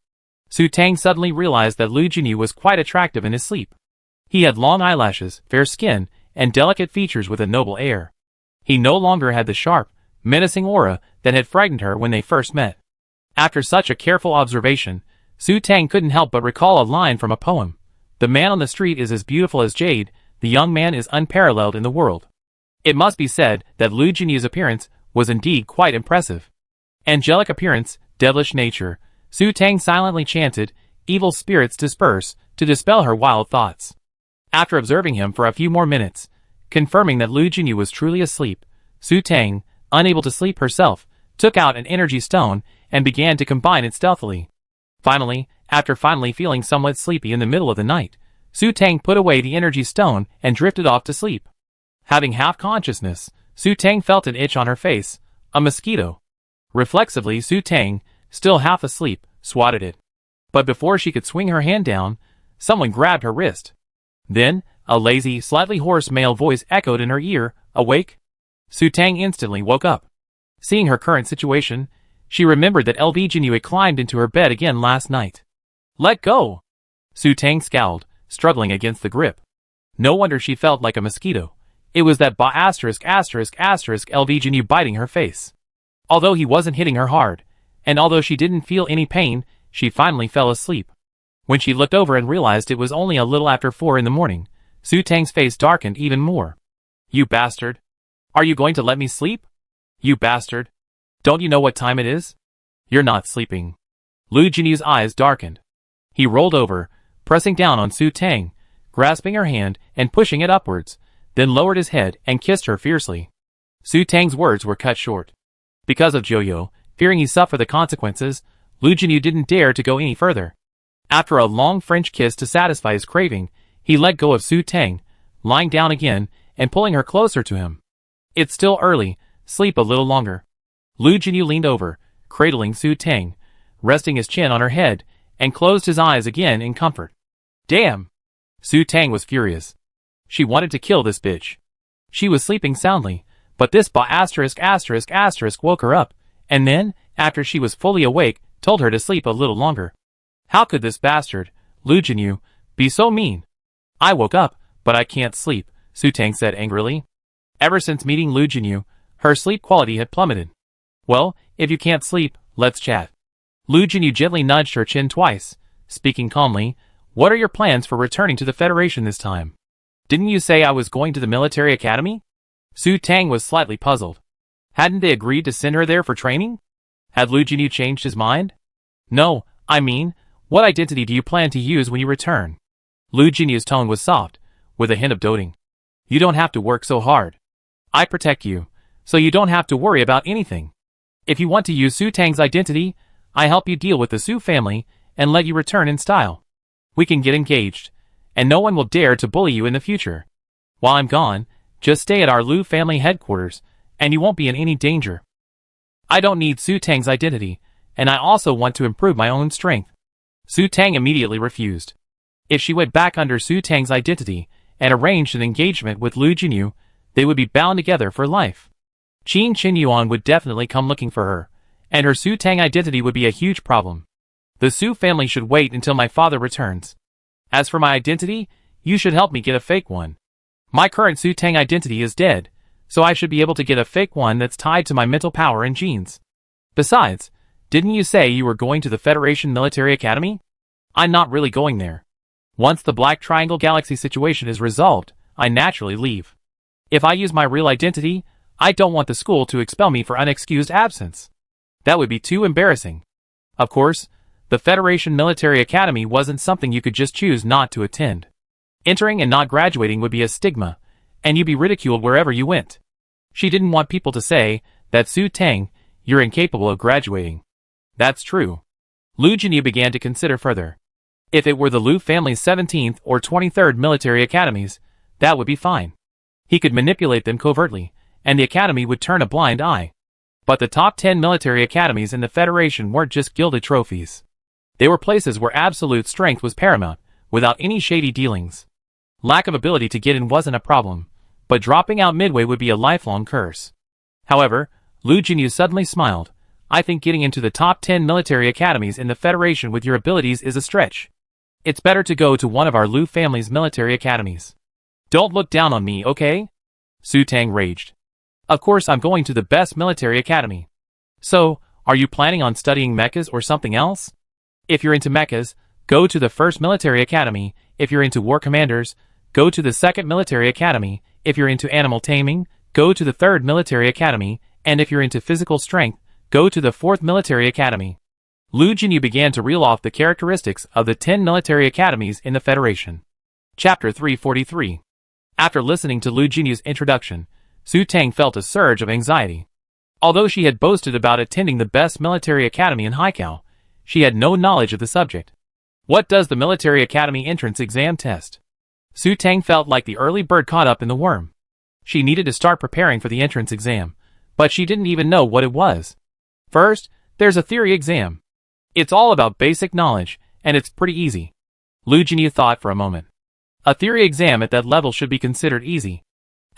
Speaker 1: Su Tang suddenly realized that Lu Jinyu was quite attractive in his sleep. He had long eyelashes, fair skin, and delicate features with a noble air. He no longer had the sharp, menacing aura that had frightened her when they first met. After such a careful observation, Su Tang couldn't help but recall a line from a poem. "The man on the street is as beautiful as jade, the young man is unparalleled in the world." It must be said that Lu Jinyu's appearance was indeed quite impressive. Angelic appearance, devilish nature, Su Tang silently chanted, "Evil spirits disperse," to dispel her wild thoughts. After observing him for a few more minutes, confirming that Lu Jinyu was truly asleep, Su Tang, unable to sleep herself, took out an energy stone and began to combine it stealthily. Finally, after feeling somewhat sleepy in the middle of the night, Su Tang put away the energy stone and drifted off to sleep. Having half consciousness, Su Tang felt an itch on her face, a mosquito. Reflexively, Su Tang, still half asleep, swatted it. But before she could swing her hand down, someone grabbed her wrist. Then, a lazy, slightly hoarse male voice echoed in her ear, "Awake?" Su Tang instantly woke up. Seeing her current situation, she remembered that LV Jinyu had climbed into her bed again last night. "Let go!" Su Tang scowled, struggling against the grip. No wonder she felt like a mosquito. It was that LV Jinyu biting her face. Although he wasn't hitting her hard, and although she didn't feel any pain, she finally fell asleep. When she looked over and realized it was only a little after 4 in the morning, Su Tang's face darkened even more. "You bastard! Are you going to let me sleep? You bastard! Don't you know what time it is? You're not sleeping." Lu Jinyu's eyes darkened. He rolled over, pressing down on Su Tang, grasping her hand and pushing it upwards, then lowered his head and kissed her fiercely. Su Tang's words were cut short. Because of Joyo, fearing he suffer the consequences, Lu Jinyu didn't dare to go any further. After a long French kiss to satisfy his craving, he let go of Su Tang, lying down again and pulling her closer to him. "It's still early, sleep a little longer." Lu Jinyu leaned over, cradling Su Tang, resting his chin on her head, and closed his eyes again in comfort. "Damn!" Su Tang was furious. She wanted to kill this bitch. She was sleeping soundly, but this woke her up, and then, after she was fully awake, told her to sleep a little longer. How could this bastard, Lu Jinyu, be so mean? "I woke up, but I can't sleep," Su Tang said angrily. Ever since meeting Lu Jinyu, her sleep quality had plummeted. "Well, if you can't sleep, let's chat." Lu Jinyu gently nudged her chin twice, speaking calmly. "What are your plans for returning to the Federation this time? Didn't you say I was going to the military academy?" Su Tang was slightly puzzled. Hadn't they agreed to send her there for training? Had Lu Jinyu changed his mind? "No, I mean, what identity do you plan to use when you return?" Lu Jinyu's tone was soft, with a hint of doting. "You don't have to work so hard. I protect you, so you don't have to worry about anything. If you want to use Su Tang's identity, I help you deal with the Su family and let you return in style. We can get engaged, and no one will dare to bully you in the future. While I'm gone, just stay at our Lu family headquarters, and you won't be in any danger. I don't need Su Tang's identity, and I also want to improve my own strength." Su Tang immediately refused. If she went back under Su Tang's identity and arranged an engagement with Lu Jinyu, they would be bound together for life. Qin Qinyuan would definitely come looking for her, and her Su Tang identity would be a huge problem. The Su family should wait until my father returns. As for my identity, you should help me get a fake one. My current Su Tang identity is dead, so I should be able to get a fake one that's tied to my mental power and genes. Besides, didn't you say you were going to the Federation Military Academy? I'm not really going there. Once the Black Triangle Galaxy situation is resolved, I naturally leave. If I use my real identity, I don't want the school to expel me for unexcused absence. That would be too embarrassing. Of course, the Federation Military Academy wasn't something you could just choose not to attend. Entering and not graduating would be a stigma, and you'd be ridiculed wherever you went. She didn't want people to say that Su Tang, you're incapable of graduating. That's true. Lu Jinyu began to consider further. If it were the Lu family's 17th or 23rd military academies, that would be fine. He could manipulate them covertly, and the academy would turn a blind eye. But the top 10 military academies in the Federation weren't just gilded trophies. They were places where absolute strength was paramount, without any shady dealings. Lack of ability to get in wasn't a problem, but dropping out midway would be a lifelong curse. However, Lu Jinyu suddenly smiled. I think getting into the top 10 military academies in the Federation with your abilities is a stretch. It's better to go to one of our Lu family's military academies. Don't look down on me, okay? Su Tang raged. Of course I'm going to the best military academy. So, are you planning on studying mechas or something else? If you're into mechas, go to the first military academy. If you're into war commanders, go to the second military academy. If you're into animal taming, go to the third military academy. And if you're into physical strength, go to the fourth military academy. Lu Jinyu began to reel off the characteristics of the 10 military academies in the Federation. Chapter 343. After listening to Lu Jinyu's introduction, Su Tang felt a surge of anxiety. Although she had boasted about attending the best military academy in Haikao, she had no knowledge of the subject. What does the military academy entrance exam test? Su Tang felt like the early bird caught up in the worm. She needed to start preparing for the entrance exam, but she didn't even know what it was. First, there's a theory exam. It's all about basic knowledge, and it's pretty easy. Lu Jinyu thought for a moment. A theory exam at that level should be considered easy.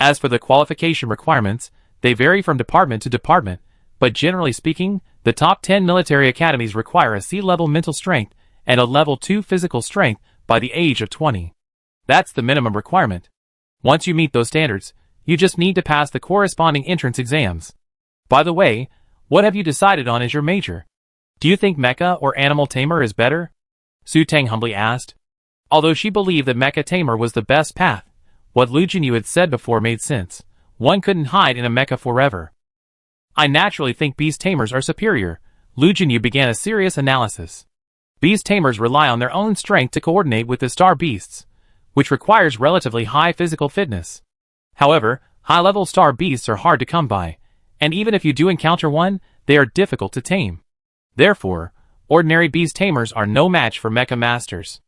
Speaker 1: As for the qualification requirements, they vary from department to department, but generally speaking, the top 10 military academies require a C-level mental strength and a level 2 physical strength by the age of 20. That's the minimum requirement. Once you meet those standards, you just need to pass the corresponding entrance exams. By the way, what have you decided on as your major? Do you think mecha or animal tamer is better? Su Tang humbly asked. Although she believed that mecha tamer was the best path, what Lu Jinyu had said before made sense. One couldn't hide in a mecha forever. I naturally think beast tamers are superior. Lu Jinyu began a serious analysis. Beast tamers rely on their own strength to coordinate with the star beasts, which requires relatively high physical fitness. However, high-level star beasts are hard to come by, and even if you do encounter one, they are difficult to tame. Therefore, ordinary beast tamers are no match for mecha masters.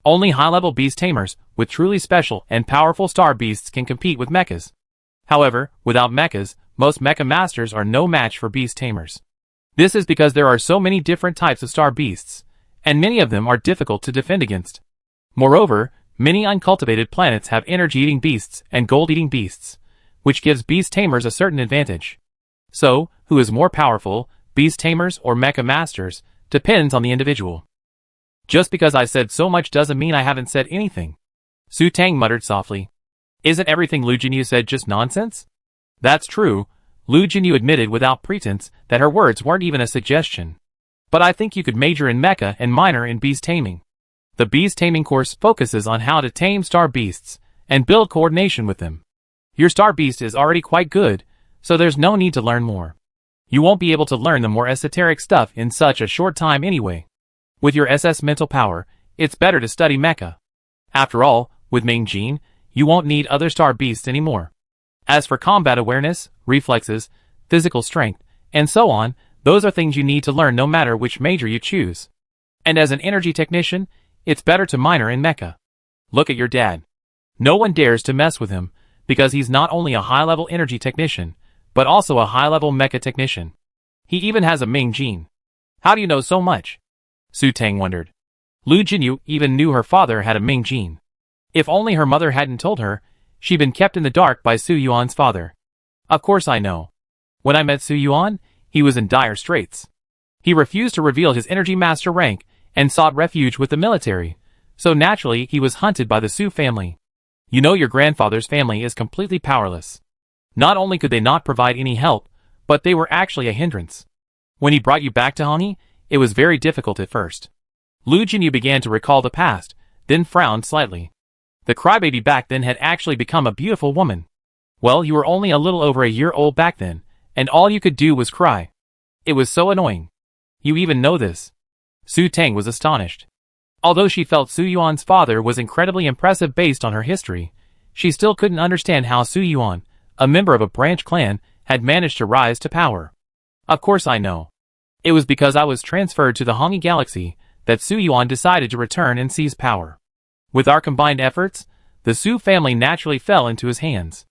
Speaker 1: Only high-level beast tamers with truly special and powerful star beasts can compete with mechas. However, without mechas, most mecha masters are no match for beast tamers. This is because there are so many different types of star beasts, and many of them are difficult to defend against. Moreover, many uncultivated planets have energy-eating beasts and gold-eating beasts, which gives beast tamers a certain advantage. So, who is more powerful, beast tamers or mecha masters, depends on the individual. Just because I said so much doesn't mean I haven't said anything. Su Tang muttered softly. Isn't everything Lu Jinyu said just nonsense? That's true. Lu Jinyu admitted without pretense that her words weren't even a suggestion. But I think you could major in mecha and minor in beast taming. The beast taming course focuses on how to tame star beasts and build coordination with them. Your star beast is already quite good, so there's no need to learn more. You won't be able to learn the more esoteric stuff in such a short time anyway. With your SS mental power, it's better to study mecha. After all, with Ming Jin, you won't need other star beasts anymore. As for combat awareness, reflexes, physical strength, and so on, those are things you need to learn no matter which major you choose. And as an energy technician, it's better to minor in mecha. Look at your dad. No one dares to mess with him, because he's not only a high-level energy technician, but also a high-level mecha technician. He even has a Ming Jin. How do you know so much? Su Tang wondered. Lu Jinyu even knew her father had a Ming Jin. If only her mother hadn't told her, she'd been kept in the dark by Su Yuan's father. Of course I know. When I met Su Yuan, he was in dire straits. He refused to reveal his energy master rank and sought refuge with the military, so naturally he was hunted by the Su family. You know your grandfather's family is completely powerless. Not only could they not provide any help, but they were actually a hindrance. When he brought you back to Hangi, it was very difficult at first. Lu Jinyu began to recall the past, then frowned slightly. The crybaby back then had actually become a beautiful woman. Well, you were only a little over a year old back then, and all you could do was cry. It was so annoying. You even know this. Su Tang was astonished. Although she felt Su Yuan's father was incredibly impressive based on her history, she still couldn't understand how Su Yuan, a member of a branch clan, had managed to rise to power. Of course I know. It was because I was transferred to the Hangi Galaxy that Su Yuan decided to return and seize power. With our combined efforts, the Su family naturally fell into his hands.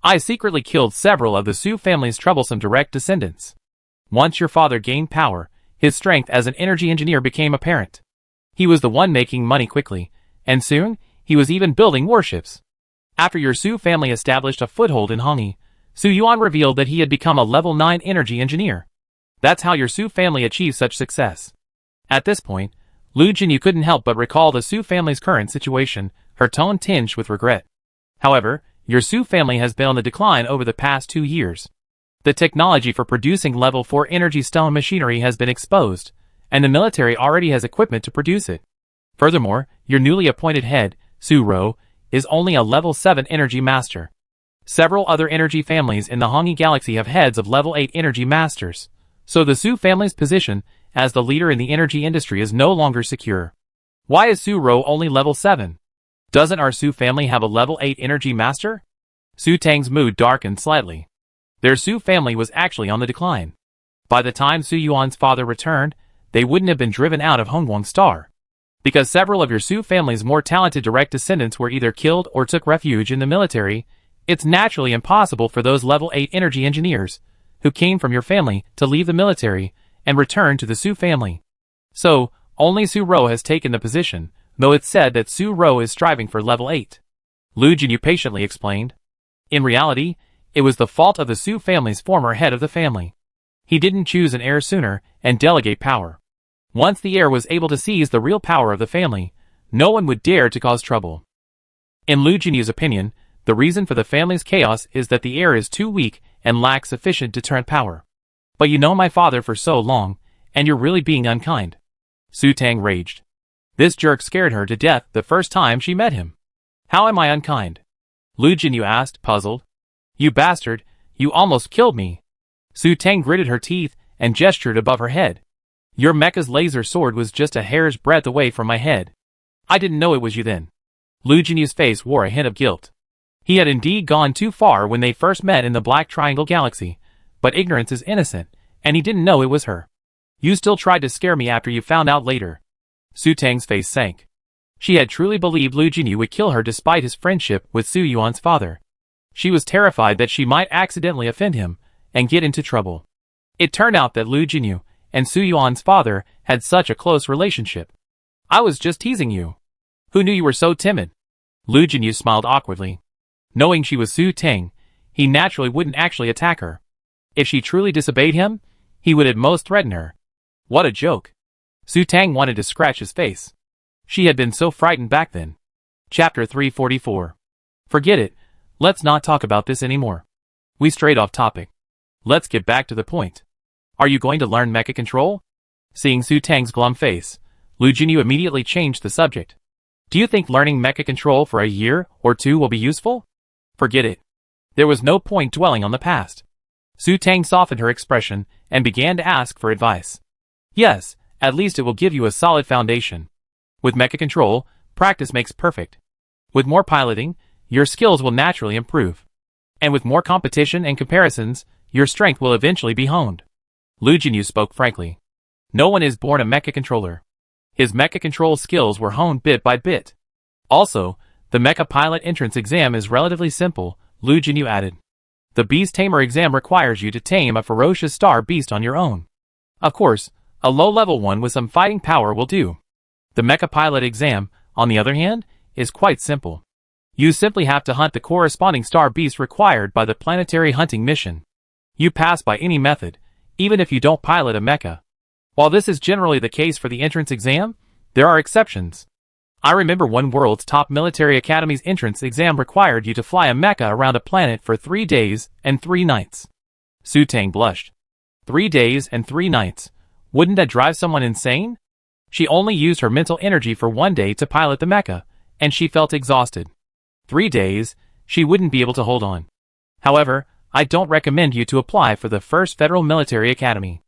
Speaker 1: I secretly killed several of the Su family's troublesome direct descendants. Once your father gained power, his strength as an energy engineer became apparent. He was the one making money quickly, and soon, he was even building warships. After your Su family established a foothold in Hangi, Su Yuan revealed that he had become a level 9 energy engineer. That's how your Su family achieved such success. At this point, Lu Jinyu couldn't help but recall the Su family's current situation, her tone tinged with regret. However, your Su family has been on the decline over the past 2 years. The technology for producing level 4 energy stone machinery has been exposed, and the military already has equipment to produce it. Furthermore, your newly appointed head, Su Ro, is only a level 7 energy master. Several other energy families in the Hangi Galaxy have heads of level 8 energy masters, so the Su family's position as the leader in the energy industry is no longer secure. Why is Su Ro only level 7? Doesn't our Su family have a level 8 energy master? Su Tang's mood darkened slightly. Their Su family was actually on the decline. By the time Su Yuan's father returned, they wouldn't have been driven out of Hongguang Star. Because several of your Su family's more talented direct descendants were either killed or took refuge in the military, it's naturally impossible for those level 8 energy engineers, who came from your family, to leave the military and return to the Su family. So, only Su Ro has taken the position, though it's said that Su Ro is striving for level 8. Lu Jinyu patiently explained. In reality, it was the fault of the Su family's former head of the family. He didn't choose an heir sooner and delegate power. Once the heir was able to seize the real power of the family, no one would dare to cause trouble. In Lu Jinyu's opinion, the reason for the family's chaos is that the heir is too weak and lacks sufficient deterrent power. But you know my father for so long, and you're really being unkind. Su Tang raged. This jerk scared her to death the first time she met him. How am I unkind? Lu Jinyu asked, puzzled. You bastard, you almost killed me. Su Tang gritted her teeth and gestured above her head. Your mecha's laser sword was just a hair's breadth away from my head. I didn't know it was you then. Lu Jinyu's face wore a hint of guilt. He had indeed gone too far when they first met in the Black Triangle Galaxy, but ignorance is innocent, and he didn't know it was her. You still tried to scare me after you found out later. Su Tang's face sank. She had truly believed Lu Jinyu would kill her despite his friendship with Su Yuan's father. She was terrified that she might accidentally offend him and get into trouble. It turned out that Lu Jinyu and Su Yuan's father had such a close relationship. I was just teasing you. Who knew you were so timid? Lu Jinyu smiled awkwardly. Knowing she was Su Tang, he naturally wouldn't actually attack her. If she truly disobeyed him, he would at most threaten her. What a joke. Su Tang wanted to scratch his face. She had been so frightened back then. Chapter 344. Forget it, let's not talk about this anymore. We strayed off topic. Let's get back to the point. Are you going to learn mecha control? Seeing Su Tang's glum face, Lu Jinyu immediately changed the subject. Do you think learning mecha control for a year or two will be useful? Forget it. There was no point dwelling on the past. Su Tang softened her expression and began to ask for advice. Yes, at least it will give you a solid foundation. With mecha control, practice makes perfect. With more piloting, your skills will naturally improve. And with more competition and comparisons, your strength will eventually be honed. Lu Jinyu spoke frankly. No one is born a mecha controller. His mecha control skills were honed bit by bit. Also, the mecha pilot entrance exam is relatively simple, Lu Jinyu added. The Beast Tamer exam requires you to tame a ferocious star beast on your own. Of course, a low-level one with some fighting power will do. The mecha pilot exam, on the other hand, is quite simple. You simply have to hunt the corresponding star beast required by the planetary hunting mission. You pass by any method, even if you don't pilot a mecha. While this is generally the case for the entrance exam, there are exceptions. I remember one world's top military academy's entrance exam required you to fly a mecha around a planet for 3 days and 3 nights. Su Tang blushed. 3 days and 3 nights. Wouldn't that drive someone insane? She only used her mental energy for 1 day to pilot the mecha, and she felt exhausted. 3 days, she wouldn't be able to hold on. However, I don't recommend you to apply for the First Federal Military Academy.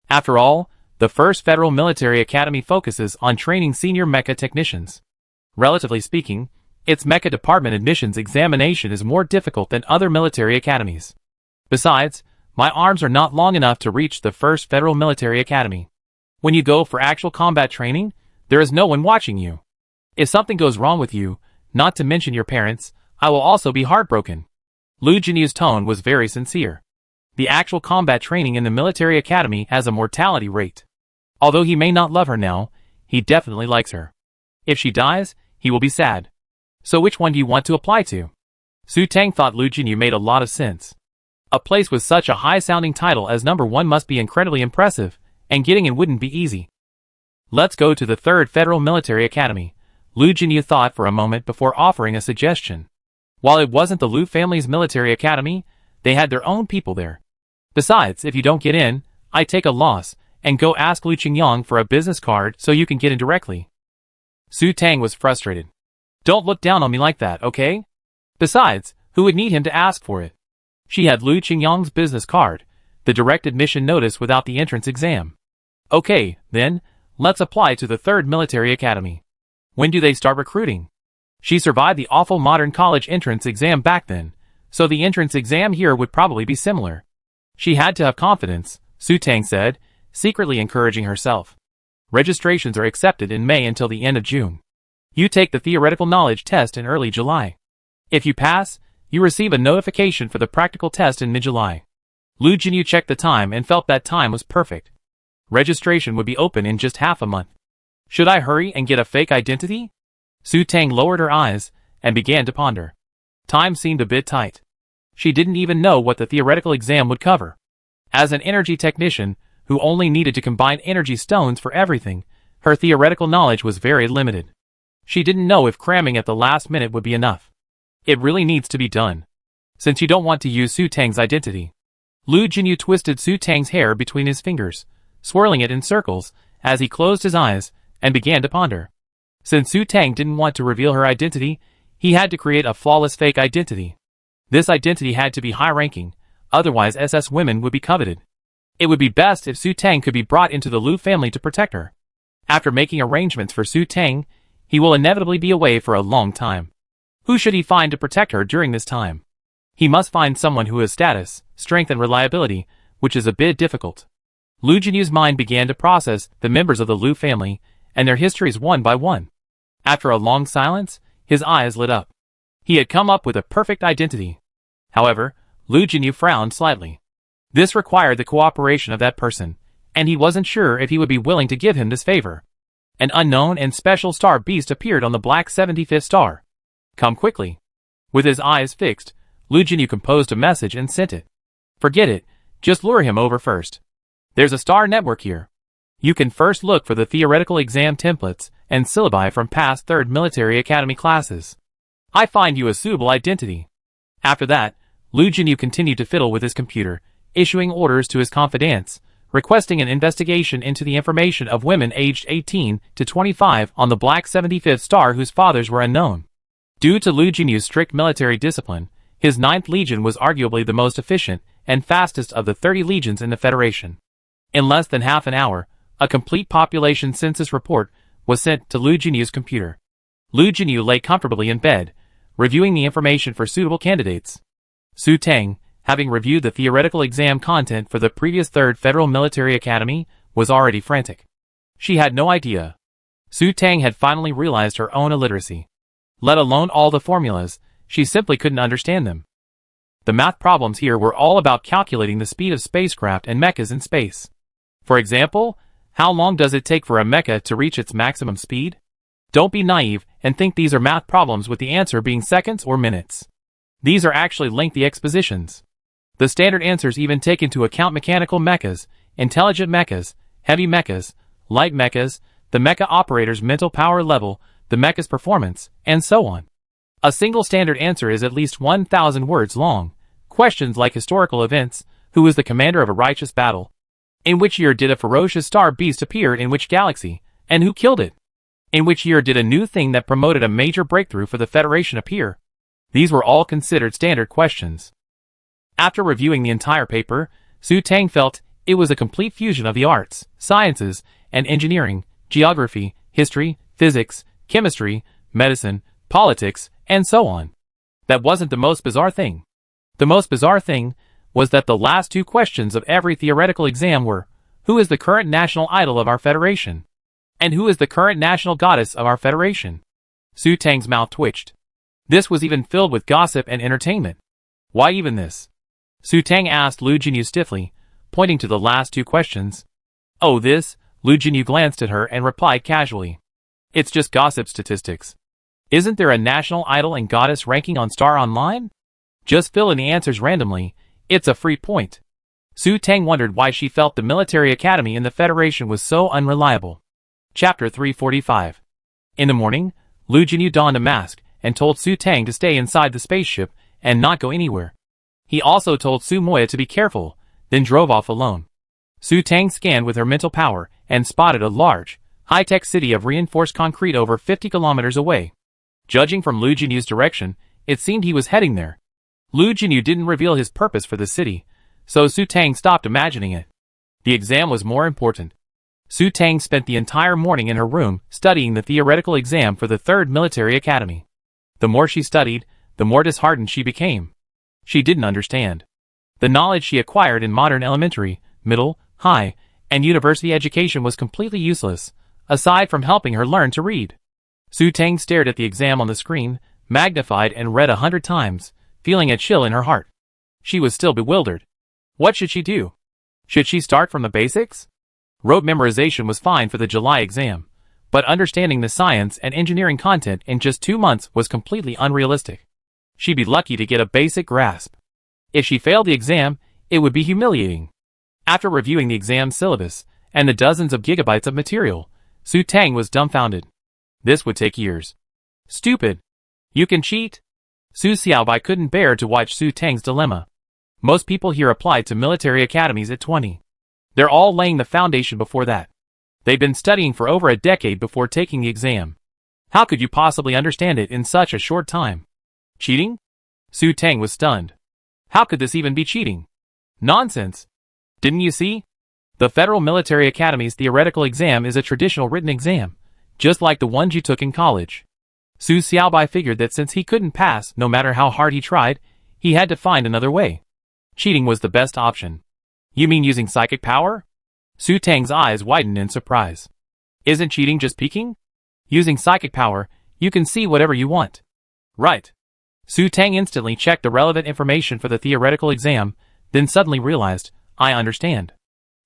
Speaker 1: After all, the First Federal Military Academy focuses on training senior mecha technicians. Relatively speaking, its mecha department admissions examination is more difficult than other military academies. Besides, my arms are not long enough to reach the First Federal Military Academy. When you go for actual combat training, there is no one watching you. If something goes wrong with you, not to mention your parents, I will also be heartbroken. Lu Jinyu's tone was very sincere. The actual combat training in the military academy has a mortality rate. Although he may not love her now, he definitely likes her. If she dies, he will be sad. So which one do you want to apply to? Su Tang thought Lu Jinyu made a lot of sense. A place with such a high-sounding title as number 1 must be incredibly impressive, and getting in wouldn't be easy. Let's go to the 3rd Federal Military Academy, Lu Jinyu thought for a moment before offering a suggestion. While it wasn't the Lu family's military academy, they had their own people there. Besides, if you don't get in, I take a loss, and go ask Lu Qingyang for a business card so you can get in directly. Su Tang was frustrated. Don't look down on me like that, okay? Besides, who would need him to ask for it? She had Lu Qingyang's business card, the direct admission notice without the entrance exam. Okay, then, let's apply to the 3rd Military Academy. When do they start recruiting? She survived the awful modern college entrance exam back then, so the entrance exam here would probably be similar. She had to have confidence, Su Tang said, secretly encouraging herself. Registrations are accepted in May until the end of June. You take the theoretical knowledge test in early July. If you pass, you receive a notification for the practical test in mid-July. Lu Jinyu checked the time and felt that time was perfect. Registration would be open in just half a month. Should I hurry and get a fake identity? Su Tang lowered her eyes and began to ponder. Time seemed a bit tight. She didn't even know what the theoretical exam would cover. As an energy technician, who only needed to combine energy stones for everything, her theoretical knowledge was very limited. She didn't know if cramming at the last minute would be enough. It really needs to be done. Since you don't want to use Su Tang's identity. Lu Jinyu twisted Su Tang's hair between his fingers, swirling it in circles, as he closed his eyes and began to ponder. Since Su Tang didn't want to reveal her identity, he had to create a flawless fake identity. This identity had to be high-ranking, otherwise SS women would be coveted. It would be best if Su Tang could be brought into the Lu family to protect her. After making arrangements for Su Tang, he will inevitably be away for a long time. Who should he find to protect her during this time? He must find someone who has status, strength and reliability, which is a bit difficult. Lu Jinyu's mind began to process the members of the Lu family and their histories one by one. After a long silence, his eyes lit up. He had come up with a perfect identity. However, Lu Jinyu frowned slightly. This required the cooperation of that person, and he wasn't sure if he would be willing to give him this favor. An unknown and special star beast appeared on the black 75th star. Come quickly. With his eyes fixed, Lu Jinyu composed a message and sent it. Forget it, just lure him over first. There's a star network here. You can first look for the theoretical exam templates and syllabi from past 3rd Military Academy classes. I find you a suitable identity. After that, Lu Jinyu continued to fiddle with his computer, issuing orders to his confidants, requesting an investigation into the information of women aged 18 to 25 on the Black 75th Star whose fathers were unknown. Due to Lu Jinyu's strict military discipline, his 9th Legion was arguably the most efficient and fastest of the 30 legions in the Federation. In less than half an hour, a complete population census report was sent to Lu Jinyu's computer. Lu Jinyu lay comfortably in bed, reviewing the information for suitable candidates. Su Tang, having reviewed the theoretical exam content for the previous 3rd Federal Military Academy, was already frantic. She had no idea. Su Tang had finally realized her own illiteracy. Let alone all the formulas, she simply couldn't understand them. The math problems here were all about calculating the speed of spacecraft and mechas in space. For example, how long does it take for a mecha to reach its maximum speed? Don't be naive and think these are math problems with the answer being seconds or minutes. These are actually lengthy expositions. The standard answers even take into account mechanical mechas, intelligent mechas, heavy mechas, light mechas, the mecha operator's mental power level, the mecha's performance, and so on. A single standard answer is at least 1,000 words long. Questions like historical events, who is the commander of a righteous battle? In which year did a ferocious star beast appear in which galaxy, and who killed it? In which year did a new thing that promoted a major breakthrough for the Federation appear? These were all considered standard questions. After reviewing the entire paper, Su Tang felt it was a complete fusion of the arts, sciences, and engineering, geography, history, physics, chemistry, medicine, politics, and so on. That wasn't the most bizarre thing. The most bizarre thing was that the last 2 questions of every theoretical exam were, who is the current national idol of our Federation? And who is the current national goddess of our Federation? Su Tang's mouth twitched. This was even filled with gossip and entertainment. Why even this? Su Tang asked Lu Jinyu stiffly, pointing to the last 2 questions. Oh this? Lu Jinyu glanced at her and replied casually. It's just gossip statistics. Isn't there a national idol and goddess ranking on Star Online? Just fill in the answers randomly, it's a free point. Su Tang wondered why she felt the military academy in the Federation was so unreliable. Chapter 345. In the morning, Lu Jinyu donned a mask and told Su Tang to stay inside the spaceship and not go anywhere. He also told Su Moya to be careful, then drove off alone. Su Tang scanned with her mental power and spotted a large, high-tech city of reinforced concrete over 50 kilometers away. Judging from Lu Jinyu's direction, it seemed he was heading there. Lu Jinyu didn't reveal his purpose for the city, so Su Tang stopped imagining it. The exam was more important. Su Tang spent the entire morning in her room studying the theoretical exam for the 3rd Military Academy. The more she studied, the more disheartened she became. She didn't understand. The knowledge she acquired in modern elementary, middle, high, and university education was completely useless, aside from helping her learn to read. Su Tang stared at the exam on the screen, magnified and read 100 times, feeling a chill in her heart. She was still bewildered. What should she do? Should she start from the basics? Rote memorization was fine for the July exam, but understanding the science and engineering content in just 2 months was completely unrealistic. She'd be lucky to get a basic grasp. If she failed the exam, it would be humiliating. After reviewing the exam syllabus and the dozens of gigabytes of material, Su Tang was dumbfounded. This would take years. Stupid. You can cheat? Su Xiaobai couldn't bear to watch Su Tang's dilemma. Most people here applied to military academies at 20. They're all laying the foundation before that. They've been studying for over a decade before taking the exam. How could you possibly understand it in such a short time? Cheating? Su Tang was stunned. How could this even be cheating? Nonsense. Didn't you see? The Federal Military Academy's theoretical exam is a traditional written exam, just like the ones you took in college. Su Xiaobai figured that since he couldn't pass no matter how hard he tried, he had to find another way. Cheating was the best option. You mean using psychic power? Su Tang's eyes widened in surprise. Isn't cheating just peeking? Using psychic power, you can see whatever you want. Right. Su Tang instantly checked the relevant information for the theoretical exam, then suddenly realized, I understand.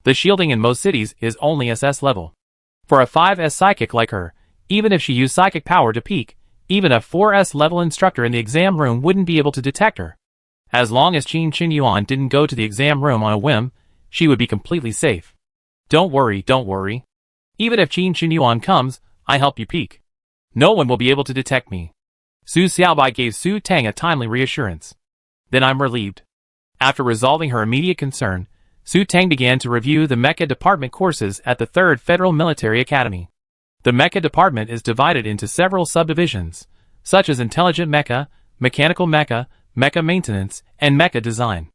Speaker 1: The shielding in most cities is only SS level. For a 5S psychic like her, even if she used psychic power to peek, even a 4S level instructor in the exam room wouldn't be able to detect her. As long as Qin Qinyuan didn't go to the exam room on a whim, she would be completely safe. Don't worry. Even if Qin Qinyuan comes, I help you peek. No one will be able to detect me. Su Xiaobai gave Su Tang a timely reassurance. Then I'm relieved. After resolving her immediate concern, Su Tang began to review the Mecha Department courses at the 3rd Federal Military Academy. The Mecha Department is divided into several subdivisions, such as Intelligent Mecha, Mechanical Mecha, Mecha Maintenance, and Mecha Design.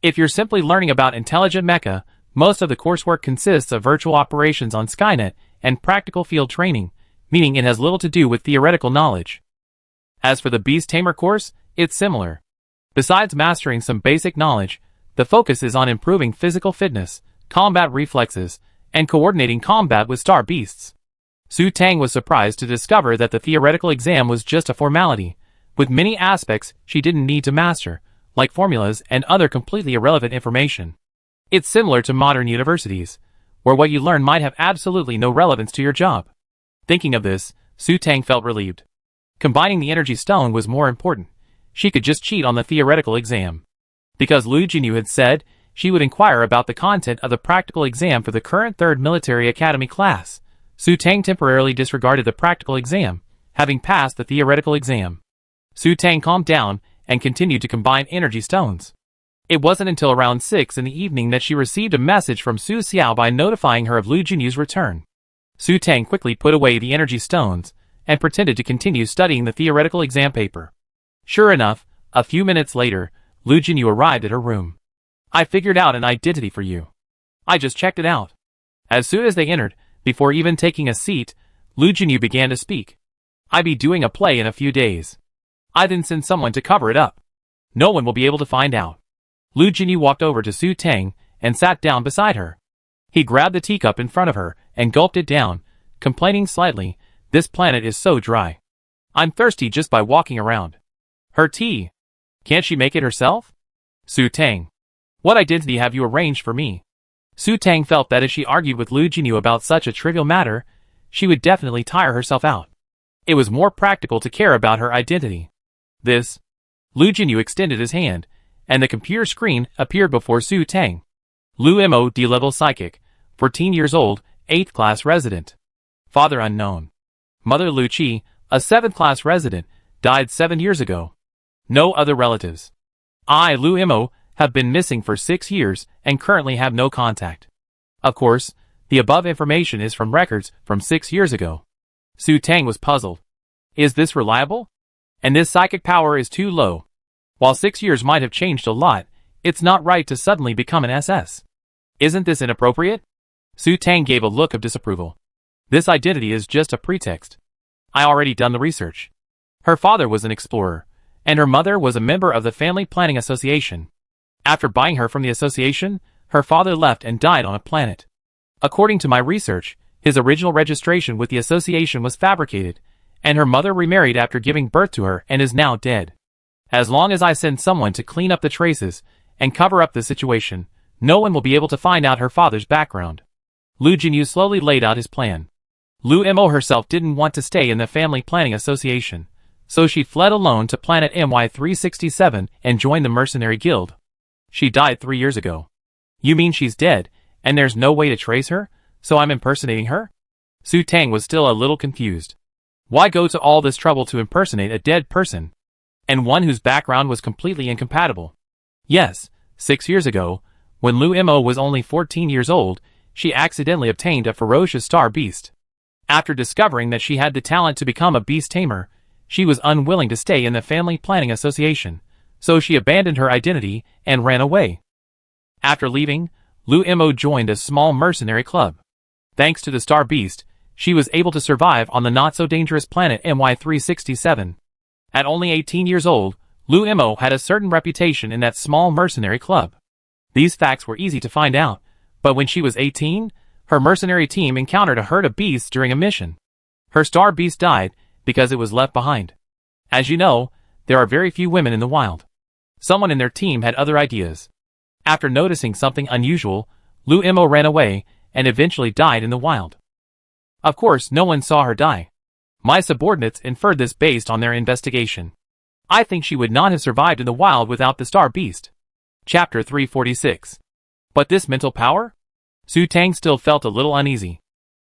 Speaker 1: If you're simply learning about Intelligent Mecha, most of the coursework consists of virtual operations on Skynet and practical field training, meaning it has little to do with theoretical knowledge. As for the Beast Tamer course, it's similar. Besides mastering some basic knowledge, the focus is on improving physical fitness, combat reflexes, and coordinating combat with star beasts. Su Tang was surprised to discover that the theoretical exam was just a formality, with many aspects she didn't need to master, like formulas and other completely irrelevant information. It's similar to modern universities, where what you learn might have absolutely no relevance to your job. Thinking of this, Su Tang felt relieved. Combining the energy stone was more important. She could just cheat on the theoretical exam. Because Lu Jinyu had said she would inquire about the content of the practical exam for the current 3rd Military Academy class, Su Tang temporarily disregarded the practical exam, having passed the theoretical exam. Su Tang calmed down and continued to combine energy stones. It wasn't until around 6 in the evening that she received a message from Su Xiaobai notifying her of Lu Jinyu's return. Su Tang quickly put away the energy stones and pretended to continue studying the theoretical exam paper. Sure enough, a few minutes later, Lu Jinyu arrived at her room. I figured out an identity for you. I just checked it out. As soon as they entered, before even taking a seat, Lu Jinyu began to speak. I be doing a play in a few days. I then send someone to cover it up. No one will be able to find out. Lu Jinyu walked over to Su Tang and sat down beside her. He grabbed the teacup in front of her and gulped it down, complaining slightly, this planet is so dry. I'm thirsty just by walking around. Her tea. Can't she make it herself? Su Tang. What identity have you arranged for me? Su Tang felt that if she argued with Lu Jinyu about such a trivial matter, she would definitely tire herself out. It was more practical to care about her identity. This. Lu Jinyu extended his hand, and the computer screen appeared before Su Tang. Lu Mo D-level psychic, 14 years old, 8th class resident. Father unknown. Mother Lu Qi, a 7th class resident, died 7 years ago. No other relatives. I, Lu Mo, have been missing for 6 years and currently have no contact. Of course, the above information is from records from 6 years ago. Su Tang was puzzled. Is this reliable? And this psychic power is too low. While 6 years might have changed a lot, it's not right to suddenly become an SS. Isn't this inappropriate? Su Tang gave a look of disapproval. This identity is just a pretext. I already done the research. Her father was an explorer, and her mother was a member of the Family Planning Association. After buying her from the association, her father left and died on a planet. According to my research, his original registration with the association was fabricated, and her mother remarried after giving birth to her and is now dead. As long as I send someone to clean up the traces and cover up the situation, no one will be able to find out her father's background. Lu Jinyu slowly laid out his plan. Lu Mo herself didn't want to stay in the Family Planning Association, so she fled alone to planet MY367 and joined the Mercenary Guild. She died 3 years ago. You mean she's dead, and there's no way to trace her, so I'm impersonating her? Su Tang was still a little confused. Why go to all this trouble to impersonate a dead person? And one whose background was completely incompatible. Yes, 6 years ago, when Lu Mo was only 14 years old, she accidentally obtained a ferocious star beast. After discovering that she had the talent to become a beast tamer, she was unwilling to stay in the Family Planning Association, so she abandoned her identity and ran away. After leaving, Lu Mo joined a small mercenary club. Thanks to the star beast, she was able to survive on the not-so-dangerous planet MY367. At only 18 years old, Lu Mo had a certain reputation in that small mercenary club. These facts were easy to find out, but when she was 18, her mercenary team encountered a herd of beasts during a mission. Her star beast died because it was left behind. As you know, there are very few women in the wild. Someone in their team had other ideas. After noticing something unusual, Lu Mo ran away and eventually died in the wild. Of course, no one saw her die. My subordinates inferred this based on their investigation. I think she would not have survived in the wild without the star beast. Chapter 346. But this mental power? Su Tang still felt a little uneasy.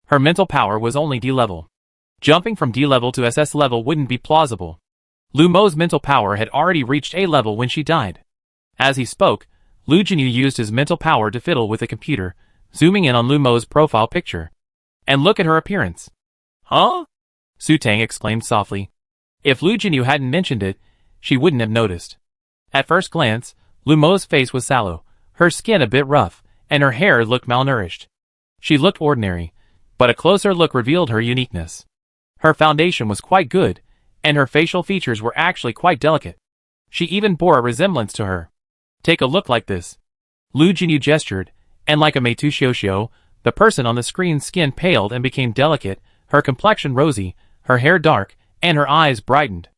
Speaker 1: Her mental power was only D level. Jumping from D level to SS level wouldn't be plausible. Lu Mo's mental power had already reached A level when she died. As he spoke, Lu Jinyu used his mental power to fiddle with the computer, zooming in on Lu Mo's profile picture. And look at her appearance. Huh? Su Tang exclaimed softly. If Lu Jinyu hadn't mentioned it, she wouldn't have noticed. At first glance, Lu Mo's face was sallow, her skin a bit rough, and her hair looked malnourished. She looked ordinary, but a closer look revealed her uniqueness. Her foundation was quite good, and her facial features were actually quite delicate. She even bore a resemblance to her. Take a look like this. Lu Jinyu gestured, and like a Meitu Xiuxiu, the person on the screen's skin paled and became delicate, her complexion rosy, her hair dark, and her eyes brightened.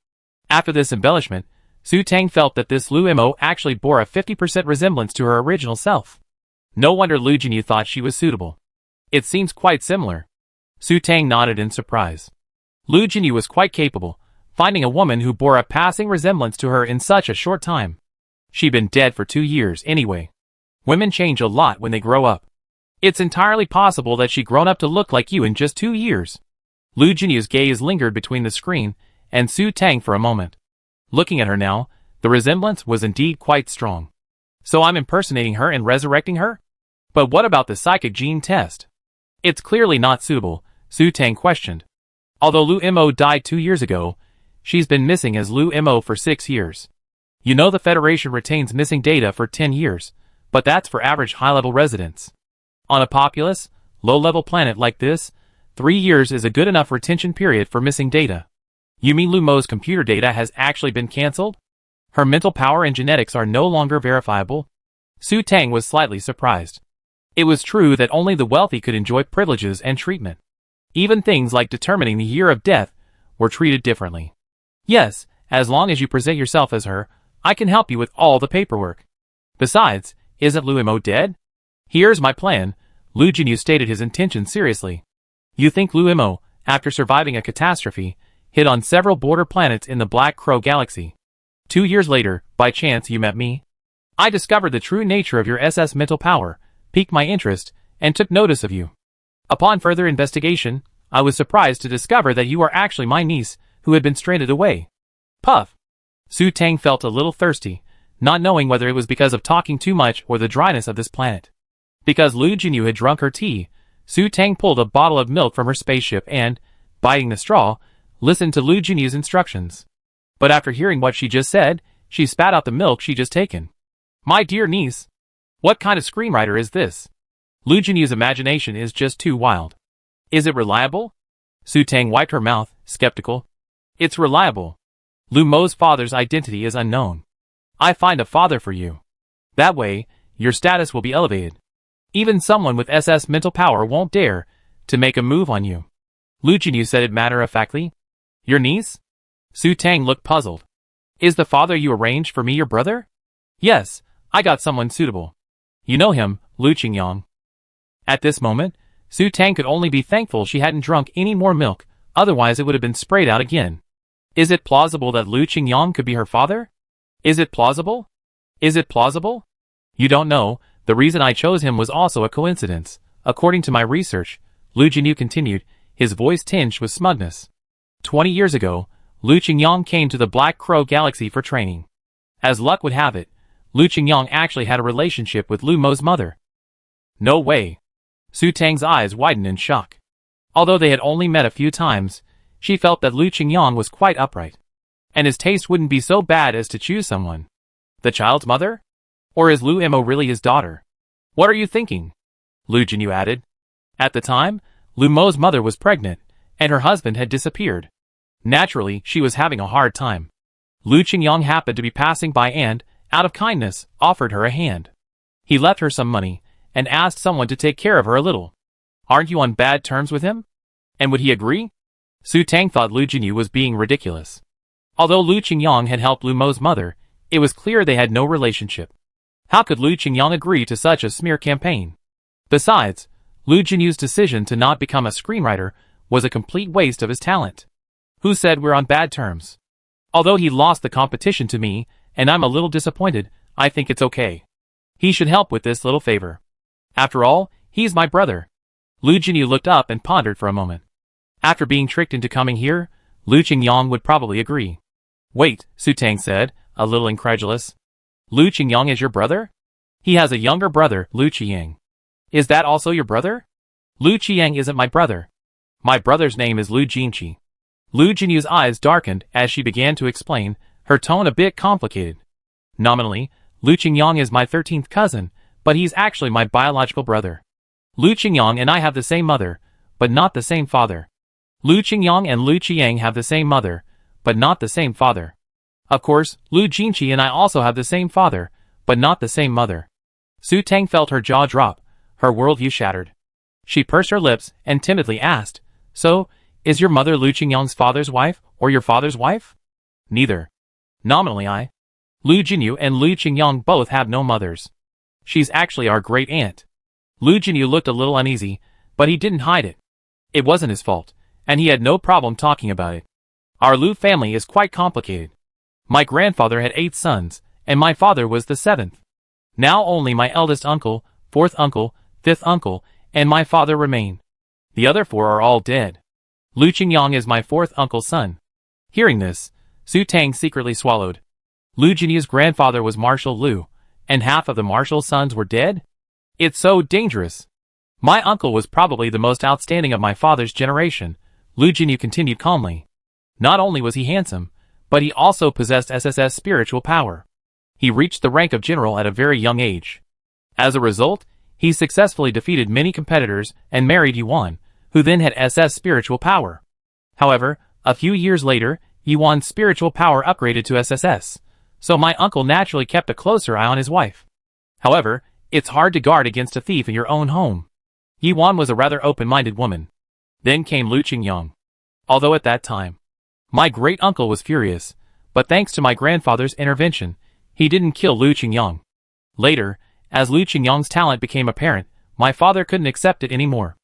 Speaker 1: After this embellishment, Su Tang felt that this Lu Mo actually bore a 50% resemblance to her original self. No wonder Lu Jinyu thought she was suitable. It seems quite similar. Su Tang nodded in surprise. Lu Jinyu was quite capable, finding a woman who bore a passing resemblance to her in such a short time. She'd been dead for 2 years anyway. Women change a lot when they grow up. It's entirely possible that she'd grown up to look like you in just 2 years. Lu Jinyu's gaze lingered between the screen and Su Tang for a moment. Looking at her now, the resemblance was indeed quite strong. So I'm impersonating her and resurrecting her? But what about the psychic gene test? It's clearly not suitable, Su Tang questioned. Although Lu Mo died 2 years ago, she's been missing as Lu Mo for 6 years. You know the Federation retains missing data for 10 years, but that's for average high-level residents. On a populous, low-level planet like this, 3 years is a good enough retention period for missing data. You mean Lu Mo's computer data has actually been cancelled? Her mental power and genetics are no longer verifiable? Su Tang was slightly surprised. It was true that only the wealthy could enjoy privileges and treatment. Even things like determining the year of death were treated differently. Yes, as long as you present yourself as her, I can help you with all the paperwork. Besides, isn't Lu Mo dead? Here's my plan, Lu Jinyu stated his intention seriously. You think Lu Mo, after surviving a catastrophe, hit on several border planets in the Black Crow Galaxy. 2 years later, by chance you met me. I discovered the true nature of your SS mental power, piqued my interest, and took notice of you. Upon further investigation, I was surprised to discover that you are actually my niece, who had been stranded away. Puff. Su Tang felt a little thirsty, not knowing whether it was because of talking too much or the dryness of this planet. Because Lu Jinyu had drunk her tea, Su Tang pulled a bottle of milk from her spaceship and, biting the straw, listened to Lu Jinyu's instructions. But after hearing what she just said, she spat out the milk she'd just taken. My dear niece, what kind of screenwriter is this? Lu Jinyu's imagination is just too wild. Is it reliable? Su Tang wiped her mouth, skeptical. It's reliable. Lu Mo's father's identity is unknown. I find a father for you. That way, your status will be elevated. Even someone with SS mental power won't dare to make a move on you. Lu Jinyu said it matter-of-factly. Your niece? Su Tang looked puzzled. Is the father you arranged for me your brother? Yes, I got someone suitable. You know him, Lu Qingyang. At this moment, Su Tang could only be thankful she hadn't drunk any more milk, otherwise it would have been sprayed out again. Is it plausible that Lu Qingyang could be her father? Is it plausible? Is it plausible? You don't know, the reason I chose him was also a coincidence. According to my research, Lu Jinyu continued, his voice tinged with smugness. 20 years ago, Lu Qingyang came to the Black Crow Galaxy for training. As luck would have it, Lu Qingyang actually had a relationship with Lu Mo's mother. No way. Su Tang's eyes widened in shock. Although they had only met a few times, she felt that Lu Qingyang was quite upright. And his taste wouldn't be so bad as to choose someone. The child's mother? Or is Lu Mo really his daughter? What are you thinking? Lu Jinyu added. At the time, Lu Mo's mother was pregnant, and her husband had disappeared. Naturally, she was having a hard time. Lu Qingyang happened to be passing by and, out of kindness, offered her a hand. He left her some money, and asked someone to take care of her a little. Aren't you on bad terms with him? And would he agree? Su Tang thought Lu Jinyu was being ridiculous. Although Lu Qingyang had helped Lu Mo's mother, it was clear they had no relationship. How could Lu Qingyang agree to such a smear campaign? Besides, Lu Jinyu's decision to not become a screenwriter was a complete waste of his talent. Who said we're on bad terms? Although he lost the competition to me, and I'm a little disappointed, I think it's okay. He should help with this little favor. After all, he's my brother. Lu Jinyu looked up and pondered for a moment. After being tricked into coming here, Lu Qingyang would probably agree. Wait, Su Tang said, a little incredulous. Lu Qingyang is your brother? He has a younger brother, Lu Qiang. Is that also your brother? Lu Qiang isn't my brother. My brother's name is Lu Jinqi. Lu Jinyu's eyes darkened as she began to explain, her tone a bit complicated. Nominally, Lu Qingyang is my 13th cousin, but he's actually my biological brother. Lu Qingyang and I have the same mother, but not the same father. Lu Qingyang and Lu Qiang have the same mother, but not the same father. Of course, Lu Jinqi and I also have the same father, but not the same mother. Su Tang felt her jaw drop, her worldview shattered. She pursed her lips and timidly asked, So, is your mother Lu Qingyang's father's wife, or your father's wife? Neither. Nominally Lu Jinyu and Lu Qingyang both have no mothers. She's actually our great aunt. Lu Jinyu looked a little uneasy, but he didn't hide it. It wasn't his fault, and he had no problem talking about it. Our Lu family is quite complicated. My grandfather had 8 sons, and my father was the 7th. Now only my eldest uncle, 4th uncle, 5th uncle, and my father remain. The other 4 are all dead. Lu Qingyang is my 4th uncle's son. Hearing this, Su Tang secretly swallowed. Lu Jinyu's grandfather was Marshal Lu, and half of the Marshal's sons were dead? It's so dangerous. My uncle was probably the most outstanding of my father's generation, Lu Jinyu continued calmly. Not only was he handsome, but he also possessed SSS spiritual power. He reached the rank of general at a very young age. As a result, he successfully defeated many competitors and married Yuan, who then had SS spiritual power. However, a few years later, Yuan's spiritual power upgraded to SSS, so my uncle naturally kept a closer eye on his wife. However, it's hard to guard against a thief in your own home. Yuan was a rather open-minded woman. Then came Lu Qingyang. Although at that time, my great-uncle was furious, but thanks to my grandfather's intervention, he didn't kill Lu Qingyang. Later, as Lu Qingyang's talent became apparent, my father couldn't accept it anymore.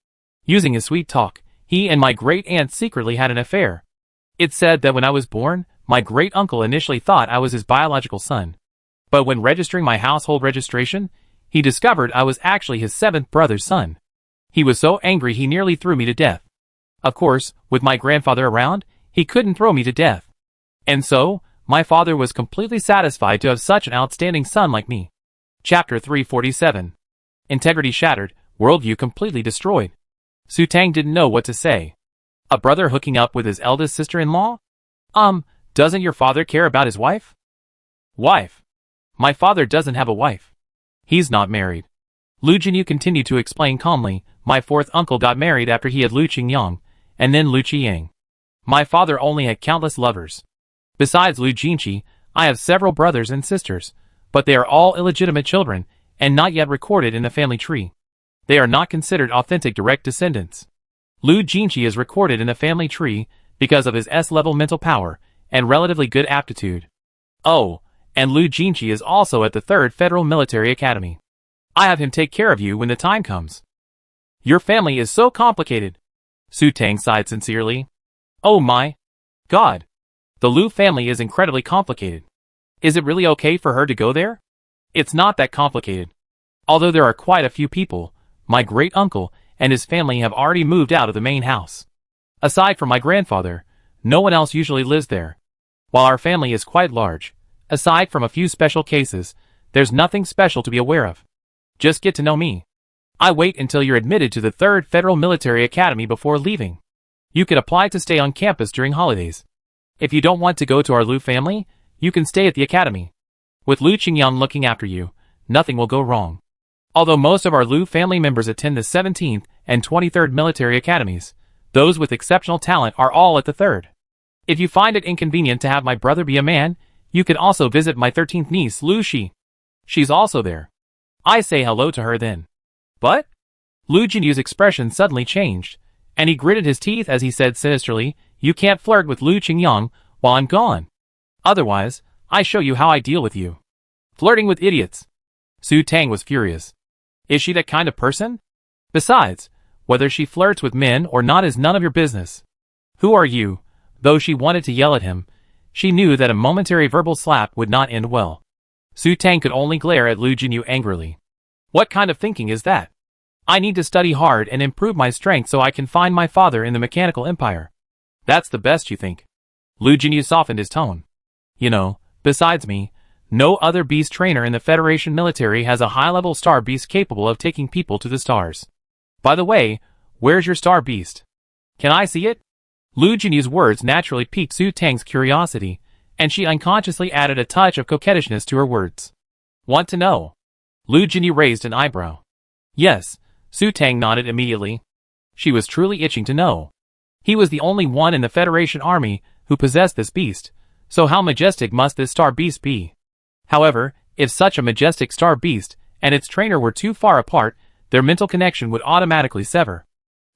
Speaker 1: Using his sweet talk, he and my great-aunt secretly had an affair. It's said that when I was born, my great-uncle initially thought I was his biological son. But when registering my household registration, he discovered I was actually his 7th brother's son. He was so angry he nearly threw me to death. Of course, with my grandfather around, he couldn't throw me to death. And so, my father was completely satisfied to have such an outstanding son like me. Chapter 347. Integrity shattered, worldview completely destroyed. Su Tang didn't know what to say. A brother hooking up with his eldest sister-in-law? Doesn't your father care about his wife? Wife? My father doesn't have a wife. He's not married. Lu Jinyu continued to explain calmly, my 4th uncle got married after he had Lu Qingyang, and then Lu Qiang. My father only had countless lovers. Besides Lu Jinqi, I have several brothers and sisters, but they are all illegitimate children and not yet recorded in the family tree. They are not considered authentic direct descendants. Lu Jinqi is recorded in the family tree because of his S-level mental power and relatively good aptitude. Oh, and Lu Jinqi is also at the 3rd Federal Military Academy. I have him take care of you when the time comes. Your family is so complicated. Su Tang sighed sincerely. Oh my God. The Lu family is incredibly complicated. Is it really okay for her to go there? It's not that complicated. Although there are quite a few people, my great-uncle and his family have already moved out of the main house. Aside from my grandfather, no one else usually lives there. While our family is quite large, aside from a few special cases, there's nothing special to be aware of. Just get to know me. I wait until you're admitted to the 3rd Federal Military Academy before leaving. You can apply to stay on campus during holidays. If you don't want to go to our Lu family, you can stay at the academy. With Lu Qingyang looking after you, nothing will go wrong. Although most of our Lu family members attend the 17th and 23rd military academies, those with exceptional talent are all at the 3rd. If you find it inconvenient to have my brother be a man, you can also visit my 13th niece Lu Shi. She's also there. I say hello to her then. But? Lu Jinyu's expression suddenly changed, and he gritted his teeth as he said sinisterly, "You can't flirt with Lu Qingyang while I'm gone. Otherwise, I show you how I deal with you." Flirting with idiots. Su Tang was furious. Is she that kind of person? Besides, whether she flirts with men or not is none of your business. Who are you? Though she wanted to yell at him, she knew that a momentary verbal slap would not end well. Su Tang could only glare at Lu Jinyu angrily. What kind of thinking is that? I need to study hard and improve my strength so I can find my father in the mechanical empire. That's the best you think. Lu Jinyu softened his tone. You know, besides me, no other beast trainer in the Federation military has a high-level star beast capable of taking people to the stars. By the way, where's your star beast? Can I see it? Lu Jinyu's words naturally piqued Su Tang's curiosity, and she unconsciously added a touch of coquettishness to her words. Want to know? Lu Jinyu raised an eyebrow. Yes, Su Tang nodded immediately. She was truly itching to know. He was the only one in the Federation army who possessed this beast, so how majestic must this star beast be? However, if such a majestic star beast and its trainer were too far apart, their mental connection would automatically sever.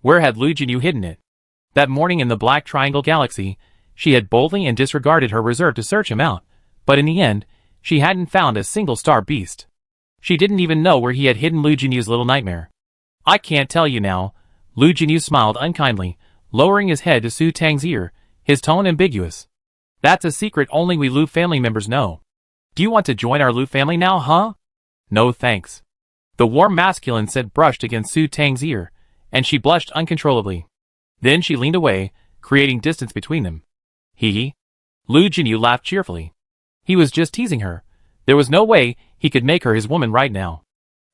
Speaker 1: Where had Lu Jinyu hidden it? That morning in the Black Triangle Galaxy, she had boldly and disregarded her reserve to search him out, but in the end, she hadn't found a single star beast. She didn't even know where he had hidden Lu Jinyu's little nightmare. I can't tell you now. Lu Jinyu smiled unkindly, lowering his head to Su Tang's ear, his tone ambiguous. That's a secret only we Lu family members know. Do you want to join our Lu family now, huh? No thanks. The warm masculine scent brushed against Su Tang's ear, and she blushed uncontrollably. Then she leaned away, creating distance between them. Hee. Lu Jinyu laughed cheerfully. He was just teasing her. There was no way he could make her his woman right now.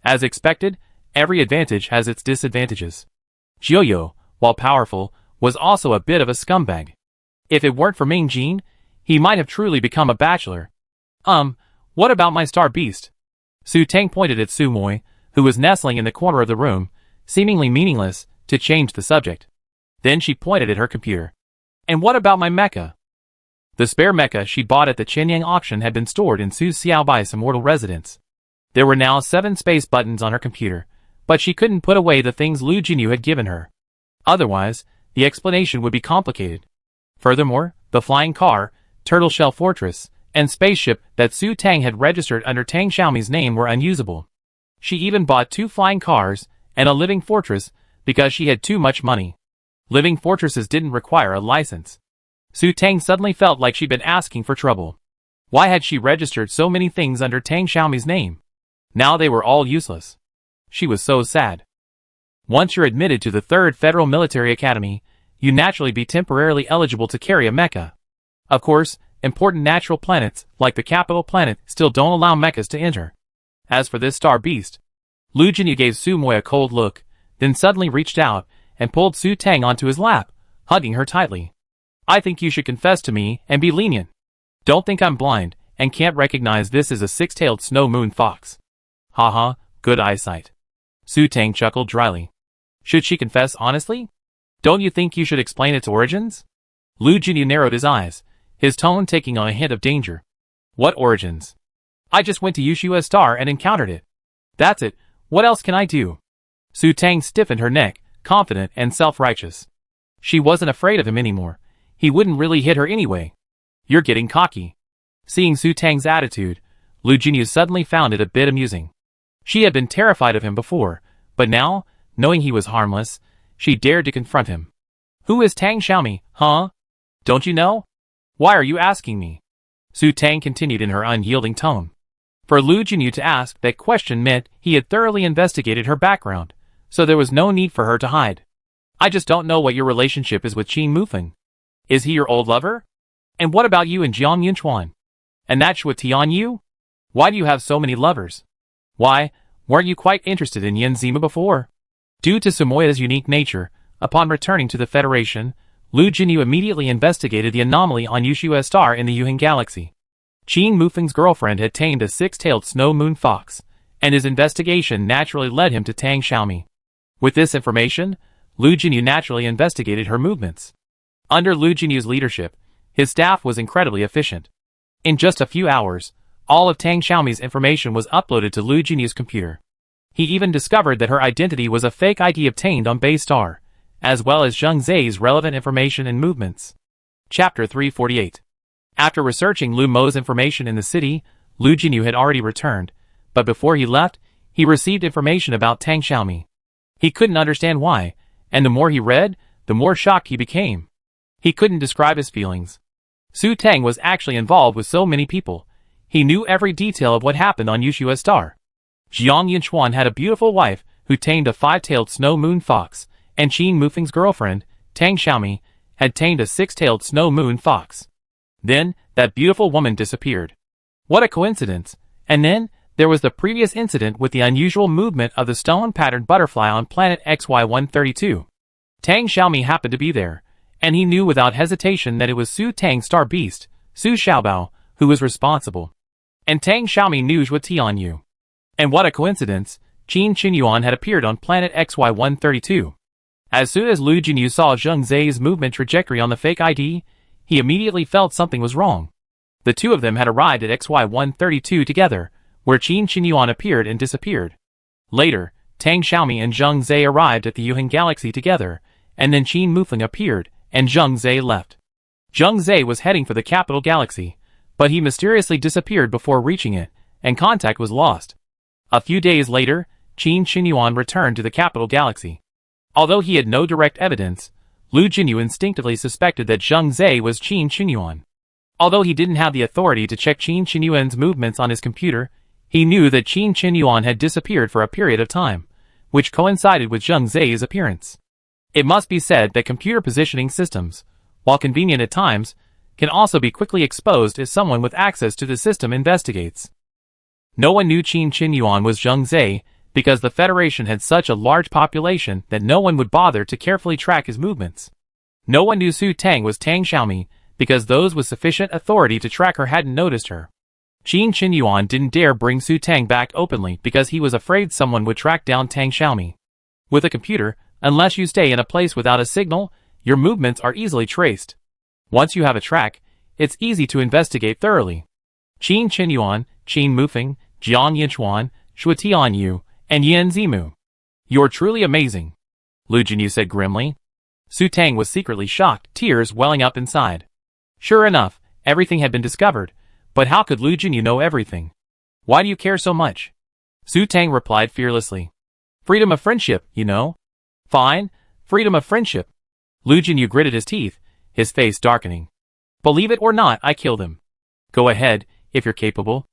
Speaker 1: As expected, every advantage has its disadvantages. Jiuyo, while powerful, was also a bit of a scumbag. If it weren't for Ming Jin, he might have truly become a bachelor. What about my star beast? Su Tang pointed at Su Moi, who was nestling in the corner of the room, seemingly meaningless, to change the subject. Then she pointed at her computer. And what about my mecha? The spare mecha she bought at the Chenyang auction had been stored in Su Xiaobai's immortal residence. There were now 7 space buttons on her computer, but she couldn't put away the things Lu Jinyu had given her. Otherwise, the explanation would be complicated. Furthermore, the flying car, turtle shell fortress, and spaceship that Su Tang had registered under Tang Xiaomi's name were unusable. She even bought 2 flying cars and a living fortress because she had too much money. Living fortresses didn't require a license. Su Tang suddenly felt like she'd been asking for trouble. Why had she registered so many things under Tang Xiaomi's name? Now they were all useless. She was so sad. Once you're admitted to the 3rd Federal Military Academy, you naturally be temporarily eligible to carry a mecha. Of course, important natural planets, like the capital planet, still don't allow mechas to enter. As for this star beast, Lu Jinyu gave Su Moi a cold look, then suddenly reached out and pulled Su Tang onto his lap, hugging her tightly. I think you should confess to me and be lenient. Don't think I'm blind and can't recognize this as a 6-tailed snow moon fox. Haha, good eyesight. Su Tang chuckled dryly. Should she confess honestly? Don't you think you should explain its origins? Lu Jinyu narrowed his eyes, his tone taking on a hint of danger. What origins? I just went to Yushu Star and encountered it. That's it, what else can I do? Su Tang stiffened her neck, confident and self-righteous. She wasn't afraid of him anymore. He wouldn't really hit her anyway. You're getting cocky. Seeing Su Tang's attitude, Lu Jinyu suddenly found it a bit amusing. She had been terrified of him before, but now, knowing he was harmless, she dared to confront him. Who is Tang Xiaomi, huh? Don't you know? Why are you asking me? Su Tang continued in her unyielding tone. For Lu Jinyu to ask that question meant he had thoroughly investigated her background, so there was no need for her to hide. I just don't know what your relationship is with Qin Mufeng. Is he your old lover? And what about you and Jiang Yunchuan? And that Shui Tianyu? Why do you have so many lovers? Why, weren't you quite interested in Yan Zimu before? Due to Sumoya's unique nature, upon returning to the Federation, Lu Jinyu immediately investigated the anomaly on Yushu Star in the Yuhan Galaxy. Qin Mufeng's girlfriend had tamed a six-tailed snow moon fox, and his investigation naturally led him to Tang Xiaomi. With this information, Lu Jinyu naturally investigated her movements. Under Lu Jinyu's leadership, his staff was incredibly efficient. In just a few hours, all of Tang Xiaomi's information was uploaded to Lu Jinyu's computer. He even discovered that her identity was a fake ID obtained on Bay Star, as well as Zheng Zai's relevant information and movements. Chapter 348. After researching Lu Mo's information in the city, Lu Jinyu had already returned, but before he left, he received information about Tang Xiaomi. He couldn't understand why, and the more he read, the more shocked he became. He couldn't describe his feelings. Su Tang was actually involved with so many people. He knew every detail of what happened on Yushu Star. Jiang Yunchuan had a beautiful wife who tamed a five-tailed snow moon fox, and Qin Mufeng's girlfriend, Tang Xiaomi, had tamed a six-tailed snow moon fox. Then, that beautiful woman disappeared. What a coincidence! And then, there was the previous incident with the unusual movement of the stone-patterned butterfly on planet XY132. Tang Xiaomi happened to be there, and he knew without hesitation that it was Su Tang's star beast, Su Xiaobao, who was responsible. And Tang Xiaomi knew Shui Tianyu. And what a coincidence, Qin Qinyuan had appeared on planet XY132. As soon as Lu Jinyu saw Zheng Zai's movement trajectory on the fake ID, he immediately felt something was wrong. The two of them had arrived at XY132 together, where Qin Qinyuan appeared and disappeared. Later, Tang Xiaomi and Zheng Zai arrived at the Yuhan Galaxy together, and then Qin Mufeng appeared, and Zheng Zai left. Zheng Zai was heading for the capital galaxy, but he mysteriously disappeared before reaching it, and contact was lost. A few days later, Qin Qinyuan returned to the capital galaxy. Although he had no direct evidence, Lu Jinyu instinctively suspected that Zheng Zai was Qin Qinyuan. Although he didn't have the authority to check Qin Qinyuan's movements on his computer, he knew that Qin Qinyuan had disappeared for a period of time, which coincided with Zheng Zai's appearance. It must be said that computer positioning systems, while convenient at times, can also be quickly exposed if someone with access to the system investigates. No one knew Qin Qinyuan was Zheng Zai, because the Federation had such a large population that no one would bother to carefully track his movements. No one knew Su Tang was Tang Xiaomi, because those with sufficient authority to track her hadn't noticed her. Qin Qinyuan didn't dare bring Su Tang back openly because he was afraid someone would track down Tang Xiaomi. With a computer, unless you stay in a place without a signal, your movements are easily traced. Once you have a track, it's easy to investigate thoroughly. Qin Qinyuan, Qin Mufeng, Jiang Yunchuan, Shui Tianyu, and Yan Zimu. You're truly amazing, Lu Jinyu said grimly. Su Tang was secretly shocked, tears welling up inside. Sure enough, everything had been discovered, but how could Lu Jinyu know everything? Why do you care so much? Su Tang replied fearlessly. Freedom of friendship, you know. Fine, freedom of friendship. Lu Jinyu gritted his teeth, his face darkening. Believe it or not, I killed him. Go ahead, if you're capable,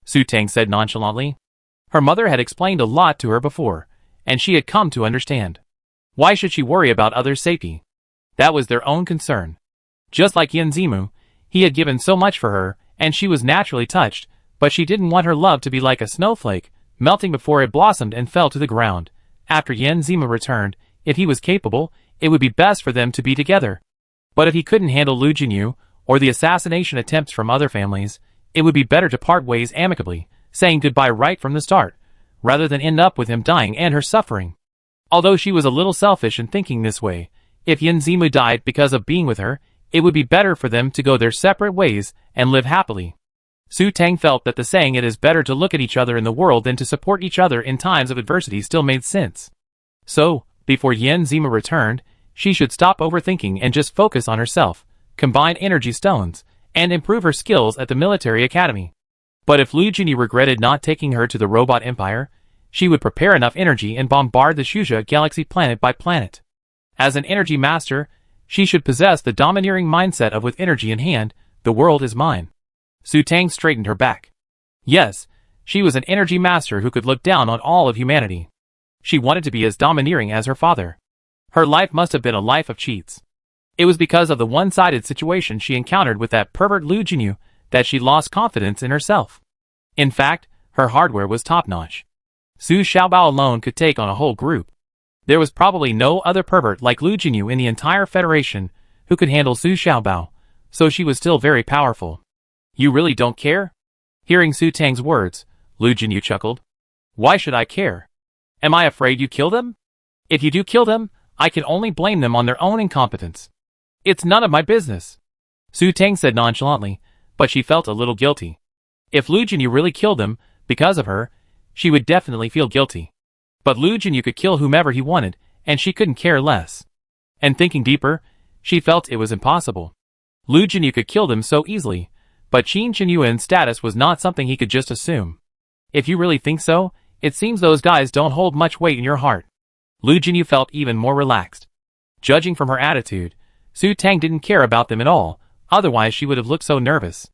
Speaker 1: Su Tang said nonchalantly. Her mother had explained a lot to her before, and she had come to understand. Why should she worry about others' safety? That was their own concern. Just like Yan Zimu, he had given so much for her, and she was naturally touched, but she didn't want her love to be like a snowflake, melting before it blossomed and fell to the ground. After Yan Zimu returned, if he was capable, it would be best for them to be together. But if he couldn't handle Lu Jinyu, or the assassination attempts from other families, it would be better to part ways amicably, saying goodbye right from the start, rather than end up with him dying and her suffering. Although she was a little selfish in thinking this way, if Yan Zimu died because of being with her, It would be better for them to go their separate ways and live happily. Su Tang felt that the saying it is better to look at each other in the world than to support each other in times of adversity still made sense. So, before Yen Zima returned, she should stop overthinking and just focus on herself, combine energy stones, and improve her skills at the military academy. But if Lu Junyu regretted not taking her to the robot empire, she would prepare enough energy and bombard the Shuja galaxy planet by planet. As an energy master, she should possess the domineering mindset of with energy in hand, the world is mine. Su Tang straightened her back. Yes, she was an energy master who could look down on all of humanity. She wanted to be as domineering as her father. Her life must have been a life of cheats. It was because of the one-sided situation she encountered with that pervert Lu Junyu that she lost confidence in herself. In fact, her hardware was top-notch. Su Xiaobao alone could take on a whole group. There was probably no other pervert like Lu Junyu in the entire Federation who could handle Su Xiaobao, so she was still very powerful. You really don't care? Hearing Su Tang's words, Lu Junyu chuckled. Why should I care? Am I afraid you kill them? If you do kill them, I can only blame them on their own incompetence. It's none of my business. Su Tang said nonchalantly, but she felt a little guilty. If Lu Junyu really killed them, because of her, she would definitely feel guilty. But Lu Junyu could kill whomever he wanted, and she couldn't care less. And thinking deeper, she felt it was impossible. Lu Junyu could kill them so easily, but Qin Qinyuan's status was not something he could just assume. If you really think so, it seems those guys don't hold much weight in your heart. Lu Junyu felt even more relaxed. Judging from her attitude, Su Tang didn't care about them at all, otherwise she would have looked so nervous.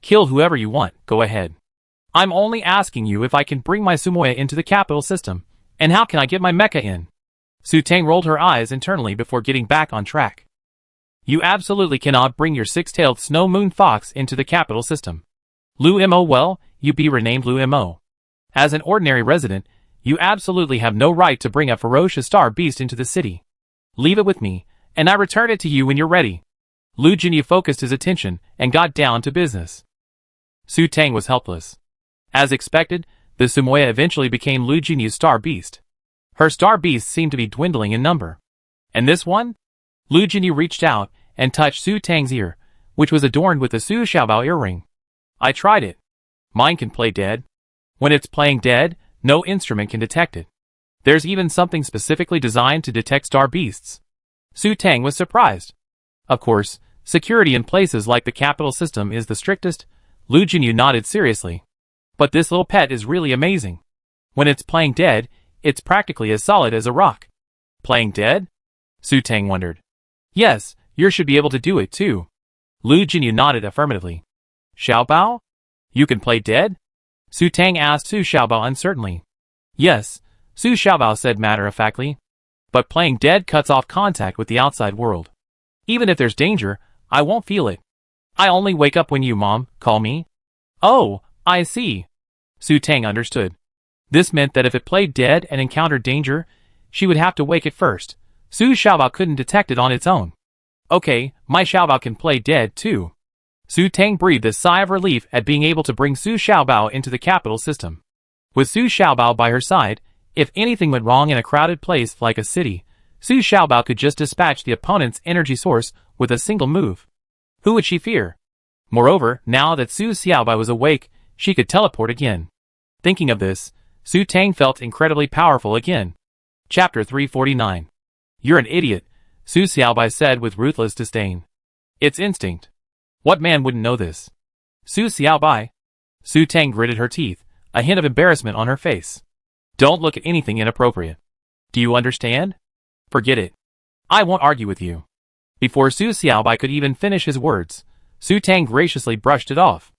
Speaker 1: Kill whoever you want, go ahead. I'm only asking you if I can bring my Sumoya into the capital system, and how can I get my mecha in? Su Tang rolled her eyes internally before getting back on track. You absolutely cannot bring your six-tailed snow moon fox into the capital system. Lu Mo, well, you be renamed Lu Mo. As an ordinary resident, you absolutely have no right to bring a ferocious star beast into the city. Leave it with me, and I return it to you when you're ready. Lu Junyu focused his attention and got down to business. Su Tang was helpless. As expected, the Sumoya eventually became Lu Junyu's star beast. Her star beasts seemed to be dwindling in number. And this one? Lu Junyu reached out and touched Su Tang's ear, which was adorned with a Su Xiaobao earring. I tried it. Mine can play dead. When it's playing dead, no instrument can detect it. There's even something specifically designed to detect star beasts. Su Tang was surprised. Of course, security in places like the capital system is the strictest. Lu Junyu nodded seriously. But this little pet is really amazing. When it's playing dead, it's practically as solid as a rock. Playing dead? Su Tang wondered. Yes, yours should be able to do it too. Lu Junyu nodded affirmatively. Xiaobao? You can play dead? Su Tang asked Su Xiaobao uncertainly. Yes, Su Xiaobao said matter-of-factly. But playing dead cuts off contact with the outside world. Even if there's danger, I won't feel it. I only wake up when you, Mom, call me. Oh, I see. Su Tang understood. This meant that if it played dead and encountered danger, she would have to wake it first. Su Xiaobao couldn't detect it on its own. Okay, my Xiaobao can play dead too. Su Tang breathed a sigh of relief at being able to bring Su Xiaobao into the capital system. With Su Xiaobao by her side, if anything went wrong in a crowded place like a city, Su Xiaobao could just dispatch the opponent's energy source with a single move. Who would she fear? Moreover, now that Su Xiaobao was awake, she could teleport again. Thinking of this, Su Tang felt incredibly powerful again. Chapter 349. You're an idiot, Su Xiaobao said with ruthless disdain. It's instinct. What man wouldn't know this? Su Xiaobao. Su Tang gritted her teeth, a hint of embarrassment on her face. Don't look at anything inappropriate. Do you understand? Forget it. I won't argue with you. Before Su Xiaobao could even finish his words, Su Tang graciously brushed it off.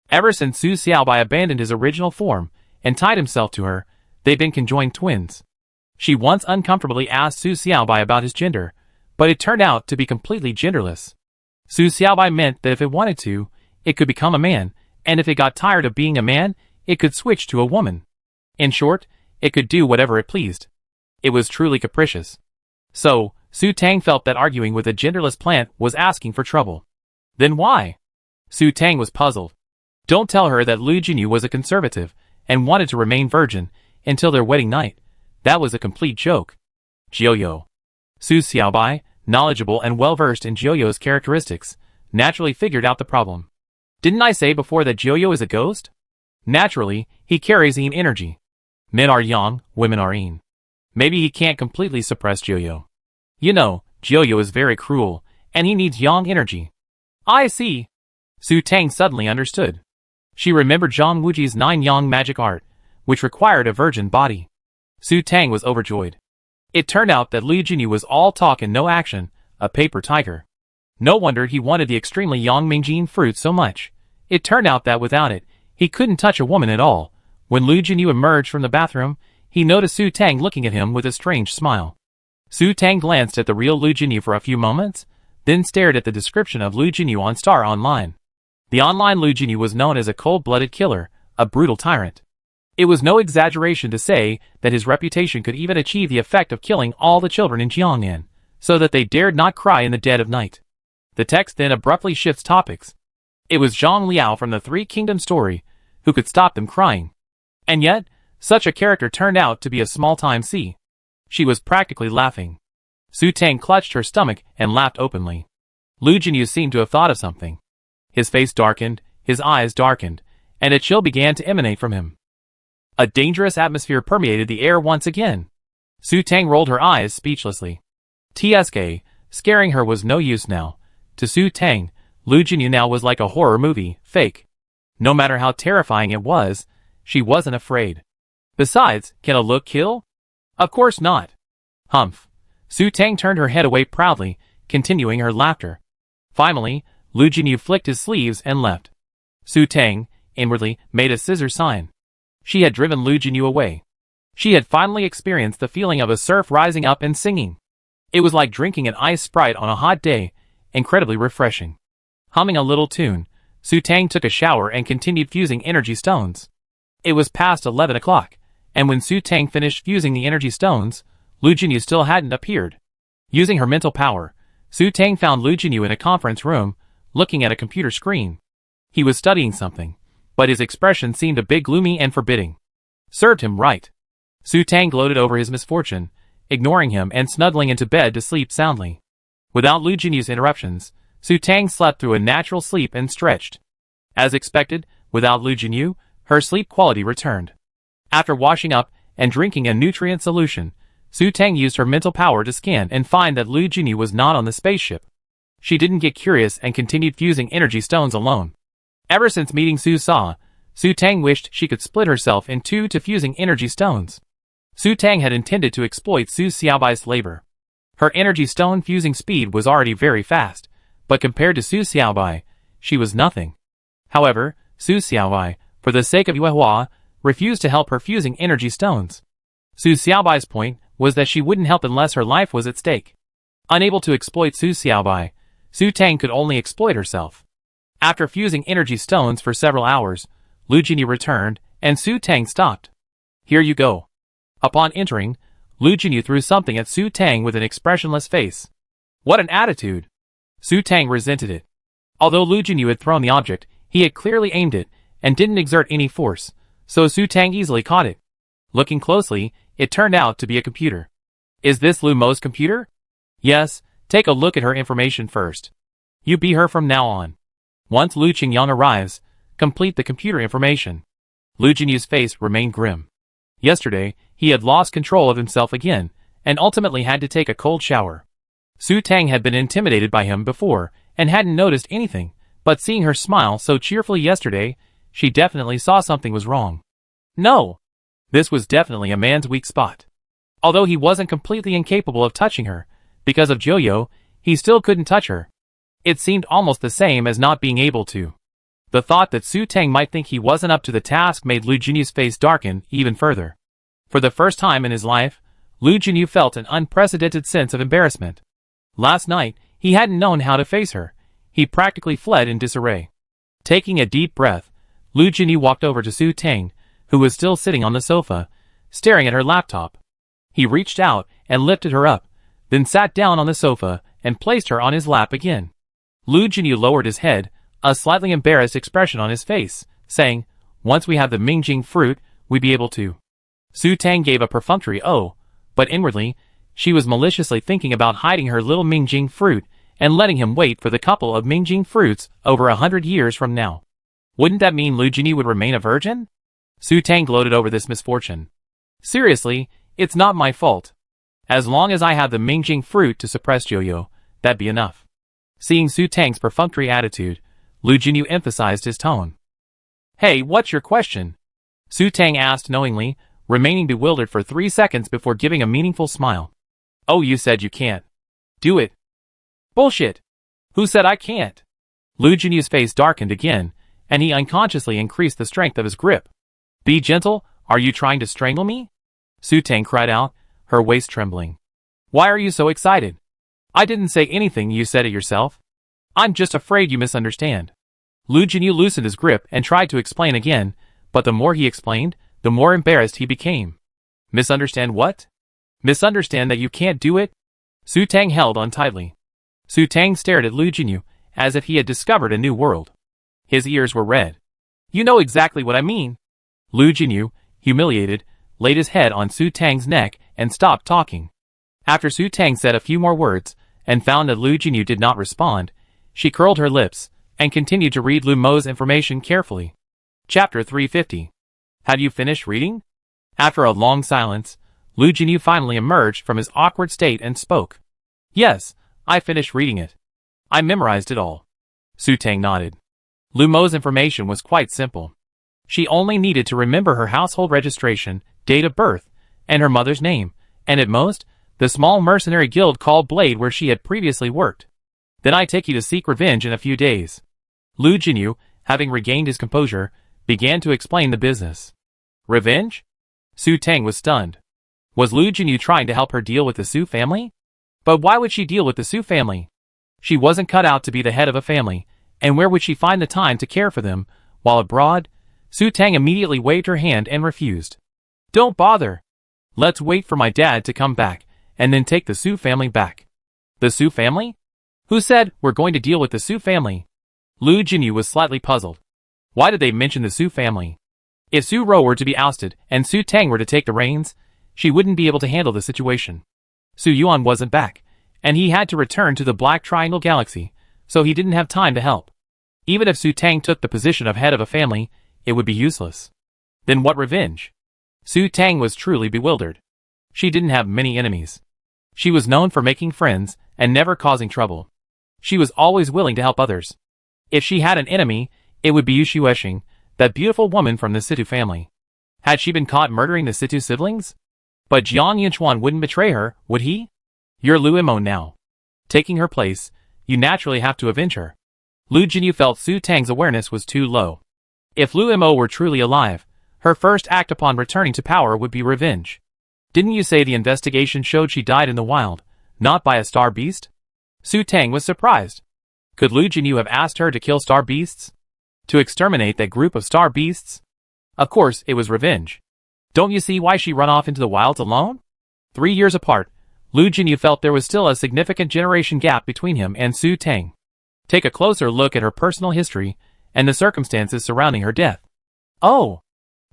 Speaker 1: Ever since Su Xiaobao abandoned his original form and tied himself to her, they've been conjoined twins. She once uncomfortably asked Su Xiaobao about his gender, but it turned out to be completely genderless. Su Xiaobao meant that if it wanted to, it could become a man, and if it got tired of being a man, it could switch to a woman. In short, it could do whatever it pleased. It was truly capricious. So, Su Tang felt that arguing with a genderless plant was asking for trouble. Then why? Su Tang was puzzled. Don't tell her that Lu Junyu was a conservative and wanted to remain virgin until their wedding night. That was a complete joke. Jiuyo. Su Xiaobao, knowledgeable and well-versed in Joyo's characteristics, naturally figured out the problem. Didn't I say before that Joyo is a ghost? Naturally, he carries Yin energy. Men are yang, women are Yin. Maybe he can't completely suppress Joyo. You know, Joyo is very cruel, and he needs yang energy. I see. Su Tang suddenly understood. She remembered Zhang Wuji's 9 yang magic art, which required a virgin body. Su Tang was overjoyed. It turned out that Lu Jinyu was all talk and no action, a paper tiger. No wonder he wanted the extremely yang Mingjin fruit so much. It turned out that without it, he couldn't touch a woman at all. When Lu Jinyu emerged from the bathroom, he noticed Su Tang looking at him with a strange smile. Su Tang glanced at the real Lu Jinyu for a few moments, then stared at the description of Lu Jinyu on Star Online. The online Lu Jinyu was known as a cold-blooded killer, a brutal tyrant. It was no exaggeration to say that his reputation could even achieve the effect of killing all the children in Jiangnan, so that they dared not cry in the dead of night. The text then abruptly shifts topics. It was Zhang Liao from the Three Kingdoms story who could stop them crying. And yet, such a character turned out to be a small-time C. She was practically laughing. Su Tang clutched her stomach and laughed openly. Lu Jinyu seemed to have thought of something. His face darkened, his eyes darkened, and a chill began to emanate from him. A dangerous atmosphere permeated the air once again. Su Tang rolled her eyes speechlessly. TSK, scaring her was no use now. To Su Tang, Lu Jinyu now was like a horror movie, fake. No matter how terrifying it was, she wasn't afraid. Besides, can a look kill? Of course not. Humph. Su Tang turned her head away proudly, continuing her laughter. Finally, Lu Jinyu flicked his sleeves and left. Su Tang, inwardly, made a scissor sign. She had driven Lu Jinyu away. She had finally experienced the feeling of a surf rising up and singing. It was like drinking an ice Sprite on a hot day, incredibly refreshing. Humming a little tune, Su Tang took a shower and continued fusing energy stones. It was past 11 o'clock, and when Su Tang finished fusing the energy stones, Lu Jinyu still hadn't appeared. Using her mental power, Su Tang found Lu Jinyu in a conference room, looking at a computer screen. He was studying something, but his expression seemed a bit gloomy and forbidding. Served him right. Su Tang gloated over his misfortune, ignoring him and snuggling into bed to sleep soundly. Without Lu Jinyu's interruptions, Su Tang slept through a natural sleep and stretched. As expected, without Lu Jinyu, her sleep quality returned. After washing up and drinking a nutrient solution, Su Tang used her mental power to scan and find that Lu Jinyu was not on the spaceship. She didn't get curious and continued fusing energy stones alone. Ever since meeting Su Sa, Su Tang wished she could split herself in two to fusing energy stones. Su Tang had intended to exploit Su Xiaobai's labor. Her energy stone fusing speed was already very fast, but compared to Su Xiaobai, she was nothing. However, Su Xiaobai, for the sake of Yuehua, refused to help her fusing energy stones. Su Xiaobai's point was that she wouldn't help unless her life was at stake. Unable to exploit Su Xiaobai, Su Tang could only exploit herself. After fusing energy stones for several hours, Lu Jinyu returned, and Su Tang stopped. Here you go. Upon entering, Lu Jinyu threw something at Su Tang with an expressionless face. What an attitude! Su Tang resented it. Although Lu Jinyu had thrown the object, he had clearly aimed it, and didn't exert any force, so Su Tang easily caught it. Looking closely, it turned out to be a computer. Is this Lu Mo's computer? Yes, take a look at her information first. You be her from now on. Once Lu Qingyang arrives, complete the computer information. Lu Jinyu's face remained grim. Yesterday, he had lost control of himself again, and ultimately had to take a cold shower. Su Tang had been intimidated by him before, and hadn't noticed anything, but seeing her smile so cheerfully yesterday, she definitely saw something was wrong. No! This was definitely a man's weak spot. Although he wasn't completely incapable of touching her, because of Joyo, he still couldn't touch her. It seemed almost the same as not being able to. The thought that Su Tang might think he wasn't up to the task made Lu Jinyu's face darken even further. For the first time in his life, Lu Jinyu felt an unprecedented sense of embarrassment. Last night, he hadn't known how to face her. He practically fled in disarray. Taking a deep breath, Lu Jinyu walked over to Su Tang, who was still sitting on the sofa, staring at her laptop. He reached out and lifted her up, then sat down on the sofa and placed her on his lap again. Lu Jinyu lowered his head, a slightly embarrassed expression on his face, saying, "Once we have the Mingjing fruit, we'd be able to." Su Tang gave a perfunctory "oh," but inwardly, She was maliciously thinking about hiding her little Mingjing fruit and letting him wait for the couple of Mingjing fruits over 100 years from now. Wouldn't that mean Lu Jinyu would remain a virgin? Su Tang gloated over this misfortune. Seriously, it's not my fault. As long as I have the Mingjing fruit to suppress Joyo, that'd be enough. Seeing Su Tang's perfunctory attitude, Lu Jinyu emphasized his tone. Hey, what's your question? Su Tang asked knowingly, remaining bewildered for 3 seconds before giving a meaningful smile. Oh, you said you can't. Do it. Bullshit. Who said I can't? Lu Jinyu's face darkened again, and he unconsciously increased the strength of his grip. Be gentle, are you trying to strangle me? Su Tang cried out, her waist trembling. Why are you so excited? I didn't say anything, you said it yourself. I'm just afraid you misunderstand. Lu Jinyu loosened his grip and tried to explain again, but the more he explained, the more embarrassed he became. Misunderstand what? Misunderstand that you can't do it? Su Tang held on tightly. Su Tang stared at Lu Jinyu, as if he had discovered a new world. His ears were red. You know exactly what I mean. Lu Jinyu, humiliated, laid his head on Su Tang's neck and stopped talking. After Su Tang said a few more words, and found that Lu Jinyu did not respond, she curled her lips, and continued to read Lu Mo's information carefully. Chapter 350. Have you finished reading? After a long silence, Lu Jinyu finally emerged from his awkward state and spoke. Yes, I finished reading it. I memorized it all. Su Tang nodded. Lu Mo's information was quite simple. She only needed to remember her household registration, date of birth, and her mother's name, and at most, the small mercenary guild called Blade where she had previously worked. Then I take you to seek revenge in a few days. Lu Jinyu, having regained his composure, began to explain the business. Revenge? Su Tang was stunned. Was Lu Jinyu trying to help her deal with the Su family? But why would she deal with the Su family? She wasn't cut out to be the head of a family, and where would she find the time to care for them, while abroad? Su Tang immediately waved her hand and refused. Don't bother. Let's wait for my dad to come back, and then take the Su family back. The Su family? Who said we're going to deal with the Su family? Lu Jinyu was slightly puzzled. Why did they mention the Su family? If Su Ro were to be ousted and Su Tang were to take the reins, she wouldn't be able to handle the situation. Su Yuan wasn't back, and he had to return to the Black Triangle Galaxy, so he didn't have time to help. Even if Su Tang took the position of head of a family, it would be useless. Then what revenge? Su Tang was truly bewildered. She didn't have many enemies. She was known for making friends and never causing trouble. She was always willing to help others. If she had an enemy, it would be Yu Shueshing, that beautiful woman from the Situ family. Had she been caught murdering the Situ siblings? But Jiang Yinchuan wouldn't betray her, would he? You're Lu Imo now. Taking her place, you naturally have to avenge her. Lu Jinyu felt Su Tang's awareness was too low. If Lu Imo were truly alive, her first act upon returning to power would be revenge. Didn't you say the investigation showed she died in the wild, not by a star beast? Su Tang was surprised. Could Lu Jinyu have asked her to kill star beasts? To exterminate that group of star beasts? Of course, it was revenge. Don't you see why she run off into the wilds alone? 3 years apart, Lu Jinyu felt there was still a significant generation gap between him and Su Tang. Take a closer look at her personal history and the circumstances surrounding her death. Oh!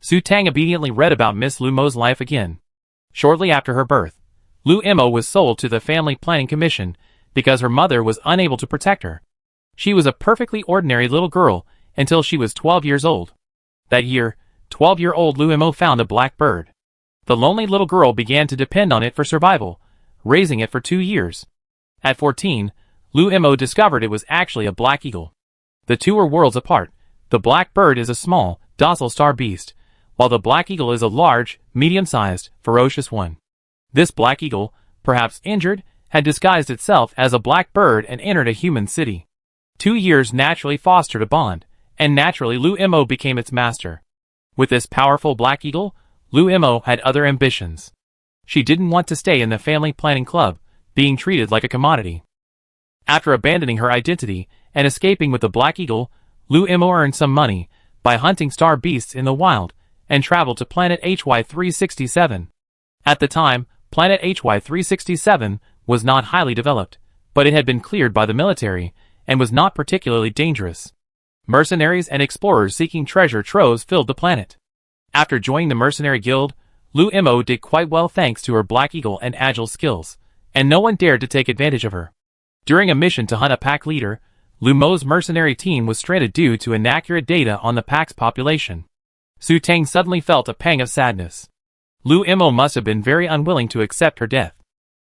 Speaker 1: Su Tang obediently read about Miss Lu Mo's life again. Shortly after her birth, Lu Imo was sold to the Family Planning Commission because her mother was unable to protect her. She was a perfectly ordinary little girl until she was 12 years old. That year, 12-year-old Lu Imo found a black bird. The lonely little girl began to depend on it for survival, raising it for 2 years. At 14, Lu Imo discovered it was actually a black eagle. The two were worlds apart. The black bird is a small, docile star beast, while the black eagle is a large, medium-sized, ferocious one. This black eagle, perhaps injured, had disguised itself as a black bird and entered a human city. 2 years naturally fostered a bond, and naturally Lu Imo became its master. With this powerful black eagle, Lu Imo had other ambitions. She didn't want to stay in the family planning club, being treated like a commodity. After abandoning her identity and escaping with the black eagle, Lu Imo earned some money by hunting star beasts in the wild and traveled to planet HY367. At the time, planet HY367 was not highly developed, but it had been cleared by the military and was not particularly dangerous. Mercenaries and explorers seeking treasure troves filled the planet. After joining the mercenary guild, Lu Mo did quite well thanks to her Black Eagle and agile skills, and no one dared to take advantage of her. During a mission to hunt a pack leader, Lu Mo's mercenary team was stranded due to inaccurate data on the pack's population. Su Tang suddenly felt a pang of sadness. Lu Mo must have been very unwilling to accept her death.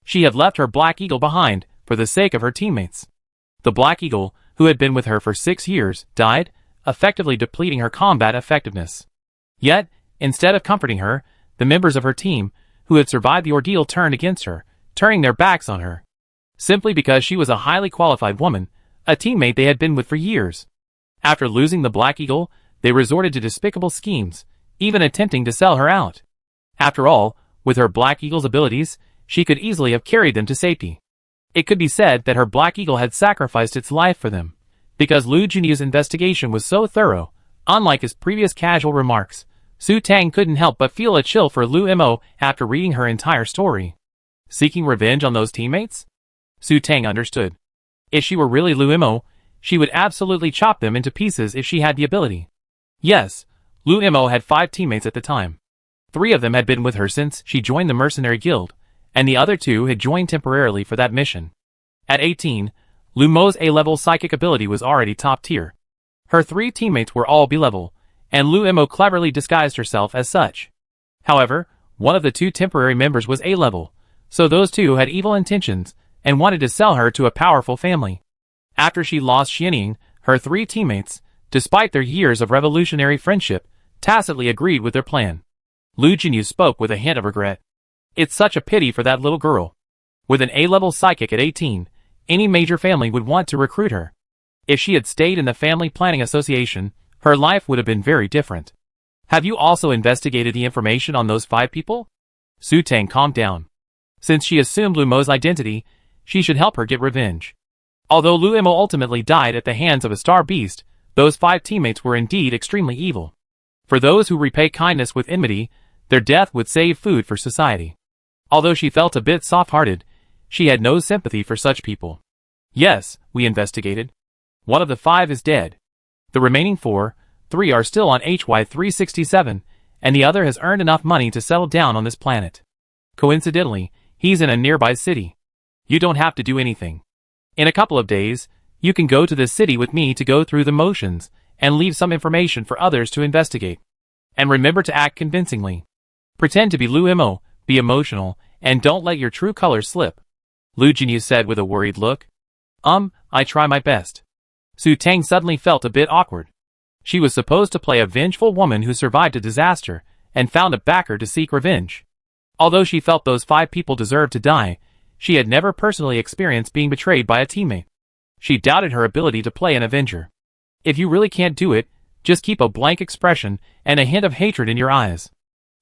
Speaker 1: She had left her Black Eagle behind for the sake of her teammates. The Black Eagle, who had been with her for 6 years, died, effectively depleting her combat effectiveness. Yet, instead of comforting her, the members of her team, who had survived the ordeal, turned against her, turning their backs on her. Simply because she was a highly qualified woman, a teammate they had been with for years. After losing the Black Eagle, they resorted to despicable schemes, even attempting to sell her out. After all, with her Black Eagle's abilities, she could easily have carried them to safety. It could be said that her Black Eagle had sacrificed its life for them. Because Lu Jinyu's investigation was so thorough, unlike his previous casual remarks, Su Tang couldn't help but feel a chill for Lu Mo after reading her entire story. Seeking revenge on those teammates? Su Tang understood. If she were really Lu Mo, she would absolutely chop them into pieces if she had the ability. Yes, Lu Mo had 5 teammates at the time. 3 of them had been with her since she joined the mercenary guild, and the other 2 had joined temporarily for that mission. At 18, Lu Mo's A-level psychic ability was already top tier. Her 3 teammates were all B-level, and Lu Mo cleverly disguised herself as such. However, one of the 2 temporary members was A-level, so those 2 had evil intentions and wanted to sell her to a powerful family. After she lost Xianying, her 3 teammates, despite their years of revolutionary friendship, tacitly agreed with their plan. Lu Jinyu spoke with a hint of regret. It's such a pity for that little girl. With an A-level psychic at 18, any major family would want to recruit her. If she had stayed in the Family Planning Association, her life would have been very different. Have you also investigated the information on those 5 people? Su Tang calmed down. Since she assumed Lu Mo's identity, she should help her get revenge. Although Lu Mo ultimately died at the hands of a star beast, those 5 teammates were indeed extremely evil. For those who repay kindness with enmity, their death would save food for society. Although she felt a bit soft-hearted, she had no sympathy for such people. Yes, we investigated. One of the 5 is dead. The remaining 3 are still on HY-367, and the other has earned enough money to settle down on this planet. Coincidentally, he's in a nearby city. You don't have to do anything. In a couple of days, you can go to this city with me to go through the motions, and leave some information for others to investigate. And remember to act convincingly. Pretend to be Lu Mo, be emotional, and don't let your true colors slip. Lu Jinyu said with a worried look. I try my best. Su Tang suddenly felt a bit awkward. She was supposed to play a vengeful woman who survived a disaster, and found a backer to seek revenge. Although she felt those 5 people deserved to die, she had never personally experienced being betrayed by a teammate. She doubted her ability to play an Avenger. If you really can't do it, just keep a blank expression and a hint of hatred in your eyes.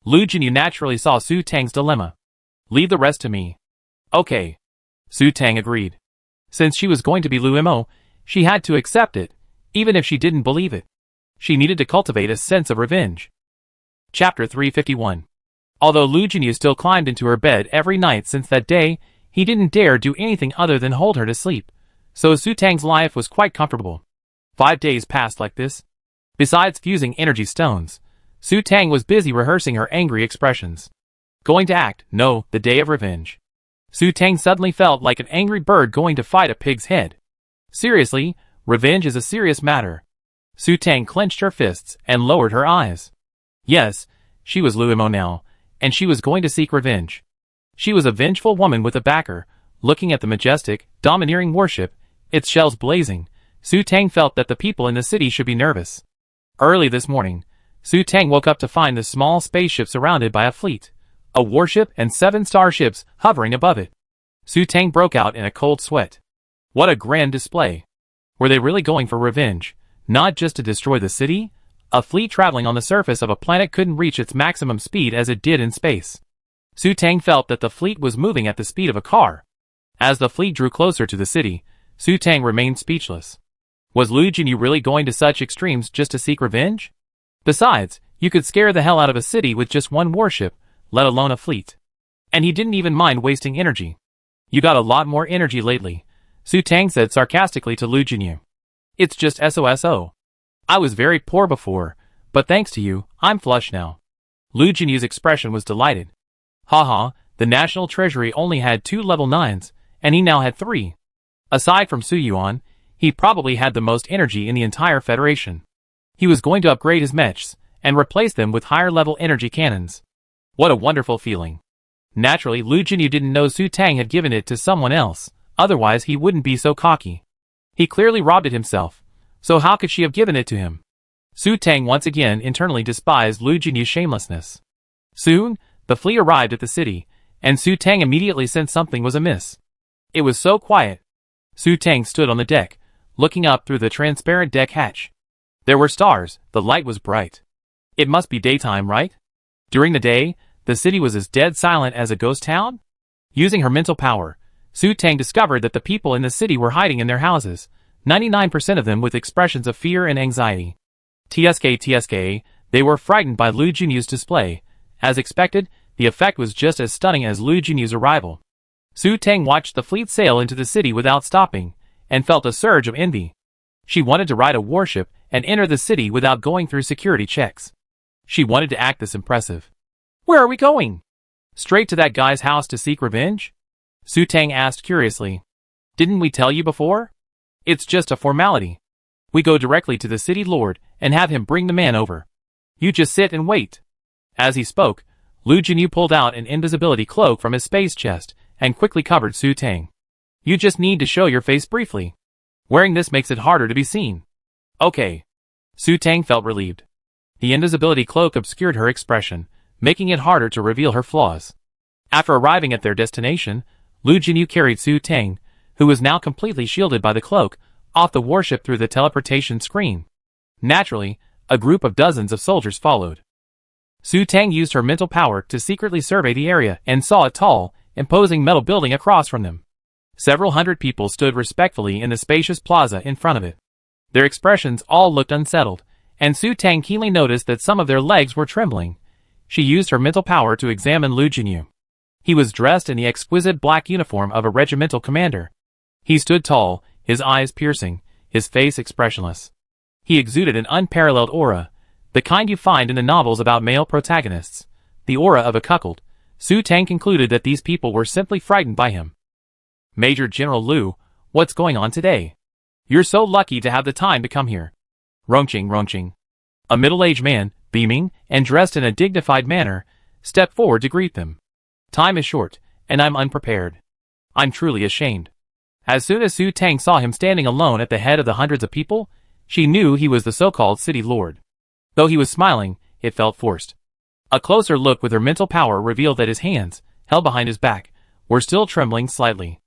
Speaker 1: Lu Jinyu naturally saw Su Tang's dilemma. Leave the rest to me. Okay. Su Tang agreed. Since she was going to be Lu Mo, she had to accept it, even if she didn't believe it. She needed to cultivate a sense of revenge. Chapter 351. Although Lu Jinyu still climbed into her bed every night since that day, he didn't dare do anything other than hold her to sleep, so Su Tang's life was quite comfortable. 5 days passed like this. Besides fusing energy stones, Su Tang was busy rehearsing her angry expressions. Going to act, no, the day of revenge. Su Tang suddenly felt like an angry bird going to fight a pig's head. Seriously, revenge is a serious matter. Su Tang clenched her fists and lowered her eyes. Yes, she was Lu Mo now, and she was going to seek revenge. She was a vengeful woman with a backer. Looking at the majestic, domineering warship, its shells blazing, Su Tang felt that the people in the city should be nervous. Early this morning, Su Tang woke up to find the small spaceship surrounded by a fleet, a warship and 7 starships hovering above it. Su Tang broke out in a cold sweat. What a grand display. Were they really going for revenge, not just to destroy the city? A fleet traveling on the surface of a planet couldn't reach its maximum speed as it did in space. Su Tang felt that the fleet was moving at the speed of a car. As the fleet drew closer to the city, Su Tang remained speechless. Was Lu Jinyu really going to such extremes just to seek revenge? Besides, you could scare the hell out of a city with just 1 warship, let alone a fleet. And he didn't even mind wasting energy. You got a lot more energy lately, Su Tang said sarcastically to Lu Jinyu. It's just SOSO. I was very poor before, but thanks to you, I'm flush now. Lu Jinyu's expression was delighted. Haha, the National Treasury only had 2 level 9s, and he now had 3. Aside from Su Yuan, he probably had the most energy in the entire Federation. He was going to upgrade his mechs, and replace them with higher level energy cannons. What a wonderful feeling. Naturally, Lu Jinyu didn't know Su Tang had given it to someone else, otherwise he wouldn't be so cocky. He clearly robbed it himself, so how could she have given it to him? Su Tang once again internally despised Lu Jinyu's shamelessness. Soon, the fleet arrived at the city, and Su Tang immediately sensed something was amiss. It was so quiet. Su Tang stood on the deck, looking up through the transparent deck hatch. There were stars, the light was bright. It must be daytime, right? During the day, the city was as dead silent as a ghost town? Using her mental power, Su Tang discovered that the people in the city were hiding in their houses, 99% of them with expressions of fear and anxiety. TSK, they were frightened by Lu Jinyu's display. As expected, the effect was just as stunning as Lu Jinyu's arrival. Su Tang watched the fleet sail into the city without stopping, and felt a surge of envy. She wanted to ride a warship and enter the city without going through security checks. She wanted to act this impressive. Where are we going? Straight to that guy's house to seek revenge? Su Tang asked curiously. Didn't we tell you before? It's just a formality. We go directly to the city lord and have him bring the man over. You just sit and wait. As he spoke, Lu Jinyu pulled out an invisibility cloak from his space chest and quickly covered Su Tang. You just need to show your face briefly. Wearing this makes it harder to be seen. Okay. Su Tang felt relieved. The invisibility cloak obscured her expression, making it harder to reveal her flaws. After arriving at their destination, Lu Jinyu carried Su Tang, who was now completely shielded by the cloak, off the warship through the teleportation screen. Naturally, a group of dozens of soldiers followed. Su Tang used her mental power to secretly survey the area and saw a tall, imposing metal building across from them. Several hundred people stood respectfully in the spacious plaza in front of it. Their expressions all looked unsettled, and Su Tang keenly noticed that some of their legs were trembling. She used her mental power to examine Lu Jinyu. He was dressed in the exquisite black uniform of a regimental commander. He stood tall, his eyes piercing, his face expressionless. He exuded an unparalleled aura, the kind you find in the novels about male protagonists, the aura of a cuckold. Su Tang concluded that these people were simply frightened by him. Major General Lu, what's going on today? You're so lucky to have the time to come here. Rongqing. A middle-aged man, beaming, and dressed in a dignified manner, stepped forward to greet them. Time is short, and I'm unprepared. I'm truly ashamed. As soon as Su Tang saw him standing alone at the head of the hundreds of people, she knew he was the so-called city lord. Though he was smiling, it felt forced. A closer look with her mental power revealed that his hands, held behind his back, were still trembling slightly.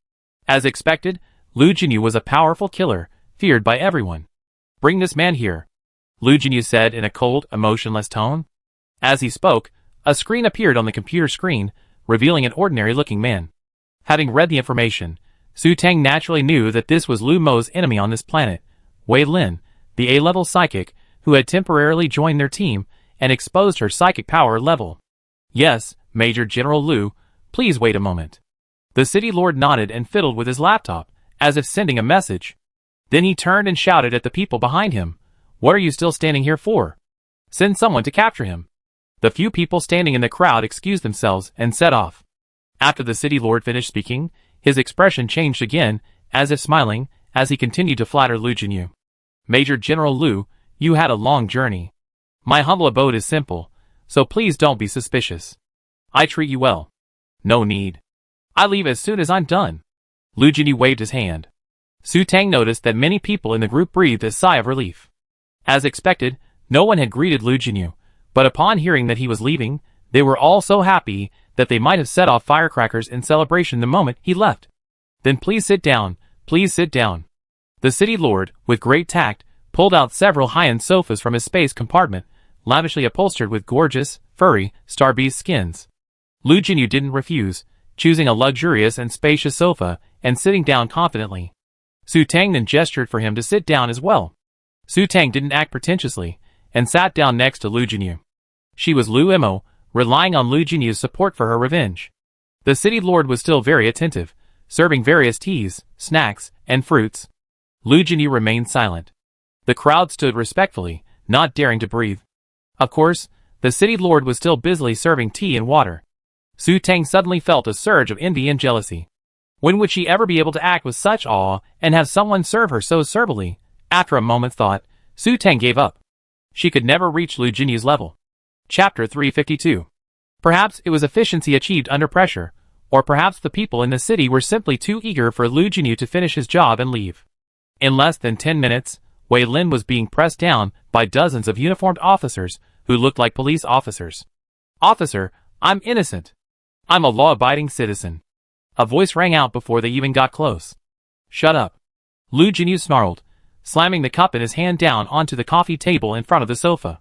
Speaker 1: As expected, Lu Jinyu was a powerful killer, feared by everyone. Bring this man here, Lu Jinyu said in a cold, emotionless tone. As he spoke, a screen appeared on the computer screen, revealing an ordinary-looking man. Having read the information, Su Tang naturally knew that this was Lu Mo's enemy on this planet, Wei Lin, the A-level psychic, who had temporarily joined their team and exposed her psychic power level. Yes, Major General Lu, please wait a moment. The city lord nodded and fiddled with his laptop, as if sending a message. Then he turned and shouted at the people behind him, What are you still standing here for? Send someone to capture him. The few people standing in the crowd excused themselves and set off. After the city lord finished speaking, his expression changed again, as if smiling, as he continued to flatter Lu Jinyu. Major General Lu, you had a long journey. My humble abode is simple, so please don't be suspicious. I treat you well. No need. I leave as soon as I'm done. Lu Jinyu waved his hand. Su Tang noticed that many people in the group breathed a sigh of relief. As expected, no one had greeted Lu Jinyu, but upon hearing that he was leaving, they were all so happy that they might have set off firecrackers in celebration the moment he left. Then please sit down, please sit down. The city lord, with great tact, pulled out several high-end sofas from his space compartment, lavishly upholstered with gorgeous, furry, star beast skins. Lu Jinyu didn't refuse, choosing a luxurious and spacious sofa and sitting down confidently. Su Tang then gestured for him to sit down as well. Su Tang didn't act pretentiously, and sat down next to Lu Jinyu. She was Lu Mo, relying on Lu Jinyu's support for her revenge. The city lord was still very attentive, serving various teas, snacks, and fruits. Lu Jinyu remained silent. The crowd stood respectfully, not daring to breathe. Of course, The city lord was still busily serving tea and water. Su Tang suddenly felt a surge of envy and jealousy. When would she ever be able to act with such awe and have someone serve her so servilely? After a moment's thought, Su Tang gave up. She could never reach Lu Jinyu's level. Chapter 352. Perhaps it was efficiency achieved under pressure, or perhaps the people in the city were simply too eager for Lu Jinyu to finish his job and leave. In less than 10 minutes, Wei Lin was being pressed down by dozens of uniformed officers who looked like police officers. "Officer, I'm innocent. I'm a law-abiding citizen." A voice rang out before they even got close. "Shut up." Lu Jinyu snarled, slamming the cup in his hand down onto the coffee table in front of the sofa.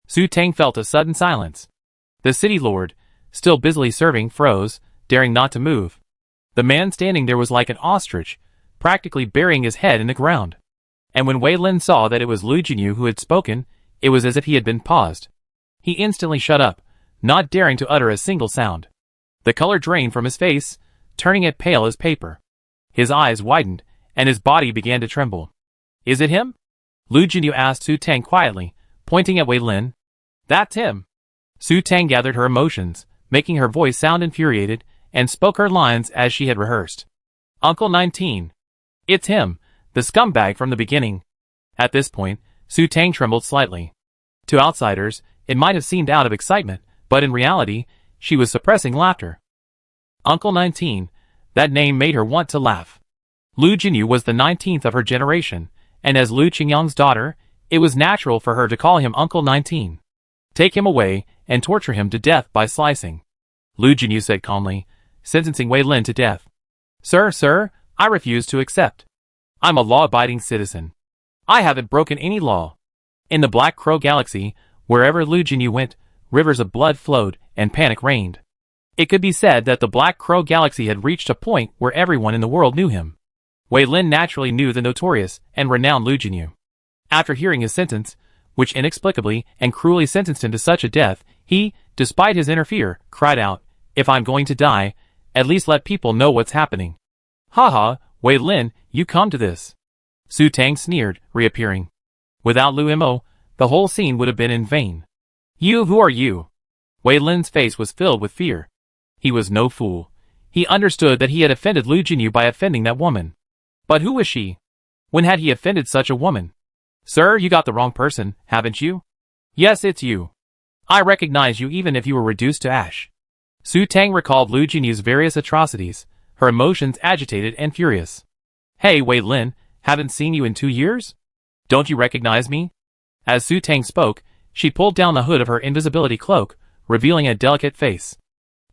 Speaker 1: Su Tang felt a sudden silence. The city lord, still busily serving, froze, daring not to move. The man standing there was like an ostrich, practically burying his head in the ground. And when Wei Lin saw that it was Lu Jinyu who had spoken, it was as if he had been paused. He instantly shut up, not daring to utter a single sound. The color drained from his face, turning it pale as paper. His eyes widened, and his body began to tremble. "Is it him?" Lu Jinyu asked Su Tang quietly, pointing at Wei Lin. "That's him." Su Tang gathered her emotions, making her voice sound infuriated, and spoke her lines as she had rehearsed. "Uncle 19. It's him, the scumbag from the beginning." At this point, Su Tang trembled slightly. To outsiders, it might have seemed out of excitement, but in reality, she was suppressing laughter. Uncle 19, that name made her want to laugh. Lu Jinyu was the 19th of her generation, and as Lu Qingyang's daughter, it was natural for her to call him Uncle 19. "Take him away, and torture him to death by slicing," Lu Jinyu said calmly, sentencing Wei Lin to death. Sir, I refuse to accept. I'm a law-abiding citizen. I haven't broken any law." In the Black Crow Galaxy, wherever Lu Jinyu went, rivers of blood flowed, and panic reigned. It could be said that the Black Crow Galaxy had reached a point where everyone in the world knew him. Wei Lin naturally knew the notorious and renowned Lu Jinyu. After hearing his sentence, which inexplicably and cruelly sentenced him to such a death, he, despite his inner fear, cried out, "If I'm going to die, at least let people know what's happening." "Haha, Wei Lin, you come to this." Su Tang sneered, reappearing. Without Lu Mo, the whole scene would have been in vain. Who are you?" Wei Lin's face was filled with fear. He was no fool. He understood that he had offended Lu Jinyu by offending that woman. But who was she? When had he offended such a woman? "Sir, you got the wrong person, haven't you?" "Yes, it's you. I recognize you even if you were reduced to ash." Su Tang recalled Lu Jinyu's various atrocities, her emotions agitated and furious. "Hey, Wei Lin, haven't seen you in 2 years? Don't you recognize me?" As Su Tang spoke, she pulled down the hood of her invisibility cloak, revealing a delicate face.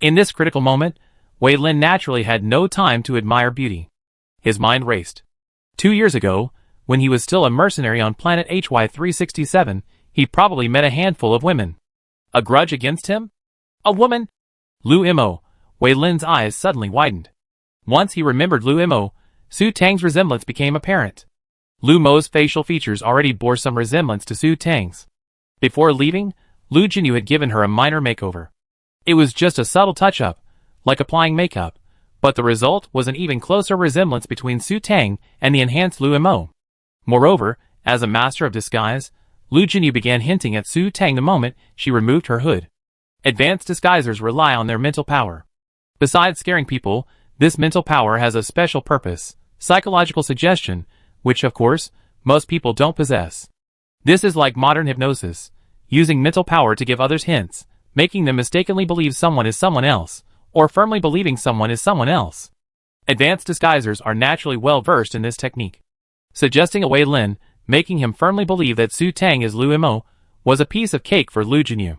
Speaker 1: In this critical moment, Wei Lin naturally had no time to admire beauty. His mind raced. 2 years ago, when he was still a mercenary on planet HY367, he probably met a handful of women. A grudge against him? A woman? Lu Mo. Wei Lin's eyes suddenly widened. Once he remembered Lu Mo, Su Tang's resemblance became apparent. Lu Mo's facial features already bore some resemblance to Su Tang's. Before leaving, Lu Jinyu had given her a minor makeover. It was just a subtle touch-up, like applying makeup, but the result was an even closer resemblance between Su Tang and the enhanced Lu Mo. Moreover, as a master of disguise, Lu Jinyu began hinting at Su Tang the moment she removed her hood. Advanced disguisers rely on their mental power. Besides scaring people, this mental power has a special purpose, psychological suggestion, which of course, most people don't possess. This is like modern hypnosis, using mental power to give others hints, making them mistakenly believe someone is someone else, or firmly believing someone is someone else. Advanced disguisers are naturally well versed in this technique. Suggesting a Wei Lin, making him firmly believe that Su Tang is Lu Mo, was a piece of cake for Lu Jinyu.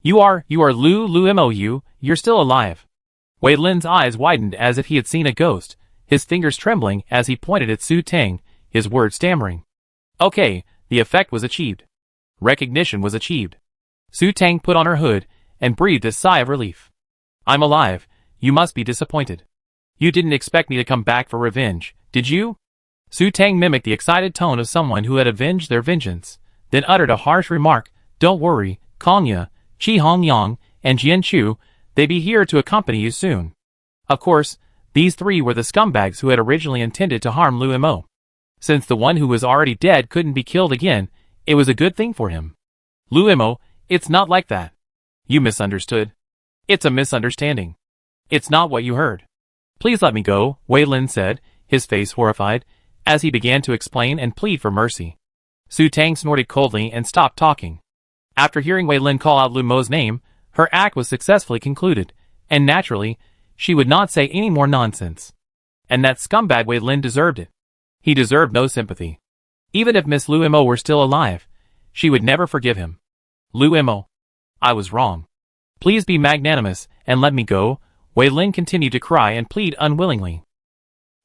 Speaker 1: You are Lu Mo, you're still alive." Wei Lin's eyes widened as if he had seen a ghost, his fingers trembling as he pointed at Su Tang, his words stammering. Okay, the effect was achieved. Recognition was achieved. Su Tang put on her hood and breathed a sigh of relief. "I'm alive, you must be disappointed. You didn't expect me to come back for revenge, did you?" Su Tang mimicked the excited tone of someone who had avenged their vengeance, then uttered a harsh remark. "Don't worry, Kanya, Qi Hongyang, and Jian Chu, they be here to accompany you soon." Of course, these three were the scumbags who had originally intended to harm Lu Mo. Since the one who was already dead couldn't be killed again, it was a good thing for him. "Lu Mo, it's not like that. You misunderstood. It's a misunderstanding. It's not what you heard. Please let me go, Wei Lin said, his face horrified, as he began to explain and plead for mercy. Su Tang snorted coldly and stopped talking. After hearing Wei Lin call out Lu Mo's name, her act was successfully concluded, and naturally, she would not say any more nonsense. And that scumbag Wei Lin deserved it. He deserved no sympathy. Even if Miss Lu Mo were still alive, she would never forgive him. Lu Mo. I was wrong. Please be magnanimous and let me go, Wei Lin continued to cry and plead unwillingly.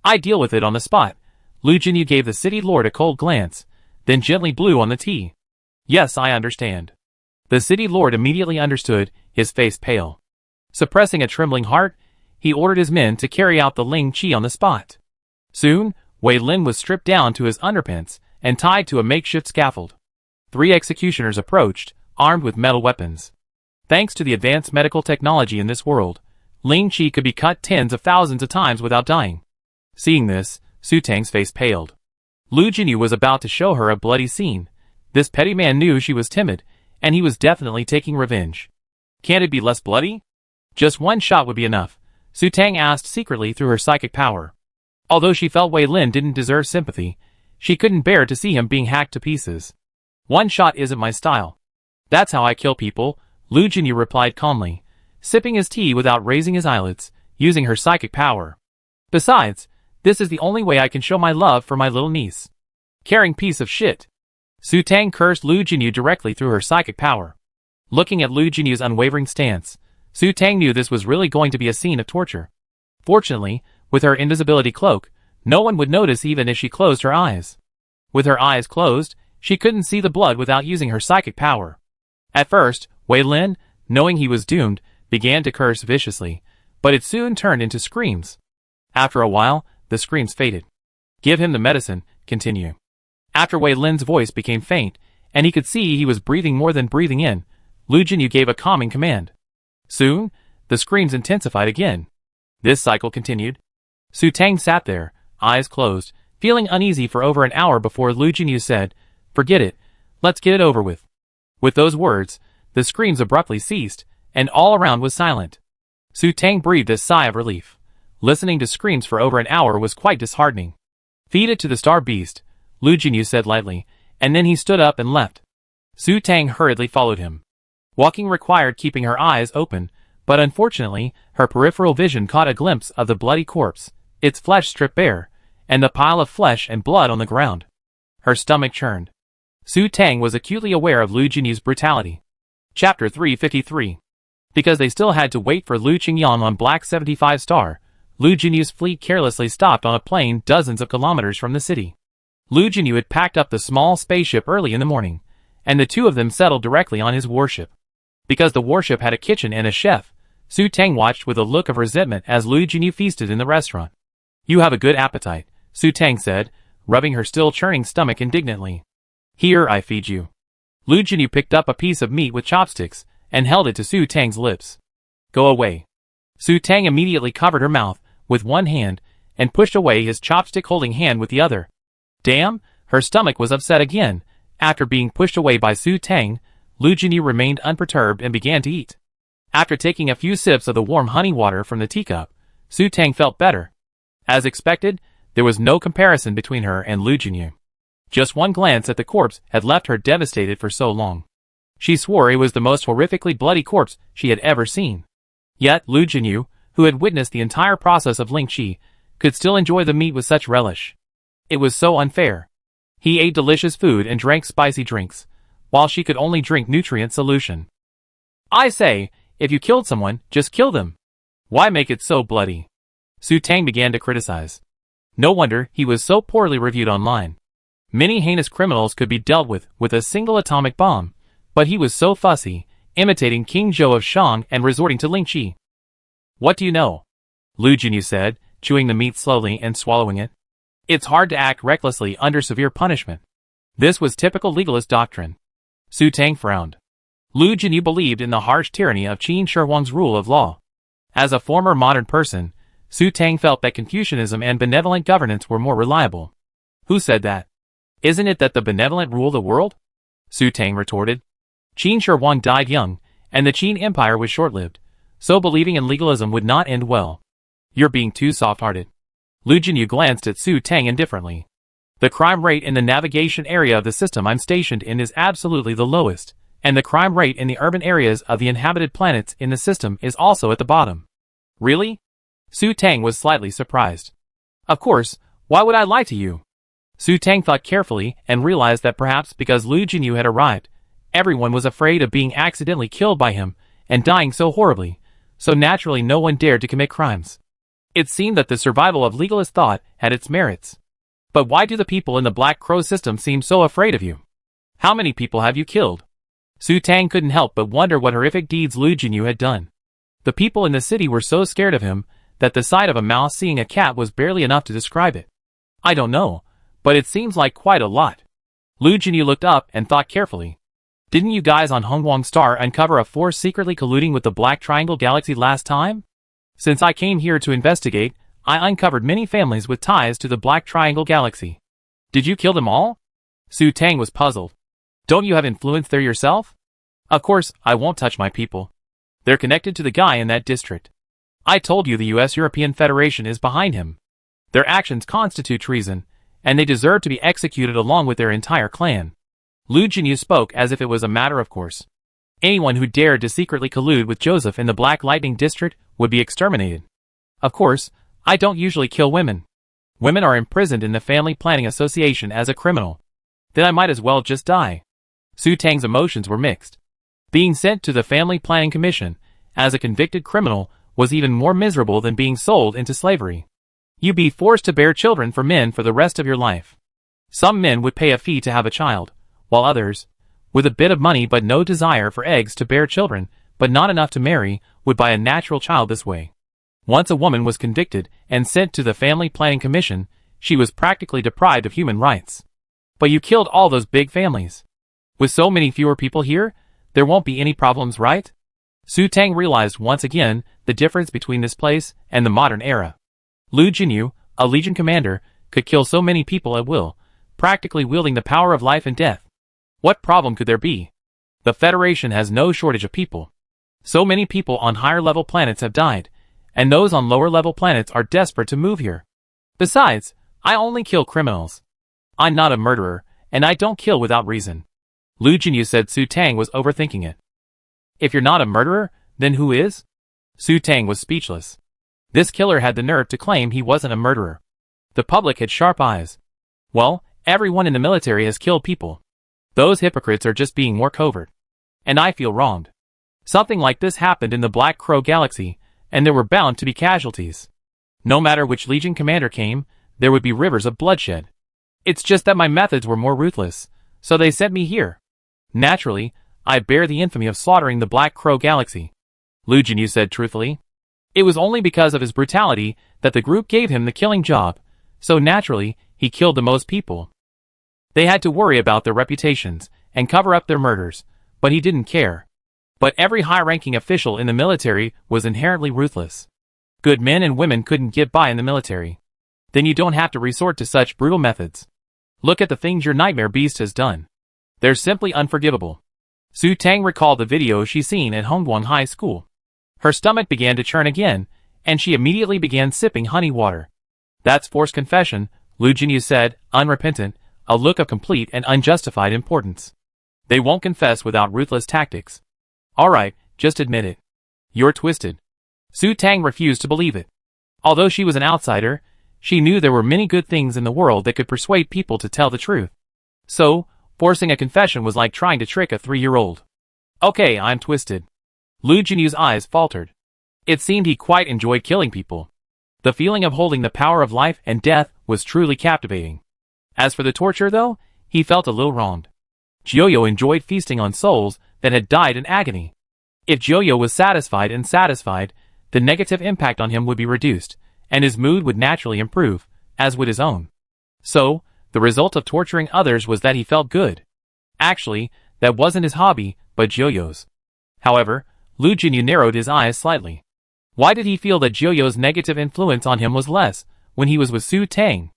Speaker 1: I deal with it on the spot. Lu Jinyu gave the city lord a cold glance, then gently blew on the tea. Yes, I understand. The city lord immediately understood, his face pale. Suppressing a trembling heart, he ordered his men to carry out the Ling Qi on the spot. Soon, Wei Lin was stripped down to his underpants and tied to a makeshift scaffold. 3 executioners approached, armed with metal weapons. Thanks to the advanced medical technology in this world, Ling Qi could be cut tens of thousands of times without dying. Seeing this, Su Tang's face paled. Lu Jinyu was about to show her a bloody scene. This petty man knew she was timid, and he was definitely taking revenge. Can't it be less bloody? Just one shot would be enough, Su Tang asked secretly through her psychic power. Although she felt Wei Lin didn't deserve sympathy, she couldn't bear to see him being hacked to pieces. One shot isn't my style. That's how I kill people, Lu Jinyu replied calmly, sipping his tea without raising his eyelids, using her psychic power. Besides, this is the only way I can show my love for my little niece. Caring piece of shit. Su Tang cursed Lu Jinyu directly through her psychic power. Looking at Lu Jinyu's unwavering stance, Su Tang knew this was really going to be a scene of torture. Fortunately, with her invisibility cloak, no one would notice even if she closed her eyes. With her eyes closed, she couldn't see the blood without using her psychic power. At first, Wei Lin, knowing he was doomed, began to curse viciously, but it soon turned into screams. After a while, the screams faded. Give him the medicine, continue. After Wei Lin's voice became faint, and he could see he was breathing more than breathing in, Lu Jinyu gave a calming command. Soon, the screams intensified again. This cycle continued. Su Tang sat there, eyes closed, feeling uneasy for over an hour before Lu Jinyu said, Forget it, let's get it over with. With those words, the screams abruptly ceased, and all around was silent. Su Tang breathed a sigh of relief. Listening to screams for over an hour was quite disheartening. Feed it to the star beast, Lu Jinyu said lightly, and then he stood up and left. Su Tang hurriedly followed him. Walking required keeping her eyes open, but unfortunately, her peripheral vision caught a glimpse of the bloody corpse, its flesh stripped bare, and the pile of flesh and blood on the ground. Her stomach churned. Su Tang was acutely aware of Lu Jinyu's brutality. Chapter 353. Because they still had to wait for Lu Qingyang on Black 75 Star, Lu Jinyu's fleet carelessly stopped on a plain dozens of kilometers from the city. Lu Jinyu had packed up the small spaceship early in the morning, and the two of them settled directly on his warship. Because the warship had a kitchen and a chef, Su Tang watched with a look of resentment as Lu Jinyu feasted in the restaurant. You have a good appetite, Su Tang said, rubbing her still churning stomach indignantly. Here I feed you. Lu Jinyu picked up a piece of meat with chopsticks and held it to Su Tang's lips. Go away. Su Tang immediately covered her mouth with one hand and pushed away his chopstick-holding hand with the other. Damn, her stomach was upset again. After being pushed away by Su Tang, Lu Jinyu remained unperturbed and began to eat. After taking a few sips of the warm honey water from the teacup, Su Tang felt better. As expected, there was no comparison between her and Lu Jinyu. Just one glance at the corpse had left her devastated for so long. She swore it was the most horrifically bloody corpse she had ever seen. Yet Lu Jinyu, who had witnessed the entire process of Ling Qi, could still enjoy the meat with such relish. It was so unfair. He ate delicious food and drank spicy drinks, while she could only drink nutrient solution. I say, if you killed someone, just kill them. Why make it so bloody? Su Tang began to criticize. No wonder he was so poorly reviewed online. Many heinous criminals could be dealt with a single atomic bomb, but he was so fussy, imitating King Zhou of Shang and resorting to Ling Qi. What do you know? Lu Jinyu said, chewing the meat slowly and swallowing it. It's hard to act recklessly under severe punishment. This was typical legalist doctrine. Su Tang frowned. Lu Jinyu believed in the harsh tyranny of Qin Shi Huang's rule of law. As a former modern person, Su Tang felt that Confucianism and benevolent governance were more reliable. Who said that? Isn't it that the benevolent rule the world? Su Tang retorted. Qin Shi Huang died young, and the Qin Empire was short-lived, so believing in legalism would not end well. You're being too soft-hearted. Lu Jinyu glanced at Su Tang indifferently. The crime rate in the navigation area of the system I'm stationed in is absolutely the lowest, and the crime rate in the urban areas of the inhabited planets in the system is also at the bottom. Really? Su Tang was slightly surprised. Of course, why would I lie to you? Su Tang thought carefully and realized that perhaps because Lu Jinyu had arrived, everyone was afraid of being accidentally killed by him and dying so horribly, so naturally no one dared to commit crimes. It seemed that the survival of legalist thought had its merits. But why do the people in the Black Crow system seem so afraid of you? How many people have you killed? Su Tang couldn't help but wonder what horrific deeds Lu Jinyu had done. The people in the city were so scared of him that the sight of a mouse seeing a cat was barely enough to describe it. I don't know, but it seems like quite a lot. Lu Jinyu looked up and thought carefully. Didn't you guys on Hongguang Star uncover a force secretly colluding with the Black Triangle Galaxy last time? Since I came here to investigate, I uncovered many families with ties to the Black Triangle Galaxy. Did you kill them all? Su Tang was puzzled. Don't you have influence there yourself? Of course, I won't touch my people. They're connected to the guy in that district. I told you the US European Federation is behind him. Their actions constitute treason, and they deserve to be executed along with their entire clan. Lu Jinyu spoke as if it was a matter of course. Anyone who dared to secretly collude with Joseph in the Black Lightning District would be exterminated. Of course, I don't usually kill women. Women are imprisoned in the Family Planning Association as a criminal. Then I might as well just die. Su Tang's emotions were mixed. Being sent to the Family Planning Commission as a convicted criminal was even more miserable than being sold into slavery. You'd be forced to bear children for men for the rest of your life. Some men would pay a fee to have a child, while others, with a bit of money but no desire for eggs to bear children, but not enough to marry, would buy a natural child this way. Once a woman was convicted and sent to the Family Planning Commission, she was practically deprived of human rights. But you killed all those big families. With so many fewer people here, there won't be any problems, right? Su Tang realized once again the difference between this place and the modern era. Lu Jinyu, a Legion commander, could kill so many people at will, practically wielding the power of life and death. What problem could there be? The Federation has no shortage of people. So many people on higher-level planets have died, and those on lower-level planets are desperate to move here. Besides, I only kill criminals. I'm not a murderer, and I don't kill without reason. Lu Jinyu said Su Tang was overthinking it. If you're not a murderer, then who is? Su Tang was speechless. This killer had the nerve to claim he wasn't a murderer. The public had sharp eyes. Well, everyone in the military has killed people. Those hypocrites are just being more covert. And I feel wronged. Something like this happened in the Black Crow Galaxy, and there were bound to be casualties. No matter which Legion commander came, there would be rivers of bloodshed. It's just that my methods were more ruthless, so they sent me here. Naturally, I bear the infamy of slaughtering the Black Crow Galaxy. Lu Jinyu said truthfully. It was only because of his brutality that the group gave him the killing job, so naturally, he killed the most people. They had to worry about their reputations and cover up their murders, but he didn't care. But every high-ranking official in the military was inherently ruthless. Good men and women couldn't get by in the military. Then you don't have to resort to such brutal methods. Look at the things your nightmare beast has done. They're simply unforgivable. Su Tang recalled the video she seen at Hongguang High School. Her stomach began to churn again, and she immediately began sipping honey water. That's forced confession, Lu Jinyu said, unrepentant, a look of complete and unjustified importance. They won't confess without ruthless tactics. Alright, just admit it. You're twisted. Su Tang refused to believe it. Although she was an outsider, she knew there were many good things in the world that could persuade people to tell the truth. So, forcing a confession was like trying to trick a 3-year-old. Okay, I'm twisted. Lu Jinyu's eyes faltered. It seemed he quite enjoyed killing people. The feeling of holding the power of life and death was truly captivating. As for the torture, though, he felt a little wronged. Jiuyo enjoyed feasting on souls that had died in agony. If Jiuyo was satisfied, the negative impact on him would be reduced, and his mood would naturally improve, as would his own. So, the result of torturing others was that he felt good. Actually, that wasn't his hobby, but Jiuyo's. However, Lu Jinyu narrowed his eyes slightly. Why did he feel that Jiuyo's negative influence on him was less when he was with Su Tang?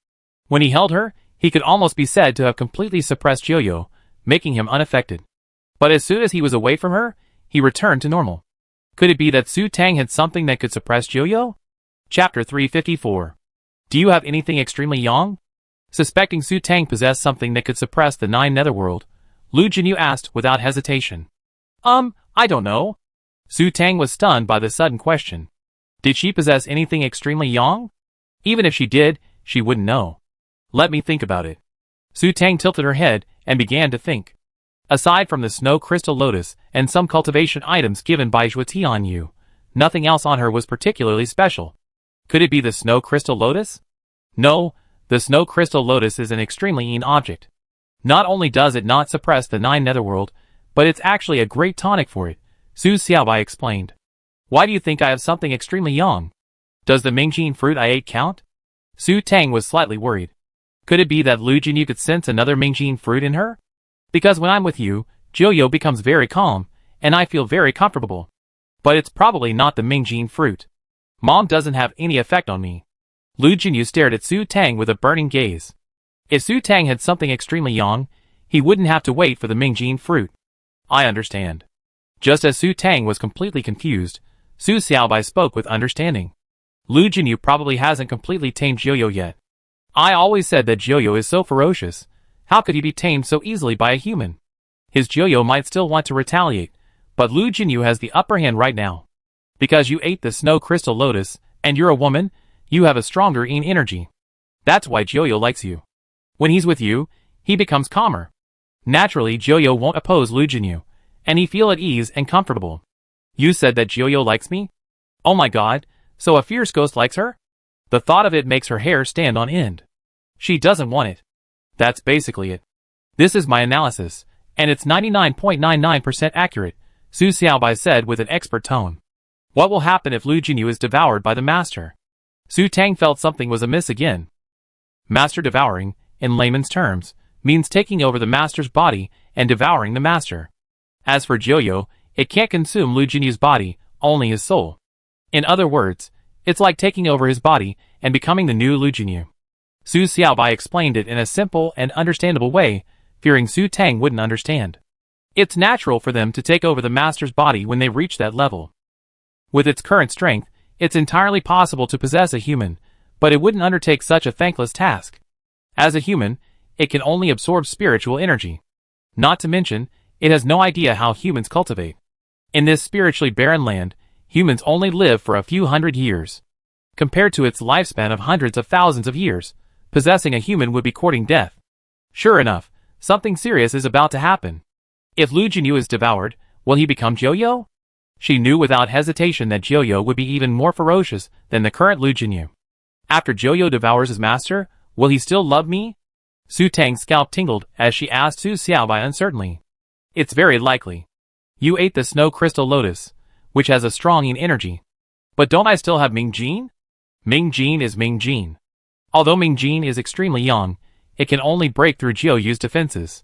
Speaker 1: When he held her, he could almost be said to have completely suppressed Jiuyo, making him unaffected. But as soon as he was away from her, he returned to normal. Could it be that Su Tang had something that could suppress Jiuyo? Chapter 354. Do you have anything extremely yang? Suspecting Su Tang possessed something that could suppress the 9 netherworld, Lu Jinyu asked without hesitation. I don't know. Su Tang was stunned by the sudden question. Did she possess anything extremely yang? Even if she did, she wouldn't know. Let me think about it. Su Tang tilted her head and began to think. Aside from the snow crystal lotus and some cultivation items given by Zhuo Tianyu, nothing else on her was particularly special. Could it be the snow crystal lotus? No, the snow crystal lotus is an extremely yin object. Not only does it not suppress the 9 netherworld, but it's actually a great tonic for it, Su Xiaobai explained. Why do you think I have something extremely yang? Does the Mingjin fruit I ate count? Su Tang was slightly worried. Could it be that Lu Jinyu could sense another Mingjin fruit in her? Because when I'm with you, Jiuyo becomes very calm, and I feel very comfortable. But it's probably not the Mingjin fruit. Mom doesn't have any effect on me. Lu Jinyu stared at Su Tang with a burning gaze. If Su Tang had something extremely yang, he wouldn't have to wait for the Mingjin fruit. I understand. Just as Su Tang was completely confused, Su Xiaobai spoke with understanding. Lu Jinyu probably hasn't completely tamed Jiuyo yet. I always said that Jiuyo is so ferocious. How could he be tamed so easily by a human? His Jiuyo might still want to retaliate, but Lu Jinyu has the upper hand right now. Because you ate the snow crystal lotus, and you're a woman, you have a stronger yin energy. That's why Jiuyo likes you. When he's with you, he becomes calmer. Naturally, Jiuyo won't oppose Lu Jinyu, and he feel at ease and comfortable. You said that Jiuyo likes me? Oh my god, so a fierce ghost likes her? The thought of it makes her hair stand on end. She doesn't want it. That's basically it. This is my analysis, and it's 99.99% accurate, Su Xiaobai said with an expert tone. What will happen if Lu Jinyu is devoured by the master? Su Tang felt something was amiss again. Master devouring, in layman's terms, means taking over the master's body and devouring the master. As for Jiuyo, it can't consume Lu Jinyu's body, only his soul. In other words, it's like taking over his body and becoming the new Lu Jinyu. Su Xiaobai explained it in a simple and understandable way, fearing Su Tang wouldn't understand. It's natural for them to take over the master's body when they reach that level. With its current strength, it's entirely possible to possess a human, but it wouldn't undertake such a thankless task. As a human, it can only absorb spiritual energy. Not to mention, it has no idea how humans cultivate. In this spiritually barren land, humans only live for a few hundred years. Compared to its lifespan of hundreds of thousands of years, possessing a human would be courting death. Sure enough, something serious is about to happen. If Lu Jinyu is devoured, will he become Jiuyo? She knew without hesitation that Jiuyo would be even more ferocious than the current Lu Jinyu. After Jiuyo devours his master, will he still love me? Su Tang's scalp tingled as she asked Su Xiaobai uncertainly. It's very likely. You ate the snow crystal lotus, which has a strong yin energy. But don't I still have Mingjin? Mingjin is Mingjin. Although Mingjin is extremely young, it can only break through Jiuyu's defenses.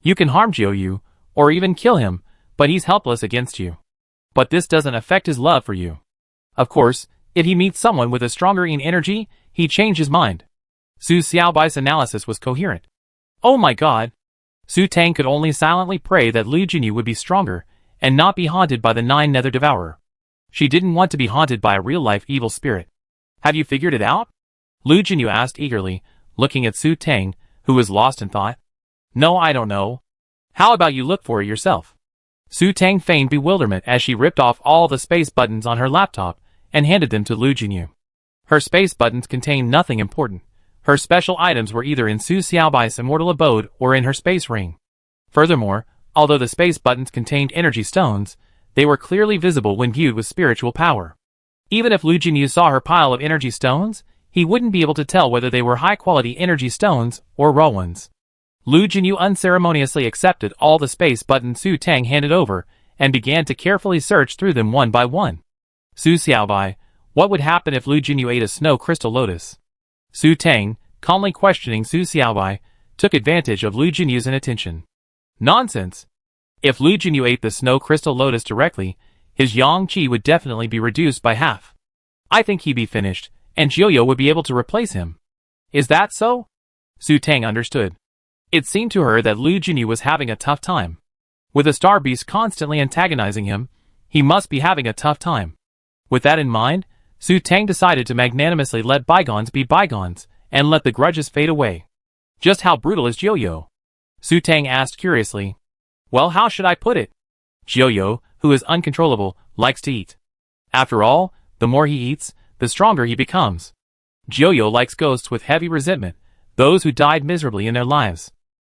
Speaker 1: You can harm Jiuyu, or even kill him, but he's helpless against you. But this doesn't affect his love for you. Of course, if he meets someone with a stronger yin energy, he'd change his mind. Su Xiaobai's analysis was coherent. Oh my god! Su Tang could only silently pray that Lu Jinyu would be stronger, and not be haunted by the 9 nether devourer. She didn't want to be haunted by a real-life evil spirit. Have you figured it out? Lu Jinyu asked eagerly, looking at Su Tang, who was lost in thought. No, I don't know. How about you look for it yourself? Su Tang feigned bewilderment as she ripped off all the space buttons on her laptop and handed them to Lu Jinyu. Her space buttons contained nothing important. Her special items were either in Su Xiaobai's immortal abode or in her space ring. Furthermore, although the space buttons contained energy stones, they were clearly visible when viewed with spiritual power. Even if Lu Jinyu saw her pile of energy stones, he wouldn't be able to tell whether they were high-quality energy stones or raw ones. Lu Jinyu unceremoniously accepted all the space buttons Su Tang handed over and began to carefully search through them one by one. Su Xiaobai, what would happen if Lu Jinyu ate a snow crystal lotus? Su Tang, calmly questioning Su Xiaobai, took advantage of Lu Jinyu's inattention. Nonsense! If Lu Jinyu ate the snow crystal lotus directly, his yang qi would definitely be reduced by half. I think he'd be finished, and Jiuyo would be able to replace him. Is that so? Su Tang understood. It seemed to her that Lu Jinyu was having a tough time. With a star beast constantly antagonizing him, he must be having a tough time. With that in mind, Su Tang decided to magnanimously let bygones be bygones, and let the grudges fade away. Just how brutal is Jiuyo? Su Tang asked curiously. Well, how should I put it? Jiuyo, who is uncontrollable, likes to eat. After all, the more he eats, the stronger he becomes. Jiuyo likes ghosts with heavy resentment, those who died miserably in their lives.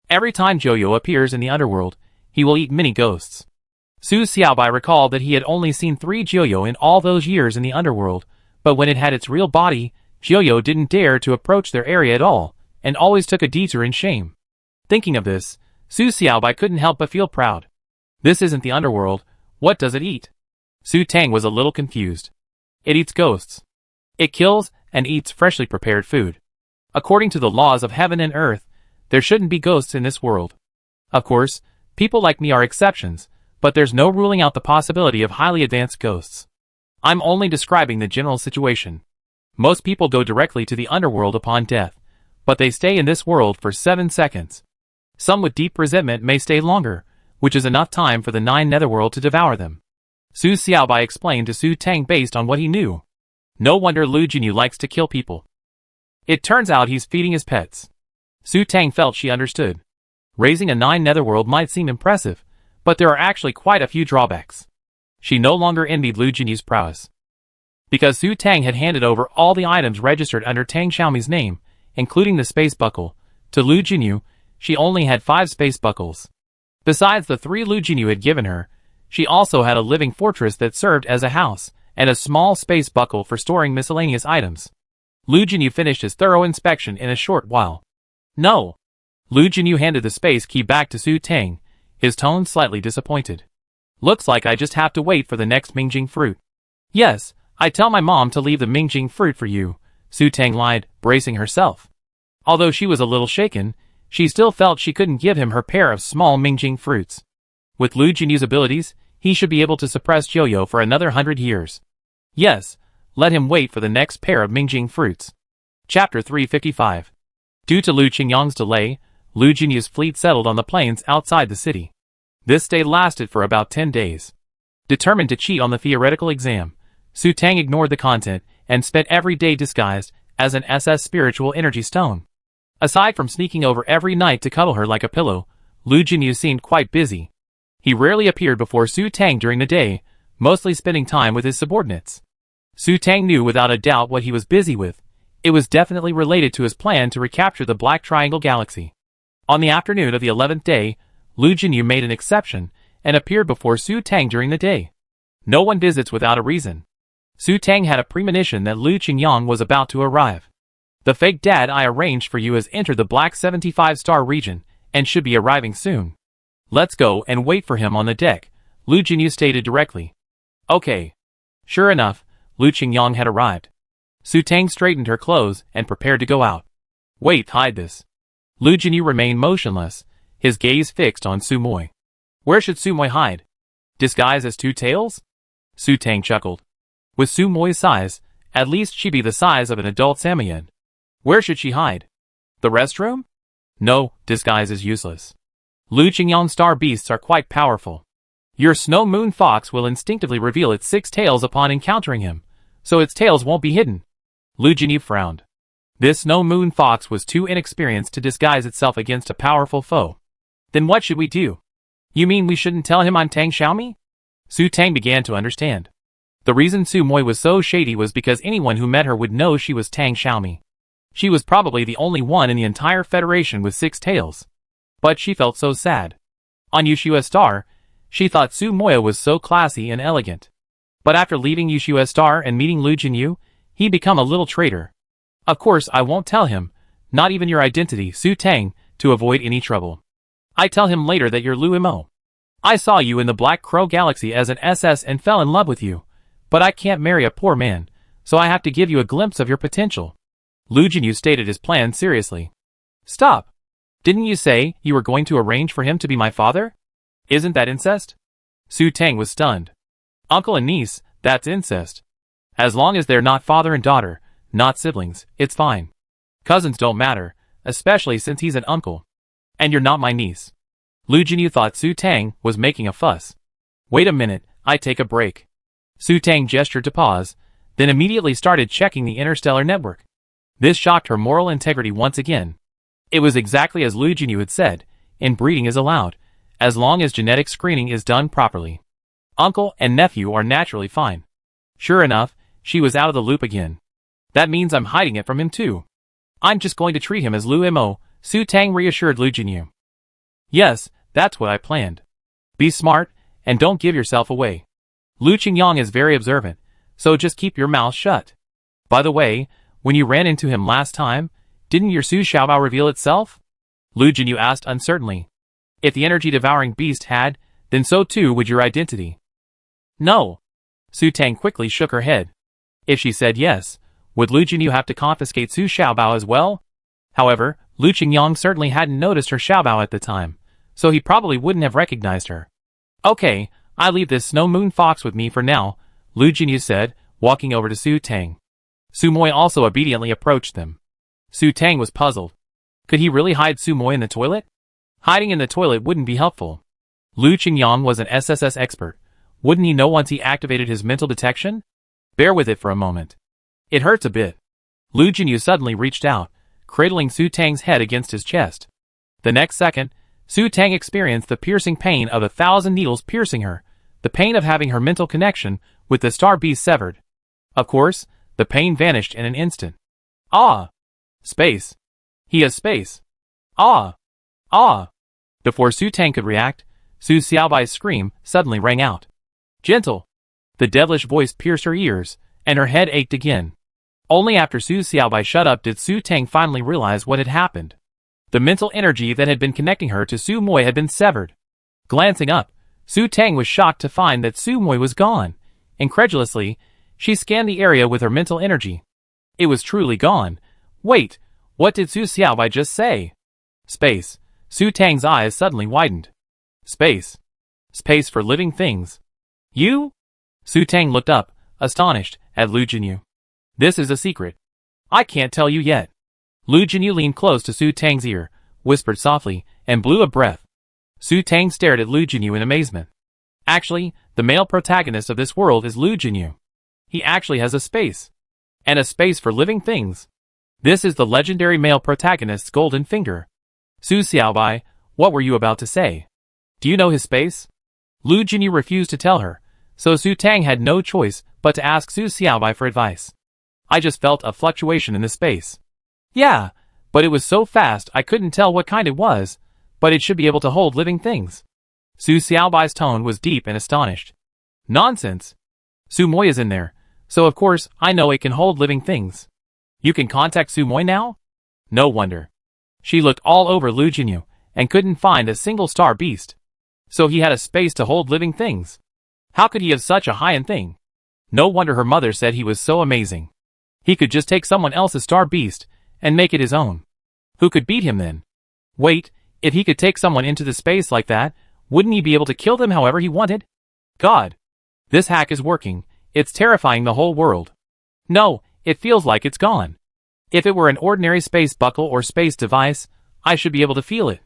Speaker 1: Every time Jiuyo appears in the underworld, he will eat many ghosts. Su Xiaobai recalled that he had only seen 3 Jiuyo in all those years in the underworld, but when it had its real body, Jiuyo didn't dare to approach their area at all, and always took a detour in shame. Thinking of this, Su Xiaobai couldn't help but feel proud. This isn't the underworld, what does it eat? Su Tang was a little confused. It eats ghosts. It kills and eats freshly prepared food. According to the laws of heaven and earth, there shouldn't be ghosts in this world. Of course, people like me are exceptions, but there's no ruling out the possibility of highly advanced ghosts. I'm only describing the general situation. Most people go directly to the underworld upon death, but they stay in this world for 7 seconds. Some with deep resentment may stay longer, which is enough time for the 9 netherworld to devour them. Su Xiaobai explained to Su Tang based on what he knew. No wonder Lu Jinyu likes to kill people. It turns out he's feeding his pets. Su Tang felt she understood. Raising a 9 netherworld might seem impressive, but there are actually quite a few drawbacks. She no longer envied Lu Jinyu's prowess. Because Su Tang had handed over all the items registered under Tang Xiaomi's name, including the space buckle, to Lu Jinyu, she only had 5 space buckles. Besides the 3 Lu Jinyu had given her, she also had a living fortress that served as a house, and a small space buckle for storing miscellaneous items. Lu Jinyu finished his thorough inspection in a short while. No! Lu Jinyu handed the space key back to Su Tang, his tone slightly disappointed. Looks like I just have to wait for the next Mingjing fruit. Yes, I tell my mom to leave the Mingjing fruit for you, Su Tang lied, bracing herself. Although she was a little shaken, she still felt she couldn't give him her pair of small Mingjing fruits. With Lu Jinyu's abilities, he should be able to suppress Jiuyo for another 100 years. Yes, let him wait for the next pair of Mingjing fruits. Chapter 355. Due to Lu Qingyang's delay, Lu Jinyu's fleet settled on the plains outside the city. This stay lasted for about 10 days. Determined to cheat on the theoretical exam, Su Tang ignored the content and spent every day disguised as an SS spiritual energy stone. Aside from sneaking over every night to cuddle her like a pillow, Lu Jinyu seemed quite busy. He rarely appeared before Su Tang during the day, mostly spending time with his subordinates. Su Tang knew without a doubt what he was busy with. It was definitely related to his plan to recapture the Black Triangle Galaxy. On the afternoon of the 11th day, Lu Jinyu made an exception and appeared before Su Tang during the day. No one visits without a reason. Su Tang had a premonition that Lu Qingyang was about to arrive. The fake dad I arranged for you has entered the Black 75-star region and should be arriving soon. Let's go and wait for him on the deck, Lu Jinyu stated directly. Okay. Sure enough, Lu Qingyang had arrived. Su Tang straightened her clothes and prepared to go out. Wait, hide this. Lu Jinyu remained motionless, his gaze fixed on Su Moi. Where should Su Moi hide? Disguise as 2 tails? Su Tang chuckled. With Su Moi's size, at least she'd be the size of an adult Samayan. Where should she hide? The restroom? No, disguise is useless. Lu Qingyang's star beasts are quite powerful. Your snow moon fox will instinctively reveal its 6 tails upon encountering him, so its tails won't be hidden. Lu Jinyu frowned. This snow moon fox was too inexperienced to disguise itself against a powerful foe. Then what should we do? You mean we shouldn't tell him I'm Tang Xiaomi? Su Tang began to understand. The reason Su Moi was so shady was because anyone who met her would know she was Tang Xiaomi. She was probably the only one in the entire Federation with 6 tails. But she felt so sad. On Yushua Star, she thought Su Moya was so classy and elegant. But after leaving Yushua Star and meeting Lu Jinyu, he'd become a little traitor. Of course I won't tell him, not even your identity, Su Tang, to avoid any trouble. I tell him later that you're Lu Mo. I saw you in the Black Crow Galaxy as an SS and fell in love with you. But I can't marry a poor man, so I have to give you a glimpse of your potential. Lu Jinyu stated his plan seriously. Stop. Didn't you say you were going to arrange for him to be my father? Isn't that incest? Su Tang was stunned. Uncle and niece, that's incest. As long as they're not father and daughter, not siblings, it's fine. Cousins don't matter, especially since he's an uncle. And you're not my niece. Lu Jinyu thought Su Tang was making a fuss. Wait a minute, I take a break. Su Tang gestured to pause, then immediately started checking the Interstellar network. This shocked her moral integrity once again. It was exactly as Lu Jinyu had said, inbreeding is allowed, as long as genetic screening is done properly. Uncle and nephew are naturally fine. Sure enough, she was out of the loop again. That means I'm hiding it from him too. I'm just going to treat him as Lu Mo, Su Tang reassured Lu Jinyu. Yes, that's what I planned. Be smart, and don't give yourself away. Lu Qingyang is very observant, so just keep your mouth shut. By the way, when you ran into him last time, didn't your Su Xiaobao reveal itself? Lu Jinyu asked uncertainly. If the energy-devouring beast had, then so too would your identity. No. Su Tang quickly shook her head. If she said yes, would Lu Jinyu have to confiscate Su Xiaobao as well? However, Lu Qingyang certainly hadn't noticed her Xiaobao at the time, so he probably wouldn't have recognized her. Okay, I leave this Snow Moon Fox with me for now, Lu Jinyu said, walking over to Su Tang. Su Moi also obediently approached them. Su Tang was puzzled. Could he really hide Su Moi in the toilet? Hiding in the toilet wouldn't be helpful. Lu Qingyang was an SSS expert. Wouldn't he know once he activated his mental detection? Bear with it for a moment. It hurts a bit. Lu Jinyu suddenly reached out, cradling Su Tang's head against his chest. The next second, Su Tang experienced the piercing pain of 1,000 needles piercing her, the pain of having her mental connection with the star beast severed. Of course, the pain vanished in an instant. Ah! Space. He has space. Ah! Ah! Before Su Tang could react, Su Xiaobai's scream suddenly rang out. Gentle! The devilish voice pierced her ears, and her head ached again. Only after Su Xiaobai shut up did Su Tang finally realize what had happened. The mental energy that had been connecting her to Su Moi had been severed. Glancing up, Su Tang was shocked to find that Su Moi was gone. Incredulously, she scanned the area with her mental energy. It was truly gone. Wait, what did Su Xiaobai just say? Space. Su Tang's eyes suddenly widened. Space. Space for living things. You? Su Tang looked up, astonished, at Lu Jinyu. This is a secret. I can't tell you yet. Lu Jinyu leaned close to Su Tang's ear, whispered softly, and blew a breath. Su Tang stared at Lu Jinyu in amazement. Actually, the male protagonist of this world is Lu Jinyu. He actually has a space. And a space for living things. This is the legendary male protagonist's golden finger. Su Xiaobai, what were you about to say? Do you know his space? Lu Jinyu refused to tell her, so Su Tang had no choice but to ask Su Xiaobai for advice. I just felt a fluctuation in the space. Yeah, but it was so fast I couldn't tell what kind it was, but it should be able to hold living things. Su Xiaobai's tone was deep and astonished. Nonsense. Su Moi is in there, so of course I know it can hold living things. You can contact Su Moi now? No wonder. She looked all over Lu Jinyu, and couldn't find a single star beast. So he had a space to hold living things. How could he have such a high-end thing? No wonder her mother said he was so amazing. He could just take someone else's star beast, and make it his own. Who could beat him then? Wait, if he could take someone into the space like that, wouldn't he be able to kill them however he wanted? God! This hack is working, it's terrifying the whole world. No, it feels like it's gone. If it were an ordinary space buckle or space device, I should be able to feel it.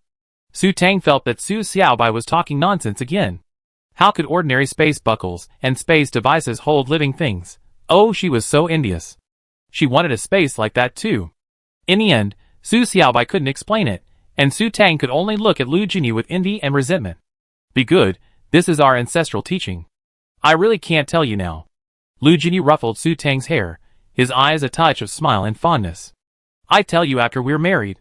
Speaker 1: Su Tang felt that Su Xiaobai was talking nonsense again. How could ordinary space buckles and space devices hold living things? Oh, she was so envious. She wanted a space like that too. In the end, Su Xiaobai couldn't explain it, and Su Tang could only look at Lu Jinyu with envy and resentment. Be good, this is our ancestral teaching. I really can't tell you now. Lu Jinyu ruffled Su Tang's hair, his eyes a touch of smile and fondness. I tell you after we're married.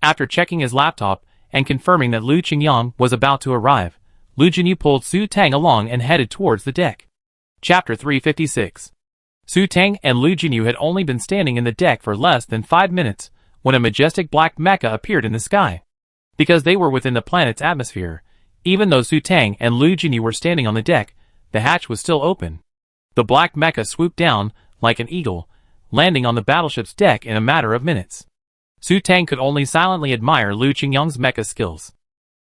Speaker 1: After checking his laptop and confirming that Lu Qingyang was about to arrive, Lu Jinyu pulled Su Tang along and headed towards the deck. Chapter 356. Su Tang and Lu Jinyu had only been standing in the deck for less than 5 minutes when a majestic black mecha appeared in the sky. Because they were within the planet's atmosphere, even though Su Tang and Lu Jinyu were standing on the deck, the hatch was still open. The black mecha swooped down like an eagle, landing on the battleship's deck in a matter of minutes. Su Tang could only silently admire Lu Qingyang's mecha skills.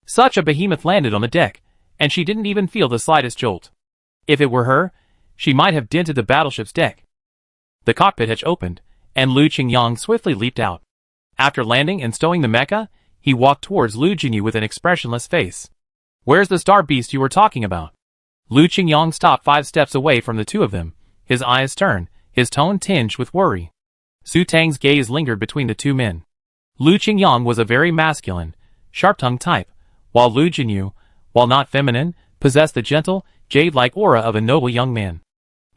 Speaker 1: Such a behemoth landed on the deck, and she didn't even feel the slightest jolt. If it were her, she might have dented the battleship's deck. The cockpit hatch opened, and Lu Qingyang swiftly leaped out. After landing and stowing the mecha, he walked towards Lu Jinyu with an expressionless face. Where's the star beast you were talking about? Lu Qingyang stopped 5 steps away from the two of them, his eyes stern, his tone tinged with worry. Su Tang's gaze lingered between the two men. Lu Qingyang was a very masculine, sharp-tongued type, while Lu Jinyu, while not feminine, possessed the gentle, jade-like aura of a noble young man.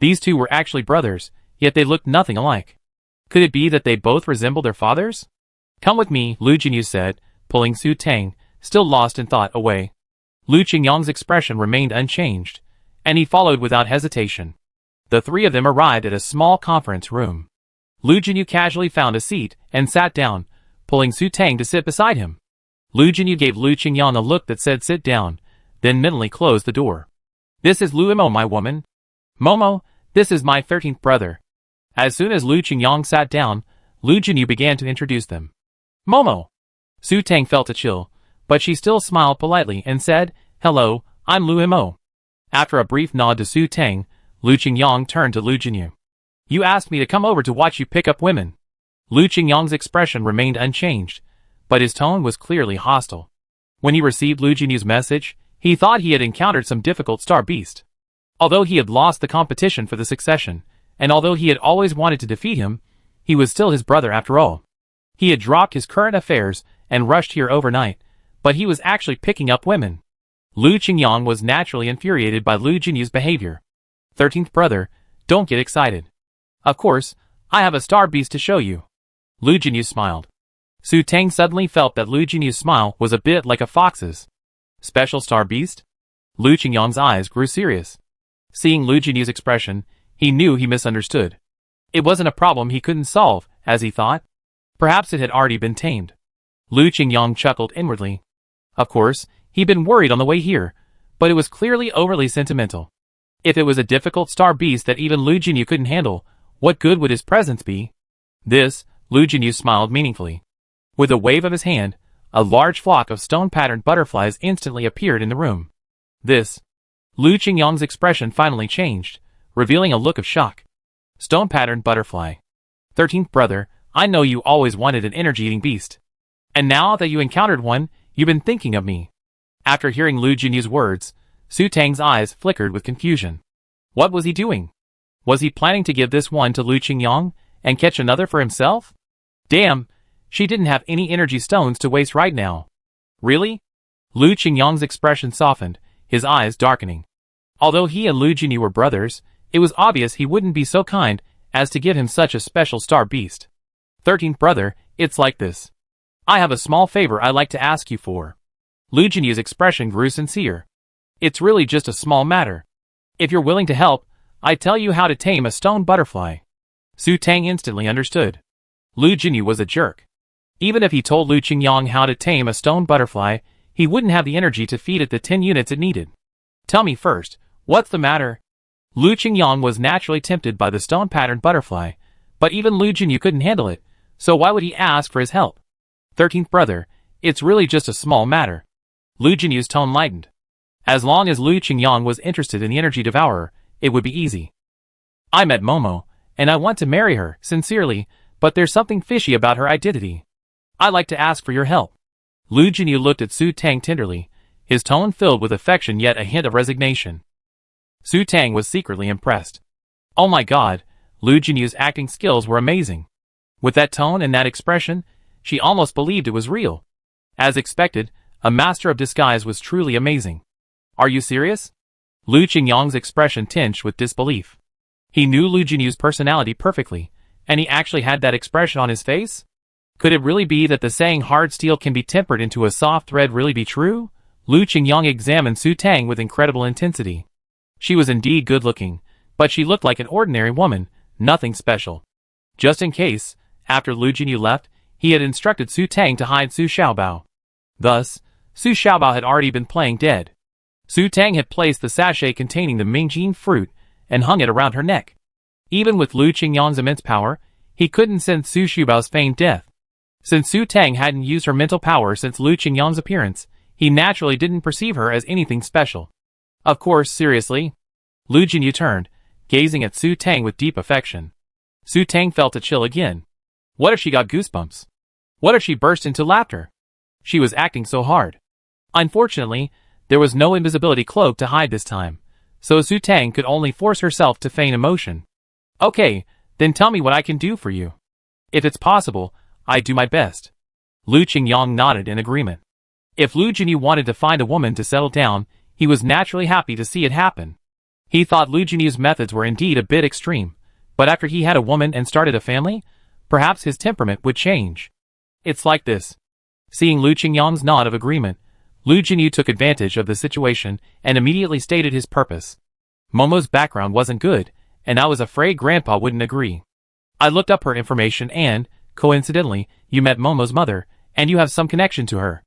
Speaker 1: These two were actually brothers, yet they looked nothing alike. Could it be that they both resembled their fathers? Come with me, Lu Jinyu said, pulling Su Tang, still lost in thought, away. Lu Qingyang's expression remained unchanged, and he followed without hesitation. The three of them arrived at a small conference room. Lu Jinyu casually found a seat and sat down, pulling Su Tang to sit beside him. Lu Jinyu gave Lu Qingyang a look that said sit down, then mentally closed the door. This is Lu Imo, my woman. Momo, this is my 13th brother. As soon as Lu Qingyang sat down, Lu Jinyu began to introduce them. Momo. Su Tang felt a chill, but she still smiled politely and said, hello, I'm Lu Imo. After a brief nod to Su Tang, Lu Qingyang turned to Lu Jinyu. You asked me to come over to watch you pick up women. Lu Qingyang's expression remained unchanged, but his tone was clearly hostile. When he received Lu Jinyu's message, he thought he had encountered some difficult star beast. Although he had lost the competition for the succession, and although he had always wanted to defeat him, he was still his brother after all. He had dropped his current affairs and rushed here overnight, but he was actually picking up women. Lu Qingyang was naturally infuriated by Lu Jinyu's behavior. 13th brother, don't get excited. Of course, I have a star beast to show you. Lu Jinyu smiled. Su Tang suddenly felt that Lu Jinyu's smile was a bit like a fox's. Special star beast? Lu Qingyang's eyes grew serious. Seeing Lu Jinyu's expression, he knew he misunderstood. It wasn't a problem he couldn't solve, as he thought. Perhaps it had already been tamed. Lu Qingyang chuckled inwardly. Of course, he'd been worried on the way here, but it was clearly overly sentimental. If it was a difficult star beast that even Lu Jinyu couldn't handle, what good would his presence be? This, Lu Jinyu smiled meaningfully. With a wave of his hand, a large flock of stone-patterned butterflies instantly appeared in the room. This. Lu Qingyang's expression finally changed, revealing a look of shock. Stone-patterned butterfly. 13th brother, I know you always wanted an energy-eating beast. And now that you encountered one, you've been thinking of me. After hearing Lu Jinyu's words, Su Tang's eyes flickered with confusion. What was he doing? Was he planning to give this one to Lu Qingyang and catch another for himself? Damn, she didn't have any energy stones to waste right now. Really? Lu Qingyang's expression softened, his eyes darkening. Although he and Lu Jinyu were brothers, it was obvious he wouldn't be so kind as to give him such a special star beast. 13th brother, it's like this. I have a small favor I'd like to ask you for. Lu Jinyu's expression grew sincere. It's really just a small matter. If you're willing to help, I tell you how to tame a stone butterfly. Su Tang instantly understood. Lu Jinyu was a jerk. Even if he told Lu Qingyang how to tame a stone butterfly, he wouldn't have the energy to feed it the 10 units it needed. Tell me first, what's the matter? Lu Qingyang was naturally tempted by the stone-patterned butterfly, but even Lu Jinyu couldn't handle it, so why would he ask for his help? 13th brother, it's really just a small matter. Lu Jinyu's tone lightened. As long as Lu Qingyang was interested in the energy devourer, it would be easy. I met Momo, and I want to marry her, sincerely, but there's something fishy about her identity. I'd like to ask for your help. Lu Jinyu looked at Su Tang tenderly, his tone filled with affection yet a hint of resignation. Su Tang was secretly impressed. Oh my god, Lu Jinyu's acting skills were amazing. With that tone and that expression, she almost believed it was real. As expected, a master of disguise was truly amazing. Are you serious? Lu Qingyang's expression tinged with disbelief. He knew Lu Jinyu's personality perfectly, and he actually had that expression on his face? Could it really be that the saying hard steel can be tempered into a soft thread really be true? Lu Qingyang examined Su Tang with incredible intensity. She was indeed good-looking, but she looked like an ordinary woman, nothing special. Just in case, after Lu Jinyu left, he had instructed Su Tang to hide Su Xiaobao. Thus, Su Xiaobao had already been playing dead. Su Tang had placed the sachet containing the Mingjin fruit and hung it around her neck. Even with Lu Qingyang's immense power, he couldn't sense Su Xiaobao's feigned death. Since Su Tang hadn't used her mental power since Lu Qingyang's appearance, he naturally didn't perceive her as anything special. Of course, seriously? Lu Jinyu turned, gazing at Su Tang with deep affection. Su Tang felt a chill again. What if she got goosebumps? What if she burst into laughter? She was acting so hard. Unfortunately, There was no invisibility cloak to hide this time, so Su Tang could only force herself to feign emotion. Okay, then tell me what I can do for you. If it's possible, I'd do my best. Lu Qingyang nodded in agreement. If Lu Jinyu wanted to find a woman to settle down, he was naturally happy to see it happen. He thought Lu Jinyu's methods were indeed a bit extreme, but after he had a woman and started a family, perhaps his temperament would change. It's like this. Seeing Lu Qingyang's nod of agreement, Lu Jinyu took advantage of the situation and immediately stated his purpose. Momo's background wasn't good, and I was afraid Grandpa wouldn't agree. I looked up her information and, coincidentally, you met Momo's mother, and you have some connection to her.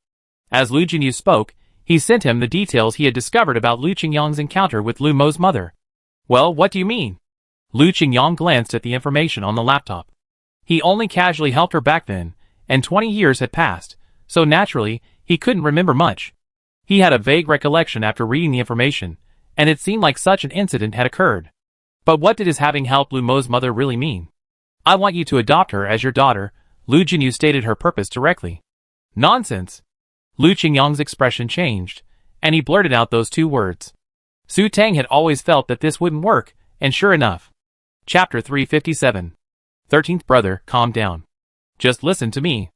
Speaker 1: As Lu Jinyu spoke, he sent him the details he had discovered about Lu Qingyang's encounter with Lu Mo's mother. Well, what do you mean? Lu Qingyang glanced at the information on the laptop. He only casually helped her back then, and 20 years had passed, so naturally, he couldn't remember much. He had a vague recollection after reading the information, and it seemed like such an incident had occurred. But what did his having helped Lu Mo's mother really mean? I want you to adopt her as your daughter, Lu Jinyu stated her purpose directly. Nonsense! Lu Qingyang's expression changed, and he blurted out those two words. Su Tang had always felt that this wouldn't work, and sure enough. Chapter 357. 13th Brother, calm down. Just listen to me.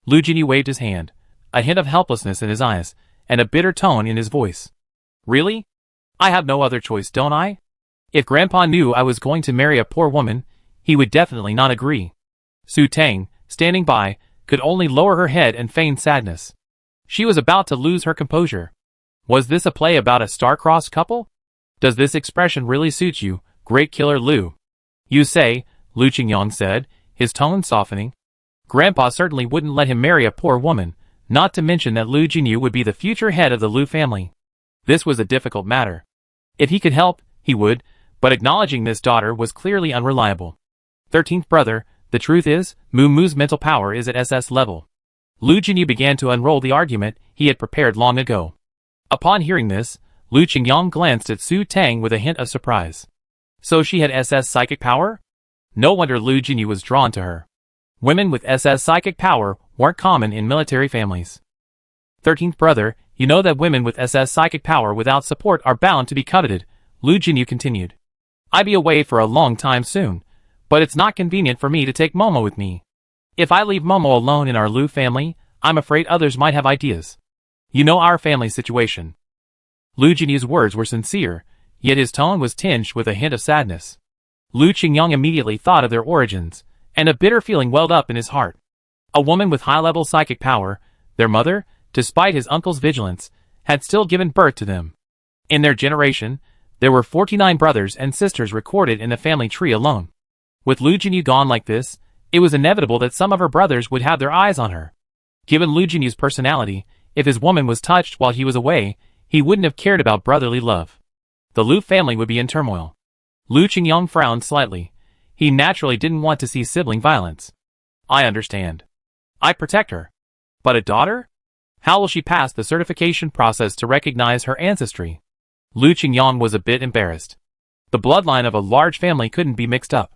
Speaker 1: Lu Jinyu waved his hand, a hint of helplessness in his eyes, and a bitter tone in his voice. Really? I have no other choice, don't I? If Grandpa knew I was going to marry a poor woman, he would definitely not agree. Su Tang, standing by, could only lower her head and feign sadness. She was about to lose her composure. Was this a play about a star-crossed couple? Does this expression really suit you, great killer Lu? You say, Lu Qingyang said, his tone softening. Grandpa certainly wouldn't let him marry a poor woman, not to mention that Lu Jinyu would be the future head of the Lu family. This was a difficult matter. If he could help, he would, but acknowledging this daughter was clearly unreliable. 13th Brother, the truth is, Mu's mental power is at SS level. Lu Jinyu began to unroll the argument he had prepared long ago. Upon hearing this, Lu Qingyang glanced at Su Tang with a hint of surprise. So she had SS psychic power? No wonder Lu Jinyu was drawn to her. Women with SS psychic power weren't common in military families. 13th Brother, you know that women with SS psychic power without support are bound to be coveted, Lu Jinyu continued. I'll be away for a long time soon, but it's not convenient for me to take Momo with me. If I leave Momo alone in our Lu family, I'm afraid others might have ideas. You know our family situation. Lu Jinyu's words were sincere, yet his tone was tinged with a hint of sadness. Lu Qingyang immediately thought of their origins, and a bitter feeling welled up in his heart. A woman with high-level psychic power, their mother, despite his uncle's vigilance, had still given birth to them. In their generation, there were 49 brothers and sisters recorded in the family tree alone. With Lu Jinyu gone like this, it was inevitable that some of her brothers would have their eyes on her. Given Lu Jinyu's personality, if his woman was touched while he was away, he wouldn't have cared about brotherly love. The Lu family would be in turmoil. Lu Qingyang frowned slightly. He naturally didn't want to see sibling violence. I understand. I protect her. But a daughter? How will she pass the certification process to recognize her ancestry? Lu Qingyang was a bit embarrassed. The bloodline of a large family couldn't be mixed up.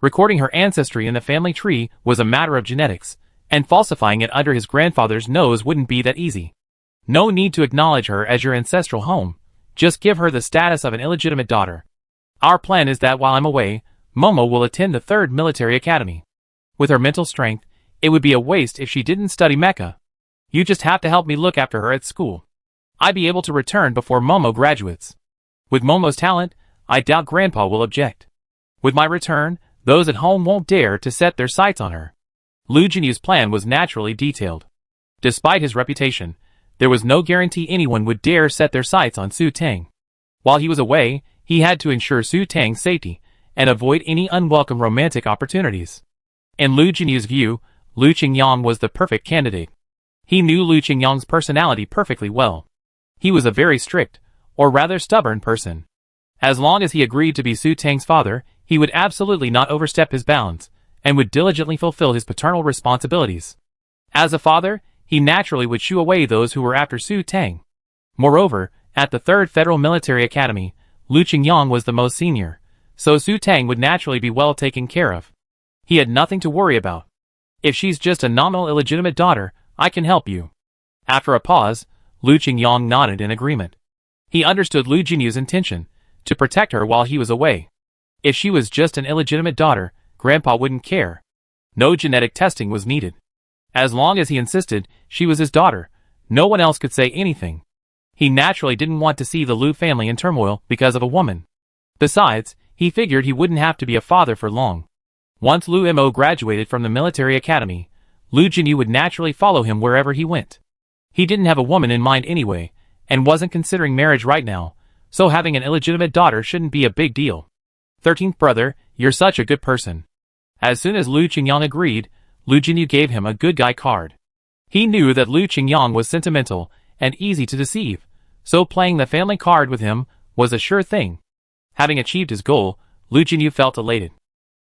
Speaker 1: Recording her ancestry in the family tree was a matter of genetics, and falsifying it under his grandfather's nose wouldn't be that easy. No need to acknowledge her as your ancestral home, just give her the status of an illegitimate daughter. Our plan is that while I'm away, Momo will attend the 3rd Military Academy. With her mental strength, it would be a waste if she didn't study mecha. You just have to help me look after her at school. I'd be able to return before Momo graduates. With Momo's talent, I doubt Grandpa will object. With my return, those at home won't dare to set their sights on her. Lu Jinyu's plan was naturally detailed. Despite his reputation, there was no guarantee anyone would dare set their sights on Su Tang. While he was away, he had to ensure Su Tang's safety and avoid any unwelcome romantic opportunities. In Lu Jinyu's view, Lu Qingyang was the perfect candidate. He knew Lu Qingyang's personality perfectly well. He was a very strict, or rather stubborn person. As long as he agreed to be Su Tang's father, he would absolutely not overstep his bounds, and would diligently fulfill his paternal responsibilities. As a father, he naturally would shoo away those who were after Su Tang. Moreover, at the 3rd Federal Military Academy, Lu Qingyang was the most senior, so Su Tang would naturally be well taken care of. He had nothing to worry about. If she's just a nominal illegitimate daughter, I can help you. After a pause, Lu Qingyang nodded in agreement. He understood Lu Jinyu's intention, to protect her while he was away. If she was just an illegitimate daughter, Grandpa wouldn't care. No genetic testing was needed. As long as he insisted she was his daughter, no one else could say anything. He naturally didn't want to see the Lu family in turmoil because of a woman. Besides, he figured he wouldn't have to be a father for long. Once Lu Mo graduated from the military academy, Lu Jinyu would naturally follow him wherever he went. He didn't have a woman in mind anyway, and wasn't considering marriage right now, so having an illegitimate daughter shouldn't be a big deal. 13th brother, you're such a good person. As soon as Lu Qingyang agreed, Lu Jinyu gave him a good guy card. He knew that Lu Qingyang was sentimental and easy to deceive, so playing the family card with him was a sure thing. Having achieved his goal, Lu Jinyu felt elated.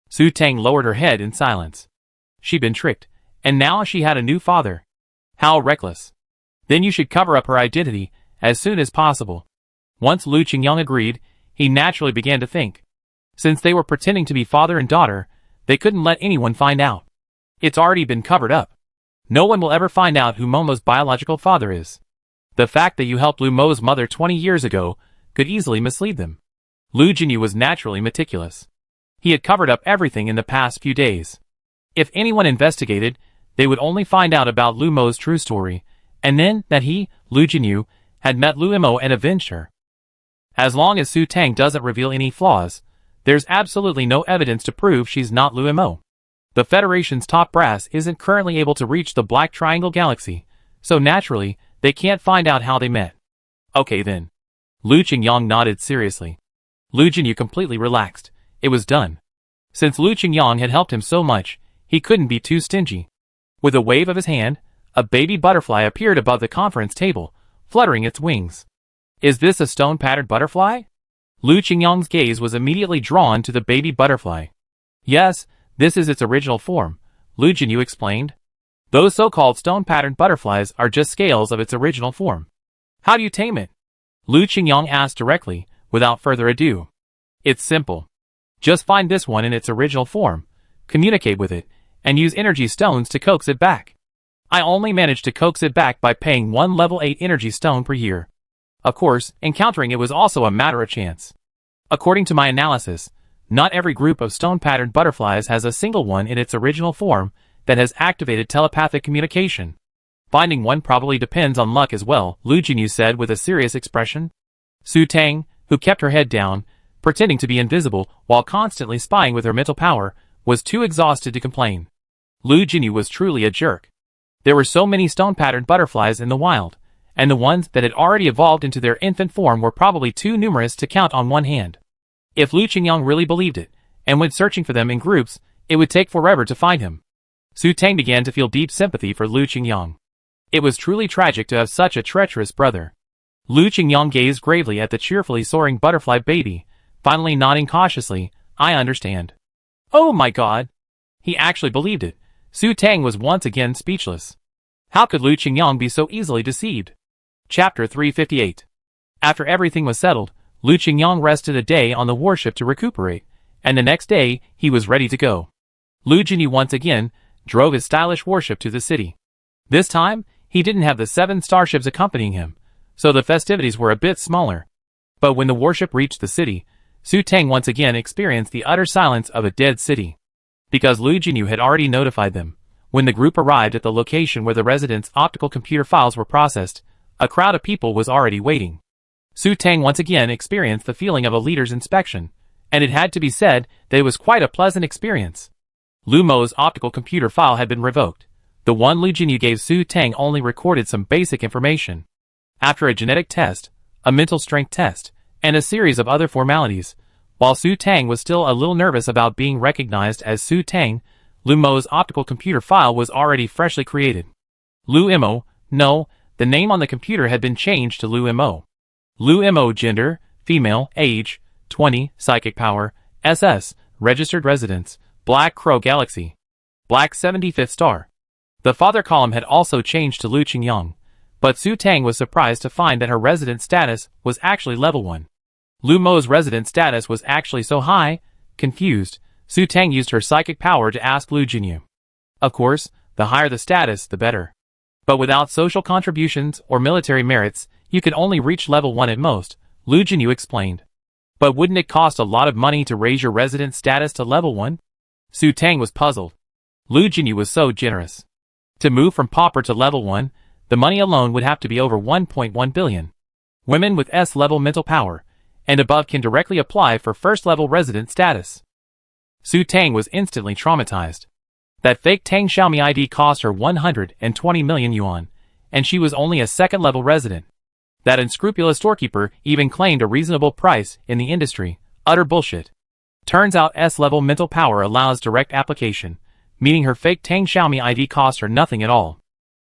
Speaker 1: Su Tang lowered her head in silence. She'd been tricked, and now she had a new father. How reckless. Then you should cover up her identity as soon as possible. Once Lu Qingyang agreed, he naturally began to think. Since they were pretending to be father and daughter, they couldn't let anyone find out. It's already been covered up. No one will ever find out who Momo's biological father is. The fact that you helped Lu Mo's mother 20 years ago could easily mislead them. Lu Jinyu was naturally meticulous. He had covered up everything in the past few days. If anyone investigated, they would only find out about Lu Mo's true story, and then that he, Lu Jinyu, had met Lu Mo and avenged her. As long as Su Tang doesn't reveal any flaws, there's absolutely no evidence to prove she's not Lu Mo. The Federation's top brass isn't currently able to reach the Black Triangle Galaxy, so naturally, they can't find out how they met. Okay then. Lu Qingyang nodded seriously. Lu Jinyu completely relaxed. It was done. Since Lu Qingyang had helped him so much, he couldn't be too stingy. With a wave of his hand, a baby butterfly appeared above the conference table, fluttering its wings. Is this a stone-patterned butterfly? Lu Qingyang's gaze was immediately drawn to the baby butterfly. Yes, this is its original form, Lu Jinyu explained. Those so-called stone-patterned butterflies are just scales of its original form. How do you tame it? Lu Qingyang asked directly, without further ado. It's simple. Just find this one in its original form, communicate with it, and use energy stones to coax it back. I only managed to coax it back by paying 1 level 8 energy stone per year. Of course, encountering it was also a matter of chance. According to my analysis, not every group of stone-patterned butterflies has a single one in its original form that has activated telepathic communication. Finding one probably depends on luck as well, Lu Jinyu said with a serious expression. Su Tang, who kept her head down, pretending to be invisible while constantly spying with her mental power, was too exhausted to complain. Lu Jinyu was truly a jerk. There were so many stone-patterned butterflies in the wild, and the ones that had already evolved into their infant form were probably too numerous to count on one hand. If Lu Qingyang really believed it, and went searching for them in groups, it would take forever to find him. Su Tang began to feel deep sympathy for Lu Qingyang. It was truly tragic to have such a treacherous brother. Lu Qingyang gazed gravely at the cheerfully soaring butterfly baby, finally nodding cautiously, I understand. Oh my god! He actually believed it. Su Tang was once again speechless. How could Lu Qingyang be so easily deceived? Chapter 358. After everything was settled, Lu Qingyang rested a day on the warship to recuperate, and the next day, he was ready to go. Lu Jinyu once again drove his stylish warship to the city. This time, he didn't have the 7 starships accompanying him, so the festivities were a bit smaller. But when the warship reached the city, Su Tang once again experienced the utter silence of a dead city. Because Lu Jinyu had already notified them, when the group arrived at the location where the residents' optical computer files were processed, a crowd of people was already waiting. Su Tang once again experienced the feeling of a leader's inspection, and it had to be said that it was quite a pleasant experience. Lu Mo's optical computer file had been revoked. The one Lu Jinyu gave Su Tang only recorded some basic information. After a genetic test, a mental strength test, and a series of other formalities, while Su Tang was still a little nervous about being recognized as Su Tang, Lu Mo's optical computer file was already freshly created. Lu Mo, no, the name on the computer had been changed to Lu Mo. Lu Mo gender, female, age, 20, psychic power, SS, registered residence, Black Crow Galaxy. Black 75th star. The father column had also changed to Lu Qingyang, but Su Tang was surprised to find that her resident status was actually level 1. Lu Mo's resident status was actually so high. Confused, Su Tang used her psychic power to ask Lu Jinyu. Of course, the higher the status, the better. But without social contributions or military merits, you can only reach level 1 at most, Lu Jinyu explained. But wouldn't it cost a lot of money to raise your resident status to level 1? Su Tang was puzzled. Lu Jinyu was so generous. To move from pauper to level 1, the money alone would have to be over 1.1 billion. Women with S-level mental power and above can directly apply for first-level resident status. Su Tang was instantly traumatized. That fake Tang Xiaomi ID cost her 120 million yuan, and she was only a second-level resident. That unscrupulous storekeeper even claimed a reasonable price in the industry. Utter bullshit. Turns out S-level mental power allows direct application, meaning her fake Tang Xiaomi ID cost her nothing at all.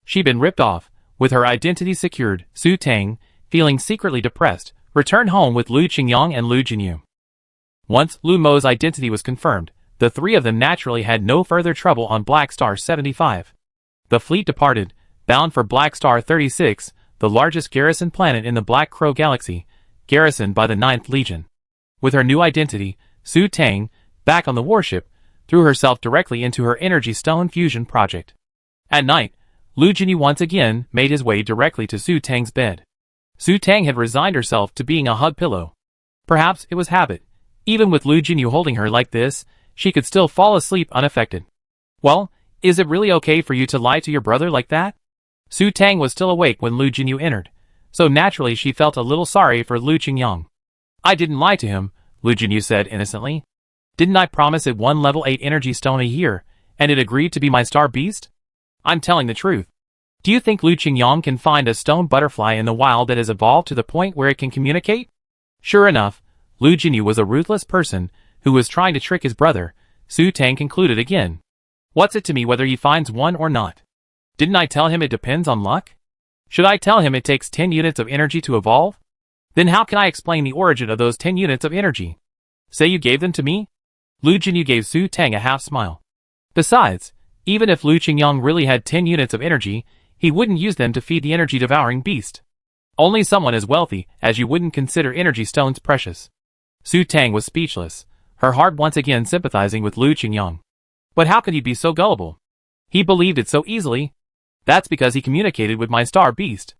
Speaker 1: She'd been ripped off. With her identity secured, Su Tang, feeling secretly depressed, returned home with Lu Qingyang and Lu Jinyu. Once Lu Mo's identity was confirmed, the three of them naturally had no further trouble on Black Star 75. The fleet departed, bound for Black Star 36, the largest garrison planet in the Black Crow Galaxy, garrisoned by the 9th Legion. With her new identity, Su Tang, back on the warship, threw herself directly into her energy stone fusion project. At night, Lu Jinyu once again made his way directly to Su Tang's bed. Su Tang had resigned herself to being a hug pillow. Perhaps it was habit. Even with Lu Jinyu holding her like this, she could still fall asleep unaffected. Well, is it really okay for you to lie to your brother like that? Su Tang was still awake when Lu Jinyu entered, so naturally she felt a little sorry for Lu Qingyang. I didn't lie to him, Lu Jinyu said innocently. Didn't I promise it one level 8 energy stone a year, and it agreed to be my star beast? I'm telling the truth. Do you think Lu Qingyang can find a stone butterfly in the wild that has evolved to the point where it can communicate? Sure enough, Lu Jinyu was a ruthless person who was trying to trick his brother. Su Tang concluded again. What's it to me whether he finds one or not? Didn't I tell him it depends on luck? Should I tell him it takes 10 units of energy to evolve? Then how can I explain the origin of those 10 units of energy? Say you gave them to me? Lu Jinyu gave Su Tang a half smile. Besides, even if Lu Qingyang really had 10 units of energy, he wouldn't use them to feed the energy-devouring beast. Only someone as wealthy as you wouldn't consider energy stones precious. Su Tang was speechless, her heart once again sympathizing with Lu Qingyang. But how could he be so gullible? He believed it so easily. That's because he communicated with my star beast.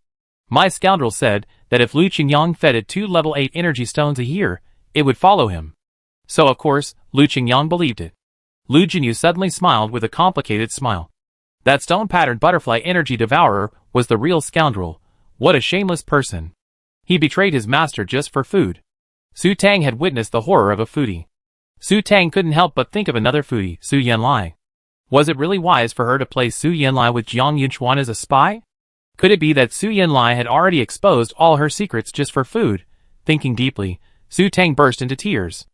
Speaker 1: My scoundrel said that if Lu Qingyang fed it 2 level 8 energy stones a year, it would follow him. So of course, Lu Qingyang believed it. Lu Jinyu suddenly smiled with a complicated smile. That stone-patterned butterfly energy devourer was the real scoundrel. What a shameless person. He betrayed his master just for food. Su Tang had witnessed the horror of a foodie. Su Tang couldn't help but think of another foodie, Su Yanlai. Was it really wise for her to place Su Yanlai with Jiang Yunchuan as a spy? Could it be that Su Yanlai had already exposed all her secrets just for food? Thinking deeply, Su Tang burst into tears.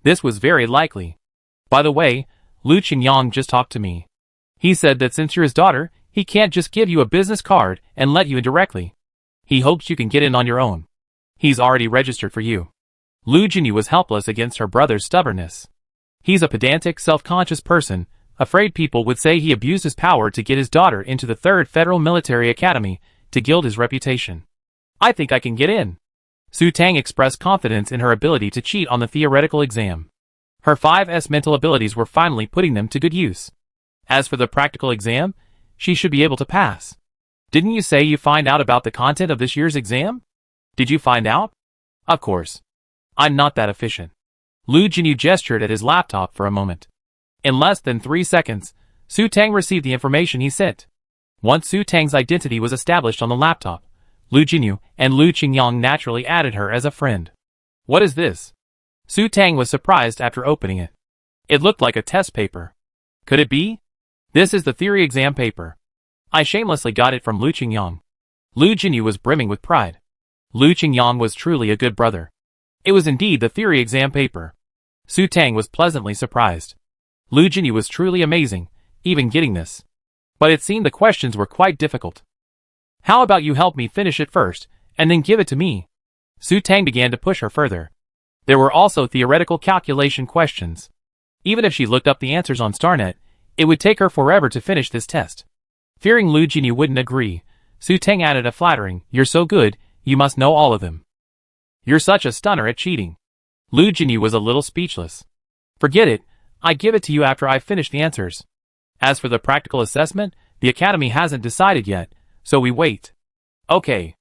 Speaker 1: This was very likely. By the way, Lu Qingyang just talked to me. He said that since you're his daughter, he can't just give you a business card and let you in directly. He hopes you can get in on your own. He's already registered for you. Lu Jinyu was helpless against her brother's stubbornness. He's a pedantic, self-conscious person, afraid people would say he abused his power to get his daughter into the 3rd Federal Military Academy to gild his reputation. I think I can get in. Su Tang expressed confidence in her ability to cheat on the theoretical exam. Her 5S mental abilities were finally putting them to good use. As for the practical exam, she should be able to pass. Didn't you say you find out about the content of this year's exam? Did you find out? Of course. I'm not that efficient. Lu Jinyu gestured at his laptop for a moment. In less than 3 seconds, Su Tang received the information he sent. Once Su Tang's identity was established on the laptop, Lu Jinyu and Lu Qingyang naturally added her as a friend. What is this? Su Tang was surprised after opening it. It looked like a test paper. Could it be? This is the theory exam paper. I shamelessly got it from Lu Qingyang. Lu Jinyu was brimming with pride. Lu Qingyang was truly a good brother. It was indeed the theory exam paper. Su Tang was pleasantly surprised. Lu Jinyu was truly amazing, even getting this. But it seemed the questions were quite difficult. How about you help me finish it first, and then give it to me? Su Tang began to push her further. There were also theoretical calculation questions. Even if she looked up the answers on StarNet, it would take her forever to finish this test. Fearing Lu Jinyu wouldn't agree, Su Tang added a flattering, "You're so good, you must know all of them. You're such a stunner at cheating." Lu Jinyu was a little speechless. Forget it, I give it to you after I finish the answers. As for the practical assessment, the Academy hasn't decided yet, so we wait. Okay.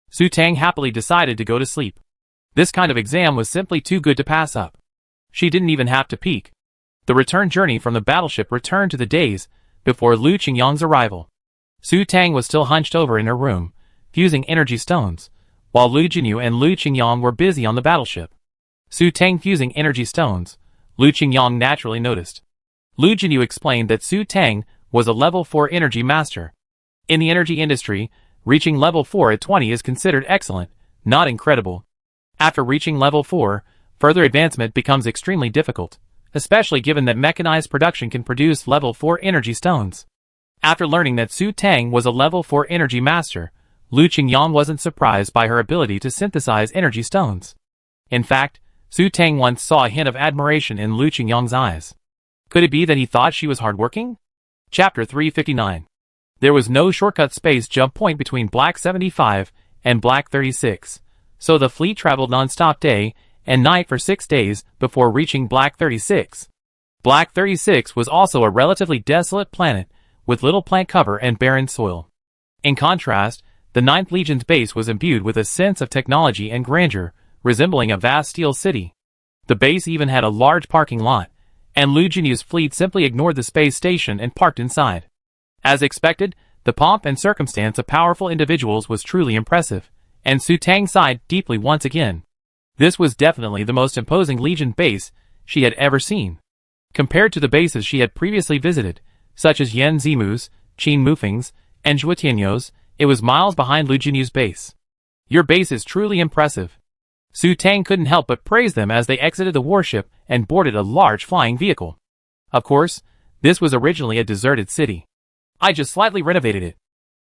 Speaker 1: Su Tang happily decided to go to sleep. This kind of exam was simply too good to pass up. She didn't even have to peek. The return journey from the battleship returned to the days before Lu Qingyang's arrival. Su Tang was still hunched over in her room, fusing energy stones, while Lu Jinyu and Lu Qingyang were busy on the battleship. Su Tang fusing energy stones, Lu Qingyang naturally noticed. Lu Jinyu explained that Su Tang was a level 4 energy master. In the energy industry, reaching level 4 at 20 is considered excellent, not incredible. After reaching level 4, further advancement becomes extremely difficult, especially given that mechanized production can produce level 4 energy stones. After learning that Su Tang was a level 4 energy master, Lu Qingyang wasn't surprised by her ability to synthesize energy stones. In fact, Su Tang once saw a hint of admiration in Lu Qingyang's eyes. Could it be that he thought she was hardworking? Chapter 359. There was no shortcut space jump point between Black 75 and Black 36, so the fleet traveled non-stop day and night for 6 days before reaching Black 36. Black 36 was also a relatively desolate planet with little plant cover and barren soil. In contrast, the 9th Legion's base was imbued with a sense of technology and grandeur, resembling a vast steel city. The base even had a large parking lot, and Lu Jinyu's fleet simply ignored the space station and parked inside. As expected, the pomp and circumstance of powerful individuals was truly impressive, and Su Tang sighed deeply once again. This was definitely the most imposing Legion base she had ever seen. Compared to the bases she had previously visited, such as Yan Zimu's, Qin Mufeng's, and Zhuo Tianyou's, it was miles behind Lu Jinyu's base. Your base is truly impressive. Su Tang couldn't help but praise them as they exited the warship and boarded a large flying vehicle. Of course, this was originally a deserted city. I just slightly renovated it.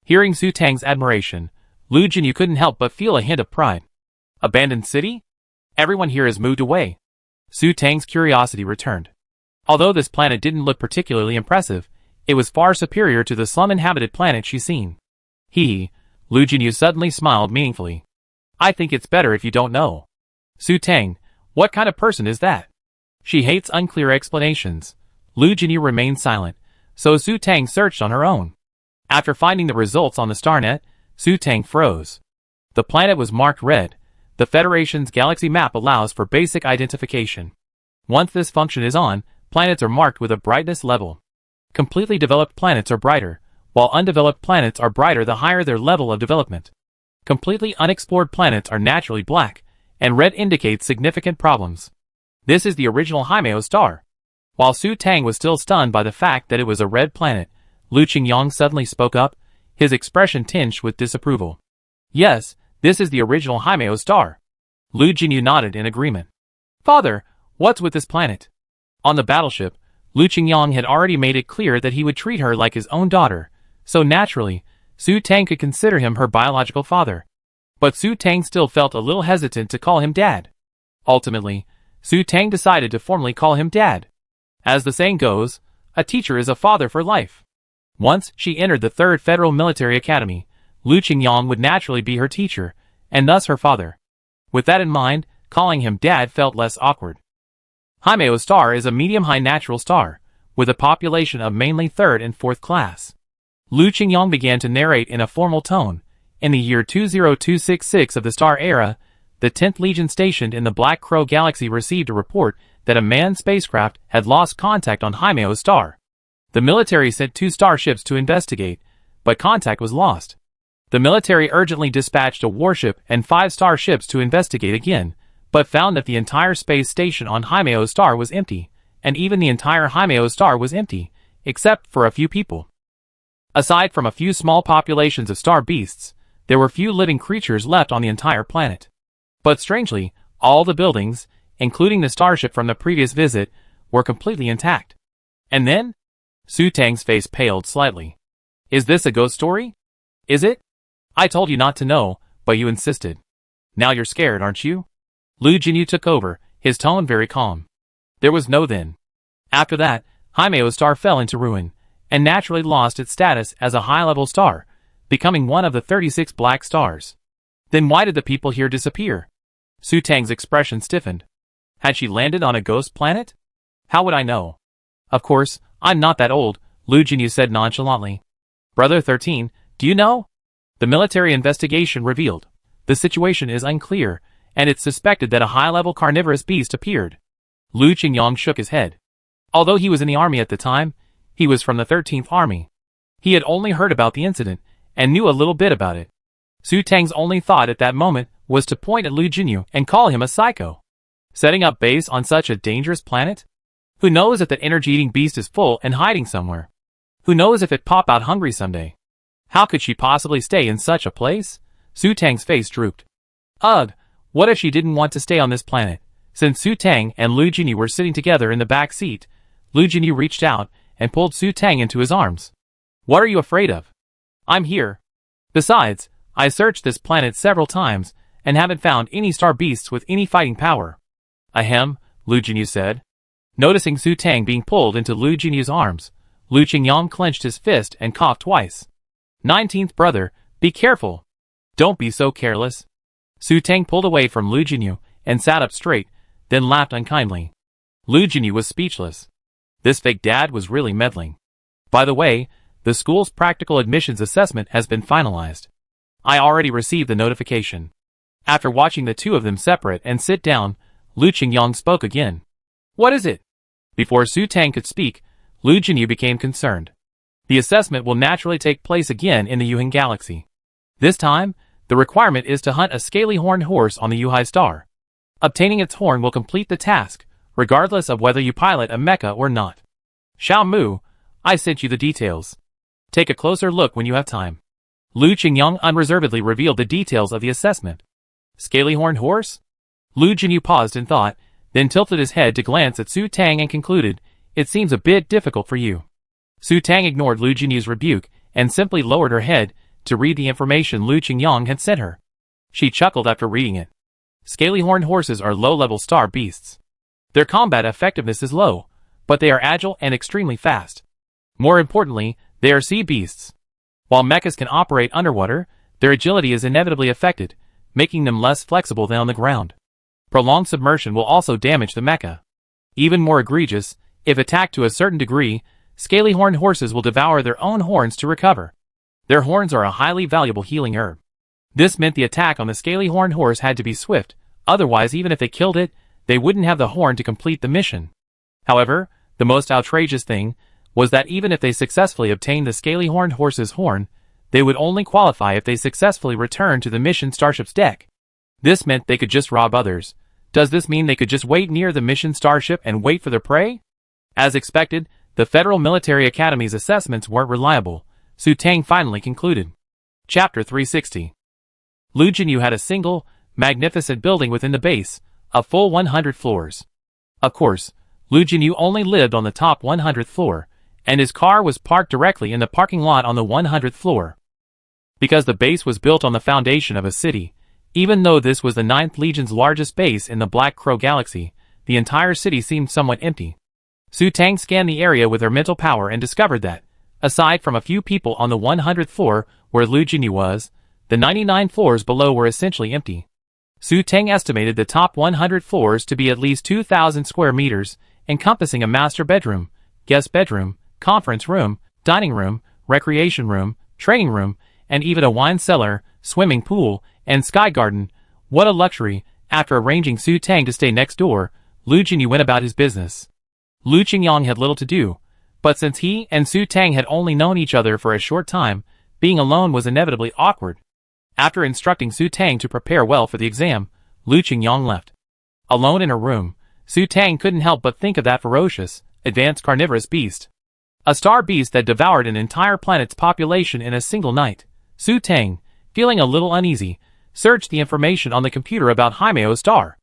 Speaker 1: Hearing Su Tang's admiration, Lu Jinyu couldn't help but feel a hint of pride. Abandoned city? Everyone here has moved away. Su Tang's curiosity returned. Although this planet didn't look particularly impressive, it was far superior to the slum-inhabited planet she'd seen. Lu Jinyu suddenly smiled meaningfully. I think it's better if you don't know. Su Tang, what kind of person is that? She hates unclear explanations. Lu Jinyu remained silent, so Su Tang searched on her own. After finding the results on the StarNet, Su Tang froze. The planet was marked red. The Federation's galaxy map allows for basic identification. Once this function is on, planets are marked with a brightness level. Completely developed planets are brighter, while undeveloped planets are brighter the higher their level of development. Completely unexplored planets are naturally black, and red indicates significant problems. This is the original Haimeo star. While Su Tang was still stunned by the fact that it was a red planet, Lu Qingyang suddenly spoke up, his expression tinged with disapproval. Yes, this is the original Haimeo star. Lu Jinyu nodded in agreement. Father, what's with this planet? On the battleship, Lu Qingyang had already made it clear that he would treat her like his own daughter, so naturally, Su Tang could consider him her biological father. But Su Tang still felt a little hesitant to call him dad. Ultimately, Su Tang decided to formally call him dad. As the saying goes, a teacher is a father for life. Once she entered the 3rd Federal Military Academy, Lu Qingyang would naturally be her teacher, and thus her father. With that in mind, calling him dad felt less awkward. Haimeo star is a medium-high natural star, with a population of mainly 3rd and 4th class. Lu Qingyang began to narrate in a formal tone. In the year 20266 of the Star Era, the 10th Legion stationed in the Black Crow Galaxy received a report that a manned spacecraft had lost contact on Haimeo's star. The military sent 2 starships to investigate, but contact was lost. The military urgently dispatched a warship and 5 starships to investigate again, but found that the entire space station on Haimeo's star was empty, and even the entire Haimeo's star was empty, except for a few people. Aside from a few small populations of star beasts, there were few living creatures left on the entire planet. But strangely, all the buildings, including the starship from the previous visit, were completely intact. And then? Su Tang's face paled slightly. Is this a ghost story? Is it? I told you not to know, but you insisted. Now you're scared, aren't you? Lu Jinyu took over, his tone very calm. There was no then. After that, Haimeo's star fell into ruin, and naturally lost its status as a high-level star, becoming one of the 36 black stars. Then why did the people here disappear? Su Tang's expression stiffened. Had she landed on a ghost planet? How would I know? Of course, I'm not that old, Lu Jinyu said nonchalantly. Brother 13, do you know? The military investigation revealed the situation is unclear, and it's suspected that a high-level carnivorous beast appeared. Lu Qingyang shook his head. Although he was in the army at the time, he was from the 13th Army. He had only heard about the incident, and knew a little bit about it. Su Tang's only thought at that moment was to point at Lu Jinyu and call him a psycho. Setting up base on such a dangerous planet? Who knows if that energy-eating beast is full and hiding somewhere? Who knows if it pop out hungry someday? How could she possibly stay in such a place? Su Tang's face drooped. Ugh, what if she didn't want to stay on this planet? Since Su Tang and Lu Jinyu were sitting together in the back seat, Lu Jinyu reached out and pulled Su Tang into his arms. What are you afraid of? I'm here. Besides, I searched this planet several times and haven't found any star beasts with any fighting power. Ahem, Lu Jinyu said. Noticing Su Tang being pulled into Lu Jinyu's arms, Lu Qingyang clenched his fist and coughed twice. 19th brother, be careful. Don't be so careless. Su Tang pulled away from Lu Jinyu and sat up straight, then laughed unkindly. Lu Jinyu was speechless. This fake dad was really meddling. By the way, the school's practical admissions assessment has been finalized. I already received the notification. After watching the two of them separate and sit down, Lu Qingyang spoke again. What is it? Before Su Tang could speak, Lu Jinyu became concerned. The assessment will naturally take place again in the Yuhan galaxy. This time, the requirement is to hunt a scaly horned horse on the Yuhai star. Obtaining its horn will complete the task, regardless of whether you pilot a mecha or not. Xiao Mu, I sent you the details. Take a closer look when you have time. Lu Qingyang unreservedly revealed the details of the assessment. Scaly horned horse? Lu Jinyu paused in thought, then tilted his head to glance at Su Tang and concluded, it seems a bit difficult for you. Su Tang ignored Lu Jinyu's rebuke and simply lowered her head to read the information Lu Qingyang had sent her. She chuckled after reading it. Scaly horned horses are low-level star beasts. Their combat effectiveness is low, but they are agile and extremely fast. More importantly, they are sea beasts. While mechas can operate underwater, their agility is inevitably affected, making them less flexible than on the ground. Prolonged submersion will also damage the mecha. Even more egregious, if attacked to a certain degree, scaly horned horses will devour their own horns to recover. Their horns are a highly valuable healing herb. This meant the attack on the scaly horned horse had to be swift, otherwise even if they killed it, they wouldn't have the horn to complete the mission. However, the most outrageous thing was that even if they successfully obtained the scaly horned horse's horn, they would only qualify if they successfully returned to the mission starship's deck. This meant they could just rob others. Does this mean they could just wait near the mission starship and wait for their prey? As expected, the Federal Military Academy's assessments weren't reliable, Su Tang finally concluded. Chapter 360. Lu Jinyu had a single, magnificent building within the base, a full 100 floors. Of course, Lu Jinyu only lived on the top 100th floor, and his car was parked directly in the parking lot on the 100th floor. Because the base was built on the foundation of a city, even though this was the 9th Legion's largest base in the Black Crow Galaxy, the entire city seemed somewhat empty. Su Tang scanned the area with her mental power and discovered that, aside from a few people on the 100th floor where Lu Jinyu was, the 99 floors below were essentially empty. Su Tang estimated the top 100 floors to be at least 2,000 square meters, encompassing a master bedroom, guest bedroom, conference room, dining room, recreation room, training room, and even a wine cellar, swimming pool, and sky garden. What a luxury! After arranging Su Tang to stay next door, Lu Jinyu went about his business. Lu Qingyang had little to do, but since he and Su Tang had only known each other for a short time, being alone was inevitably awkward. After instructing Su Tang to prepare well for the exam, Lu Qingyang left. Alone in her room, Su Tang couldn't help but think of that ferocious, advanced carnivorous beast. A star beast that devoured an entire planet's population in a single night. Su Tang, feeling a little uneasy, searched the information on the computer about Haimeo's star.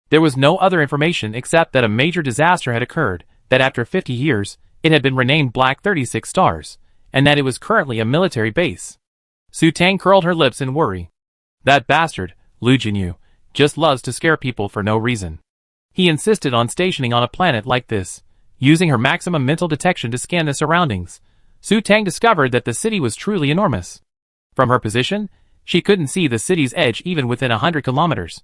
Speaker 1: There was no other information except that a major disaster had occurred, that after 50 years, it had been renamed Black 36 Stars, and that it was currently a military base. Su Tang curled her lips in worry. That bastard, Lu Jinyu, just loves to scare people for no reason. He insisted on stationing on a planet like this. Using her maximum mental detection to scan the surroundings, Su Tang discovered that the city was truly enormous. From her position, she couldn't see the city's edge even within 100 kilometers.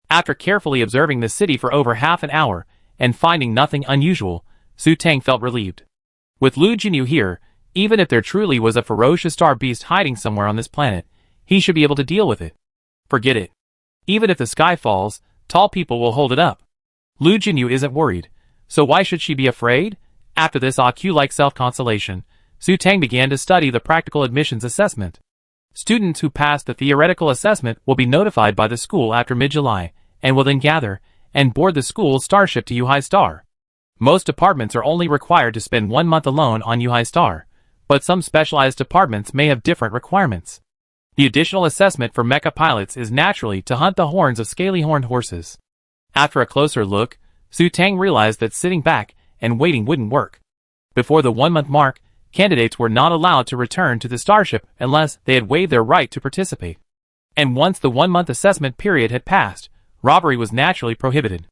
Speaker 1: After carefully observing the city for over half an hour and finding nothing unusual, Su Tang felt relieved. With Lu Jinyu here, even if there truly was a ferocious star beast hiding somewhere on this planet, He should be able to deal with it. Forget it. Even if the sky falls, tall people will hold it up. Lu Jinyu isn't worried, so why should she be afraid? After this AQ-like self-consolation, Su Tang began to study the practical admissions assessment. Students who pass the theoretical assessment will be notified by the school after mid-July, and will then gather and board the school's starship to Yuhai Star. Most departments are only required to spend 1 month alone on Yuhai Star, but some specialized departments may have different requirements. The additional assessment for mecha pilots is naturally to hunt the horns of scaly-horned horses. After a closer look, Su Tang realized that sitting back and waiting wouldn't work. Before the 1-month mark, candidates were not allowed to return to the starship unless they had waived their right to participate. And once the 1-month assessment period had passed, robbery was naturally prohibited.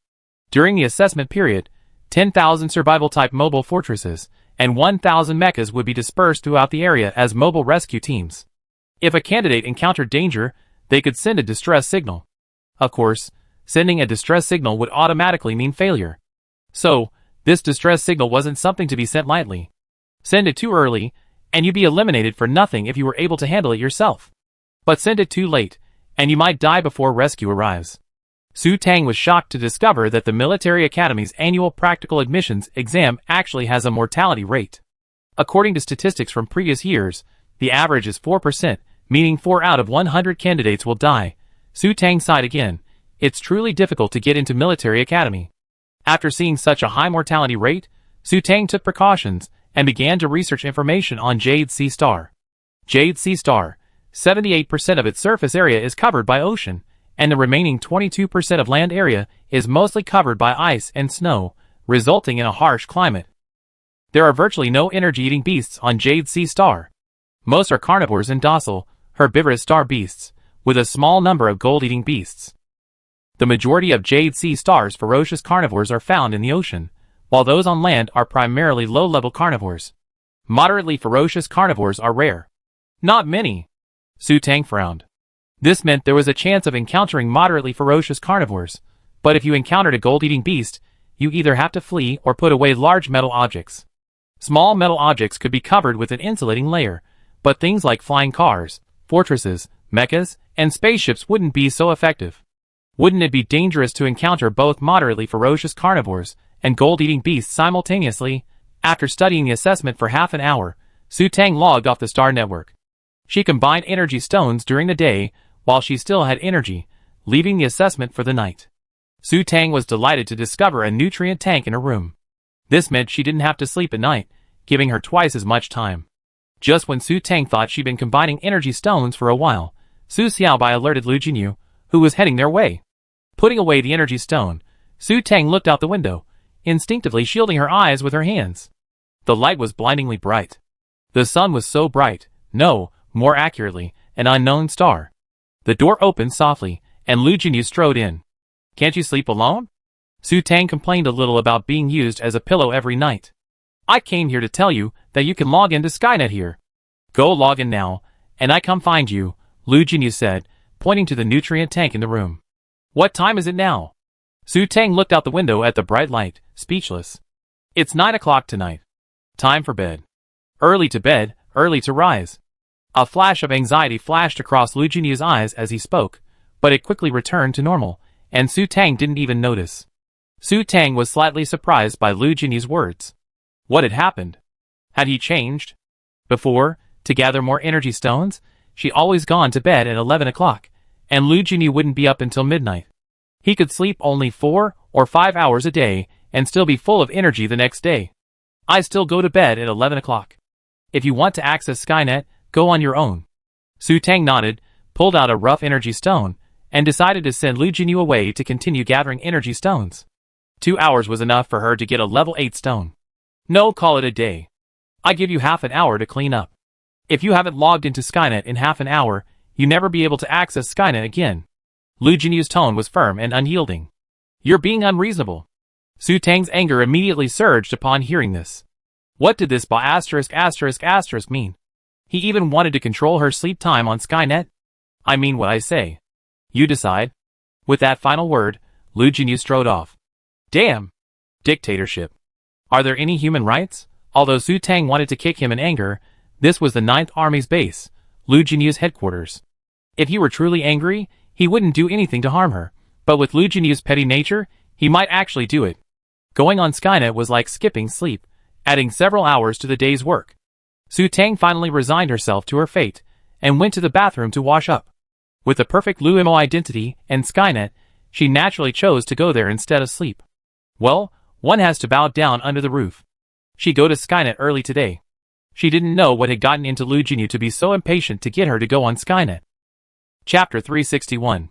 Speaker 1: During the assessment period, 10,000 survival-type mobile fortresses and 1,000 mechas would be dispersed throughout the area as mobile rescue teams. If a candidate encountered danger, they could send a distress signal. Of course, sending a distress signal would automatically mean failure. So, this distress signal wasn't something to be sent lightly. Send it too early, and you'd be eliminated for nothing if you were able to handle it yourself. But send it too late, and you might die before rescue arrives. Su Tang was shocked to discover that the Military Academy's annual practical admissions exam actually has a mortality rate. According to statistics from previous years, the average is 4%, meaning 4 out of 100 candidates will die. Su Tang sighed again. It's truly difficult to get into Military Academy. After seeing such a high mortality rate, Su Tang took precautions and began to research information on Jade Sea Star. Jade Sea Star, 78% of its surface area is covered by ocean, and the remaining 22% of land area is mostly covered by ice and snow, resulting in a harsh climate. There are virtually no energy-eating beasts on Jade Sea Star. Most are carnivores and docile, herbivorous star beasts, with a small number of gold-eating beasts. The majority of Jade Sea Star's ferocious carnivores are found in the ocean, while those on land are primarily low-level carnivores. Moderately ferocious carnivores are rare. Not many. Su Tang frowned. This meant there was a chance of encountering moderately ferocious carnivores, but if you encountered a gold-eating beast, you either have to flee or put away large metal objects. Small metal objects could be covered with an insulating layer, but things like flying cars, fortresses, mechas, and spaceships wouldn't be so effective. Wouldn't it be dangerous to encounter both moderately ferocious carnivores and gold-eating beasts simultaneously? After studying the assessment for half an hour, Su Tang logged off the star network. She combined energy stones during the day while she still had energy, leaving the assessment for the night. Su Tang was delighted to discover a nutrient tank in her room. This meant she didn't have to sleep at night, giving her twice as much time. Just when Su Tang thought she'd been combining energy stones for a while, Su Xiaobai alerted Lu Jinyu, who was heading their way. Putting away the energy stone, Su Tang looked out the window, instinctively shielding her eyes with her hands. The light was blindingly bright. The sun was so bright, no, more accurately, an unknown star. The door opened softly, and Lu Jinyu strode in. Can't you sleep alone? Su Tang complained a little about being used as a pillow every night. I came here to tell you that you can log into Skynet here. Go log in now, and I come find you, Lu Jinyu said, pointing to the nutrient tank in the room. What time is it now? Su Tang looked out the window at the bright light, speechless. It's 9 o'clock tonight. Time for bed. Early to bed, early to rise. A flash of anxiety flashed across Lu Jinyu's eyes as he spoke, but it quickly returned to normal, and Su Tang didn't even notice. Su Tang was slightly surprised by Lu Jinyu's words. What had happened? Had he changed? Before, to gather more energy stones, she always gone to bed at 11 o'clock, and Lu Jinyu wouldn't be up until midnight. He could sleep only 4 or 5 hours a day and still be full of energy the next day. I still go to bed at 11 o'clock. If you want to access Skynet, go on your own. Su Tang nodded, pulled out a rough energy stone, and decided to send Lu Jinyu away to continue gathering energy stones. 2 hours was enough for her to get a level 8 stone. No, call it a day. I give you half an hour to clean up. If you haven't logged into Skynet in half an hour, you never be able to access Skynet again. Lu Jinyu's tone was firm and unyielding. You're being unreasonable. Su Tang's anger immediately surged upon hearing this. What did this **** mean? He even wanted to control her sleep time on Skynet? I mean what I say. You decide. With that final word, Lu Jinyu strode off. Damn! Dictatorship. Are there any human rights? Although Su Tang wanted to kick him in anger, this was the 9th Army's base, Lu Jinyu's headquarters. If he were truly angry, he wouldn't do anything to harm her, but with Lu Jinyu's petty nature, he might actually do it. Going on Skynet was like skipping sleep, adding several hours to the day's work. Su Tang finally resigned herself to her fate, and went to the bathroom to wash up. With the perfect Lu Mo identity and Skynet, she naturally chose to go there instead of sleep. Well, one has to bow down under the roof. She go to Skynet early today. She didn't know what had gotten into Lu Jinyu to be so impatient to get her to go on Skynet. Chapter 361.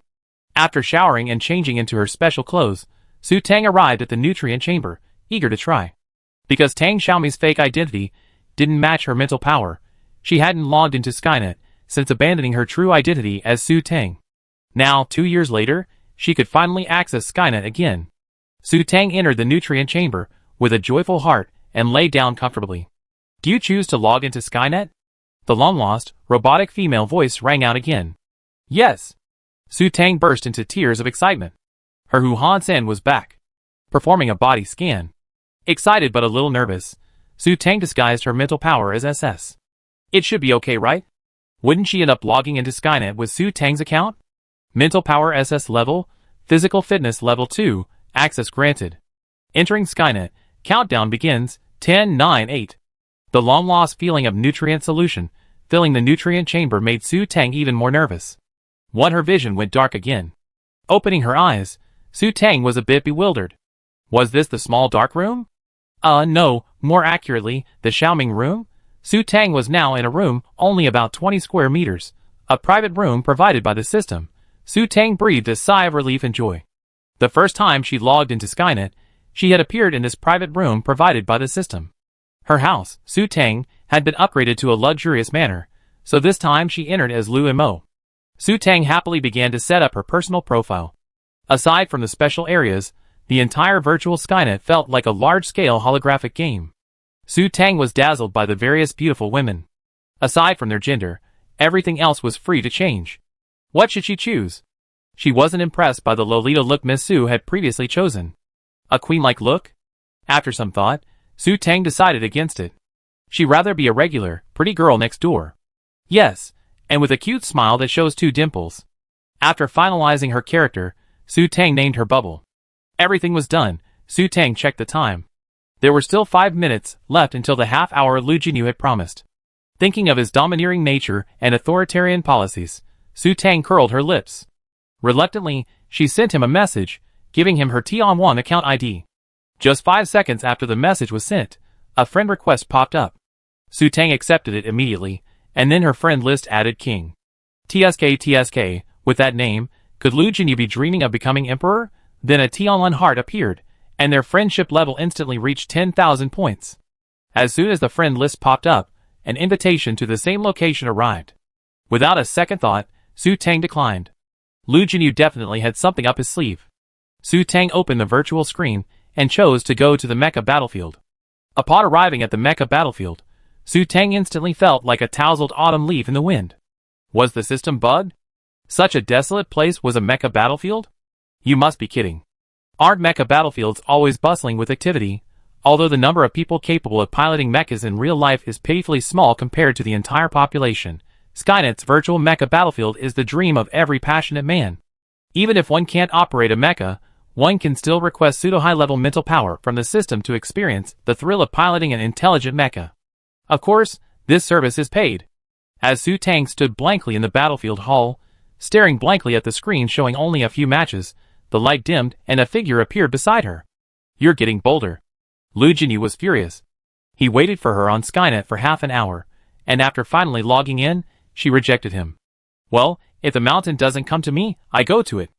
Speaker 1: After showering and changing into her special clothes, Su Tang arrived at the nutrient chamber, eager to try. Because Tang Xiaomi's fake identity didn't match her mental power, she hadn't logged into Skynet since abandoning her true identity as Su Tang. Now, 2 years later, she could finally access Skynet again. Su Tang entered the nutrient chamber with a joyful heart and lay down comfortably. Do you choose to log into Skynet? The long-lost, robotic female voice rang out again. Yes. Su Tang burst into tears of excitement. Her Hu Han Sen was back, performing a body scan. Excited but a little nervous, Su Tang disguised her mental power as SS. It should be okay, right? Wouldn't she end up logging into Skynet with Su Tang's account? Mental power SS level, physical fitness level 2, access granted. Entering Skynet, countdown begins, 10, 9, 8. The long-lost feeling of nutrient solution filling the nutrient chamber made Su Tang even more nervous. Her vision went dark again. Opening her eyes, Su Tang was a bit bewildered. Was this the small dark room? No, more accurately, the Xiaoming room? Su Tang was now in a room only about 20 square meters, a private room provided by the system. Su Tang breathed a sigh of relief and joy. The first time she logged into Skynet, she had appeared in this private room provided by the system. Her house, Su Tang, had been upgraded to a luxurious manner, so this time she entered as Lu Mo. Su Tang happily began to set up her personal profile. Aside from the special areas, the entire virtual Skynet felt like a large-scale holographic game. Su Tang was dazzled by the various beautiful women. Aside from their gender, everything else was free to change. What should she choose? She wasn't impressed by the Lolita look Miss Su had previously chosen. A queen-like look? After some thought, Su Tang decided against it. She'd rather be a regular, pretty girl next door. Yes, and with a cute smile that shows 2 dimples. After finalizing her character, Su Tang named her Bubble. Everything was done. Su Tang checked the time. There were still 5 minutes left until the half-hour Lu Jinyu had promised. Thinking of his domineering nature and authoritarian policies, Su Tang curled her lips. Reluctantly, she sent him a message, giving him her Tianwan account ID. Just 5 seconds after the message was sent, a friend request popped up. Su Tang accepted it immediately, and then her friend list added King. TSK, with that name, could Lu Jinyu be dreaming of becoming emperor? Then a Tianwan heart appeared, and their friendship level instantly reached 10,000 points. As soon as the friend list popped up, an invitation to the same location arrived. Without a second thought, Su Tang declined. Lu Jinyu definitely had something up his sleeve. Su Tang opened the virtual screen and chose to go to the mecha battlefield. Upon arriving at the mecha battlefield, Su Tang instantly felt like a tousled autumn leaf in the wind. Was the system bugged? Such a desolate place was a mecha battlefield? You must be kidding. Aren't mecha battlefields always bustling with activity? Although the number of people capable of piloting mechas in real life is pitifully small compared to the entire population, Skynet's virtual mecha battlefield is the dream of every passionate man. Even if one can't operate a mecha, one can still request pseudo-high-level mental power from the system to experience the thrill of piloting an intelligent mecha. Of course, this service is paid. As Su Tang stood blankly in the battlefield hall, staring blankly at the screen showing only a few matches, the light dimmed and a figure appeared beside her. You're getting bolder. Lu Jinyu was furious. He waited for her on Skynet for half an hour, and after finally logging in, she rejected him. Well, if the mountain doesn't come to me, I go to it.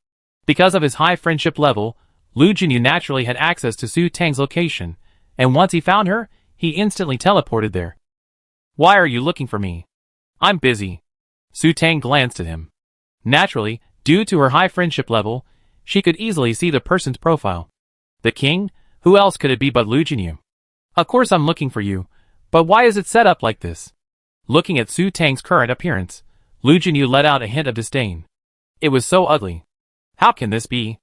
Speaker 1: Because of his high friendship level, Lu Jinyu naturally had access to Su Tang's location, and once he found her, he instantly teleported there. Why are you looking for me? I'm busy. Su Tang glanced at him. Naturally, due to her high friendship level, she could easily see the person's profile. The king? Who else could it be but Lu Jinyu? Of course I'm looking for you, but why is it set up like this? Looking at Su Tang's current appearance, Lu Jinyu let out a hint of disdain. It was so ugly. How can this be?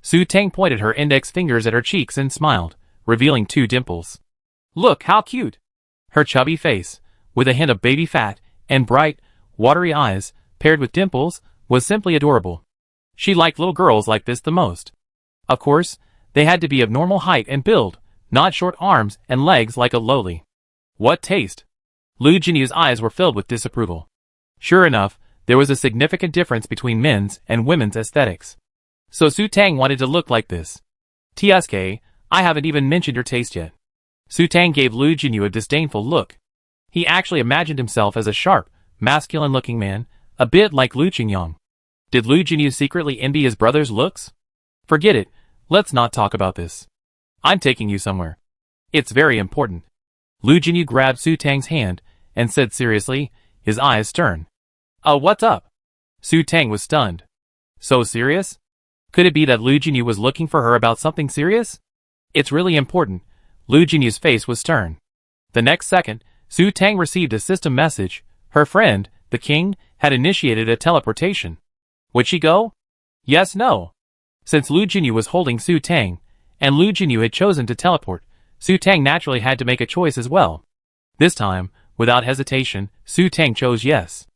Speaker 1: Su Tang pointed her index fingers at her cheeks and smiled, revealing 2 dimples. Look how cute! Her chubby face, with a hint of baby fat, and bright, watery eyes, paired with dimples, was simply adorable. She liked little girls like this the most. Of course, they had to be of normal height and build, not short arms and legs like a lowly. What taste! Lu Jinyu's eyes were filled with disapproval. Sure enough, there was a significant difference between men's and women's aesthetics. So Su Tang wanted to look like this. TSK, I haven't even mentioned your taste yet. Su Tang gave Lu Jinyu a disdainful look. He actually imagined himself as a sharp, masculine-looking man, a bit like Lu Qingyang. Did Lu Jinyu secretly envy his brother's looks? Forget it, let's not talk about this. I'm taking you somewhere. It's very important. Lu Jinyu grabbed Su Tang's hand and said seriously, his eyes stern. What's up? Su Tang was stunned. So serious? Could it be that Lu Jinyu was looking for her about something serious? It's really important. Lu Jinyu's face was stern. The next second, Su Tang received a system message. Her friend, the king, had initiated a teleportation. Would she go? Yes, no. Since Lu Jinyu was holding Su Tang, and Lu Jinyu had chosen to teleport, Su Tang naturally had to make a choice as well. This time, without hesitation, Su Tang chose yes.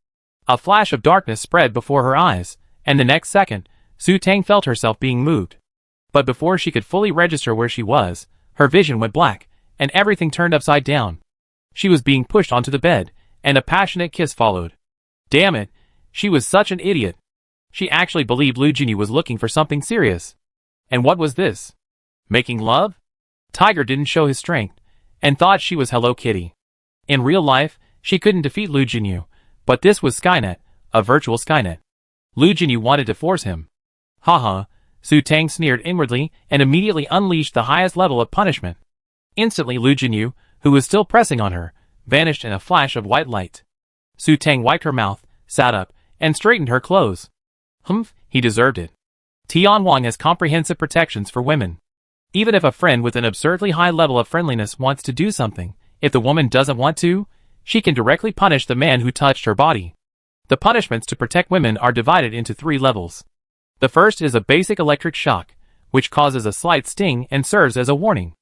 Speaker 1: A flash of darkness spread before her eyes, and the next second, Su Tang felt herself being moved. But before she could fully register where she was, her vision went black, and everything turned upside down. She was being pushed onto the bed, and a passionate kiss followed. Damn it, she was such an idiot. She actually believed Lu Jinyu was looking for something serious. And what was this? Making love? Tiger didn't show his strength, and thought she was Hello Kitty. In real life, she couldn't defeat Lu Jinyu, but this was Skynet, a virtual Skynet. Lu Jinyu wanted to force him. Haha, Su Tang sneered inwardly and immediately unleashed the highest level of punishment. Instantly Lu Jinyu, who was still pressing on her, vanished in a flash of white light. Su Tang wiped her mouth, sat up, and straightened her clothes. Humph, he deserved it. Tian Wang has comprehensive protections for women. Even if a friend with an absurdly high level of friendliness wants to do something, if the woman doesn't want to, she can directly punish the man who touched her body. The punishments to protect women are divided into 3 levels. The first is a basic electric shock, which causes a slight sting and serves as a warning.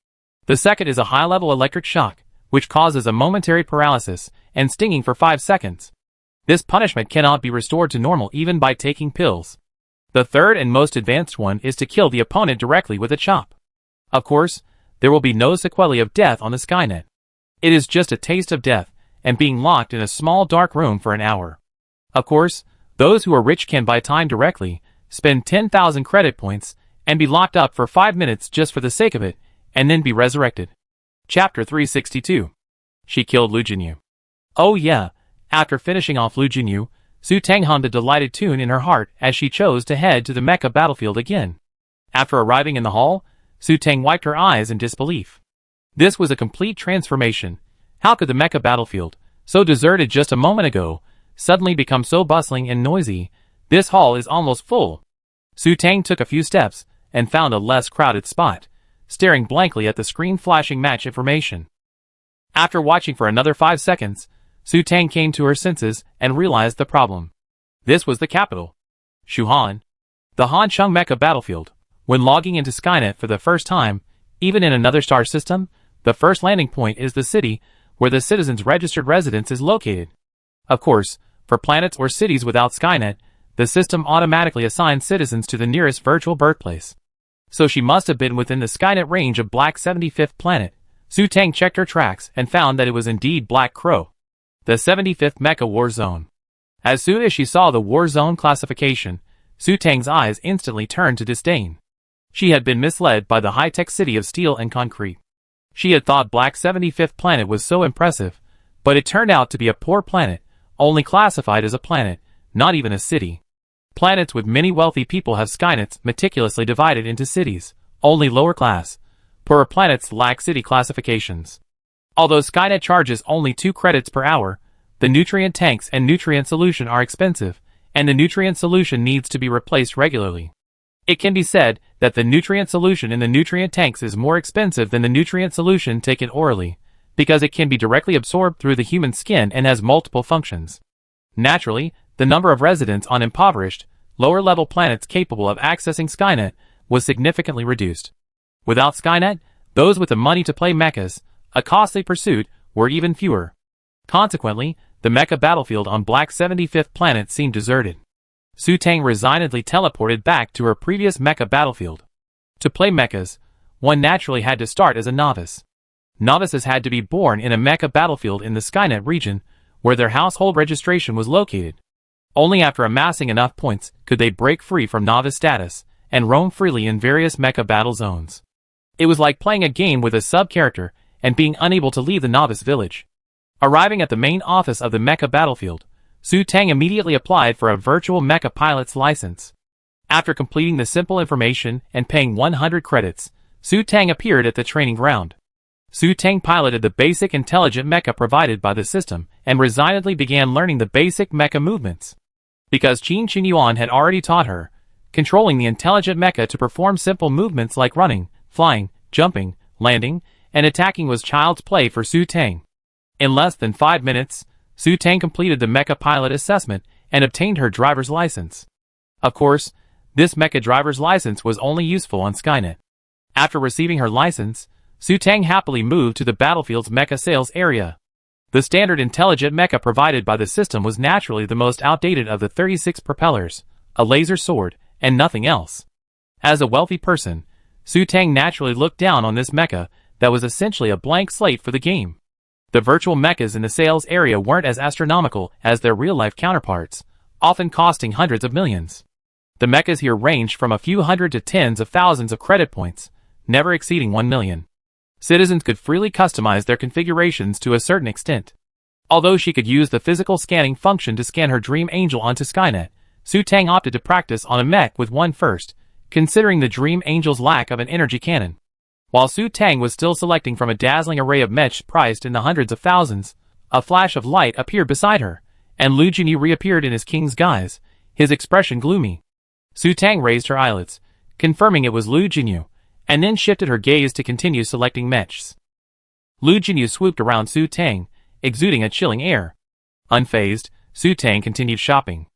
Speaker 1: The second is a high-level electric shock, which causes a momentary paralysis and stinging for 5 seconds. This punishment cannot be restored to normal even by taking pills. The third and most advanced one is to kill the opponent directly with a chop. Of course, there will be no sequelae of death on the Skynet. It is just a taste of death, and being locked in a small dark room for an hour. Of course, those who are rich can buy time directly, spend 10,000 credit points, and be locked up for 5 minutes just for the sake of it, and then be resurrected. Chapter 362. She killed Lu Jinyu. Oh yeah, after finishing off Lu Jinyu, Su Tang hummed a delighted tune in her heart as she chose to head to the mecha battlefield again. After arriving in the hall, Su Tang wiped her eyes in disbelief. This was a complete transformation. How could the mecha battlefield, so deserted just a moment ago, suddenly become so bustling and noisy? This hall is almost full. Su Tang took a few steps and found a less crowded spot, staring blankly at the screen flashing match information. After watching for another 5 seconds, Su Tang came to her senses and realized the problem. This was the capital. Shuhan. The Hancheng Mecha battlefield. When logging into Skynet for the first time, even in another star system, the first landing point is the city where the citizen's registered residence is located. Of course, for planets or cities without Skynet, the system automatically assigns citizens to the nearest virtual birthplace. So she must have been within the Skynet range of Black 75th planet. Su Tang checked her tracks and found that it was indeed Black Crow, the 75th Mecha War Zone. As soon as she saw the War Zone classification, Su Tang's eyes instantly turned to disdain. She had been misled by the high-tech city of steel and concrete. She had thought Black 75th planet was so impressive, but it turned out to be a poor planet, only classified as a planet, not even a city. Planets with many wealthy people have Skynets meticulously divided into cities. Only lower class, poorer planets lack city classifications. Although Skynet charges only 2 credits per hour, the nutrient tanks and nutrient solution are expensive, and the nutrient solution needs to be replaced regularly. It can be said that the nutrient solution in the nutrient tanks is more expensive than the nutrient solution taken orally, because it can be directly absorbed through the human skin and has multiple functions. Naturally, the number of residents on impoverished, lower-level planets capable of accessing Skynet was significantly reduced. Without Skynet, those with the money to play mechas, a costly pursuit, were even fewer. Consequently, the mecha battlefield on Black 75th planet seemed deserted. Su Tang resignedly teleported back to her previous mecha battlefield. To play mechas, one naturally had to start as a novice. Novices had to be born in a mecha battlefield in the Skynet region, where their household registration was located. Only after amassing enough points could they break free from novice status and roam freely in various mecha battle zones. It was like playing a game with a sub-character and being unable to leave the novice village. Arriving at the main office of the mecha battlefield, Su Tang immediately applied for a virtual mecha pilot's license. After completing the simple information and paying 100 credits, Su Tang appeared at the training ground. Su Tang piloted the basic intelligent mecha provided by the system and resignedly began learning the basic mecha movements. Because Qin Qinyuan had already taught her, controlling the intelligent mecha to perform simple movements like running, flying, jumping, landing, and attacking was child's play for Su Tang. In less than 5 minutes, Su Tang completed the mecha pilot assessment and obtained her driver's license. Of course, this mecha driver's license was only useful on Skynet. After receiving her license, Su Tang happily moved to the battlefield's mecha sales area. The standard intelligent mecha provided by the system was naturally the most outdated of the 36 propellers, a laser sword, and nothing else. As a wealthy person, Su Tang naturally looked down on this mecha that was essentially a blank slate for the game. The virtual mechas in the sales area weren't as astronomical as their real-life counterparts, often costing hundreds of millions. The mechas here ranged from a few hundred to tens of thousands of credit points, never exceeding 1 million. Citizens could freely customize their configurations to a certain extent. Although she could use the physical scanning function to scan her Dream Angel onto Skynet, Su Tang opted to practice on a mech with one first, considering the Dream Angel's lack of an energy cannon. While Su Tang was still selecting from a dazzling array of mechs priced in the hundreds of thousands, a flash of light appeared beside her, and Lu Jinyu reappeared in his king's guise, his expression gloomy. Su Tang raised her eyelids, confirming it was Lu Jinyu, and then shifted her gaze to continue selecting mechs. Lu Jinyu swooped around Su Tang, exuding a chilling air. Unfazed, Su Tang continued shopping.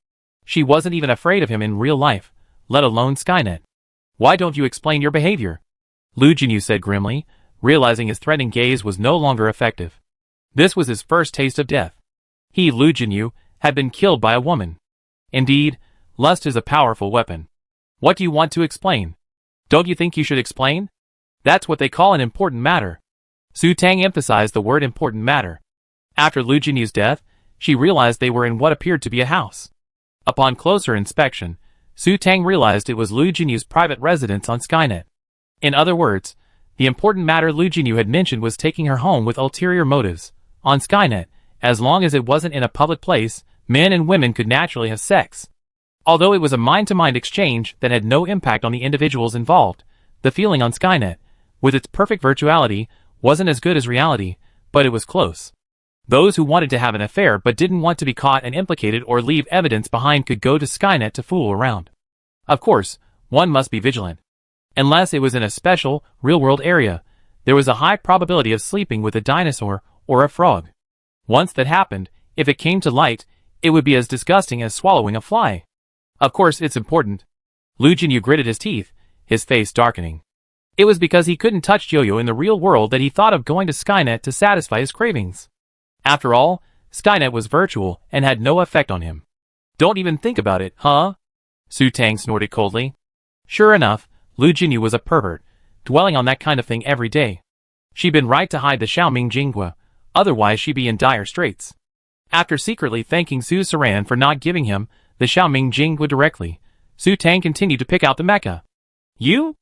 Speaker 1: She wasn't even afraid of him in real life, let alone Skynet. "Why don't you explain your behavior?" Lu Jinyu said grimly, realizing his threatening gaze was no longer effective. This was his first taste of death. He, Lu Jinyu, had been killed by a woman. Indeed, lust is a powerful weapon. "What do you want to explain? Don't you think you should explain? That's what they call an important matter." Su Tang emphasized the word important matter. After Lu Jinyu's death, she realized they were in what appeared to be a house. Upon closer inspection, Su Tang realized it was Lu Jinyu's private residence on Skynet. In other words, the important matter Lu Jinyu had mentioned was taking her home with ulterior motives. On Skynet, as long as it wasn't in a public place, men and women could naturally have sex. Although it was a mind-to-mind exchange that had no impact on the individuals involved, the feeling on Skynet, with its perfect virtuality, wasn't as good as reality, but it was close. Those who wanted to have an affair but didn't want to be caught and implicated or leave evidence behind could go to Skynet to fool around. Of course, one must be vigilant. Unless it was in a special, real-world area, there was a high probability of sleeping with a dinosaur or a frog. Once that happened, if it came to light, it would be as disgusting as swallowing a fly. Of course it's important. Lu Jinyu gritted his teeth, his face darkening. It was because he couldn't touch Yo-Yo in the real world that he thought of going to Skynet to satisfy his cravings. After all, Skynet was virtual and had no effect on him. "Don't even think about it, huh?" Su Tang snorted coldly. Sure enough, Lu Jinyu was a pervert, dwelling on that kind of thing every day. She'd been right to hide the Xiaoming Jingua, otherwise she'd be in dire straits. After secretly thanking Su Saran for not giving him the Xiaoming Jingua directly, Su Tang continued to pick out the mecha. "You?"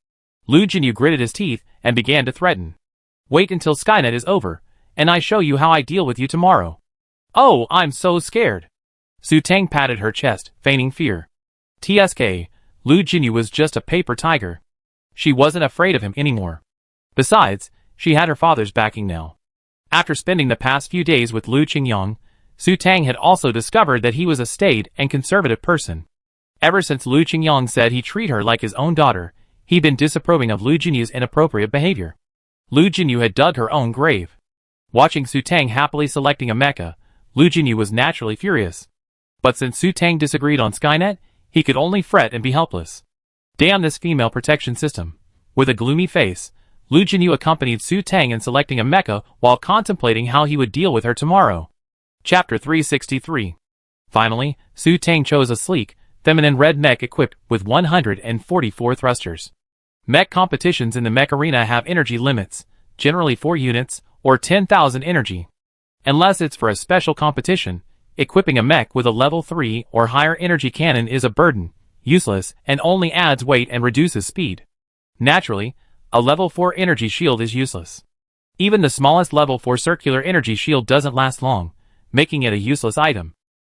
Speaker 1: Lu Jinyu gritted his teeth and began to threaten. "Wait until Skynet is over, and I show you how I deal with you tomorrow." "Oh, I'm so scared." Su Tang patted her chest, feigning fear. TSK, Lu Jinyu was just a paper tiger. She wasn't afraid of him anymore. Besides, she had her father's backing now. After spending the past few days with Lu Qingyang, Su Tang had also discovered that he was a staid and conservative person. Ever since Lu Qingyang said he'd treat her like his own daughter, he'd been disapproving of Lu Jinyu's inappropriate behavior. Lu Jinyu had dug her own grave. Watching Su Tang happily selecting a mecha, Lu Jinyu was naturally furious. But since Su Tang disagreed on Skynet, he could only fret and be helpless. Damn this female protection system. With a gloomy face, Lu Jinyu accompanied Su Tang in selecting a mecha while contemplating how he would deal with her tomorrow. Chapter 363. Finally, Su Tang chose a sleek, feminine red mech equipped with 144 thrusters. Mech competitions in the mech arena have energy limits, generally 4 units, or 10,000 energy. Unless it's for a special competition, equipping a mech with a level 3 or higher energy cannon is a burden, useless, and only adds weight and reduces speed. Naturally, a level 4 energy shield is useless. Even the smallest level 4 circular energy shield doesn't last long, making it a useless item.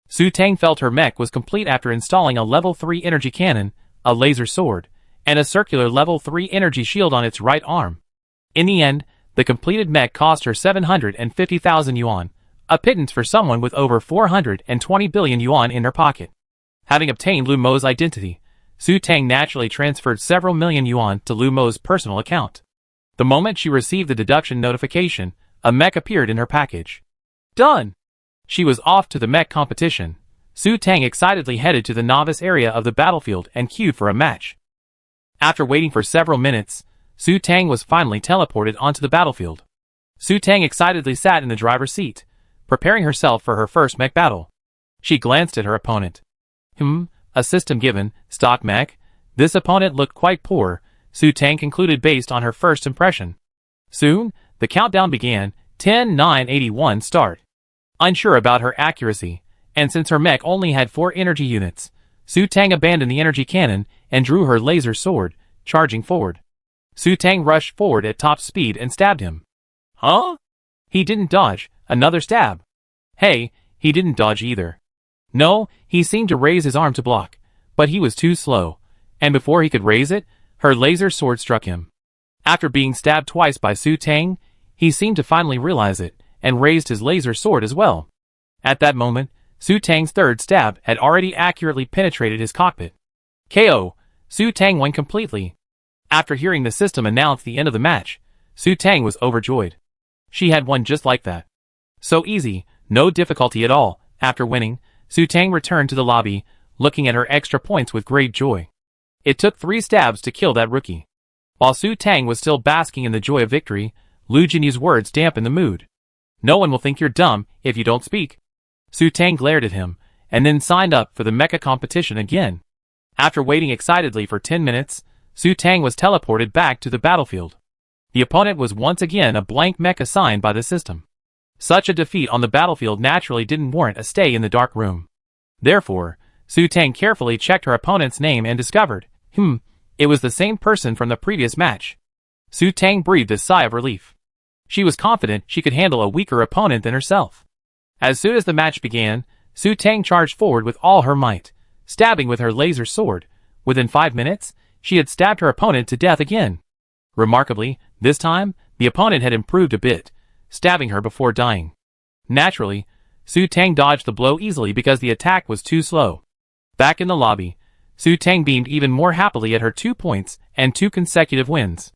Speaker 1: Su Tang felt her mech was complete after installing a level 3 energy cannon, a laser sword, and a circular level 3 energy shield on its right arm. In the end, the completed mech cost her 750,000 yuan, a pittance for someone with over 420 billion yuan in her pocket. Having obtained Lu Mo's identity, Su Tang naturally transferred several million yuan to Lu Mo's personal account. The moment she received the deduction notification, a mech appeared in her package. Done! She was off to the mech competition. Su Tang excitedly headed to the novice area of the battlefield and queued for a match. After waiting for several minutes, Su Tang was finally teleported onto the battlefield. Su Tang excitedly sat in the driver's seat, preparing herself for her first mech battle. She glanced at her opponent. A system given, stock mech. This opponent looked quite poor, Su Tang concluded based on her first impression. Soon, the countdown began, 10, 9, 81, start. Unsure about her accuracy, and since her mech only had 4 energy units, Su Tang abandoned the energy cannon and drew her laser sword, charging forward. Su Tang rushed forward at top speed and stabbed him. Huh? He didn't dodge, another stab. Hey, he didn't dodge either. No, he seemed to raise his arm to block, but he was too slow, and before he could raise it, her laser sword struck him. After being stabbed twice by Su Tang, he seemed to finally realize it, and raised his laser sword as well. At that moment, Su Tang's third stab had already accurately penetrated his cockpit. KO! Su Tang won completely. After hearing the system announce the end of the match, Su Tang was overjoyed. She had won just like that. So easy, no difficulty at all. After winning, Su Tang returned to the lobby, looking at her extra points with great joy. It took 3 stabs to kill that rookie. While Su Tang was still basking in the joy of victory, Lu Jinyu's words dampened the mood. No one will think you're dumb if you don't speak. Su Tang glared at him, and then signed up for the mecha competition again. After waiting excitedly for 10 minutes, Su Tang was teleported back to the battlefield. The opponent was once again a blank mech assigned by the system. Such a defeat on the battlefield naturally didn't warrant a stay in the dark room. Therefore, Su Tang carefully checked her opponent's name and discovered, it was the same person from the previous match. Su Tang breathed a sigh of relief. She was confident she could handle a weaker opponent than herself. As soon as the match began, Su Tang charged forward with all her might, stabbing with her laser sword. Within 5 minutes, she had stabbed her opponent to death again. Remarkably, this time, the opponent had improved a bit, stabbing her before dying. Naturally, Su Tang dodged the blow easily because the attack was too slow. Back in the lobby, Su Tang beamed even more happily at her 2 points and 2 consecutive wins.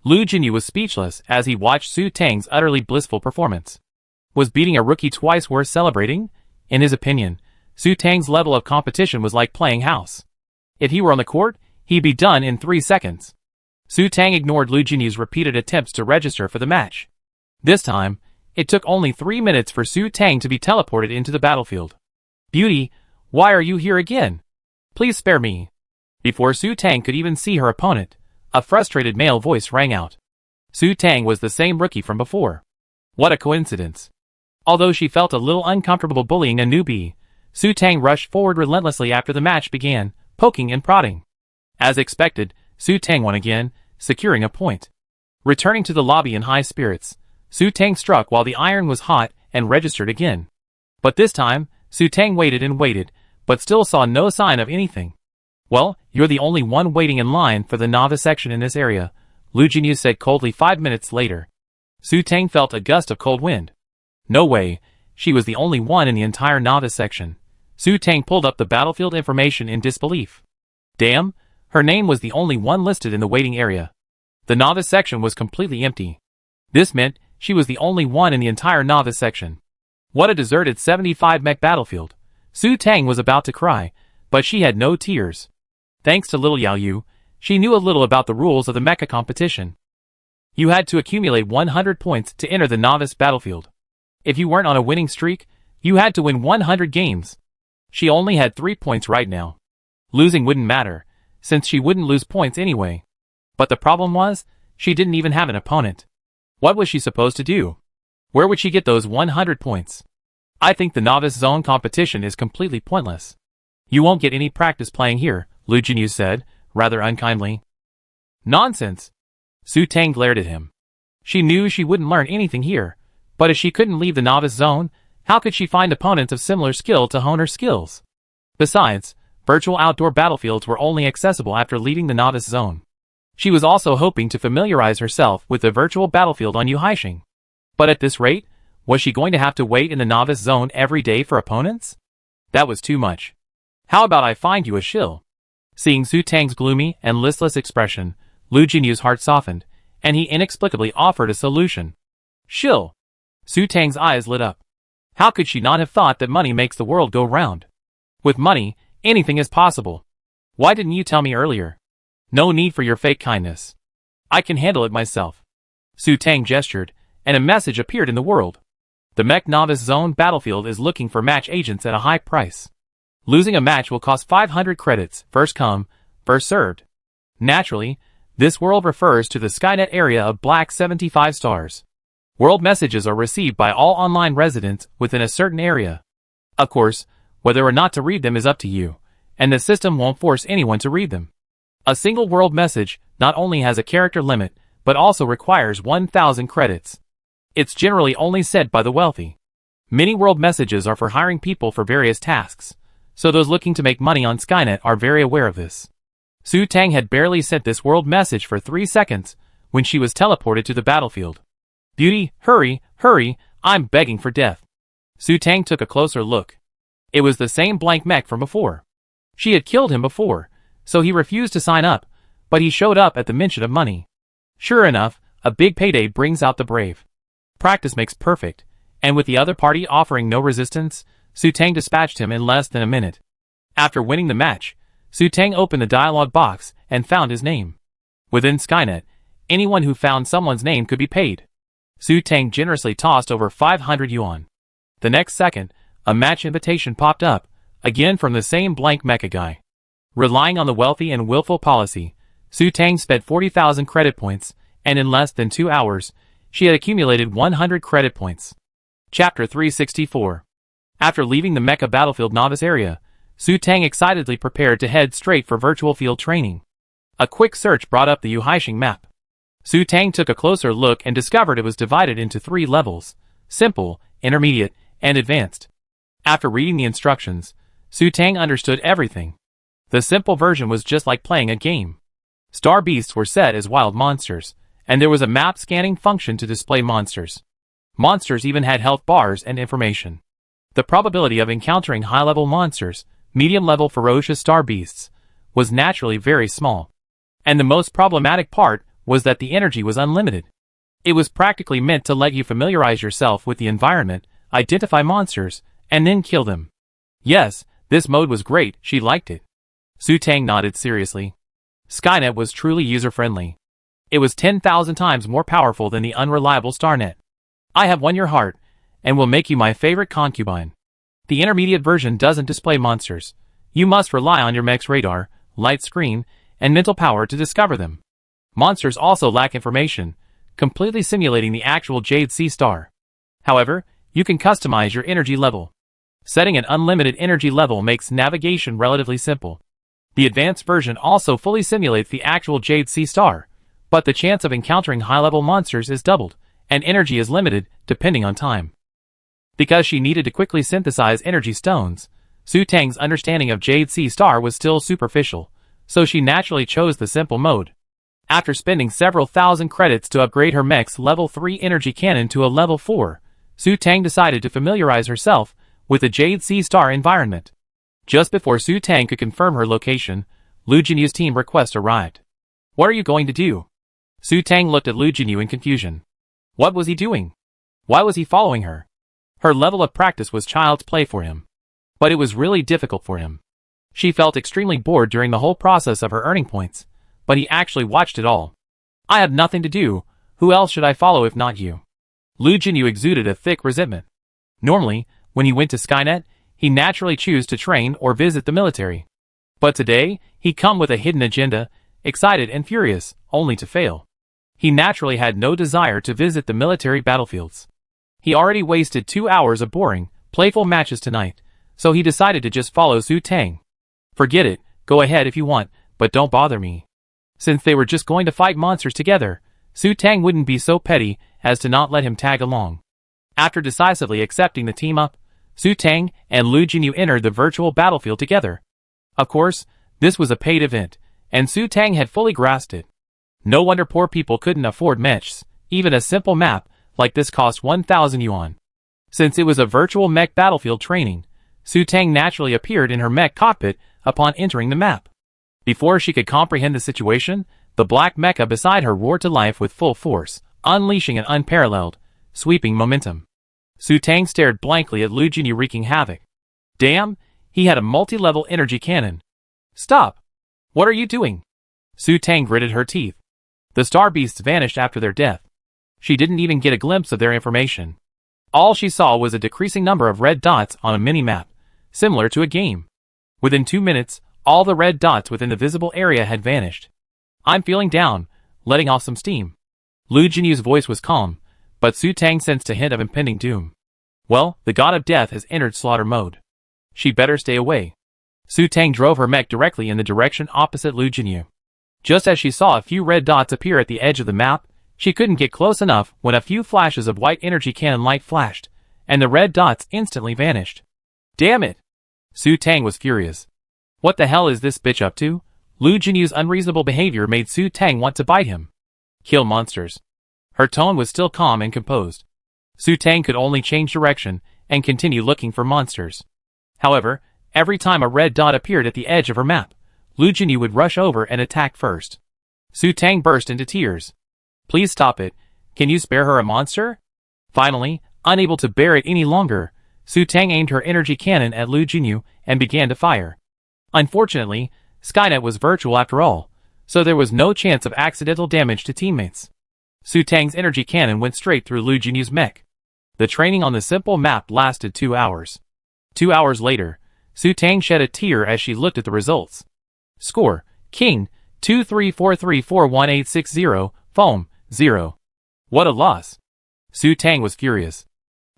Speaker 1: Lu Jinyu was speechless as he watched Su Tang's utterly blissful performance. Was beating a rookie twice worth celebrating? In his opinion, Su Tang's level of competition was like playing house. If he were on the court, he'd be done in 3 seconds. Su Tang ignored Lu Jinyu's repeated attempts to register for the match. This time, it took only 3 minutes for Su Tang to be teleported into the battlefield. Beauty, why are you here again? Please spare me. Before Su Tang could even see her opponent, a frustrated male voice rang out. Su Tang was the same rookie from before. What a coincidence. Although she felt a little uncomfortable bullying a newbie, Su Tang rushed forward relentlessly after the match began, poking and prodding. As expected, Su Tang won again, securing a point. Returning to the lobby in high spirits, Su Tang struck while the iron was hot and registered again. But this time, Su Tang waited and waited, but still saw no sign of anything. Well, you're the only one waiting in line for the novice section in this area, Lu Jinyu said coldly 5 minutes later. Su Tang felt a gust of cold wind. No way, she was the only one in the entire novice section. Su Tang pulled up the battlefield information in disbelief. Damn, her name was the only one listed in the waiting area. The novice section was completely empty. This meant she was the only one in the entire novice section. What a deserted 75 mech battlefield. Su Tang was about to cry, but she had no tears. Thanks to little Yao Yu, she knew a little about the rules of the mecha competition. You had to accumulate 100 points to enter the novice battlefield. If you weren't on a winning streak, You had to win 100 games. She only had 3 points right now. Losing wouldn't matter, since she wouldn't lose points anyway. But the problem was, she didn't even have an opponent. What was she supposed to do? Where would she get those 100 points? I think the novice zone competition is completely pointless. You won't get any practice playing here, Lu Jinyu said, rather unkindly. Nonsense. Su Tang glared at him. She knew she wouldn't learn anything here, but if she couldn't leave the novice zone, how could she find opponents of similar skill to hone her skills? Besides, virtual outdoor battlefields were only accessible after leaving the novice zone. She was also hoping to familiarize herself with the virtual battlefield on Yuhaixing. But at this rate, was she going to have to wait in the novice zone every day for opponents? That was too much. How about I find you a shill? Seeing Su Tang's gloomy and listless expression, Lu Jinyu's heart softened, and he inexplicably offered a solution. Shill! Su Tang's eyes lit up. How could she not have thought that money makes the world go round? With money, anything is possible. Why didn't you tell me earlier? No need for your fake kindness. I can handle it myself. Su Tang gestured, and a message appeared in the world. The Mech Novice Zone battlefield is looking for match agents at a high price. Losing a match will cost 500 credits, first come, first served. Naturally, this world refers to the Skynet area of Black 75 stars. World messages are received by all online residents within a certain area. Of course, whether or not to read them is up to you, and the system won't force anyone to read them. A single world message not only has a character limit, but also requires 1,000 credits. It's generally only said by the wealthy. Many world messages are for hiring people for various tasks, so those looking to make money on Skynet are very aware of this. Su Tang had barely sent this world message for 3 seconds when she was teleported to the battlefield. Beauty, hurry, hurry, I'm begging for death. Su Tang took a closer look. It was the same blank mech from before. She had killed him before, so he refused to sign up, but he showed up at the mention of money. Sure enough, a big payday brings out the brave. Practice makes perfect, and with the other party offering no resistance, Su Tang dispatched him in less than a minute. After winning the match, Su Tang opened the dialogue box and found his name. Within Skynet, anyone who found someone's name could be paid. Su Tang generously tossed over 500 yuan. The next second, a match invitation popped up, again from the same blank mecha guy. Relying on the wealthy and willful policy, Su Tang spent 40,000 credit points, and in less than 2 hours, she had accumulated 100 credit points. Chapter 364. After leaving the mecha battlefield novice area, Su Tang excitedly prepared to head straight for virtual field training. A quick search brought up the Yuhaixing map. Su Tang took a closer look and discovered it was divided into 3 levels: simple, intermediate, and advanced. After reading the instructions, Su Tang understood everything. The simple version was just like playing a game. Star beasts were set as wild monsters, and there was a map scanning function to display monsters. Monsters even had health bars and information. The probability of encountering high-level monsters, medium-level ferocious star beasts, was naturally very small. And the most problematic part was that the energy was unlimited. It was practically meant to let you familiarize yourself with the environment, identify monsters, and then kill them. Yes, this mode was great, she liked it. Su Tang nodded seriously. Skynet was truly user-friendly. It was 10,000 times more powerful than the unreliable StarNet. I have won your heart, and will make you my favorite concubine. The intermediate version doesn't display monsters. You must rely on your mech's radar, light screen, and mental power to discover them. Monsters also lack information, completely simulating the actual Jade Sea Star. However, you can customize your energy level. Setting an unlimited energy level makes navigation relatively simple. The advanced version also fully simulates the actual Jade Sea Star, but the chance of encountering high-level monsters is doubled, and energy is limited, depending on time. Because she needed to quickly synthesize energy stones, Su Tang's understanding of Jade Sea Star was still superficial, so she naturally chose the simple mode. After spending several thousand credits to upgrade her mech's level 3 energy cannon to a level 4, Su Tang decided to familiarize herself with the Jade Sea Star environment. Just before Su Tang could confirm her location, Lu Jinyu's team request arrived. What are you going to do? Su Tang looked at Lu Jinyu in confusion. What was he doing? Why was he following her? Her level of practice was child's play for him. But it was really difficult for him. She felt extremely bored during the whole process of her earning points, but he actually watched it all. I have nothing to do, who else should I follow if not you? Lu Jinyu exuded a thick resentment. Normally, When he went to Skynet, he naturally chose to train or visit the military. But today, he come with a hidden agenda, excited and furious, only to fail. He naturally had no desire to visit the military battlefields. He already wasted 2 hours of boring, playful matches tonight, so he decided to just follow Su Tang. Forget it, go ahead if you want, but don't bother me. Since they were just going to fight monsters together, Su Tang wouldn't be so petty as to not let him tag along. After decisively accepting the team up, Su Tang and Lu Jinyu entered the virtual battlefield together. Of course, this was a paid event, and Su Tang had fully grasped it. No wonder poor people couldn't afford mechs. Even a simple map like this cost 1,000 yuan. Since it was a virtual mech battlefield training, Su Tang naturally appeared in her mech cockpit upon entering the map. Before she could comprehend the situation, the black mecha beside her roared to life with full force, unleashing an unparalleled, sweeping momentum. Su Tang stared blankly at Lu Jinyu wreaking havoc. Damn, he had a multi-level energy cannon. Stop! What are you doing? Su Tang gritted her teeth. The star beasts vanished after their death. She didn't even get a glimpse of their information. All she saw was a decreasing number of red dots on a mini-map, similar to a game. Within 2 minutes, all the red dots within the visible area had vanished. I'm feeling down, letting off some steam. Lu Jinyu's voice was calm, but Su Tang sensed a hint of impending doom. Well, the god of death has entered slaughter mode. She better stay away. Su Tang drove her mech directly in the direction opposite Lu Jinyu. Just as she saw a few red dots appear at the edge of the map, she couldn't get close enough when a few flashes of white energy cannon light flashed, and the red dots instantly vanished. Damn it! Su Tang was furious. What the hell is this bitch up to? Lu Jinyu's unreasonable behavior made Su Tang want to bite him. Kill monsters. Her tone was still calm and composed. Su Tang could only change direction and continue looking for monsters. However, every time a red dot appeared at the edge of her map, Lu Jinyu would rush over and attack first. Su Tang burst into tears. Please stop it. Can you spare her a monster? Finally, unable to bear it any longer, Su Tang aimed her energy cannon at Lu Jinyu and began to fire. Unfortunately, Skynet was virtual after all, so there was no chance of accidental damage to teammates. Su Tang's energy cannon went straight through Lu Jinyu's mech. The training on the simple map lasted 2 hours. 2 hours later, Su Tang shed a tear as she looked at the results. Score: King 2343418860, Foam 0. What a loss. Su Tang was furious.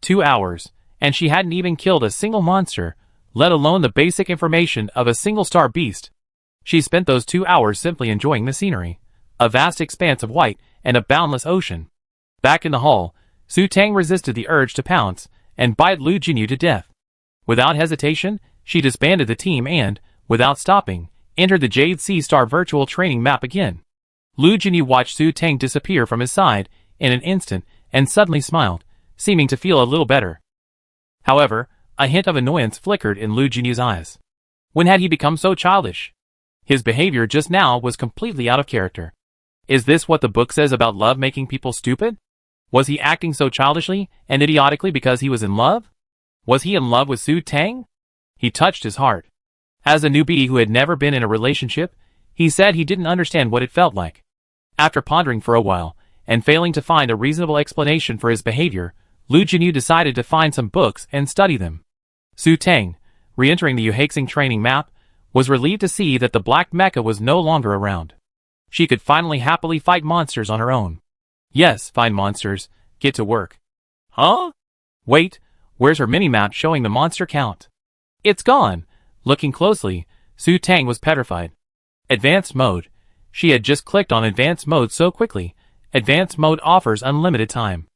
Speaker 1: 2 hours, and she hadn't even killed a single monster, let alone the basic information of a single star beast. She spent those 2 hours simply enjoying the scenery, a vast expanse of white and a boundless ocean. Back in the hall, Su Tang resisted the urge to pounce and bite Lu Jinyu to death. Without hesitation, she disbanded the team and, without stopping, entered the Jade Sea Star virtual training map again. Lu Jinyu watched Su Tang disappear from his side in an instant and suddenly smiled, seeming to feel a little better. However, a hint of annoyance flickered in Lu Jinyu's eyes. When had he become so childish? His behavior just now was completely out of character. Is this what the book says about love making people stupid? Was he acting so childishly and idiotically because he was in love? Was he in love with Su Tang? He touched his heart. As a newbie who had never been in a relationship, he said he didn't understand what it felt like. After pondering for a while, and failing to find a reasonable explanation for his behavior, Lu Jinyu decided to find some books and study them. Su Tang, re-entering the Yuhaxing training map, was relieved to see that the black mecha was no longer around. She could finally happily fight monsters on her own. Yes, find monsters, get to work. Huh? Wait, where's her mini-map showing the monster count? It's gone. Looking closely, Su Tang was petrified. Advanced mode. She had just clicked on advanced mode so quickly. Advanced mode offers unlimited time.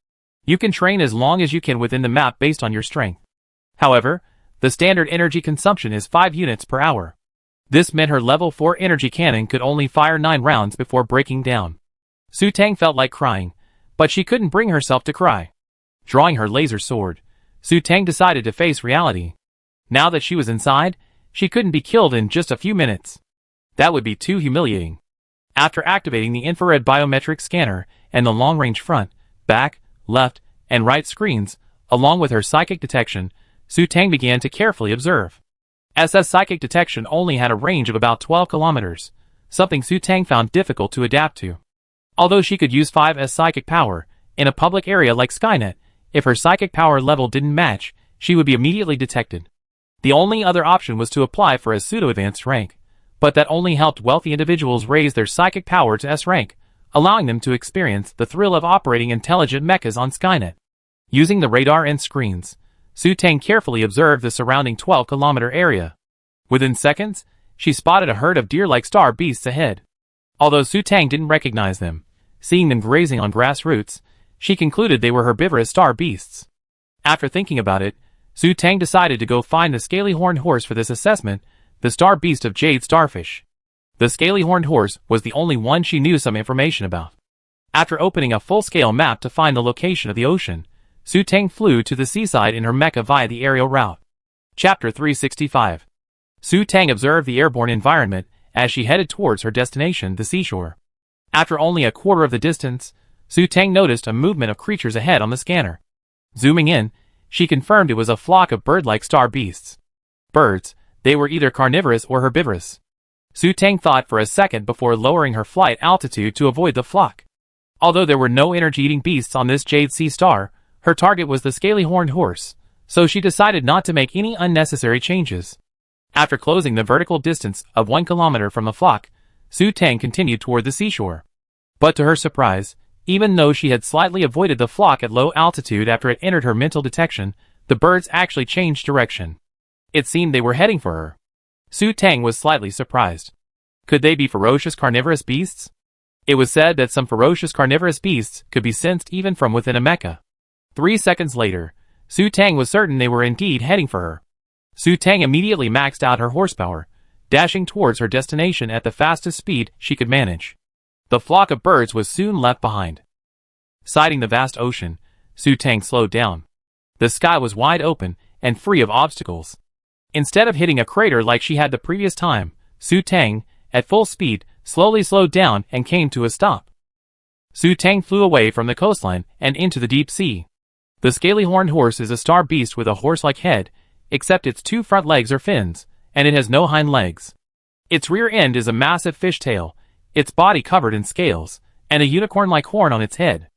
Speaker 1: You can train as long as you can within the map based on your strength. However, the standard energy consumption is 5 units per hour. This meant her level 4 energy cannon could only fire 9 rounds before breaking down. Su Tang felt like crying, but she couldn't bring herself to cry. Drawing her laser sword, Su Tang decided to face reality. Now that she was inside, she couldn't be killed in just a few minutes. That would be too humiliating. After activating the infrared biometric scanner and the long-range front, back, left, and right screens, along with her psychic detection, Su Tang began to carefully observe. SS psychic detection only had a range of about 12 kilometers, something Su Tang found difficult to adapt to. Although she could use 5S psychic power, in a public area like Skynet, if her psychic power level didn't match, she would be immediately detected. The only other option was to apply for a pseudo-advanced rank, but that only helped wealthy individuals raise their psychic power to S rank, allowing them to experience the thrill of operating intelligent mechas on Skynet. Using the radar and screens, Su Tang carefully observed the surrounding 12-kilometer area. Within seconds, she spotted a herd of deer-like star beasts ahead. Although Su Tang didn't recognize them, seeing them grazing on grass roots, she concluded they were herbivorous star beasts. After thinking about it, Su Tang decided to go find the scaly-horned horse for this assessment, the star beast of jade starfish. The scaly-horned horse was the only one she knew some information about. After opening a full-scale map to find the location of the ocean, Su Tang flew to the seaside in her mecha via the aerial route. Chapter 365. Su Tang observed the airborne environment as she headed towards her destination, the seashore. After only a quarter of the distance, Su Tang noticed a movement of creatures ahead on the scanner. Zooming in, she confirmed it was a flock of bird-like star beasts. Birds, they were either carnivorous or herbivorous. Su Tang thought for a second before lowering her flight altitude to avoid the flock. Although there were no energy-eating beasts on this jade sea star, her target was the scaly-horned horse, so she decided not to make any unnecessary changes. After closing the vertical distance of 1 kilometer from the flock, Su Tang continued toward the seashore. But to her surprise, even though she had slightly avoided the flock at low altitude after it entered her mental detection, the birds actually changed direction. It seemed they were heading for her. Su Tang was slightly surprised. Could they be ferocious carnivorous beasts? It was said that some ferocious carnivorous beasts could be sensed even from within a mecha. 3 seconds later, Su Tang was certain they were indeed heading for her. Su Tang immediately maxed out her horsepower, dashing towards her destination at the fastest speed she could manage. The flock of birds was soon left behind. Sighting the vast ocean, Su Tang slowed down. The sky was wide open and free of obstacles. Instead of hitting a crater like she had the previous time, Su Tang, at full speed, slowly slowed down and came to a stop. Su Tang flew away from the coastline and into the deep sea. The scaly-horned horse is a star beast with a horse-like head, except its 2 front legs are fins, and it has no hind legs. Its rear end is a massive fish tail, its body covered in scales, and a unicorn-like horn on its head.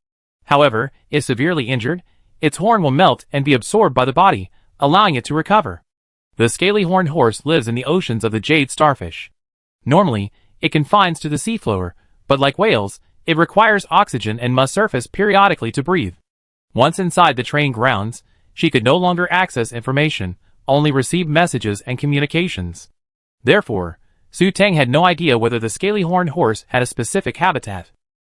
Speaker 1: However, if severely injured, its horn will melt and be absorbed by the body, allowing it to recover. The scaly-horned horse lives in the oceans of the jade starfish. Normally, it confines to the seafloor, but like whales, it requires oxygen and must surface periodically to breathe. Once inside the training grounds, she could no longer access information, only receive messages and communications. Therefore, Su Tang had no idea whether the scaly-horned horse had a specific habitat.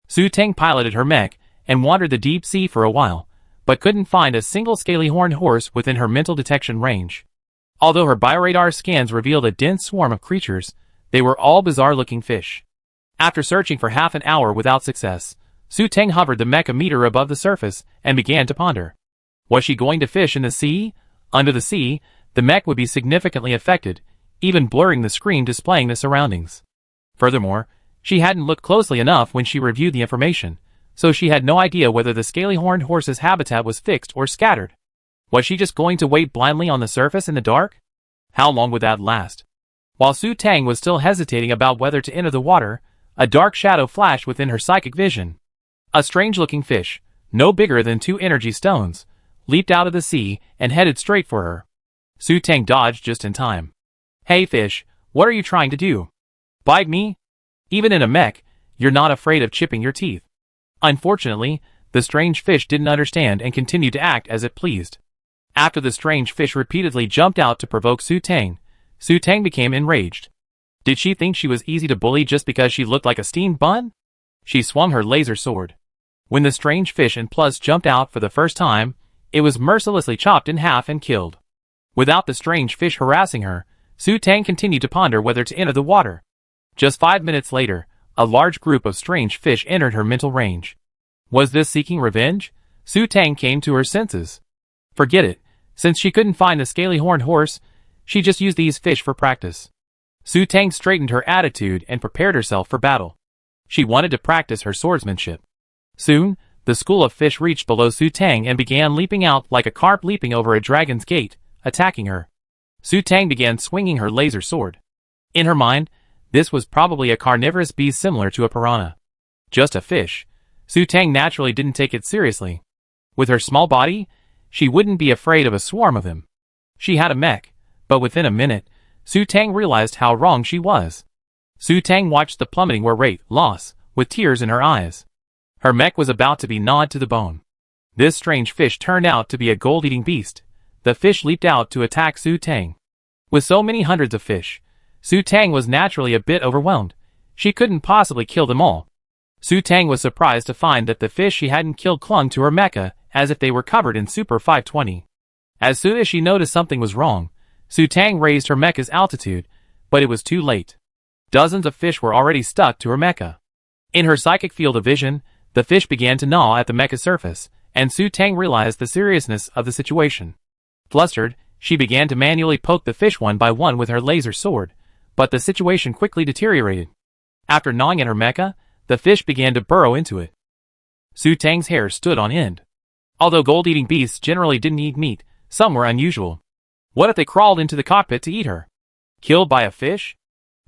Speaker 1: Su Tang piloted her mech and wandered the deep sea for a while, but couldn't find a single scaly-horned horse within her mental detection range. Although her bioradar scans revealed a dense swarm of creatures, they were all bizarre-looking fish. After searching for half an hour without success, Su Tang hovered the mech a meter above the surface and began to ponder. Was she going to fish in the sea? Under the sea, the mech would be significantly affected, even blurring the screen displaying the surroundings. Furthermore, she hadn't looked closely enough when she reviewed the information, so she had no idea whether the scaly-horned horse's habitat was fixed or scattered. Was she just going to wait blindly on the surface in the dark? How long would that last? While Su Tang was still hesitating about whether to enter the water, a dark shadow flashed within her psychic vision. A strange-looking fish, no bigger than 2 energy stones, leaped out of the sea and headed straight for her. Su Tang dodged just in time. Hey fish, what are you trying to do? Bite me? Even in a mech, you're not afraid of chipping your teeth. Unfortunately, the strange fish didn't understand and continued to act as it pleased. After the strange fish repeatedly jumped out to provoke Su Tang became enraged. Did she think she was easy to bully just because she looked like a steamed bun? She swung her laser sword. When the strange fish and plus jumped out for the first time, it was mercilessly chopped in half and killed. Without the strange fish harassing her, Su Tang continued to ponder whether to enter the water. Just 5 minutes later, a large group of strange fish entered her mental range. Was this seeking revenge? Su Tang came to her senses. Forget it. Since she couldn't find the scaly-horned horse, she just used these fish for practice. Su Tang straightened her attitude and prepared herself for battle. She wanted to practice her swordsmanship. Soon, the school of fish reached below Su Tang and began leaping out like a carp leaping over a dragon's gate, attacking her. Su Tang began swinging her laser sword. In her mind, this was probably a carnivorous beast similar to a piranha. Just a fish. Su Tang naturally didn't take it seriously. With her small body, she wouldn't be afraid of a swarm of them. She had a mech, but within a minute, Su Tang realized how wrong she was. Su Tang watched the plummeting rate loss, with tears in her eyes. Her mech was about to be gnawed to the bone. This strange fish turned out to be a gold-eating beast. The fish leaped out to attack Su Tang. With so many hundreds of fish, Su Tang was naturally a bit overwhelmed. She couldn't possibly kill them all. Su Tang was surprised to find that the fish she hadn't killed clung to her mecha, as if they were covered in Super 520. As soon as she noticed something was wrong, Su Tang raised her mecha's altitude, but it was too late. Dozens of fish were already stuck to her mecha. In her psychic field of vision, the fish began to gnaw at the mecha's surface, and Su Tang realized the seriousness of the situation. Flustered, she began to manually poke the fish one by one with her laser sword, but the situation quickly deteriorated. After gnawing at her mecha, the fish began to burrow into it. Su Tang's hair stood on end. Although gold-eating beasts generally didn't eat meat, some were unusual. What if they crawled into the cockpit to eat her? Killed by a fish?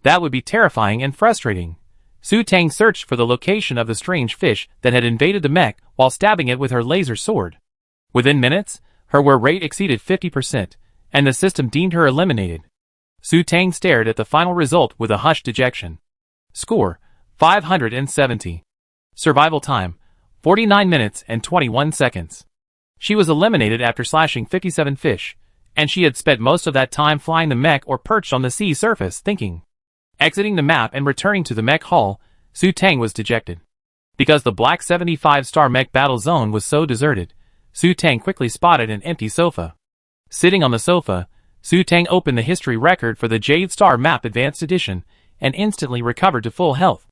Speaker 1: That would be terrifying and frustrating. Su Tang searched for the location of the strange fish that had invaded the mech while stabbing it with her laser sword. Within minutes, her wear rate exceeded 50%, and the system deemed her eliminated. Su Tang stared at the final result with a hushed dejection. Score: 570. Survival time: 49 minutes and 21 seconds. She was eliminated after slashing 57 fish, and she had spent most of that time flying the mech or perched on the sea surface thinking. Exiting the map and returning to the mech hull, Su Tang was dejected. Because the black 75-star mech battle zone was so deserted, Su Tang quickly spotted an empty sofa. Sitting on the sofa, Su Tang opened the history record for the Jade Star Map Advanced Edition and instantly recovered to full health.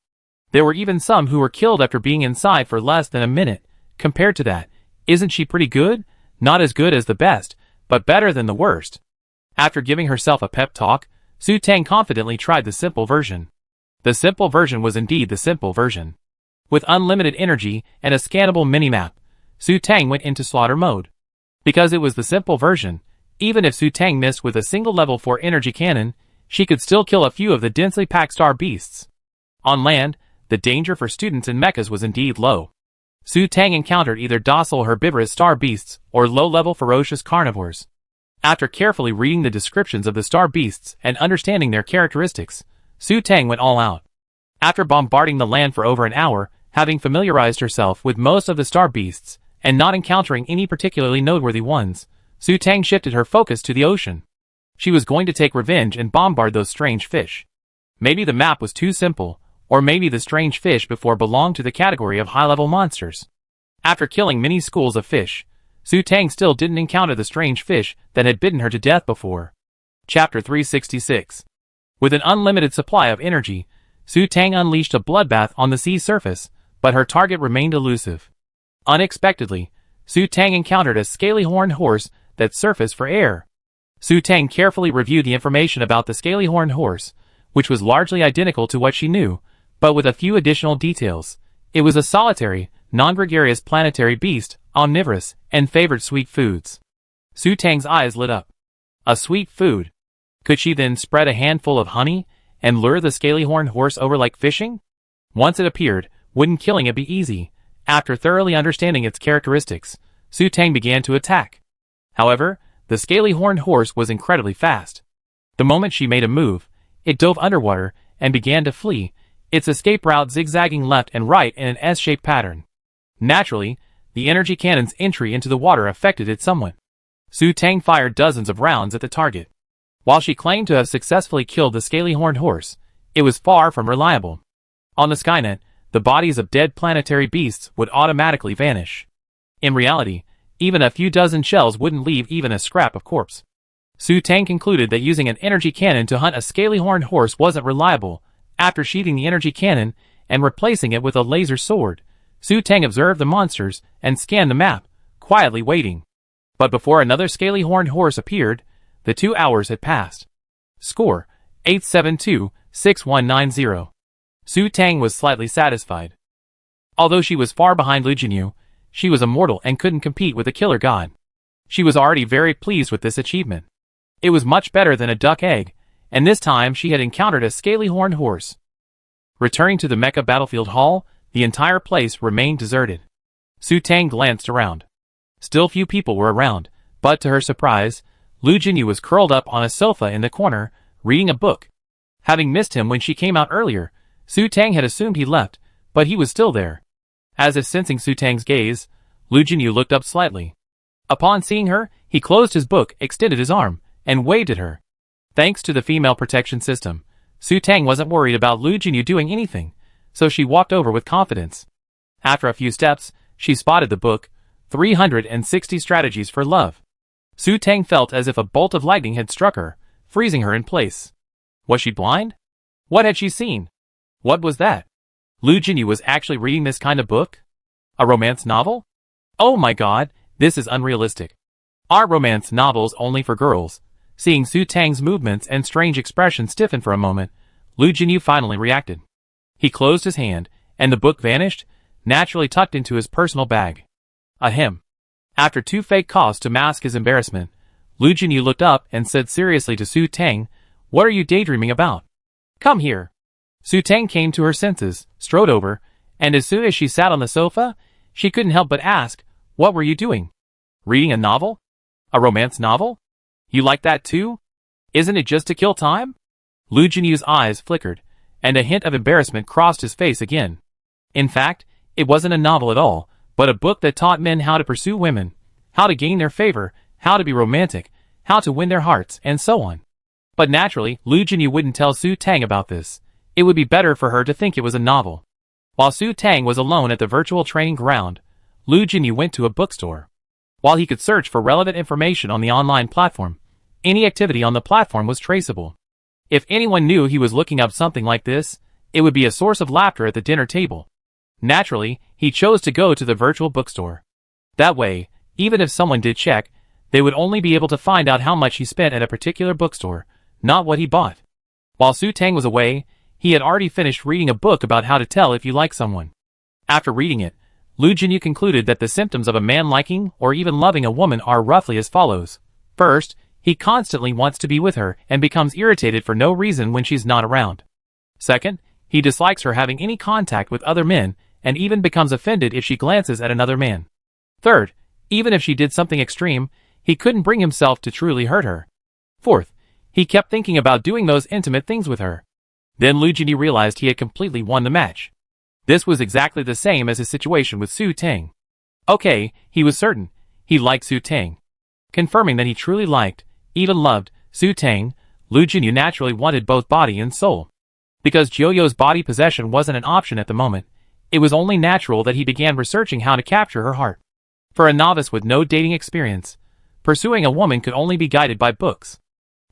Speaker 1: There were even some who were killed after being inside for less than a minute. Compared to that, isn't she pretty good? Not as good as the best, but better than the worst. After giving herself a pep talk, Su Tang confidently tried the simple version. The simple version was indeed the simple version. With unlimited energy and a scannable minimap, Su Tang went into slaughter mode. Because it was the simple version, even if Su Tang missed with a single level 4 energy cannon, she could still kill a few of the densely packed star beasts. On land, the danger for students and mechas was indeed low. Su Tang encountered either docile herbivorous star beasts or low-level ferocious carnivores. After carefully reading the descriptions of the star beasts and understanding their characteristics, Su Tang went all out. After bombarding the land for over an hour, having familiarized herself with most of the star beasts, and not encountering any particularly noteworthy ones, Su Tang shifted her focus to the ocean. She was going to take revenge and bombard those strange fish. Maybe the map was too simple, or maybe the strange fish before belonged to the category of high-level monsters. After killing many schools of fish, Su Tang still didn't encounter the strange fish that had bitten her to death before. Chapter 366. With an unlimited supply of energy, Su Tang unleashed a bloodbath on the sea surface, but her target remained elusive. Unexpectedly, Su Tang encountered a scaly-horned horse that surfaced for air. Su Tang carefully reviewed the information about the scaly-horned horse, which was largely identical to what she knew, but with a few additional details. It was a solitary, non-gregarious planetary beast, omnivorous, and favored sweet foods. Su Tang's eyes lit up. A sweet food? Could she then spread a handful of honey and lure the scaly-horned horse over like fishing? Once it appeared, wouldn't killing it be easy? After thoroughly understanding its characteristics, Su Tang began to attack. However, the scaly-horned horse was incredibly fast. The moment she made a move, it dove underwater and began to flee, its escape route zigzagging left and right in an S-shaped pattern. Naturally, the energy cannon's entry into the water affected it somewhat. Su Tang fired dozens of rounds at the target. While she claimed to have successfully killed the scaly-horned horse, it was far from reliable. On the Skynet, the bodies of dead planetary beasts would automatically vanish. In reality, even a few dozen shells wouldn't leave even a scrap of corpse. Su Tang concluded that using an energy cannon to hunt a scaly-horned horse wasn't reliable. After sheathing the energy cannon and replacing it with a laser sword, Su Tang observed the monsters and scanned the map, quietly waiting. But before another scaly-horned horse appeared, the 2 hours had passed. Score: 872-6190. Su Tang was slightly satisfied. Although she was far behind Lu Jinyu, she was immortal and couldn't compete with a killer god. She was already very pleased with this achievement. It was much better than a duck egg, and this time she had encountered a scaly-horned horse. Returning to the Mecha Battlefield Hall, the entire place remained deserted. Su Tang glanced around. Still few people were around, but to her surprise, Lu Jinyu was curled up on a sofa in the corner, reading a book. Having missed him when she came out earlier, Su Tang had assumed he left, but he was still there. As if sensing Su Tang's gaze, Lu Jinyu looked up slightly. Upon seeing her, he closed his book, extended his arm, and waved at her. Thanks to the female protection system, Su Tang wasn't worried about Lu Jinyu doing anything, so she walked over with confidence. After a few steps, she spotted the book, 360 Strategies for Love. Su Tang felt as if a bolt of lightning had struck her, freezing her in place. Was she blind? What had she seen? What was that? Lu Jinyu was actually reading this kind of book? A romance novel? Oh my god, this is unrealistic. Are romance novels only for girls? Seeing Su Tang's movements and strange expression stiffen for a moment, Lu Jinyu finally reacted. He closed his hand, and the book vanished, naturally tucked into his personal bag. Ahem. After 2 fake coughs to mask his embarrassment, Lu Jinyu looked up and said seriously to Su Tang, "What are you daydreaming about? Come here." Su Tang came to her senses, strode over, and as soon as she sat on the sofa, she couldn't help but ask, "What were you doing? Reading a novel? A romance novel? You like that too? Isn't it just to kill time?" Lu Jinyu's eyes flickered, and a hint of embarrassment crossed his face again. In fact, it wasn't a novel at all, but a book that taught men how to pursue women, how to gain their favor, how to be romantic, how to win their hearts, and so on. But naturally, Lu Jinyu wouldn't tell Su Tang about this. It would be better for her to think it was a novel. While Su Tang was alone at the virtual training ground, Lu Jinyu went to a bookstore. While he could search for relevant information on the online platform, any activity on the platform was traceable. If anyone knew he was looking up something like this, it would be a source of laughter at the dinner table. Naturally, he chose to go to the virtual bookstore. That way, even if someone did check, they would only be able to find out how much he spent at a particular bookstore, not what he bought. While Su Tang was away, he had already finished reading a book about how to tell if you like someone. After reading it, Lu Jinyu concluded that the symptoms of a man liking or even loving a woman are roughly as follows. First, he constantly wants to be with her and becomes irritated for no reason when she's not around. Second, he dislikes her having any contact with other men and even becomes offended if she glances at another man. Third, even if she did something extreme, he couldn't bring himself to truly hurt her. Fourth, he kept thinking about doing those intimate things with her. Then Lu Jinyu realized he had completely won the match. This was exactly the same as his situation with Su Tang. Okay, he was certain, he liked Su Tang. Confirming that he truly liked, even loved, Su Tang, Lu Jinyu naturally wanted both body and soul. Because Joyo's body possession wasn't an option at the moment, it was only natural that he began researching how to capture her heart. For a novice with no dating experience, pursuing a woman could only be guided by books.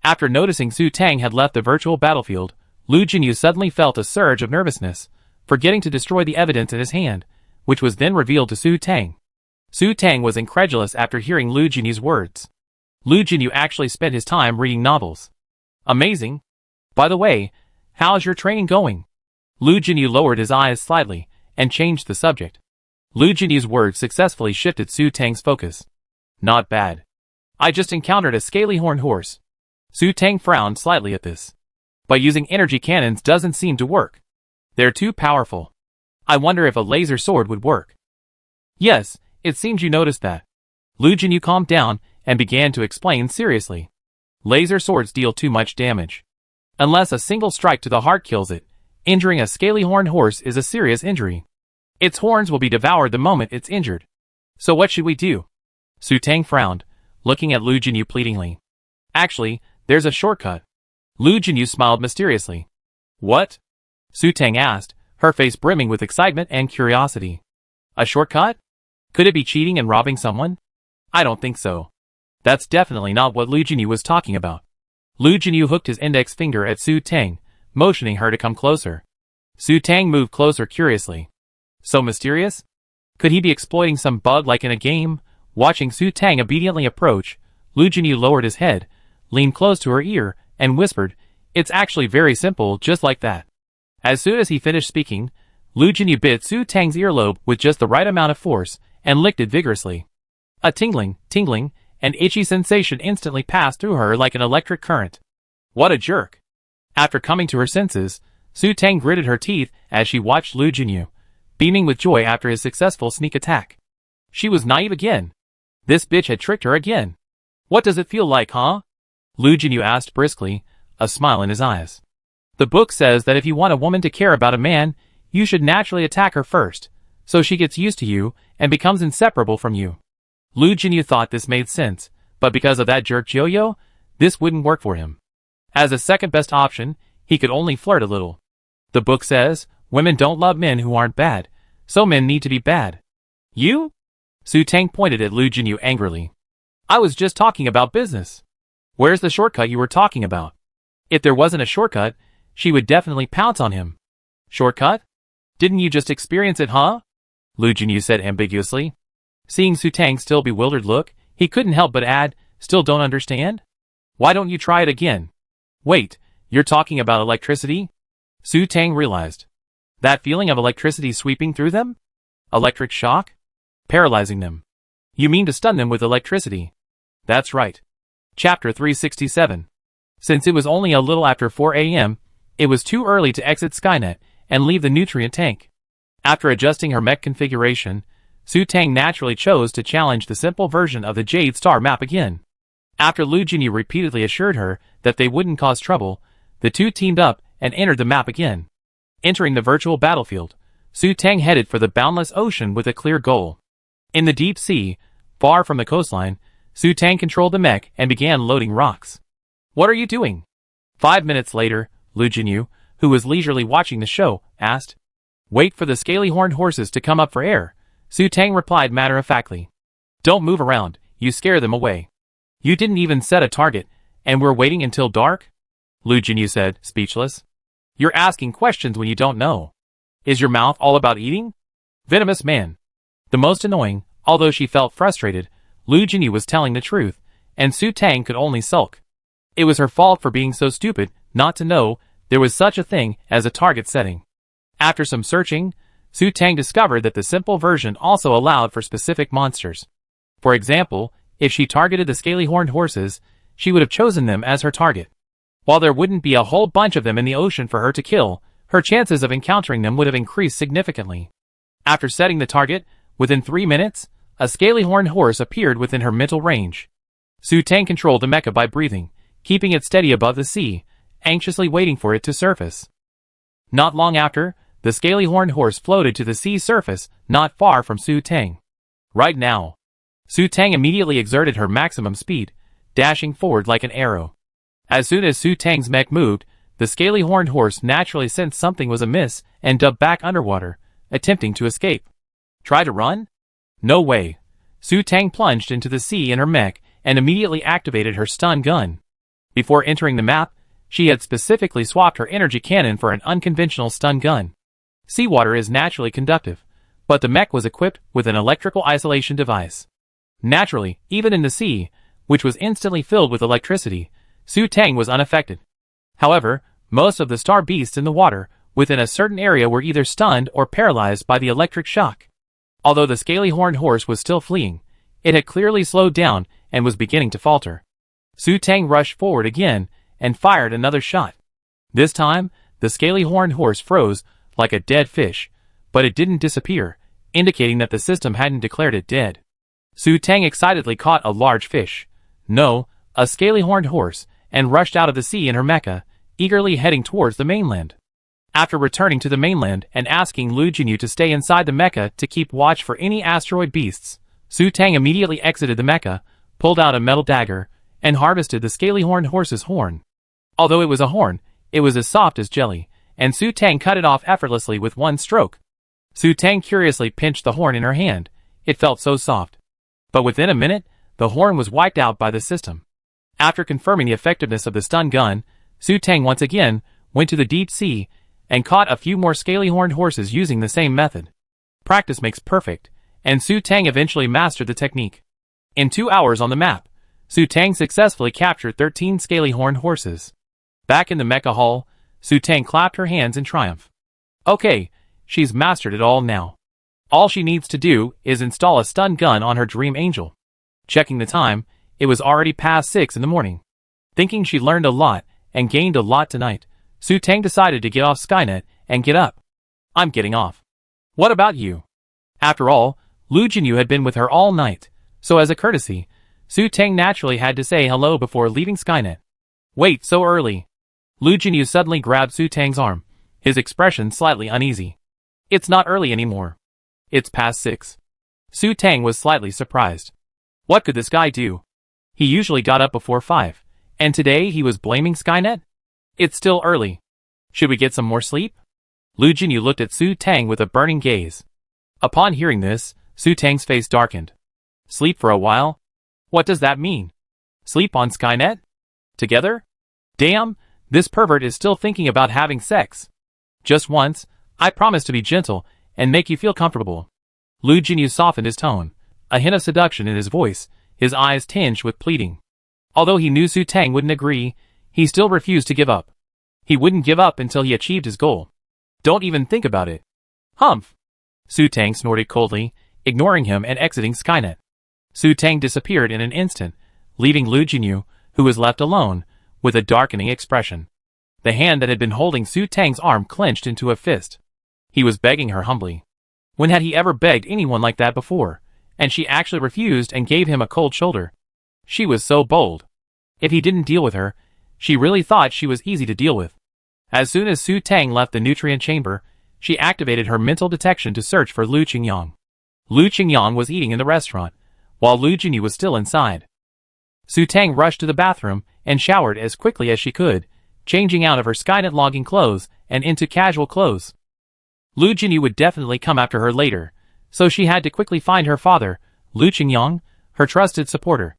Speaker 1: After noticing Su Tang had left the virtual battlefield, Lu Jinyu suddenly felt a surge of nervousness, forgetting to destroy the evidence in his hand, which was then revealed to Su Tang. Su Tang was incredulous after hearing Lu Jinyu's words. Lu Jinyu actually spent his time reading novels. Amazing. By the way, how's your training going? Lu Jinyu lowered his eyes slightly, and changed the subject. Lu Jinyu's words successfully shifted Su Tang's focus. Not bad. I just encountered a scaly horned horse. Su Tang frowned slightly at this. But using energy cannons doesn't seem to work. They're too powerful. I wonder if a laser sword would work. Yes, it seems you noticed that. Lu Jinyu calmed down and began to explain seriously. Laser swords deal too much damage. Unless a single strike to the heart kills it, injuring a scaly horned horse is a serious injury. Its horns will be devoured the moment it's injured. So what should we do? Su Tang frowned, looking at Lu Jinyu pleadingly. Actually, there's a shortcut. Lu Jinyu smiled mysteriously. What? Su Tang asked, her face brimming with excitement and curiosity. A shortcut? Could it be cheating and robbing someone? I don't think so. That's definitely not what Lu Jinyu was talking about. Lu Jinyu hooked his index finger at Su Tang, motioning her to come closer. Su Tang moved closer curiously. So mysterious? Could he be exploiting some bug like in a game? Watching Su Tang obediently approach, Lu Jinyu lowered his head, leaned close to her ear, and whispered, "It's actually very simple, just like that." As soon as he finished speaking, Lu Jinyu bit Su Tang's earlobe with just the right amount of force, and licked it vigorously. A tingling, and itchy sensation instantly passed through her like an electric current. What a jerk! After coming to her senses, Su Tang gritted her teeth as she watched Lu Jinyu, beaming with joy after his successful sneak attack. She was naive again. This bitch had tricked her again. What does it feel like, huh? Lu Jinyu asked briskly, a smile in his eyes. The book says that if you want a woman to care about a man, you should naturally attack her first, so she gets used to you and becomes inseparable from you. Lu Jinyu thought this made sense, but because of that jerk Joyo, this wouldn't work for him. As a second best option, he could only flirt a little. The book says, women don't love men who aren't bad, so men need to be bad. You? Su Tang pointed at Lu Jinyu angrily. I was just talking about business. Where's the shortcut you were talking about? If there wasn't a shortcut, she would definitely pounce on him. Shortcut? Didn't you just experience it, huh? Lu Jinyu said ambiguously. Seeing Su Tang's still bewildered look, he couldn't help but add, still don't understand? Why don't you try it again? Wait, you're talking about electricity? Su Tang realized. That feeling of electricity sweeping through them? Electric shock? Paralyzing them. You mean to stun them with electricity? That's right. Chapter 367. Since it was only a little after 4 a.m., it was too early to exit Skynet and leave the nutrient tank. After adjusting her mech configuration, Su Tang naturally chose to challenge the simple version of the Jade Star map again. After Lu Jinyu repeatedly assured her that they wouldn't cause trouble, the two teamed up and entered the map again. Entering the virtual battlefield, Su Tang headed for the boundless ocean with a clear goal. In the deep sea, far from the coastline, Su Tang controlled the mech and began loading rocks. What are you doing? 5 minutes later, Lu Jinyu, who was leisurely watching the show, asked. Wait for the scaly-horned horses to come up for air, Su Tang replied matter-of-factly. Don't move around, you scare them away. You didn't even set a target, and we're waiting until dark? Lu Jinyu said, speechless. You're asking questions when you don't know. Is your mouth all about eating? Venomous man. The most annoying, although she felt frustrated, Lu Jinyu was telling the truth, and Su Tang could only sulk. It was her fault for being so stupid not to know there was such a thing as a target setting. After some searching, Su Tang discovered that the simple version also allowed for specific monsters. For example, if she targeted the scaly-horned horses, she would have chosen them as her target. While there wouldn't be a whole bunch of them in the ocean for her to kill, her chances of encountering them would have increased significantly. After setting the target, within 3 minutes, a scaly-horned horse appeared within her mental range. Su Tang controlled the mecha by breathing, keeping it steady above the sea, anxiously waiting for it to surface. Not long after, the scaly-horned horse floated to the sea surface not far from Su Tang. Right now. Su Tang immediately exerted her maximum speed, dashing forward like an arrow. As soon as Su Tang's mech moved, the scaly-horned horse naturally sensed something was amiss and dove back underwater, attempting to escape. Try to run? No way. Su Tang plunged into the sea in her mech and immediately activated her stun gun. Before entering the map, she had specifically swapped her energy cannon for an unconventional stun gun. Seawater is naturally conductive, but the mech was equipped with an electrical isolation device. Naturally, even in the sea, which was instantly filled with electricity, Su Tang was unaffected. However, most of the star beasts in the water within a certain area were either stunned or paralyzed by the electric shock. Although the scaly-horned horse was still fleeing, it had clearly slowed down and was beginning to falter. Su Tang rushed forward again and fired another shot. This time, the scaly-horned horse froze like a dead fish, but it didn't disappear, indicating that the system hadn't declared it dead. Su Tang excitedly caught a large fish, no, a scaly-horned horse, and rushed out of the sea in her mecha, eagerly heading towards the mainland. After returning to the mainland and asking Lu Jinyu to stay inside the mecha to keep watch for any asteroid beasts, Su Tang immediately exited the mecha, pulled out a metal dagger, and harvested the scaly-horned horse's horn. Although it was a horn, it was as soft as jelly, and Su Tang cut it off effortlessly with one stroke. Su Tang curiously pinched the horn in her hand. It felt so soft. But within a minute, the horn was wiped out by the system. After confirming the effectiveness of the stun gun, Su Tang once again went to the deep sea and caught a few more scaly-horned horses using the same method. Practice makes perfect, and Su Tang eventually mastered the technique. In 2 hours on the map, Su Tang successfully captured 13 scaly-horned horses. Back in the mecha hall, Su Tang clapped her hands in triumph. Okay, she's mastered it all now. All she needs to do is install a stun gun on her dream angel. Checking the time, it was already past 6 in the morning. Thinking she learned a lot and gained a lot tonight, Su Tang decided to get off Skynet and get up. I'm getting off. What about you? After all, Lu Jinyu had been with her all night, So as a courtesy, Su Tang naturally had to say hello before leaving Skynet. Wait, so early? Lu Jinyu suddenly grabbed Su Tang's arm, his expression slightly uneasy. It's not early anymore. It's past 6. Su Tang was slightly surprised. What could this guy do? He usually got up before 5, and today he was blaming Skynet? It's still early. Should we get some more sleep? Lu Jinyu looked at Su Tang with a burning gaze. Upon hearing this, Su Tang's face darkened. Sleep for a while? What does that mean? Sleep on Skynet? Together? Damn, this pervert is still thinking about having sex. Just once, I promise to be gentle and make you feel comfortable. Lu Jinyu softened his tone, a hint of seduction in his voice, his eyes tinged with pleading. Although he knew Su Tang wouldn't agree, he still refused to give up. He wouldn't give up until he achieved his goal. Don't even think about it. Humph! Su Tang snorted coldly, ignoring him and exiting Skynet. Su Tang disappeared in an instant, leaving Lu Jinyu, who was left alone, with a darkening expression. The hand that had been holding Su Tang's arm clenched into a fist. He was begging her humbly. When had he ever begged anyone like that before? And she actually refused and gave him a cold shoulder. She was so bold. If he didn't deal with her, she really thought she was easy to deal with. As soon as Su Tang left the nutrient chamber, she activated her mental detection to search for Lu Qingyang. Lu Qingyang was eating in the restaurant, while Lu Jinyu was still inside. Su Tang rushed to the bathroom and showered as quickly as she could, changing out of her Skynet logging clothes and into casual clothes. Lu Jinyu would definitely come after her later, so she had to quickly find her father, Lu Qingyang, her trusted supporter.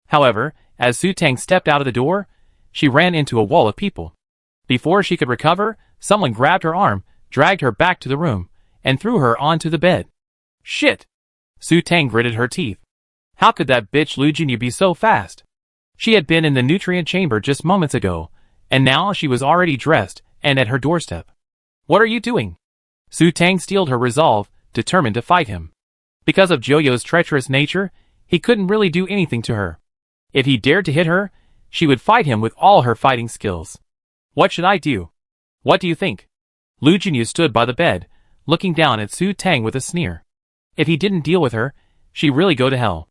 Speaker 1: However, as Su Tang stepped out of the door, she ran into a wall of people. Before she could recover, someone grabbed her arm, dragged her back to the room, and threw her onto the bed. Shit! Su Tang gritted her teeth. How could that bitch Lu Jinyu be so fast? She had been in the nutrient chamber just moments ago, and now she was already dressed and at her doorstep. What are you doing? Su Tang steeled her resolve, determined to fight him. Because of Joyo's treacherous nature, he couldn't really do anything to her. If he dared to hit her, she would fight him with all her fighting skills. What should I do? What do you think? Lu Jinyu stood by the bed, looking down at Su Tang with a sneer. If he didn't deal with her, she'd really go to hell.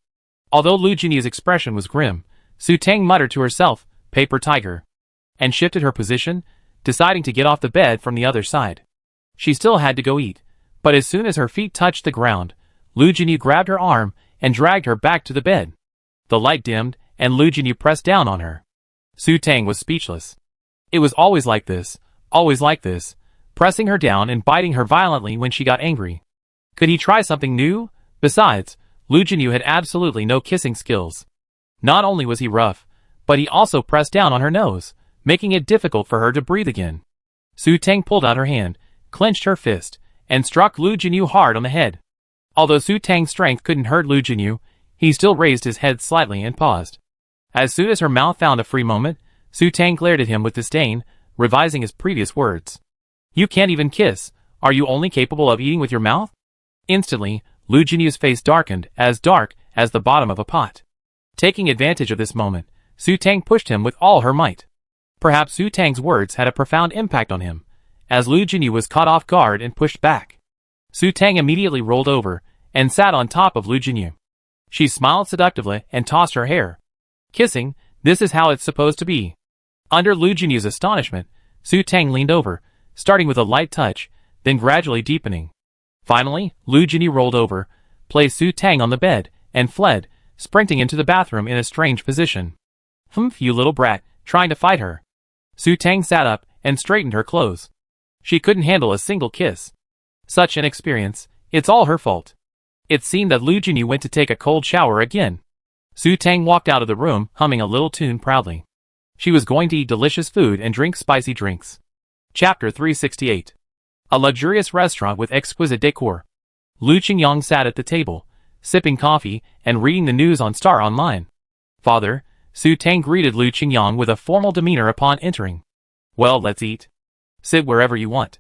Speaker 1: Although Lu Jinyu's expression was grim, Su Tang muttered to herself, "Paper tiger," and shifted her position, deciding to get off the bed from the other side. She still had to go eat, but as soon as her feet touched the ground, Lu Jinyu grabbed her arm and dragged her back to the bed. The light dimmed, and Lu Jinyu pressed down on her. Su Tang was speechless. It was always like this, pressing her down and biting her violently when she got angry. Could he try something new? Besides, Lu Jinyu had absolutely no kissing skills. Not only was he rough, but he also pressed down on her nose, making it difficult for her to breathe again. Su Tang pulled out her hand, clenched her fist, and struck Lu Jinyu hard on the head. Although Su Tang's strength couldn't hurt Lu Jinyu, he still raised his head slightly and paused. As soon as her mouth found a free moment, Su Tang glared at him with disdain, revising his previous words. You can't even kiss. Are you only capable of eating with your mouth? Instantly, Lu Jinyu's face darkened, as dark as the bottom of a pot. Taking advantage of this moment, Su Tang pushed him with all her might. Perhaps Su Tang's words had a profound impact on him, as Lu Jinyu was caught off guard and pushed back. Su Tang immediately rolled over and sat on top of Lu Jinyu. She smiled seductively and tossed her hair. Kissing, this is how it's supposed to be. Under Lu Jinyu's astonishment, Su Tang leaned over, starting with a light touch, then gradually deepening. Finally, Lu Jinyu rolled over, placed Su Tang on the bed, and fled, sprinting into the bathroom in a strange position. Humph, you little brat, trying to fight her. Su Tang sat up and straightened her clothes. She couldn't handle a single kiss. Such inexperience, it's all her fault. It seemed that Lu Jinyu went to take a cold shower again. Su Tang walked out of the room, humming a little tune proudly. She was going to eat delicious food and drink spicy drinks. Chapter 368. A luxurious restaurant with exquisite decor. Lu Qingyang sat at the table, sipping coffee and reading the news on Star Online. Father, Su Tang greeted Lu Qingyang with a formal demeanor upon entering. Well, let's eat. Sit wherever you want.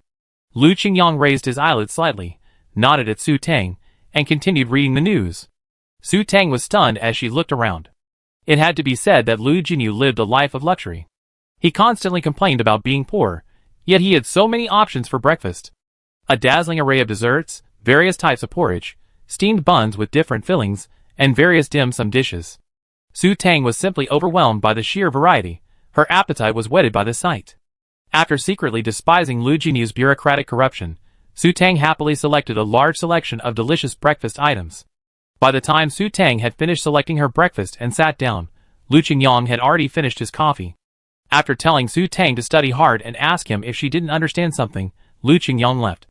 Speaker 1: Lu Qingyang raised his eyelids slightly, nodded at Su Tang, and continued reading the news. Su Tang was stunned as she looked around. It had to be said that Lu Jinyu lived a life of luxury. He constantly complained about being poor, yet he had so many options for breakfast. A dazzling array of desserts, various types of porridge, steamed buns with different fillings, and various dim sum dishes. Su Tang was simply overwhelmed by the sheer variety. Her appetite was whetted by the sight. After secretly despising Lu Jinyu's bureaucratic corruption, Su Tang happily selected a large selection of delicious breakfast items. By the time Su Tang had finished selecting her breakfast and sat down, Lu Qingyang had already finished his coffee. After telling Su Tang to study hard and ask him if she didn't understand something, Lu Qingyang left.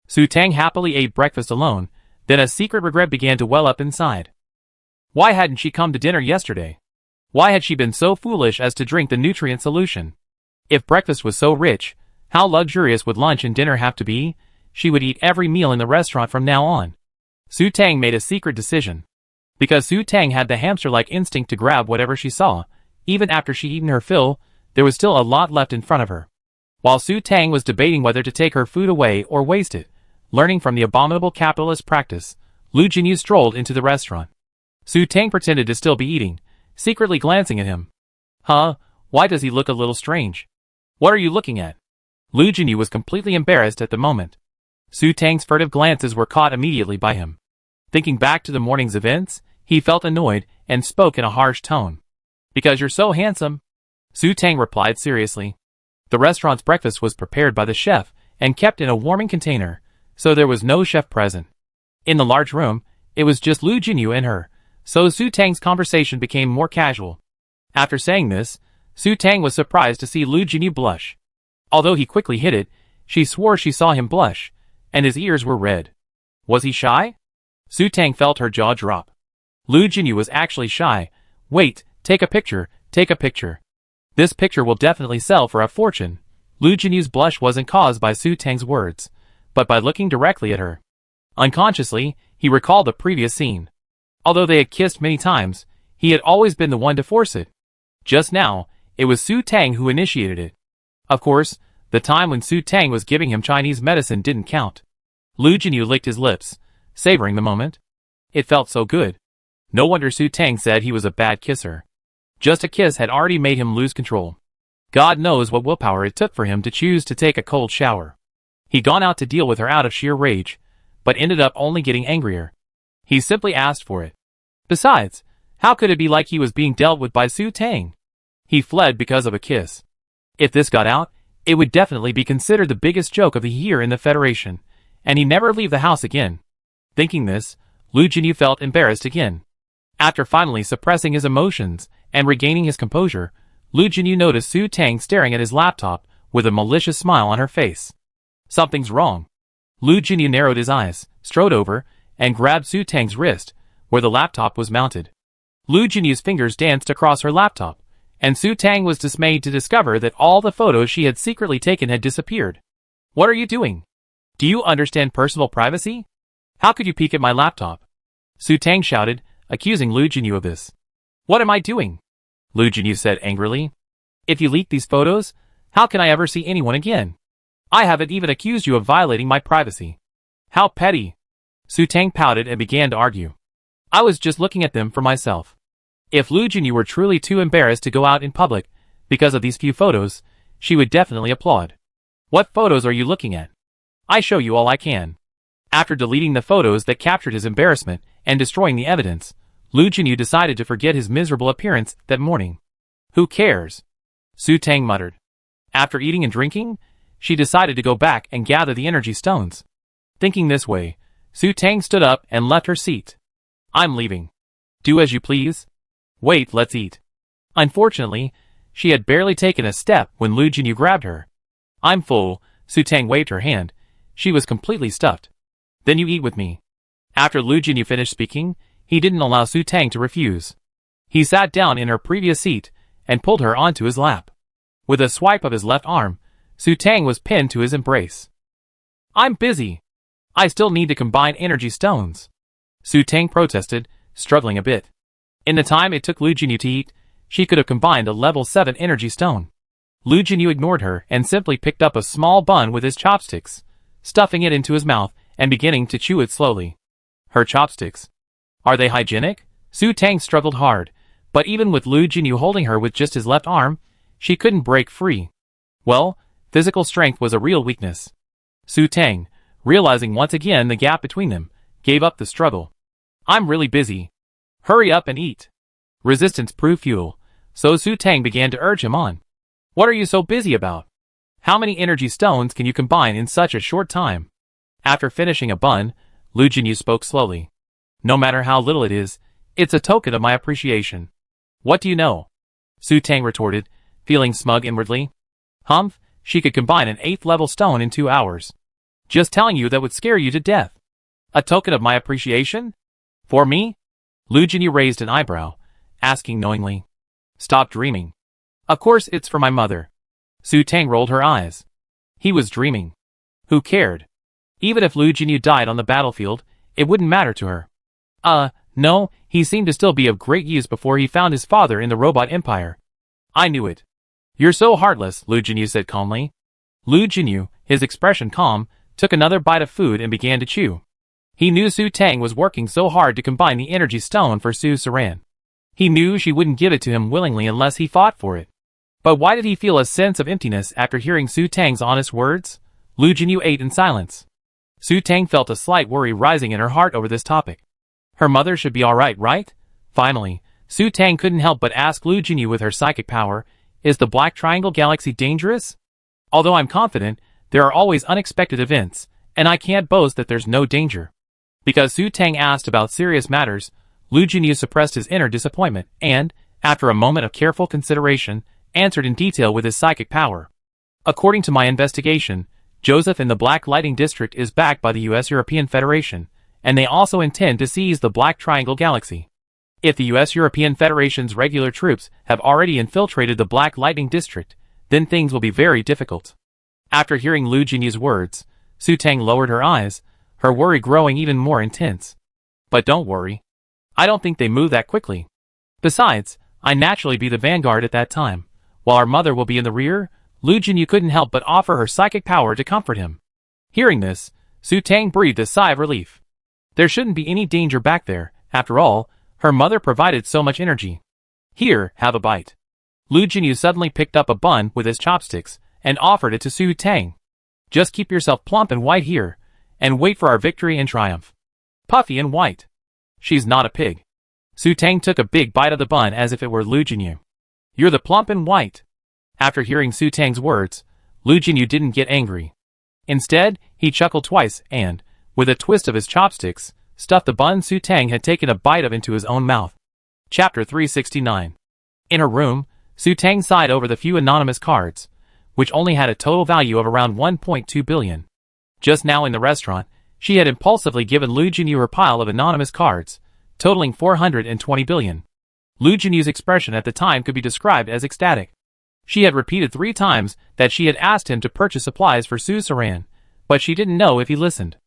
Speaker 1: Su Tang happily ate breakfast alone, then a secret regret began to well up inside. Why hadn't she come to dinner yesterday? Why had she been so foolish as to drink the nutrient solution? If breakfast was so rich, how luxurious would lunch and dinner have to be? She would eat every meal in the restaurant from now on. Su Tang made a secret decision. Because Su Tang had the hamster-like instinct to grab whatever she saw, even after she'd eaten her fill, there was still a lot left in front of her. While Su Tang was debating whether to take her food away or waste it, learning from the abominable capitalist practice, Lu Jinyu strolled into the restaurant. Su Tang pretended to still be eating, secretly glancing at him. Huh? Why does he look a little strange? What are you looking at? Lu Jinyu was completely embarrassed at the moment. Su Tang's furtive glances were caught immediately by him. Thinking back to the morning's events, he felt annoyed and spoke in a harsh tone. Because you're so handsome. Su Tang replied seriously. The restaurant's breakfast was prepared by the chef and kept in a warming container, so there was no chef present. In the large room, it was just Lu Jinyu and her, so Su Tang's conversation became more casual. After saying this, Su Tang was surprised to see Lu Jinyu blush. Although he quickly hid it, she swore she saw him blush, and his ears were red. Was he shy? Su Tang felt her jaw drop. Lu Jinyu was actually shy. Wait, take a picture, take a picture. This picture will definitely sell for a fortune. Lu Jinyu's blush wasn't caused by Su Tang's words, but by looking directly at her. Unconsciously, he recalled the previous scene. Although they had kissed many times, he had always been the one to force it. Just now, it was Su Tang who initiated it. Of course, the time when Su Tang was giving him Chinese medicine didn't count. Lu Jinyu licked his lips, savoring the moment. It felt so good. No wonder Su Tang said he was a bad kisser. Just a kiss had already made him lose control. God knows what willpower it took for him to choose to take a cold shower. He'd gone out to deal with her out of sheer rage, but ended up only getting angrier. He simply asked for it. Besides, how could it be like he was being dealt with by Su Tang? He fled because of a kiss. If this got out, it would definitely be considered the biggest joke of the year in the Federation, and he'd never leave the house again. Thinking this, Lu Jinyu felt embarrassed again. After finally suppressing his emotions and regaining his composure, Lu Jinyu noticed Su Tang staring at his laptop with a malicious smile on her face. Something's wrong. Lu Jinyu narrowed his eyes, strode over, and grabbed Su Tang's wrist, where the laptop was mounted. Lu Jinyu's fingers danced across her laptop, and Su Tang was dismayed to discover that all the photos she had secretly taken had disappeared. What are you doing? Do you understand personal privacy? How could you peek at my laptop? Su Tang shouted, accusing Lu Jinyu of this. What am I doing? Lu Jinyu said angrily. If you leak these photos, how can I ever see anyone again? I haven't even accused you of violating my privacy. How petty. Su Tang pouted and began to argue. I was just looking at them for myself. If Lu Jinyu were truly too embarrassed to go out in public because of these few photos, she would definitely applaud. What photos are you looking at? I show you all I can. After deleting the photos that captured his embarrassment and destroying the evidence, Lu Jinyu decided to forget his miserable appearance that morning. Who cares? Su Tang muttered. After eating and drinking, she decided to go back and gather the energy stones. Thinking this way, Su Tang stood up and left her seat. I'm leaving. Do as you please. Wait, let's eat. Unfortunately, she had barely taken a step when Lu Jinyu grabbed her. I'm full. Su Tang waved her hand. She was completely stuffed. Then you eat with me. After Lu Jinyu finished speaking, he didn't allow Su Tang to refuse. He sat down in her previous seat and pulled her onto his lap. With a swipe of his left arm, Su Tang was pinned to his embrace. I'm busy. I still need to combine energy stones. Su Tang protested, struggling a bit. In the time it took Lu Jinyu to eat, she could have combined a level 7 energy stone. Lu Jinyu ignored her and simply picked up a small bun with his chopsticks, stuffing it into his mouth and beginning to chew it slowly. Her chopsticks. Are they hygienic? Su Tang struggled hard, but even with Lu Jinyu holding her with just his left arm, she couldn't break free. Well, physical strength was a real weakness. Su Tang, realizing once again the gap between them, gave up the struggle. I'm really busy. Hurry up and eat. Resistance proved futile, so Su Tang began to urge him on. What are you so busy about? How many energy stones can you combine in such a short time? After finishing a bun, Lu Jinyu spoke slowly. No matter how little it is, it's a token of my appreciation. What do you know? Su Tang retorted, feeling smug inwardly. Humph, she could combine an 8th level stone in 2 hours. Just telling you that would scare you to death. A token of my appreciation? For me? Lu Jinyu raised an eyebrow, asking knowingly. Stop dreaming. Of course it's for my mother. Su Tang rolled her eyes. He was dreaming. Who cared? Even if Lu Jinyu died on the battlefield, it wouldn't matter to her. No, he seemed to still be of great use before he found his father in the robot empire. I knew it. You're so heartless, Lu Jinyu said calmly. Lu Jinyu, his expression calm, took another bite of food and began to chew. He knew Su Tang was working so hard to combine the energy stone for Su Saran. He knew she wouldn't give it to him willingly unless he fought for it. But why did he feel a sense of emptiness after hearing Su Tang's honest words? Lu Jinyu ate in silence. Su Tang felt a slight worry rising in her heart over this topic. Her mother should be alright, right? Finally, Su Tang couldn't help but ask Lu Jinyu with her psychic power, is the Black Triangle Galaxy dangerous? Although I'm confident, there are always unexpected events, and I can't boast that there's no danger. Because Su Tang asked about serious matters, Lu Jinyu suppressed his inner disappointment and, after a moment of careful consideration, answered in detail with his psychic power. According to my investigation, Joseph in the Black Lighting District is backed by the U.S. European Federation, and they also intend to seize the Black Triangle Galaxy. If the U.S. European Federation's regular troops have already infiltrated the Black Lighting District, then things will be very difficult. After hearing Lu Jinyu's words, Su Tang lowered her eyes, her worry growing even more intense. But don't worry. I don't think they move that quickly. Besides, I naturally be the vanguard at that time. While our mother will be in the rear, Lu Jinyu couldn't help but offer her psychic power to comfort him. Hearing this, Su Tang breathed a sigh of relief. There shouldn't be any danger back there, after all, her mother provided so much energy. Here, have a bite. Lu Jinyu suddenly picked up a bun with his chopsticks and offered it to Su Tang. Just keep yourself plump and white here, and wait for our victory and triumph. Puffy and white. She's not a pig. Su Tang took a big bite of the bun as if it were Lu Jinyu. You're the plump and white. After hearing Su Tang's words, Lu Jinyu didn't get angry. Instead, he chuckled twice and, with a twist of his chopsticks, stuffed the bun Su Tang had taken a bite of into his own mouth. Chapter 369. In her room, Su Tang sighed over the few anonymous cards, which only had a total value of around 1.2 billion. Just now in the restaurant, she had impulsively given Lu Jinyu her pile of anonymous cards, totaling 420 billion. Lu Jinyu's expression at the time could be described as ecstatic. She had repeated 3 times that she had asked him to purchase supplies for Su Saran, but she didn't know if he listened.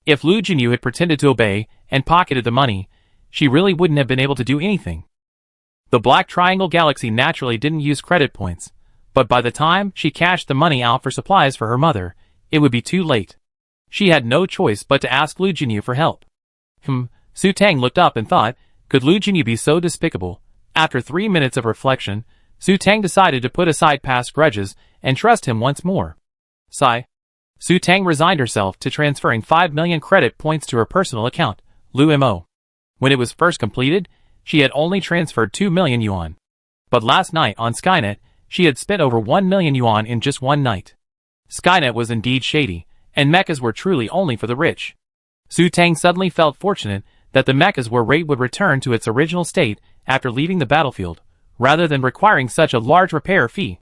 Speaker 1: If Lu Jinyu had pretended to obey and pocketed the money, she really wouldn't have been able to do anything. The Black Triangle Galaxy naturally didn't use credit points, but by the time she cashed the money out for supplies for her mother, it would be too late. She had no choice but to ask Lu Jinyu for help. Su Tang looked up and thought, could Lu Jinyu be so despicable? After 3 minutes of reflection, Su Tang decided to put aside past grudges and trust him once more. Sigh. Su Tang resigned herself to transferring 5 million credit points to her personal account, Lu Mo. When it was first completed, she had only transferred 2 million yuan. But last night on Skynet, she had spent over 1 million yuan in just one night. Skynet was indeed shady, and mechas were truly only for the rich. Su Tang suddenly felt fortunate that the mechas were rate would return to its original state after leaving the battlefield, rather than requiring such a large repair fee.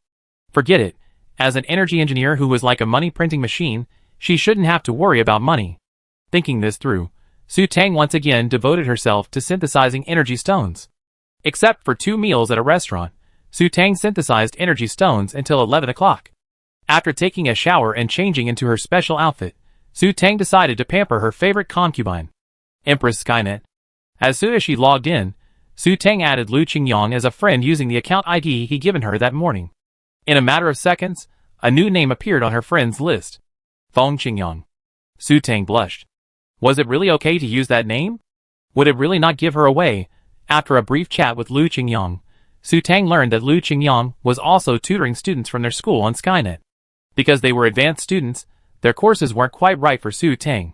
Speaker 1: Forget it. As an energy engineer who was like a money-printing machine, she shouldn't have to worry about money. Thinking this through, Su Tang once again devoted herself to synthesizing energy stones. Except for 2 meals at a restaurant, Su Tang synthesized energy stones until 11 o'clock. After taking a shower and changing into her special outfit, Su Tang decided to pamper her favorite concubine, Empress Skynet. As soon as she logged in, Su Tang added Lu Qingyang as a friend using the account ID he'd given her that morning. In a matter of seconds, a new name appeared on her friends list. Feng Qingyang. Su Tang blushed. Was it really okay to use that name? Would it really not give her away? After a brief chat with Lu Qingyang, Su Tang learned that Lu Qingyang was also tutoring students from their school on Skynet. Because they were advanced students, their courses weren't quite right for Su Tang.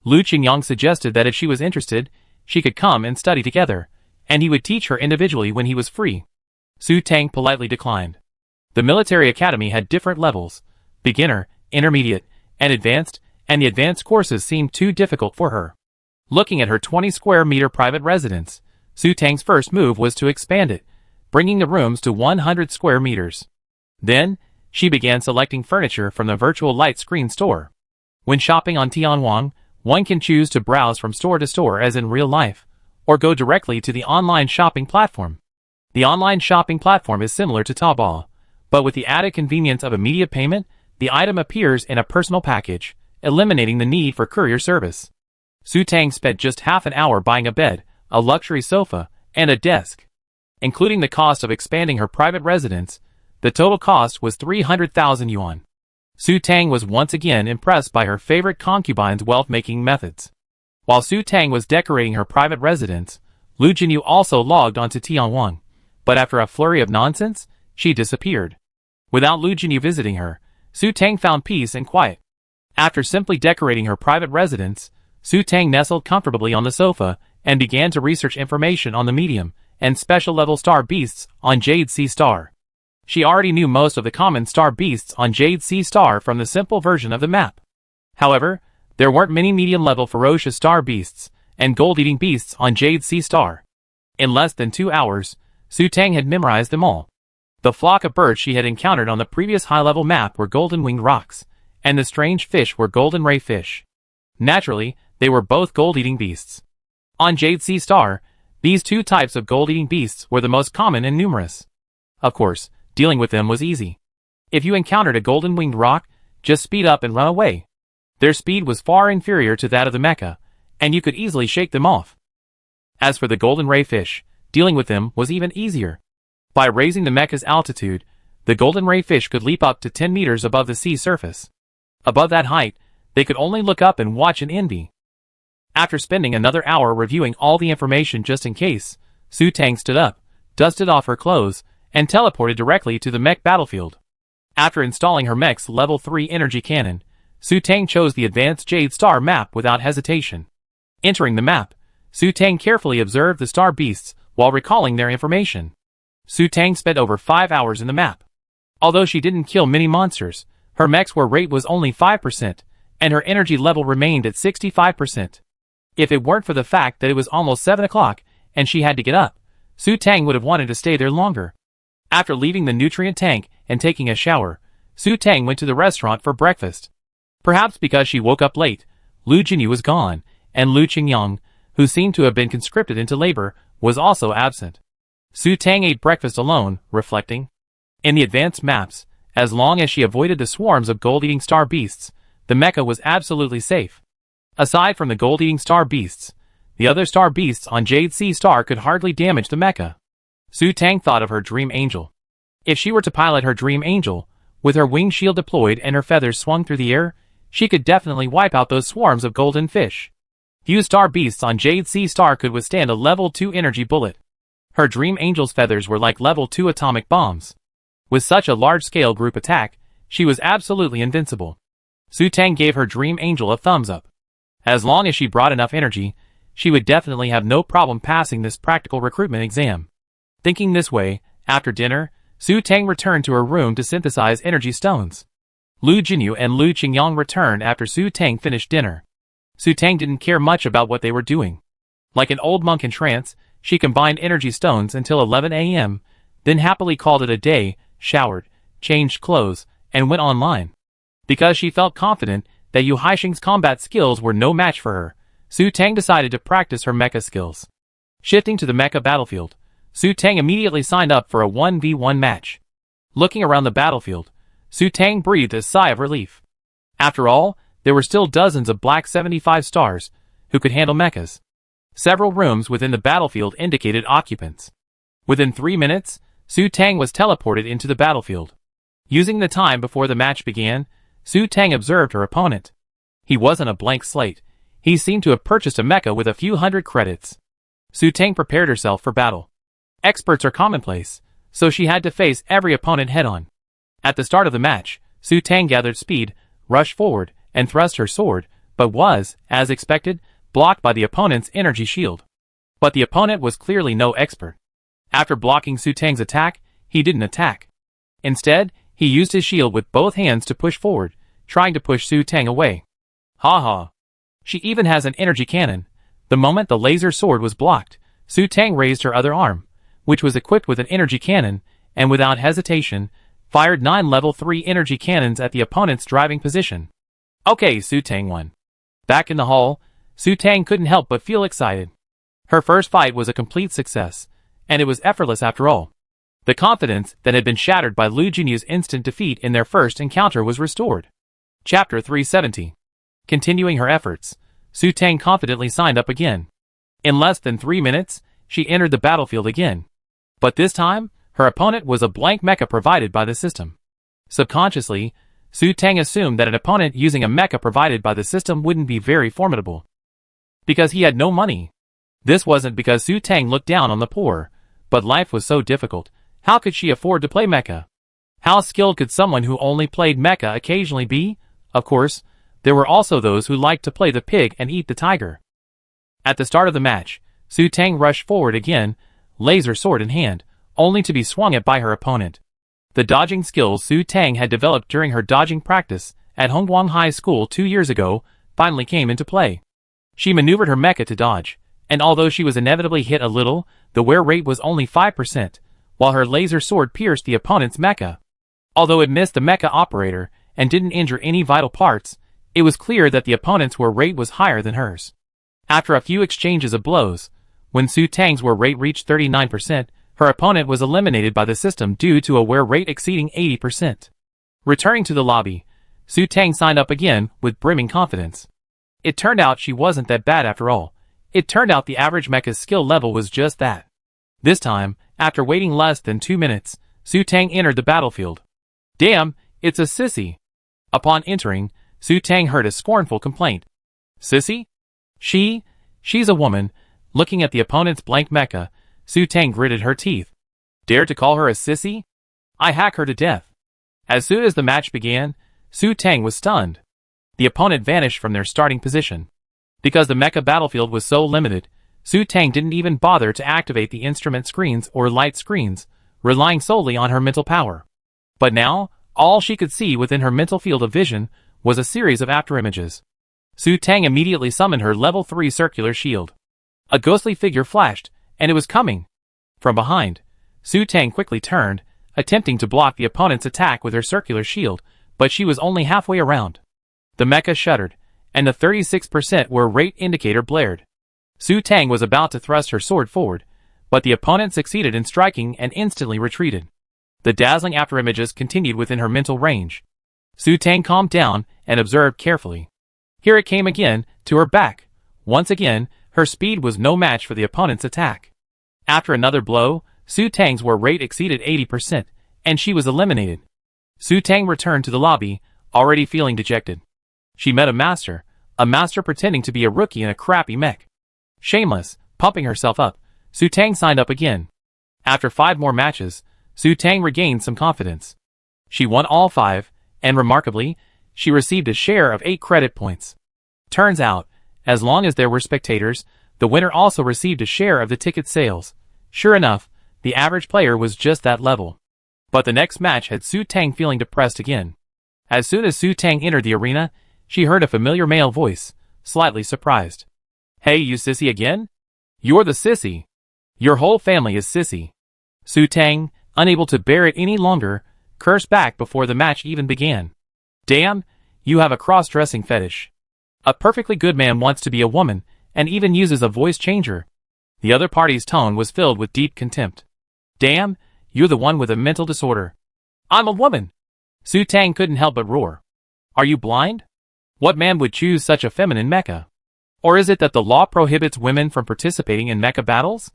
Speaker 1: Lu Qingyang suggested that if she was interested, she could come and study together, and he would teach her individually when he was free. Su Tang politely declined. The military academy had different levels: beginner, intermediate, and advanced, and the advanced courses seemed too difficult for her. Looking at her 20-square-meter private residence, Su Tang's first move was to expand it, bringing the rooms to 100 square meters. Then, she began selecting furniture from the virtual light screen store. When shopping on Tianwang, one can choose to browse from store to store as in real life, or go directly to the online shopping platform. The online shopping platform is similar to Taobao, but with the added convenience of immediate payment, the item appears in a personal package, eliminating the need for courier service. Su Tang spent just half an hour buying a bed, a luxury sofa, and a desk. Including the cost of expanding her private residence, the total cost was 300,000 yuan. Su Tang was once again impressed by her favorite concubine's wealth-making methods. While Su Tang was decorating her private residence, Lu Jinyu also logged onto Tianwang, but after a flurry of nonsense, she disappeared. Without Lu Jinyu visiting her, Su Tang found peace and quiet. After simply decorating her private residence, Su Tang nestled comfortably on the sofa and began to research information on the medium and special level star beasts on Jade Sea Star. She already knew most of the common star beasts on Jade Sea Star from the simple version of the map. However, there weren't many medium-level ferocious star beasts and gold-eating beasts on Jade Sea Star. In less than 2 hours, Su Tang had memorized them all. The flock of birds she had encountered on the previous high-level map were golden-winged rocks, and the strange fish were golden ray fish. Naturally, they were both gold-eating beasts. On Jade Sea Star, these two types of gold-eating beasts were the most common and numerous. Of course, dealing with them was easy. If you encountered a golden-winged rock, just speed up and run away. Their speed was far inferior to that of the mecha, and you could easily shake them off. As for the golden ray fish, dealing with them was even easier. By raising the mecha's altitude, the golden ray fish could leap up to 10 meters above the sea surface. Above that height, they could only look up and watch in envy. After spending another hour reviewing all the information just in case, Su Tang stood up, dusted off her clothes, and teleported directly to the mech battlefield. After installing her mech's level 3 energy cannon, Su Tang chose the advanced Jade Star map without hesitation. Entering the map, Su Tang carefully observed the star beasts while recalling their information. Su Tang spent over 5 hours in the map. Although she didn't kill many monsters, her mech's war rate was only 5%, and her energy level remained at 65%. If it weren't for the fact that it was almost 7 o'clock and she had to get up, Su Tang would have wanted to stay there longer. After leaving the nutrient tank and taking a shower, Su Tang went to the restaurant for breakfast. Perhaps because she woke up late, Lu Jinyu was gone, and Lu Qingyang, who seemed to have been conscripted into labor, was also absent. Su Tang ate breakfast alone, reflecting. In the advanced maps, as long as she avoided the swarms of gold-eating star beasts, the mecha was absolutely safe. Aside from the gold-eating star beasts, the other star beasts on Jade Sea Star could hardly damage the mecha. Su Tang thought of her dream angel. If she were to pilot her dream angel, with her wing shield deployed and her feathers swung through the air, she could definitely wipe out those swarms of golden fish. Few star beasts on Jade Sea Star could withstand a level 2 energy bullet. Her dream angel's feathers were like level 2 atomic bombs. With such a large-scale group attack, she was absolutely invincible. Su Tang gave her dream angel a thumbs up. As long as she brought enough energy, she would definitely have no problem passing this practical recruitment exam. Thinking this way, after dinner, Su Tang returned to her room to synthesize energy stones. Lu Jinyu and Lu Qingyang returned after Su Tang finished dinner. Su Tang didn't care much about what they were doing. Like an old monk in trance, she combined energy stones until 11 a.m., then happily called it a day, showered, changed clothes, and went online. Because she felt confident that Yu Haixing's combat skills were no match for her, Su Tang decided to practice her mecha skills. Shifting to the mecha battlefield, Su Tang immediately signed up for a 1v1 match. Looking around the battlefield, Su Tang breathed a sigh of relief. After all, there were still dozens of Black 75 stars who could handle mechas. Several rooms within the battlefield indicated occupants. Within 3 minutes, Su Tang was teleported into the battlefield. Using the time before the match began, Su Tang observed her opponent. He wasn't a blank slate. He seemed to have purchased a mecha with a few hundred credits. Su Tang prepared herself for battle. Experts are commonplace, so she had to face every opponent head-on. At the start of the match, Su Tang gathered speed, rushed forward, and thrust her sword, but was, as expected, blocked by the opponent's energy shield. But the opponent was clearly no expert. After blocking Su Tang's attack, he didn't attack. Instead, he used his shield with both hands to push forward, trying to push Su Tang away. Ha ha. She even has an energy cannon. The moment the laser sword was blocked, Su Tang raised her other arm, which was equipped with an energy cannon, and without hesitation, fired 9 level 3 energy cannons at the opponent's driving position. Okay, Su Tang won. Back in the hall, Su Tang couldn't help but feel excited. Her first fight was a complete success, and it was effortless after all. The confidence that had been shattered by Lu Jinyu's instant defeat in their first encounter was restored. Chapter 370. Continuing her efforts, Su Tang confidently signed up again. In less than 3 minutes, she entered the battlefield again. But this time, her opponent was a blank mecha provided by the system. Subconsciously, Su Tang assumed that an opponent using a mecha provided by the system wouldn't be very formidable. Because he had no money. This wasn't because Su Tang looked down on the poor, but life was so difficult. How could she afford to play mecha? How skilled could someone who only played mecha occasionally be? Of course, there were also those who liked to play the pig and eat the tiger. At the start of the match, Su Tang rushed forward again, laser sword in hand, only to be swung at by her opponent. The dodging skills Su Tang had developed during her dodging practice at Hongguang High School 2 years ago finally came into play. She maneuvered her mecha to dodge, and although she was inevitably hit a little, the wear rate was only 5%, while her laser sword pierced the opponent's mecha. Although it missed the mecha operator and didn't injure any vital parts, it was clear that the opponent's wear rate was higher than hers. After a few exchanges of blows, when Su Tang's wear rate reached 39%, her opponent was eliminated by the system due to a wear rate exceeding 80%. Returning to the lobby, Su Tang signed up again with brimming confidence. It turned out she wasn't that bad after all. It turned out the average mecha's skill level was just that. This time, after waiting less than 2 minutes, Su Tang entered the battlefield. Damn, it's a sissy. Upon entering, Su Tang heard a scornful complaint. Sissy? She's a woman. Looking at the opponent's blank mecha, Su Tang gritted her teeth. Dare to call her a sissy? I hack her to death. As soon as the match began, Su Tang was stunned. The opponent vanished from their starting position. Because the mecha battlefield was so limited, Su Tang didn't even bother to activate the instrument screens or light screens, relying solely on her mental power. But now, all she could see within her mental field of vision was a series of afterimages. Su Tang immediately summoned her level 3 circular shield. A ghostly figure flashed, and it was coming. From behind, Su Tang quickly turned, attempting to block the opponent's attack with her circular shield, but she was only halfway around. The mecha shuddered, and the 36% wear rate indicator blared. Su Tang was about to thrust her sword forward, but the opponent succeeded in striking and instantly retreated. The dazzling afterimages continued within her mental range. Su Tang calmed down and observed carefully. Here it came again, to her back. Once again, her speed was no match for the opponent's attack. After another blow, Su Tang's wear rate exceeded 80%, and she was eliminated. Su Tang returned to the lobby, already feeling dejected. She met a master pretending to be a rookie in a crappy mech. Shameless, pumping herself up, Su Tang signed up again. After 5 more matches, Su Tang regained some confidence. She won all 5, and remarkably, she received a share of 8 credit points. Turns out, as long as there were spectators, the winner also received a share of the ticket sales. Sure enough, the average player was just that level. But the next match had Su Tang feeling depressed again. As soon as Su Tang entered the arena, she heard a familiar male voice, slightly surprised. Hey, you sissy again? You're the sissy. Your whole family is sissy. Su Tang, unable to bear it any longer, cursed back before the match even began. Damn, you have a cross-dressing fetish. A perfectly good man wants to be a woman, and even uses a voice changer. The other party's tone was filled with deep contempt. Damn, you're the one with a mental disorder. I'm a woman. Su Tang couldn't help but roar. Are you blind? What man would choose such a feminine mecha? Or is it that the law prohibits women from participating in mecha battles?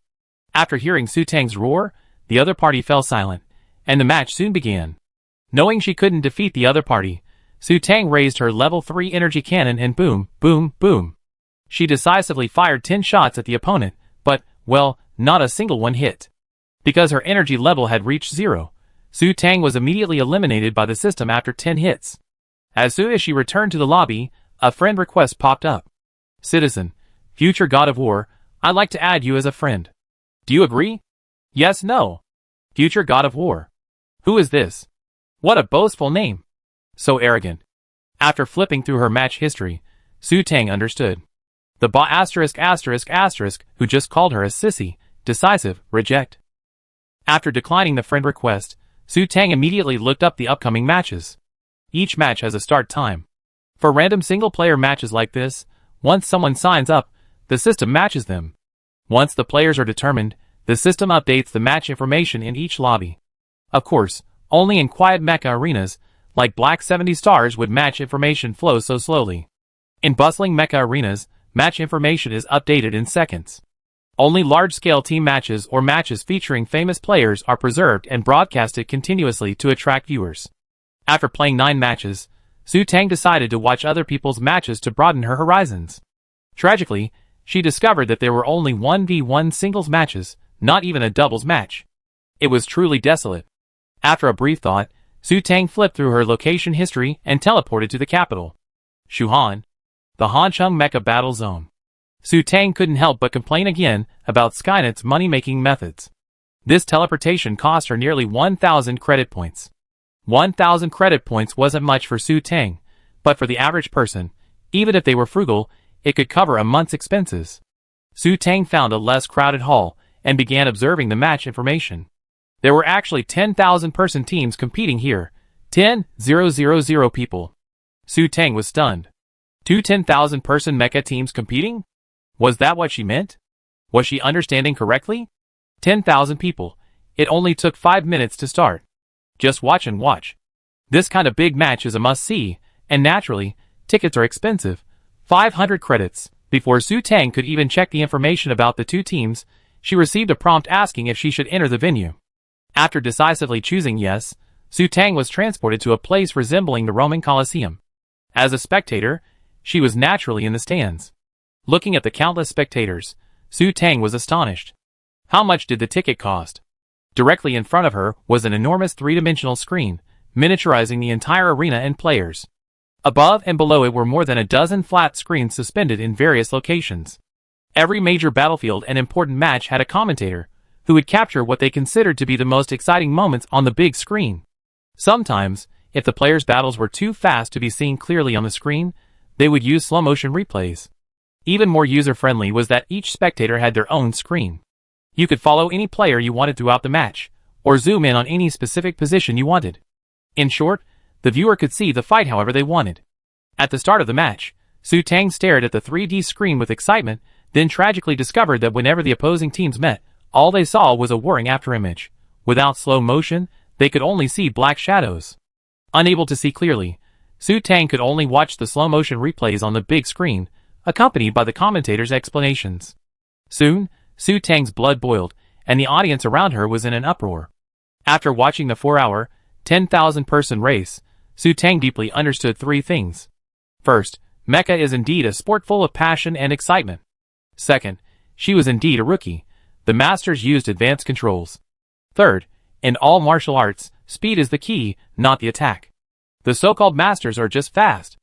Speaker 1: After hearing Su Tang's roar, the other party fell silent, and the match soon began. Knowing she couldn't defeat the other party, Su Tang raised her level 3 energy cannon and boom, boom, boom. She decisively fired 10 shots at the opponent, but, well, not a single one hit. Because her energy level had reached 0, Su Tang was immediately eliminated by the system after 10 hits. As soon as she returned to the lobby, a friend request popped up. Citizen, future god of war, I'd like to add you as a friend. Do you agree? Yes, no. Future god of war. Who is this? What a boastful name. So arrogant. After flipping through her match history, Su Tang understood. The who just called her a sissy, decisive, reject. After declining the friend request, Su Tang immediately looked up the upcoming matches. Each match has a start time. For random single-player matches like this, once someone signs up, the system matches them. Once the players are determined, the system updates the match information in each lobby. Of course, only in quiet mecha arenas, like Black 70 Stars, would match information flow so slowly. In bustling mecha arenas, match information is updated in seconds. Only large-scale team matches or matches featuring famous players are preserved and broadcasted continuously to attract viewers. After playing 9 matches, Su Tang decided to watch other people's matches to broaden her horizons. Tragically, she discovered that there were only 1v1 singles matches, not even a doubles match. It was truly desolate. After a brief thought, Su Tang flipped through her location history and teleported to the capital, Shuhan, the Hancheng Mecha Battle Zone. Su Tang couldn't help but complain again about Skynet's money-making methods. This teleportation cost her nearly 1,000 credit points. 1,000 credit points wasn't much for Su Tang, but for the average person, even if they were frugal, it could cover a month's expenses. Su Tang found a less crowded hall and began observing the match information. There were actually 10,000-person teams competing here. 10,000 people. Su Tang was stunned. 2 10,000-person mecha teams competing? Was that what she meant? Was she understanding correctly? 10,000 people. It only took 5 minutes to start. Just watch and watch. This kind of big match is a must-see, and naturally, tickets are expensive. 500 credits. Before Su Tang could even check the information about the 2 teams, she received a prompt asking if she should enter the venue. After decisively choosing yes, Su Tang was transported to a place resembling the Roman Colosseum. As a spectator, she was naturally in the stands. Looking at the countless spectators, Su Tang was astonished. How much did the ticket cost? Directly in front of her was an enormous 3-dimensional screen, miniaturizing the entire arena and players. Above and below it were more than a dozen flat screens suspended in various locations. Every major battlefield and important match had a commentator, who would capture what they considered to be the most exciting moments on the big screen. Sometimes, if the players' battles were too fast to be seen clearly on the screen, they would use slow-motion replays. Even more user-friendly was that each spectator had their own screen. You could follow any player you wanted throughout the match, or zoom in on any specific position you wanted. In short, the viewer could see the fight however they wanted. At the start of the match, Su Tang stared at the 3D screen with excitement, then tragically discovered that whenever the opposing teams met, all they saw was a whirring afterimage. Without slow motion, they could only see black shadows. Unable to see clearly, Su Tang could only watch the slow-motion replays on the big screen, accompanied by the commentator's explanations. Soon, Su Tang's blood boiled, and the audience around her was in an uproar. After watching the 4-hour, 10,000-person race, Su Tang deeply understood 3 things. First, mecha is indeed a sport full of passion and excitement. Second, she was indeed a rookie. The masters used advanced controls. Third, in all martial arts, speed is the key, not the attack. The so-called masters are just fast.